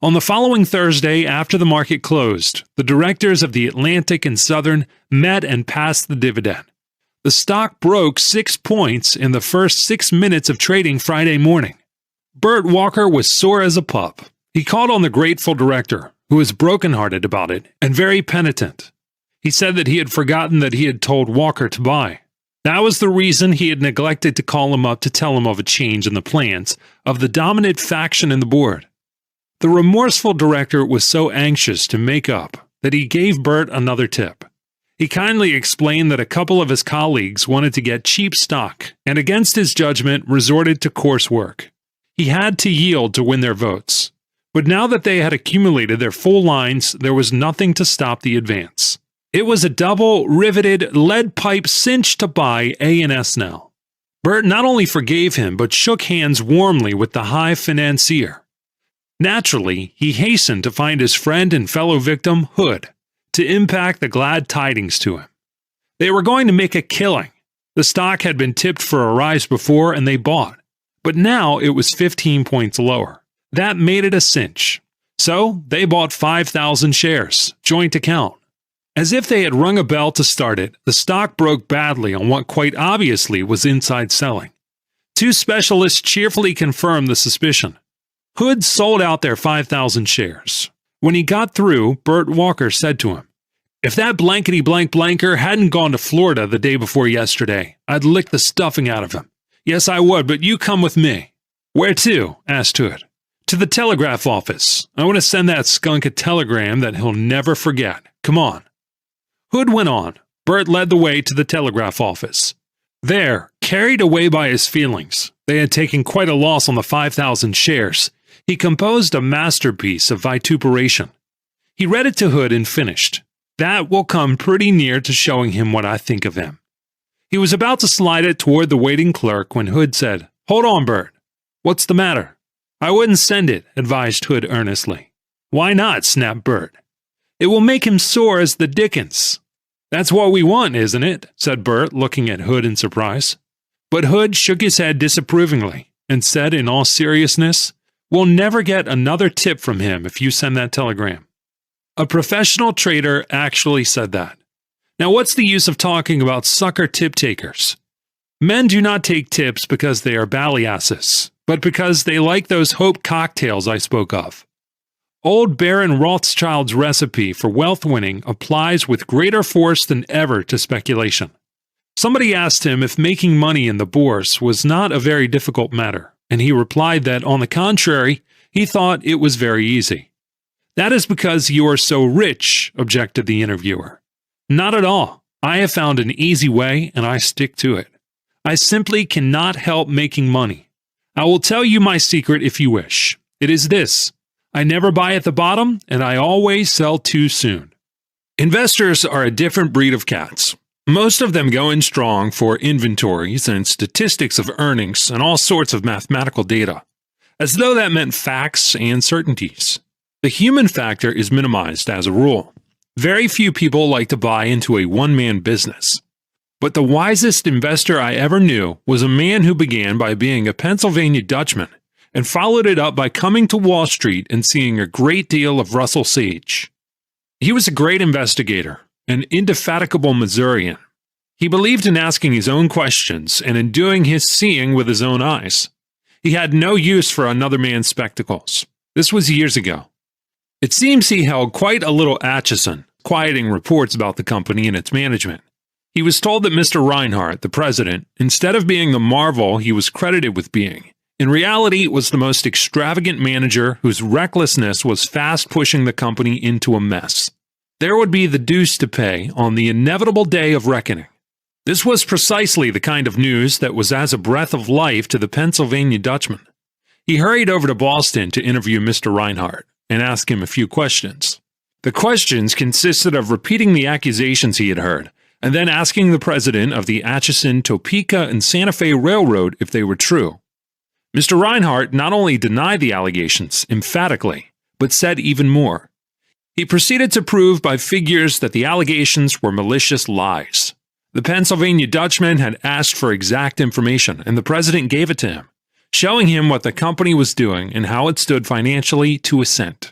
On the following Thursday, after the market closed, the directors of the Atlantic and Southern met and passed the dividend. The stock broke 6 points in the first 6 minutes of trading Friday morning. Bert Walker was sore as a pup. He called on the grateful director, who was brokenhearted about it and very penitent. He said that he had forgotten that he had told Walker to buy. That was the reason he had neglected to call him up to tell him of a change in the plans of the dominant faction in the board. The remorseful director was so anxious to make up that he gave Bert another tip. He kindly explained that a couple of his colleagues wanted to get cheap stock and against his judgment resorted to coarse work. He had to yield to win their votes. But now that they had accumulated their full lines, there was nothing to stop the advance. It was a double, riveted, lead pipe cinch to buy A&S now. Bert not only forgave him, but shook hands warmly with the high financier. Naturally, he hastened to find his friend and fellow victim, Hood, to impact the glad tidings to him. They were going to make a killing. The stock had been tipped for a rise before, and they bought. But now it was 15 points lower. That made it a cinch. So they bought 5,000 shares, joint account. As if they had rung a bell to start it, the stock broke badly on what quite obviously was inside selling. Two specialists cheerfully confirmed the suspicion. Hood sold out their 5,000 shares. When he got through, Bert Walker said to him, "If that blankety-blank-blanker hadn't gone to Florida the day before yesterday, I'd lick the stuffing out of him. Yes, I would, but you come with me." "Where to?" asked Hood. "To the telegraph office. I want to send that skunk a telegram that he'll never forget. Come on." Hood went on. Bert led the way to the telegraph office. There, carried away by his feelings, they had taken quite a loss on the 5,000 shares. He composed a masterpiece of vituperation. He read it to Hood and finished. "That will come pretty near to showing him what I think of him." He was about to slide it toward the waiting clerk when Hood said, "Hold on, Bert. What's the matter?" "I wouldn't send it," advised Hood earnestly. "Why not?" snapped Bert. "It will make him sore as the dickens." "That's what we want, isn't it?" said Bert, looking at Hood in surprise. But Hood shook his head disapprovingly and said in all seriousness, "We'll never get another tip from him if you send that telegram." A professional trader actually said that. Now what's the use of talking about sucker tip takers? Men do not take tips because they are ballyasses, but because they like those hope cocktails I spoke of. Old Baron Rothschild's recipe for wealth winning applies with greater force than ever to speculation. Somebody asked him if making money in the bourse was not a very difficult matter, and he replied that, on the contrary, he thought it was very easy. "That is because you are so rich," objected the interviewer. "Not at all. I have found an easy way, and I stick to it. I simply cannot help making money. I will tell you my secret if you wish. It is this: I never buy at the bottom, and I always sell too soon." Investors are a different breed of cats. Most of them go in strong for inventories and statistics of earnings and all sorts of mathematical data, as though that meant facts and certainties. The human factor is minimized as a rule. Very few people like to buy into a one-man business. But the wisest investor I ever knew was a man who began by being a Pennsylvania Dutchman and followed it up by coming to Wall Street and seeing a great deal of Russell Sage. He was a great investigator, an indefatigable Missourian. He believed in asking his own questions and in doing his seeing with his own eyes. He had no use for another man's spectacles. This was years ago. It seems he held quite a little Atchison, quieting reports about the company and its management. He was told that Mr. Reinhardt, the president, instead of being the marvel he was credited with being, in reality was the most extravagant manager whose recklessness was fast pushing the company into a mess. There would be the deuce to pay on the inevitable day of reckoning. This was precisely the kind of news that was as a breath of life to the Pennsylvania Dutchman. He hurried over to Boston to interview Mr. Reinhardt and ask him a few questions. The questions consisted of repeating the accusations he had heard, and then asking the president of the Atchison, Topeka, and Santa Fe Railroad if they were true. Mr. Reinhardt not only denied the allegations emphatically, but said even more. He proceeded to prove by figures that the allegations were malicious lies. The Pennsylvania Dutchman had asked for exact information, and the president gave it to him, showing him what the company was doing and how it stood financially to a cent.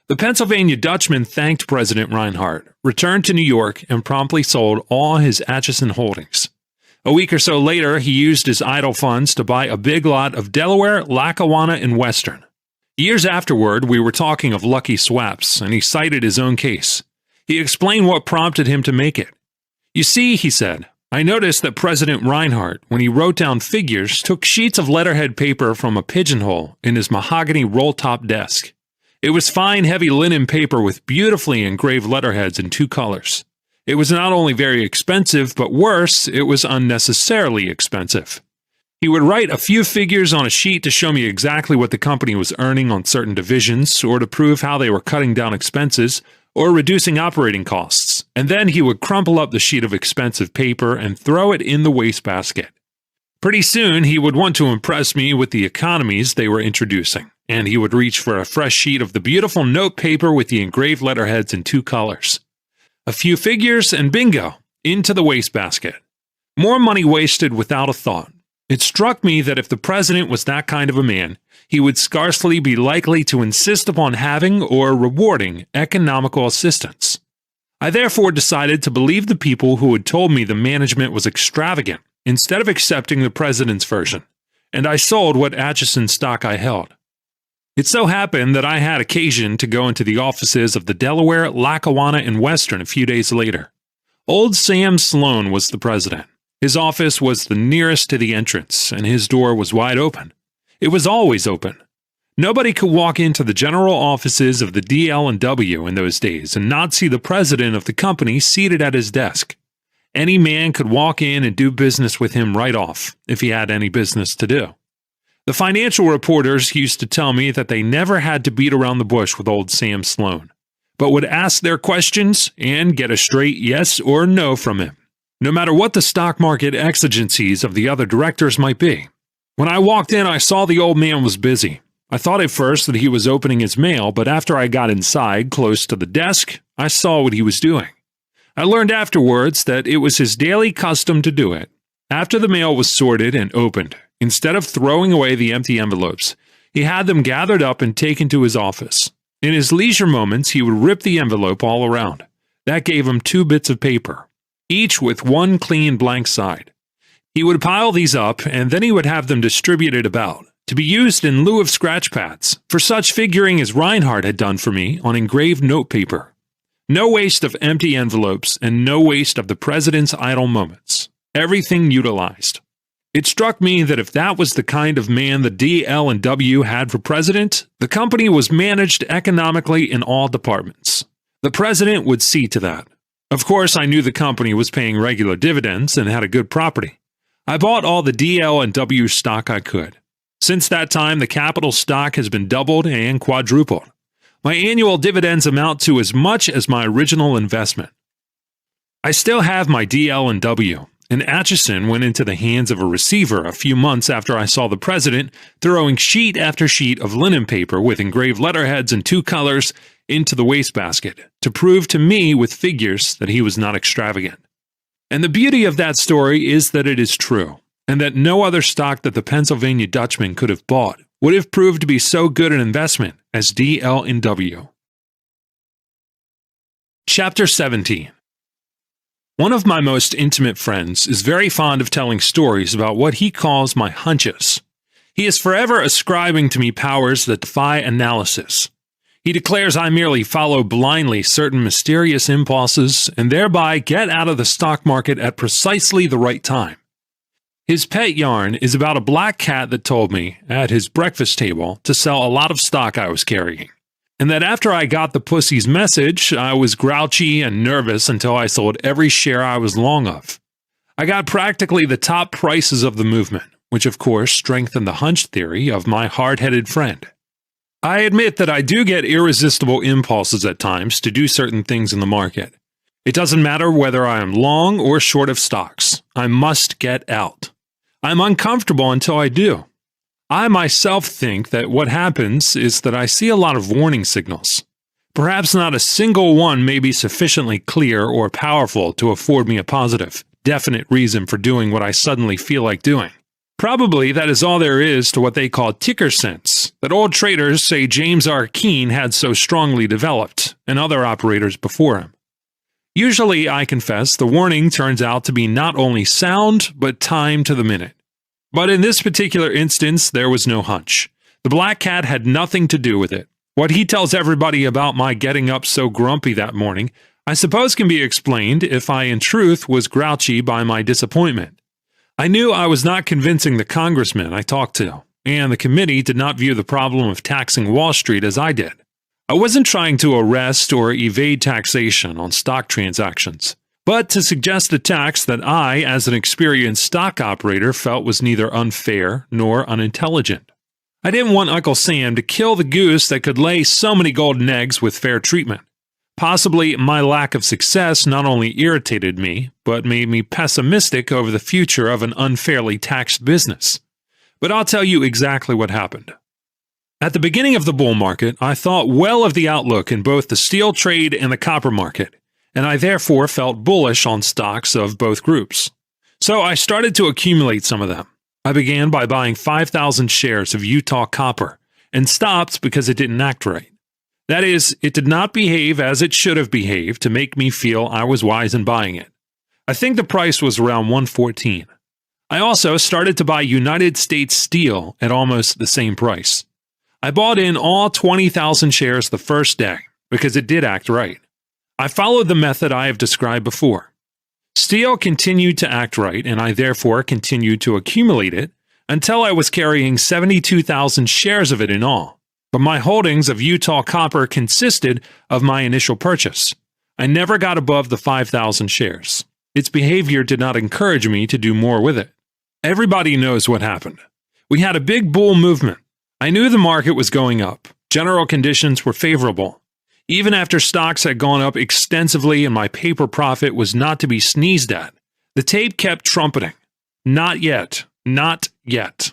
The Pennsylvania Dutchman thanked President Reinhardt, returned to New York, and promptly sold all his Atchison holdings. A week or so later, he used his idle funds to buy a big lot of Delaware, Lackawanna, and Western. Years afterward, we were talking of lucky swaps, and he cited his own case. He explained what prompted him to make it. "You see," he said, "I noticed that President Reinhardt, when he wrote down figures, took sheets of letterhead paper from a pigeonhole in his mahogany roll-top desk. It was fine, heavy linen paper with beautifully engraved letterheads in 2 colors. It was not only very expensive, but worse, it was unnecessarily expensive. He would write a few figures on a sheet to show me exactly what the company was earning on certain divisions, or to prove how they were cutting down expenses, or reducing operating costs, and then he would crumple up the sheet of expensive paper and throw it in the wastebasket. Pretty soon, he would want to impress me with the economies they were introducing, and he would reach for a fresh sheet of the beautiful note paper with the engraved letterheads in 2 colors. A few figures, and bingo, into the wastebasket. More money wasted without a thought. It struck me that if the president was that kind of a man, he would scarcely be likely to insist upon having or rewarding economical assistance. I therefore decided to believe the people who had told me the management was extravagant instead of accepting the president's version, and I sold what Atchison stock I held. It so happened that I had occasion to go into the offices of the Delaware, Lackawanna, and Western a few days later. Old Sam Sloan was the president. His office was the nearest to the entrance, and his door was wide open. It was always open. Nobody could walk into the general offices of the DL&W in those days and not see the president of the company seated at his desk. Any man could walk in and do business with him right off, if he had any business to do. The financial reporters used to tell me that they never had to beat around the bush with old Sam Sloan, but would ask their questions and get a straight yes or no from him, no matter what the stock market exigencies of the other directors might be. When I walked in, I saw the old man was busy. I thought at first that he was opening his mail, but after I got inside, close to the desk, I saw what he was doing. I learned afterwards that it was his daily custom to do it. After the mail was sorted and opened, instead of throwing away the empty envelopes, he had them gathered up and taken to his office. In his leisure moments, he would rip the envelope all around. That gave him 2 bits of paper, each with 1 clean blank side. He would pile these up, and then he would have them distributed about, to be used in lieu of scratch pads, for such figuring as Reinhardt had done for me on engraved note paper. No waste of empty envelopes, and no waste of the president's idle moments. Everything utilized. It struck me that if that was the kind of man the DL&W had for president, the company was managed economically in all departments. The president would see to that. Of course, I knew the company was paying regular dividends and had a good property. I bought all the DL&W stock I could. Since that time, the capital stock has been doubled and quadrupled. My annual dividends amount to as much as my original investment. I still have my DL&W, and Atchison went into the hands of a receiver a few months after I saw the president throwing sheet after sheet of linen paper with engraved letterheads in 2 colors into the wastebasket to prove to me with figures that he was not extravagant. And the beauty of that story is that it is true, and that no other stock that the Pennsylvania Dutchman could have bought would have proved to be so good an investment as DL&W. Chapter 17. One of my most intimate friends is very fond of telling stories about what he calls my hunches. He is forever ascribing to me powers that defy analysis. He declares I merely follow blindly certain mysterious impulses and thereby get out of the stock market at precisely the right time. His pet yarn is about a black cat that told me, at his breakfast table, to sell a lot of stock I was carrying, and that after I got the pussy's message, I was grouchy and nervous until I sold every share I was long of. I got practically the top prices of the movement, which of course strengthened the hunch theory of my hard-headed friend. I admit that I do get irresistible impulses at times to do certain things in the market. It doesn't matter whether I am long or short of stocks. I must get out. I'm uncomfortable until I do. I myself think that what happens is that I see a lot of warning signals. Perhaps not a single one may be sufficiently clear or powerful to afford me a positive, definite reason for doing what I suddenly feel like doing. Probably that is all there is to what they call ticker sense, that old traders say James R. Keene had so strongly developed, and other operators before him. Usually, I confess, the warning turns out to be not only sound, but timed to the minute. But in this particular instance, there was no hunch. The black cat had nothing to do with it. What he tells everybody about my getting up so grumpy that morning, I suppose can be explained if I in truth was grouchy by my disappointment. I knew I was not convincing the congressmen I talked to, and the committee did not view the problem of taxing Wall Street as I did. I wasn't trying to arrest or evade taxation on stock transactions, but to suggest a tax that I, as an experienced stock operator, felt was neither unfair nor unintelligent. I didn't want Uncle Sam to kill the goose that could lay so many golden eggs with fair treatment. Possibly my lack of success not only irritated me, but made me pessimistic over the future of an unfairly taxed business. But I'll tell you exactly what happened. At the beginning of the bull market, I thought well of the outlook in both the steel trade and the copper market, and I therefore felt bullish on stocks of both groups. So I started to accumulate some of them. I began by buying 5,000 shares of Utah Copper, and stopped because it didn't act right. That is, it did not behave as it should have behaved to make me feel I was wise in buying it. I think the price was around $114. I also started to buy United States Steel at almost the same price. I bought in all 20,000 shares the first day because it did act right. I followed the method I have described before. Steel continued to act right, and I therefore continued to accumulate it until I was carrying 72,000 shares of it in all. But my holdings of Utah Copper consisted of my initial purchase. I never got above the 5,000 shares. Its behavior did not encourage me to do more with it. Everybody knows what happened. We had a big bull movement. I knew the market was going up. General conditions were favorable. Even after stocks had gone up extensively and my paper profit was not to be sneezed at, the tape kept trumpeting. Not yet. Not yet.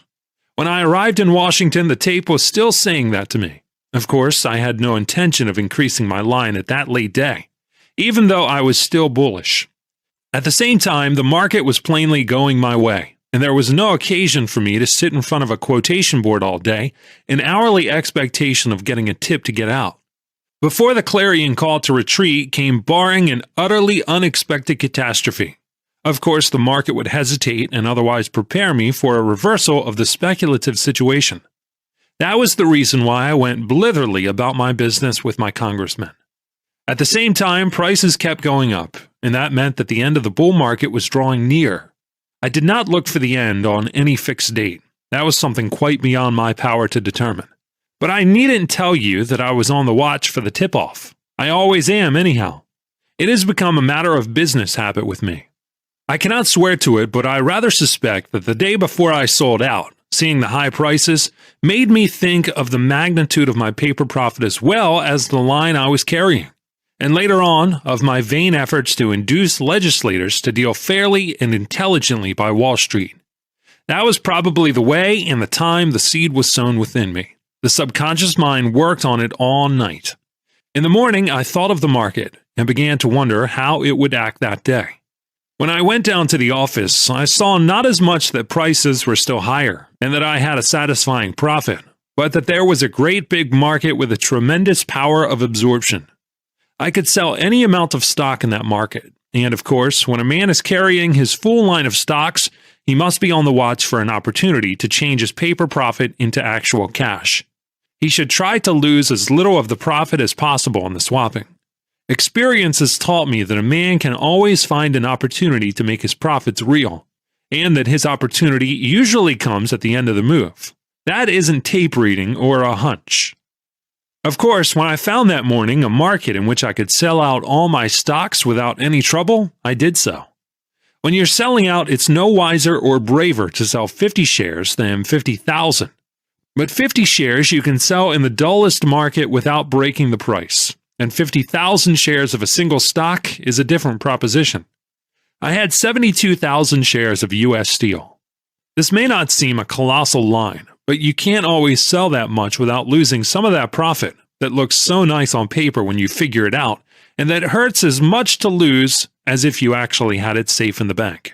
When I arrived in Washington, the tape was still saying that to me. Of course, I had no intention of increasing my line at that late day, even though I was still bullish. At the same time, the market was plainly going my way, and there was no occasion for me to sit in front of a quotation board all day in hourly expectation of getting a tip to get out. Before the clarion call to retreat came barring an utterly unexpected catastrophe. Of course, the market would hesitate and otherwise prepare me for a reversal of the speculative situation. That was the reason why I went blitherly about my business with my congressmen. At the same time, prices kept going up, and that meant that the end of the bull market was drawing near. I did not look for the end on any fixed date. That was something quite beyond my power to determine. But I needn't tell you that I was on the watch for the tip-off. I always am, anyhow. It has become a matter of business habit with me. I cannot swear to it, but I rather suspect that the day before I sold out, seeing the high prices, made me think of the magnitude of my paper profit as well as the line I was carrying, and later on, of my vain efforts to induce legislators to deal fairly and intelligently by Wall Street. That was probably the way and the time the seed was sown within me. The subconscious mind worked on it all night. In the morning, I thought of the market and began to wonder how it would act that day. When I went down to the office, I saw not as much that prices were still higher and that I had a satisfying profit, but that there was a great big market with a tremendous power of absorption. I could sell any amount of stock in that market, and of course, when a man is carrying his full line of stocks, he must be on the watch for an opportunity to change his paper profit into actual cash. He should try to lose as little of the profit as possible in the swapping. Experience has taught me that a man can always find an opportunity to make his profits real, and that his opportunity usually comes at the end of the move. That isn't tape reading or a hunch. Of course, when I found that morning a market in which I could sell out all my stocks without any trouble, I did so. When you're selling out, it's no wiser or braver to sell 50 shares than 50,000. But 50 shares you can sell in the dullest market without breaking the price. And 50,000 shares of a single stock is a different proposition. I had 72,000 shares of U.S. Steel. This may not seem a colossal line, but you can't always sell that much without losing some of that profit that looks so nice on paper when you figure it out, and that hurts as much to lose as if you actually had it safe in the bank.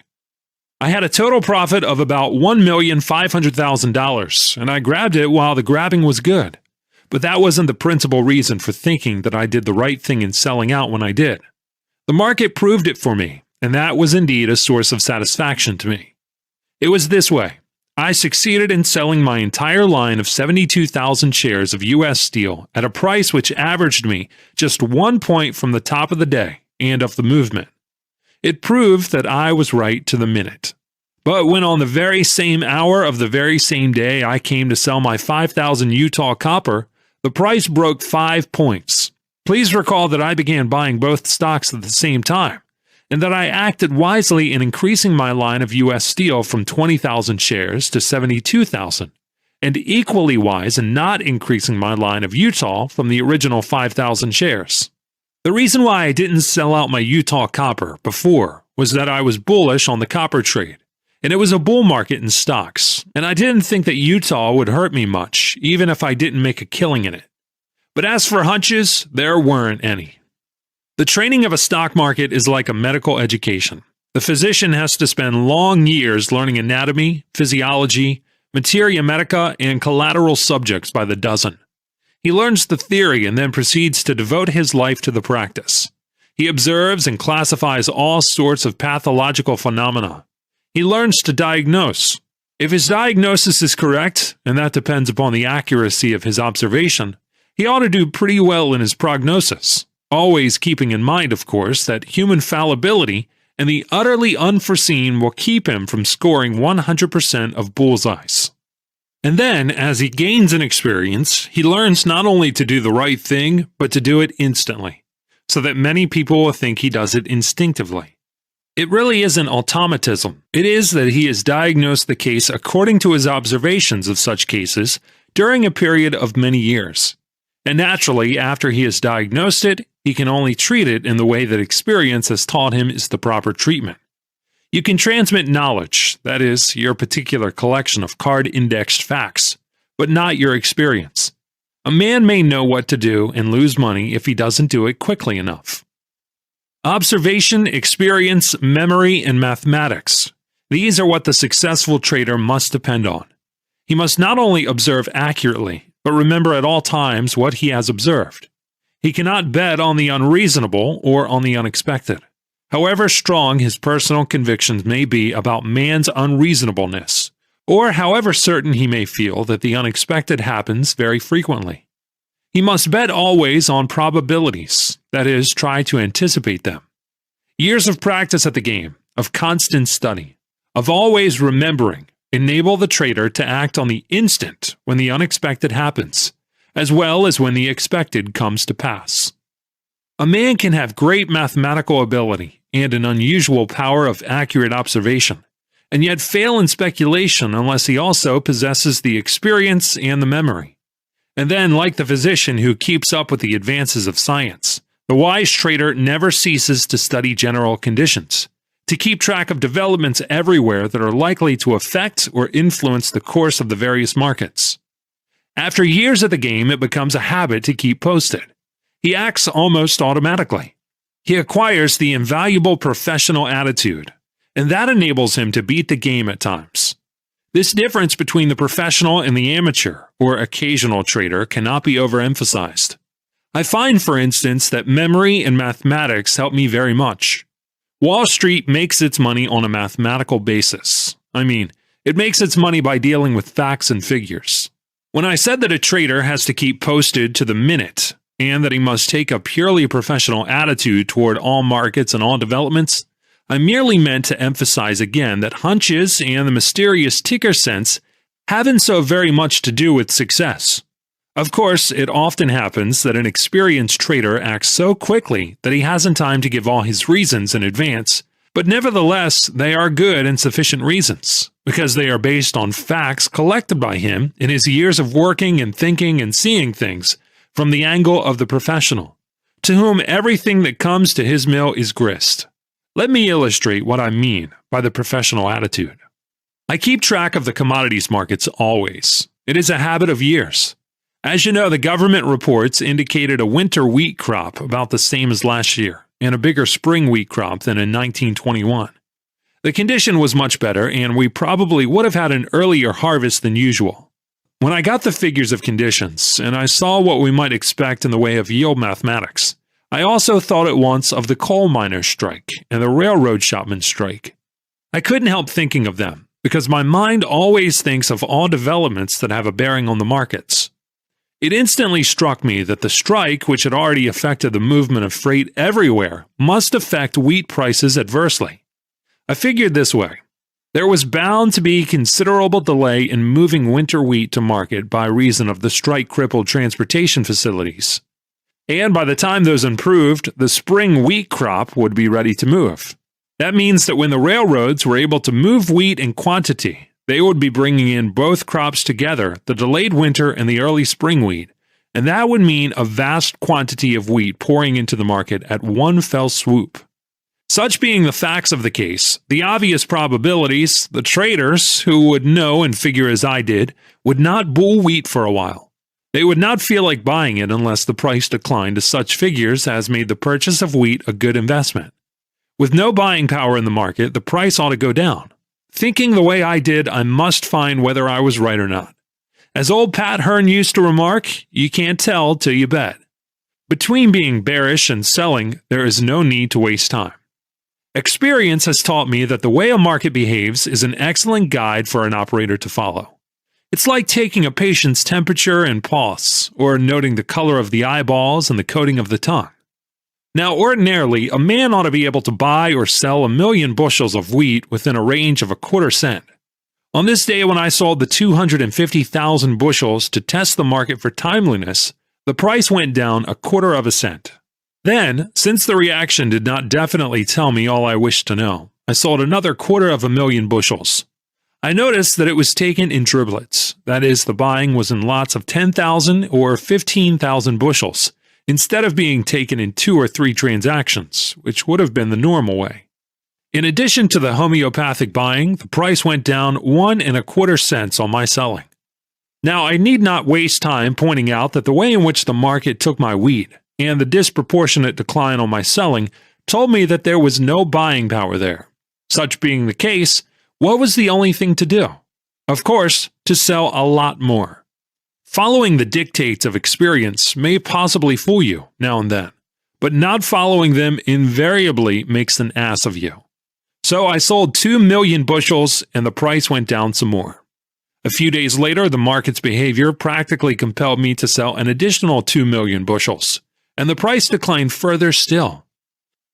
I had a total profit of about $1,500,000, and I grabbed it while the grabbing was good. But that wasn't the principal reason for thinking that I did the right thing in selling out when I did. The market proved it for me, and that was indeed a source of satisfaction to me. It was this way. I succeeded in selling my entire line of 72,000 shares of U.S. Steel at a price which averaged me just 1 point from the top of the day, and of the movement. It proved that I was right to the minute. But when on the very same hour of the very same day I came to sell my 5,000 Utah copper, the price broke 5 points. Please recall that I began buying both stocks at the same time, and that I acted wisely in increasing my line of U.S. Steel from 20,000 shares to 72,000, and equally wise in not increasing my line of Utah from the original 5,000 shares. The reason why I didn't sell out my Utah copper before was that I was bullish on the copper trade, and it was a bull market in stocks, and I didn't think that Utah would hurt me much, even if I didn't make a killing in it. But as for hunches, there weren't any. The training of a stock market is like a medical education. The physician has to spend long years learning anatomy, physiology, materia medica, and collateral subjects by the dozen. He learns the theory and then proceeds to devote his life to the practice. He observes and classifies all sorts of pathological phenomena. He learns to diagnose. If his diagnosis is correct, and that depends upon the accuracy of his observation, he ought to do pretty well in his prognosis, always keeping in mind, of course, that human fallibility and the utterly unforeseen will keep him from scoring 100% of bullseyes. And then, as he gains an experience, he learns not only to do the right thing, but to do it instantly, so that many people will think he does it instinctively. It really isn't automatism. It is that he has diagnosed the case according to his observations of such cases during a period of many years. And naturally, after he has diagnosed it, he can only treat it in the way that experience has taught him is the proper treatment. You can transmit knowledge, that is, your particular collection of card-indexed facts, but not your experience. A man may know what to do and lose money if he doesn't do it quickly enough. Observation, experience, memory, and mathematics. These are what the successful trader must depend on. He must not only observe accurately, but remember at all times what he has observed. He cannot bet on the unreasonable or on the unexpected. However strong his personal convictions may be about man's unreasonableness, or however certain he may feel that the unexpected happens very frequently. He must bet always on probabilities, that is, try to anticipate them. Years of practice at the game, of constant study, of always remembering, enable the trader to act on the instant when the unexpected happens, as well as when the expected comes to pass. A man can have great mathematical ability and an unusual power of accurate observation, and yet fail in speculation unless he also possesses the experience and the memory. And then, like the physician who keeps up with the advances of science, the wise trader never ceases to study general conditions, to keep track of developments everywhere that are likely to affect or influence the course of the various markets. After years of the game, it becomes a habit to keep posted. He acts almost automatically. He acquires the invaluable professional attitude, and that enables him to beat the game at times. This difference between the professional and the amateur or occasional trader cannot be overemphasized. I find, for instance, that memory and mathematics help me very much. Wall Street makes its money on a mathematical basis. It makes its money by dealing with facts and figures. When I said that a trader has to keep posted to the minute, and that he must take a purely professional attitude toward all markets and all developments, I merely meant to emphasize again that hunches and the mysterious ticker sense haven't so very much to do with success. Of course, it often happens that an experienced trader acts so quickly that he hasn't time to give all his reasons in advance, but nevertheless, they are good and sufficient reasons, because they are based on facts collected by him in his years of working and thinking and seeing things from the angle of the professional, to whom everything that comes to his mill is grist. Let me illustrate what I mean by the professional attitude. I keep track of the commodities markets always. It is a habit of years. As you know, the government reports indicated a winter wheat crop about the same as last year, and a bigger spring wheat crop than in 1921. The condition was much better, and we probably would have had an earlier harvest than usual. When I got the figures of conditions, and I saw what we might expect in the way of yield mathematics, I also thought at once of the coal miners' strike and the railroad shopmen's strike. I couldn't help thinking of them, because my mind always thinks of all developments that have a bearing on the markets. It instantly struck me that the strike, which had already affected the movement of freight everywhere, must affect wheat prices adversely. I figured this way. There was bound to be considerable delay in moving winter wheat to market by reason of the strike-crippled transportation facilities. And by the time those improved, the spring wheat crop would be ready to move. That means that when the railroads were able to move wheat in quantity, they would be bringing in both crops together, the delayed winter and the early spring wheat, and that would mean a vast quantity of wheat pouring into the market at one fell swoop. Such being the facts of the case, the obvious probabilities, the traders, who would know and figure as I did, would not bull wheat for a while. They would not feel like buying it unless the price declined to such figures as made the purchase of wheat a good investment. With no buying power in the market, the price ought to go down. Thinking the way I did, I must find whether I was right or not. As old Pat Hearn used to remark, you can't tell till you bet. Between being bearish and selling, there is no need to waste time. Experience has taught me that the way a market behaves is an excellent guide for an operator to follow. It's like taking a patient's temperature and pulse, or noting the color of the eyeballs and the coating of the tongue. Now, ordinarily, a man ought to be able to buy or sell 1,000,000 bushels of wheat within a range of a quarter cent. On this day when I sold the 250,000 bushels to test the market for timeliness, the price went down a quarter of a cent. Then, since the reaction did not definitely tell me all I wished to know, I sold another 250,000 bushels. I noticed that it was taken in driblets, that is, the buying was in lots of 10,000 or 15,000 bushels, instead of being taken in 2 or 3 transactions, which would have been the normal way. In addition to the homeopathic buying, the price went down 1.25 cents on my selling. Now, I need not waste time pointing out that the way in which the market took my wheat, and the disproportionate decline on my selling, told me that there was no buying power there. Such being the case, what was the only thing to do? Of course, to sell a lot more. Following the dictates of experience may possibly fool you now and then, but not following them invariably makes an ass of you. So I sold 2,000,000 bushels and the price went down some more. A few days later, the market's behavior practically compelled me to sell an additional 2,000,000 bushels, and the price declined further still.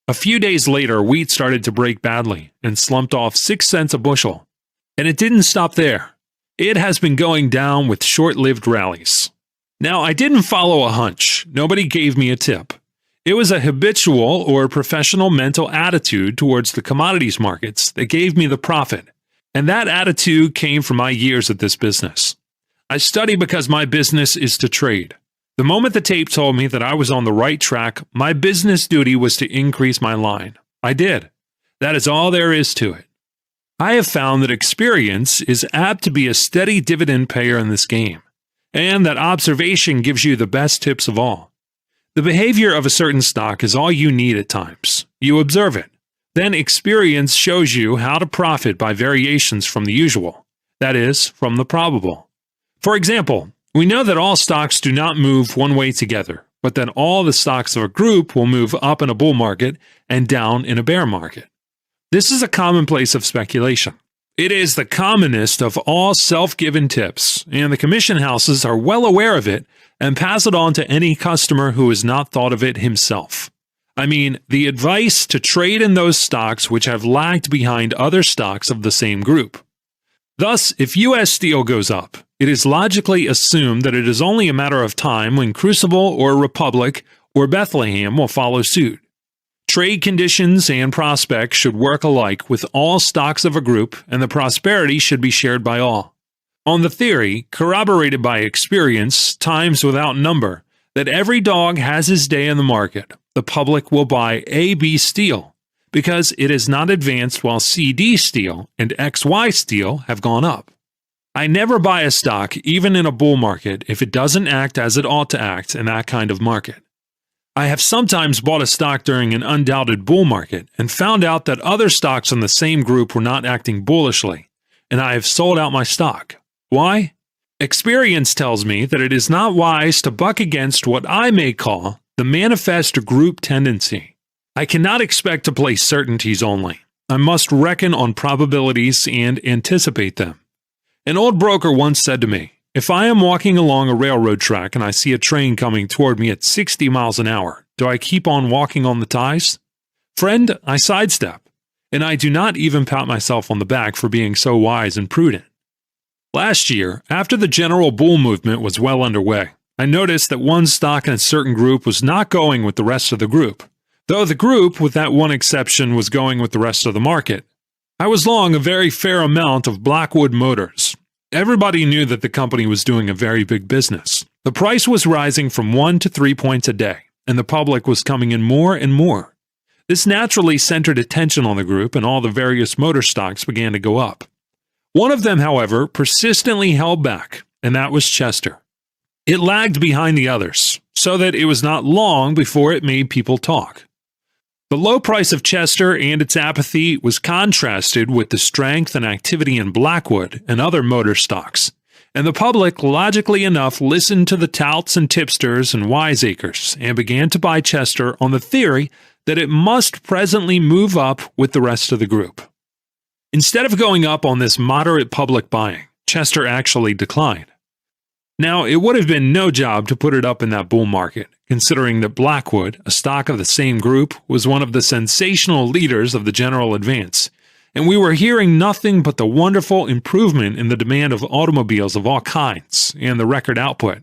A few days later, wheat started to break badly and slumped off 6 cents a bushel. And it didn't stop there. It has been going down with short-lived rallies. Now, I didn't follow a hunch. Nobody gave me a tip. It was a habitual or professional mental attitude towards the commodities markets that gave me the profit. And that attitude came from my years at this business. I study because my business is to trade. The moment the tape told me that I was on the right track, my business duty was to increase my line. I did. That is all there is to it. I have found that experience is apt to be a steady dividend payer in this game, and that observation gives you the best tips of all. The behavior of a certain stock is all you need at times. You observe it. Then experience shows you how to profit by variations from the usual, that is, from the probable. For example, we know that all stocks do not move one way together, but that all the stocks of a group will move up in a bull market and down in a bear market. This is a commonplace of speculation. It is the commonest of all self-given tips, and the commission houses are well aware of it and pass it on to any customer who has not thought of it himself. I mean, the advice to trade in those stocks which have lagged behind other stocks of the same group. Thus, if U.S. Steel goes up, it is logically assumed that it is only a matter of time when Crucible or Republic or Bethlehem will follow suit. Trade conditions and prospects should work alike with all stocks of a group, and the prosperity should be shared by all. On the theory, corroborated by experience, times without number, that every dog has his day in the market, the public will buy AB Steel, because it has not advanced while CD Steel and XY Steel have gone up. I never buy a stock, even in a bull market, if it doesn't act as it ought to act in that kind of market. I have sometimes bought a stock during an undoubted bull market and found out that other stocks in the same group were not acting bullishly, and I have sold out my stock. Why? Experience tells me that it is not wise to buck against what I may call the manifest group tendency. I cannot expect to place certainties only. I must reckon on probabilities and anticipate them. An old broker once said to me, If I am walking along a railroad track and I see a train coming toward me at 60 miles an hour, do I keep on walking on the ties? Friend, I sidestep, and I do not even pat myself on the back for being so wise and prudent. Last year, after the general bull movement was well underway, I noticed that one stock in a certain group was not going with the rest of the group, though the group, with that one exception, was going with the rest of the market. I was long a very fair amount of Blackwood Motors. Everybody knew that the company was doing a very big business. The price was rising from 1 to 3 points a day, and the public was coming in more and more. This naturally centered attention on the group, and all the various motor stocks began to go up. One of them, however, persistently held back, and that was Chester. It lagged behind the others, so that it was not long before it made people talk. The low price of Chester and its apathy was contrasted with the strength and activity in Blackwood and other motor stocks, and the public, logically enough, listened to the touts and tipsters and wiseacres and began to buy Chester on the theory that it must presently move up with the rest of the group. Instead of going up on this moderate public buying, Chester actually declined. Now, it would have been no job to put it up in that bull market, considering that Blackwood, a stock of the same group, was one of the sensational leaders of the general advance, and we were hearing nothing but the wonderful improvement in the demand of automobiles of all kinds and the record output.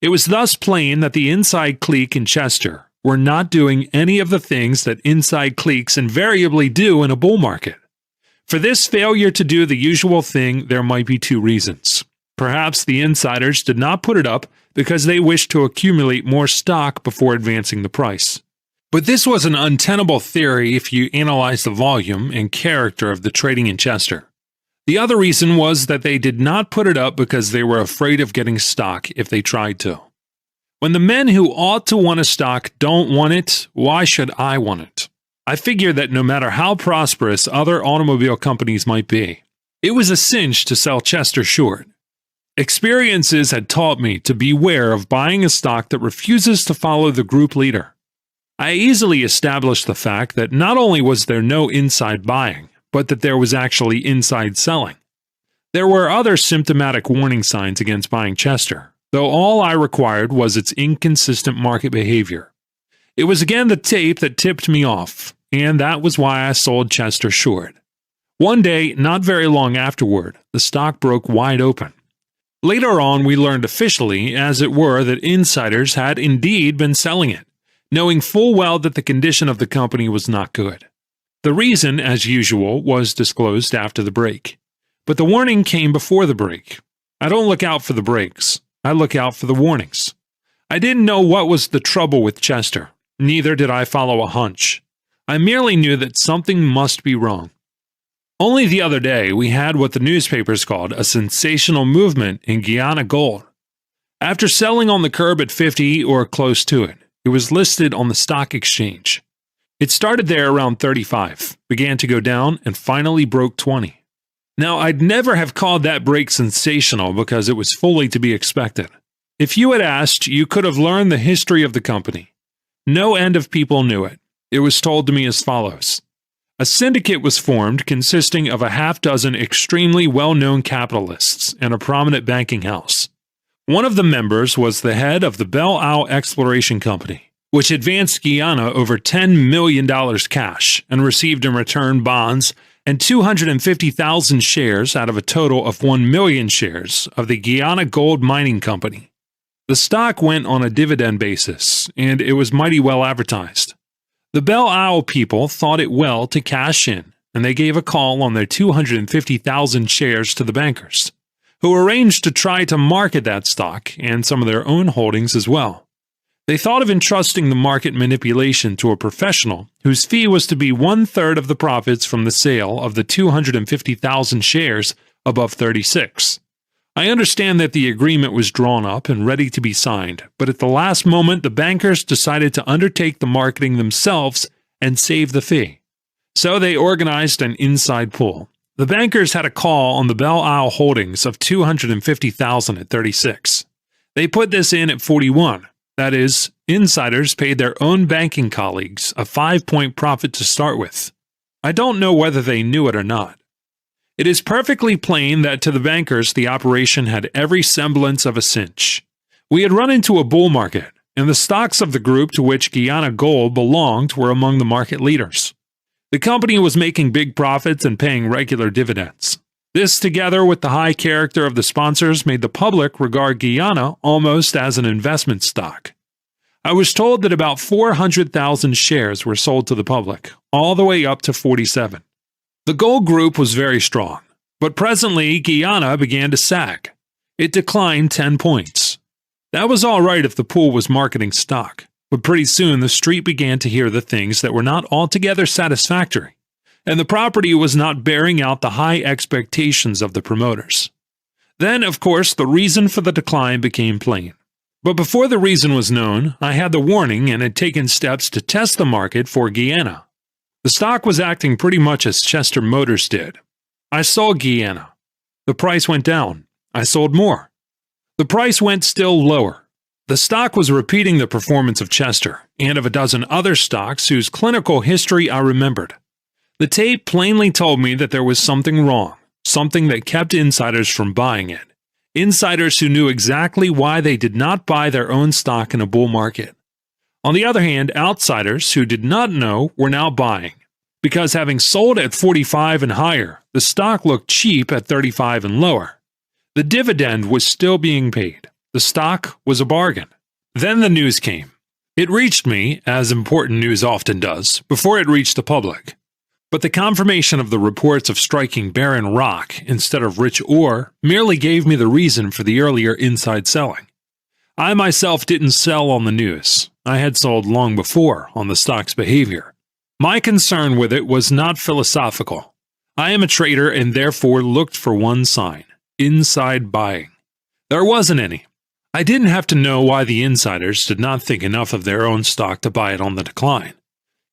It was thus plain that the inside clique in Chester were not doing any of the things that inside cliques invariably do in a bull market. For this failure to do the usual thing, there might be two reasons. Perhaps the insiders did not put it up because they wished to accumulate more stock before advancing the price. But this was an untenable theory if you analyze the volume and character of the trading in Chester. The other reason was that they did not put it up because they were afraid of getting stock if they tried to. When the men who ought to want a stock don't want it, why should I want it? I figure that no matter how prosperous other automobile companies might be, it was a cinch to sell Chester short. Experiences had taught me to beware of buying a stock that refuses to follow the group leader. I easily established the fact that not only was there no inside buying, but that there was actually inside selling. There were other symptomatic warning signs against buying Chester, though all I required was its inconsistent market behavior. It was again the tape that tipped me off, and that was why I sold Chester short. One day, not very long afterward, the stock broke wide open. Later on, we learned officially, as it were, that insiders had indeed been selling it, knowing full well that the condition of the company was not good. The reason, as usual, was disclosed after the break. But the warning came before the break. I don't look out for the breaks. I look out for the warnings. I didn't know what was the trouble with Chester. Neither did I follow a hunch. I merely knew that something must be wrong. Only the other day, we had what the newspapers called a sensational movement in Guyana gold. After selling on the curb at 50 or close to it, it was listed on the stock exchange. It started there around 35, began to go down, and finally broke 20. Now, I'd never have called that break sensational because it was fully to be expected. If you had asked, you could have learned the history of the company. No end of people knew it. It was told to me as follows. A syndicate was formed consisting of a half-dozen extremely well-known capitalists and a prominent banking house. One of the members was the head of the Belle Isle Exploration Company, which advanced Guyana over $10 million cash and received in return bonds and 250,000 shares out of a total of 1 million shares of the Guyana Gold Mining Company. The stock went on a dividend basis, and it was mighty well advertised. The Belle Isle people thought it well to cash in, and they gave a call on their 250,000 shares to the bankers, who arranged to try to market that stock and some of their own holdings as well. They thought of entrusting the market manipulation to a professional whose fee was to be 1/3 of the profits from the sale of the 250,000 shares above 36. I understand that the agreement was drawn up and ready to be signed, but at the last moment the bankers decided to undertake the marketing themselves and save the fee. So they organized an inside pool. The bankers had a call on the Belle Isle holdings of 250,000 at 36. They put this in at 41. That is, insiders paid their own banking colleagues a 5-point profit to start with. I don't know whether they knew it or not. It is perfectly plain that to the bankers the operation had every semblance of a cinch. We had run into a bull market, and the stocks of the group to which Guyana Gold belonged were among the market leaders. The company was making big profits and paying regular dividends. This, together with the high character of the sponsors, made the public regard Guyana almost as an investment stock. I was told that about 400,000 shares were sold to the public, all the way up to 47. The gold group was very strong, but presently Guyana began to sag. It declined 10 points. That was all right if the pool was marketing stock, but pretty soon the street began to hear the things that were not altogether satisfactory, and the property was not bearing out the high expectations of the promoters. Then, of course, the reason for the decline became plain. But before the reason was known, I had the warning and had taken steps to test the market for Guyana. The stock was acting pretty much as Chester Motors did. I sold Guyana. The price went down. I sold more. The price went still lower. The stock was repeating the performance of Chester and of a dozen other stocks whose clinical history I remembered. The tape plainly told me that there was something wrong, something that kept insiders from buying it. Insiders who knew exactly why they did not buy their own stock in a bull market. On the other hand, outsiders who did not know were now buying, because having sold at 45 and higher, the stock looked cheap at 35 and lower. The dividend was still being paid. The stock was a bargain. Then the news came. It reached me, as important news often does, before it reached the public. But the confirmation of the reports of striking barren rock instead of rich ore merely gave me the reason for the earlier inside selling. I myself didn't sell on the news. I had sold long before on the stock's behavior. My concern with it was not philosophical. I am a trader and therefore looked for one sign: inside buying. There wasn't any. I didn't have to know why the insiders did not think enough of their own stock to buy it on the decline.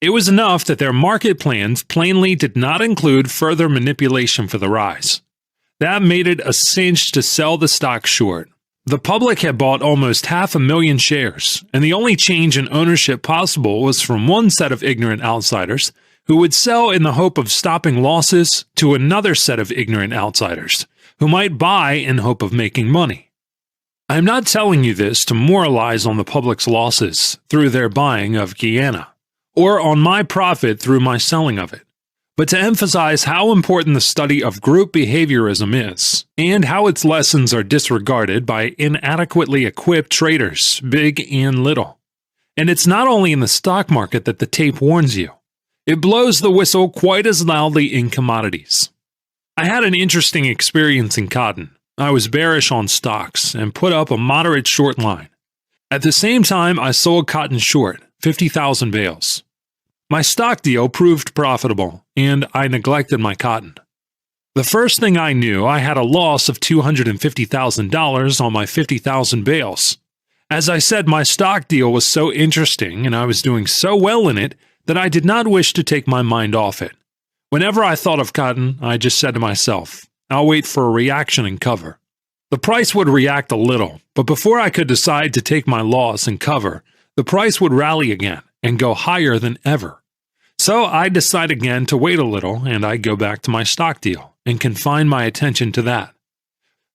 It was enough that their market plans plainly did not include further manipulation for the rise. That made it a cinch to sell the stock short. The public had bought almost 500,000 shares, and the only change in ownership possible was from one set of ignorant outsiders who would sell in the hope of stopping losses to another set of ignorant outsiders who might buy in hope of making money. I am not telling you this to moralize on the public's losses through their buying of Guyana, or on my profit through my selling of it, but to emphasize how important the study of group behaviorism is, and how its lessons are disregarded by inadequately equipped traders, big and little. And it's not only in the stock market that the tape warns you. It blows the whistle quite as loudly in commodities. I had an interesting experience in cotton. I was bearish on stocks and put up a moderate short line. At the same time, I sold cotton short, 50,000 bales. My stock deal proved profitable, and I neglected my cotton. The first thing I knew, I had a loss of $250,000 on my 50,000 bales. As I said, my stock deal was so interesting and I was doing so well in it that I did not wish to take my mind off it. Whenever I thought of cotton, I just said to myself, I'll wait for a reaction and cover. The price would react a little, but before I could decide to take my loss and cover, the price would rally again and go higher than ever. So I decide again to wait a little, and I go back to my stock deal and confine my attention to that.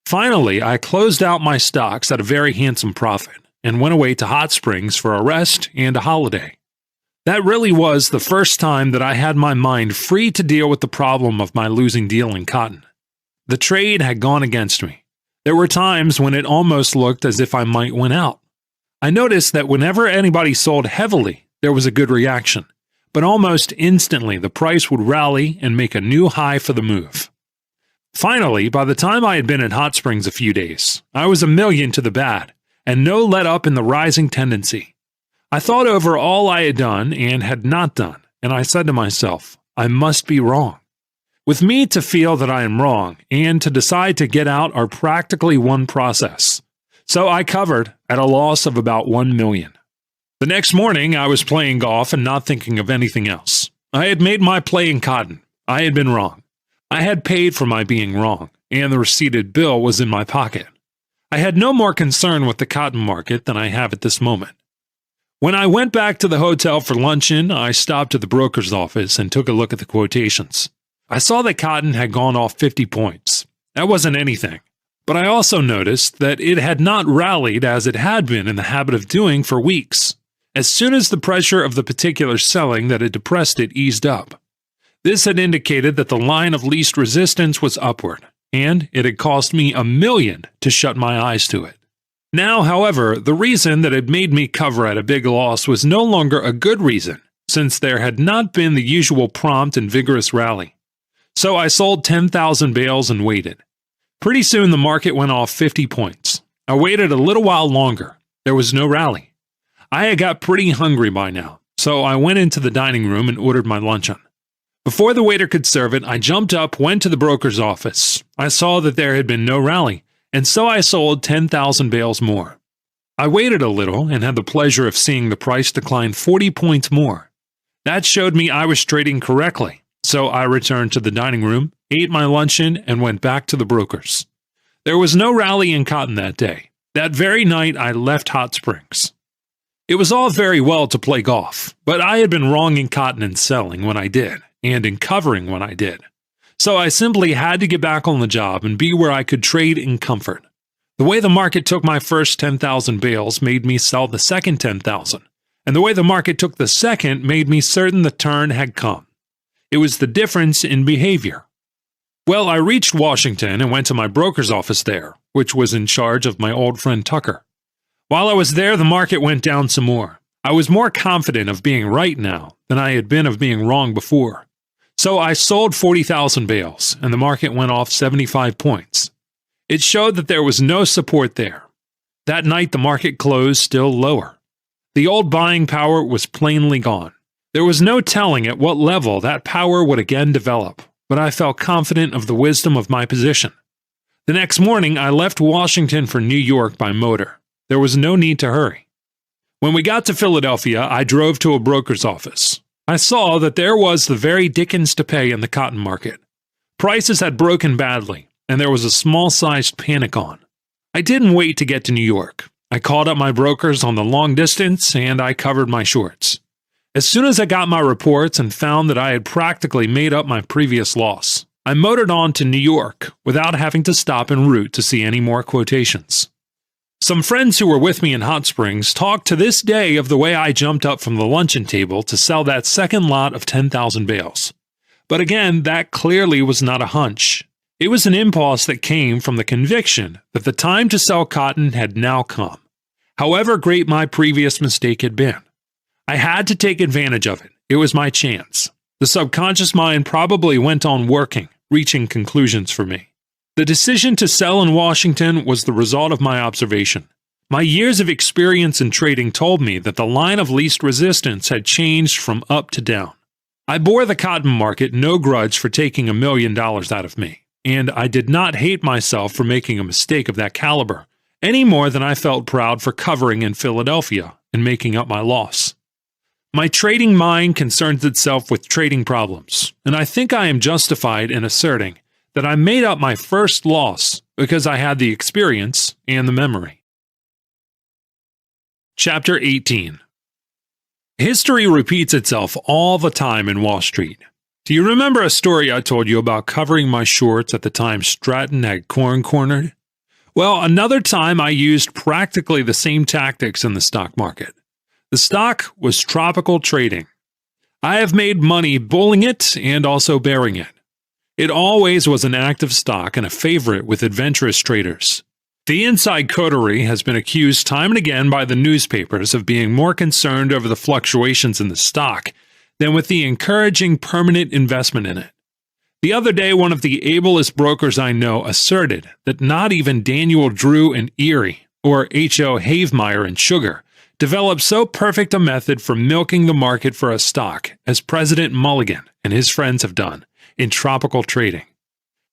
Finally, I closed out my stocks at a very handsome profit and went away to Hot Springs for a rest and a holiday. That really was the first time that I had my mind free to deal with the problem of my losing deal in cotton. The trade had gone against me. There were times when it almost looked as if I might win out. I noticed that whenever anybody sold heavily, there was a good reaction, but almost instantly the price would rally and make a new high for the move. Finally, by the time I had been at Hot Springs a few days, I was a million to the bad, and no let up in the rising tendency. I thought over all I had done and had not done, and I said to myself, I must be wrong. With me to feel that I am wrong and to decide to get out are practically one process. So I covered at a loss of about 1 million. The next morning, I was playing golf and not thinking of anything else. I had made my play in cotton. I had been wrong. I had paid for my being wrong, and the receipted bill was in my pocket. I had no more concern with the cotton market than I have at this moment. When I went back to the hotel for luncheon, I stopped at the broker's office and took a look at the quotations. I saw that cotton had gone off 50 points. That wasn't anything. But I also noticed that it had not rallied as it had been in the habit of doing for weeks, as soon as the pressure of the particular selling that had depressed it eased up. This had indicated that the line of least resistance was upward, and it had cost me $1 million to shut my eyes to it. Now, however, the reason that had made me cover at a big loss was no longer a good reason, since there had not been the usual prompt and vigorous rally. So I sold 10,000 bales and waited. Pretty soon the market went off 50 points. I waited a little while longer. There was no rally. I had got pretty hungry by now, so I went into the dining room and ordered my luncheon. Before the waiter could serve it, I jumped up, went to the broker's office. I saw that there had been no rally, and so I sold 10,000 bales more. I waited a little and had the pleasure of seeing the price decline 40 points more. That showed me I was trading correctly, so I returned to the dining room, ate my luncheon, and went back to the broker's. There was no rally in cotton that day. That very night, I left Hot Springs. It was all very well to play golf, but I had been wrong in cotton and selling when I did, and in covering when I did. So I simply had to get back on the job and be where I could trade in comfort. The way the market took my first 10,000 bales made me sell the second 10,000, and the way the market took the second made me certain the turn had come. It was the difference in behavior. Well, I reached Washington and went to my broker's office there, which was in charge of my old friend Tucker. While I was there, the market went down some more. I was more confident of being right now than I had been of being wrong before. So I sold 40,000 bales, and the market went off 75 points. It showed that there was no support there. That night, the market closed still lower. The old buying power was plainly gone. There was no telling at what level that power would again develop, but I felt confident of the wisdom of my position. The next morning, I left Washington for New York by motor. There was no need to hurry. When we got to Philadelphia, I drove to a broker's office. I saw that there was the very dickens to pay in the cotton market. Prices had broken badly, and there was a small-sized panic on. I didn't wait to get to New York. I called up my brokers on the long distance, and I covered my shorts. As soon as I got my reports and found that I had practically made up my previous loss, I motored on to New York without having to stop en route to see any more quotations. Some friends who were with me in Hot Springs talk to this day of the way I jumped up from the luncheon table to sell that second lot of 10,000 bales. But again, that clearly was not a hunch. It was an impulse that came from the conviction that the time to sell cotton had now come, however great my previous mistake had been. I had to take advantage of it. It was my chance. The subconscious mind probably went on working, reaching conclusions for me. The decision to sell in Washington was the result of my observation. My years of experience in trading told me that the line of least resistance had changed from up to down. I bore the cotton market no grudge for taking $1 million out of me, and I did not hate myself for making a mistake of that caliber, any more than I felt proud for covering in Philadelphia and making up my loss. My trading mind concerns itself with trading problems, and I think I am justified in asserting that I made up my first loss because I had the experience and the memory. Chapter 18. History repeats itself all the time in Wall Street. Do you remember a story I told you about covering my shorts at the time Stratton had corn cornered? Well, another time I used practically the same tactics in the stock market. The stock was tropical trading. I have made money bulling it and also bearing it. It always was an active stock and a favorite with adventurous traders. The inside coterie has been accused time and again by the newspapers of being more concerned over the fluctuations in the stock than with the encouraging permanent investment in it. The other day, one of the ablest brokers I know asserted that not even Daniel Drew and Erie, or H.O. Havemeyer and Sugar, developed so perfect a method for milking the market for a stock as President Mulligan and his friends have done in tropical trading.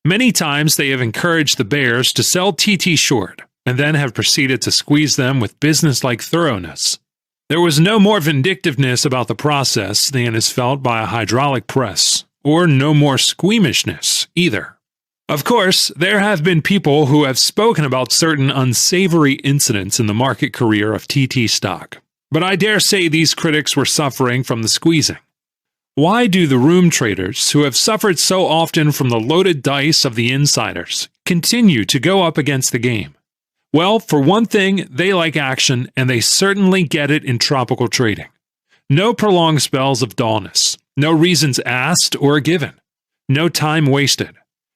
Many times they have encouraged the bears to sell TT short and then have proceeded to squeeze them with business-like thoroughness. There was no more vindictiveness about the process than is felt by a hydraulic press, or no more squeamishness either. Of course, there have been people who have spoken about certain unsavory incidents in the market career of TT stock, but I dare say these critics were suffering from the squeezing. Why do the room traders, who have suffered so often from the loaded dice of the insiders, continue to go up against the game? Well, for one thing, they like action, and they certainly get it in tropical trading. No prolonged spells of dullness, no reasons asked or given, no time wasted,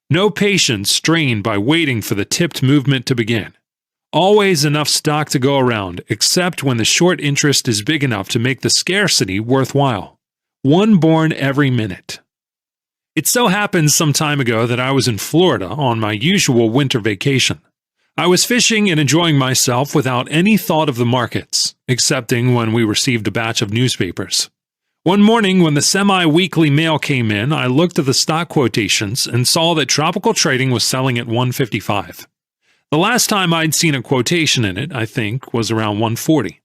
no patience strained by waiting for the tipped movement to begin. Always enough stock to go around, except when the short interest is big enough to make the scarcity worthwhile. One born every minute. It so happened some time ago that I was in Florida on my usual winter vacation. I was fishing and enjoying myself without any thought of the markets, excepting when we received a batch of newspapers. One morning when the semi-weekly mail came in, I looked at the stock quotations and saw that tropical trading was selling at $155. The last time I'd seen a quotation in it, I think, was around $140.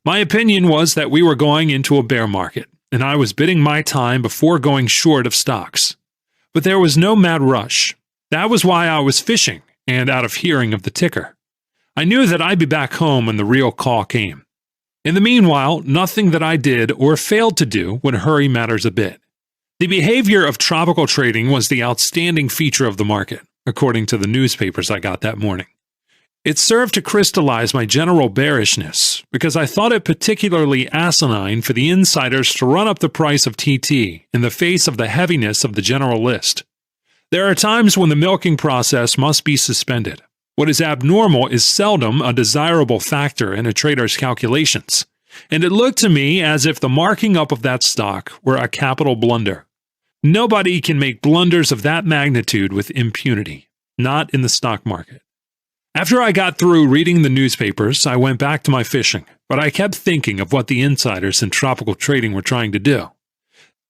My opinion was that we were going into a bear market, and I was bidding my time before going short of stocks. But there was no mad rush. That was why I was fishing and out of hearing of the ticker. I knew that I'd be back home when the real call came. In the meanwhile, nothing that I did or failed to do would hurry matters a bit. The behavior of tropical trading was the outstanding feature of the market, according to the newspapers I got that morning. It served to crystallize my general bearishness, because I thought it particularly asinine for the insiders to run up the price of TT in the face of the heaviness of the general list. There are times when the milking process must be suspended. What is abnormal is seldom a desirable factor in a trader's calculations, and it looked to me as if the marking up of that stock were a capital blunder. Nobody can make blunders of that magnitude with impunity, not in the stock market. After I got through reading the newspapers, I went back to my fishing, but I kept thinking of what the insiders in tropical trading were trying to do.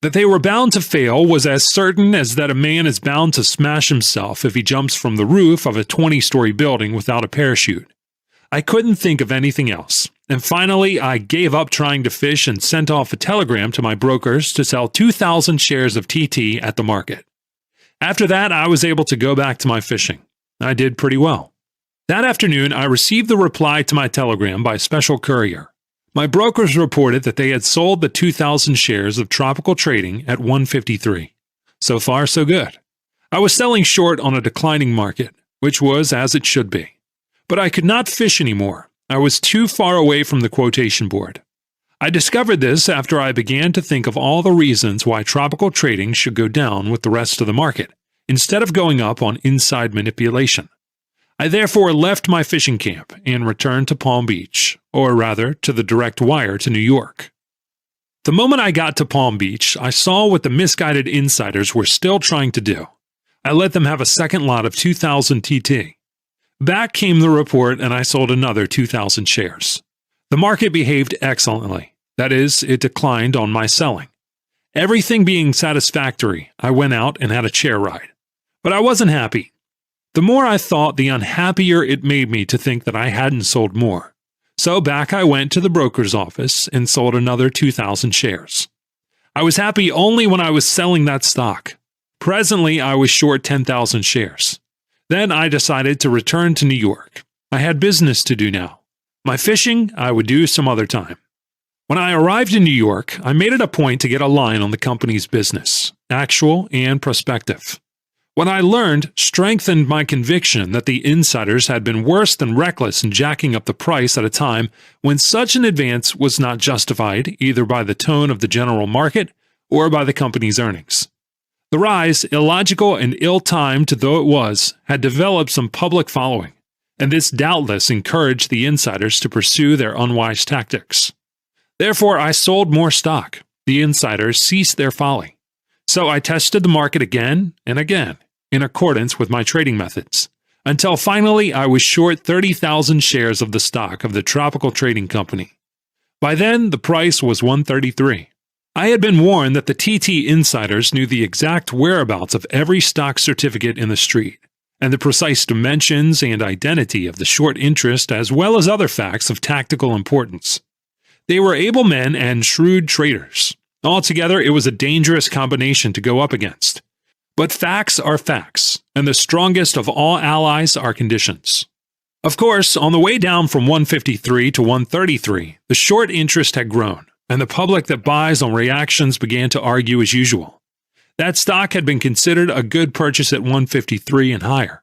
That they were bound to fail was as certain as that a man is bound to smash himself if he jumps from the roof of a 20-story building without a parachute. I couldn't think of anything else, and finally I gave up trying to fish and sent off a telegram to my brokers to sell 2,000 shares of TT at the market. After that, I was able to go back to my fishing. I did pretty well. That afternoon, I received the reply to my telegram by special courier. My brokers reported that they had sold the 2,000 shares of tropical trading at $153. So far, so good. I was selling short on a declining market, which was as it should be. But I could not fish anymore. I was too far away from the quotation board. I discovered this after I began to think of all the reasons why tropical trading should go down with the rest of the market, instead of going up on inside manipulation. I therefore left my fishing camp and returned to Palm Beach, or rather to the direct wire to New York. The moment I got to Palm Beach, I saw what the misguided insiders were still trying to do. I let them have a second lot of 2,000 TT. Back came the report and I sold another 2,000 shares. The market behaved excellently. That is, it declined on my selling. Everything being satisfactory, I went out and had a chair ride. But I wasn't happy. The more I thought, the unhappier it made me to think that I hadn't sold more. So back I went to the broker's office and sold another 2,000 shares. I was happy only when I was selling that stock. Presently, I was short 10,000 shares. Then I decided to return to New York. I had business to do now. My fishing I would do some other time. When I arrived in New York, I made it a point to get a line on the company's business, actual and prospective. What I learned strengthened my conviction that the insiders had been worse than reckless in jacking up the price at a time when such an advance was not justified either by the tone of the general market or by the company's earnings. The rise, illogical and ill-timed though it was, had developed some public following, and this doubtless encouraged the insiders to pursue their unwise tactics. Therefore, I sold more stock. The insiders ceased their folly. So I tested the market again and again, in accordance with my trading methods, until finally I was short 30,000 shares of the stock of the Tropical Trading Company. By then, the price was $133. I had been warned that the TT insiders knew the exact whereabouts of every stock certificate in the street, and the precise dimensions and identity of the short interest as well as other facts of tactical importance. They were able men and shrewd traders. Altogether, it was a dangerous combination to go up against. But facts are facts, and the strongest of all allies are conditions. Of course, on the way down from 153 to 133, the short interest had grown, and the public that buys on reactions began to argue as usual. That stock had been considered a good purchase at 153 and higher.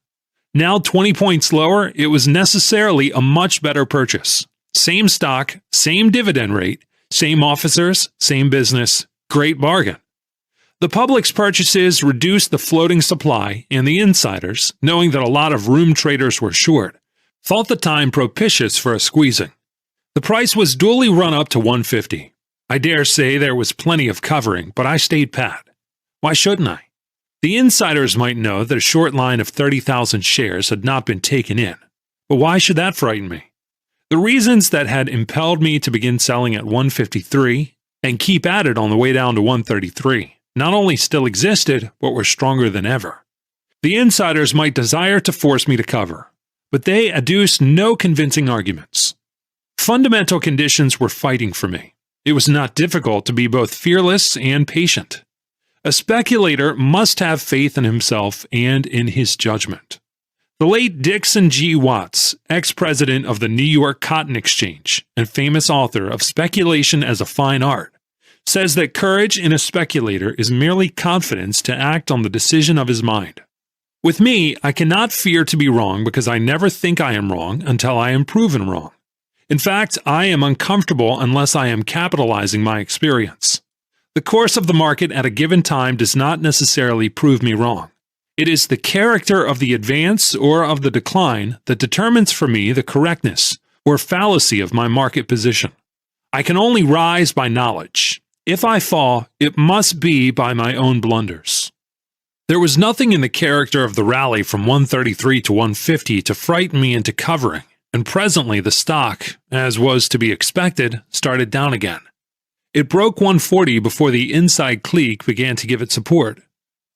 Now 20 points lower, it was necessarily a much better purchase. Same stock, same dividend rate, same officers, same business, great bargain. The public's purchases reduced the floating supply, and the insiders, knowing that a lot of room traders were short, thought the time propitious for a squeezing. The price was duly run up to 150. I dare say there was plenty of covering, but I stayed pat. Why shouldn't I? The insiders might know that a short line of 30,000 shares had not been taken in, but why should that frighten me? The reasons that had impelled me to begin selling at 153 and keep at it on the way down to 133 not only still existed, but were stronger than ever. The insiders might desire to force me to cover, but they adduced no convincing arguments. Fundamental conditions were fighting for me. It was not difficult to be both fearless and patient. A speculator must have faith in himself and in his judgment. The late Dixon G. Watts, ex-president of the New York Cotton Exchange and famous author of Speculation as a Fine Art, says that courage in a speculator is merely confidence to act on the decision of his mind. With me, I cannot fear to be wrong because I never think I am wrong until I am proven wrong. In fact, I am uncomfortable unless I am capitalizing my experience. The course of the market at a given time does not necessarily prove me wrong. It is the character of the advance or of the decline that determines for me the correctness or fallacy of my market position. I can only rise by knowledge. If I fall, it must be by my own blunders. There was nothing in the character of the rally from 133 to 150 to frighten me into covering, and presently the stock, as was to be expected, started down again. It broke 140 before the inside clique began to give it support.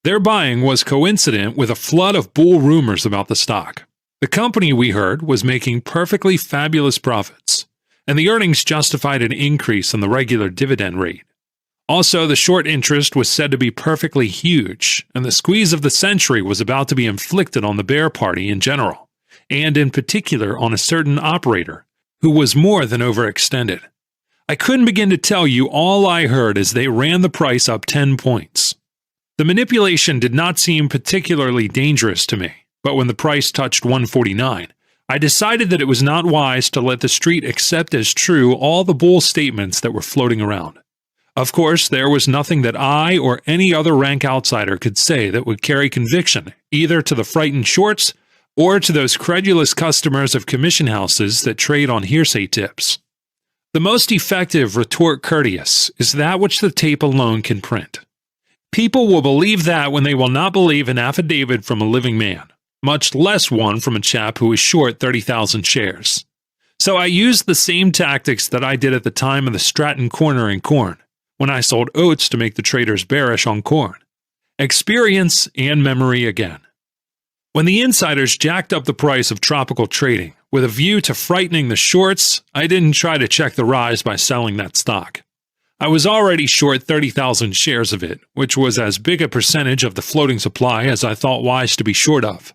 Their buying was coincident with a flood of bull rumors about the stock. The company, we heard, was making perfectly fabulous profits, and the earnings justified an increase in the regular dividend rate. Also, the short interest was said to be perfectly huge, and the squeeze of the century was about to be inflicted on the bear party in general, and in particular on a certain operator, who was more than overextended. I couldn't begin to tell you all I heard as they ran the price up 10 points. The manipulation did not seem particularly dangerous to me, but when the price touched 149, I decided that it was not wise to let the street accept as true all the bull statements that were floating around. Of course, there was nothing that I or any other rank outsider could say that would carry conviction, either to the frightened shorts or to those credulous customers of commission houses that trade on hearsay tips. The most effective retort courteous is that which the tape alone can print. People will believe that when they will not believe an affidavit from a living man, much less one from a chap who is short 30,000 shares. So I used the same tactics that I did at the time of the Stratton corner in corn, when I sold oats to make the traders bearish on corn. Experience and memory again. When the insiders jacked up the price of tropical trading with a view to frightening the shorts, I didn't try to check the rise by selling that stock. I was already short 30,000 shares of it, which was as big a percentage of the floating supply as I thought wise to be short of.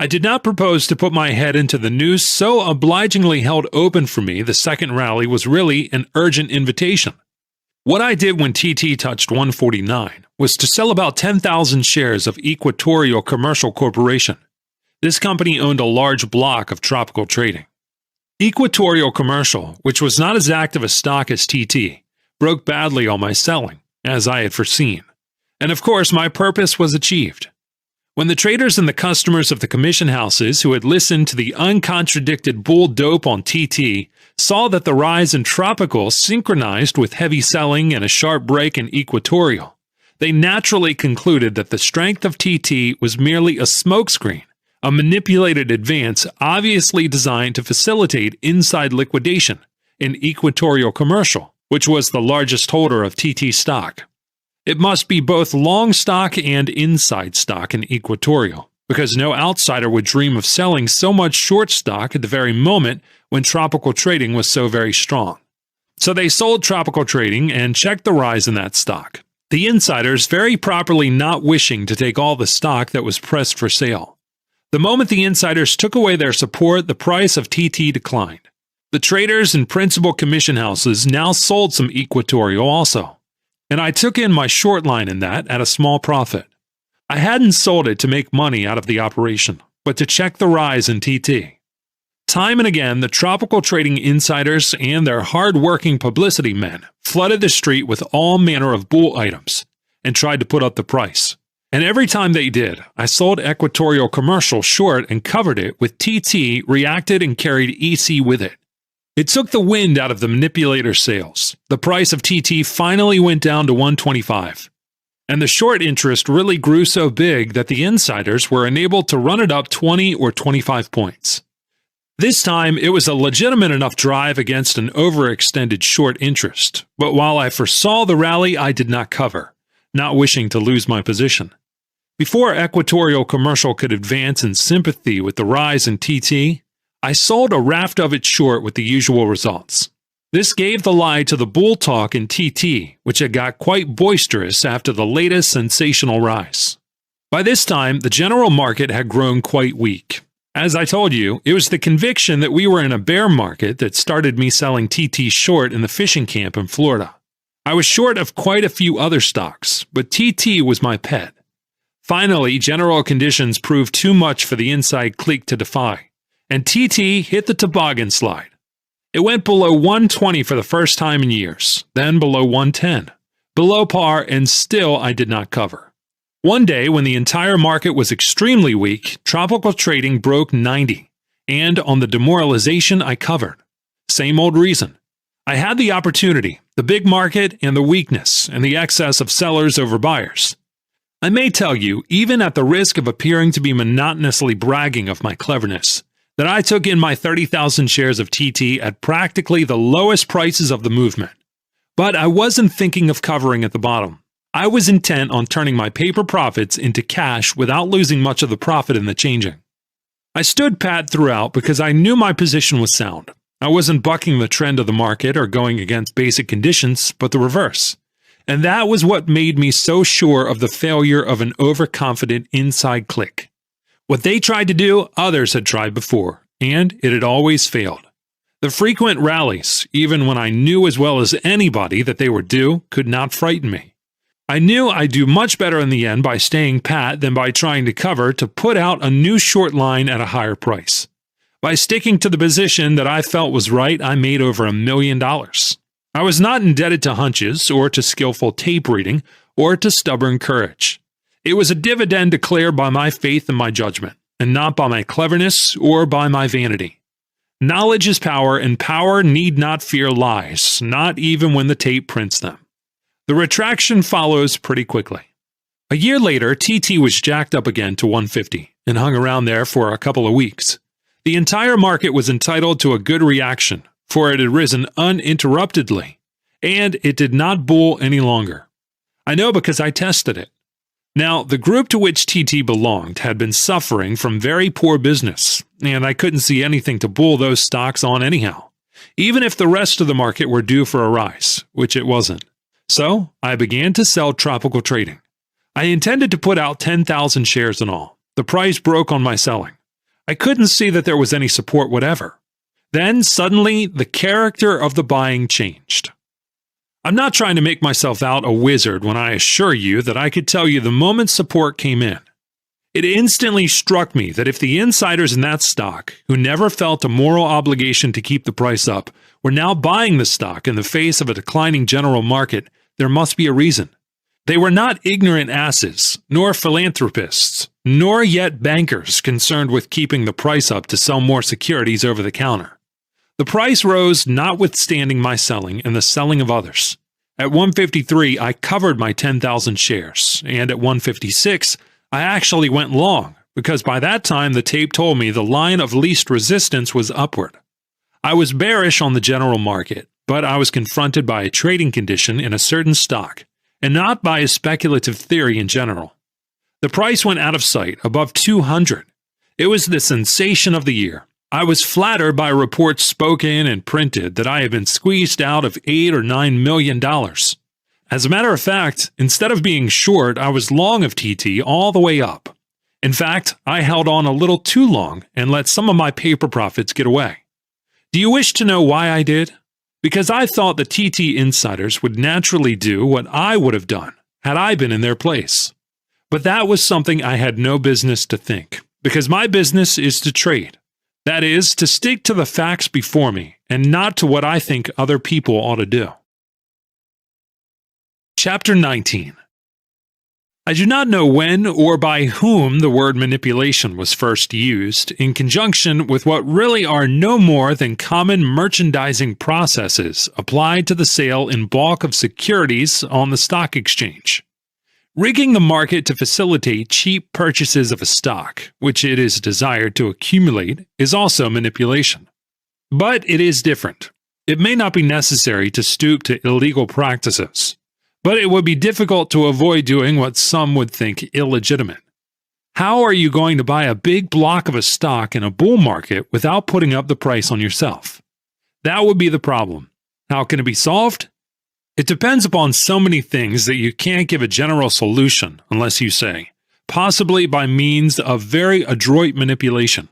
I did not propose to put my head into the noose so obligingly held open for me the second rally was really an urgent invitation. What I did when TT touched 149 was to sell about 10,000 shares of Equatorial Commercial Corporation. This company owned a large block of tropical trading. Equatorial Commercial, which was not as active a stock as TT, broke badly on my selling, as I had foreseen. And of course, my purpose was achieved. When the traders and the customers of the commission houses who had listened to the uncontradicted bull dope on TT saw that the rise in tropical synchronized with heavy selling and a sharp break in Equatorial, they naturally concluded that the strength of TT was merely a smokescreen, a manipulated advance obviously designed to facilitate inside liquidation in Equatorial Commercial, which was the largest holder of TT stock. It must be both long stock and inside stock in Equatorial, because no outsider would dream of selling so much short stock at the very moment when tropical trading was so very strong. So they sold tropical trading and checked the rise in that stock, the insiders very properly not wishing to take all the stock that was pressed for sale. The moment the insiders took away their support, the price of TT declined. The traders and principal commission houses now sold some equatorial also, and I took in my short line in that at a small profit. I hadn't sold it to make money out of the operation, but to check the rise in TT. Time and again, the tropical trading insiders and their hard-working publicity men flooded the street with all manner of bull items and tried to put up the price. And every time they did, I sold equatorial commercial short and covered it with TT, reacted and carried EC with it. It took the wind out of the manipulator's sails. The price of TT finally went down to 125. And the short interest really grew so big that the insiders were enabled to run it up 20 or 25 points. This time, it was a legitimate enough drive against an overextended short interest, but while I foresaw the rally, I did not cover, not wishing to lose my position. Before equatorial commercial could advance in sympathy with the rise in TT, I sold a raft of it short with the usual results. This gave the lie to the bull talk in TT, which had got quite boisterous after the latest sensational rise. By this time, the general market had grown quite weak. As I told you, it was the conviction that we were in a bear market that started me selling TT short in the fishing camp in Florida. I was short of quite a few other stocks, but TT was my pet. Finally, general conditions proved too much for the inside clique to defy, and TT hit the toboggan slide. It went below 120 for the first time in years, then below 110, below par, and still I did not cover. One day, when the entire market was extremely weak, tropical trading broke 90, and on the demoralization I covered. Same old reason. I had the opportunity, the big market, and the weakness, and the excess of sellers over buyers. I may tell you, even at the risk of appearing to be monotonously bragging of my cleverness, that I took in my 30,000 shares of TT at practically the lowest prices of the movement. But I wasn't thinking of covering at the bottom. I was intent on turning my paper profits into cash without losing much of the profit in the changing. I stood pat throughout because I knew my position was sound. I wasn't bucking the trend of the market or going against basic conditions, but the reverse. And that was what made me so sure of the failure of an overconfident inside clique. What they tried to do, others had tried before, and it had always failed. The frequent rallies, even when I knew as well as anybody that they were due, could not frighten me. I knew I'd do much better in the end by staying pat than by trying to cover to put out a new short line at a higher price. By sticking to the position that I felt was right, I made over $1 million. I was not indebted to hunches or to skillful tape reading or to stubborn courage. It was a dividend declared by my faith and my judgment, and not by my cleverness or by my vanity. Knowledge is power, and power need not fear lies, not even when the tape prints them. The retraction follows pretty quickly. A year later, TT was jacked up again to 150 and hung around there for a couple of weeks. The entire market was entitled to a good reaction, for it had risen uninterruptedly, and it did not bull any longer. I know because I tested it. Now, the group to which TT belonged had been suffering from very poor business, and I couldn't see anything to bull those stocks on anyhow, even if the rest of the market were due for a rise, which it wasn't. So, I began to sell tropical trading. I intended to put out 10,000 shares in all. The price broke on my selling. I couldn't see that there was any support whatever. Then, suddenly, the character of the buying changed. I'm not trying to make myself out a wizard when I assure you that I could tell you the moment support came in. It instantly struck me that if the insiders in that stock, who never felt a moral obligation to keep the price up, were now buying the stock in the face of a declining general market, there must be a reason. They were not ignorant asses, nor philanthropists, nor yet bankers concerned with keeping the price up to sell more securities over the counter. The price rose notwithstanding my selling and the selling of others. At 153, I covered my 10,000 shares, and at 156, I actually went long, because by that time the tape told me the line of least resistance was upward. I was bearish on the general market, but I was confronted by a trading condition in a certain stock, and not by a speculative theory in general. The price went out of sight, above 200. It was the sensation of the year. I was flattered by reports spoken and printed that I had been squeezed out of $8 or $9 million. As a matter of fact, instead of being short, I was long of TT all the way up. In fact, I held on a little too long and let some of my paper profits get away. Do you wish to know why I did? Because I thought the TT insiders would naturally do what I would have done had I been in their place. But that was something I had no business to think, because my business is to trade. That is, to stick to the facts before me and not to what I think other people ought to do. Chapter 19. I do not know when or by whom the word manipulation was first used in conjunction with what really are no more than common merchandising processes applied to the sale in bulk of securities on the stock exchange. Rigging the market to facilitate cheap purchases of a stock, which it is desired to accumulate, is also manipulation. But it is different. It may not be necessary to stoop to illegal practices, but it would be difficult to avoid doing what some would think illegitimate. How are you going to buy a big block of a stock in a bull market without putting up the price on yourself? That would be the problem. How can it be solved? It depends upon so many things that you can't give a general solution unless you say, possibly by means of very adroit manipulation.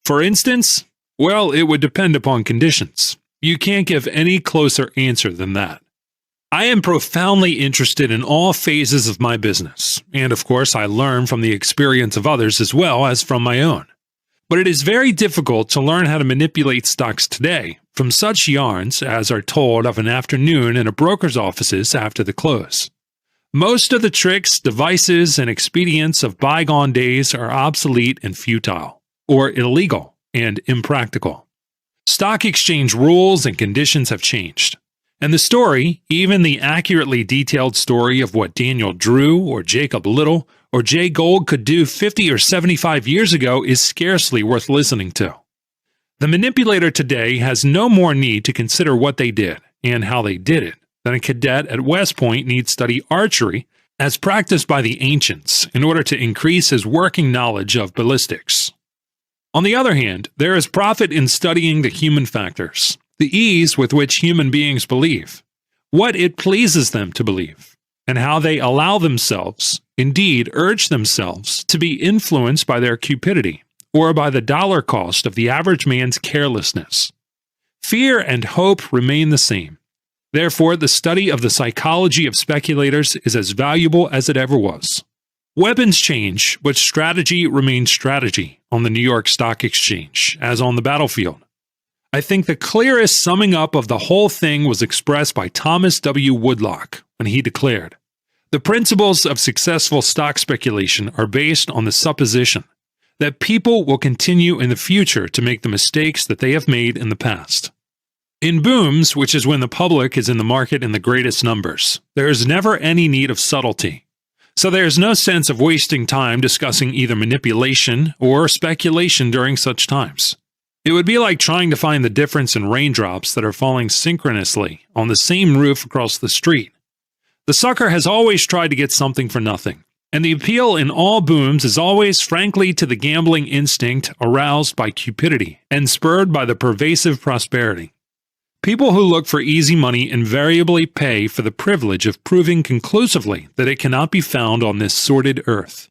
For instance, well, it would depend upon conditions. You can't give any closer answer than that. I am profoundly interested in all phases of my business, and of course I learn from the experience of others as well as from my own. But it is very difficult to learn how to manipulate stocks today from such yarns as are told of an afternoon in a broker's offices after the close. Most of the tricks, devices, and expedients of bygone days are obsolete and futile, or illegal and impractical. Stock exchange rules and conditions have changed. And the story, even the accurately detailed story of what Daniel Drew or Jacob Little or Jay Gold could do 50 or 75 years ago, is scarcely worth listening to. The manipulator today has no more need to consider what they did and how they did it than a cadet at West Point needs study archery as practiced by the ancients in order to increase his working knowledge of ballistics. On the other hand, there is profit in studying the human factors, the ease with which human beings believe, what it pleases them to believe, and how they allow themselves, indeed urge themselves, to be influenced by their cupidity, or by the dollar cost of the average man's carelessness. Fear and hope remain the same. Therefore, the study of the psychology of speculators is as valuable as it ever was. Weapons change, but strategy remains strategy on the New York Stock Exchange, as on the battlefield. I think the clearest summing up of the whole thing was expressed by Thomas W. Woodlock when he declared, "The principles of successful stock speculation are based on the supposition that people will continue in the future to make the mistakes that they have made in the past." In booms, which is when the public is in the market in the greatest numbers, there is never any need of subtlety. So there is no sense of wasting time discussing either manipulation or speculation during such times. It would be like trying to find the difference in raindrops that are falling synchronously on the same roof across the street. The sucker has always tried to get something for nothing, and the appeal in all booms is always frankly to the gambling instinct aroused by cupidity and spurred by the pervasive prosperity. People who look for easy money invariably pay for the privilege of proving conclusively that it cannot be found on this sordid earth.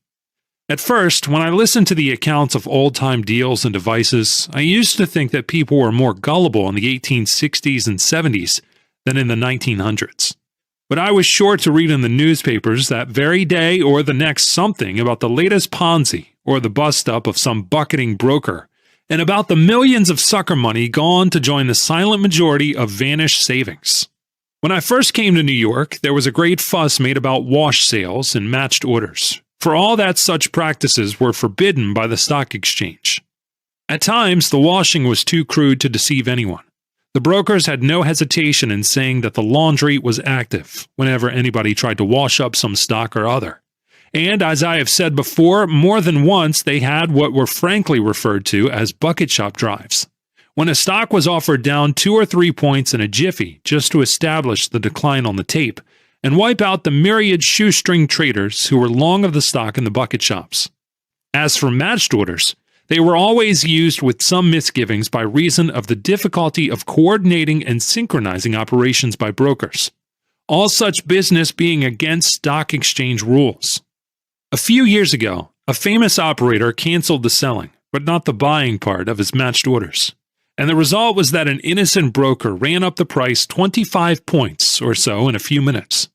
At first, when I listened to the accounts of old-time deals and devices, I used to think that people were more gullible in the 1860s and 70s than in the 1900s. But I was sure to read in the newspapers that very day or the next something about the latest Ponzi or the bust-up of some bucketing broker, and about the millions of sucker money gone to join the silent majority of vanished savings. When I first came to New York, there was a great fuss made about wash sales and matched orders, for all that such practices were forbidden by the stock exchange. At times, the washing was too crude to deceive anyone. The brokers had no hesitation in saying that the laundry was active whenever anybody tried to wash up some stock or other. And as I have said before, more than once they had what were frankly referred to as bucket shop drives, when a stock was offered down 2 or 3 points in a jiffy just to establish the decline on the tape and wipe out the myriad shoestring traders who were long of the stock in the bucket shops. As for matched orders, they were always used with some misgivings by reason of the difficulty of coordinating and synchronizing operations by brokers, all such business being against stock exchange rules. A few years ago, a famous operator canceled the selling, but not the buying part of his matched orders, And the result was that an innocent broker ran up the price 25 points or so in a few minutes,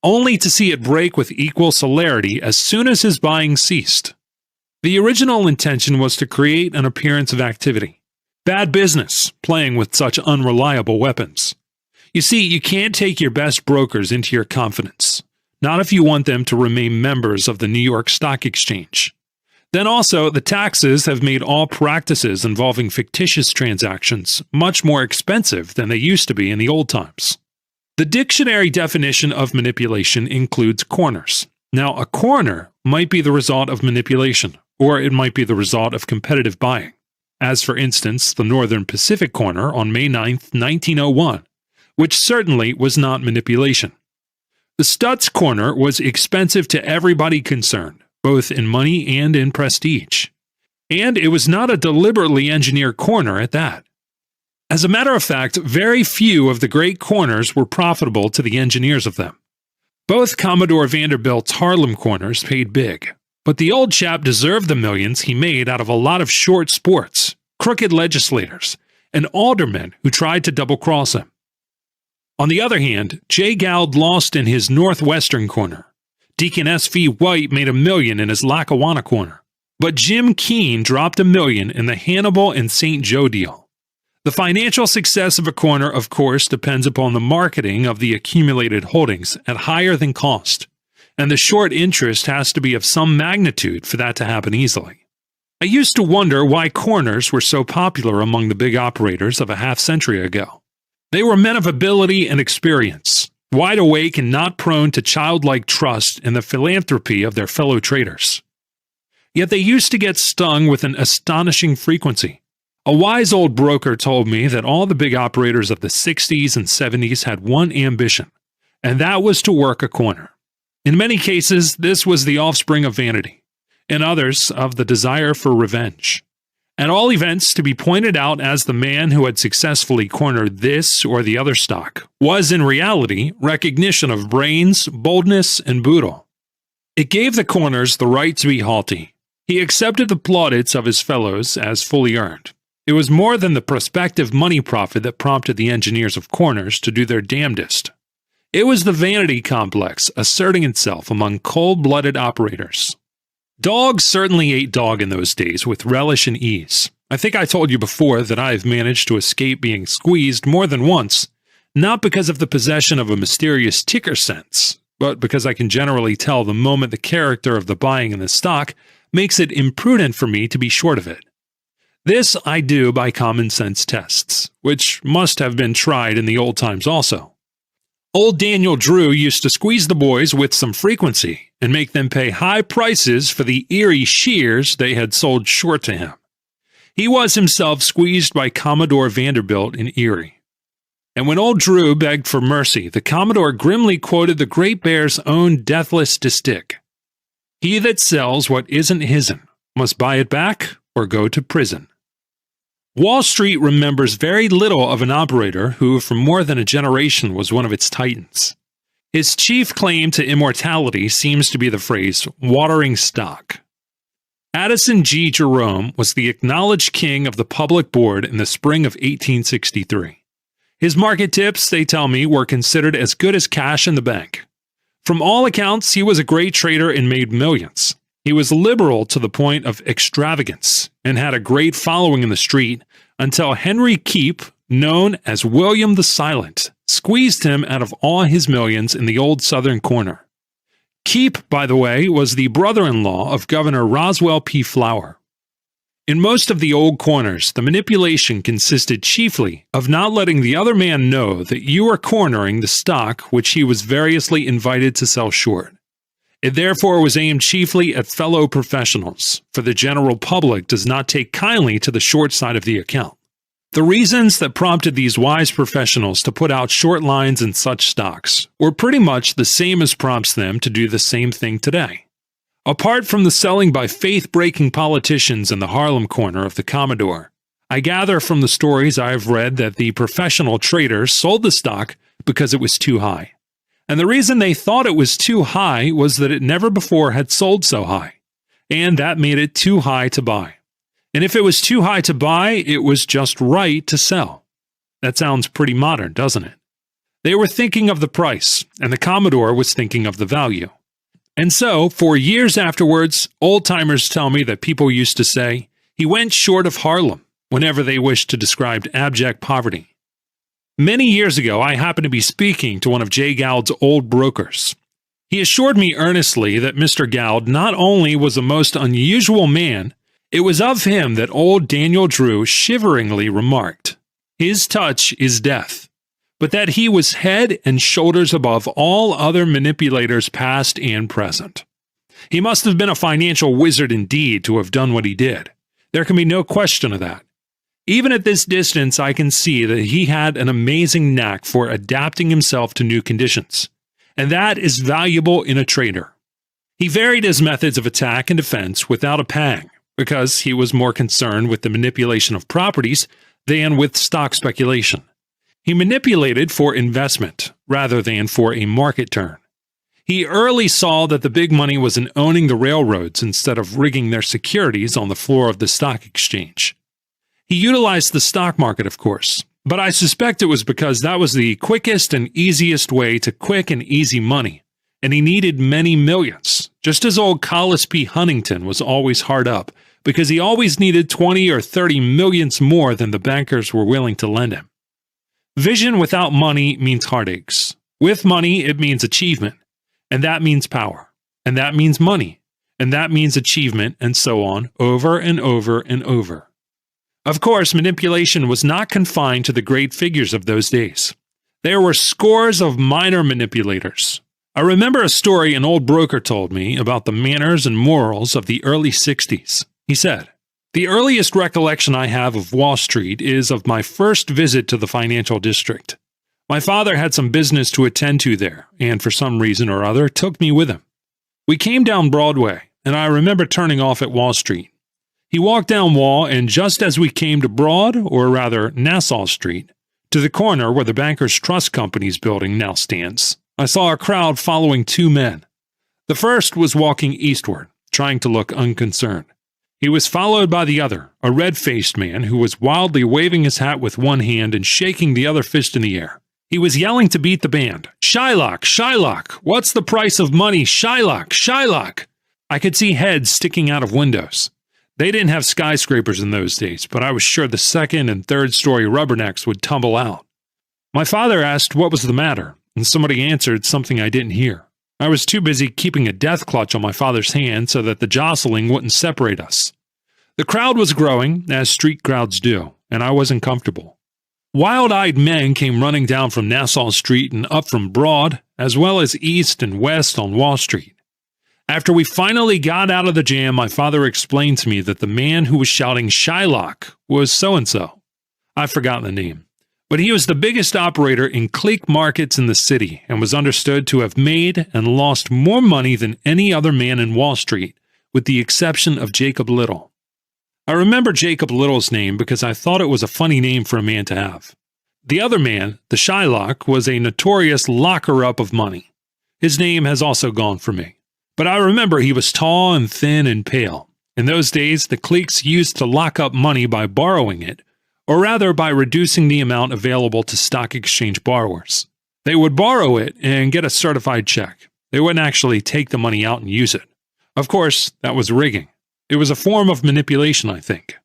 only to see it break with equal celerity as soon as his buying ceased. The original intention was to create an appearance of activity. Bad business, playing with such unreliable weapons. You see, you can't take your best brokers into your confidence, not if you want them to remain members of the New York Stock Exchange. Then also, the taxes have made all practices involving fictitious transactions much more expensive than they used to be in the old times. The dictionary definition of manipulation includes corners. Now, a corner might be the result of manipulation, or it might be the result of competitive buying, as for instance, the Northern Pacific corner on May 9, 1901, which certainly was not manipulation. The Stutz corner was expensive to everybody concerned, both in money and in prestige. And it was not a deliberately engineered corner at that. As a matter of fact, very few of the great corners were profitable to the engineers of them. Both Commodore Vanderbilt's Harlem corners paid big, but the old chap deserved the millions he made out of a lot of short sports, crooked legislators, and aldermen who tried to double-cross him. On the other hand, Jay Gould lost in his Northwestern corner. Deacon S.V. White made $1 million in his Lackawanna corner, but Jim Keene dropped $1 million in the Hannibal and St. Joe deal. The financial success of a corner, of course, depends upon the marketing of the accumulated holdings at higher than cost, and the short interest has to be of some magnitude for that to happen easily. I used to wonder why corners were so popular among the big operators of a half-century ago. They were men of ability and experience, wide awake and not prone to childlike trust in the philanthropy of their fellow traders. Yet they used to get stung with an astonishing frequency. A wise old broker told me that all the big operators of the 60s and 70s had one ambition, and that was to work a corner. In many cases, this was the offspring of vanity, in others of the desire for revenge. At all events, to be pointed out as the man who had successfully cornered this or the other stock was in reality recognition of brains, boldness, and boodle. It gave the corners the right to be haughty. He accepted the plaudits of his fellows as fully earned. It was more than the prospective money profit that prompted the engineers of corners to do their damnedest. It was the vanity complex asserting itself among cold-blooded operators. Dogs certainly ate dog in those days with relish and ease. I think I told you before that I have managed to escape being squeezed more than once, not because of the possession of a mysterious ticker sense, but because I can generally tell the moment the character of the buying in the stock makes it imprudent for me to be short of it. This I do by common sense tests, which must have been tried in the old times also. Old Daniel Drew used to squeeze the boys with some frequency and make them pay high prices for the Erie shears they had sold short to him. He was himself squeezed by Commodore Vanderbilt in Erie. And when old Drew begged for mercy, the Commodore grimly quoted the Great Bear's own deathless distich: "He that sells what isn't his'n must buy it back or go to prison." Wall Street remembers very little of an operator who, for more than a generation, was one of its titans. His chief claim to immortality seems to be the phrase, watering stock. Addison G. Jerome was the acknowledged king of the public board in the spring of 1863. His market tips, they tell me, were considered as good as cash in the bank. From all accounts, he was a great trader and made millions. He was liberal to the point of extravagance and had a great following in the street until Henry Keep, known as William the Silent, squeezed him out of all his millions in the old southern corner. Keep, by the way, was the brother-in-law of Governor Roswell P. Flower. In most of the old corners, the manipulation consisted chiefly of not letting the other man know that you were cornering the stock which he was variously invited to sell short. It therefore was aimed chiefly at fellow professionals, for the general public does not take kindly to the short side of the account. The reasons that prompted these wise professionals to put out short lines in such stocks were pretty much the same as prompts them to do the same thing today. Apart from the selling by faith-breaking politicians in the Harlem corner of the Commodore, I gather from the stories I have read that the professional traders sold the stock because it was too high. And the reason they thought it was too high was that it never before had sold so high, and that made it too high to buy. And if it was too high to buy, it was just right to sell. That sounds pretty modern, doesn't it? They were thinking of the price, and the Commodore was thinking of the value. And so, for years afterwards, old-timers tell me that people used to say, "He went short of Harlem," whenever they wished to describe abject poverty. Many years ago, I happened to be speaking to one of Jay Gould's old brokers. He assured me earnestly that Mr. Gould not only was a most unusual man, it was of him that old Daniel Drew shiveringly remarked, "His touch is death," but that he was head and shoulders above all other manipulators past and present. He must have been a financial wizard indeed to have done what he did. There can be no question of that. Even at this distance, I can see that he had an amazing knack for adapting himself to new conditions, and that is valuable in a trader. He varied his methods of attack and defense without a pang, because he was more concerned with the manipulation of properties than with stock speculation. He manipulated for investment rather than for a market turn. He early saw that the big money was in owning the railroads instead of rigging their securities on the floor of the stock exchange. He utilized the stock market, of course, but I suspect it was because that was the quickest and easiest way to quick and easy money, and he needed many millions, just as old Collis P. Huntington was always hard up, because he always needed 20 or 30 millions more than the bankers were willing to lend him. Vision without money means heartaches. With money, it means achievement, and that means power, and that means money, and that means achievement, and so on, over and over and over. Of course, manipulation was not confined to the great figures of those days. There were scores of minor manipulators. I remember a story an old broker told me about the manners and morals of the early 60s. He said, "The earliest recollection I have of Wall Street is of my first visit to the financial district. My father had some business to attend to there, and for some reason or other took me with him. We came down Broadway, and I remember turning off at Wall Street. He walked down Wall, and just as we came to Broad, or rather Nassau Street, to the corner where the Bankers Trust Company's building now stands, I saw a crowd following two men. The first was walking eastward, trying to look unconcerned. He was followed by the other, a red-faced man who was wildly waving his hat with one hand and shaking the other fist in the air. He was yelling to beat the band, 'Shylock, Shylock! What's the price of money? Shylock, Shylock!' I could see heads sticking out of windows. They didn't have skyscrapers in those days, but I was sure the second and third-story rubbernecks would tumble out. My father asked what was the matter, and somebody answered something I didn't hear. I was too busy keeping a death clutch on my father's hand so that the jostling wouldn't separate us. The crowd was growing, as street crowds do, and I wasn't comfortable. Wild-eyed men came running down from Nassau Street and up from Broad, as well as east and west on Wall Street. After we finally got out of the jam, my father explained to me that the man who was shouting Shylock was so-and-so. I've forgotten the name. But he was the biggest operator in clique markets in the city and was understood to have made and lost more money than any other man in Wall Street, with the exception of Jacob Little. I remember Jacob Little's name because I thought it was a funny name for a man to have. The other man, the Shylock, was a notorious locker-up of money. His name has also gone for me. But I remember he was tall and thin and pale. In those days, the cliques used to lock up money by borrowing it, or rather by reducing the amount available to stock exchange borrowers. They would borrow it and get a certified check. They wouldn't actually take the money out and use it. Of course, that was rigging. It was a form of manipulation, I think.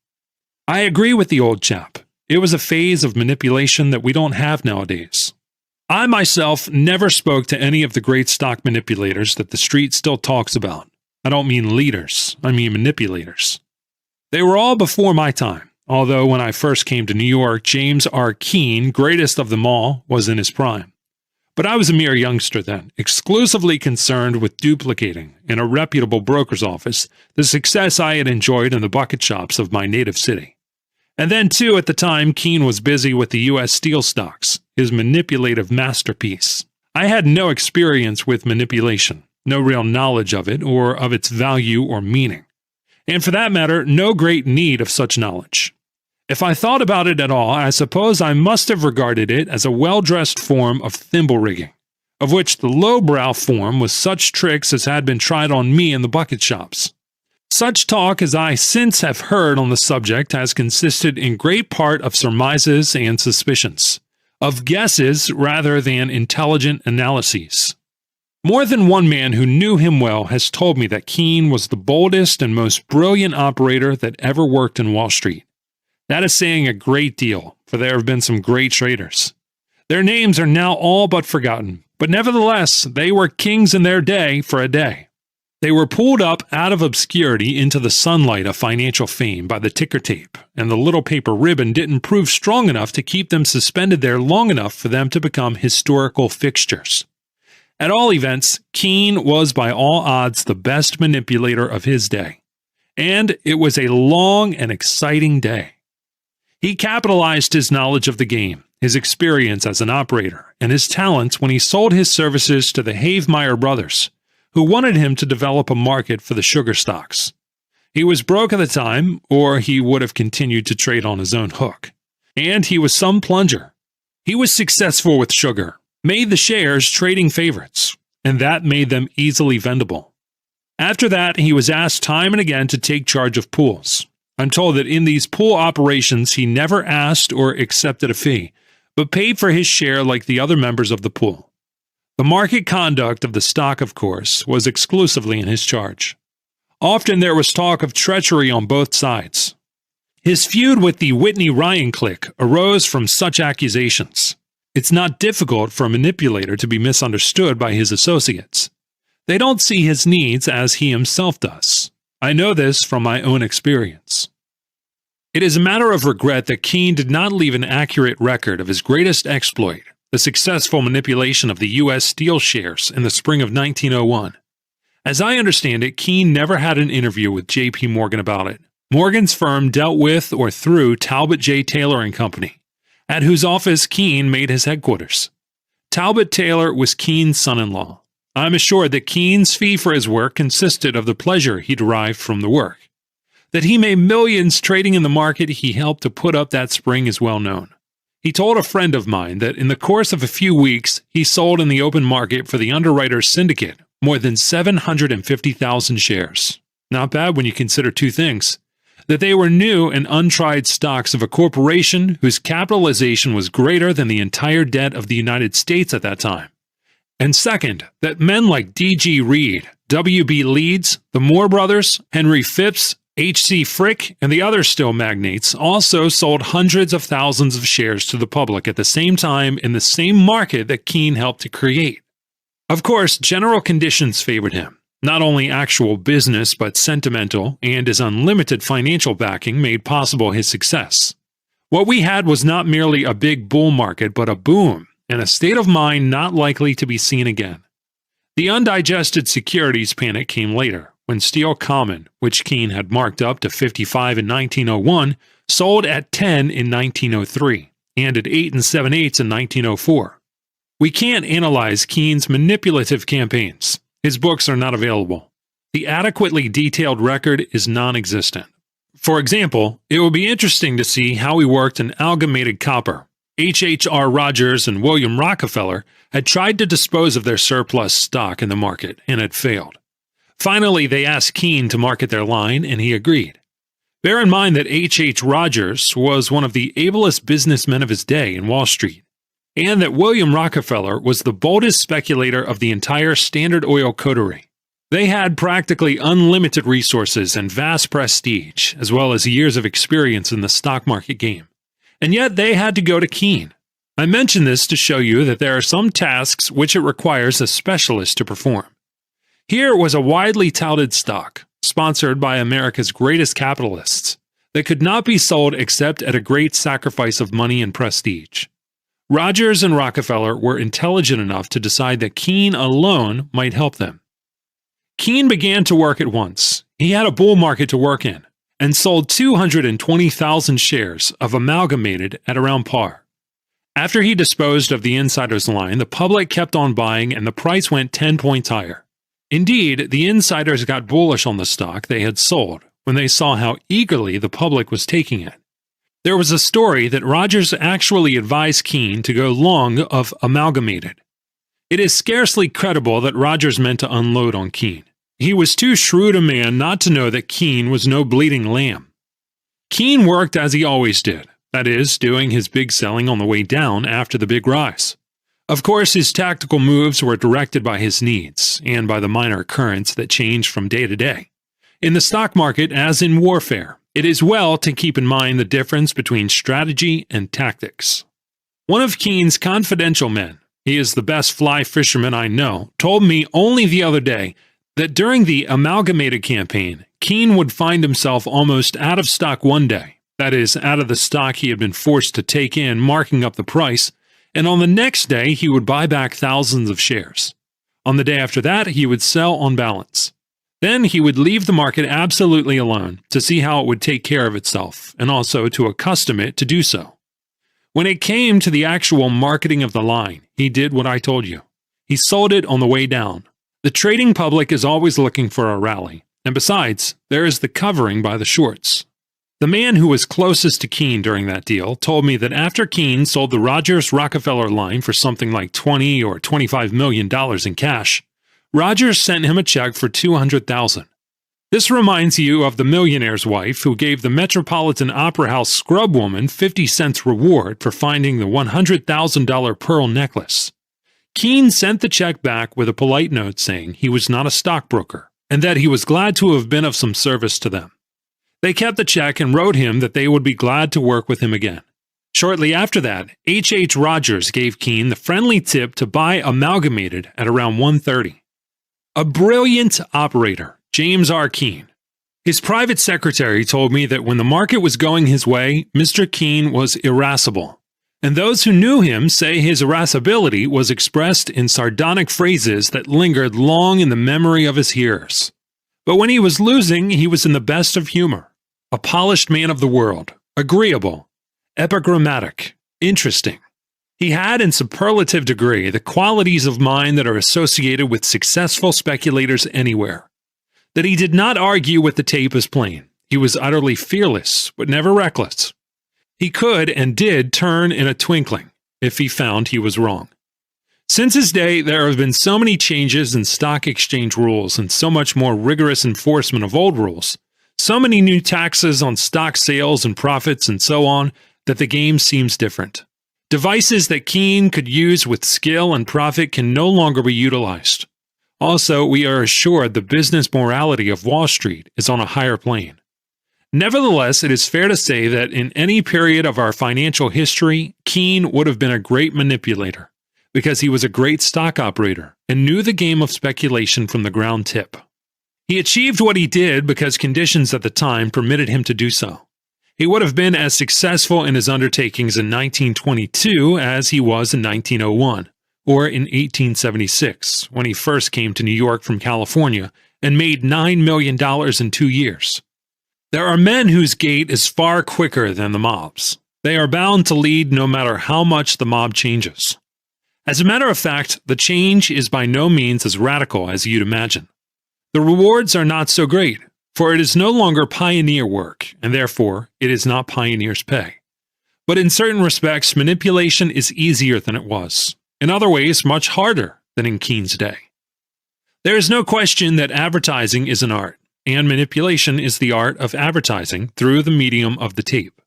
I agree with the old chap. It was a phase of manipulation that we don't have nowadays. I myself never spoke to any of the great stock manipulators that the street still talks about. I don't mean leaders, I mean manipulators. They were all before my time, although when I first came to New York, James R. Keene, greatest of them all, was in his prime. But I was a mere youngster then, exclusively concerned with duplicating, in a reputable broker's office, the success I had enjoyed in the bucket shops of my native city. And then, too, at the time, Keene was busy with the U.S. steel stocks, his manipulative masterpiece. I had no experience with manipulation, no real knowledge of it or of its value or meaning, and for that matter, no great need of such knowledge. If I thought about it at all, I suppose I must have regarded it as a well-dressed form of thimble rigging, of which the lowbrow form was such tricks as had been tried on me in the bucket shops. Such talk as I since have heard on the subject has consisted in great part of surmises and suspicions, of guesses rather than intelligent analyses. More than one man who knew him well has told me that Keene was the boldest and most brilliant operator that ever worked in Wall Street. That is saying a great deal, for there have been some great traders. Their names are now all but forgotten, but nevertheless, they were kings in their day for a day. They were pulled up out of obscurity into the sunlight of financial fame by the ticker tape, and the little paper ribbon didn't prove strong enough to keep them suspended there long enough for them to become historical fixtures. At all events, Keene was by all odds the best manipulator of his day, and it was a long and exciting day. He capitalized his knowledge of the game, his experience as an operator, and his talents when he sold his services to the Havemeyer brothers, who wanted him to develop a market for the sugar stocks. He was broke at the time, or he would have continued to trade on his own hook. And he was some plunger. He was successful with sugar, made the shares trading favorites, and that made them easily vendable. After that, he was asked time and again to take charge of pools. I'm told that in these pool operations he never asked or accepted a fee, but paid for his share like the other members of the pool. The market conduct of the stock, of course, was exclusively in his charge. Often there was talk of treachery on both sides. His feud with the Whitney Ryan clique arose from such accusations. It's not difficult for a manipulator to be misunderstood by his associates. They don't see his needs as he himself does. I know this from my own experience. It is a matter of regret that Keene did not leave an accurate record of his greatest exploit, the successful manipulation of the U.S. Steel shares in the spring of 1901. As I understand it, Keene never had an interview with J.P. Morgan about it. Morgan's firm dealt with or through Talbot J. Taylor and Company, at whose office Keene made his headquarters. Talbot Taylor was Keene's son-in-law. I'm assured that Keene's fee for his work consisted of the pleasure he derived from the work. That he made millions trading in the market he helped to put up that spring is well known. He told a friend of mine that in the course of a few weeks, he sold in the open market for the Underwriters Syndicate more than 750,000 shares. Not bad when you consider two things: that they were new and untried stocks of a corporation whose capitalization was greater than the entire debt of the United States at that time. And second, that men like D.G. Reed, W.B. Leeds, the Moore brothers, Henry Phipps, H.C. Frick, and the other steel magnates also sold hundreds of thousands of shares to the public at the same time in the same market that Keene helped to create. Of course, general conditions favored him. Not only actual business, but sentimental, and his unlimited financial backing made possible his success. What we had was not merely a big bull market, but a boom, and a state of mind not likely to be seen again. The undigested securities panic came later, when Steel Common, which Keene had marked up to 55 in 1901, sold at 10 in 1903, and at 8 7/8 in 1904. We can't analyze Keene's manipulative campaigns. His books are not available. The adequately detailed record is non-existent. For example, it would be interesting to see how he worked in amalgamated copper. H.R. Rogers and William Rockefeller had tried to dispose of their surplus stock in the market and had failed. Finally, they asked Keene to market their line, and he agreed. Bear in mind that H.H. Rogers was one of the ablest businessmen of his day in Wall Street, and that William Rockefeller was the boldest speculator of the entire Standard Oil coterie. They had practically unlimited resources and vast prestige, as well as years of experience in the stock market game. And yet they had to go to Keene. I mention this to show you that there are some tasks which it requires a specialist to perform. Here was a widely touted stock, sponsored by America's greatest capitalists, that could not be sold except at a great sacrifice of money and prestige. Rogers and Rockefeller were intelligent enough to decide that Keene alone might help them. Keene began to work at once. He had a bull market to work in, and sold 220,000 shares of Amalgamated at around par. After he disposed of the insider's line, the public kept on buying and the price went 10 points higher. Indeed, the insiders got bullish on the stock they had sold when they saw how eagerly the public was taking it. There was a story that Rogers actually advised Keene to go long of Amalgamated. It is scarcely credible that Rogers meant to unload on Keene. He was too shrewd a man not to know that Keene was no bleating lamb. Keene worked as he always did, that is, doing his big selling on the way down after the big rise. Of course, his tactical moves were directed by his needs and by the minor currents that changed from day to day. In the stock market, as in warfare, it is well to keep in mind the difference between strategy and tactics. One of Keene's confidential men, he is the best fly fisherman I know, told me only the other day that during the Amalgamated campaign, Keene would find himself almost out of stock one day, that is, out of the stock he had been forced to take in, marking up the price, and on the next day he would buy back thousands of shares. On the day after that, he would sell on balance. Then he would leave the market absolutely alone to see how it would take care of itself, and also to accustom it to do so. When it came to the actual marketing of the line, he did what I told you. He sold it on the way down. The trading public is always looking for a rally, and besides, there is the covering by the shorts. The man who was closest to Keene during that deal told me that after Keene sold the Rogers-Rockefeller line for something like $20 or $25 million in cash, Rogers sent him a check for $200,000. This reminds you of the millionaire's wife who gave the Metropolitan Opera House scrub woman 50 cents reward for finding the $100,000 pearl necklace. Keene sent the check back with a polite note saying he was not a stockbroker and that he was glad to have been of some service to them. They kept the check and wrote him that they would be glad to work with him again. Shortly after that, H. Rogers gave Keene the friendly tip to buy Amalgamated at around 1:30. A brilliant operator, James R. Keene. His private secretary told me that when the market was going his way, Mr. Keene was irascible, and those who knew him say his irascibility was expressed in sardonic phrases that lingered long in the memory of his hearers. But when he was losing, he was in the best of humor. A polished man of the world, agreeable, epigrammatic, interesting. He had in superlative degree the qualities of mind that are associated with successful speculators anywhere. That he did not argue with the tape is plain. He was utterly fearless, but never reckless. He could and did turn in a twinkling if he found he was wrong. Since his day, there have been so many changes in stock exchange rules and so much more rigorous enforcement of old rules, so many new taxes on stock sales and profits and so on, that the game seems different. Devices that Keene could use with skill and profit can no longer be utilized. Also, we are assured the business morality of Wall Street is on a higher plane. Nevertheless, it is fair to say that in any period of our financial history, Keene would have been a great manipulator, because he was a great stock operator and knew the game of speculation from the ground tip. He achieved what he did because conditions at the time permitted him to do so. He would have been as successful in his undertakings in 1922 as he was in 1901, or in 1876, when he first came to New York from California and made $9 million in 2 years. There are men whose gait is far quicker than the mob's. They are bound to lead no matter how much the mob changes. As a matter of fact, the change is by no means as radical as you'd imagine. The rewards are not so great, for it is no longer pioneer work, and therefore it is not pioneer's pay. But in certain respects, manipulation is easier than it was. In other ways, much harder than in Keene's day. There is no question that advertising is an art, and manipulation is the art of advertising through the medium of the tape.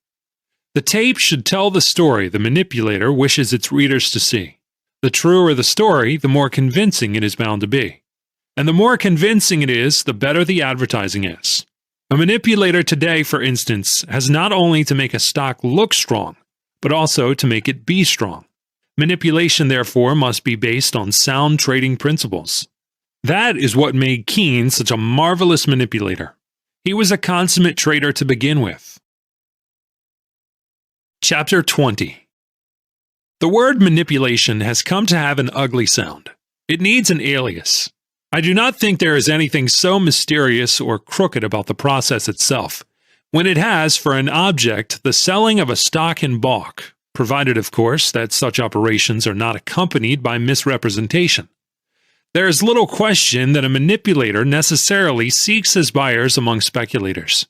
The tape should tell the story the manipulator wishes its readers to see. The truer the story, the more convincing it is bound to be. And the more convincing it is, the better the advertising is. A manipulator today, for instance, has not only to make a stock look strong, but also to make it be strong. Manipulation, therefore, must be based on sound trading principles. That is what made Keene such a marvelous manipulator. He was a consummate trader to begin with. Chapter 20. The word manipulation has come to have an ugly sound. It needs an alias. I do not think there is anything so mysterious or crooked about the process itself, when it has for an object the selling of a stock in bulk, provided, of course, that such operations are not accompanied by misrepresentation. There is little question that a manipulator necessarily seeks his buyers among speculators.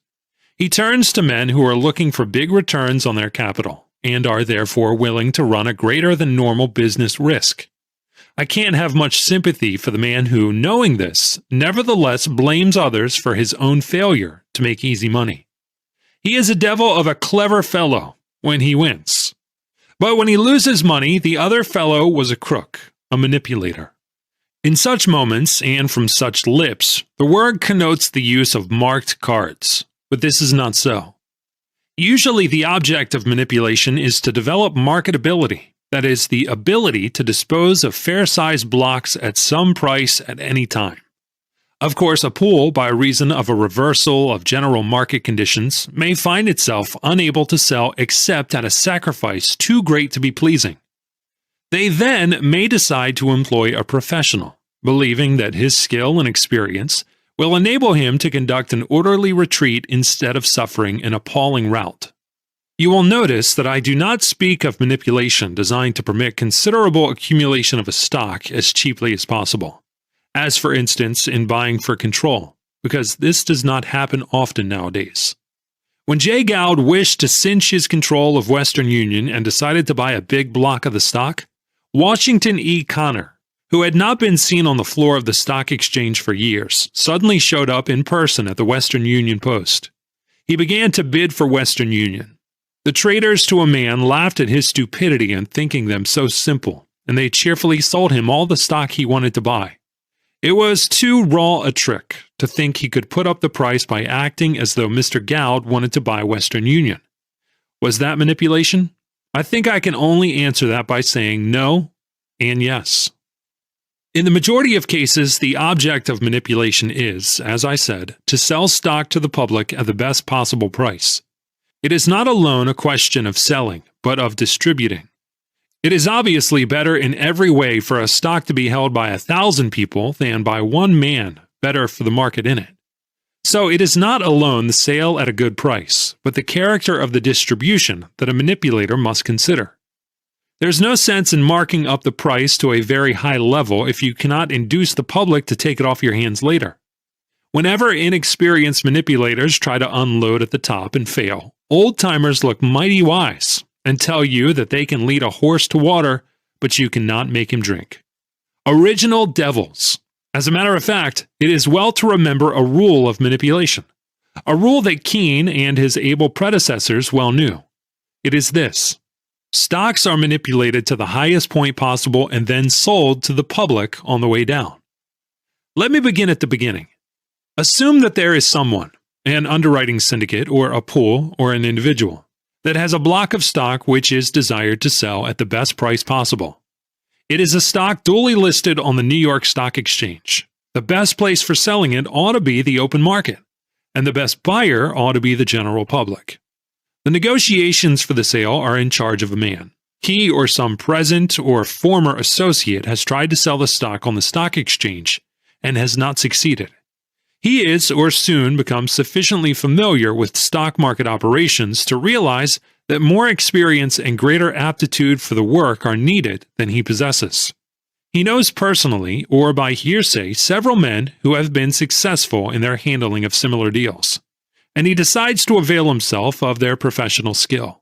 He turns to men who are looking for big returns on their capital, and are therefore willing to run a greater than normal business risk. I can't have much sympathy for the man who, knowing this, nevertheless blames others for his own failure to make easy money. He is a devil of a clever fellow when he wins. But when he loses money, the other fellow was a crook, a manipulator. In such moments, and from such lips, the word connotes the use of marked cards, but this is not so. Usually the object of manipulation is to develop marketability, that is, the ability to dispose of fair-sized blocks at some price at any time. Of course, a pool, by reason of a reversal of general market conditions, may find itself unable to sell except at a sacrifice too great to be pleasing. They then may decide to employ a professional, believing that his skill and experience will enable him to conduct an orderly retreat instead of suffering an appalling rout. You will notice that I do not speak of manipulation designed to permit considerable accumulation of a stock as cheaply as possible, as for instance in buying for control, because this does not happen often nowadays. When Jay Gould wished to cinch his control of Western Union and decided to buy a big block of the stock, Washington E. Connor, who had not been seen on the floor of the stock exchange for years, suddenly showed up in person at the Western Union Post. He began to bid for Western Union. The traders to a man laughed at his stupidity in thinking them so simple, and they cheerfully sold him all the stock he wanted to buy. It was too raw a trick to think he could put up the price by acting as though Mr. Gould wanted to buy Western Union. Was that manipulation? I think I can only answer that by saying no and yes. In the majority of cases, the object of manipulation is, as I said, to sell stock to the public at the best possible price. It is not alone a question of selling, but of distributing. It is obviously better in every way for a stock to be held by 1,000 people than by one man, better for the market in it. So it is not alone the sale at a good price, but the character of the distribution that a manipulator must consider. There's no sense in marking up the price to a very high level if you cannot induce the public to take it off your hands later. Whenever inexperienced manipulators try to unload at the top and fail, old-timers look mighty wise and tell you that they can lead a horse to water, but you cannot make him drink. Original devils. As a matter of fact, it is well to remember a rule of manipulation, a rule that Keene and his able predecessors well knew. It is this: stocks are manipulated to the highest point possible and then sold to the public on the way down. Let me begin at the beginning. Assume that there is someone, an underwriting syndicate or a pool or an individual, that has a block of stock which is desired to sell at the best price possible. It is a stock duly listed on the New York Stock Exchange. The best place for selling it ought to be the open market, and the best buyer ought to be the general public. The negotiations for the sale are in charge of a man. He or some present or former associate has tried to sell the stock on the stock exchange and has not succeeded. He is or soon becomes sufficiently familiar with stock market operations to realize that more experience and greater aptitude for the work are needed than he possesses. He knows personally or by hearsay several men who have been successful in their handling of similar deals, and he decides to avail himself of their professional skill.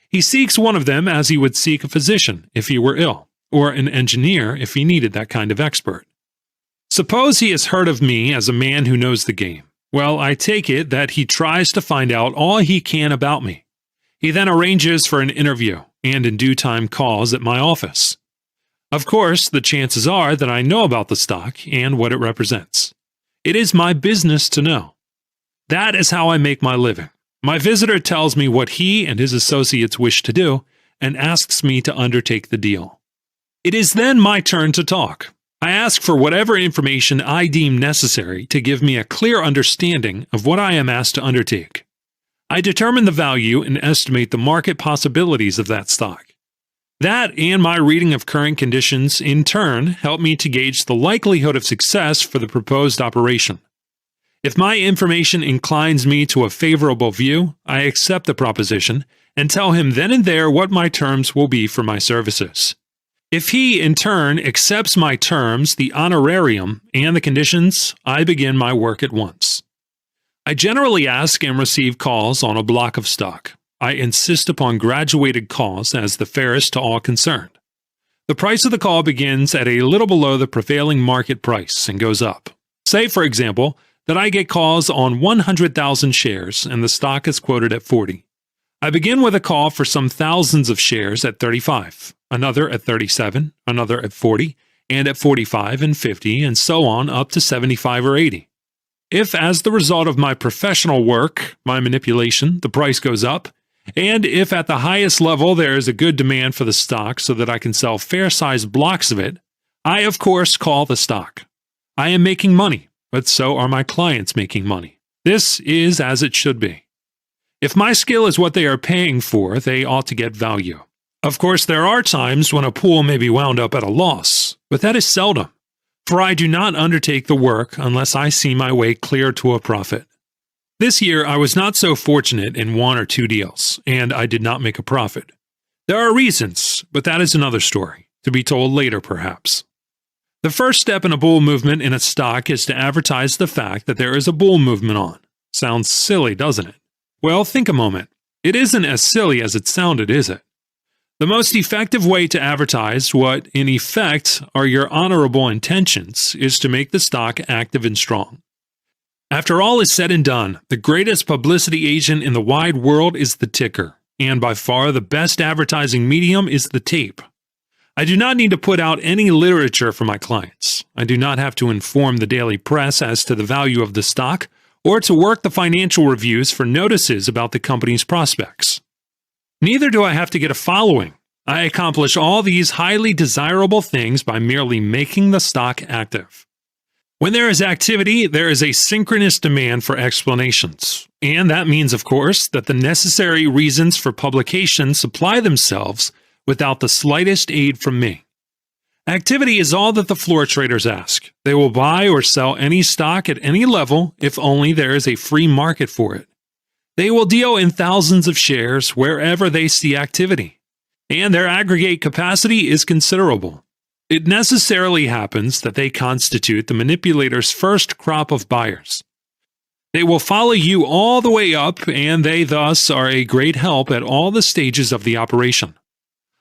He seeks one of them as he would seek a physician if he were ill, or an engineer if he needed that kind of expert. Suppose he has heard of me as a man who knows the game. Well, I take it that he tries to find out all he can about me. He then arranges for an interview, and in due time calls at my office. Of course, the chances are that I know about the stock and what it represents. It is my business to know. That is how I make my living. My visitor tells me what he and his associates wish to do, and asks me to undertake the deal. It is then my turn to talk. I ask for whatever information I deem necessary to give me a clear understanding of what I am asked to undertake. I determine the value and estimate the market possibilities of that stock. That and my reading of current conditions in turn help me to gauge the likelihood of success for the proposed operation. If my information inclines me to a favorable view, I accept the proposition and tell him then and there what my terms will be for my services. If he, in turn, accepts my terms, the honorarium, and the conditions, I begin my work at once. I generally ask and receive calls on a block of stock. I insist upon graduated calls as the fairest to all concerned. The price of the call begins at a little below the prevailing market price and goes up. Say, for example, that I get calls on 100,000 shares and the stock is quoted at 40. I begin with a call for some thousands of shares at 35, another at 37, another at 40, and at 45 and 50, and so on up to 75 or 80. If, as the result of my professional work, my manipulation, the price goes up, and if at the highest level there is a good demand for the stock so that I can sell fair-sized blocks of it, I, of course, call the stock. I am making money, but so are my clients making money. This is as it should be. If my skill is what they are paying for, they ought to get value. Of course, there are times when a pool may be wound up at a loss, but that is seldom, for I do not undertake the work unless I see my way clear to a profit. This year, I was not so fortunate in one or two deals, and I did not make a profit. There are reasons, but that is another story, to be told later perhaps. The first step in a bull movement in a stock is to advertise the fact that there is a bull movement on. Sounds silly, doesn't it? Well, think a moment. It isn't as silly as it sounded, is it? The most effective way to advertise what, in effect, are your honorable intentions is to make the stock active and strong. After all is said and done, the greatest publicity agent in the wide world is the ticker, and by far the best advertising medium is the tape. I do not need to put out any literature for my clients. I do not have to inform the daily press as to the value of the stock, or to work the financial reviews for notices about the company's prospects. Neither do I have to get a following. I accomplish all these highly desirable things by merely making the stock active. When there is activity, there is a synchronous demand for explanations, and that means, of course, that the necessary reasons for publication supply themselves without the slightest aid from me. Activity is all that the floor traders ask. They will buy or sell any stock at any level if only there is a free market for it. They will deal in thousands of shares wherever they see activity, and their aggregate capacity is considerable. It necessarily happens that they constitute the manipulator's first crop of buyers. They will follow you all the way up, and they thus are a great help at all the stages of the operation.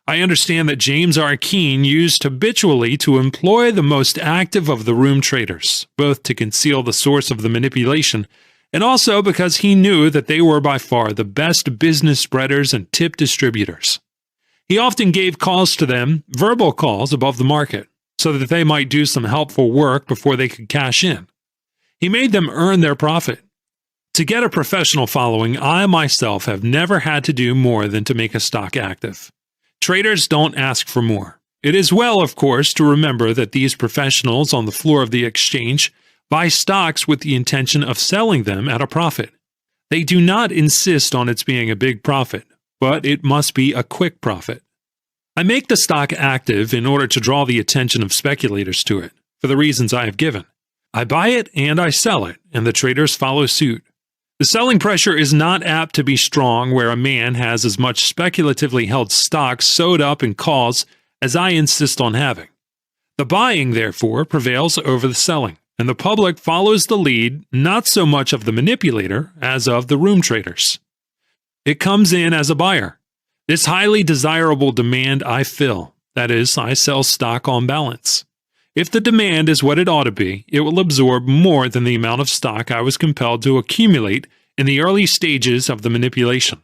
I understand that James R. Keene used habitually to employ the most active of the room traders, both to conceal the source of the manipulation, and also because he knew that they were by far the best business spreaders and tip distributors. He often gave calls to them, verbal calls above the market, so that they might do some helpful work before they could cash in. He made them earn their profit. To get a professional following, I myself have never had to do more than to make a stock active. Traders don't ask for more. It is well, of course, to remember that these professionals on the floor of the exchange buy stocks with the intention of selling them at a profit. They do not insist on its being a big profit, but it must be a quick profit. I make the stock active in order to draw the attention of speculators to it, for the reasons I have given. I buy it and I sell it, and the traders follow suit. The selling pressure is not apt to be strong where a man has as much speculatively held stock sewed up in calls as I insist on having. The buying, therefore, prevails over the selling, and the public follows the lead not so much of the manipulator as of the room traders. It comes in as a buyer. This highly desirable demand I fill, that is, I sell stock on balance. If the demand is what it ought to be, it will absorb more than the amount of stock I was compelled to accumulate in the early stages of the manipulation.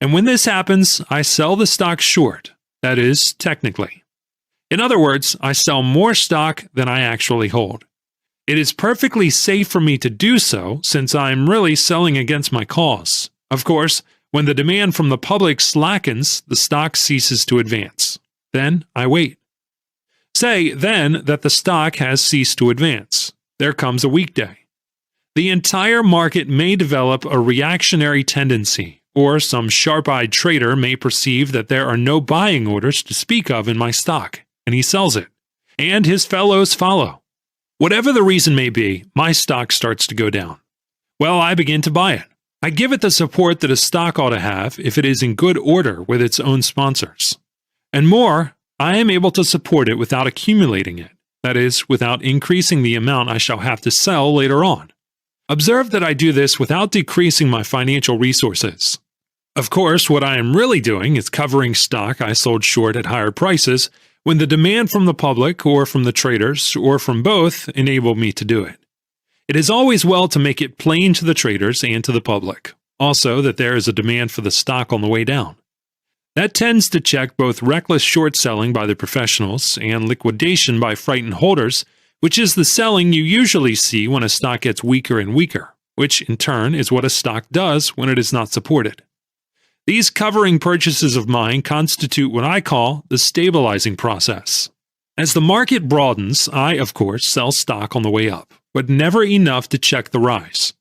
And when this happens, I sell the stock short, that is, technically. In other words, I sell more stock than I actually hold. It is perfectly safe for me to do so since I am really selling against my cause. Of course, when the demand from the public slackens, the stock ceases to advance. Then I wait. Say, then, that the stock has ceased to advance. There comes a weekday. The entire market may develop a reactionary tendency, or some sharp-eyed trader may perceive that there are no buying orders to speak of in my stock, and he sells it, and his fellows follow. Whatever the reason may be, my stock starts to go down. Well, I begin to buy it. I give it the support that a stock ought to have if it is in good order with its own sponsors. And more, I am able to support it without accumulating it, that is, without increasing the amount I shall have to sell later on. Observe that I do this without decreasing my financial resources. Of course, what I am really doing is covering stock I sold short at higher prices when the demand from the public or from the traders or from both enabled me to do it. It is always well to make it plain to the traders and to the public, also that there is a demand for the stock on the way down. That tends to check both reckless short selling by the professionals and liquidation by frightened holders, which is the selling you usually see when a stock gets weaker and weaker, which in turn is what a stock does when it is not supported. These covering purchases of mine constitute what I call the stabilizing process. As the market broadens, I, of course, sell stock on the way up, but never enough to check the rise.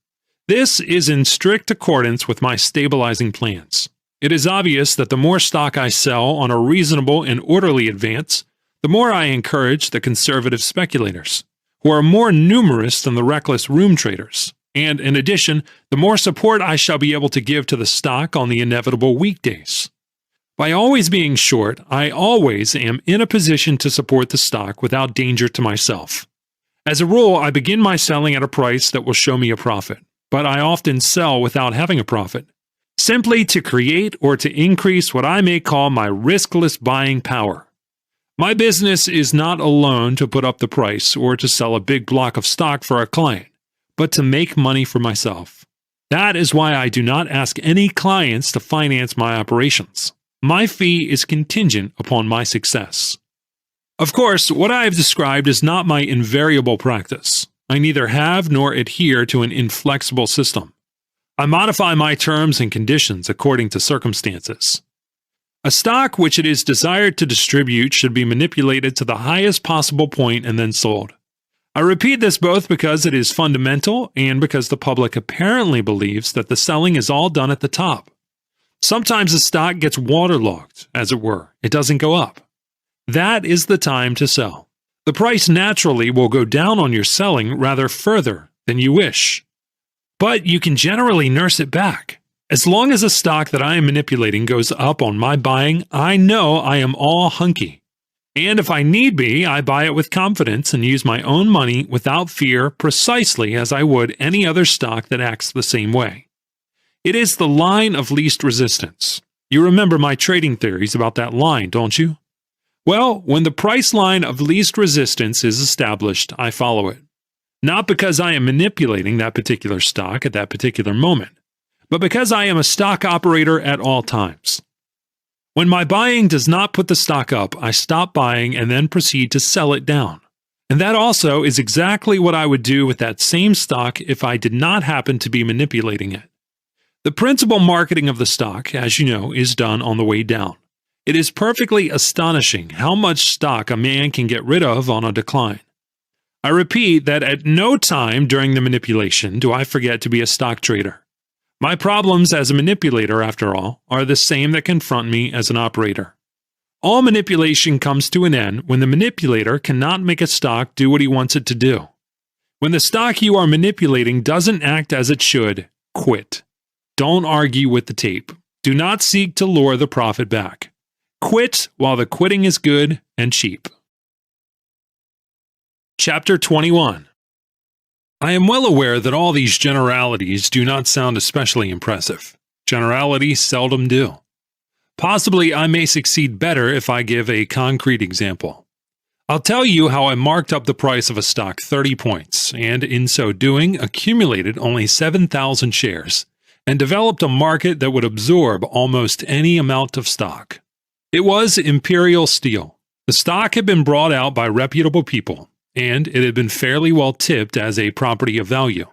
This is in strict accordance with my stabilizing plans. It is obvious that the more stock I sell on a reasonable and orderly advance, the more I encourage the conservative speculators, who are more numerous than the reckless room traders. And in addition, the more support I shall be able to give to the stock on the inevitable weekdays. By always being short, I always am in a position to support the stock without danger to myself. As a rule, I begin my selling at a price that will show me a profit, but I often sell without having a profit, simply to create or to increase what I may call my riskless buying power. My business is not alone to put up the price or to sell a big block of stock for a client, but to make money for myself. That is why I do not ask any clients to finance my operations. My fee is contingent upon my success. Of course, what I have described is not my invariable practice. I neither have nor adhere to an inflexible system. I modify my terms and conditions according to circumstances. A stock which it is desired to distribute should be manipulated to the highest possible point and then sold. I repeat this both because it is fundamental and because the public apparently believes that the selling is all done at the top. Sometimes a stock gets waterlogged, as it were. It doesn't go up. That is the time to sell. The price naturally will go down on your selling rather further than you wish. But you can generally nurse it back. As long as a stock that I am manipulating goes up on my buying, I know I am all hunky. And if I need be, I buy it with confidence and use my own money without fear precisely as I would any other stock that acts the same way. It is the line of least resistance. You remember my trading theories about that line, don't you? Well, when the price line of least resistance is established, I follow it. Not because I am manipulating that particular stock at that particular moment, but because I am a stock operator at all times. When my buying does not put the stock up, I stop buying and then proceed to sell it down. And that also is exactly what I would do with that same stock if I did not happen to be manipulating it. The principal marketing of the stock, as you know, is done on the way down. It is perfectly astonishing how much stock a man can get rid of on a decline. I repeat that at no time during the manipulation do I forget to be a stock trader. My problems as a manipulator, after all, are the same that confront me as an operator. All manipulation comes to an end when the manipulator cannot make a stock do what he wants it to do. When the stock you are manipulating doesn't act as it should, quit. Don't argue with the tape. Do not seek to lure the profit back. Quit while the quitting is good and cheap. Chapter 21. I am well aware that all these generalities do not sound especially impressive. Generalities seldom do. Possibly I may succeed better if I give a concrete example. I'll tell you how I marked up the price of a stock 30 points, and in so doing accumulated only 7,000 shares, and developed a market that would absorb almost any amount of stock. It was Imperial Steel. The stock had been brought out by reputable people, and it had been fairly well tipped as a property of value.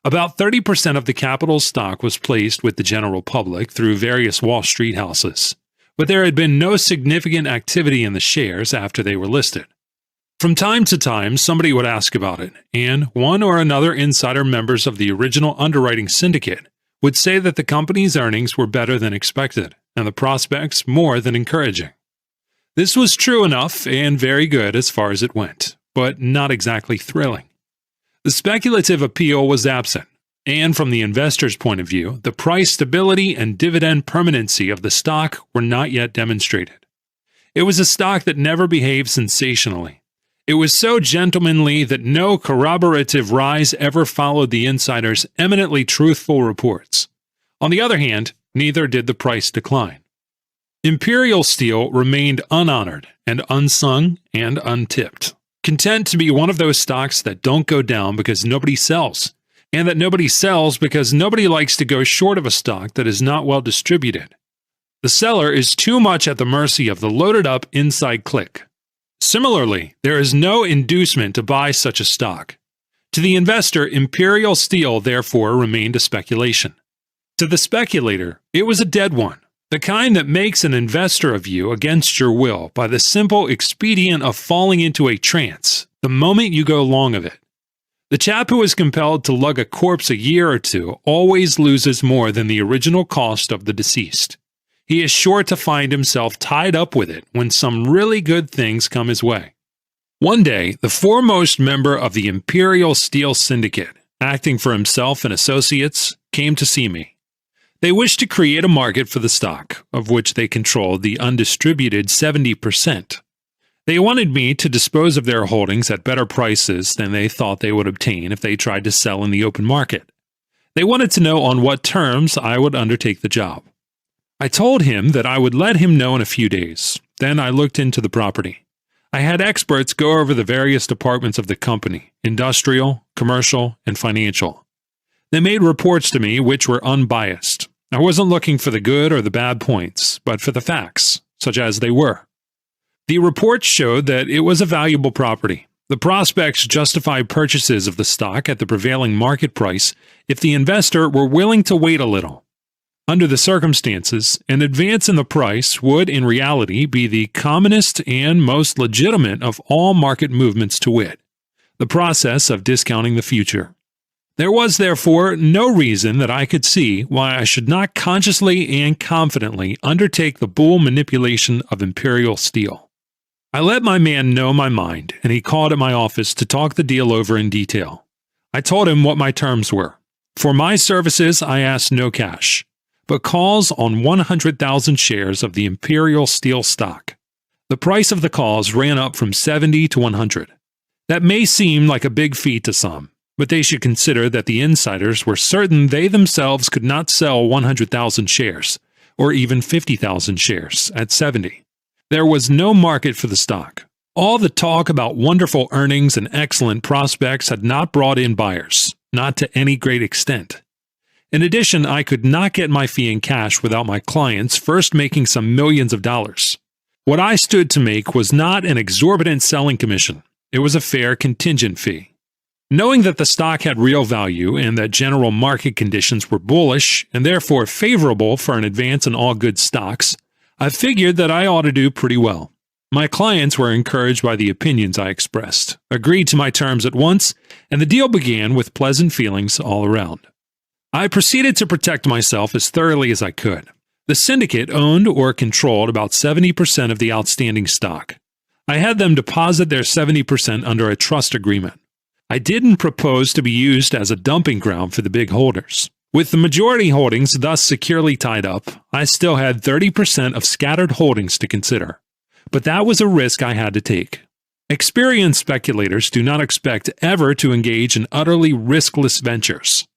About 30% of the capital stock was placed with the general public through various Wall Street houses, but there had been no significant activity in the shares after they were listed. From time to time, somebody would ask about it, and one or another insider members of the original underwriting syndicate would say that the company's earnings were better than expected, and the prospects more than encouraging. This was true enough and very good as far as it went, but not exactly thrilling. The speculative appeal was absent, and from the investor's point of view, the price stability and dividend permanency of the stock were not yet demonstrated. It was a stock that never behaved sensationally. It was so gentlemanly that no corroborative rise ever followed the insider's eminently truthful reports. On the other hand, neither did the price decline. Imperial Steel remained unhonored and unsung and untipped, content to be one of those stocks that don't go down because nobody sells, and that nobody sells because nobody likes to go short of a stock that is not well distributed. The seller is too much at the mercy of the loaded-up inside click. Similarly, there is no inducement to buy such a stock. To the investor, Imperial Steel therefore remained a speculation. To the speculator, it was a dead one, the kind that makes an investor of you against your will by the simple expedient of falling into a trance the moment you go long of it. The chap who is compelled to lug a corpse a year or two always loses more than the original cost of the deceased. He is sure to find himself tied up with it when some really good things come his way. One day, the foremost member of the Imperial Steel Syndicate, acting for himself and associates, came to see me. They wished to create a market for the stock, of which they controlled the undistributed 70%. They wanted me to dispose of their holdings at better prices than they thought they would obtain if they tried to sell in the open market. They wanted to know on what terms I would undertake the job. I told him that I would let him know in a few days. Then I looked into the property. I had experts go over the various departments of the company, industrial, commercial, and financial. They made reports to me which were unbiased. I wasn't looking for the good or the bad points, but for the facts, such as they were. The reports showed that it was a valuable property. The prospects justified purchases of the stock at the prevailing market price if the investor were willing to wait a little. Under the circumstances, an advance in the price would in reality be the commonest and most legitimate of all market movements, to wit, the process of discounting the future. There was, therefore, no reason that I could see why I should not consciously and confidently undertake the bull manipulation of Imperial Steel. I let my man know my mind, and he called at my office to talk the deal over in detail. I told him what my terms were. For my services, I asked no cash, but calls on 100,000 shares of the Imperial Steel stock. The price of the calls ran up from 70 to 100. That may seem like a big feat to some, but they should consider that the insiders were certain they themselves could not sell 100,000 shares, or even 50,000 shares, at 70. There was no market for the stock. All the talk about wonderful earnings and excellent prospects had not brought in buyers, not to any great extent. In addition, I could not get my fee in cash without my clients first making some millions of dollars. What I stood to make was not an exorbitant selling commission. It was a fair contingent fee. Knowing that the stock had real value and that general market conditions were bullish and therefore favorable for an advance in all good stocks, I figured that I ought to do pretty well. My clients were encouraged by the opinions I expressed, agreed to my terms at once, and the deal began with pleasant feelings all around. I proceeded to protect myself as thoroughly as I could. The syndicate owned or controlled about 70% of the outstanding stock. I had them deposit their 70% under a trust agreement. I didn't propose to be used as a dumping ground for the big holders. With the majority holdings thus securely tied up, I still had 30% of scattered holdings to consider. But that was a risk I had to take. Experienced speculators do not expect ever to engage in utterly riskless ventures.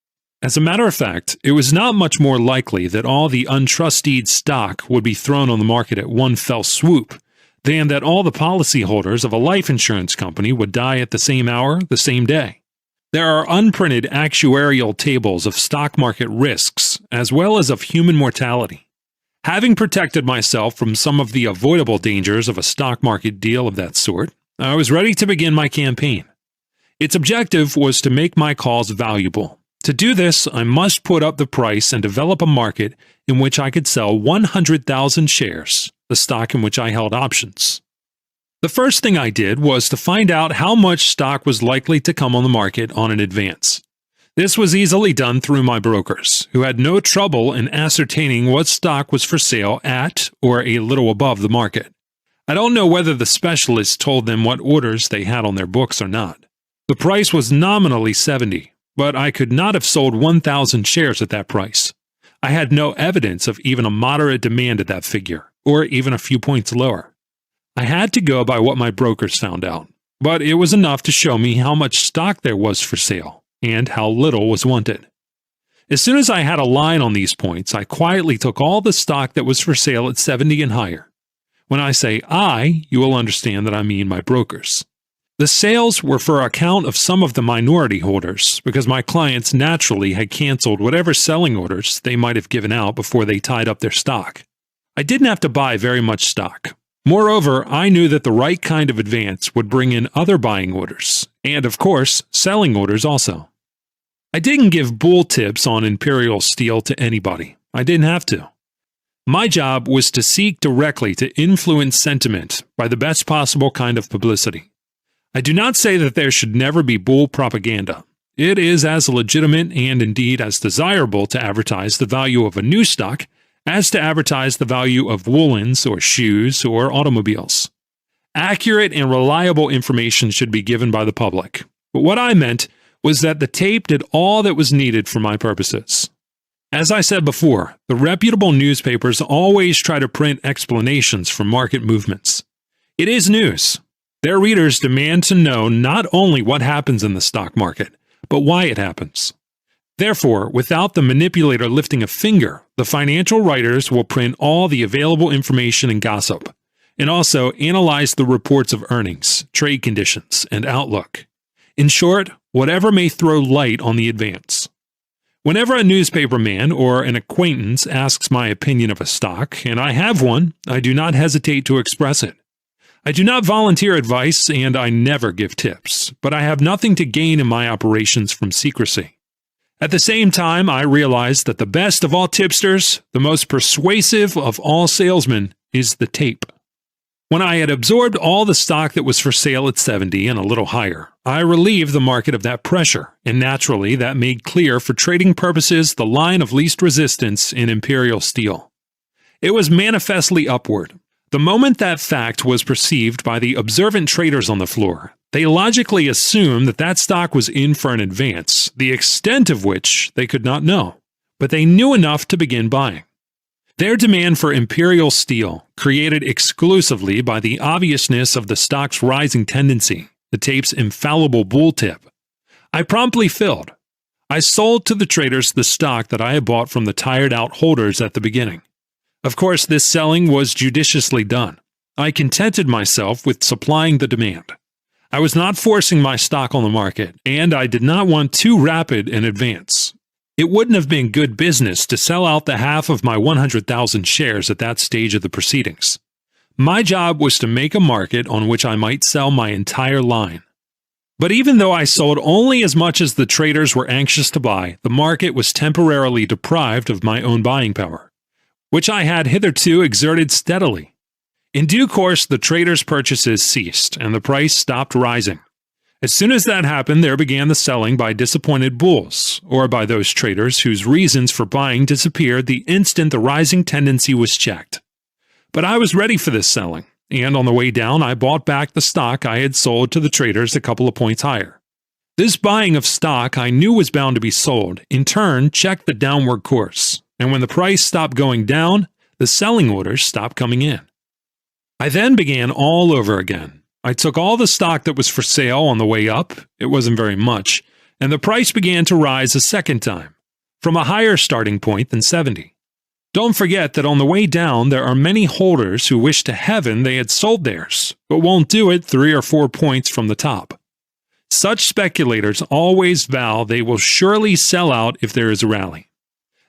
As a matter of fact, it was not much more likely that all the untrustedied stock would be thrown on the market at one fell swoop than that all the policyholders of a life insurance company would die at the same hour, the same day. There are unprinted actuarial tables of stock market risks, as well as of human mortality. Having protected myself from some of the avoidable dangers of a stock market deal of that sort, I was ready to begin my campaign. Its objective was to make my calls valuable. To do this, I must put up the price and develop a market in which I could sell 100,000 shares, the stock in which I held options. The first thing I did was to find out how much stock was likely to come on the market on an advance. This was easily done through my brokers, who had no trouble in ascertaining what stock was for sale at or a little above the market. I don't know whether the specialists told them what orders they had on their books or not. The price was nominally 70, but I could not have sold 1,000 shares at that price. I had no evidence of even a moderate demand at that figure, or even a few points lower. I had to go by what my brokers found out, but it was enough to show me how much stock there was for sale and how little was wanted. As soon as I had a line on these points, I quietly took all the stock that was for sale at 70 and higher. When I say I, you will understand that I mean my brokers. The sales were for account of some of the minority holders, because my clients naturally had canceled whatever selling orders they might have given out before they tied up their stock. I didn't have to buy very much stock. Moreover, I knew that the right kind of advance would bring in other buying orders, and of course, selling orders also. I didn't give bull tips on Imperial Steel to anybody. I didn't have to. My job was to seek directly to influence sentiment by the best possible kind of publicity. I do not say that there should never be bull propaganda. It is as legitimate and indeed as desirable to advertise the value of a new stock as to advertise the value of woolens or shoes or automobiles. Accurate and reliable information should be given by the public. But what I meant was that the tape did all that was needed for my purposes. As I said before, the reputable newspapers always try to print explanations for market movements. It is news. Their readers demand to know not only what happens in the stock market, but why it happens. Therefore, without the manipulator lifting a finger, the financial writers will print all the available information and gossip, and also analyze the reports of earnings, trade conditions, and outlook. In short, whatever may throw light on the advance. Whenever a newspaperman or an acquaintance asks my opinion of a stock, and I have one, I do not hesitate to express it. I do not volunteer advice, and I never give tips, but I have nothing to gain in my operations from secrecy. At the same time, I realize that the best of all tipsters, the most persuasive of all salesmen, is the tape. When I had absorbed all the stock that was for sale at 70 and a little higher, I relieved the market of that pressure, and naturally that made clear for trading purposes the line of least resistance in Imperial Steel. It was manifestly upward. The moment that fact was perceived by the observant traders on the floor, they logically assumed that that stock was in for an advance, the extent of which they could not know, but they knew enough to begin buying. Their demand for Imperial Steel, created exclusively by the obviousness of the stock's rising tendency, the tape's infallible bull tip, I promptly filled. I sold to the traders the stock that I had bought from the tired-out holders at the beginning. Of course, this selling was judiciously done. I contented myself with supplying the demand. I was not forcing my stock on the market, and I did not want too rapid an advance. It wouldn't have been good business to sell out the half of my 100,000 shares at that stage of the proceedings. My job was to make a market on which I might sell my entire line. But even though I sold only as much as the traders were anxious to buy, the market was temporarily deprived of my own buying power, which I had hitherto exerted steadily. In due course, the traders' purchases ceased, and the price stopped rising. As soon as that happened, there began the selling by disappointed bulls, or by those traders whose reasons for buying disappeared the instant the rising tendency was checked. But I was ready for this selling, and on the way down I bought back the stock I had sold to the traders a couple of points higher. This buying of stock I knew was bound to be sold, in turn checked the downward course, and when the price stopped going down, the selling orders stopped coming in. I then began all over again. I took all the stock that was for sale on the way up, it wasn't very much, and the price began to rise a second time, from a higher starting point than 70. Don't forget that on the way down there are many holders who wish to heaven they had sold theirs, but won't do it 3 or 4 points from the top. Such speculators always vow they will surely sell out if there is a rally.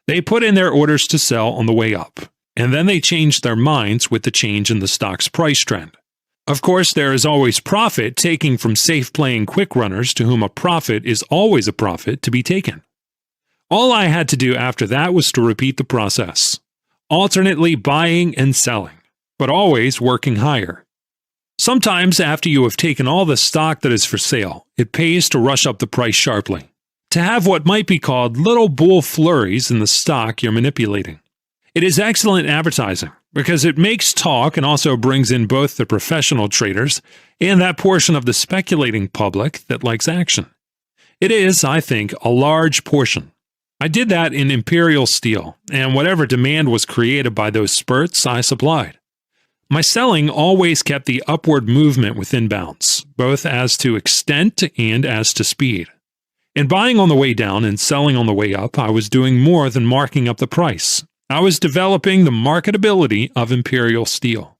They put in their orders to sell on the way up, and then they change their minds with the change in the stock's price trend. Of course, there is always profit taking from safe-playing quick runners to whom a profit is always a profit to be taken. All I had to do after that was to repeat the process, alternately buying and selling, but always working higher. Sometimes after you have taken all the stock that is for sale, it pays to rush up the price sharply, to have what might be called little bull flurries in the stock you're manipulating. It is excellent advertising, because it makes talk and also brings in both the professional traders and that portion of the speculating public that likes action. It is, I think, a large portion. I did that in Imperial Steel, and whatever demand was created by those spurts, I supplied. My selling always kept the upward movement within bounds, both as to extent and as to speed. In buying on the way down and selling on the way up, I was doing more than marking up the price. I was developing the marketability of Imperial Steel.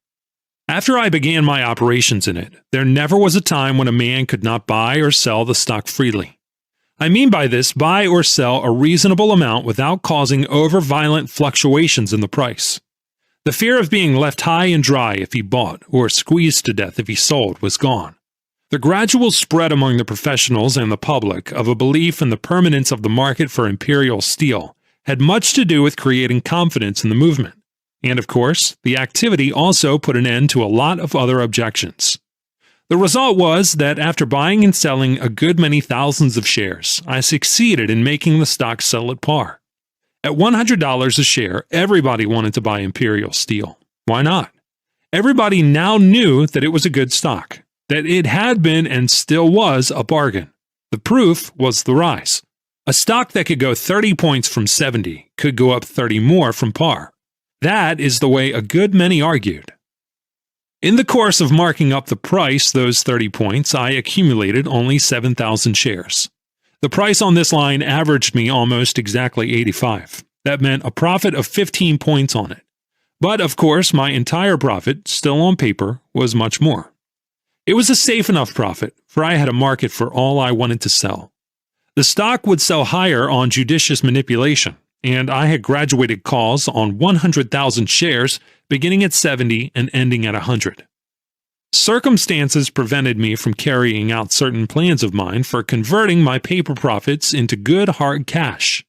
After I began my operations in it, there never was a time when a man could not buy or sell the stock freely. I mean by this, buy or sell a reasonable amount without causing over-violent fluctuations in the price. The fear of being left high and dry if he bought, or squeezed to death if he sold, was gone. The gradual spread among the professionals and the public of a belief in the permanence of the market for Imperial Steel had much to do with creating confidence in the movement. And of course, the activity also put an end to a lot of other objections. The result was that after buying and selling a good many thousands of shares, I succeeded in making the stock sell at par. At $100 a share, everybody wanted to buy Imperial Steel. Why not? Everybody now knew that it was a good stock, that it had been and still was a bargain. The proof was the rise. A stock that could go 30 points from 70 could go up 30 more from par. That is the way a good many argued. In the course of marking up the price those 30 points, I accumulated only 7,000 shares. The price on this line averaged me almost exactly 85. That meant a profit of 15 points on it. But of course, my entire profit, still on paper, was much more. It was a safe enough profit, for I had a market for all I wanted to sell. The stock would sell higher on judicious manipulation, and I had graduated calls on 100,000 shares, beginning at 70 and ending at 100. Circumstances prevented me from carrying out certain plans of mine for converting my paper profits into good hard cash.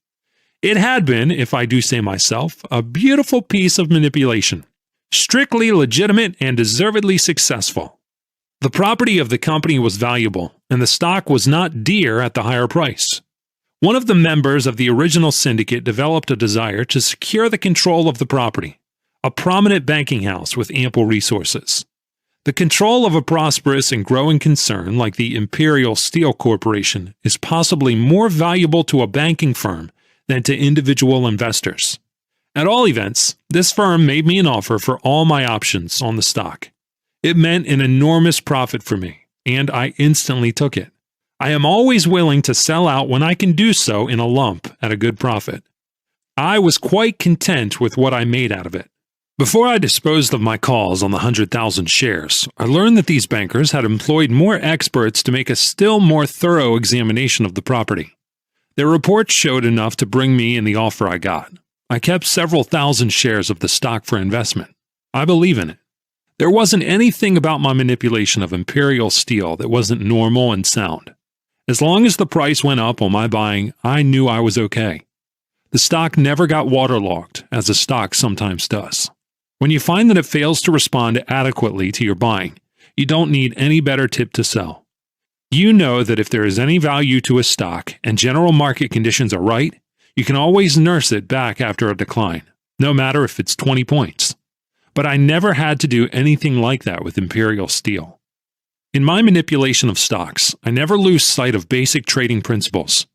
It had been, if I do say myself, a beautiful piece of manipulation, strictly legitimate and deservedly successful. The property of the company was valuable, and the stock was not dear at the higher price. One of the members of the original syndicate developed a desire to secure the control of the property, a prominent banking house with ample resources. The control of a prosperous and growing concern like the Imperial Steel Corporation is possibly more valuable to a banking firm than to individual investors. At all events, this firm made me an offer for all my options on the stock. It meant an enormous profit for me, and I instantly took it. I am always willing to sell out when I can do so in a lump at a good profit. I was quite content with what I made out of it. Before I disposed of my calls on the 100,000 shares, I learned that these bankers had employed more experts to make a still more thorough examination of the property. Their reports showed enough to bring me in the offer I got. I kept several thousand shares of the stock for investment. I believe in it. There wasn't anything about my manipulation of Imperial Steel that wasn't normal and sound. As long as the price went up on my buying, I knew I was okay. The stock never got waterlogged, as a stock sometimes does. When you find that it fails to respond adequately to your buying, you don't need any better tip to sell. You know that if there is any value to a stock and general market conditions are right, you can always nurse it back after a decline, no matter if it's 20 points. But I never had to do anything like that with Imperial Steel. In my manipulation of stocks, I never lose sight of basic trading principles.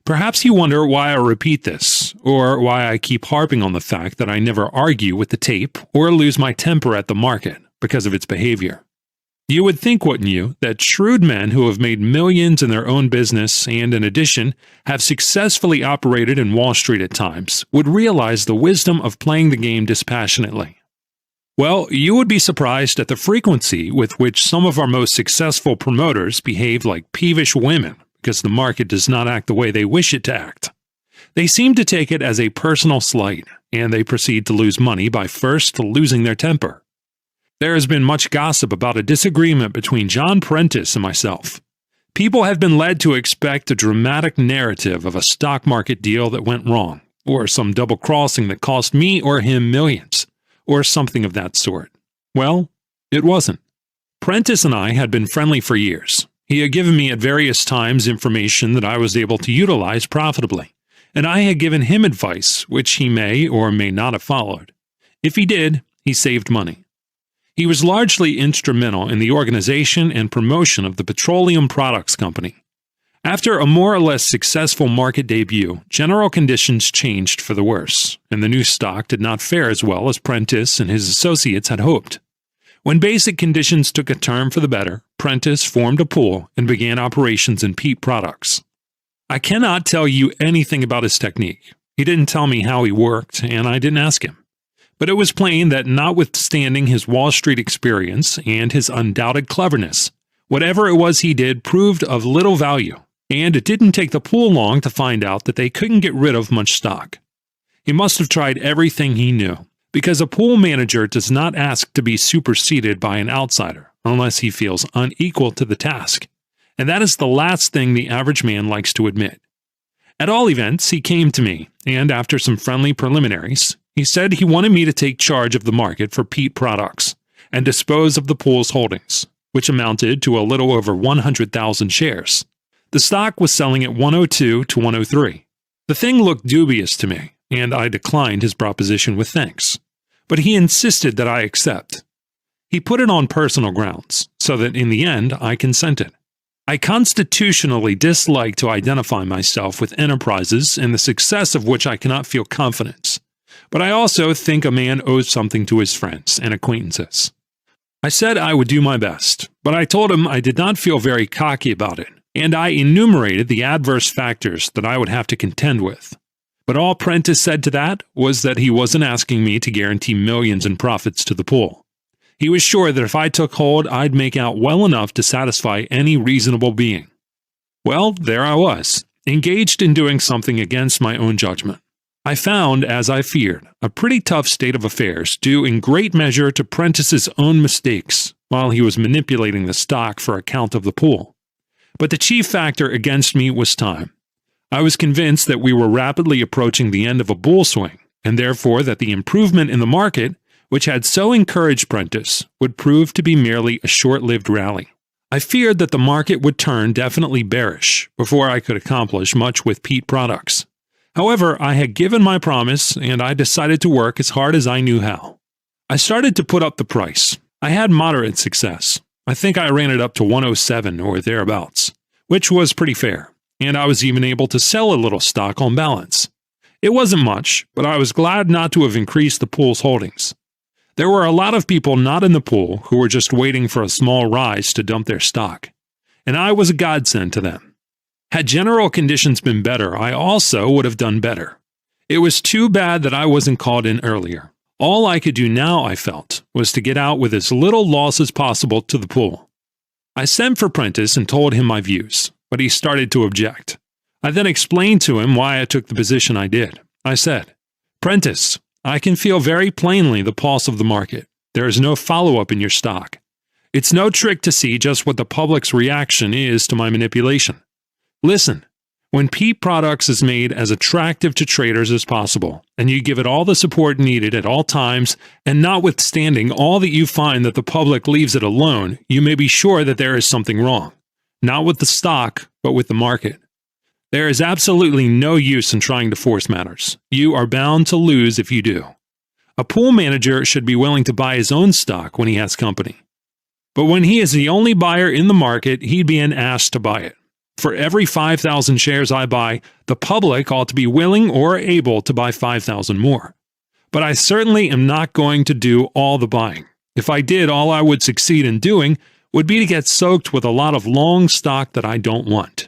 Perhaps you wonder why I repeat this, or why I keep harping on the fact that I never argue with the tape or lose my temper at the market because of its behavior. You would think, wouldn't you, that shrewd men who have made millions in their own business and, in addition, have successfully operated in Wall Street at times, would realize the wisdom of playing the game dispassionately. Well, you would be surprised at the frequency with which some of our most successful promoters behave like peevish women because the market does not act the way they wish it to act. They seem to take it as a personal slight, and they proceed to lose money by first losing their temper. There has been much gossip about a disagreement between John Prentice and myself. People have been led to expect a dramatic narrative of a stock market deal that went wrong, or some double-crossing that cost me or him millions, or something of that sort. Well, it wasn't. Prentice and I had been friendly for years. He had given me at various times information that I was able to utilize profitably, and I had given him advice which he may or may not have followed. If he did, he saved money. He was largely instrumental in the organization and promotion of the Petroleum Products Company. After a more or less successful market debut, general conditions changed for the worse, and the new stock did not fare as well as Prentice and his associates had hoped. When basic conditions took a turn for the better, Prentice formed a pool and began operations in peat products. I cannot tell you anything about his technique. He didn't tell me how he worked, and I didn't ask him. But it was plain that notwithstanding his Wall Street experience and his undoubted cleverness, whatever it was he did proved of little value, and it didn't take the pool long to find out that they couldn't get rid of much stock. He must have tried everything he knew, because a pool manager does not ask to be superseded by an outsider unless he feels unequal to the task, and that is the last thing the average man likes to admit. At all events, he came to me, and after some friendly preliminaries, he said he wanted me to take charge of the market for peat products and dispose of the pool's holdings, which amounted to a little over 100,000 shares. The stock was selling at 102 to 103. The thing looked dubious to me, and I declined his proposition with thanks. But he insisted that I accept. He put it on personal grounds, so that in the end I consented. I constitutionally dislike to identify myself with enterprises in the success of which I cannot feel confidence, but I also think a man owes something to his friends and acquaintances. I said I would do my best, but I told him I did not feel very cocky about it, and I enumerated the adverse factors that I would have to contend with. But all Prentice said to that was that he wasn't asking me to guarantee millions in profits to the pool. He was sure that if I took hold, I'd make out well enough to satisfy any reasonable being. Well, there I was, engaged in doing something against my own judgment. I found, as I feared, a pretty tough state of affairs due in great measure to Prentice's own mistakes while he was manipulating the stock for account of the pool. But the chief factor against me was time. I was convinced that we were rapidly approaching the end of a bull swing, and therefore that the improvement in the market, which had so encouraged Prentice, would prove to be merely a short-lived rally. I feared that the market would turn definitely bearish before I could accomplish much with peat products. However, I had given my promise, and I decided to work as hard as I knew how. I started to put up the price. I had moderate success. I think I ran it up to 107 or thereabouts, which was pretty fair, and I was even able to sell a little stock on balance. It wasn't much, but I was glad not to have increased the pool's holdings. There were a lot of people not in the pool who were just waiting for a small rise to dump their stock, and I was a godsend to them. Had general conditions been better, I also would have done better. It was too bad that I wasn't called in earlier. All I could do now, I felt, was to get out with as little loss as possible to the pool. I sent for Prentice and told him my views, but he started to object. I then explained to him why I took the position I did. I said, "Prentice, I can feel very plainly the pulse of the market. There is no follow-up in your stock. It's no trick to see just what the public's reaction is to my manipulation. Listen, when peat products is made as attractive to traders as possible, and you give it all the support needed at all times, and notwithstanding all that you find that the public leaves it alone, you may be sure that there is something wrong. Not with the stock, but with the market. There is absolutely no use in trying to force matters. You are bound to lose if you do. A pool manager should be willing to buy his own stock when he has company. But when he is the only buyer in the market, he'd be an ass to buy it. For every 5,000 shares I buy, the public ought to be willing or able to buy 5,000 more. But I certainly am not going to do all the buying. If I did, all I would succeed in doing would be to get soaked with a lot of long stock that I don't want.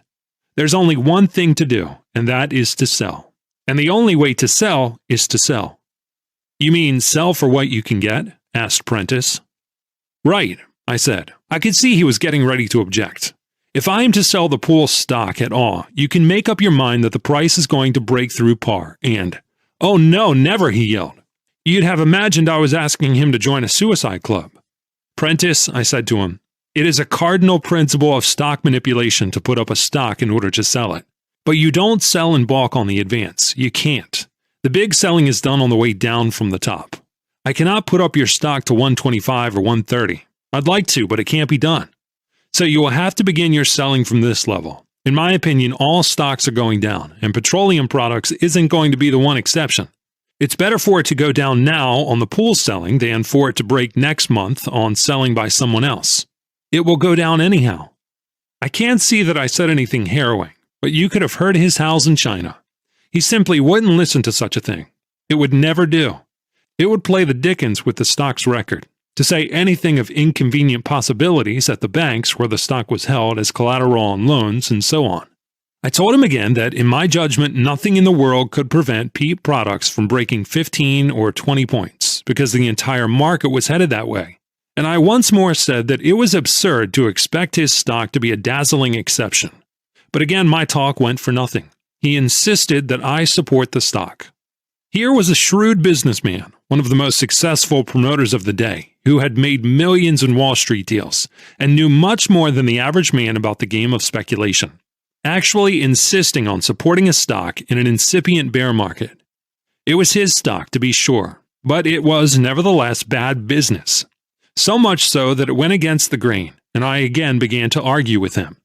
There's only one thing to do, and that is to sell. And the only way to sell is to sell." "You mean sell for what you can get?" asked Prentice. "Right," I said. I could see he was getting ready to object. "If I am to sell the pool stock at all, you can make up your mind that the price is going to break through par, and—" "Oh no, never," he yelled. "You'd have imagined I was asking him to join a suicide club." "Prentice," I said to him, "it is a cardinal principle of stock manipulation to put up a stock in order to sell it. But you don't sell in bulk on the advance. You can't. The big selling is done on the way down from the top. I cannot put up your stock to 125 or 130. I'd like to, but it can't be done. So you will have to begin your selling from this level. In my opinion, all stocks are going down, and petroleum products isn't going to be the one exception. It's better for it to go down now on the pool selling than for it to break next month on selling by someone else. It will go down anyhow." I can't see that I said anything harrowing, but you could have heard his howls in China. He simply wouldn't listen to such a thing. It would never do. It would play the dickens with the stock's record. To say anything of inconvenient possibilities at the banks where the stock was held as collateral on loans and so on. I told him again that in my judgment, nothing in the world could prevent Peat Products from breaking 15 or 20 points because the entire market was headed that way. And I once more said that it was absurd to expect his stock to be a dazzling exception. But again, my talk went for nothing. He insisted that I support the stock. Here was a shrewd businessman, one of the most successful promoters of the day, who had made millions in Wall Street deals and knew much more than the average man about the game of speculation, actually insisting on supporting a stock in an incipient bear market. It was his stock, to be sure, but it was nevertheless bad business. So much so that it went against the grain, and I again began to argue with him.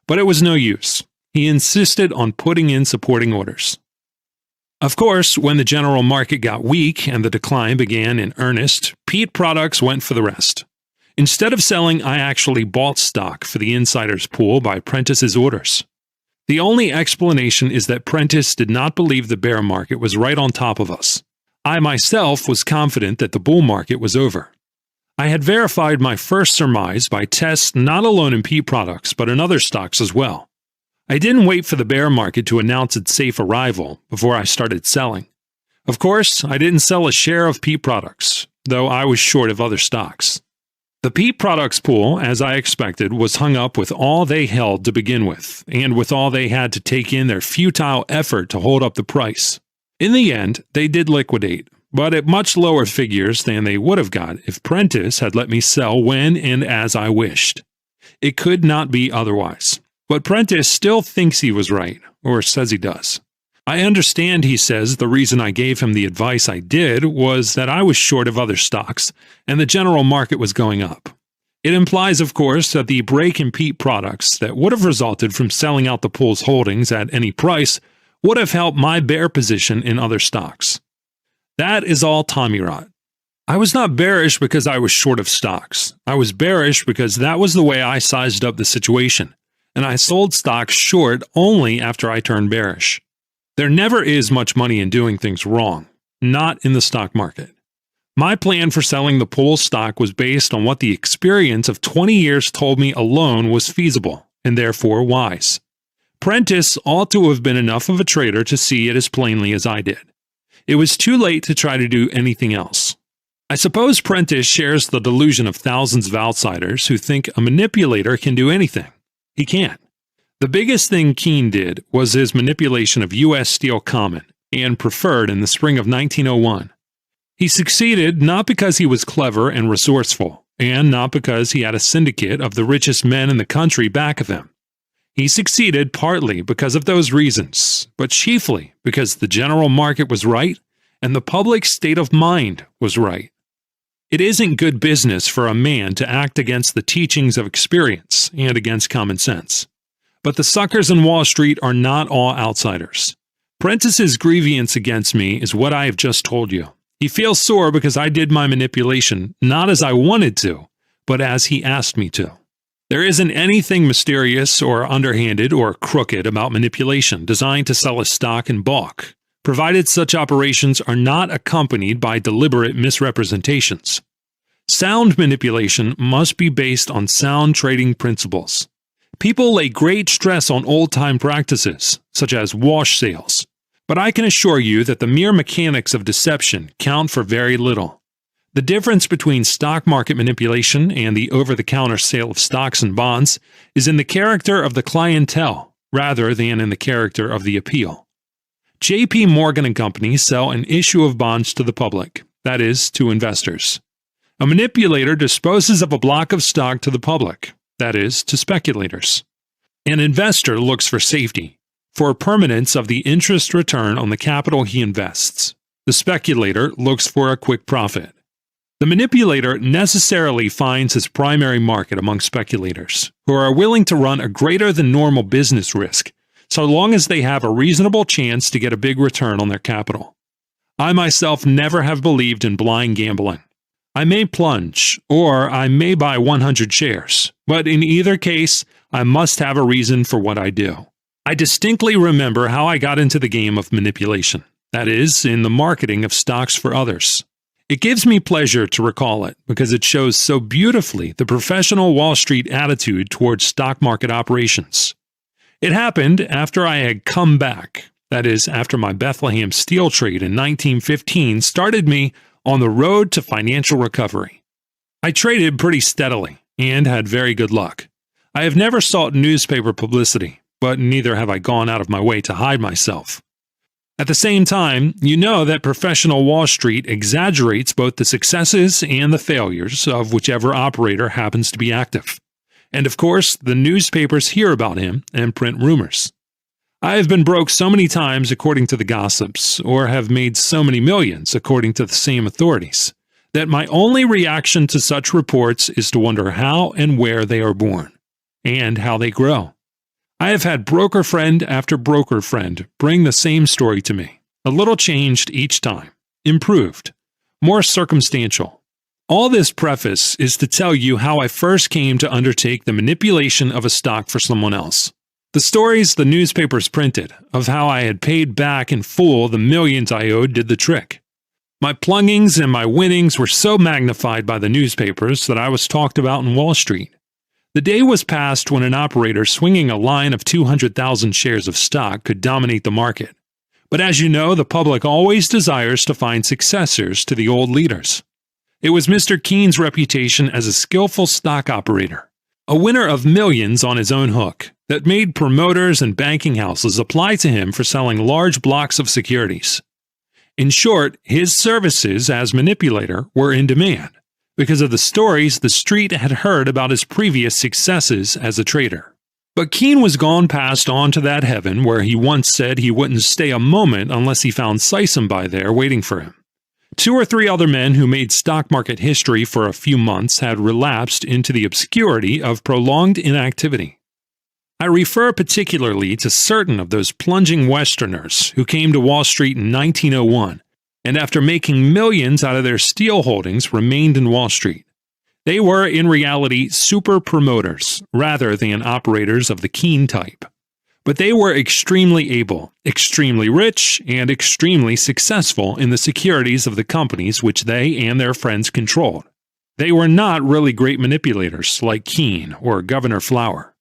But it was no use. He insisted on putting in supporting orders. Of course, when the general market got weak and the decline began in earnest, Peat Products went for the rest. Instead of selling, I actually bought stock for the insider's pool by Prentice's orders. The only explanation is that Prentice did not believe the bear market was right on top of us. I myself was confident that the bull market was over. I had verified my first surmise by tests not alone in Peat Products but in other stocks as well. I didn't wait for the bear market to announce its safe arrival before I started selling. Of course, I didn't sell a share of Peat Products, though I was short of other stocks. The Peat Products pool, as I expected, was hung up with all they held to begin with, and with all they had to take in their futile effort to hold up the price. In the end, they did liquidate, but at much lower figures than they would have got if Prentice had let me sell when and as I wished. It could not be otherwise. But Prentice still thinks he was right, or says he does. I understand he says the reason I gave him the advice I did was that I was short of other stocks, and the general market was going up. It implies, of course, that the break in Peat Products that would have resulted from selling out the pool's holdings at any price would have helped my bear position in other stocks. That is all tommyrot. I was not bearish because I was short of stocks. I was bearish because that was the way I sized up the situation. And I sold stocks short only after I turned bearish. There never is much money in doing things wrong, not in the stock market. My plan for selling the pool stock was based on what the experience of 20 years told me alone was feasible, and therefore wise. Prentice ought to have been enough of a trader to see it as plainly as I did. It was too late to try to do anything else. I suppose Prentice shares the delusion of thousands of outsiders who think a manipulator can do anything. He can't. The biggest thing Keene did was his manipulation of U.S. Steel Common and Preferred in the spring of 1901. He succeeded not because he was clever and resourceful, and not because he had a syndicate of the richest men in the country back of him. He succeeded partly because of those reasons, but chiefly because the general market was right and the public state of mind was right. It isn't good business for a man to act against the teachings of experience and against common sense. But the suckers in Wall Street are not all outsiders. Prentice's grievance against me is what I have just told you. He feels sore because I did my manipulation not as I wanted to, but as he asked me to. There isn't anything mysterious or underhanded or crooked about manipulation designed to sell a stock in bulk, provided such operations are not accompanied by deliberate misrepresentations. Sound manipulation must be based on sound trading principles. People lay great stress on old-time practices, such as wash sales, but I can assure you that the mere mechanics of deception count for very little. The difference between stock market manipulation and the over-the-counter sale of stocks and bonds is in the character of the clientele rather than in the character of the appeal. J.P. Morgan & Company sell an issue of bonds to the public, that is, to investors. A manipulator disposes of a block of stock to the public, that is, to speculators. An investor looks for safety, for permanence of the interest return on the capital he invests. The speculator looks for a quick profit. The manipulator necessarily finds his primary market among speculators, who are willing to run a greater than normal business risk, so long as they have a reasonable chance to get a big return on their capital. I myself never have believed in blind gambling. I may plunge, or I may buy 100 shares, but in either case, I must have a reason for what I do. I distinctly remember how I got into the game of manipulation, that is, in the marketing of stocks for others. It gives me pleasure to recall it because it shows so beautifully the professional Wall Street attitude towards stock market operations. It happened after I had come back. That is, after my Bethlehem steel trade in 1915 started me on the road to financial recovery. I traded pretty steadily and had very good luck. I have never sought newspaper publicity, but neither have I gone out of my way to hide myself. At the same time, you know that professional Wall Street exaggerates both the successes and the failures of whichever operator happens to be active. And of course, the newspapers hear about him and print rumors. I have been broke so many times according to the gossips, or have made so many millions according to the same authorities, that my only reaction to such reports is to wonder how and where they are born, and how they grow. I have had broker friend after broker friend bring the same story to me, a little changed each time, improved, more circumstantial. All this preface is to tell you how I first came to undertake the manipulation of a stock for someone else. The stories the newspapers printed of how I had paid back in full the millions I owed did the trick. My plungings and my winnings were so magnified by the newspapers that I was talked about in Wall Street. The day was past when an operator swinging a line of 200,000 shares of stock could dominate the market. But as you know, the public always desires to find successors to the old leaders. It was Mr. Keene's reputation as a skillful stock operator, a winner of millions on his own hook, that made promoters and banking houses apply to him for selling large blocks of securities. In short, his services as manipulator were in demand because of the stories the street had heard about his previous successes as a trader. But Keene was gone past on to that heaven where he once said he wouldn't stay a moment unless he found Sisson-by there waiting for him. 2 or 3 other men who made stock market history for a few months had relapsed into the obscurity of prolonged inactivity. I refer particularly to certain of those plunging Westerners who came to Wall Street in 1901, and after making millions out of their steel holdings remained in Wall Street. They were in reality super promoters rather than operators of the Keene type. But they were extremely able, extremely rich, and extremely successful in the securities of the companies which they and their friends controlled. They were not really great manipulators like Keene or Governor Flower.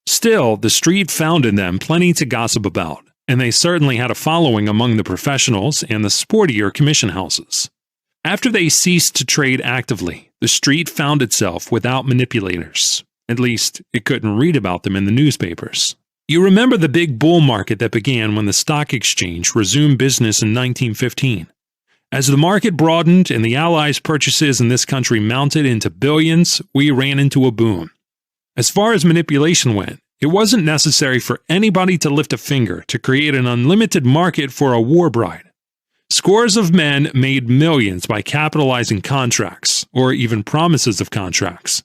Still, the street found in them plenty to gossip about, and they certainly had a following among the professionals and the sportier commission houses. After they ceased to trade actively, the street found itself without manipulators. At least, it couldn't read about them in the newspapers. You remember the big bull market that began when the stock exchange resumed business in 1915. As the market broadened and the Allies' purchases in this country mounted into billions, we ran into a boom. As far as manipulation went, it wasn't necessary for anybody to lift a finger to create an unlimited market for a war bride. Scores of men made millions by capitalizing contracts, or even promises of contracts.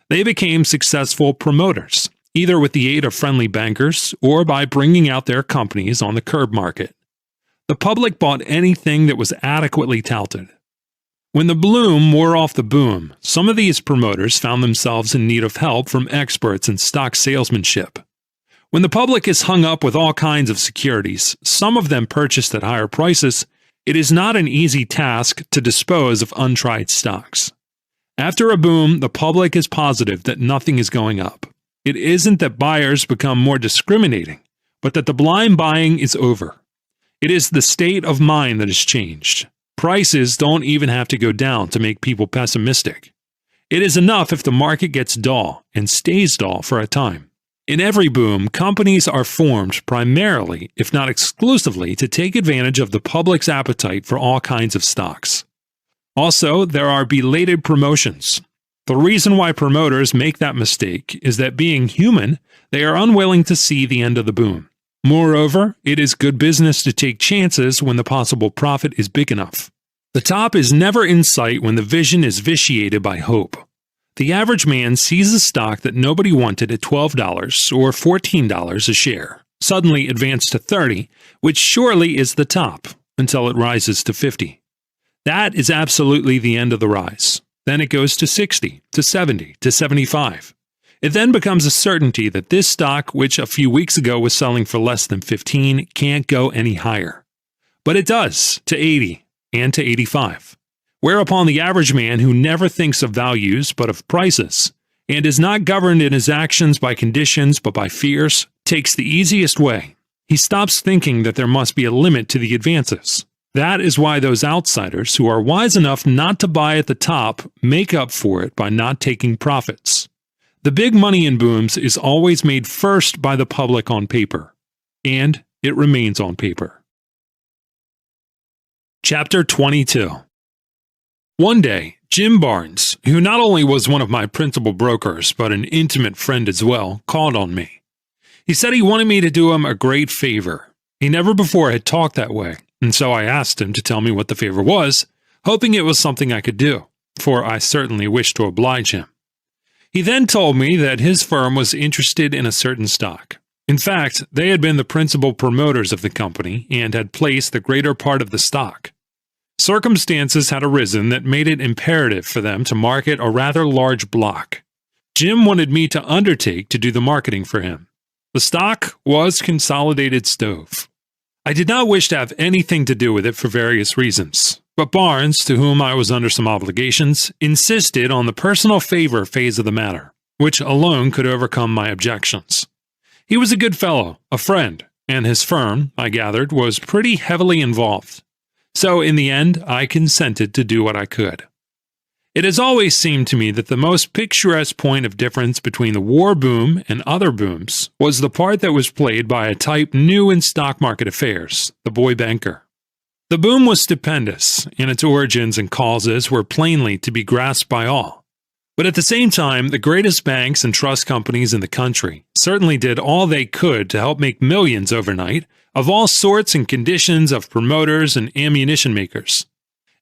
They became successful promoters, either with the aid of friendly bankers or by bringing out their companies on the curb market. The public bought anything that was adequately touted. When the bloom wore off the boom, some of these promoters found themselves in need of help from experts in stock salesmanship. When the public is hung up with all kinds of securities, some of them purchased at higher prices, it is not an easy task to dispose of untried stocks. After a boom, the public is positive that nothing is going up. It isn't that buyers become more discriminating, but that the blind buying is over. It is the state of mind that has changed. Prices don't even have to go down to make people pessimistic. It is enough if the market gets dull and stays dull for a time. In every boom, companies are formed primarily, if not exclusively, to take advantage of the public's appetite for all kinds of stocks. Also, there are belated promotions. The reason why promoters make that mistake is that being human, they are unwilling to see the end of the boom. Moreover, it is good business to take chances when the possible profit is big enough. The top is never in sight when the vision is vitiated by hope. The average man sees a stock that nobody wanted at $12 or $14 a share, suddenly advance to $30, which surely is the top, until it rises to $50. That is absolutely the end of the rise. Then it goes to 60, to 70, to 75. It then becomes a certainty that this stock, which a few weeks ago was selling for less than 15, can't go any higher. But it does, to 80 and to 85. Whereupon the average man who never thinks of values but of prices, and is not governed in his actions by conditions but by fears, takes the easiest way. He stops thinking that there must be a limit to the advances. That is why those outsiders who are wise enough not to buy at the top make up for it by not taking profits. The big money in booms is always made first by the public on paper, and it remains on paper. Chapter 22. One day, Jim Barnes, who not only was one of my principal brokers but an intimate friend as well, called on me. He said he wanted me to do him a great favor. He never before had talked that way, and so I asked him to tell me what the favor was, hoping it was something I could do, for I certainly wished to oblige him. He then told me that his firm was interested in a certain stock. In fact, they had been the principal promoters of the company and had placed the greater part of the stock. Circumstances had arisen that made it imperative for them to market a rather large block. Jim wanted me to undertake to do the marketing for him. The stock was Consolidated Stove. I did not wish to have anything to do with it for various reasons, but Barnes, to whom I was under some obligations, insisted on the personal favor phase of the matter, which alone could overcome my objections. He was a good fellow, a friend, and his firm, I gathered, was pretty heavily involved. So in the end, I consented to do what I could. It has always seemed to me that the most picturesque point of difference between the war boom and other booms was the part that was played by a type new in stock market affairs, the boy banker. The boom was stupendous, and its origins and causes were plainly to be grasped by all. But at the same time, the greatest banks and trust companies in the country certainly did all they could to help make millions overnight of all sorts and conditions of promoters and ammunition makers.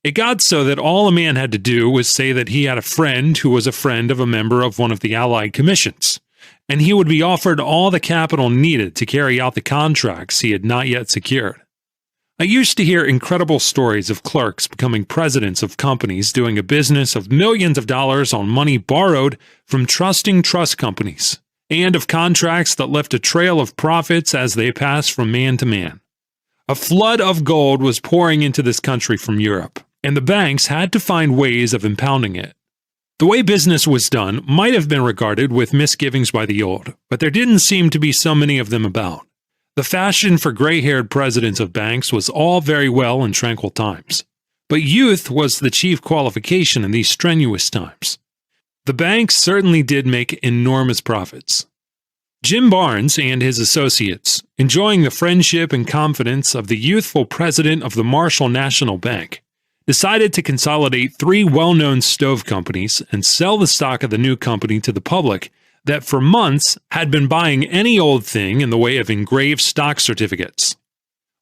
It got so that all a man had to do was say that he had a friend who was a friend of a member of one of the Allied commissions, and he would be offered all the capital needed to carry out the contracts he had not yet secured. I used to hear incredible stories of clerks becoming presidents of companies doing a business of millions of dollars on money borrowed from trusting trust companies, and of contracts that left a trail of profits as they passed from man to man. A flood of gold was pouring into this country from Europe, and the banks had to find ways of impounding it. The way business was done might have been regarded with misgivings by the old, but there didn't seem to be so many of them about. The fashion for gray-haired presidents of banks was all very well in tranquil times, but youth was the chief qualification in these strenuous times. The banks certainly did make enormous profits. Jim Barnes and his associates, enjoying the friendship and confidence of the youthful president of the Marshall National Bank, decided to consolidate 3 well-known stove companies and sell the stock of the new company to the public that for months had been buying any old thing in the way of engraved stock certificates.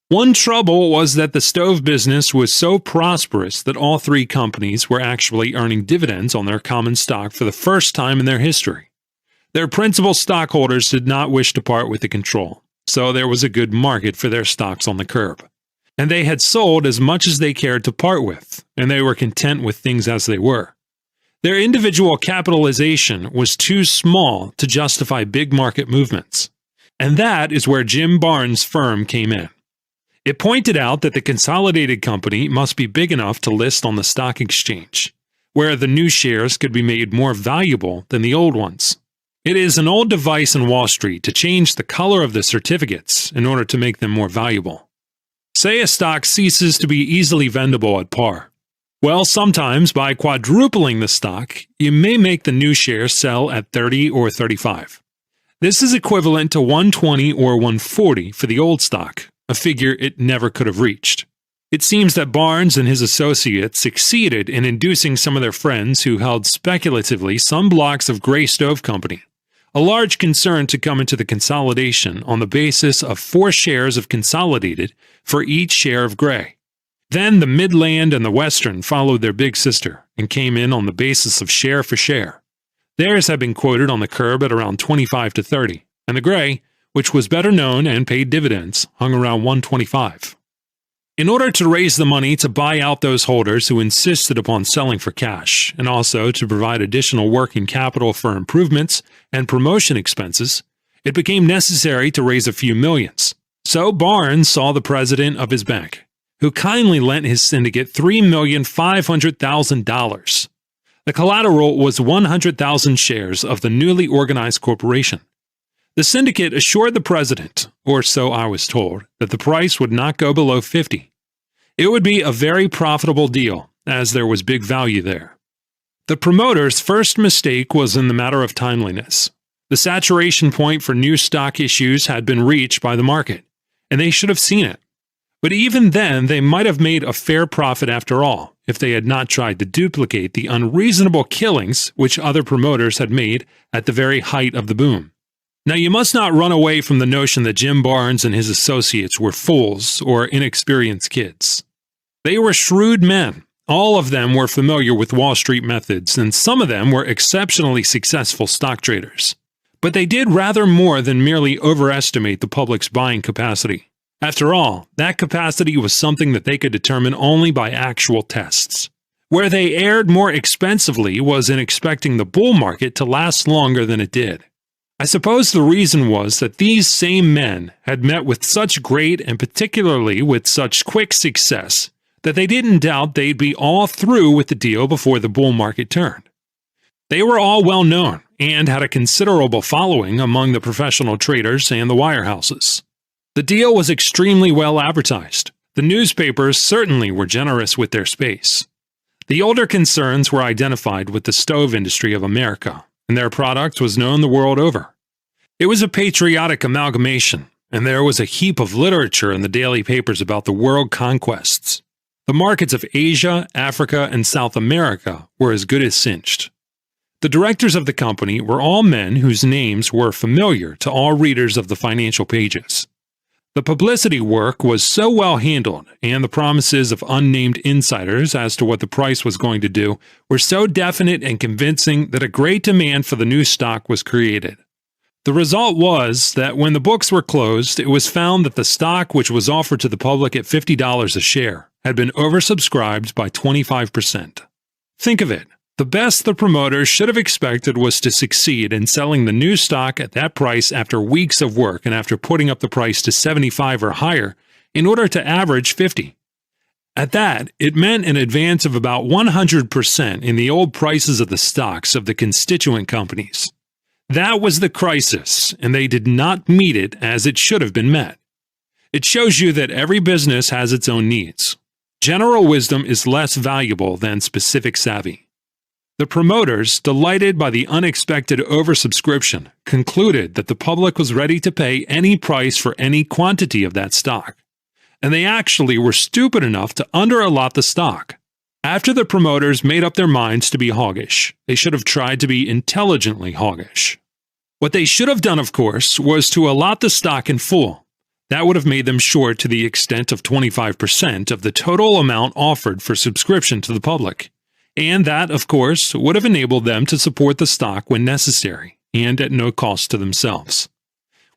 One trouble was that the stove business was so prosperous that all 3 companies were actually earning dividends on their common stock for the first time in their history. Their principal stockholders did not wish to part with the control, so there was a good market for their stocks on the curb. And they had sold as much as they cared to part with, and they were content with things as they were. Their individual capitalization was too small to justify big market movements, and that is where Jim Barnes' firm came in. It pointed out that the consolidated company must be big enough to list on the stock exchange, where the new shares could be made more valuable than the old ones. It is an old device in Wall Street to change the color of the certificates in order to make them more valuable. Say a stock ceases to be easily vendable at par. Well, sometimes by quadrupling the stock, you may make the new share sell at 30 or 35. This is equivalent to 120 or 140 for the old stock, a figure it never could have reached. It seems that Barnes and his associates succeeded in inducing some of their friends who held speculatively some blocks of Gray Stove Company, a large concern, to come into the consolidation on the basis of 4 shares of Consolidated for each share of Gray. Then the Midland and the Western followed their big sister and came in on the basis of share for share. Theirs had been quoted on the curb at around 25 to 30, and the Gray, which was better known and paid dividends, hung around 125. In order to raise the money to buy out those holders who insisted upon selling for cash, and also to provide additional working capital for improvements and promotion expenses, it became necessary to raise a few millions. So Barnes saw the president of his bank, who kindly lent his syndicate $3,500,000. The collateral was 100,000 shares of the newly organized corporation. The syndicate assured the president, or so I was told, that the price would not go below 50. It would be a very profitable deal, as there was big value there. The promoters' first mistake was in the matter of timeliness. The saturation point for new stock issues had been reached by the market, and they should have seen it. But even then, they might have made a fair profit after all, if they had not tried to duplicate the unreasonable killings which other promoters had made at the very height of the boom. Now, you must not run away from the notion that Jim Barnes and his associates were fools or inexperienced kids. They were shrewd men. All of them were familiar with Wall Street methods, and some of them were exceptionally successful stock traders. But they did rather more than merely overestimate the public's buying capacity. After all, that capacity was something that they could determine only by actual tests. Where they erred more expensively was in expecting the bull market to last longer than it did. I suppose the reason was that these same men had met with such great and particularly with such quick success that they didn't doubt they'd be all through with the deal before the bull market turned. They were all well known and had a considerable following among the professional traders and the wirehouses. The deal was extremely well advertised. The newspapers certainly were generous with their space. The older concerns were identified with the stove industry of America, and their product was known the world over. It was a patriotic amalgamation, and there was a heap of literature in the daily papers about the world conquests. The markets of Asia, Africa, and South America were as good as cinched. The directors of the company were all men whose names were familiar to all readers of the financial pages. The publicity work was so well handled, and the promises of unnamed insiders as to what the price was going to do were so definite and convincing that a great demand for the new stock was created. The result was that when the books were closed, it was found that the stock which was offered to the public at $50 a share had been oversubscribed by 25%. Think of it. The best the promoters should have expected was to succeed in selling the new stock at that price after weeks of work and after putting up the price to 75 or higher in order to average 50. At that, it meant an advance of about 100% in the old prices of the stocks of the constituent companies. That was the crisis, and they did not meet it as it should have been met. It shows you that every business has its own needs. General wisdom is less valuable than specific savvy. The promoters, delighted by the unexpected oversubscription, concluded that the public was ready to pay any price for any quantity of that stock, and they actually were stupid enough to under-allot the stock. After the promoters made up their minds to be hoggish, they should have tried to be intelligently hoggish. What they should have done, of course, was to allot the stock in full. That would have made them short to the extent of 25% of the total amount offered for subscription to the public. And that, of course, would have enabled them to support the stock when necessary, and at no cost to themselves.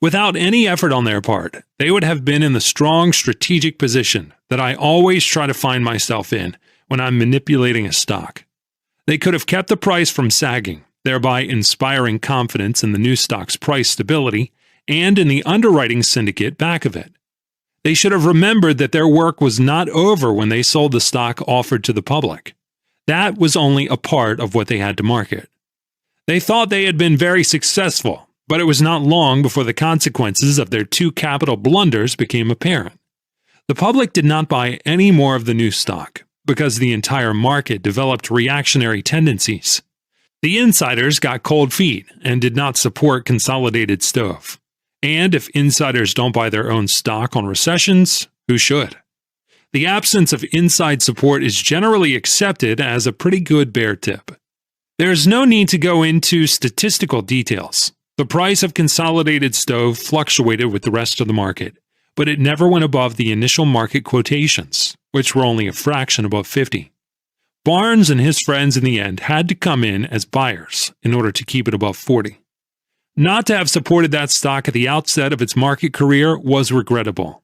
Without any effort on their part, they would have been in the strong strategic position that I always try to find myself in when I'm manipulating a stock. They could have kept the price from sagging, thereby inspiring confidence in the new stock's price stability and in the underwriting syndicate back of it. They should have remembered that their work was not over when they sold the stock offered to the public. That was only a part of what they had to market. They thought they had been very successful, but it was not long before the consequences of their two capital blunders became apparent. The public did not buy any more of the new stock, because the entire market developed reactionary tendencies. The insiders got cold feet and did not support Consolidated Stove. And if insiders don't buy their own stock on recessions, who should? The absence of inside support is generally accepted as a pretty good bear tip. There is no need to go into statistical details. The price of Consolidated Stove fluctuated with the rest of the market, but it never went above the initial market quotations, which were only a fraction above 50. Barnes and his friends in the end had to come in as buyers in order to keep it above 40. Not to have supported that stock at the outset of its market career was regrettable.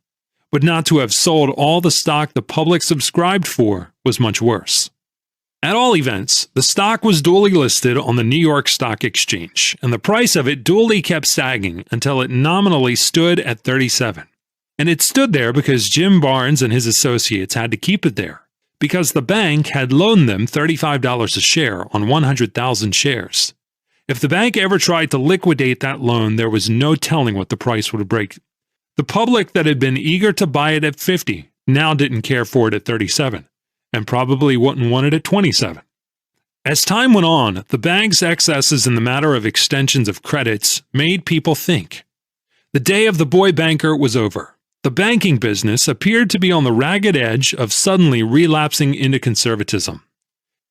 But not to have sold all the stock the public subscribed for was much worse. At all events, the stock was duly listed on the New York Stock Exchange, and the price of it duly kept sagging until it nominally stood at 37. And it stood there because Jim Barnes and his associates had to keep it there, because the bank had loaned them $35 a share on 100,000 shares. If the bank ever tried to liquidate that loan, there was no telling what the price would break. The public that had been eager to buy it at 50 now didn't care for it at 37, and probably wouldn't want it at 27. As time went on, the bank's excesses in the matter of extensions of credits made people think. The day of the boy banker was over. The banking business appeared to be on the ragged edge of suddenly relapsing into conservatism.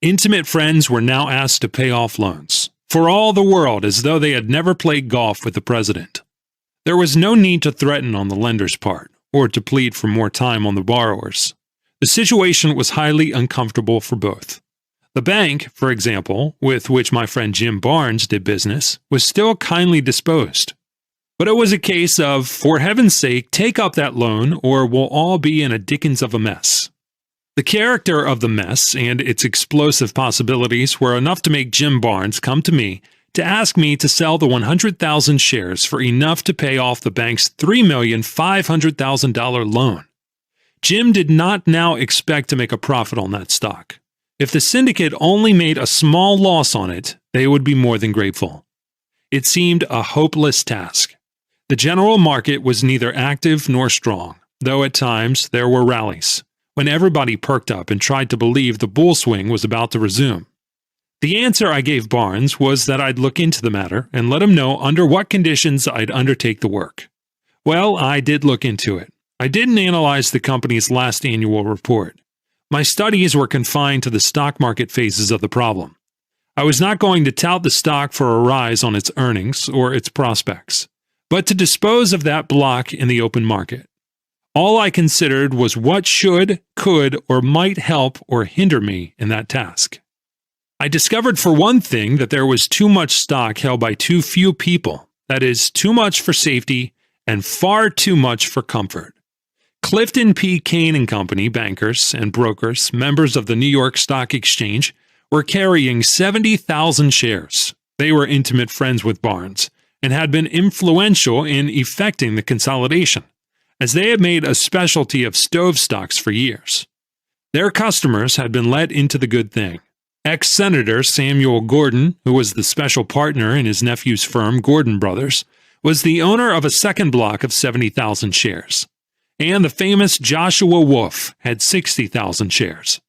Intimate friends were now asked to pay off loans, for all the world as though they had never played golf with the president. There was no need to threaten on the lender's part, or to plead for more time on the borrowers. The situation was highly uncomfortable for both. The bank, for example, with which my friend Jim Barnes did business, was still kindly disposed. But it was a case of, for heaven's sake, take up that loan, or we'll all be in a dickens of a mess. The character of the mess and its explosive possibilities were enough to make Jim Barnes come to me to ask me to sell the 100,000 shares for enough to pay off the bank's $3,500,000 loan. Jim did not now expect to make a profit on that stock. If the syndicate only made a small loss on it, they would be more than grateful. It seemed a hopeless task. The general market was neither active nor strong, though at times there were rallies, when everybody perked up and tried to believe the bull swing was about to resume. The answer I gave Barnes was that I'd look into the matter and let him know under what conditions I'd undertake the work. Well, I did look into it. I didn't analyze the company's last annual report. My studies were confined to the stock market phases of the problem. I was not going to tout the stock for a rise on its earnings or its prospects, but to dispose of that block in the open market. All I considered was what should, could, or might help or hinder me in that task. I discovered for one thing that there was too much stock held by too few people, that is, too much for safety and far too much for comfort. Clifton P. Kane & Company bankers and brokers, members of the New York Stock Exchange, were carrying 70,000 shares. They were intimate friends with Barnes and had been influential in effecting the consolidation, as they had made a specialty of stove stocks for years. Their customers had been let into the good thing. Ex-Senator Samuel Gordon, who was the special partner in his nephew's firm, Gordon Brothers, was the owner of a second block of 70,000 shares. And the famous Joshua Wolf had 60,000 shares.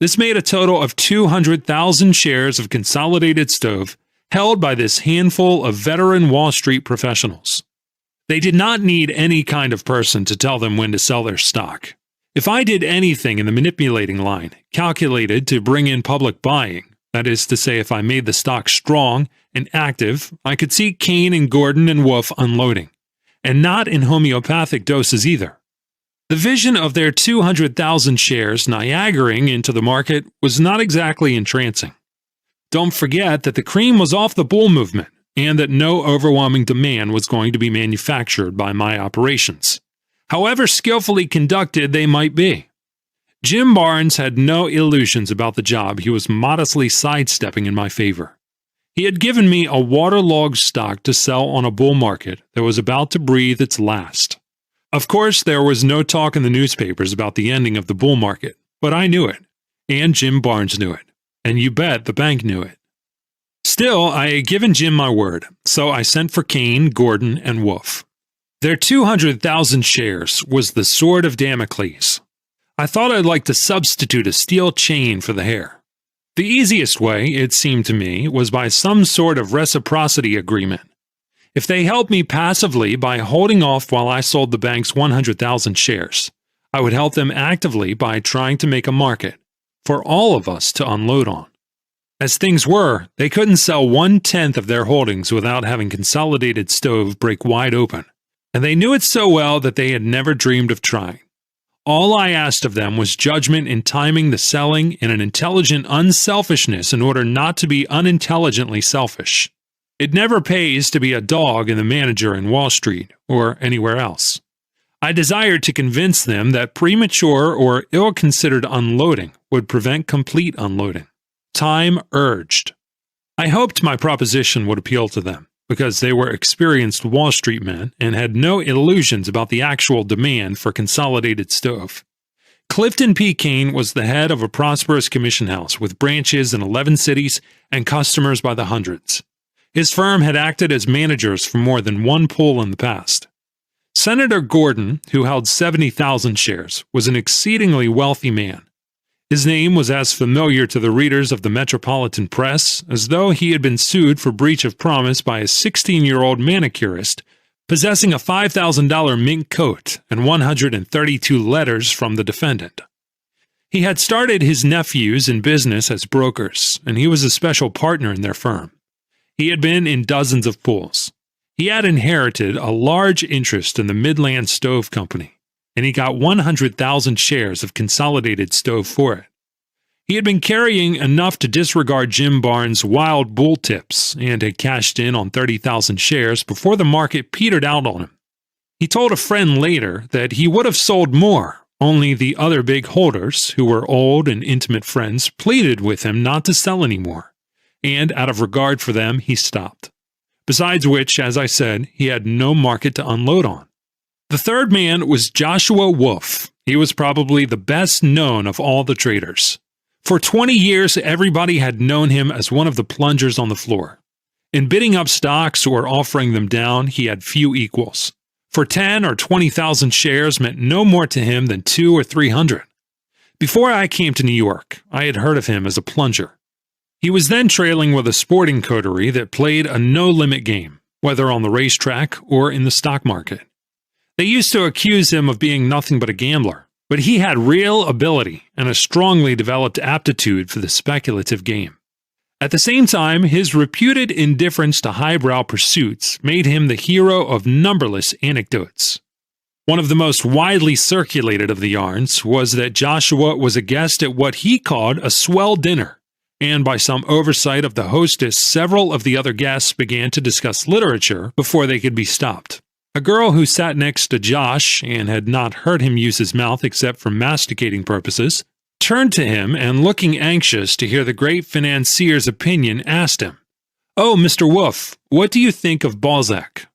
This made a total of 200,000 shares of Consolidated Stove held by this handful of veteran Wall Street professionals. They did not need any kind of person to tell them when to sell their stock. If I did anything in the manipulating line, calculated to bring in public buying, that is to say, if I made the stock strong and active, I could see Kane and Gordon and Wolf unloading, and not in homeopathic doses either. The vision of their 200,000 shares Niagaraing into the market was not exactly entrancing. Don't forget that the cream was off the bull movement and that no overwhelming demand was going to be manufactured by my operations, however skillfully conducted they might be. Jim Barnes had no illusions about the job he was modestly sidestepping in my favor. He had given me a waterlogged stock to sell on a bull market that was about to breathe its last. Of course, there was no talk in the newspapers about the ending of the bull market, but I knew it, and Jim Barnes knew it, and you bet the bank knew it. Still, I had given Jim my word, so I sent for Kane, Gordon, and Wolf. Their 200,000 shares was the sword of Damocles. I thought I'd like to substitute a steel chain for the hair. The easiest way, it seemed to me, was by some sort of reciprocity agreement. If they helped me passively by holding off while I sold the bank's 100,000 shares, I would help them actively by trying to make a market for all of us to unload on. As things were, they couldn't sell 1/10 of their holdings without having Consolidated Stove break wide open, and they knew it so well that they had never dreamed of trying. All I asked of them was judgment in timing the selling and an intelligent unselfishness in order not to be unintelligently selfish. It never pays to be a dog and the manager in Wall Street or anywhere else. I desired to convince them that premature or ill-considered unloading would prevent complete unloading. Time urged. I hoped my proposition would appeal to them, because they were experienced Wall Street men and had no illusions about the actual demand for Consolidated Stove. Clifton P. Kane was the head of a prosperous commission house with branches in 11 cities and customers by the hundreds. His firm had acted as managers for more than one pool in the past. Senator Gordon, who held 70,000 shares, was an exceedingly wealthy man. His name was as familiar to the readers of the Metropolitan Press as though he had been sued for breach of promise by a 16-year-old manicurist possessing a $5,000 mink coat and 132 letters from the defendant. He had started his nephews in business as brokers, and he was a special partner in their firm. He had been in dozens of pools. He had inherited a large interest in the Midland Stove Company, and he got 100,000 shares of Consolidated Stove for it. He had been carrying enough to disregard Jim Barnes' wild bull tips and had cashed in on 30,000 shares before the market petered out on him. He told a friend later that he would have sold more, only the other big holders, who were old and intimate friends, pleaded with him not to sell anymore, and out of regard for them, he stopped. Besides which, as I said, he had no market to unload on. The third man was Joshua Wolf. He was probably the best known of all the traders. For 20 years, everybody had known him as one of the plungers on the floor. In bidding up stocks or offering them down, he had few equals. For 10 or 20,000 shares meant no more to him than 200 or 300. Before I came to New York, I had heard of him as a plunger. He was then trailing with a sporting coterie that played a no-limit game, whether on the racetrack or in the stock market. They used to accuse him of being nothing but a gambler, but he had real ability and a strongly developed aptitude for the speculative game. At the same time, his reputed indifference to highbrow pursuits made him the hero of numberless anecdotes. One of the most widely circulated of the yarns was that Joshua was a guest at what he called a swell dinner, and by some oversight of the hostess, several of the other guests began to discuss literature before they could be stopped. A girl who sat next to Josh and had not heard him use his mouth except for masticating purposes, turned to him and, looking anxious to hear the great financier's opinion, asked him, "Oh, Mr. Wolf, what do you think of Balzac?"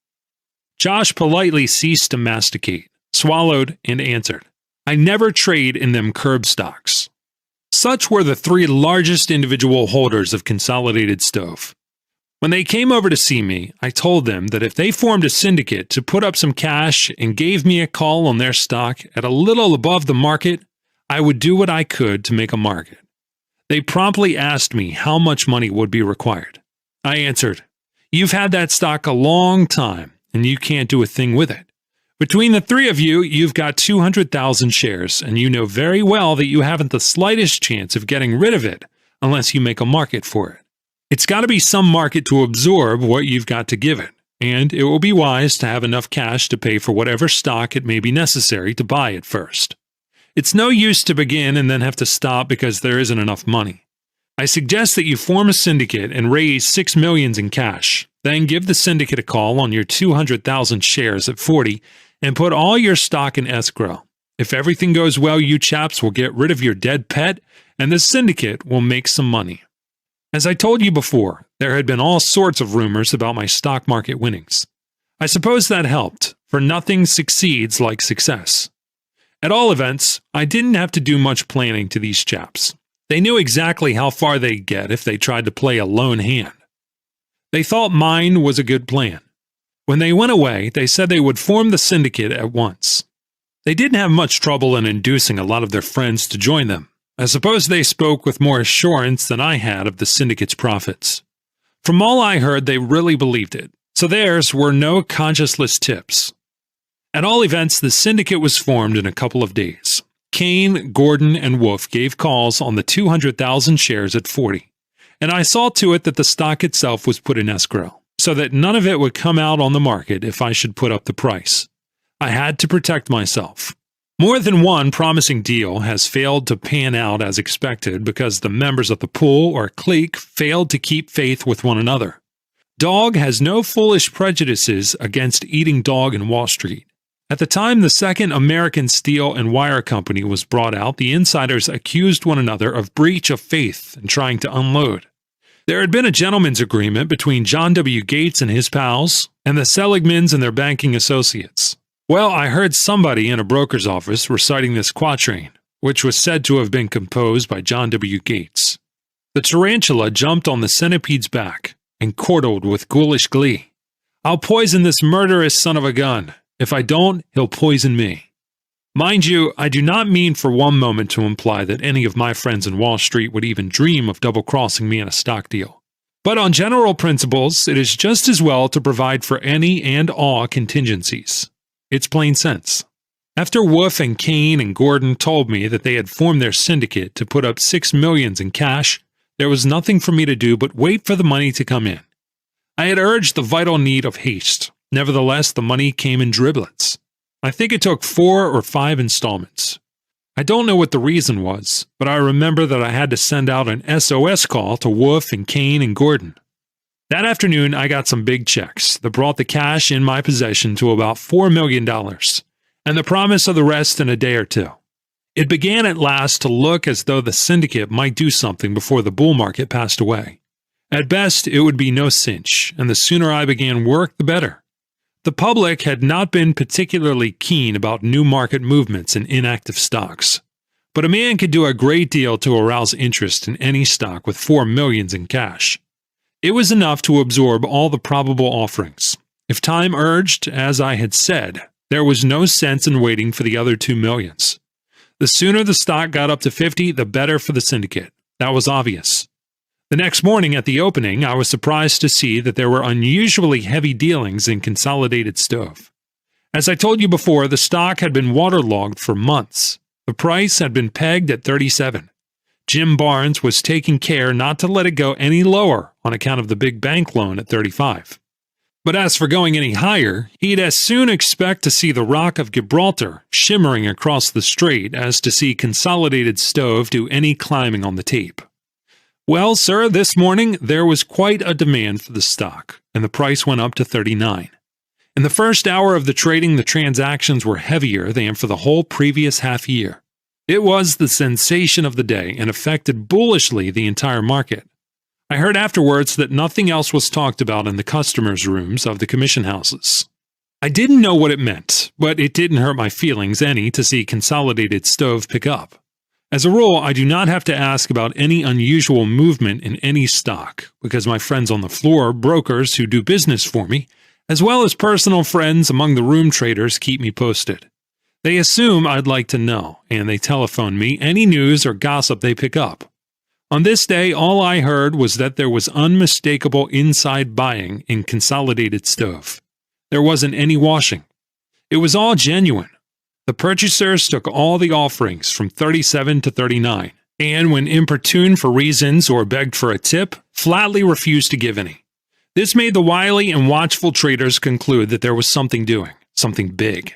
Josh politely ceased to masticate, swallowed, and answered, "I never trade in them curb stocks." Such were the three largest individual holders of Consolidated Stove. When they came over to see me, I told them that if they formed a syndicate to put up some cash and gave me a call on their stock at a little above the market, I would do what I could to make a market. They promptly asked me how much money would be required. I answered, "You've had that stock a long time, and you can't do a thing with it. Between the three of you, you've got 200,000 shares, and you know very well that you haven't the slightest chance of getting rid of it unless you make a market for it. It's got to be some market to absorb what you've got to give it, and it will be wise to have enough cash to pay for whatever stock it may be necessary to buy at first. It's no use to begin and then have to stop because there isn't enough money. I suggest that you form a syndicate and raise $6 million in cash, then give the syndicate a call on your 200,000 shares at 40 and put all your stock in escrow. If everything goes well, you chaps will get rid of your dead pet, and the syndicate will make some money." As I told you before, there had been all sorts of rumors about my stock market winnings. I suppose that helped, for nothing succeeds like success. At all events, I didn't have to do much planning to these chaps. They knew exactly how far they'd get if they tried to play a lone hand. They thought mine was a good plan. When they went away, they said they would form the syndicate at once. They didn't have much trouble in inducing a lot of their friends to join them. I suppose they spoke with more assurance than I had of the syndicate's profits. From all I heard, they really believed it, so theirs were no conscienceless tips. At all events, the syndicate was formed in a couple of days. Kane, Gordon, and Wolf gave calls on the 200,000 shares at 40, and I saw to it that the stock itself was put in escrow, so that none of it would come out on the market if I should put up the price. I had to protect myself. More than one promising deal has failed to pan out as expected because the members of the pool or clique failed to keep faith with one another. Dog has no foolish prejudices against eating dog in Wall Street. At the time the Second American Steel and Wire Company was brought out, the insiders accused one another of breach of faith and trying to unload. There had been a gentleman's agreement between John W. Gates and his pals and the Seligmans and their banking associates. Well, I heard somebody in a broker's office reciting this quatrain, which was said to have been composed by John W. Gates. The tarantula jumped on the centipede's back, and chortled with ghoulish glee. "I'll poison this murderous son of a gun. If I don't, he'll poison me." Mind you, I do not mean for one moment to imply that any of my friends in Wall Street would even dream of double-crossing me in a stock deal. But on general principles, it is just as well to provide for any and all contingencies. It's plain sense. After Wolf and Kane and Gordon told me that they had formed their syndicate to put up $6 million in cash, there was nothing for me to do but wait for the money to come in. I had urged the vital need of haste. Nevertheless, the money came in driblets. I think it took 4 or 5 installments. I don't know what the reason was, but I remember that I had to send out an SOS call to Wolf and Kane and Gordon. That afternoon, I got some big checks that brought the cash in my possession to about $4 million, and the promise of the rest in a day or two. It began at last to look as though the syndicate might do something before the bull market passed away. At best, it would be no cinch, and the sooner I began work, the better. The public had not been particularly keen about new market movements in inactive stocks, but a man could do a great deal to arouse interest in any stock with $4 million in cash. It was enough to absorb all the probable offerings. If time urged, as I had said, there was no sense in waiting for the other $2 million. The sooner the stock got up to 50, the better for the syndicate. That was obvious. The next morning at the opening, I was surprised to see that there were unusually heavy dealings in Consolidated Stove. As I told you before, the stock had been waterlogged for months. The price had been pegged at 37. Jim Barnes was taking care not to let it go any lower on account of the big bank loan at 35. But as for going any higher, he'd as soon expect to see the Rock of Gibraltar shimmering across the strait as to see Consolidated Stove do any climbing on the tape. Well, sir, this morning there was quite a demand for the stock, and the price went up to 39. In the first hour of the trading, the transactions were heavier than for the whole previous half year. It was the sensation of the day and affected bullishly the entire market. I heard afterwards that nothing else was talked about in the customers' rooms of the commission houses. I didn't know what it meant, but it didn't hurt my feelings any to see Consolidated Stove pick up. As a rule, I do not have to ask about any unusual movement in any stock, because my friends on the floor, brokers who do business for me, as well as personal friends among the room traders, keep me posted. They assume I'd like to know, and they telephone me any news or gossip they pick up. On this day, all I heard was that there was unmistakable inside buying in Consolidated Stove. There wasn't any washing. It was all genuine. The purchasers took all the offerings from 37 to 39, and when importuned for reasons or begged for a tip, flatly refused to give any. This made the wily and watchful traders conclude that there was something doing, something big.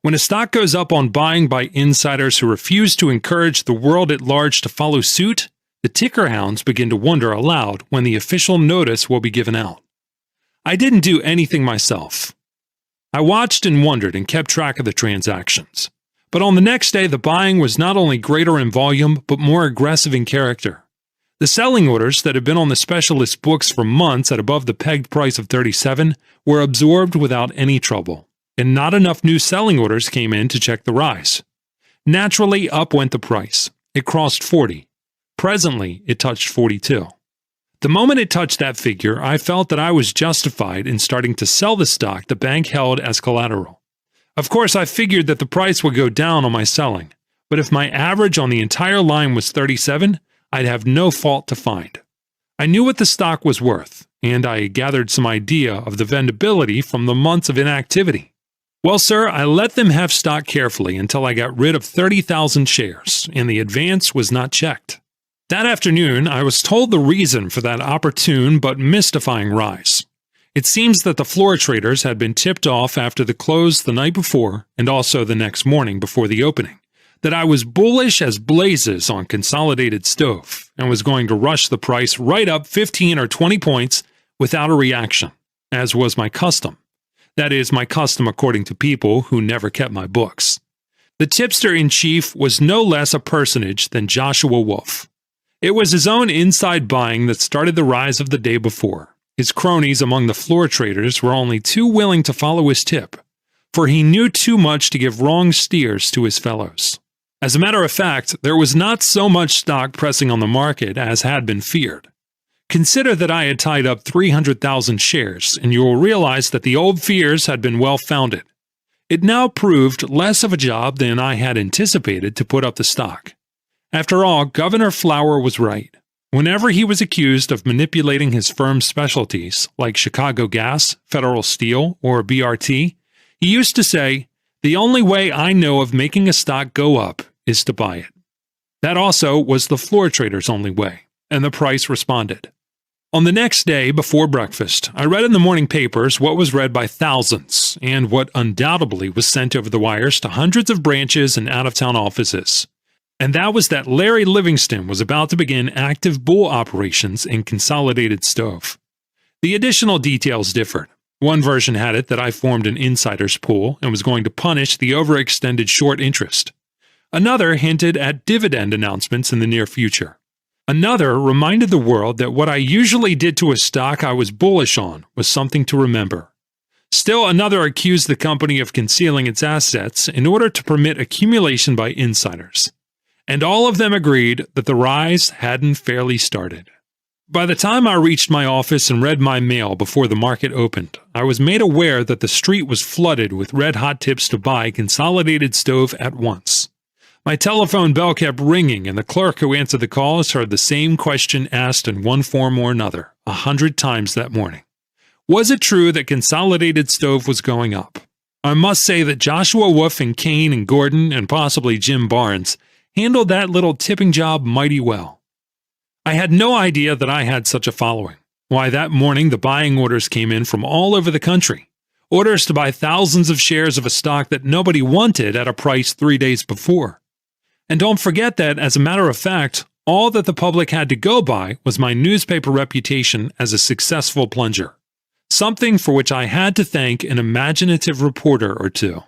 When a stock goes up on buying by insiders who refuse to encourage the world at large to follow suit, the ticker hounds begin to wonder aloud when the official notice will be given out. I didn't do anything myself. I watched and wondered and kept track of the transactions. But on the next day, the buying was not only greater in volume, but more aggressive in character. The selling orders that had been on the specialist books for months at above the pegged price of 37 were absorbed without any trouble, and not enough new selling orders came in to check the rise. Naturally, up went the price. It crossed 40. Presently, it touched 42. The moment it touched that figure, I felt that I was justified in starting to sell the stock the bank held as collateral. Of course, I figured that the price would go down on my selling, but if my average on the entire line was 37, I'd have no fault to find. I knew what the stock was worth, and I gathered some idea of the vendability from the months of inactivity. Well, sir, I let them have stock carefully until I got rid of 30,000 shares, and the advance was not checked. That afternoon, I was told the reason for that opportune but mystifying rise. It seems that the floor traders had been tipped off after the close the night before, and also the next morning before the opening, that I was bullish as blazes on Consolidated Stove, and was going to rush the price right up 15 or 20 points without a reaction, as was my custom. That is, my custom according to people who never kept my books. The tipster-in-chief was no less a personage than Joshua Wolf. It was his own inside buying that started the rise of the day before. His cronies among the floor traders were only too willing to follow his tip, for he knew too much to give wrong steers to his fellows. As a matter of fact, there was not so much stock pressing on the market as had been feared. Consider that I had tied up 300,000 shares, and you will realize that the old fears had been well-founded. It now proved less of a job than I had anticipated to put up the stock. After all, Governor Flower was right. Whenever he was accused of manipulating his firm's specialties, like Chicago Gas, Federal Steel, or BRT, he used to say, "The only way I know of making a stock go up is to buy it." That also was the floor trader's only way, and the price responded. On the next day, before breakfast, I read in the morning papers what was read by thousands, and what undoubtedly was sent over the wires to hundreds of branches and out-of-town offices. And that was that Larry Livingston was about to begin active bull operations in Consolidated Stove. The additional details differed. One version had it that I formed an insider's pool and was going to punish the overextended short interest. Another hinted at dividend announcements in the near future. Another reminded the world that what I usually did to a stock I was bullish on was something to remember. Still another accused the company of concealing its assets in order to permit accumulation by insiders. And all of them agreed that the rise hadn't fairly started. By the time I reached my office and read my mail before the market opened, I was made aware that the street was flooded with red-hot tips to buy Consolidated Stove at once. My telephone bell kept ringing, and the clerk who answered the calls heard the same question asked in one form or another 100 times that morning. Was it true that Consolidated Stove was going up? I must say that Joshua Wolf and Kane and Gordon and possibly Jim Barnes handled that little tipping job mighty well. I had no idea that I had such a following. Why, that morning the buying orders came in from all over the country. Orders to buy thousands of shares of a stock that nobody wanted at a price 3 days before. And don't forget that, as a matter of fact, all that the public had to go by was my newspaper reputation as a successful plunger. Something for which I had to thank an imaginative reporter or two.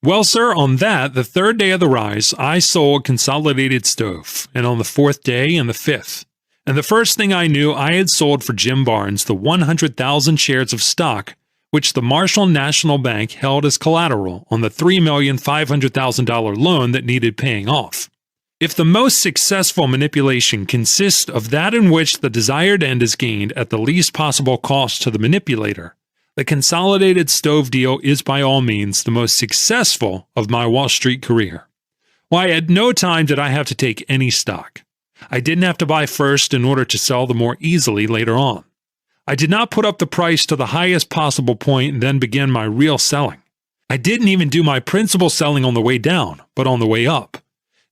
Well, sir, on that, the third day of the rise, I sold Consolidated Stove, and on the fourth day and the fifth. And the first thing I knew, I had sold for Jim Barnes the 100,000 shares of stock which the Marshall National Bank held as collateral on the $3,500,000 loan that needed paying off. If the most successful manipulation consists of that in which the desired end is gained at the least possible cost to the manipulator, the Consolidated Stove deal is by all means the most successful of my Wall Street career. Why, at no time did I have to take any stock. I didn't have to buy first in order to sell them more easily later on. I did not put up the price to the highest possible point and then begin my real selling. I didn't even do my principal selling on the way down, but on the way up.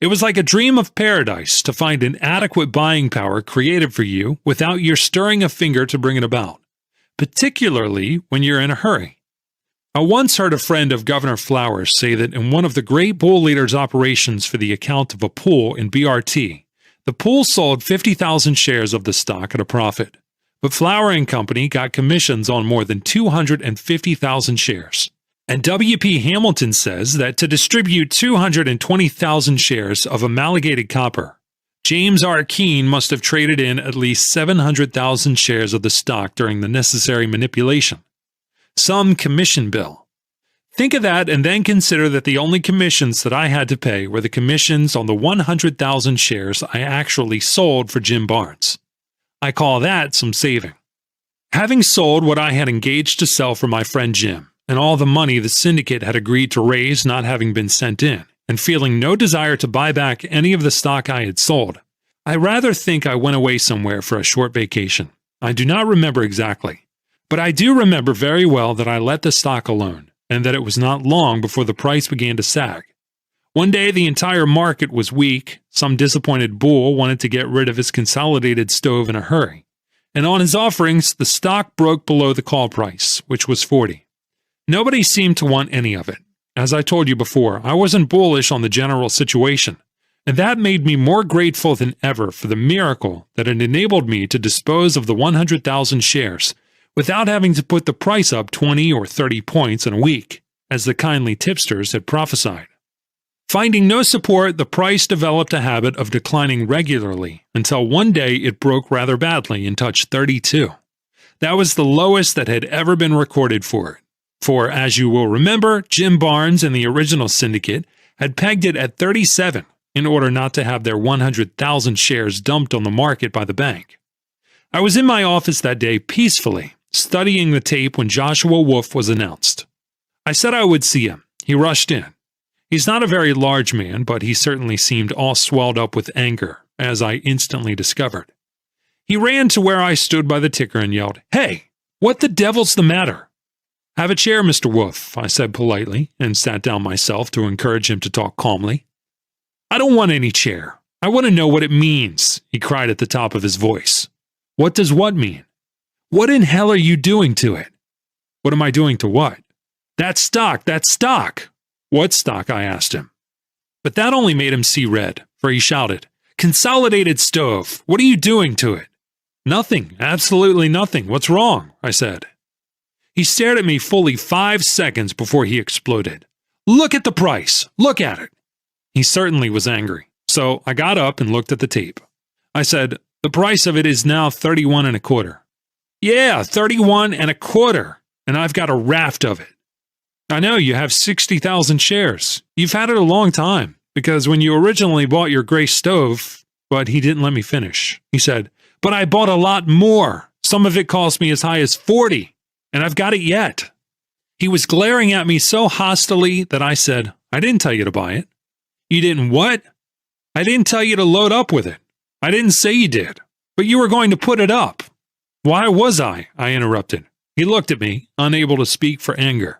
It was like a dream of paradise to find an adequate buying power created for you without your stirring a finger to bring it about, particularly when you're in a hurry. I once heard a friend of Governor Flowers say that in one of the great bull leaders' operations for the account of a pool in BRT, the pool sold 50,000 shares of the stock at a profit, but Flower & Company got commissions on more than 250,000 shares. And W.P. Hamilton says that to distribute 220,000 shares of amalgamated copper, James R. Keene must have traded in at least 700,000 shares of the stock during the necessary manipulation. Some commission bill. Think of that and then consider that the only commissions that I had to pay were the commissions on the 100,000 shares I actually sold for Jim Barnes. I call that some saving. Having sold what I had engaged to sell for my friend Jim, and all the money the syndicate had agreed to raise not having been sent in, and feeling no desire to buy back any of the stock I had sold, I rather think I went away somewhere for a short vacation. I do not remember exactly, but I do remember very well that I let the stock alone, and that it was not long before the price began to sag. One day the entire market was weak, some disappointed bull wanted to get rid of his Consolidated Stove in a hurry, and on his offerings the stock broke below the call price, which was 40. Nobody seemed to want any of it. As I told you before, I wasn't bullish on the general situation, and that made me more grateful than ever for the miracle that it enabled me to dispose of the 100,000 shares without having to put the price up 20 or 30 points in a week, as the kindly tipsters had prophesied. Finding no support, the price developed a habit of declining regularly until one day it broke rather badly and touched 32. That was the lowest that had ever been recorded for it. For, as you will remember, Jim Barnes and the original syndicate had pegged it at 37 in order not to have their 100,000 shares dumped on the market by the bank. I was in my office that day peacefully, studying the tape when Joshua Wolf was announced. I said I would see him. He rushed in. He's not a very large man, but he certainly seemed all swelled up with anger, as I instantly discovered. He ran to where I stood by the ticker and yelled, "Hey, what the devil's the matter?" "Have a chair, Mr. Wolf," I said politely, and sat down myself to encourage him to talk calmly. "I don't want any chair. I want to know what it means," he cried at the top of his voice. "What does what mean? What in hell are you doing to it?" "What am I doing to what?" That stock! "What stock?" I asked him. But that only made him see red, for he shouted, "Consolidated Stove! What are you doing to it?" "Nothing, absolutely nothing. What's wrong?" I said. He stared at me fully 5 seconds before he exploded. "Look at the price! Look at it!" He certainly was angry, so I got up and looked at the tape. I said, "The price of it is now 31 1/4. "Yeah, 31 1/4, and I've got a raft of it." "I know, you have 60,000 shares. You've had it a long time, because when you originally bought your gray stove," but he didn't let me finish. He said, "But I bought a lot more. Some of it cost me as high as 40, and I've got it yet." He was glaring at me so hostilely that I said, "I didn't tell you to buy it." "You didn't what?" "I didn't tell you to load up with it. I didn't say you did, but you were going to put it up." "Why was I?" I interrupted. He looked at me, unable to speak for anger.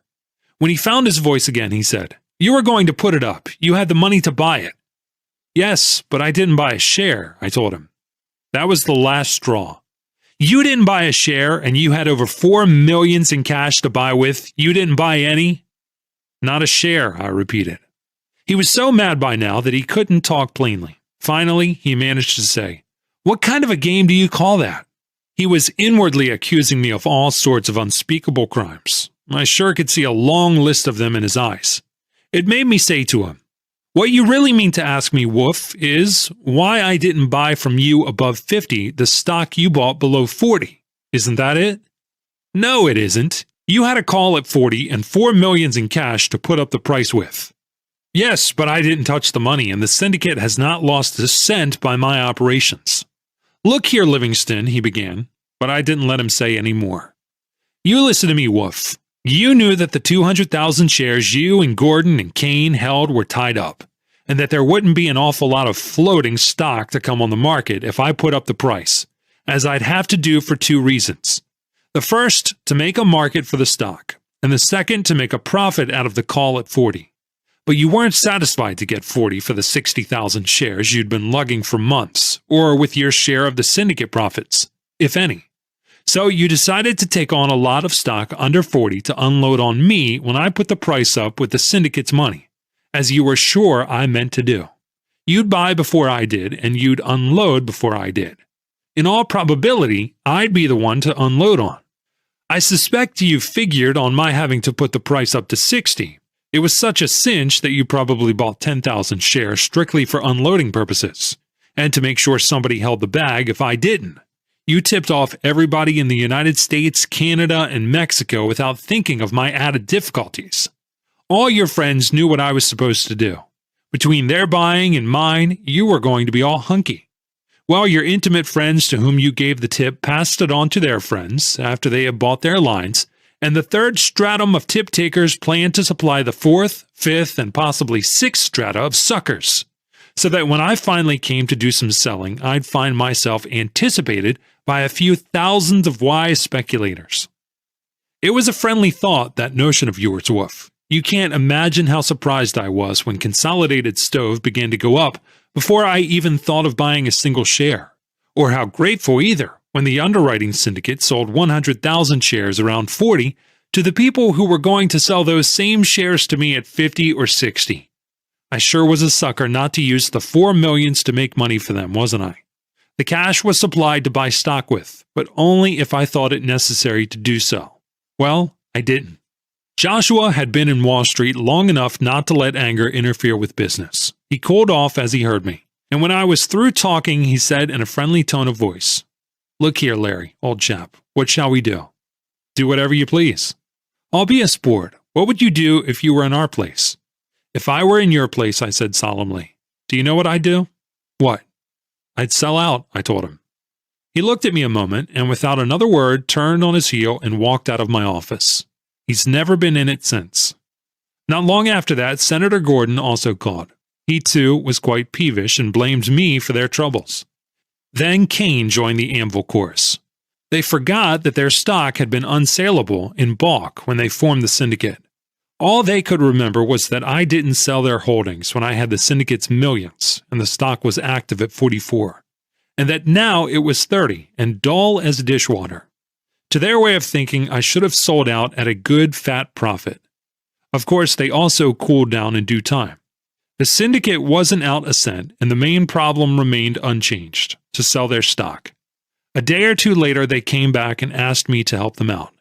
When he found his voice again, he said, "You were going to put it up. You had the money to buy it." "Yes, but I didn't buy a share," I told him. That was the last straw. "You didn't buy a share, and you had over $4 million in cash to buy with. You didn't buy any?" "Not a share," I repeated. He was so mad by now that he couldn't talk plainly. Finally, he managed to say, "What kind of a game do you call that?" He was inwardly accusing me of all sorts of unspeakable crimes. I sure could see a long list of them in his eyes. It made me say to him, "What you really mean to ask me, Wolf, is why I didn't buy from you above 50 the stock you bought below 40. Isn't that it?" "No, it isn't. You had a call at 40 and $4 million in cash to put up the price with." "Yes, but I didn't touch the money, and the syndicate has not lost a cent by my operations." "Look here, Livingston," he began, but I didn't let him say any more. "You listen to me, Wolf. You knew that the 200,000 shares you and Gordon and Kane held were tied up, and that there wouldn't be an awful lot of floating stock to come on the market if I put up the price, as I'd have to do for 2 reasons. The first, to make a market for the stock, and the second, to make a profit out of the call at 40. But you weren't satisfied to get 40 for the 60,000 shares you'd been lugging for months, or with your share of the syndicate profits, if any. So you decided to take on a lot of stock under 40 to unload on me when I put the price up with the syndicate's money, as you were sure I meant to do. You'd buy before I did, and you'd unload before I did. In all probability, I'd be the one to unload on. I suspect you figured on my having to put the price up to 60. It was such a cinch that you probably bought 10,000 shares strictly for unloading purposes, and to make sure somebody held the bag if I didn't. You tipped off everybody in the United States, Canada, and Mexico without thinking of my added difficulties. All your friends knew what I was supposed to do. Between their buying and mine, you were going to be all hunky. Well, your intimate friends to whom you gave the tip passed it on to their friends after they had bought their lines, and the third stratum of tip takers planned to supply the fourth, fifth, and possibly sixth strata of suckers, so that when I finally came to do some selling, I'd find myself anticipated by a few thousands of wise speculators. It was a friendly thought, that notion of yours, Wolf. You can't imagine how surprised I was when Consolidated Stove began to go up before I even thought of buying a single share, or how grateful either when the underwriting syndicate sold 100,000 shares around 40 to the people who were going to sell those same shares to me at 50 or 60. I sure was a sucker not to use the $4 million to make money for them, wasn't I? The cash was supplied to buy stock with, but only if I thought it necessary to do so. Well, I didn't. Joshua had been in Wall Street long enough not to let anger interfere with business. He cooled off as he heard me, and when I was through talking, he said in a friendly tone of voice, "Look here, Larry, old chap, what shall we do?" "Do whatever you please." "I'll be a sport. What would you do if you were in our place?" "If I were in your place," I said solemnly, "do you know what I'd do?" "What?" "I'd sell out," I told him. He looked at me a moment and without another word turned on his heel and walked out of my office. He's never been in it since. Not long after that, Senator Gordon also called. He too was quite peevish and blamed me for their troubles. Then Kane joined the Anvil chorus. They forgot that their stock had been unsaleable in bulk when they formed the syndicate. All they could remember was that I didn't sell their holdings when I had the syndicate's millions and the stock was active at 44, and that now it was 30 and dull as dishwater. To their way of thinking, I should have sold out at a good fat profit. Of course, they also cooled down in due time. The syndicate wasn't out a cent, and the main problem remained unchanged, to sell their stock. A day or two later, they came back and asked me to help them out.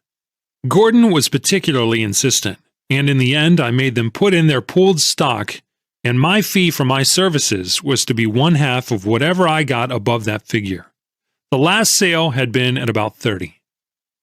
Gordon was particularly insistent, and in the end, I made them put in their pooled stock, and my fee for my services was to be 1/2 of whatever I got above that figure. The last sale had been at about 30.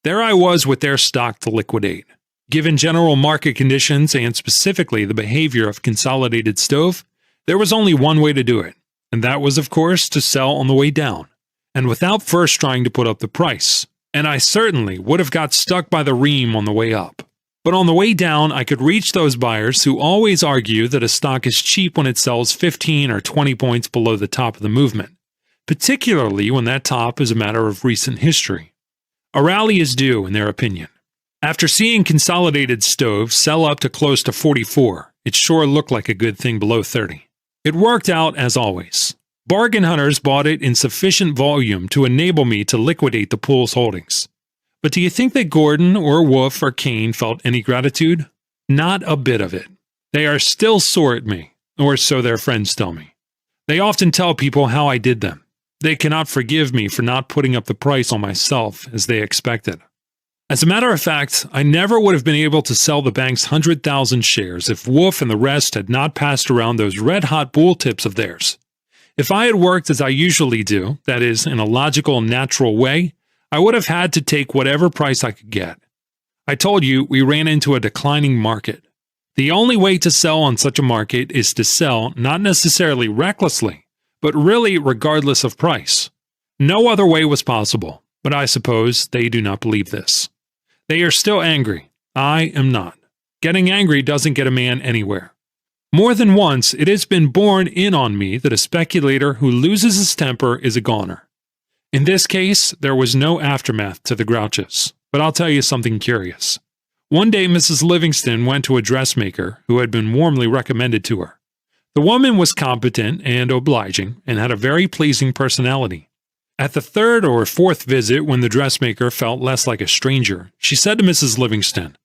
There I was with their stock to liquidate. Given general market conditions and specifically the behavior of Consolidated Stove, there was only one way to do it, and that was, of course, to sell on the way down, and without first trying to put up the price. And I certainly would have got stuck by the ream on the way up. But on the way down, I could reach those buyers who always argue that a stock is cheap when it sells 15 or 20 points below the top of the movement, particularly when that top is a matter of recent history. A rally is due, in their opinion. After seeing Consolidated Stove sell up to close to 44, it sure looked like a good thing below 30. It worked out as always. Bargain hunters bought it in sufficient volume to enable me to liquidate the pool's holdings. But do you think that Gordon or Wolf or Kane felt any gratitude? Not a bit of it. They are still sore at me, or so their friends tell me. They often tell people how I did them. They cannot forgive me for not putting up the price on myself as they expected. As a matter of fact, I never would have been able to sell the bank's 100,000 shares if Wolf and the rest had not passed around those red-hot bull tips of theirs. If I had worked as I usually do, that is, in a logical, natural way, I would have had to take whatever price I could get. I told you we ran into a declining market. The only way to sell on such a market is to sell not necessarily recklessly, but really regardless of price. No other way was possible, but I suppose they do not believe this. They are still angry. I am not. Getting angry doesn't get a man anywhere. More than once, it has been borne in on me that a speculator who loses his temper is a goner. In this case, there was no aftermath to the grouches, but I'll tell you something curious. One day, Mrs. Livingston went to a dressmaker who had been warmly recommended to her. The woman was competent and obliging and had a very pleasing personality. At the third or fourth visit, when the dressmaker felt less like a stranger, she said to Mrs. Livingston,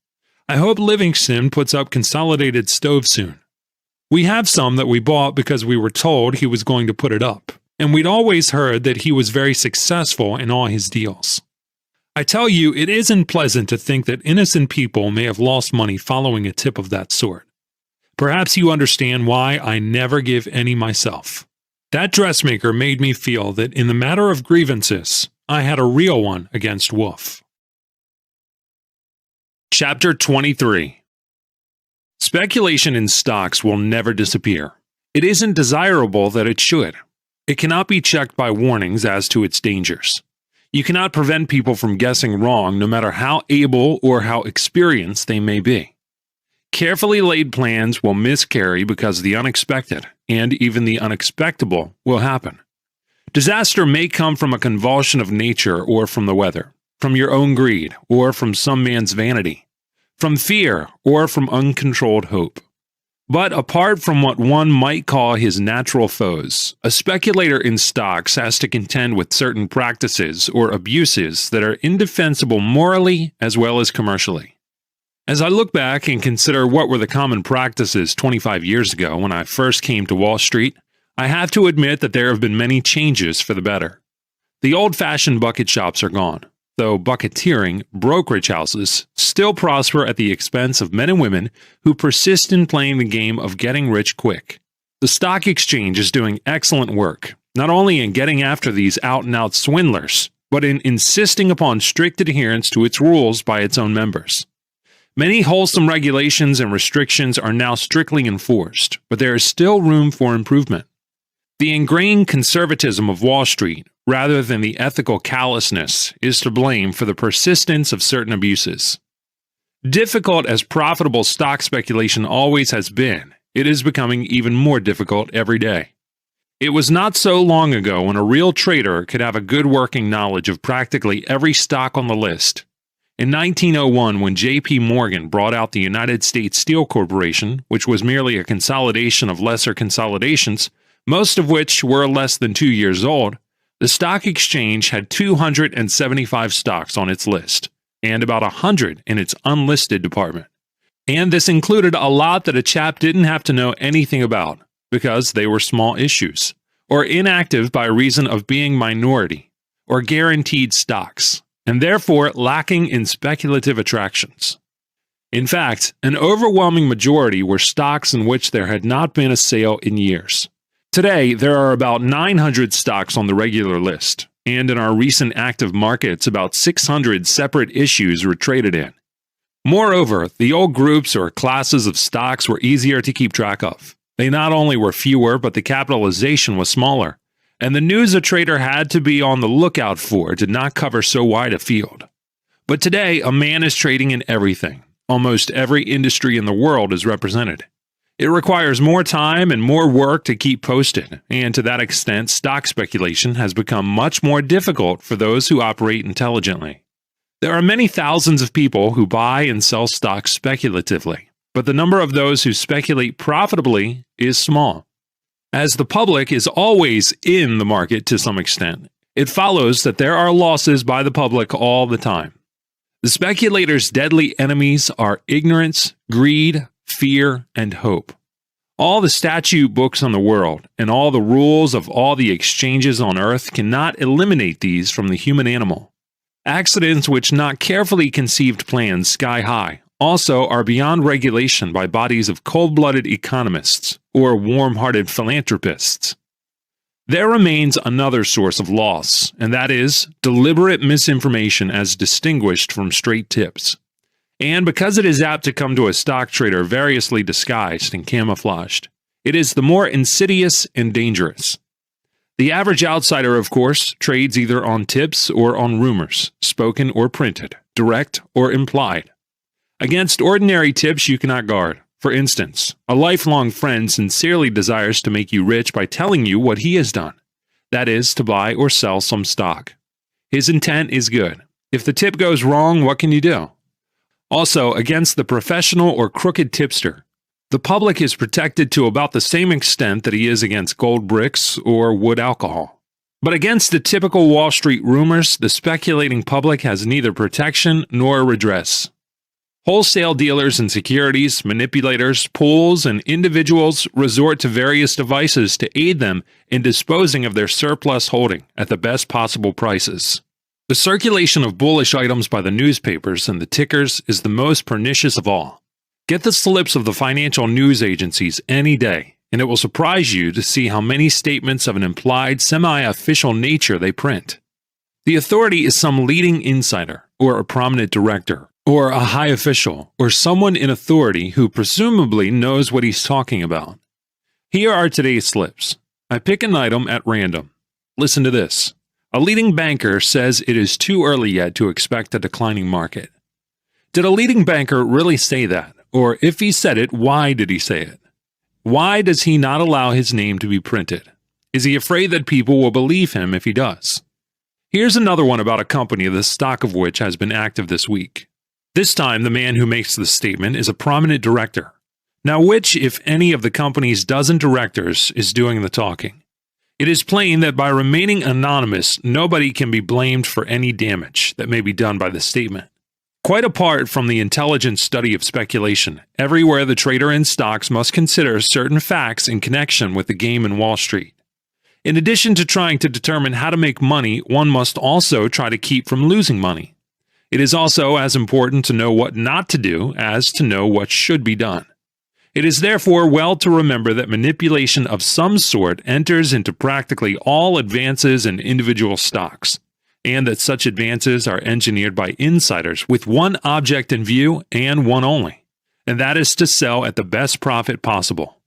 "I hope Livingston puts up Consolidated Stove soon. We have some that we bought because we were told he was going to put it up, and we'd always heard that he was very successful in all his deals." I tell you, it isn't pleasant to think that innocent people may have lost money following a tip of that sort. Perhaps you understand why I never give any myself. That dressmaker made me feel that in the matter of grievances, I had a real one against Wolf. Chapter 23. Speculation in stocks will never disappear. It isn't desirable that it should. It cannot be checked by warnings as to its dangers. You cannot prevent people from guessing wrong no matter how able or how experienced they may be. Carefully laid plans will miscarry because the unexpected, and even the unexpectable, will happen. Disaster may come from a convulsion of nature or from the weather, from your own greed or from some man's vanity, from fear or from uncontrolled hope. But apart from what one might call his natural foes, a speculator in stocks has to contend with certain practices or abuses that are indefensible morally as well as commercially. As I look back and consider what were the common practices 25 years ago when I first came to Wall Street, I have to admit that there have been many changes for the better. The old-fashioned bucket shops are gone, though bucketeering brokerage houses still prosper at the expense of men and women who persist in playing the game of getting rich quick. The stock exchange is doing excellent work, not only in getting after these out-and-out swindlers, but in insisting upon strict adherence to its rules by its own members. Many wholesome regulations and restrictions are now strictly enforced, but there is still room for improvement. The ingrained conservatism of Wall Street, rather than the ethical callousness, is to blame for the persistence of certain abuses. Difficult as profitable stock speculation always has been, it is becoming even more difficult every day. It was not so long ago when a real trader could have a good working knowledge of practically every stock on the list. In 1901, when J.P. Morgan brought out the United States Steel Corporation, which was merely a consolidation of lesser consolidations, most of which were less than 2 years old, the stock exchange had 275 stocks on its list, and about 100 in its unlisted department. And this included a lot that a chap didn't have to know anything about, because they were small issues, or inactive by reason of being minority, or guaranteed stocks, and therefore lacking in speculative attractions. In fact, an overwhelming majority were stocks in which there had not been a sale in years. Today, there are about 900 stocks on the regular list, and in our recent active markets, about 600 separate issues were traded in. Moreover, the old groups or classes of stocks were easier to keep track of. They not only were fewer, but the capitalization was smaller, and the news a trader had to be on the lookout for did not cover so wide a field. But today, a man is trading in everything. Almost every industry in the world is represented. It requires more time and more work to keep posted, and to that extent, stock speculation has become much more difficult for those who operate intelligently. There are many thousands of people who buy and sell stocks speculatively, but the number of those who speculate profitably is small. As the public is always in the market to some extent, it follows that there are losses by the public all the time. The speculator's deadly enemies are ignorance, greed, fear, and hope. All the statute books on the world and all the rules of all the exchanges on earth cannot eliminate these from the human animal. Accidents which not carefully conceived plans sky high also are beyond regulation by bodies of cold-blooded economists or warm-hearted philanthropists. There remains another source of loss, and that is deliberate misinformation as distinguished from straight tips. And because it is apt to come to a stock trader variously disguised and camouflaged, it is the more insidious and dangerous. The average outsider, of course, trades either on tips or on rumors, spoken or printed, direct or implied. Against ordinary tips you cannot guard. For instance, a lifelong friend sincerely desires to make you rich by telling you what he has done. That is, to buy or sell some stock. His intent is good. If the tip goes wrong, what can you do? Also, against the professional or crooked tipster, the public is protected to about the same extent that he is against gold bricks or wood alcohol. But against the typical Wall Street rumors, the speculating public has neither protection nor redress. Wholesale dealers in securities, manipulators, pools, and individuals resort to various devices to aid them in disposing of their surplus holding at the best possible prices. The circulation of bullish items by the newspapers and the tickers is the most pernicious of all. Get the slips of the financial news agencies any day, and it will surprise you to see how many statements of an implied semi-official nature they print. The authority is some leading insider, or a prominent director, or a high official, or someone in authority who presumably knows what he's talking about. Here are today's slips. I pick an item at random. Listen to this. A leading banker says it is too early yet to expect a declining market. Did a leading banker really say that? Or if he said it, why did he say it? Why does he not allow his name to be printed? Is he afraid that people will believe him if he does? Here's another one about a company the stock of which has been active this week. This time, the man who makes the statement is a prominent director. Now, which, if any, of the company's dozen directors is doing the talking? It is plain that by remaining anonymous, nobody can be blamed for any damage that may be done by the statement. Quite apart from the intelligent study of speculation, everywhere the trader in stocks must consider certain facts in connection with the game in Wall Street. In addition to trying to determine how to make money, one must also try to keep from losing money. It is also as important to know what not to do as to know what should be done. It is therefore well to remember that manipulation of some sort enters into practically all advances in individual stocks, and that such advances are engineered by insiders with one object in view and one only, and that is to sell at the best profit possible.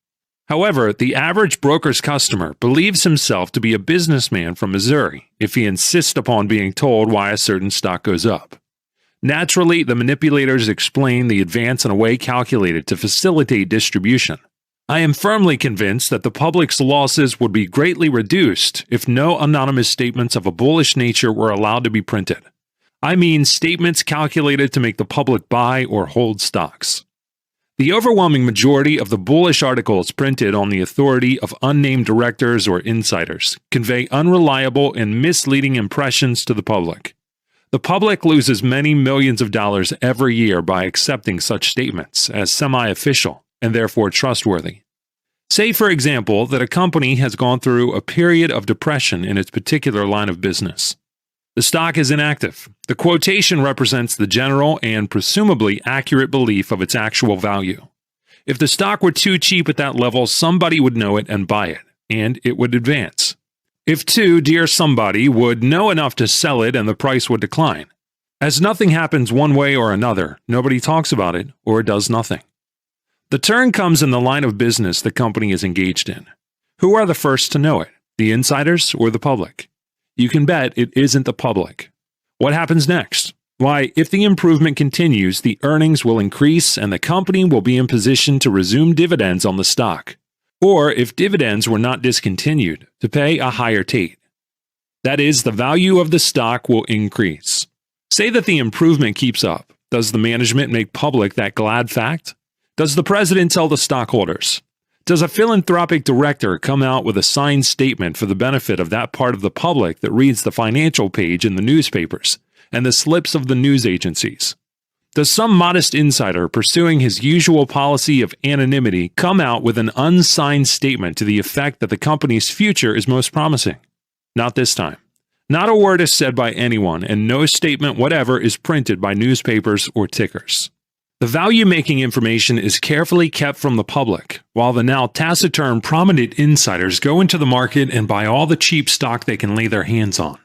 However, the average broker's customer believes himself to be a businessman from Missouri if he insists upon being told why a certain stock goes up. Naturally, the manipulators explain the advance in a way calculated to facilitate distribution. I am firmly convinced that the public's losses would be greatly reduced if no anonymous statements of a bullish nature were allowed to be printed. I mean statements calculated to make the public buy or hold stocks. The overwhelming majority of the bullish articles printed on the authority of unnamed directors or insiders convey unreliable and misleading impressions to the public. The public loses many millions of dollars every year by accepting such statements as semi-official and therefore trustworthy. Say, for example, that a company has gone through a period of depression in its particular line of business. The stock is inactive. The quotation represents the general and presumably accurate belief of its actual value. If the stock were too cheap at that level, somebody would know it and buy it, and it would advance. If too dear, somebody would know enough to sell it and the price would decline. As nothing happens one way or another, nobody talks about it or does nothing. The turn comes in the line of business the company is engaged in. Who are the first to know it, the insiders or the public? You can bet it isn't the public. What happens next? Why, if the improvement continues, the earnings will increase and the company will be in position to resume dividends on the stock. Or, if dividends were not discontinued, to pay a higher rate. That is, the value of the stock will increase. Say that the improvement keeps up. Does the management make public that glad fact? Does the president tell the stockholders? Does a philanthropic director come out with a signed statement for the benefit of that part of the public that reads the financial page in the newspapers and the slips of the news agencies? Does some modest insider pursuing his usual policy of anonymity come out with an unsigned statement to the effect that the company's future is most promising? Not this time. Not a word is said by anyone, and no statement whatever is printed by newspapers or tickers. The value-making information is carefully kept from the public, while the now taciturn prominent insiders go into the market and buy all the cheap stock they can lay their hands on.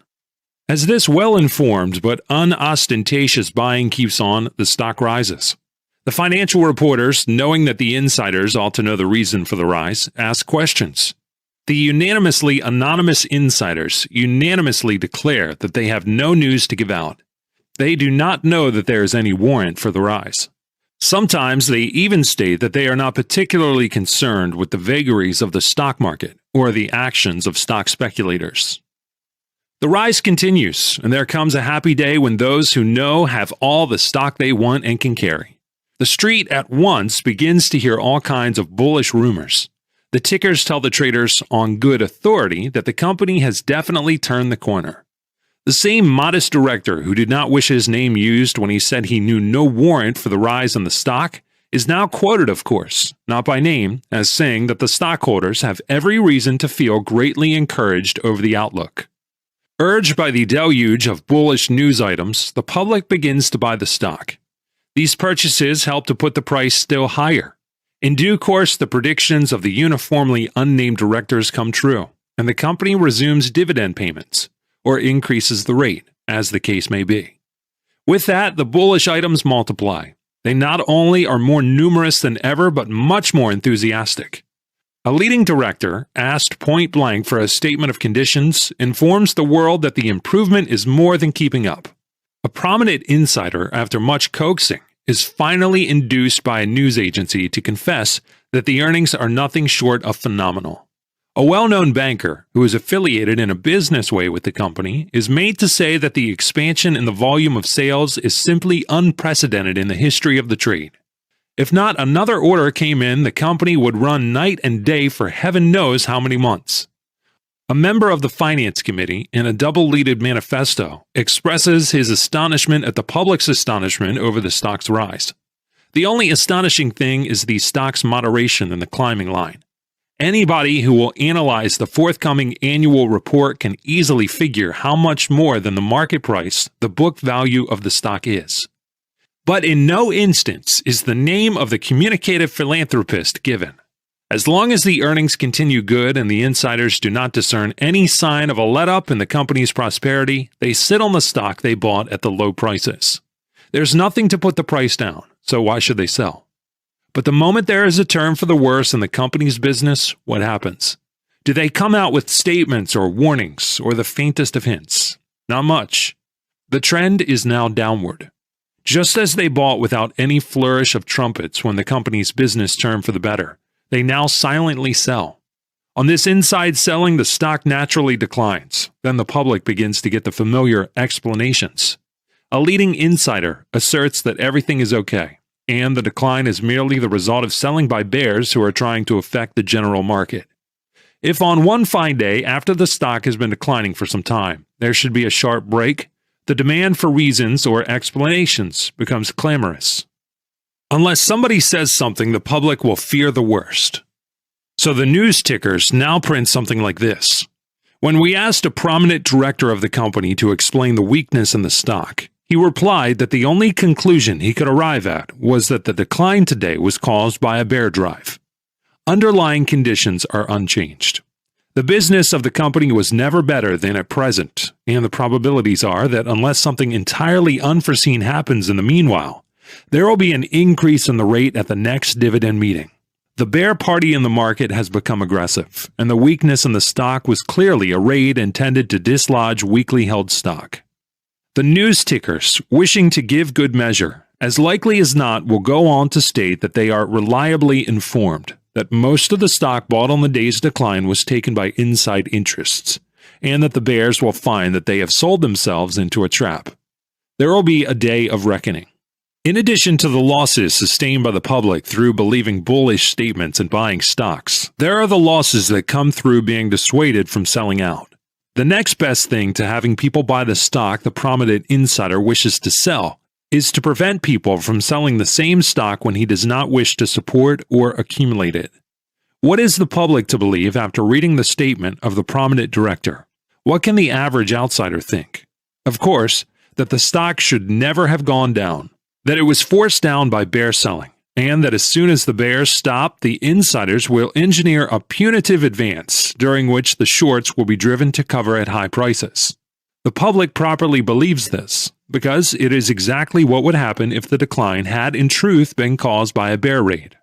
As this well-informed but unostentatious buying keeps on, the stock rises. The financial reporters, knowing that the insiders ought to know the reason for the rise, ask questions. The unanimously anonymous insiders unanimously declare that they have no news to give out. They do not know that there is any warrant for the rise. Sometimes they even state that they are not particularly concerned with the vagaries of the stock market or the actions of stock speculators. The rise continues, and there comes a happy day when those who know have all the stock they want and can carry. The street at once begins to hear all kinds of bullish rumors. The tickers tell the traders on good authority that the company has definitely turned the corner. The same modest director who did not wish his name used when he said he knew no warrant for the rise in the stock is now quoted, of course, not by name, as saying that the stockholders have every reason to feel greatly encouraged over the outlook. Urged by the deluge of bullish news items, the public begins to buy the stock. These purchases help to put the price still higher. In due course, the predictions of the uniformly unnamed directors come true, and the company resumes dividend payments, or increases the rate, as the case may be. With that, the bullish items multiply. They not only are more numerous than ever, but much more enthusiastic. A leading director, asked point blank for a statement of conditions, informs the world that the improvement is more than keeping up. A prominent insider, after much coaxing, is finally induced by a news agency to confess that the earnings are nothing short of phenomenal. A well-known banker, who is affiliated in a business way with the company, is made to say that the expansion in the volume of sales is simply unprecedented in the history of the trade. If not another order came in, the company would run night and day for heaven knows how many months. A member of the Finance Committee, in a double-leaded manifesto, expresses his astonishment at the public's astonishment over the stock's rise. The only astonishing thing is the stock's moderation in the climbing line. Anybody who will analyze the forthcoming annual report can easily figure how much more than the market price the book value of the stock is. But in no instance is the name of the communicative philanthropist given. As long as the earnings continue good and the insiders do not discern any sign of a let-up in the company's prosperity, they sit on the stock they bought at the low prices. There's nothing to put the price down, so why should they sell? But the moment there is a turn for the worse in the company's business, what happens? Do they come out with statements or warnings or the faintest of hints? Not much. The trend is now downward. Just as they bought without any flourish of trumpets when the company's business turned for the better, they now silently sell. On this inside selling, the stock naturally declines. Then the public begins to get the familiar explanations. A leading insider asserts that everything is okay, and the decline is merely the result of selling by bears who are trying to affect the general market. If on one fine day, after the stock has been declining for some time, there should be a sharp break, the demand for reasons or explanations becomes clamorous. Unless somebody says something, the public will fear the worst. So the news tickers now print something like this. When we asked a prominent director of the company to explain the weakness in the stock, he replied that the only conclusion he could arrive at was that the decline today was caused by a bear drive. Underlying conditions are unchanged. The business of the company was never better than at present, and the probabilities are that unless something entirely unforeseen happens in the meanwhile, there will be an increase in the rate at the next dividend meeting. The bear party in the market has become aggressive, and the weakness in the stock was clearly a raid intended to dislodge weakly held stock. The news tickers, wishing to give good measure, as likely as not will go on to state that they are reliably informed that most of the stock bought on the day's decline was taken by inside interests, and that the bears will find that they have sold themselves into a trap. There will be a day of reckoning. In addition to the losses sustained by the public through believing bullish statements and buying stocks, there are the losses that come through being dissuaded from selling out. The next best thing to having people buy the stock the prominent insider wishes to sell is to prevent people from selling the same stock when he does not wish to support or accumulate it. What is the public to believe after reading the statement of the prominent director? What can the average outsider think? Of course, that the stock should never have gone down, that it was forced down by bear selling, and that as soon as the bears stop, the insiders will engineer a punitive advance during which the shorts will be driven to cover at high prices. The public properly believes this, because it is exactly what would happen if the decline had in truth been caused by a bear raid.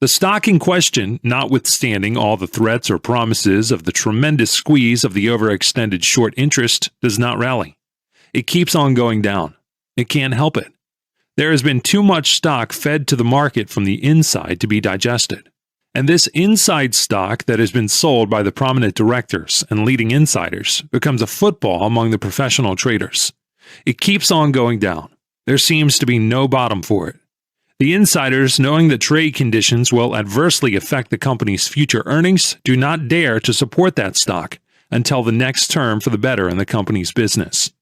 The stock in question, notwithstanding all the threats or promises of the tremendous squeeze of the overextended short interest, does not rally. It keeps on going down. It can't help it. There has been too much stock fed to the market from the inside to be digested. And this inside stock that has been sold by the prominent directors and leading insiders becomes a football among the professional traders. It keeps on going down. There seems to be no bottom for it. The insiders, knowing that trade conditions will adversely affect the company's future earnings, do not dare to support that stock until the next term for the better in the company's business.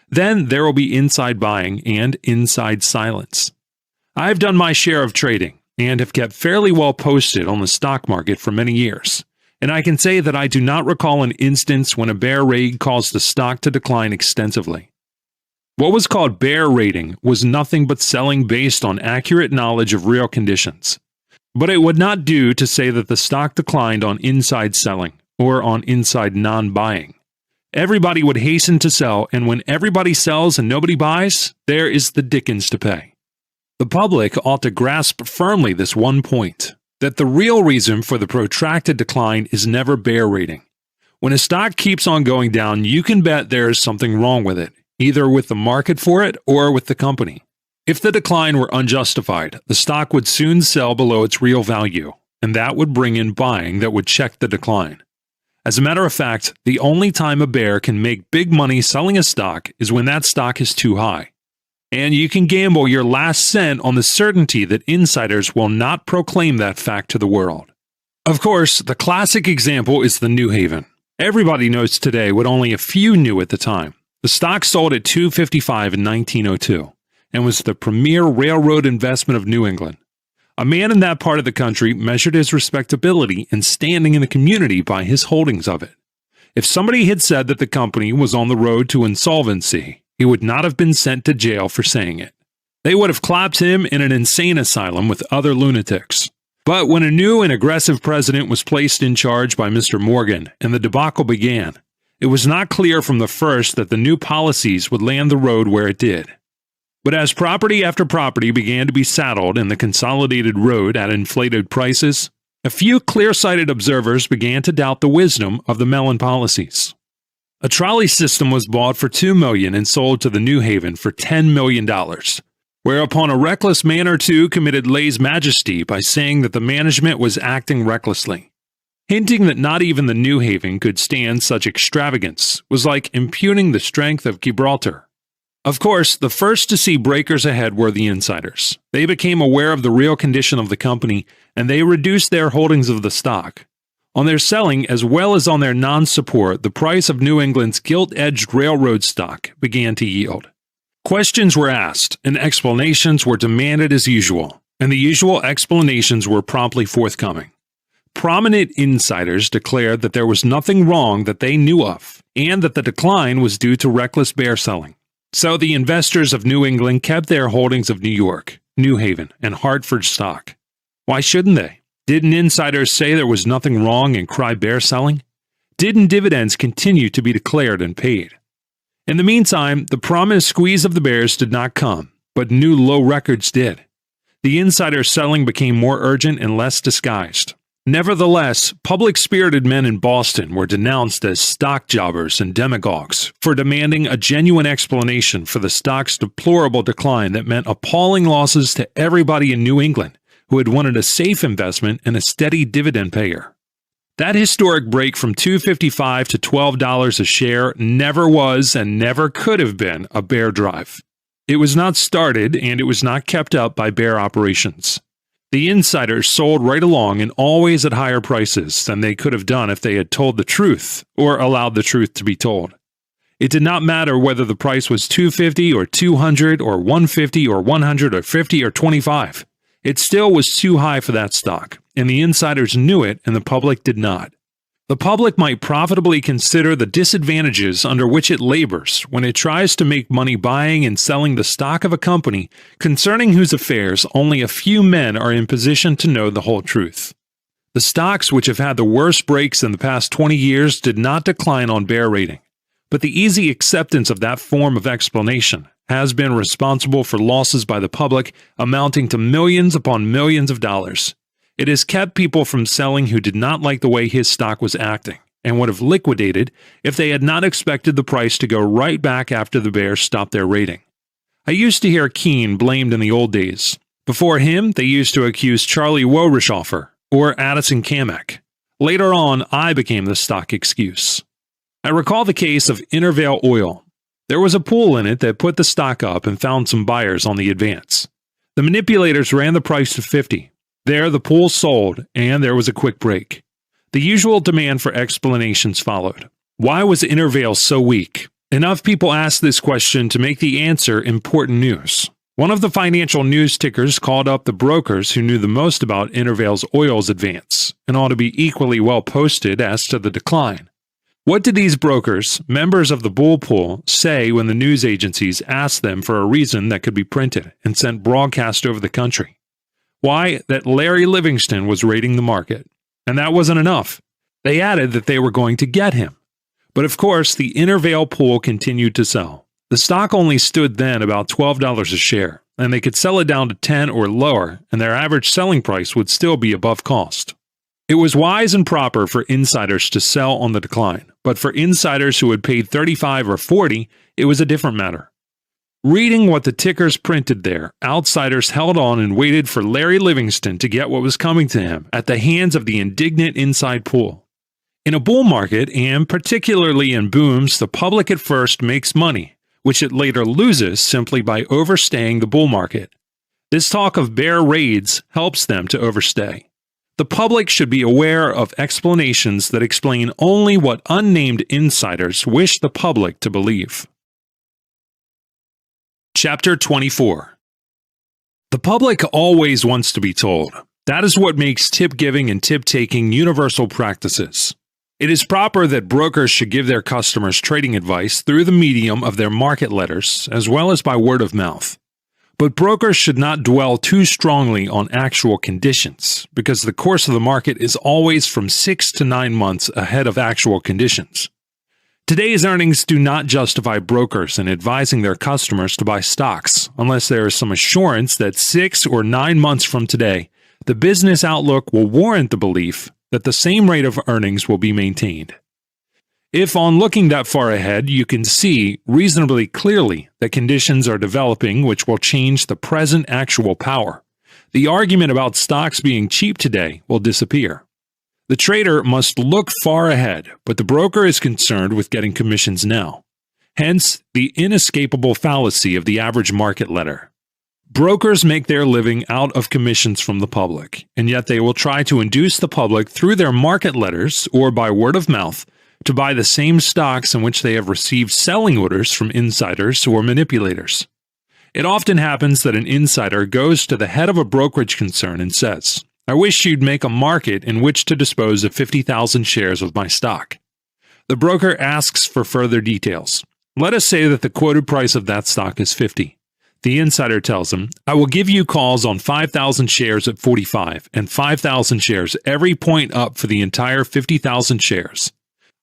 Then there will be inside buying and inside silence. I have done my share of trading and have kept fairly well posted on the stock market for many years, and I can say that I do not recall an instance when a bear raid caused the stock to decline extensively. What was called bear raiding was nothing but selling based on accurate knowledge of real conditions. But it would not do to say that the stock declined on inside selling or on inside non-buying. Everybody would hasten to sell, and when everybody sells and nobody buys, there is the dickens to pay. The public ought to grasp firmly this one point, that the real reason for the protracted decline is never bear raiding. When a stock keeps on going down, you can bet there is something wrong with it, either with the market for it or with the company. If the decline were unjustified, the stock would soon sell below its real value, and that would bring in buying that would check the decline. As a matter of fact, the only time a bear can make big money selling a stock is when that stock is too high. And you can gamble your last cent on the certainty that insiders will not proclaim that fact to the world. Of course, the classic example is the New Haven. Everybody knows today what only a few knew at the time. The stock sold at $2.55 in 1902 and was the premier railroad investment of New England. A man in that part of the country measured his respectability and standing in the community by his holdings of it. If somebody had said that the company was on the road to insolvency, he would not have been sent to jail for saying it. They would have clapped him in an insane asylum with other lunatics. But when a new and aggressive president was placed in charge by Mr. Morgan and the debacle began, it was not clear from the first that the new policies would land the road where it did. But as property after property began to be saddled in the consolidated road at inflated prices, a few clear-sighted observers began to doubt the wisdom of the Mellon policies. A trolley system was bought for $2 million and sold to the New Haven for $10 million, whereupon a reckless man or two committed lèse-majesty by saying that the management was acting recklessly. Hinting that not even the New Haven could stand such extravagance was like impugning the strength of Gibraltar. Of course, the first to see breakers ahead were the insiders. They became aware of the real condition of the company, and they reduced their holdings of the stock. On their selling, as well as on their non-support, the price of New England's gilt-edged railroad stock began to yield. Questions were asked, and explanations were demanded as usual, and the usual explanations were promptly forthcoming. Prominent insiders declared that there was nothing wrong that they knew of, and that the decline was due to reckless bear selling. So the investors of New England kept their holdings of New York, New Haven, and Hartford stock. Why shouldn't they? Didn't insiders say there was nothing wrong and cry bear selling? Didn't dividends continue to be declared and paid? In the meantime, the promised squeeze of the bears did not come, but new low records did. The insider selling became more urgent and less disguised. Nevertheless, public-spirited men in Boston were denounced as stock jobbers and demagogues for demanding a genuine explanation for the stock's deplorable decline that meant appalling losses to everybody in New England who had wanted a safe investment and a steady dividend payer. That historic break from $2.55 to $12 a share never was and never could have been a bear drive. It was not started and it was not kept up by bear operations. The insiders sold right along and always at higher prices than they could have done if they had told the truth or allowed the truth to be told. It did not matter whether the price was $2.50 or $200 or $150 or $100 or $50 or $25. It still was too high for that stock, and the insiders knew it and the public did not. The public might profitably consider the disadvantages under which it labors when it tries to make money buying and selling the stock of a company concerning whose affairs only a few men are in position to know the whole truth. The stocks which have had the worst breaks in the past 20 years did not decline on bear rating, but the easy acceptance of that form of explanation has been responsible for losses by the public amounting to millions upon millions of dollars. It has kept people from selling who did not like the way his stock was acting and would have liquidated if they had not expected the price to go right back after the bears stopped their rating. I used to hear Keene blamed in the old days. Before him, they used to accuse Charlie Worishofer or Addison Kamek. Later on, I became the stock excuse. I recall the case of Intervale Oil. There was a pool in it that put the stock up and found some buyers on the advance. The manipulators ran the price to $50. There, the pool sold, and there was a quick break. The usual demand for explanations followed. Why was Intervale so weak? Enough people asked this question to make the answer important news. One of the financial news tickers called up the brokers who knew the most about Intervale's oil's advance, and ought to be equally well posted as to the decline. What did these brokers, members of the bull pool, say when the news agencies asked them for a reason that could be printed and sent broadcast over the country? Why, that Larry Livingston was raiding the market. And that wasn't enough. They added that they were going to get him. But of course, the Intervale pool continued to sell. The stock only stood then about $12 a share, and they could sell it down to $10 or lower, and their average selling price would still be above cost. It was wise and proper for insiders to sell on the decline, but for insiders who had paid $35 or $40, it was a different matter. Reading what the tickers printed there, outsiders held on and waited for Larry Livingston to get what was coming to him at the hands of the indignant inside pool. In a bull market, and particularly in booms, the public at first makes money, which it later loses simply by overstaying the bull market. This talk of bear raids helps them to overstay. The public should be aware of explanations that explain only what unnamed insiders wish the public to believe. Chapter 24. The public always wants to be told. That is what makes tip-giving and tip-taking universal practices. It is proper that brokers should give their customers trading advice through the medium of their market letters, as well as by word of mouth. But brokers should not dwell too strongly on actual conditions, because the course of the market is always from 6 to 9 months ahead of actual conditions. Today's earnings do not justify brokers in advising their customers to buy stocks unless there is some assurance that 6 or 9 months from today, the business outlook will warrant the belief that the same rate of earnings will be maintained. If on looking that far ahead, you can see reasonably clearly that conditions are developing which will change the present actual power, the argument about stocks being cheap today will disappear. The trader must look far ahead, but the broker is concerned with getting commissions now. Hence, the inescapable fallacy of the average market letter. Brokers make their living out of commissions from the public, and yet they will try to induce the public through their market letters or by word of mouth to buy the same stocks in which they have received selling orders from insiders or manipulators. It often happens that an insider goes to the head of a brokerage concern and says, "I wish you'd make a market in which to dispose of 50,000 shares of my stock." The broker asks for further details. Let us say that the quoted price of that stock is 50. The insider tells him, "I will give you calls on 5,000 shares at 45 and 5,000 shares every point up for the entire 50,000 shares.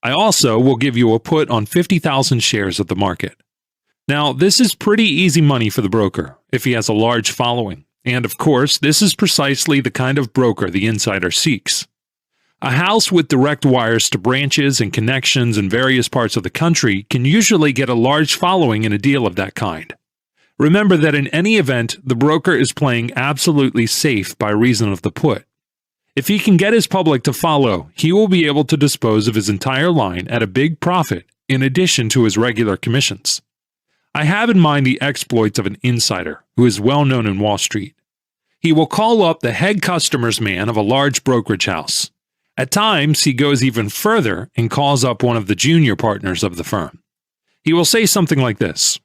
I also will give you a put on 50,000 shares at the market." Now, this is pretty easy money for the broker if he has a large following. And of course, this is precisely the kind of broker the insider seeks. A house with direct wires to branches and connections in various parts of the country can usually get a large following in a deal of that kind. Remember that in any event, the broker is playing absolutely safe by reason of the put. If he can get his public to follow, he will be able to dispose of his entire line at a big profit in addition to his regular commissions. I have in mind the exploits of an insider who is well known in Wall Street. He will call up the head customer's man of a large brokerage house. At times, he goes even further and calls up one of the junior partners of the firm. He will say something like this: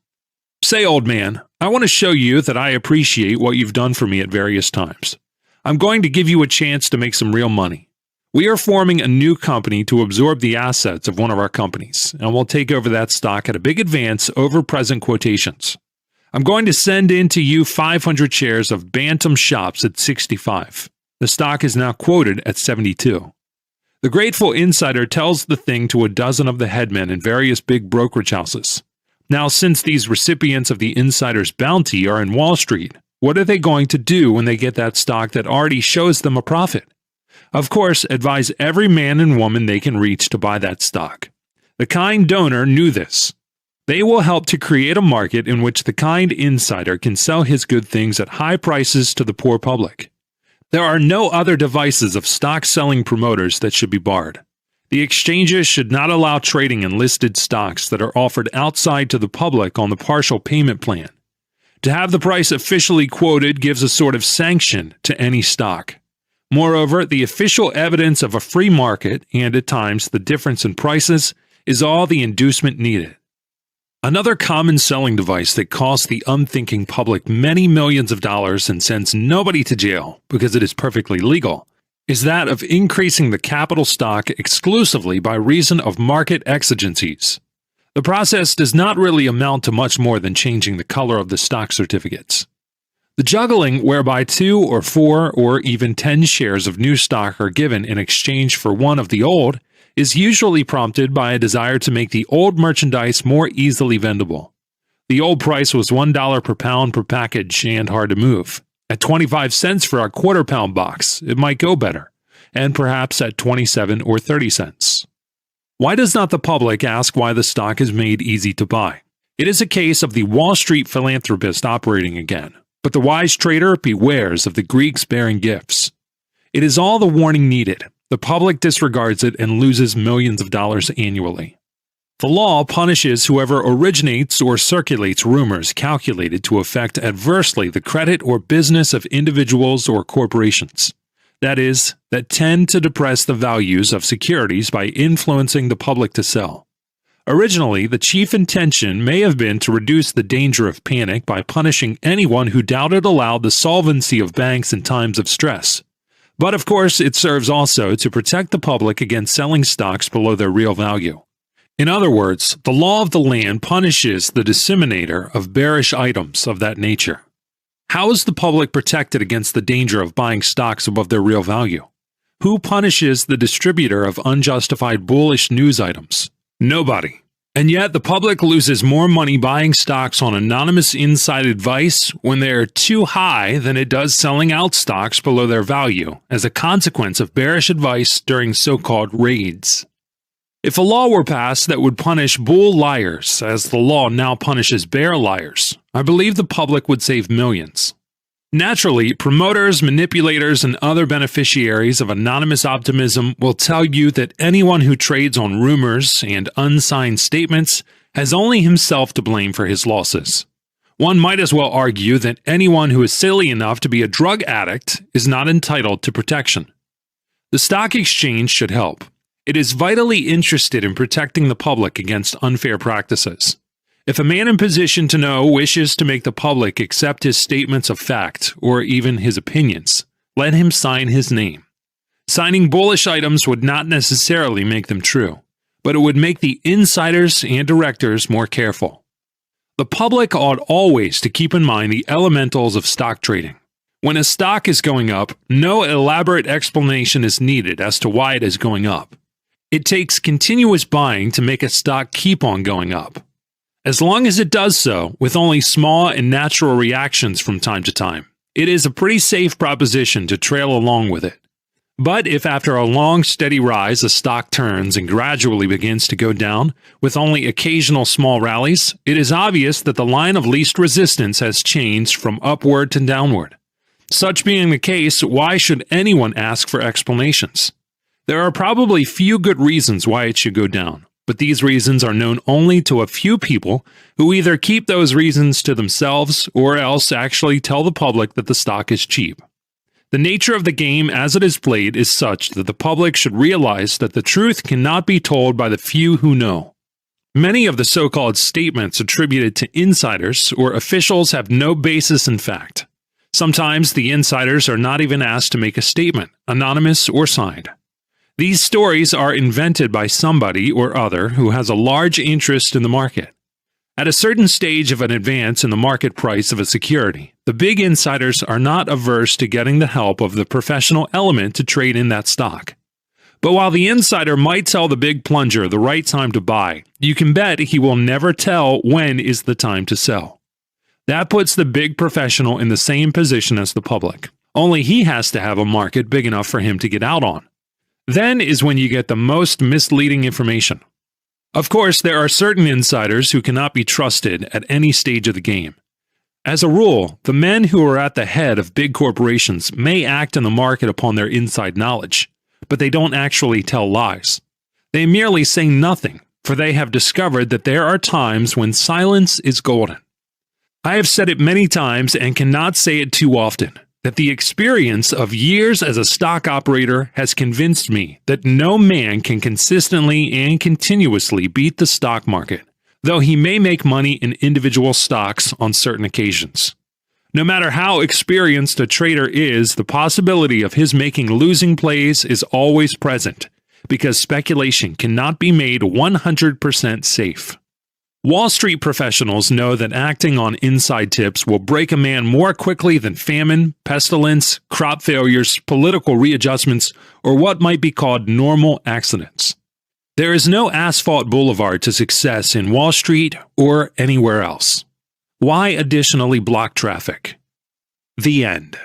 "Say, old man, I want to show you that I appreciate what you've done for me at various times. I'm going to give you a chance to make some real money. We are forming a new company to absorb the assets of one of our companies, and we'll take over that stock at a big advance over present quotations. I'm going to send in to you 500 shares of Bantam Shops at 65. The stock is now quoted at 72. The grateful insider tells the thing to a dozen of the headmen in various big brokerage houses. Now, since these recipients of the insider's bounty are in Wall Street, what are they going to do when they get that stock that already shows them a profit? Of course, advise every man and woman they can reach to buy that stock. The kind donor knew this. They will help to create a market in which the kind insider can sell his good things at high prices to the poor public. There are no other devices of stock-selling promoters that should be barred. The exchanges should not allow trading in listed stocks that are offered outside to the public on the partial payment plan. To have the price officially quoted gives a sort of sanction to any stock. Moreover, the official evidence of a free market, and at times the difference in prices, is all the inducement needed. Another common selling device that costs the unthinking public many millions of dollars and sends nobody to jail because it is perfectly legal is that of increasing the capital stock exclusively by reason of market exigencies. The process does not really amount to much more than changing the color of the stock certificates. The juggling whereby 2 or 4 or even 10 shares of new stock are given in exchange for one of the old is usually prompted by a desire to make the old merchandise more easily vendable. The old price was $1 per pound per package and hard to move. At 25 cents for a quarter-pound box, it might go better, and perhaps at 27 or 30 cents. Why does not the public ask why the stock is made easy to buy? It is a case of the Wall Street philanthropist operating again, but the wise trader bewares of the Greeks bearing gifts. It is all the warning needed. The public disregards it and loses millions of dollars annually. The law punishes whoever originates or circulates rumors calculated to affect adversely the credit or business of individuals or corporations. That is, that tend to depress the values of securities by influencing the public to sell. Originally, the chief intention may have been to reduce the danger of panic by punishing anyone who doubted aloud the solvency of banks in times of stress. But of course, it serves also to protect the public against selling stocks below their real value. In other words, the law of the land punishes the disseminator of bearish items of that nature. How is the public protected against the danger of buying stocks above their real value? Who punishes the distributor of unjustified bullish news items? Nobody. And yet the public loses more money buying stocks on anonymous inside advice when they are too high than it does selling out stocks below their value as a consequence of bearish advice during so-called raids. If a law were passed that would punish bull liars, as the law now punishes bear liars, I believe the public would save millions. Naturally, promoters, manipulators, and other beneficiaries of anonymous optimism will tell you that anyone who trades on rumors and unsigned statements has only himself to blame for his losses. One might as well argue that anyone who is silly enough to be a drug addict is not entitled to protection. The stock exchange should help. It is vitally interested in protecting the public against unfair practices. If a man in position to know wishes to make the public accept his statements of fact, or even his opinions, let him sign his name. Signing bullish items would not necessarily make them true, but it would make the insiders and directors more careful. The public ought always to keep in mind the elementals of stock trading. When a stock is going up, no elaborate explanation is needed as to why it is going up. It takes continuous buying to make a stock keep on going up. As long as it does so, with only small and natural reactions from time to time, it is a pretty safe proposition to trail along with it. But if after a long, steady rise the stock turns and gradually begins to go down, with only occasional small rallies, it is obvious that the line of least resistance has changed from upward to downward. Such being the case, why should anyone ask for explanations? There are probably few good reasons why it should go down. But these reasons are known only to a few people who either keep those reasons to themselves or else actually tell the public that the stock is cheap. The nature of the game as it is played is such that the public should realize that the truth cannot be told by the few who know. Many of the so-called statements attributed to insiders or officials have no basis in fact. Sometimes the insiders are not even asked to make a statement, anonymous or signed. These stories are invented by somebody or other who has a large interest in the market. At a certain stage of an advance in the market price of a security, the big insiders are not averse to getting the help of the professional element to trade in that stock. But while the insider might tell the big plunger the right time to buy, you can bet he will never tell when is the time to sell. That puts the big professional in the same position as the public, only he has to have a market big enough for him to get out on. Then is when you get the most misleading information. Of course, there are certain insiders who cannot be trusted at any stage of the game. As a rule, the men who are at the head of big corporations may act in the market upon their inside knowledge, but they don't actually tell lies. They merely say nothing, for they have discovered that there are times when silence is golden. I have said it many times and cannot say it too often, that the experience of years as a stock operator has convinced me that no man can consistently and continuously beat the stock market, though he may make money in individual stocks on certain occasions. No matter how experienced a trader is, the possibility of his making losing plays is always present, because speculation cannot be made 100% safe. Wall Street professionals know that acting on inside tips will break a man more quickly than famine, pestilence, crop failures, political readjustments, or what might be called normal accidents. There is no asphalt boulevard to success in Wall Street or anywhere else. Why additionally block traffic? The end.